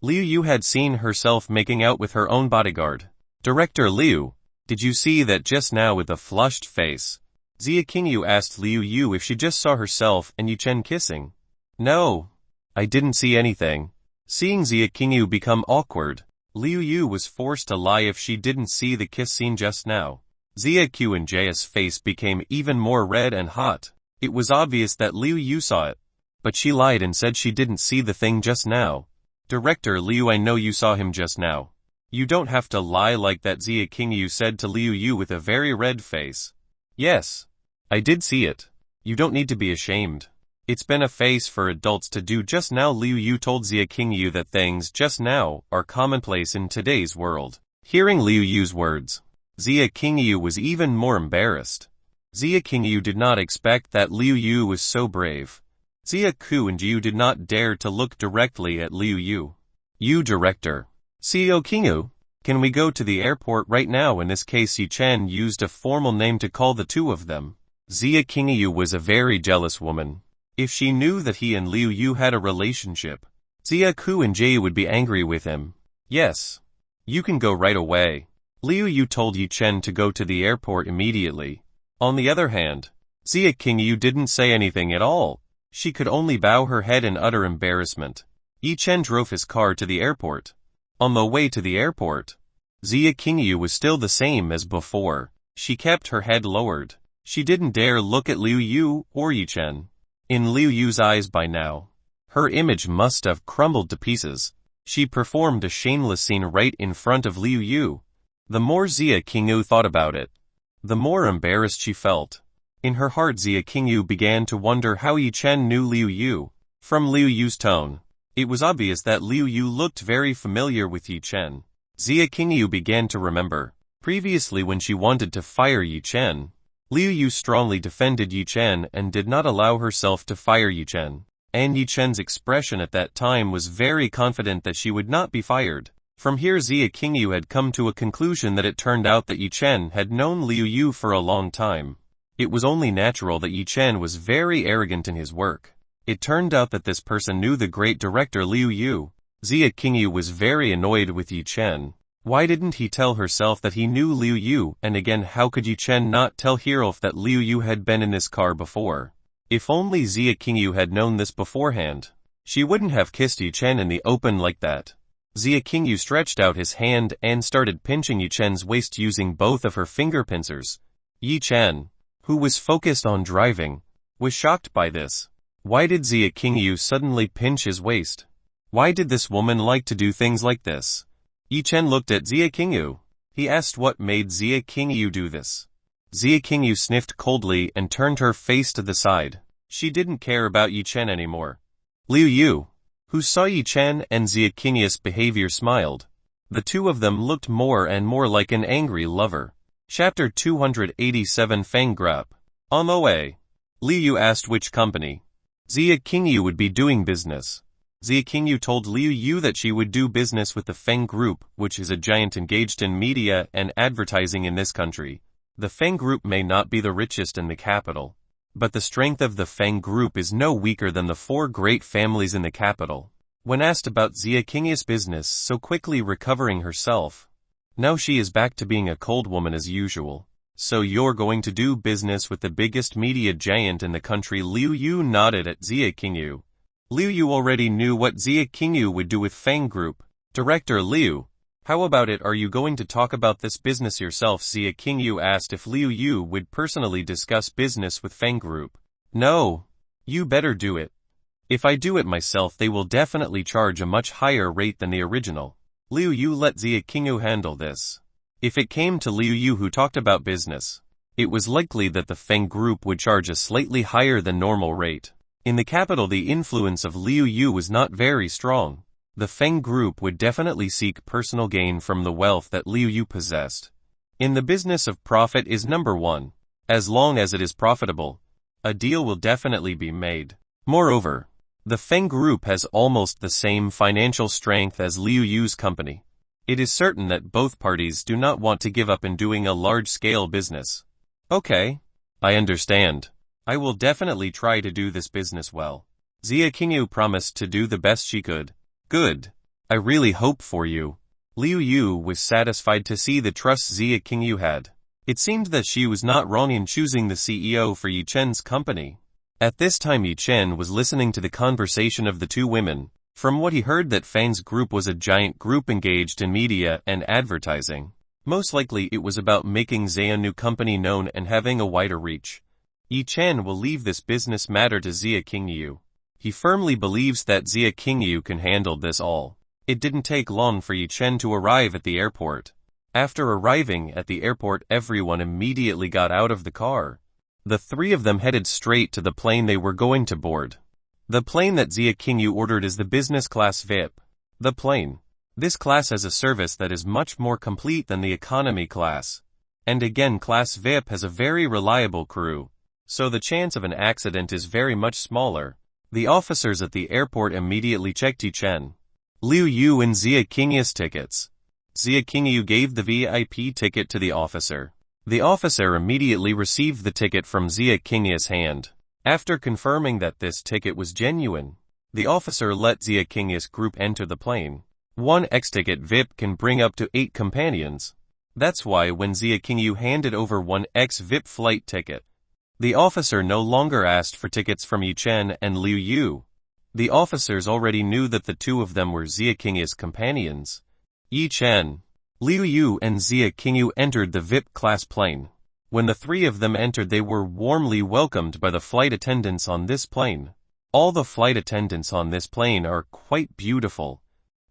Liu Yu had seen herself making out with her own bodyguard. Director Liu, did you see that just now? With a flushed face, Zia Qingyu asked Liu Yu if she just saw herself and Yi Chen kissing. No, I didn't see anything. Seeing Zia Qingyu become awkward, Liu Yu was forced to lie if she didn't see the kiss scene just now. Zia Q and J's face became even more red and hot. It was obvious that Liu Yu saw it, but she lied and said she didn't see the thing just now. Director Liu, I know you saw him just now. You don't have to lie like that, Zia Qingyu said to Liu Yu with a very red face. Yes, I did see it. You don't need to be ashamed. It's been a phase for adults to do just now. Liu Yu told Zia Qingyu that things just now are commonplace in today's world. Hearing Liu Yu's words, Zia Qingyu was even more embarrassed. Zia Qingyu did not expect that Liu Yu was so brave. Zia Qingyu did not dare to look directly at Liu Yu. "You director. CEO Qingyu, can we go to the airport right now?" In this case, Yi Chen used a formal name to call the two of them. Zia Qingyu was a very jealous woman. If she knew that he and Liu Yu had a relationship, Zia Qingyu would be angry with him. "Yes. You can go right away." Liu Yu told Yi Chen to go to the airport immediately. On the other hand, Zia Qingyu didn't say anything at all. She could only bow her head in utter embarrassment. Yi Chen drove his car to the airport. On the way to the airport, Zia Qingyu was still the same as before. She kept her head lowered. She didn't dare look at Liu Yu or Yi Chen. In Liu Yu's eyes by now, her image must have crumbled to pieces. She performed a shameless scene right in front of Liu Yu. The more Zia Qingyu thought about it, the more embarrassed she felt. In her heart, Zia Qingyu began to wonder how Yi Chen knew Liu Yu. From Liu Yu's tone, it was obvious that Liu Yu looked very familiar with Yi Chen. Zia Qingyu began to remember. Previously, when she wanted to fire Yi Chen, Liu Yu strongly defended Yi Chen and did not allow herself to fire Yi Chen. And Yi Chen's expression at that time was very confident that she would not be fired. From here, Zia Qingyu had come to a conclusion that it turned out that Yi Chen had known Liu Yu for a long time. It was only natural that Yi Chen was very arrogant in his work. It turned out that this person knew the great director Liu Yu. Zia Qingyu was very annoyed with Yi Chen. Why didn't he tell herself that he knew Liu Yu? And again, how could Yi Chen not tell herself that Liu Yu had been in this car before? If only Zia Qingyu had known this beforehand, she wouldn't have kissed Yi Chen in the open like that. Zia Qingyu stretched out his hand and started pinching Yi Chen's waist using both of her finger pincers. Yi Chen, who was focused on driving, was shocked by this. Why did Zia Qingyu suddenly pinch his waist? Why did this woman like to do things like this? Yi Chen looked at Zia Qingyu. He asked what made Zia Qingyu do this. Zia Qingyu sniffed coldly and turned her face to the side. She didn't care about Yi Chen anymore. Liu Yu, who saw Yi Chen and Zia Qingyu's behavior, smiled. The two of them looked more and more like an angry lover. Chapter 287 Fang Group. On the way, Liu Yu asked which company Zia Qingyu would be doing business. Zia Qingyu told Liu Yu that she would do business with the Fang Group, which is a giant engaged in media and advertising in this country. The Fang Group may not be the richest in the capital, but the strength of the Fang Group is no weaker than the four great families in the capital. When asked about Zia Qingyu's business, so quickly recovering herself, now she is back to being a cold woman as usual. "So you're going to do business with the biggest media giant in the country?" Liu Yu nodded at Zia Qingyu. Liu Yu already knew what Zia Qingyu would do with Fang Group. "Director Liu, how about it? Are you going to talk about this business yourself?" Zia Qingyu asked if Liu Yu would personally discuss business with Fang Group. "No. You better do it. If I do it myself, they will definitely charge a much higher rate than the original." Liu Yu let Zia Qingyu handle this. If it came to Liu Yu who talked about business, it was likely that the Fang Group would charge a slightly higher than normal rate. In the capital, the influence of Liu Yu was not very strong. The Fang Group would definitely seek personal gain from the wealth that Liu Yu possessed. In the business of profit is number one. As long as it is profitable, a deal will definitely be made. Moreover, the Fang Group has almost the same financial strength as Liu Yu's company. It is certain that both parties do not want to give up in doing a large-scale business. "Okay. I understand. I will definitely try to do this business well." Zia Qingyu promised to do the best she could. "Good. I really hope for you." Liu Yu was satisfied to see the trust Zia Qingyu had. It seemed that she was not wrong in choosing the CEO for Yi Chen's company. At this time, Yi Chen was listening to the conversation of the two women. From what he heard, that Fang's group was a giant group engaged in media and advertising. Most likely it was about making Zia's new company known and having a wider reach. Yi Chen will leave this business matter to Zia Qingyu. He firmly believes that Zia Qingyu can handle this all. It didn't take long for Yi Chen to arrive at the airport. After arriving at the airport, everyone immediately got out of the car. The three of them headed straight to the plane they were going to board. The plane that Zia Qingyu ordered is the business class VIP. The plane. This class has a service that is much more complete than the economy class. And again, Class VIP has a very reliable crew, so the chance of an accident is very much smaller. The officers at the airport immediately checked Yi Chen, Liu Yu and Xia Qingya's tickets. Xia Qingyu gave the VIP ticket to the officer. The officer immediately received the ticket from Xia Qingya's hand. After confirming that this ticket was genuine, the officer let Xia Qingya's group enter the plane. One X-ticket VIP can bring up to 8 companions. That's why when Xia Qingyu handed over one X-VIP flight ticket, the officer no longer asked for tickets from Yi Chen and Liu Yu. The officers already knew that the two of them were Xia Qingya's companions. Yi Chen, Liu Yu and Xia Qingyu entered the VIP class plane. When the three of them entered, they were warmly welcomed by the flight attendants on this plane. All the flight attendants on this plane are quite beautiful.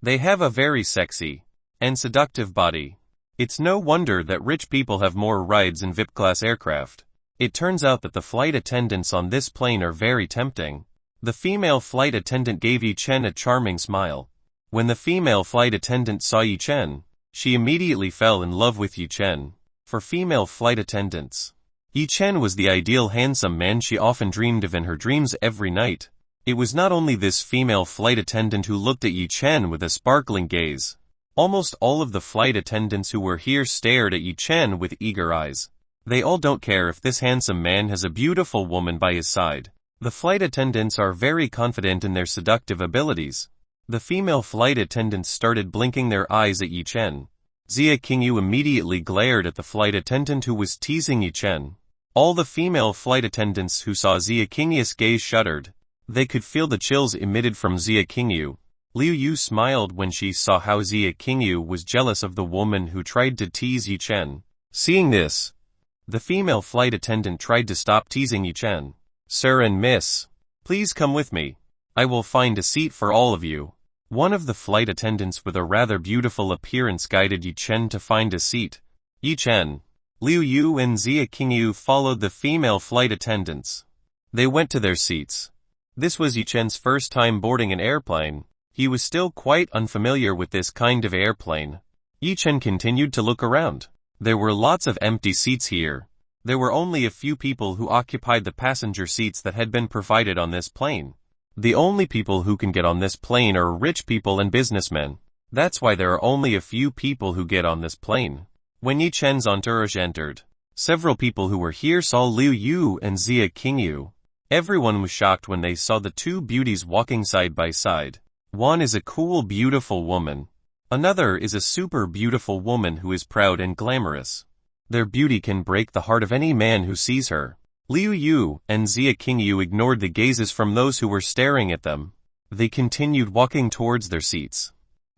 They have a very sexy and seductive body. It's no wonder that rich people have more rides in VIP class aircraft. It turns out that the flight attendants on this plane are very tempting. The female flight attendant gave Yi Chen a charming smile. When the female flight attendant saw Yi Chen, she immediately fell in love with Yi Chen. For female flight attendants, Yi Chen was the ideal handsome man she often dreamed of in her dreams every night. It was not only this female flight attendant who looked at Yi Chen with a sparkling gaze. Almost all of the flight attendants who were here stared at Yi Chen with eager eyes. They all don't care if this handsome man has a beautiful woman by his side. The flight attendants are very confident in their seductive abilities. The female flight attendants started blinking their eyes at Yi Chen. Xia Qingyu immediately glared at the flight attendant who was teasing Yi Chen. All the female flight attendants who saw Xia Qingyu's gaze shuddered. They could feel the chills emitted from Xia Qingyu. Liu Yu smiled when she saw how Xia Qingyu was jealous of the woman who tried to tease Yi Chen. Seeing this, the female flight attendant tried to stop teasing Yi Chen. Sir and miss, please come with me. I will find a seat for all of you. One of the flight attendants with a rather beautiful appearance guided Yi Chen to find a seat. Yi Chen, Liu Yu and Xia Qingyu followed the female flight attendants. They went to their seats. This was Yi Chen's first time boarding an airplane. He was still quite unfamiliar with this kind of airplane. Yi Chen continued to look around. There were lots of empty seats here. There were only a few people who occupied the passenger seats that had been provided on this plane. The only people who can get on this plane are rich people and businessmen. That's why there are only a few people who get on this plane. When Yi Chen's entourage entered, several people who were here saw Liu Yu and Xia Qingyu. Everyone was shocked when they saw the two beauties walking side by side. One is a cool, beautiful woman. Another is a super beautiful woman who is proud and glamorous. Their beauty can break the heart of any man who sees her. Liu Yu and Xia Qingyu ignored the gazes from those who were staring at them. They continued walking towards their seats.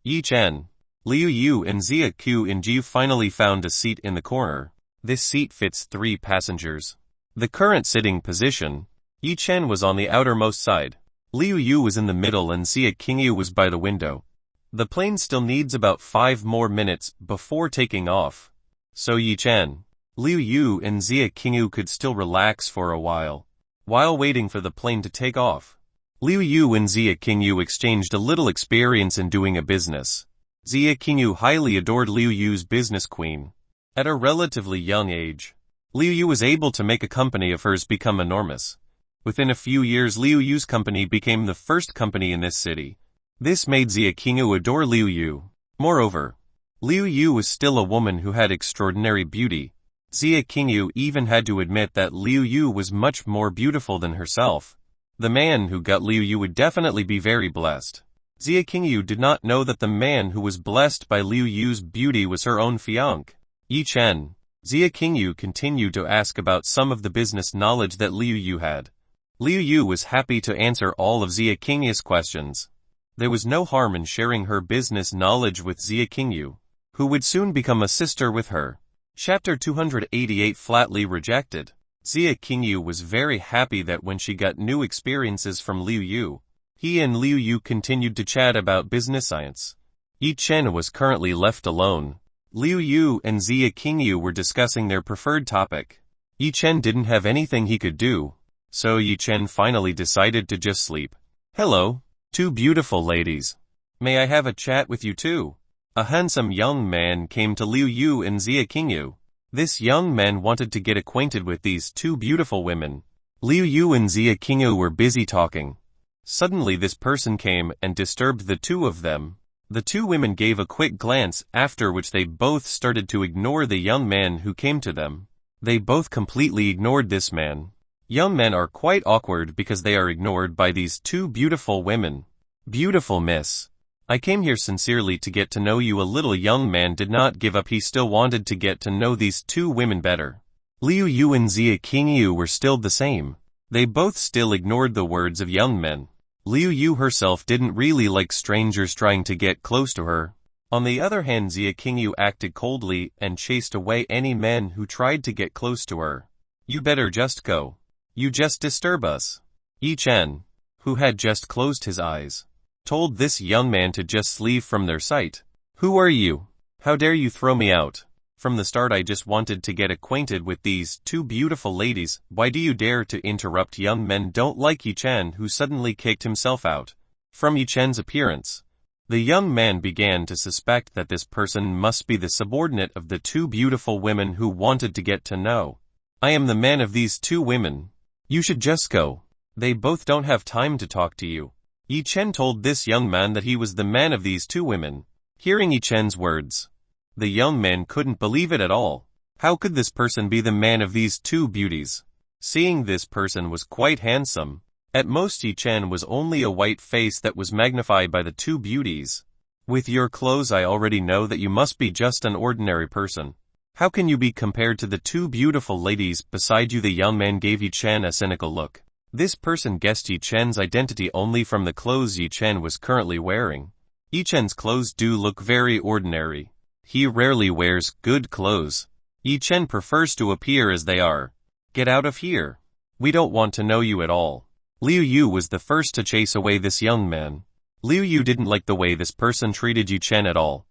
Yi Chen, Liu Yu and Xia Qingyu finally found a seat in the corner. This seat fits 3 passengers. The current sitting position, Yi Chen was on the outermost side. Liu Yu was in the middle and Xia Qingyu was by the window. The plane still needs about 5 more minutes before taking off. So Yi Chen, Liu Yu and Xia Qingyu could still relax for a while. While waiting for the plane to take off, Liu Yu and Xia Qingyu exchanged a little experience in doing a business. Xia Qingyu highly adored Liu Yu's business queen. At a relatively young age, Liu Yu was able to make a company of hers become enormous. Within a few years, Liu Yu's company became the first company in this city. This made Xia Qingyu adore Liu Yu. Moreover, Liu Yu was still a woman who had extraordinary beauty. Xia Qingyu even had to admit that Liu Yu was much more beautiful than herself. The man who got Liu Yu would definitely be very blessed. Xia Qingyu did not know that the man who was blessed by Liu Yu's beauty was her own fiancé. Yi Chen, Xia Qingyu continued to ask about some of the business knowledge that Liu Yu had. Liu Yu was happy to answer all of Xia Qingyu's questions. There was no harm in sharing her business knowledge with Xia Qingyu, who would soon become a sister with her. Chapter 288 Flatly Rejected. Xia Qingyu was very happy that when she got new experiences from Liu Yu, he and Liu Yu continued to chat about business science. Yi Chen was currently left alone. Liu Yu and Xia Qingyu were discussing their preferred topic. Yi Chen didn't have anything he could do, so Yi Chen finally decided to just sleep. Hello, 2 beautiful ladies. May I have a chat with you too? A handsome young man came to Liu Yu and Xia Qingyu. This young man wanted to get acquainted with these two beautiful women. Liu Yu and Xia Qingyu were busy talking. Suddenly this person came and disturbed the two of them. The two women gave a quick glance, after which they both started to ignore the young man who came to them. They both completely ignored this man. Young men are quite awkward because they are ignored by these two beautiful women. Beautiful miss. I came here sincerely to get to know you. A little young man did not give up. He still wanted to get to know these two women better. Liu Yu and Xia Qingyu were still the same. They both still ignored the words of young men. Liu Yu herself didn't really like strangers trying to get close to her. On the other hand, Xia Qingyu acted coldly and chased away any men who tried to get close to her. You better just go. You just disturb us. Yi Chen, who had just closed his eyes, told this young man to just leave from their sight. Who are you? How dare you throw me out? From the start I just wanted to get acquainted with these two beautiful ladies. Why do you dare to interrupt? Young men don't like Yi Chen, who suddenly kicked himself out. From Yi Chen's appearance, the young man began to suspect that this person must be the subordinate of the two beautiful women who wanted to get to know. I am the man of these two women. You should just go. They both don't have time to talk to you. Yi Chen told this young man that he was the man of these two women. Hearing Yi Chen's words, the young man couldn't believe it at all. How could this person be the man of these two beauties? Seeing this person was quite handsome. At most Yi Chen was only a white face that was magnified by the two beauties. With your clothes I already know that you must be just an ordinary person. How can you be compared to the two beautiful ladies beside you? The young man gave Yi Chen a cynical look. This person guessed Yi Chen's identity only from the clothes Yi Chen was currently wearing. Yi Chen's clothes do look very ordinary. He rarely wears good clothes. Yi Chen prefers to appear as they are. Get out of here. We don't want to know you at all. Liu Yu was the first to chase away this young man. Liu Yu didn't like the way this person treated Yi Chen at all.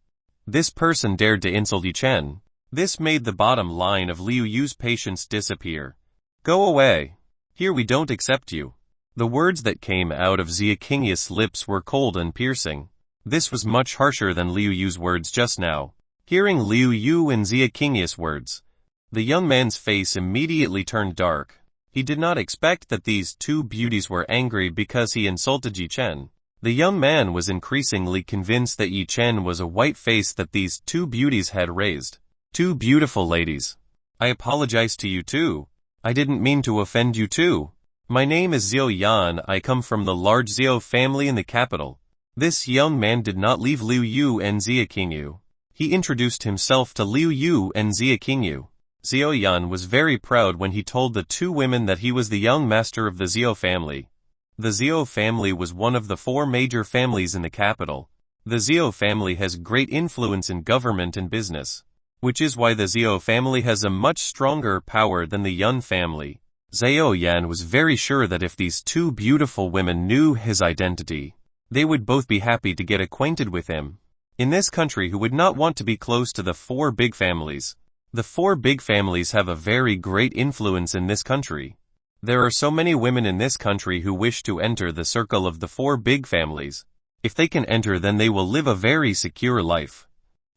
This person dared to insult Yi Chen. This made the bottom line of Liu Yu's patience disappear. Go away. Here we don't accept you. The words that came out of Xia Qingyu's lips were cold and piercing. This was much harsher than Liu Yu's words just now. Hearing Liu Yu and Xia Qingyu's words, the young man's face immediately turned dark. He did not expect that these two beauties were angry because he insulted Yi Chen. The young man was increasingly convinced that Yi Chen was a white face that these two beauties had raised. Two beautiful ladies. I apologize to you too. I didn't mean to offend you too. My name is Xiao Yan. I come from the large Xiao family in the capital. This young man did not leave Liu Yu and Xia Qingyu. He introduced himself to Liu Yu and Xia Qingyu. Xiao Yan was very proud when he told the two women that he was the young master of the Xiao family. The Xiao family was one of the four major families in the capital. The Xiao family has great influence in government and business, which is why the Xiao family has a much stronger power than the Yun family. Xiao Yan was very sure that if these two beautiful women knew his identity, they would both be happy to get acquainted with him. In this country, who would not want to be close to the four big families? The four big families have a very great influence in this country. There are so many women in this country who wish to enter the circle of the four big families. If they can enter, then they will live a very secure life.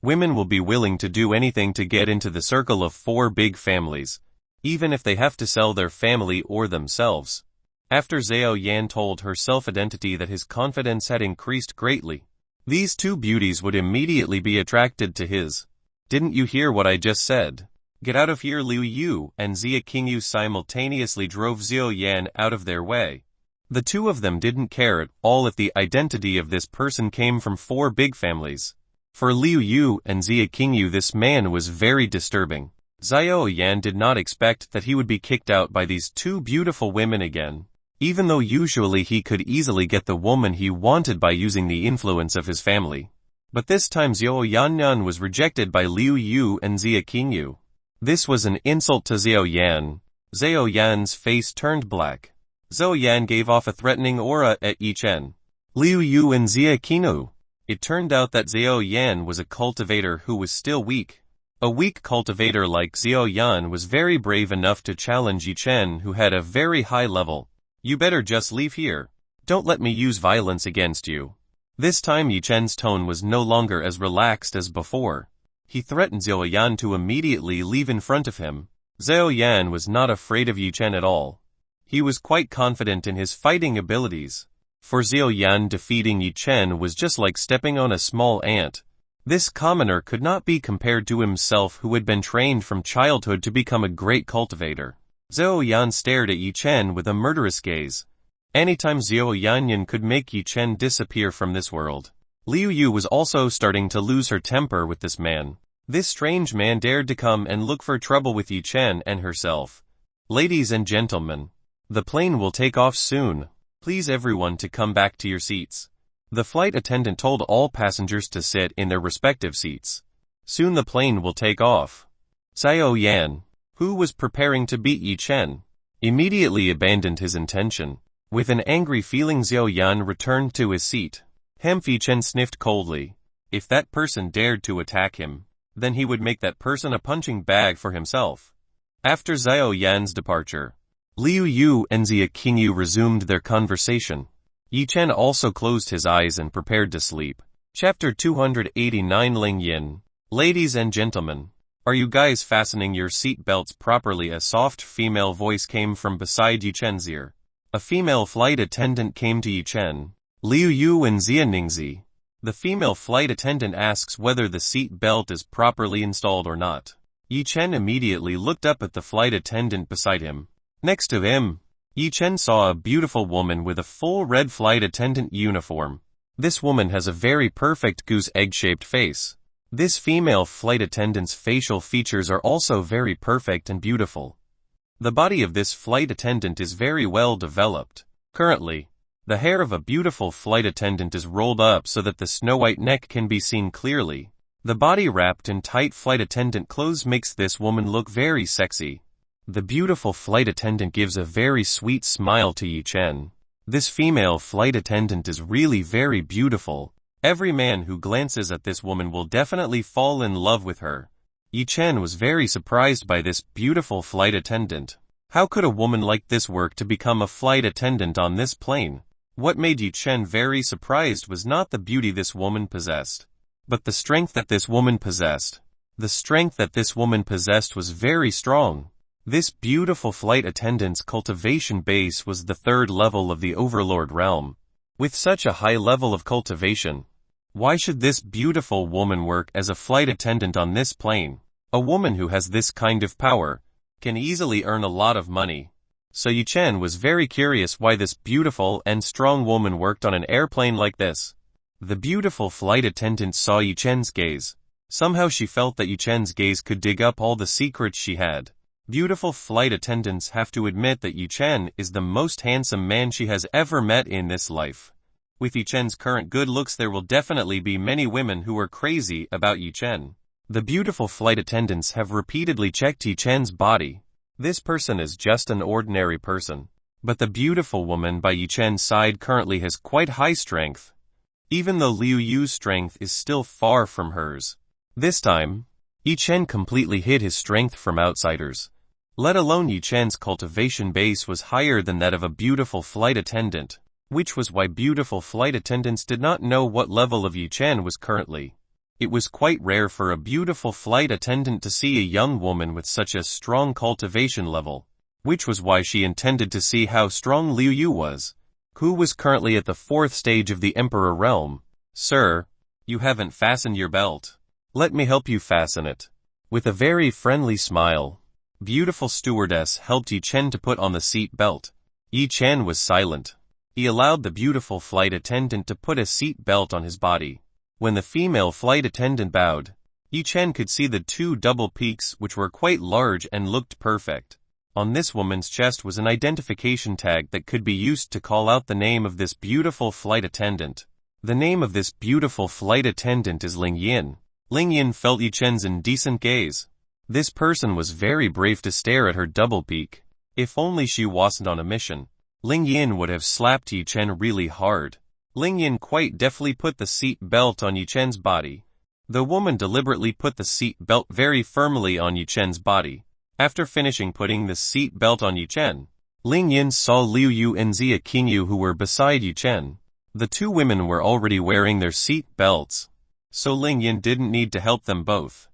Women will be willing to do anything to get into the circle of four big families, even if they have to sell their family or themselves. After Xiao Yan told her self-identity that his confidence had increased greatly, these two beauties would immediately be attracted to his. Didn't you hear what I just said? Get out of here. Liu Yu and Xia Qingyu simultaneously drove Xiao Yan out of their way. The two of them didn't care at all if the identity of this person came from four big families. For Liu Yu and Xia Qingyu, this man was very disturbing. Xiao Yan did not expect that he would be kicked out by these two beautiful women again, even though usually he could easily get the woman he wanted by using the influence of his family. But this time Xiao Yan was rejected by Liu Yu and Xia Qingyu. This was an insult to Xiao Yan. Xiao Yan's face turned black. Xiao Yan gave off a threatening aura at Yi Chen, Liu Yu and Xia Qingyu. It turned out that Xiao Yan was a cultivator who was still weak. A weak cultivator like Xiao Yan was very brave enough to challenge Yi Chen, who had a very high level. You better just leave here. Don't let me use violence against you. This time Yi Chen's tone was no longer as relaxed as before. He threatened Zhao Yan to immediately leave in front of him. Zhao Yan was not afraid of Yi Chen at all. He was quite confident in his fighting abilities. For Zhao Yan, defeating Yi Chen was just like stepping on a small ant. This commoner could not be compared to himself, who had been trained from childhood to become a great cultivator. Zhao Yan stared at Yi Chen with a murderous gaze. Anytime Zhao Yan could make Yi Chen disappear from this world. Liu Yu was also starting to lose her temper with this man. This strange man dared to come and look for trouble with Yi Chen and herself. Ladies and gentlemen, the plane will take off soon. Please everyone to come back to your seats. The flight attendant told all passengers to sit in their respective seats. Soon the plane will take off. Zhao Yan, who was preparing to beat Yi Chen, immediately abandoned his intention. With an angry feeling, Zhao Yan returned to his seat. Yi Chen sniffed coldly. If that person dared to attack him, then he would make that person a punching bag for himself. After Zhao Yan's departure, Liu Yu and Zia Qingyu resumed their conversation. Yi Chen also closed his eyes and prepared to sleep. Chapter 289. Ling Yin. Ladies and gentlemen, are you guys fastening your seat belts properly? A soft female voice came from beside Yi Chen's ear. A female flight attendant came to Yi Chen, Liu Yu and Zia Ningzi. The female flight attendant asks whether the seat belt is properly installed or not. Yi Chen immediately looked up at the flight attendant beside him. Next to him, Yi Chen saw a beautiful woman with a full red flight attendant uniform. This woman has a very perfect goose egg-shaped face. This female flight attendant's facial features are also very perfect and beautiful. The body of this flight attendant is very well developed. Currently, the hair of a beautiful flight attendant is rolled up so that the snow-white neck can be seen clearly. The body wrapped in tight flight attendant clothes makes this woman look very sexy. The beautiful flight attendant gives a very sweet smile to Yi Chen. This female flight attendant is really very beautiful. Every man who glances at this woman will definitely fall in love with her. Yi Chen was very surprised by this beautiful flight attendant. How could a woman like this work to become a flight attendant on this plane? What made Yi Chen very surprised was not the beauty this woman possessed, but the strength that this woman possessed. The strength that this woman possessed was very strong. This beautiful flight attendant's cultivation base was the 3rd level of the Overlord realm. With such a high level of cultivation, why should this beautiful woman work as a flight attendant on this plane? A woman who has this kind of power can easily earn a lot of money. So Yi Chen was very curious why this beautiful and strong woman worked on an airplane like this. The beautiful flight attendant saw Yi Chen's gaze. Somehow she felt that Yi Chen's gaze could dig up all the secrets she had. Beautiful flight attendants have to admit that Yi Chen is the most handsome man she has ever met in this life. With Yi Chen's current good looks, there will definitely be many women who are crazy about Yi Chen. The beautiful flight attendants have repeatedly checked Yi Chen's body. This person is just an ordinary person. But the beautiful woman by Yi Chen's side currently has quite high strength. Even though Liu Yu's strength is still far from hers. This time, Yi Chen completely hid his strength from outsiders. Let alone Yi Chen's cultivation base was higher than that of a beautiful flight attendant, which was why beautiful flight attendants did not know what level of Yi Chen was currently. It was quite rare for a beautiful flight attendant to see a young woman with such a strong cultivation level, which was why she intended to see how strong Liu Yu was, who was currently at the 4th stage of the Emperor realm. Sir, you haven't fastened your belt. Let me help you fasten it. With a very friendly smile, beautiful stewardess helped Yi Chen to put on the seat belt. Yi Chen was silent. He allowed the beautiful flight attendant to put a seat belt on his body. When the female flight attendant bowed, Yi Chen could see the 2 double peaks which were quite large and looked perfect. On this woman's chest was an identification tag that could be used to call out the name of this beautiful flight attendant. The name of this beautiful flight attendant is Ling Yin. Ling Yin felt Yi Chen's indecent gaze. This person was very brave to stare at her double peak. If only she wasn't on a mission, Ling Yin would have slapped Yi Chen really hard. Ling Yin quite deftly put the seat belt on Yi Chen's body. The woman deliberately put the seat belt very firmly on Yi Chen's body. After finishing putting the seat belt on Yi Chen, Ling Yin saw Liu Yu and Zia Qingyu who were beside Yi Chen. The 2 women were already wearing their seat belts, so Ling Yin didn't need to help them both.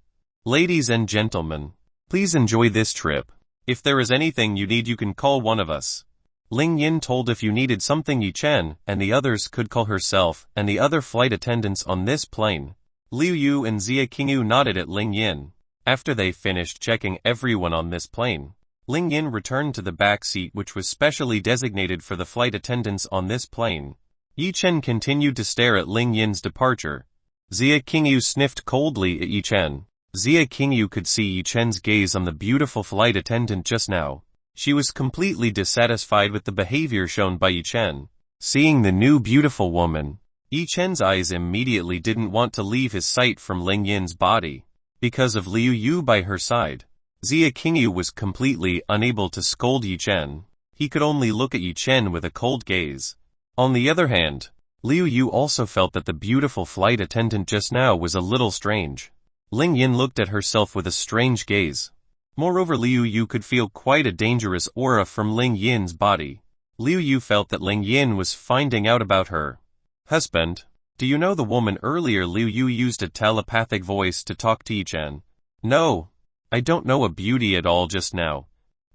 Ladies and gentlemen, please enjoy this trip. If there is anything you need, you can call one of us. Ling Yin told if you needed something, Yi Chen and the others could call herself and the other flight attendants on this plane. Liu Yu and Xia Qingyu nodded at Ling Yin. After they finished checking everyone on this plane, Ling Yin returned to the back seat, which was specially designated for the flight attendants on this plane. Yi Chen continued to stare at Ling Yin's departure. Xia Qingyu sniffed coldly at Yi Chen. Xia Qingyu could see Yi Chen's gaze on the beautiful flight attendant just now. She was completely dissatisfied with the behavior shown by Yi Chen. Seeing the new beautiful woman, Yi Chen's eyes immediately didn't want to leave his sight from Ling Yin's body. Because of Liu Yu by her side, Xia Qingyu was completely unable to scold Yi Chen. He could only look at Yi Chen with a cold gaze. On the other hand, Liu Yu also felt that the beautiful flight attendant just now was a little strange. Ling Yin looked at herself with a strange gaze. Moreover, Liu Yu could feel quite a dangerous aura from Ling Yin's body. Liu Yu felt that Ling Yin was finding out about her. Husband, do you know the woman earlier? Liu Yu used a telepathic voice to talk to Yi Chen. No, I don't know a beauty at all just now.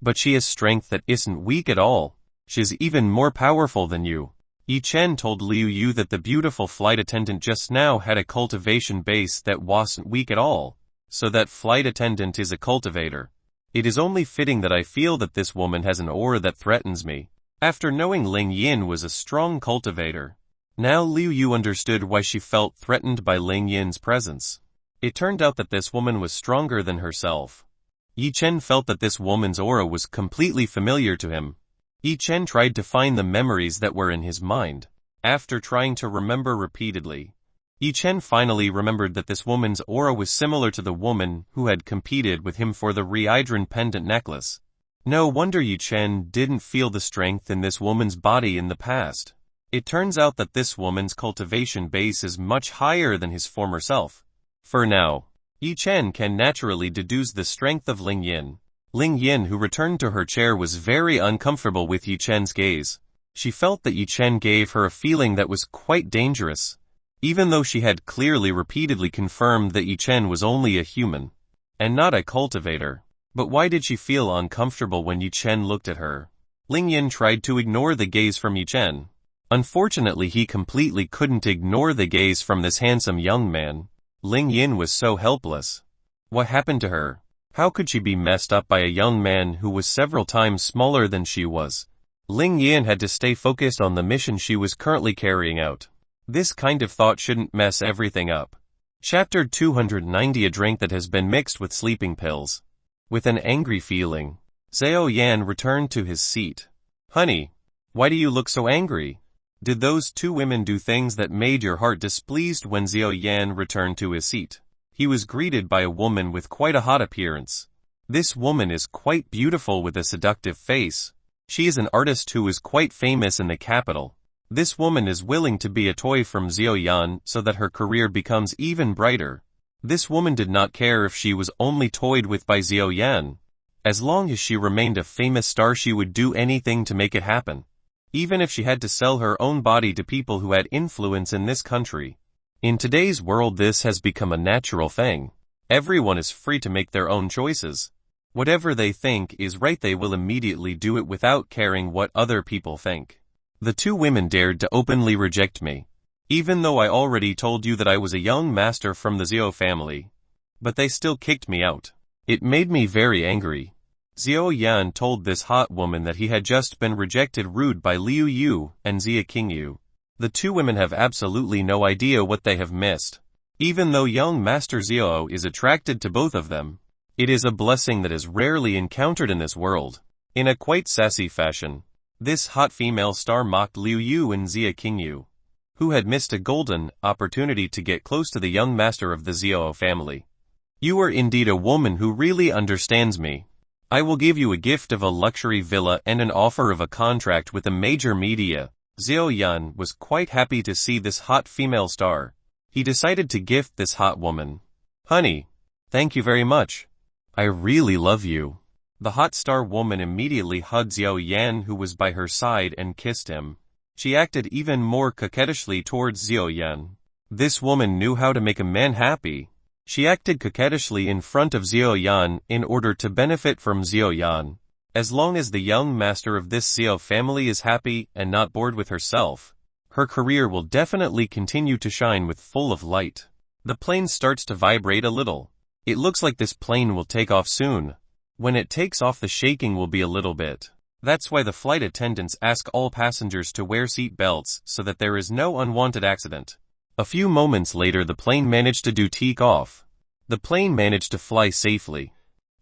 But she has strength that isn't weak at all. She's even more powerful than you. Yi Chen told Liu Yu that the beautiful flight attendant just now had a cultivation base that wasn't weak at all. So that flight attendant is a cultivator. It is only fitting that I feel that this woman has an aura that threatens me. After knowing Ling Yin was a strong cultivator, now Liu Yu understood why she felt threatened by Ling Yin's presence. It turned out that this woman was stronger than herself. Yi Chen felt that this woman's aura was completely familiar to him. Yi Chen tried to find the memories that were in his mind. After trying to remember repeatedly, Yi Chen finally remembered that this woman's aura was similar to the woman who had competed with him for the Reidron pendant necklace. No wonder Yi Chen didn't feel the strength in this woman's body in the past. It turns out that this woman's cultivation base is much higher than his former self. For now, Yi Chen can naturally deduce the strength of Ling Yin. Ling Yin, who returned to her chair, was very uncomfortable with Yi Chen's gaze. She felt that Yi Chen gave her a feeling that was quite dangerous. Even though she had clearly repeatedly confirmed that Yi Chen was only a human, and not a cultivator. But why did she feel uncomfortable when Yi Chen looked at her? Ling Yin tried to ignore the gaze from Yi Chen. Unfortunately, he completely couldn't ignore the gaze from this handsome young man. Ling Yin was so helpless. What happened to her? How could she be messed up by a young man who was several times smaller than she was? Ling Yin had to stay focused on the mission she was currently carrying out. This kind of thought shouldn't mess everything up. Chapter 290, a drink that has been mixed with sleeping pills. With an angry feeling, Zhao Yan returned to his seat. Honey, why do you look so angry? Did those two women do things that made your heart displeased? When Zhao Yan returned to his seat, he was greeted by a woman with quite a hot appearance. This woman is quite beautiful with a seductive face. She is an artist who is quite famous in the capital. This woman is willing to be a toy from Zhao Yan so that her career becomes even brighter. This woman did not care if she was only toyed with by Zhao Yan. As long as she remained a famous star, she would do anything to make it happen. Even if she had to sell her own body to people who had influence in this country. In today's world, this has become a natural thing. Everyone is free to make their own choices. Whatever they think is right, they will immediately do it without caring what other people think. The two women dared to openly reject me. Even though I already told you that I was a young master from the Zhao family. But they still kicked me out. It made me very angry. Zhao Yan told this hot woman that he had just been rejected rude by Liu Yu and Xia Qingyu. The two women have absolutely no idea what they have missed. Even though young Master Zhao is attracted to both of them, it is a blessing that is rarely encountered in this world. In a quite sassy fashion, this hot female star mocked Liu Yu and Xia Qingyu, who had missed a golden opportunity to get close to the young master of the Zhao family. You are indeed a woman who really understands me. I will give you a gift of a luxury villa and an offer of a contract with a major media. Zhao Yan was quite happy to see this hot female star. He decided to gift this hot woman. Honey, thank you very much. I really love you. The hot star woman immediately hugged Zhao Yan, who was by her side, and kissed him. She acted even more coquettishly towards Zhao Yan. This woman knew how to make a man happy. She acted coquettishly in front of Xiao Yan in order to benefit from Xiao Yan. As long as the young master of this Xiao family is happy and not bored with herself, her career will definitely continue to shine with full of light. The plane starts to vibrate a little. It looks like this plane will take off soon. When it takes off, the shaking will be a little bit. That's why the flight attendants ask all passengers to wear seat belts so that there is no unwanted accident. A few moments later, the plane managed to take off. The plane managed to fly safely.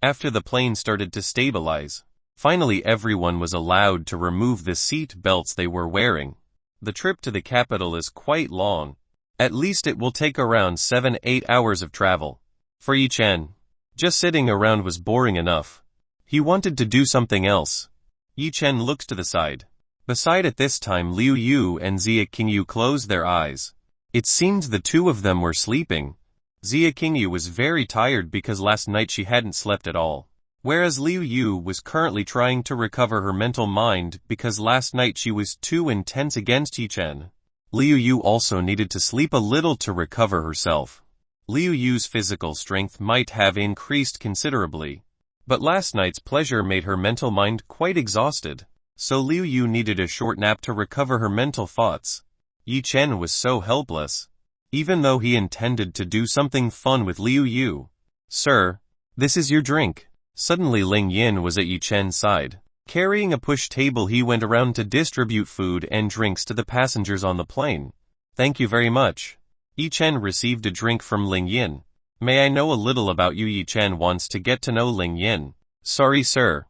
After the plane started to stabilize, finally everyone was allowed to remove the seat belts they were wearing. The trip to the capital is quite long. At least it will take around 7-8 hours of travel. For Yi Chen, just sitting around was boring enough. He wanted to do something else. Yi Chen looks to the side. Beside at this time, Liu Yu and Xia Qingyu closed their eyes. It seemed the two of them were sleeping. Xia Qingyu was very tired because last night she hadn't slept at all. Whereas Liu Yu was currently trying to recover her mental mind because last night she was too intense against Yi Chen. Liu Yu also needed to sleep a little to recover herself. Liu Yu's physical strength might have increased considerably, but last night's pleasure made her mental mind quite exhausted, so Liu Yu needed a short nap to recover her mental thoughts. Yi Chen was so helpless, even though he intended to do something fun with Liu Yu. "Sir, this is your drink." Suddenly Ling Yin was at Yi Chen's side. Carrying a push table, he went around to distribute food and drinks to the passengers on the plane. "Thank you very much." Yi Chen received a drink from Ling Yin. "May I know a little about you?" Yi Chen wants to get to know Ling Yin. "Sorry sir.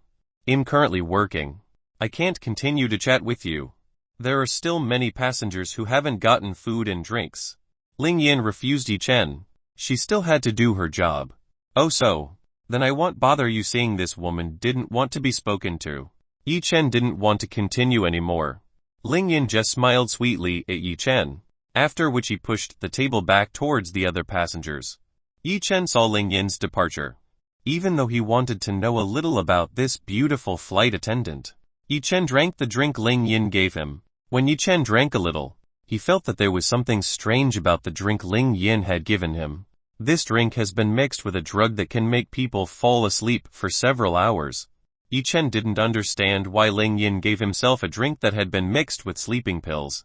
I'm currently working. I can't continue to chat with you. There are still many passengers who haven't gotten food and drinks." Ling Yin refused Yi Chen. She still had to do her job. "Oh so? Then I won't bother you." Seeing this woman didn't want to be spoken to, Yi Chen didn't want to continue anymore. Ling Yin just smiled sweetly at Yi Chen, after which he pushed the table back towards the other passengers. Yi Chen saw Ling Yin's departure. Even though he wanted to know a little about this beautiful flight attendant, Yi Chen drank the drink Ling Yin gave him. When Yi Chen drank a little, he felt that there was something strange about the drink Ling Yin had given him. This drink has been mixed with a drug that can make people fall asleep for several hours. Yi Chen didn't understand why Ling Yin gave himself a drink that had been mixed with sleeping pills.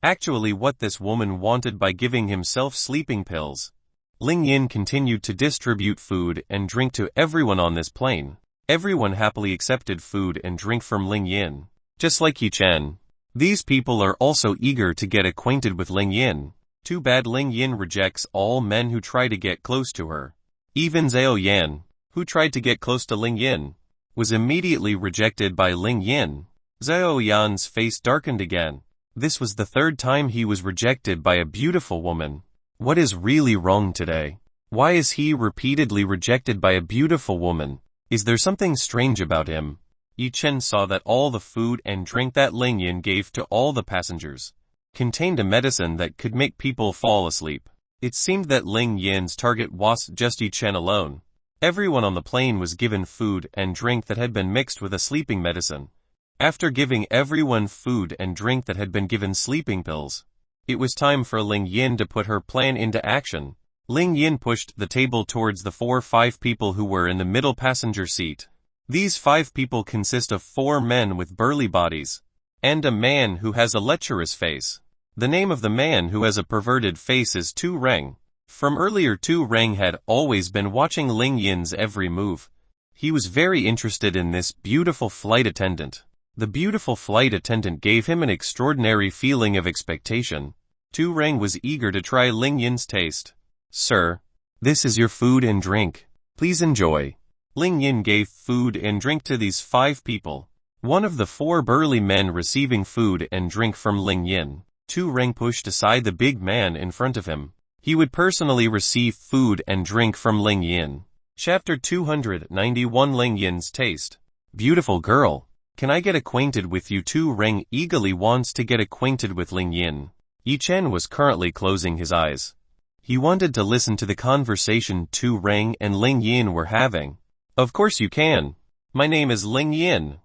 Actually, what this woman wanted by giving himself sleeping pills. Ling Yin continued to distribute food and drink to everyone on this plane. Everyone happily accepted food and drink from Ling Yin. Just like Yi Chen, these people are also eager to get acquainted with Ling Yin. Too bad Ling Yin rejects all men who try to get close to her. Even Xiao Yan, who tried to get close to Ling Yin, was immediately rejected by Ling Yin. Xiao Yan's face darkened again. This was the third time he was rejected by a beautiful woman. What is really wrong today? Why is he repeatedly rejected by a beautiful woman? Is there something strange about him? Yi Chen saw that all the food and drink that Ling Yin gave to all the passengers contained a medicine that could make people fall asleep. It seemed that Ling Yin's target wasn't just Yi Chen alone. Everyone on the plane was given food and drink that had been mixed with a sleeping medicine. After giving everyone food and drink that had been given sleeping pills, it was time for Ling Yin to put her plan into action. Ling Yin pushed the table towards the 4-5 people who were in the middle passenger seat. These 5 people consist of 4 men with burly bodies, and a man who has a lecherous face. The name of the man who has a perverted face is Tu Reng. From earlier, Tu Reng had always been watching Ling Yin's every move. He was very interested in this beautiful flight attendant. The beautiful flight attendant gave him an extraordinary feeling of expectation. Tu Reng was eager to try Ling Yin's taste. "Sir, this is your food and drink. Please enjoy." Ling Yin gave food and drink to these 5 people. One of the 4 burly men receiving food and drink from Ling Yin, Tu Reng pushed aside the big man in front of him. He would personally receive food and drink from Ling Yin. Chapter 291 Ling Yin's Taste. "Beautiful girl, can I get acquainted with you?" Tu Reng eagerly wants to get acquainted with Ling Yin. Yi Chen was currently closing his eyes. He wanted to listen to the conversation Tu Reng and Ling Yin were having. "Of course you can. My name is Ling Yin."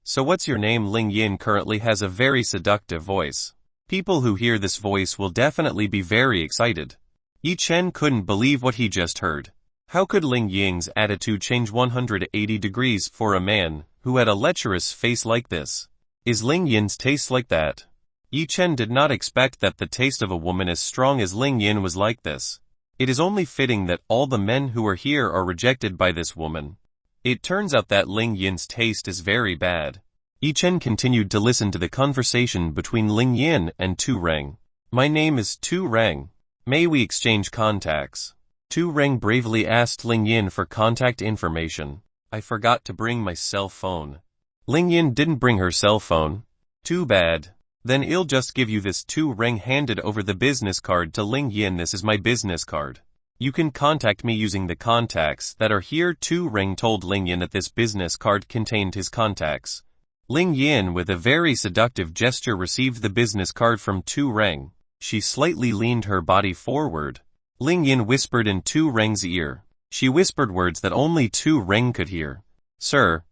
"So what's your name?" Ling Yin currently has a very seductive voice. People who hear this voice will definitely be very excited. Yi Chen couldn't believe what he just heard. How could Ling Ying's attitude change 180 degrees for a man who had a lecherous face like this? Is Ling Yin's taste like that? Yi Chen did not expect that the taste of a woman as strong as Ling Yin was like this. It is only fitting that all the men who are here are rejected by this woman. It turns out that Ling Yin's taste is very bad. Yi Chen continued to listen to the conversation between Ling Yin and Tu Reng. My name is Tu Reng. May we exchange contacts? Tu Reng bravely asked Ling Yin for contact information. I forgot to bring my cell phone. Ling Yin didn't bring her cell phone. Too bad. Then I'll just give you this. Tu Reng handed over the business card to Ling Yin. This is my business card. You can contact me using the contacts that are here. Tu Reng told Ling Yin that this business card contained his contacts. Ling Yin with a very seductive gesture received the business card from Tu Reng. She slightly leaned her body forward. Ling Yin whispered in Tu Reng's ear. She whispered words that only Tu Reng could hear. Sir,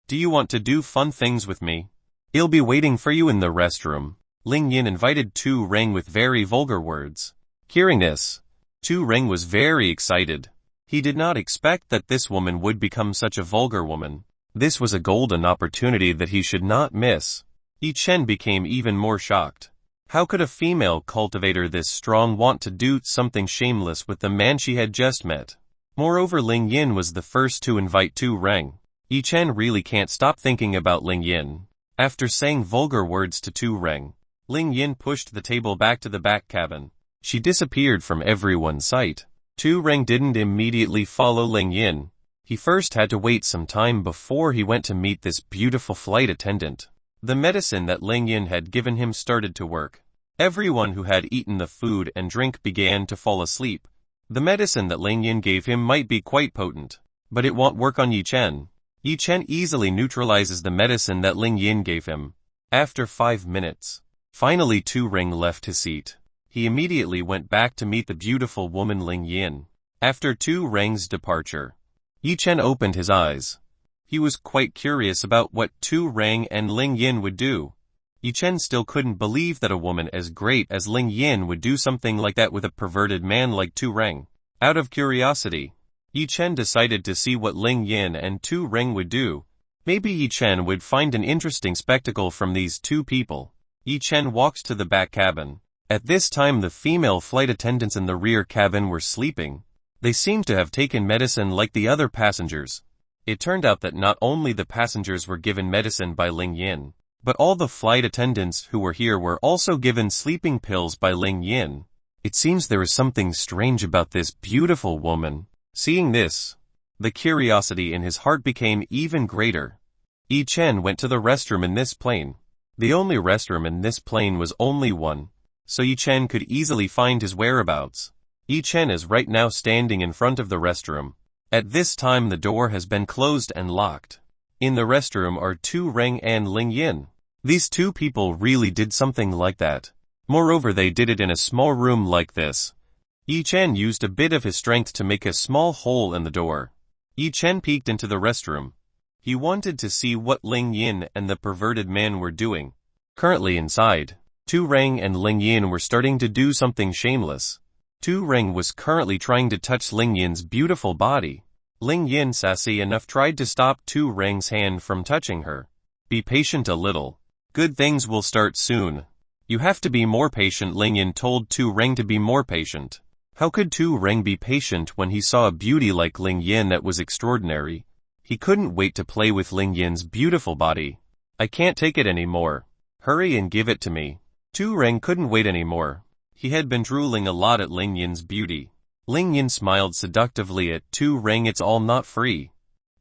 do you want to do fun things with me? I'll be waiting for you in the restroom. Ling Yin invited Tu Reng with very vulgar words. Hearing this, Tu Reng was very excited. He did not expect that this woman would become such a vulgar woman. This was a golden opportunity that he should not miss. Yi Chen became even more shocked. How could a female cultivator this strong want to do something shameless with the man she had just met? Moreover, Ling Yin was the first to invite Tu Reng. Yi Chen really can't stop thinking about Ling Yin. After saying vulgar words to Tu Reng, Ling Yin pushed the table back to the back cabin. She disappeared from everyone's sight. Tu Reng didn't immediately follow Ling Yin. He first had to wait some time before he went to meet this beautiful flight attendant. The medicine that Ling Yin had given him started to work. Everyone who had eaten the food and drink began to fall asleep. The medicine that Ling Yin gave him might be quite potent, but it won't work on Yi Chen. Yi Chen easily neutralizes the medicine that Ling Yin gave him. After 5 minutes, finally Tu Reng left his seat. He immediately went back to meet the beautiful woman Ling Yin. After Tu Reng's departure, Yi Chen opened his eyes. He was quite curious about what Tu Reng and Ling Yin would do. Yi Chen still couldn't believe that a woman as great as Ling Yin would do something like that with a perverted man like Tu Reng. Out of curiosity, Yi Chen decided to see what Ling Yin and Tu Reng would do. Maybe Yi Chen would find an interesting spectacle from these two people. Yi Chen walked to the back cabin. At this time the female flight attendants in the rear cabin were sleeping. They seemed to have taken medicine like the other passengers. It turned out that not only the passengers were given medicine by Ling Yin, but all the flight attendants who were here were also given sleeping pills by Ling Yin. It seems there is something strange about this beautiful woman. Seeing this, the curiosity in his heart became even greater. Yi Chen went to the restroom in this plane. The only restroom in this plane was only one, so Yi Chen could easily find his whereabouts. Yi Chen is right now standing in front of the restroom. At this time the door has been closed and locked. In the restroom are Tu Reng and Ling Yin. These two people really did something like that. Moreover, they did it in a small room like this. Yi Chen used a bit of his strength to make a small hole in the door. Yi Chen peeked into the restroom. He wanted to see what Ling Yin and the perverted man were doing. Currently inside, Tu Reng and Ling Yin were starting to do something shameless. Tu Reng was currently trying to touch Ling Yin's beautiful body. Ling Yin, sassy enough, tried to stop Tu Reng's hand from touching her. Be patient a little. Good things will start soon. You have to be more patient. Ling Yin told Tu Reng to be more patient. How could Tu Reng be patient when he saw a beauty like Ling Yin that was extraordinary? He couldn't wait to play with Ling Yin's beautiful body. I can't take it anymore. Hurry and give it to me. Tu Reng couldn't wait anymore. He had been drooling a lot at Ling Yin's beauty. Ling Yin smiled seductively at Tu Reng. It's all not free.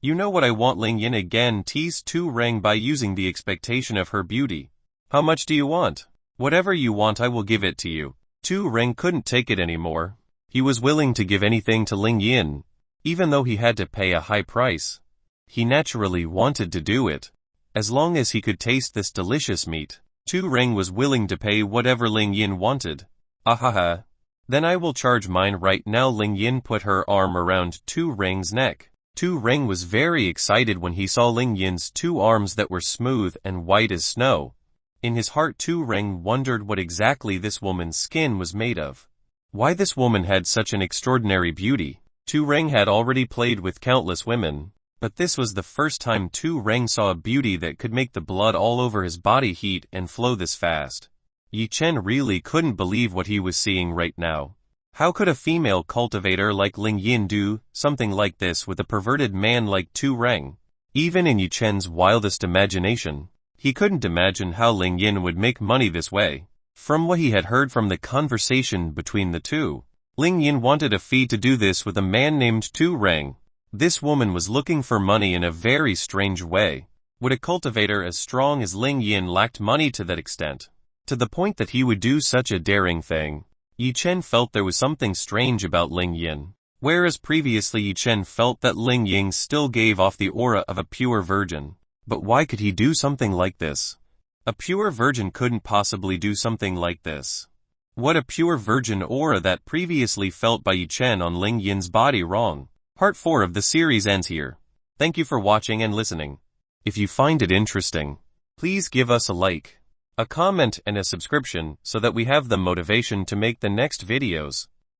You know what I want. Ling Yin again teased Tu Reng by using the expectation of her beauty. How much do you want? Whatever you want, I will give it to you. Tu Reng couldn't take it anymore. He was willing to give anything to Ling Yin, even though he had to pay a high price. He naturally wanted to do it. As long as he could taste this delicious meat, Tu Reng was willing to pay whatever Ling Yin wanted. Ahaha. Then I will charge mine right now. Ling Yin put her arm around Tu Reng's neck. Tu Reng was very excited when he saw Ling Yin's two arms that were smooth and white as snow. In his heart, Tu Reng wondered what exactly this woman's skin was made of. Why this woman had such an extraordinary beauty. Tu Reng had already played with countless women, but this was the first time Tu Reng saw a beauty that could make the blood all over his body heat and flow this fast. Yi Chen really couldn't believe what he was seeing right now. How could a female cultivator like Ling Yin do something like this with a perverted man like Tu Reng? Even in Yi Chen's wildest imagination, he couldn't imagine how Ling Yin would make money this way. From what he had heard from the conversation between the two, Ling Yin wanted a fee to do this with a man named Tu Reng. This woman was looking for money in a very strange way. Would a cultivator as strong as Ling Yin lacked money to that extent? To the point that he would do such a daring thing? Yi Chen felt there was something strange about Ling Yin. Whereas previously Yi Chen felt that Ling Yin still gave off the aura of a pure virgin. But why could he do something like this? A pure virgin couldn't possibly do something like this. What a pure virgin aura that previously felt by Yi Chen on Ling Yin's body wrong. Part 4 of the series ends here. Thank you for watching and listening. If you find it interesting, please give us a like, a comment and a subscription so that we have the motivation to make the next videos.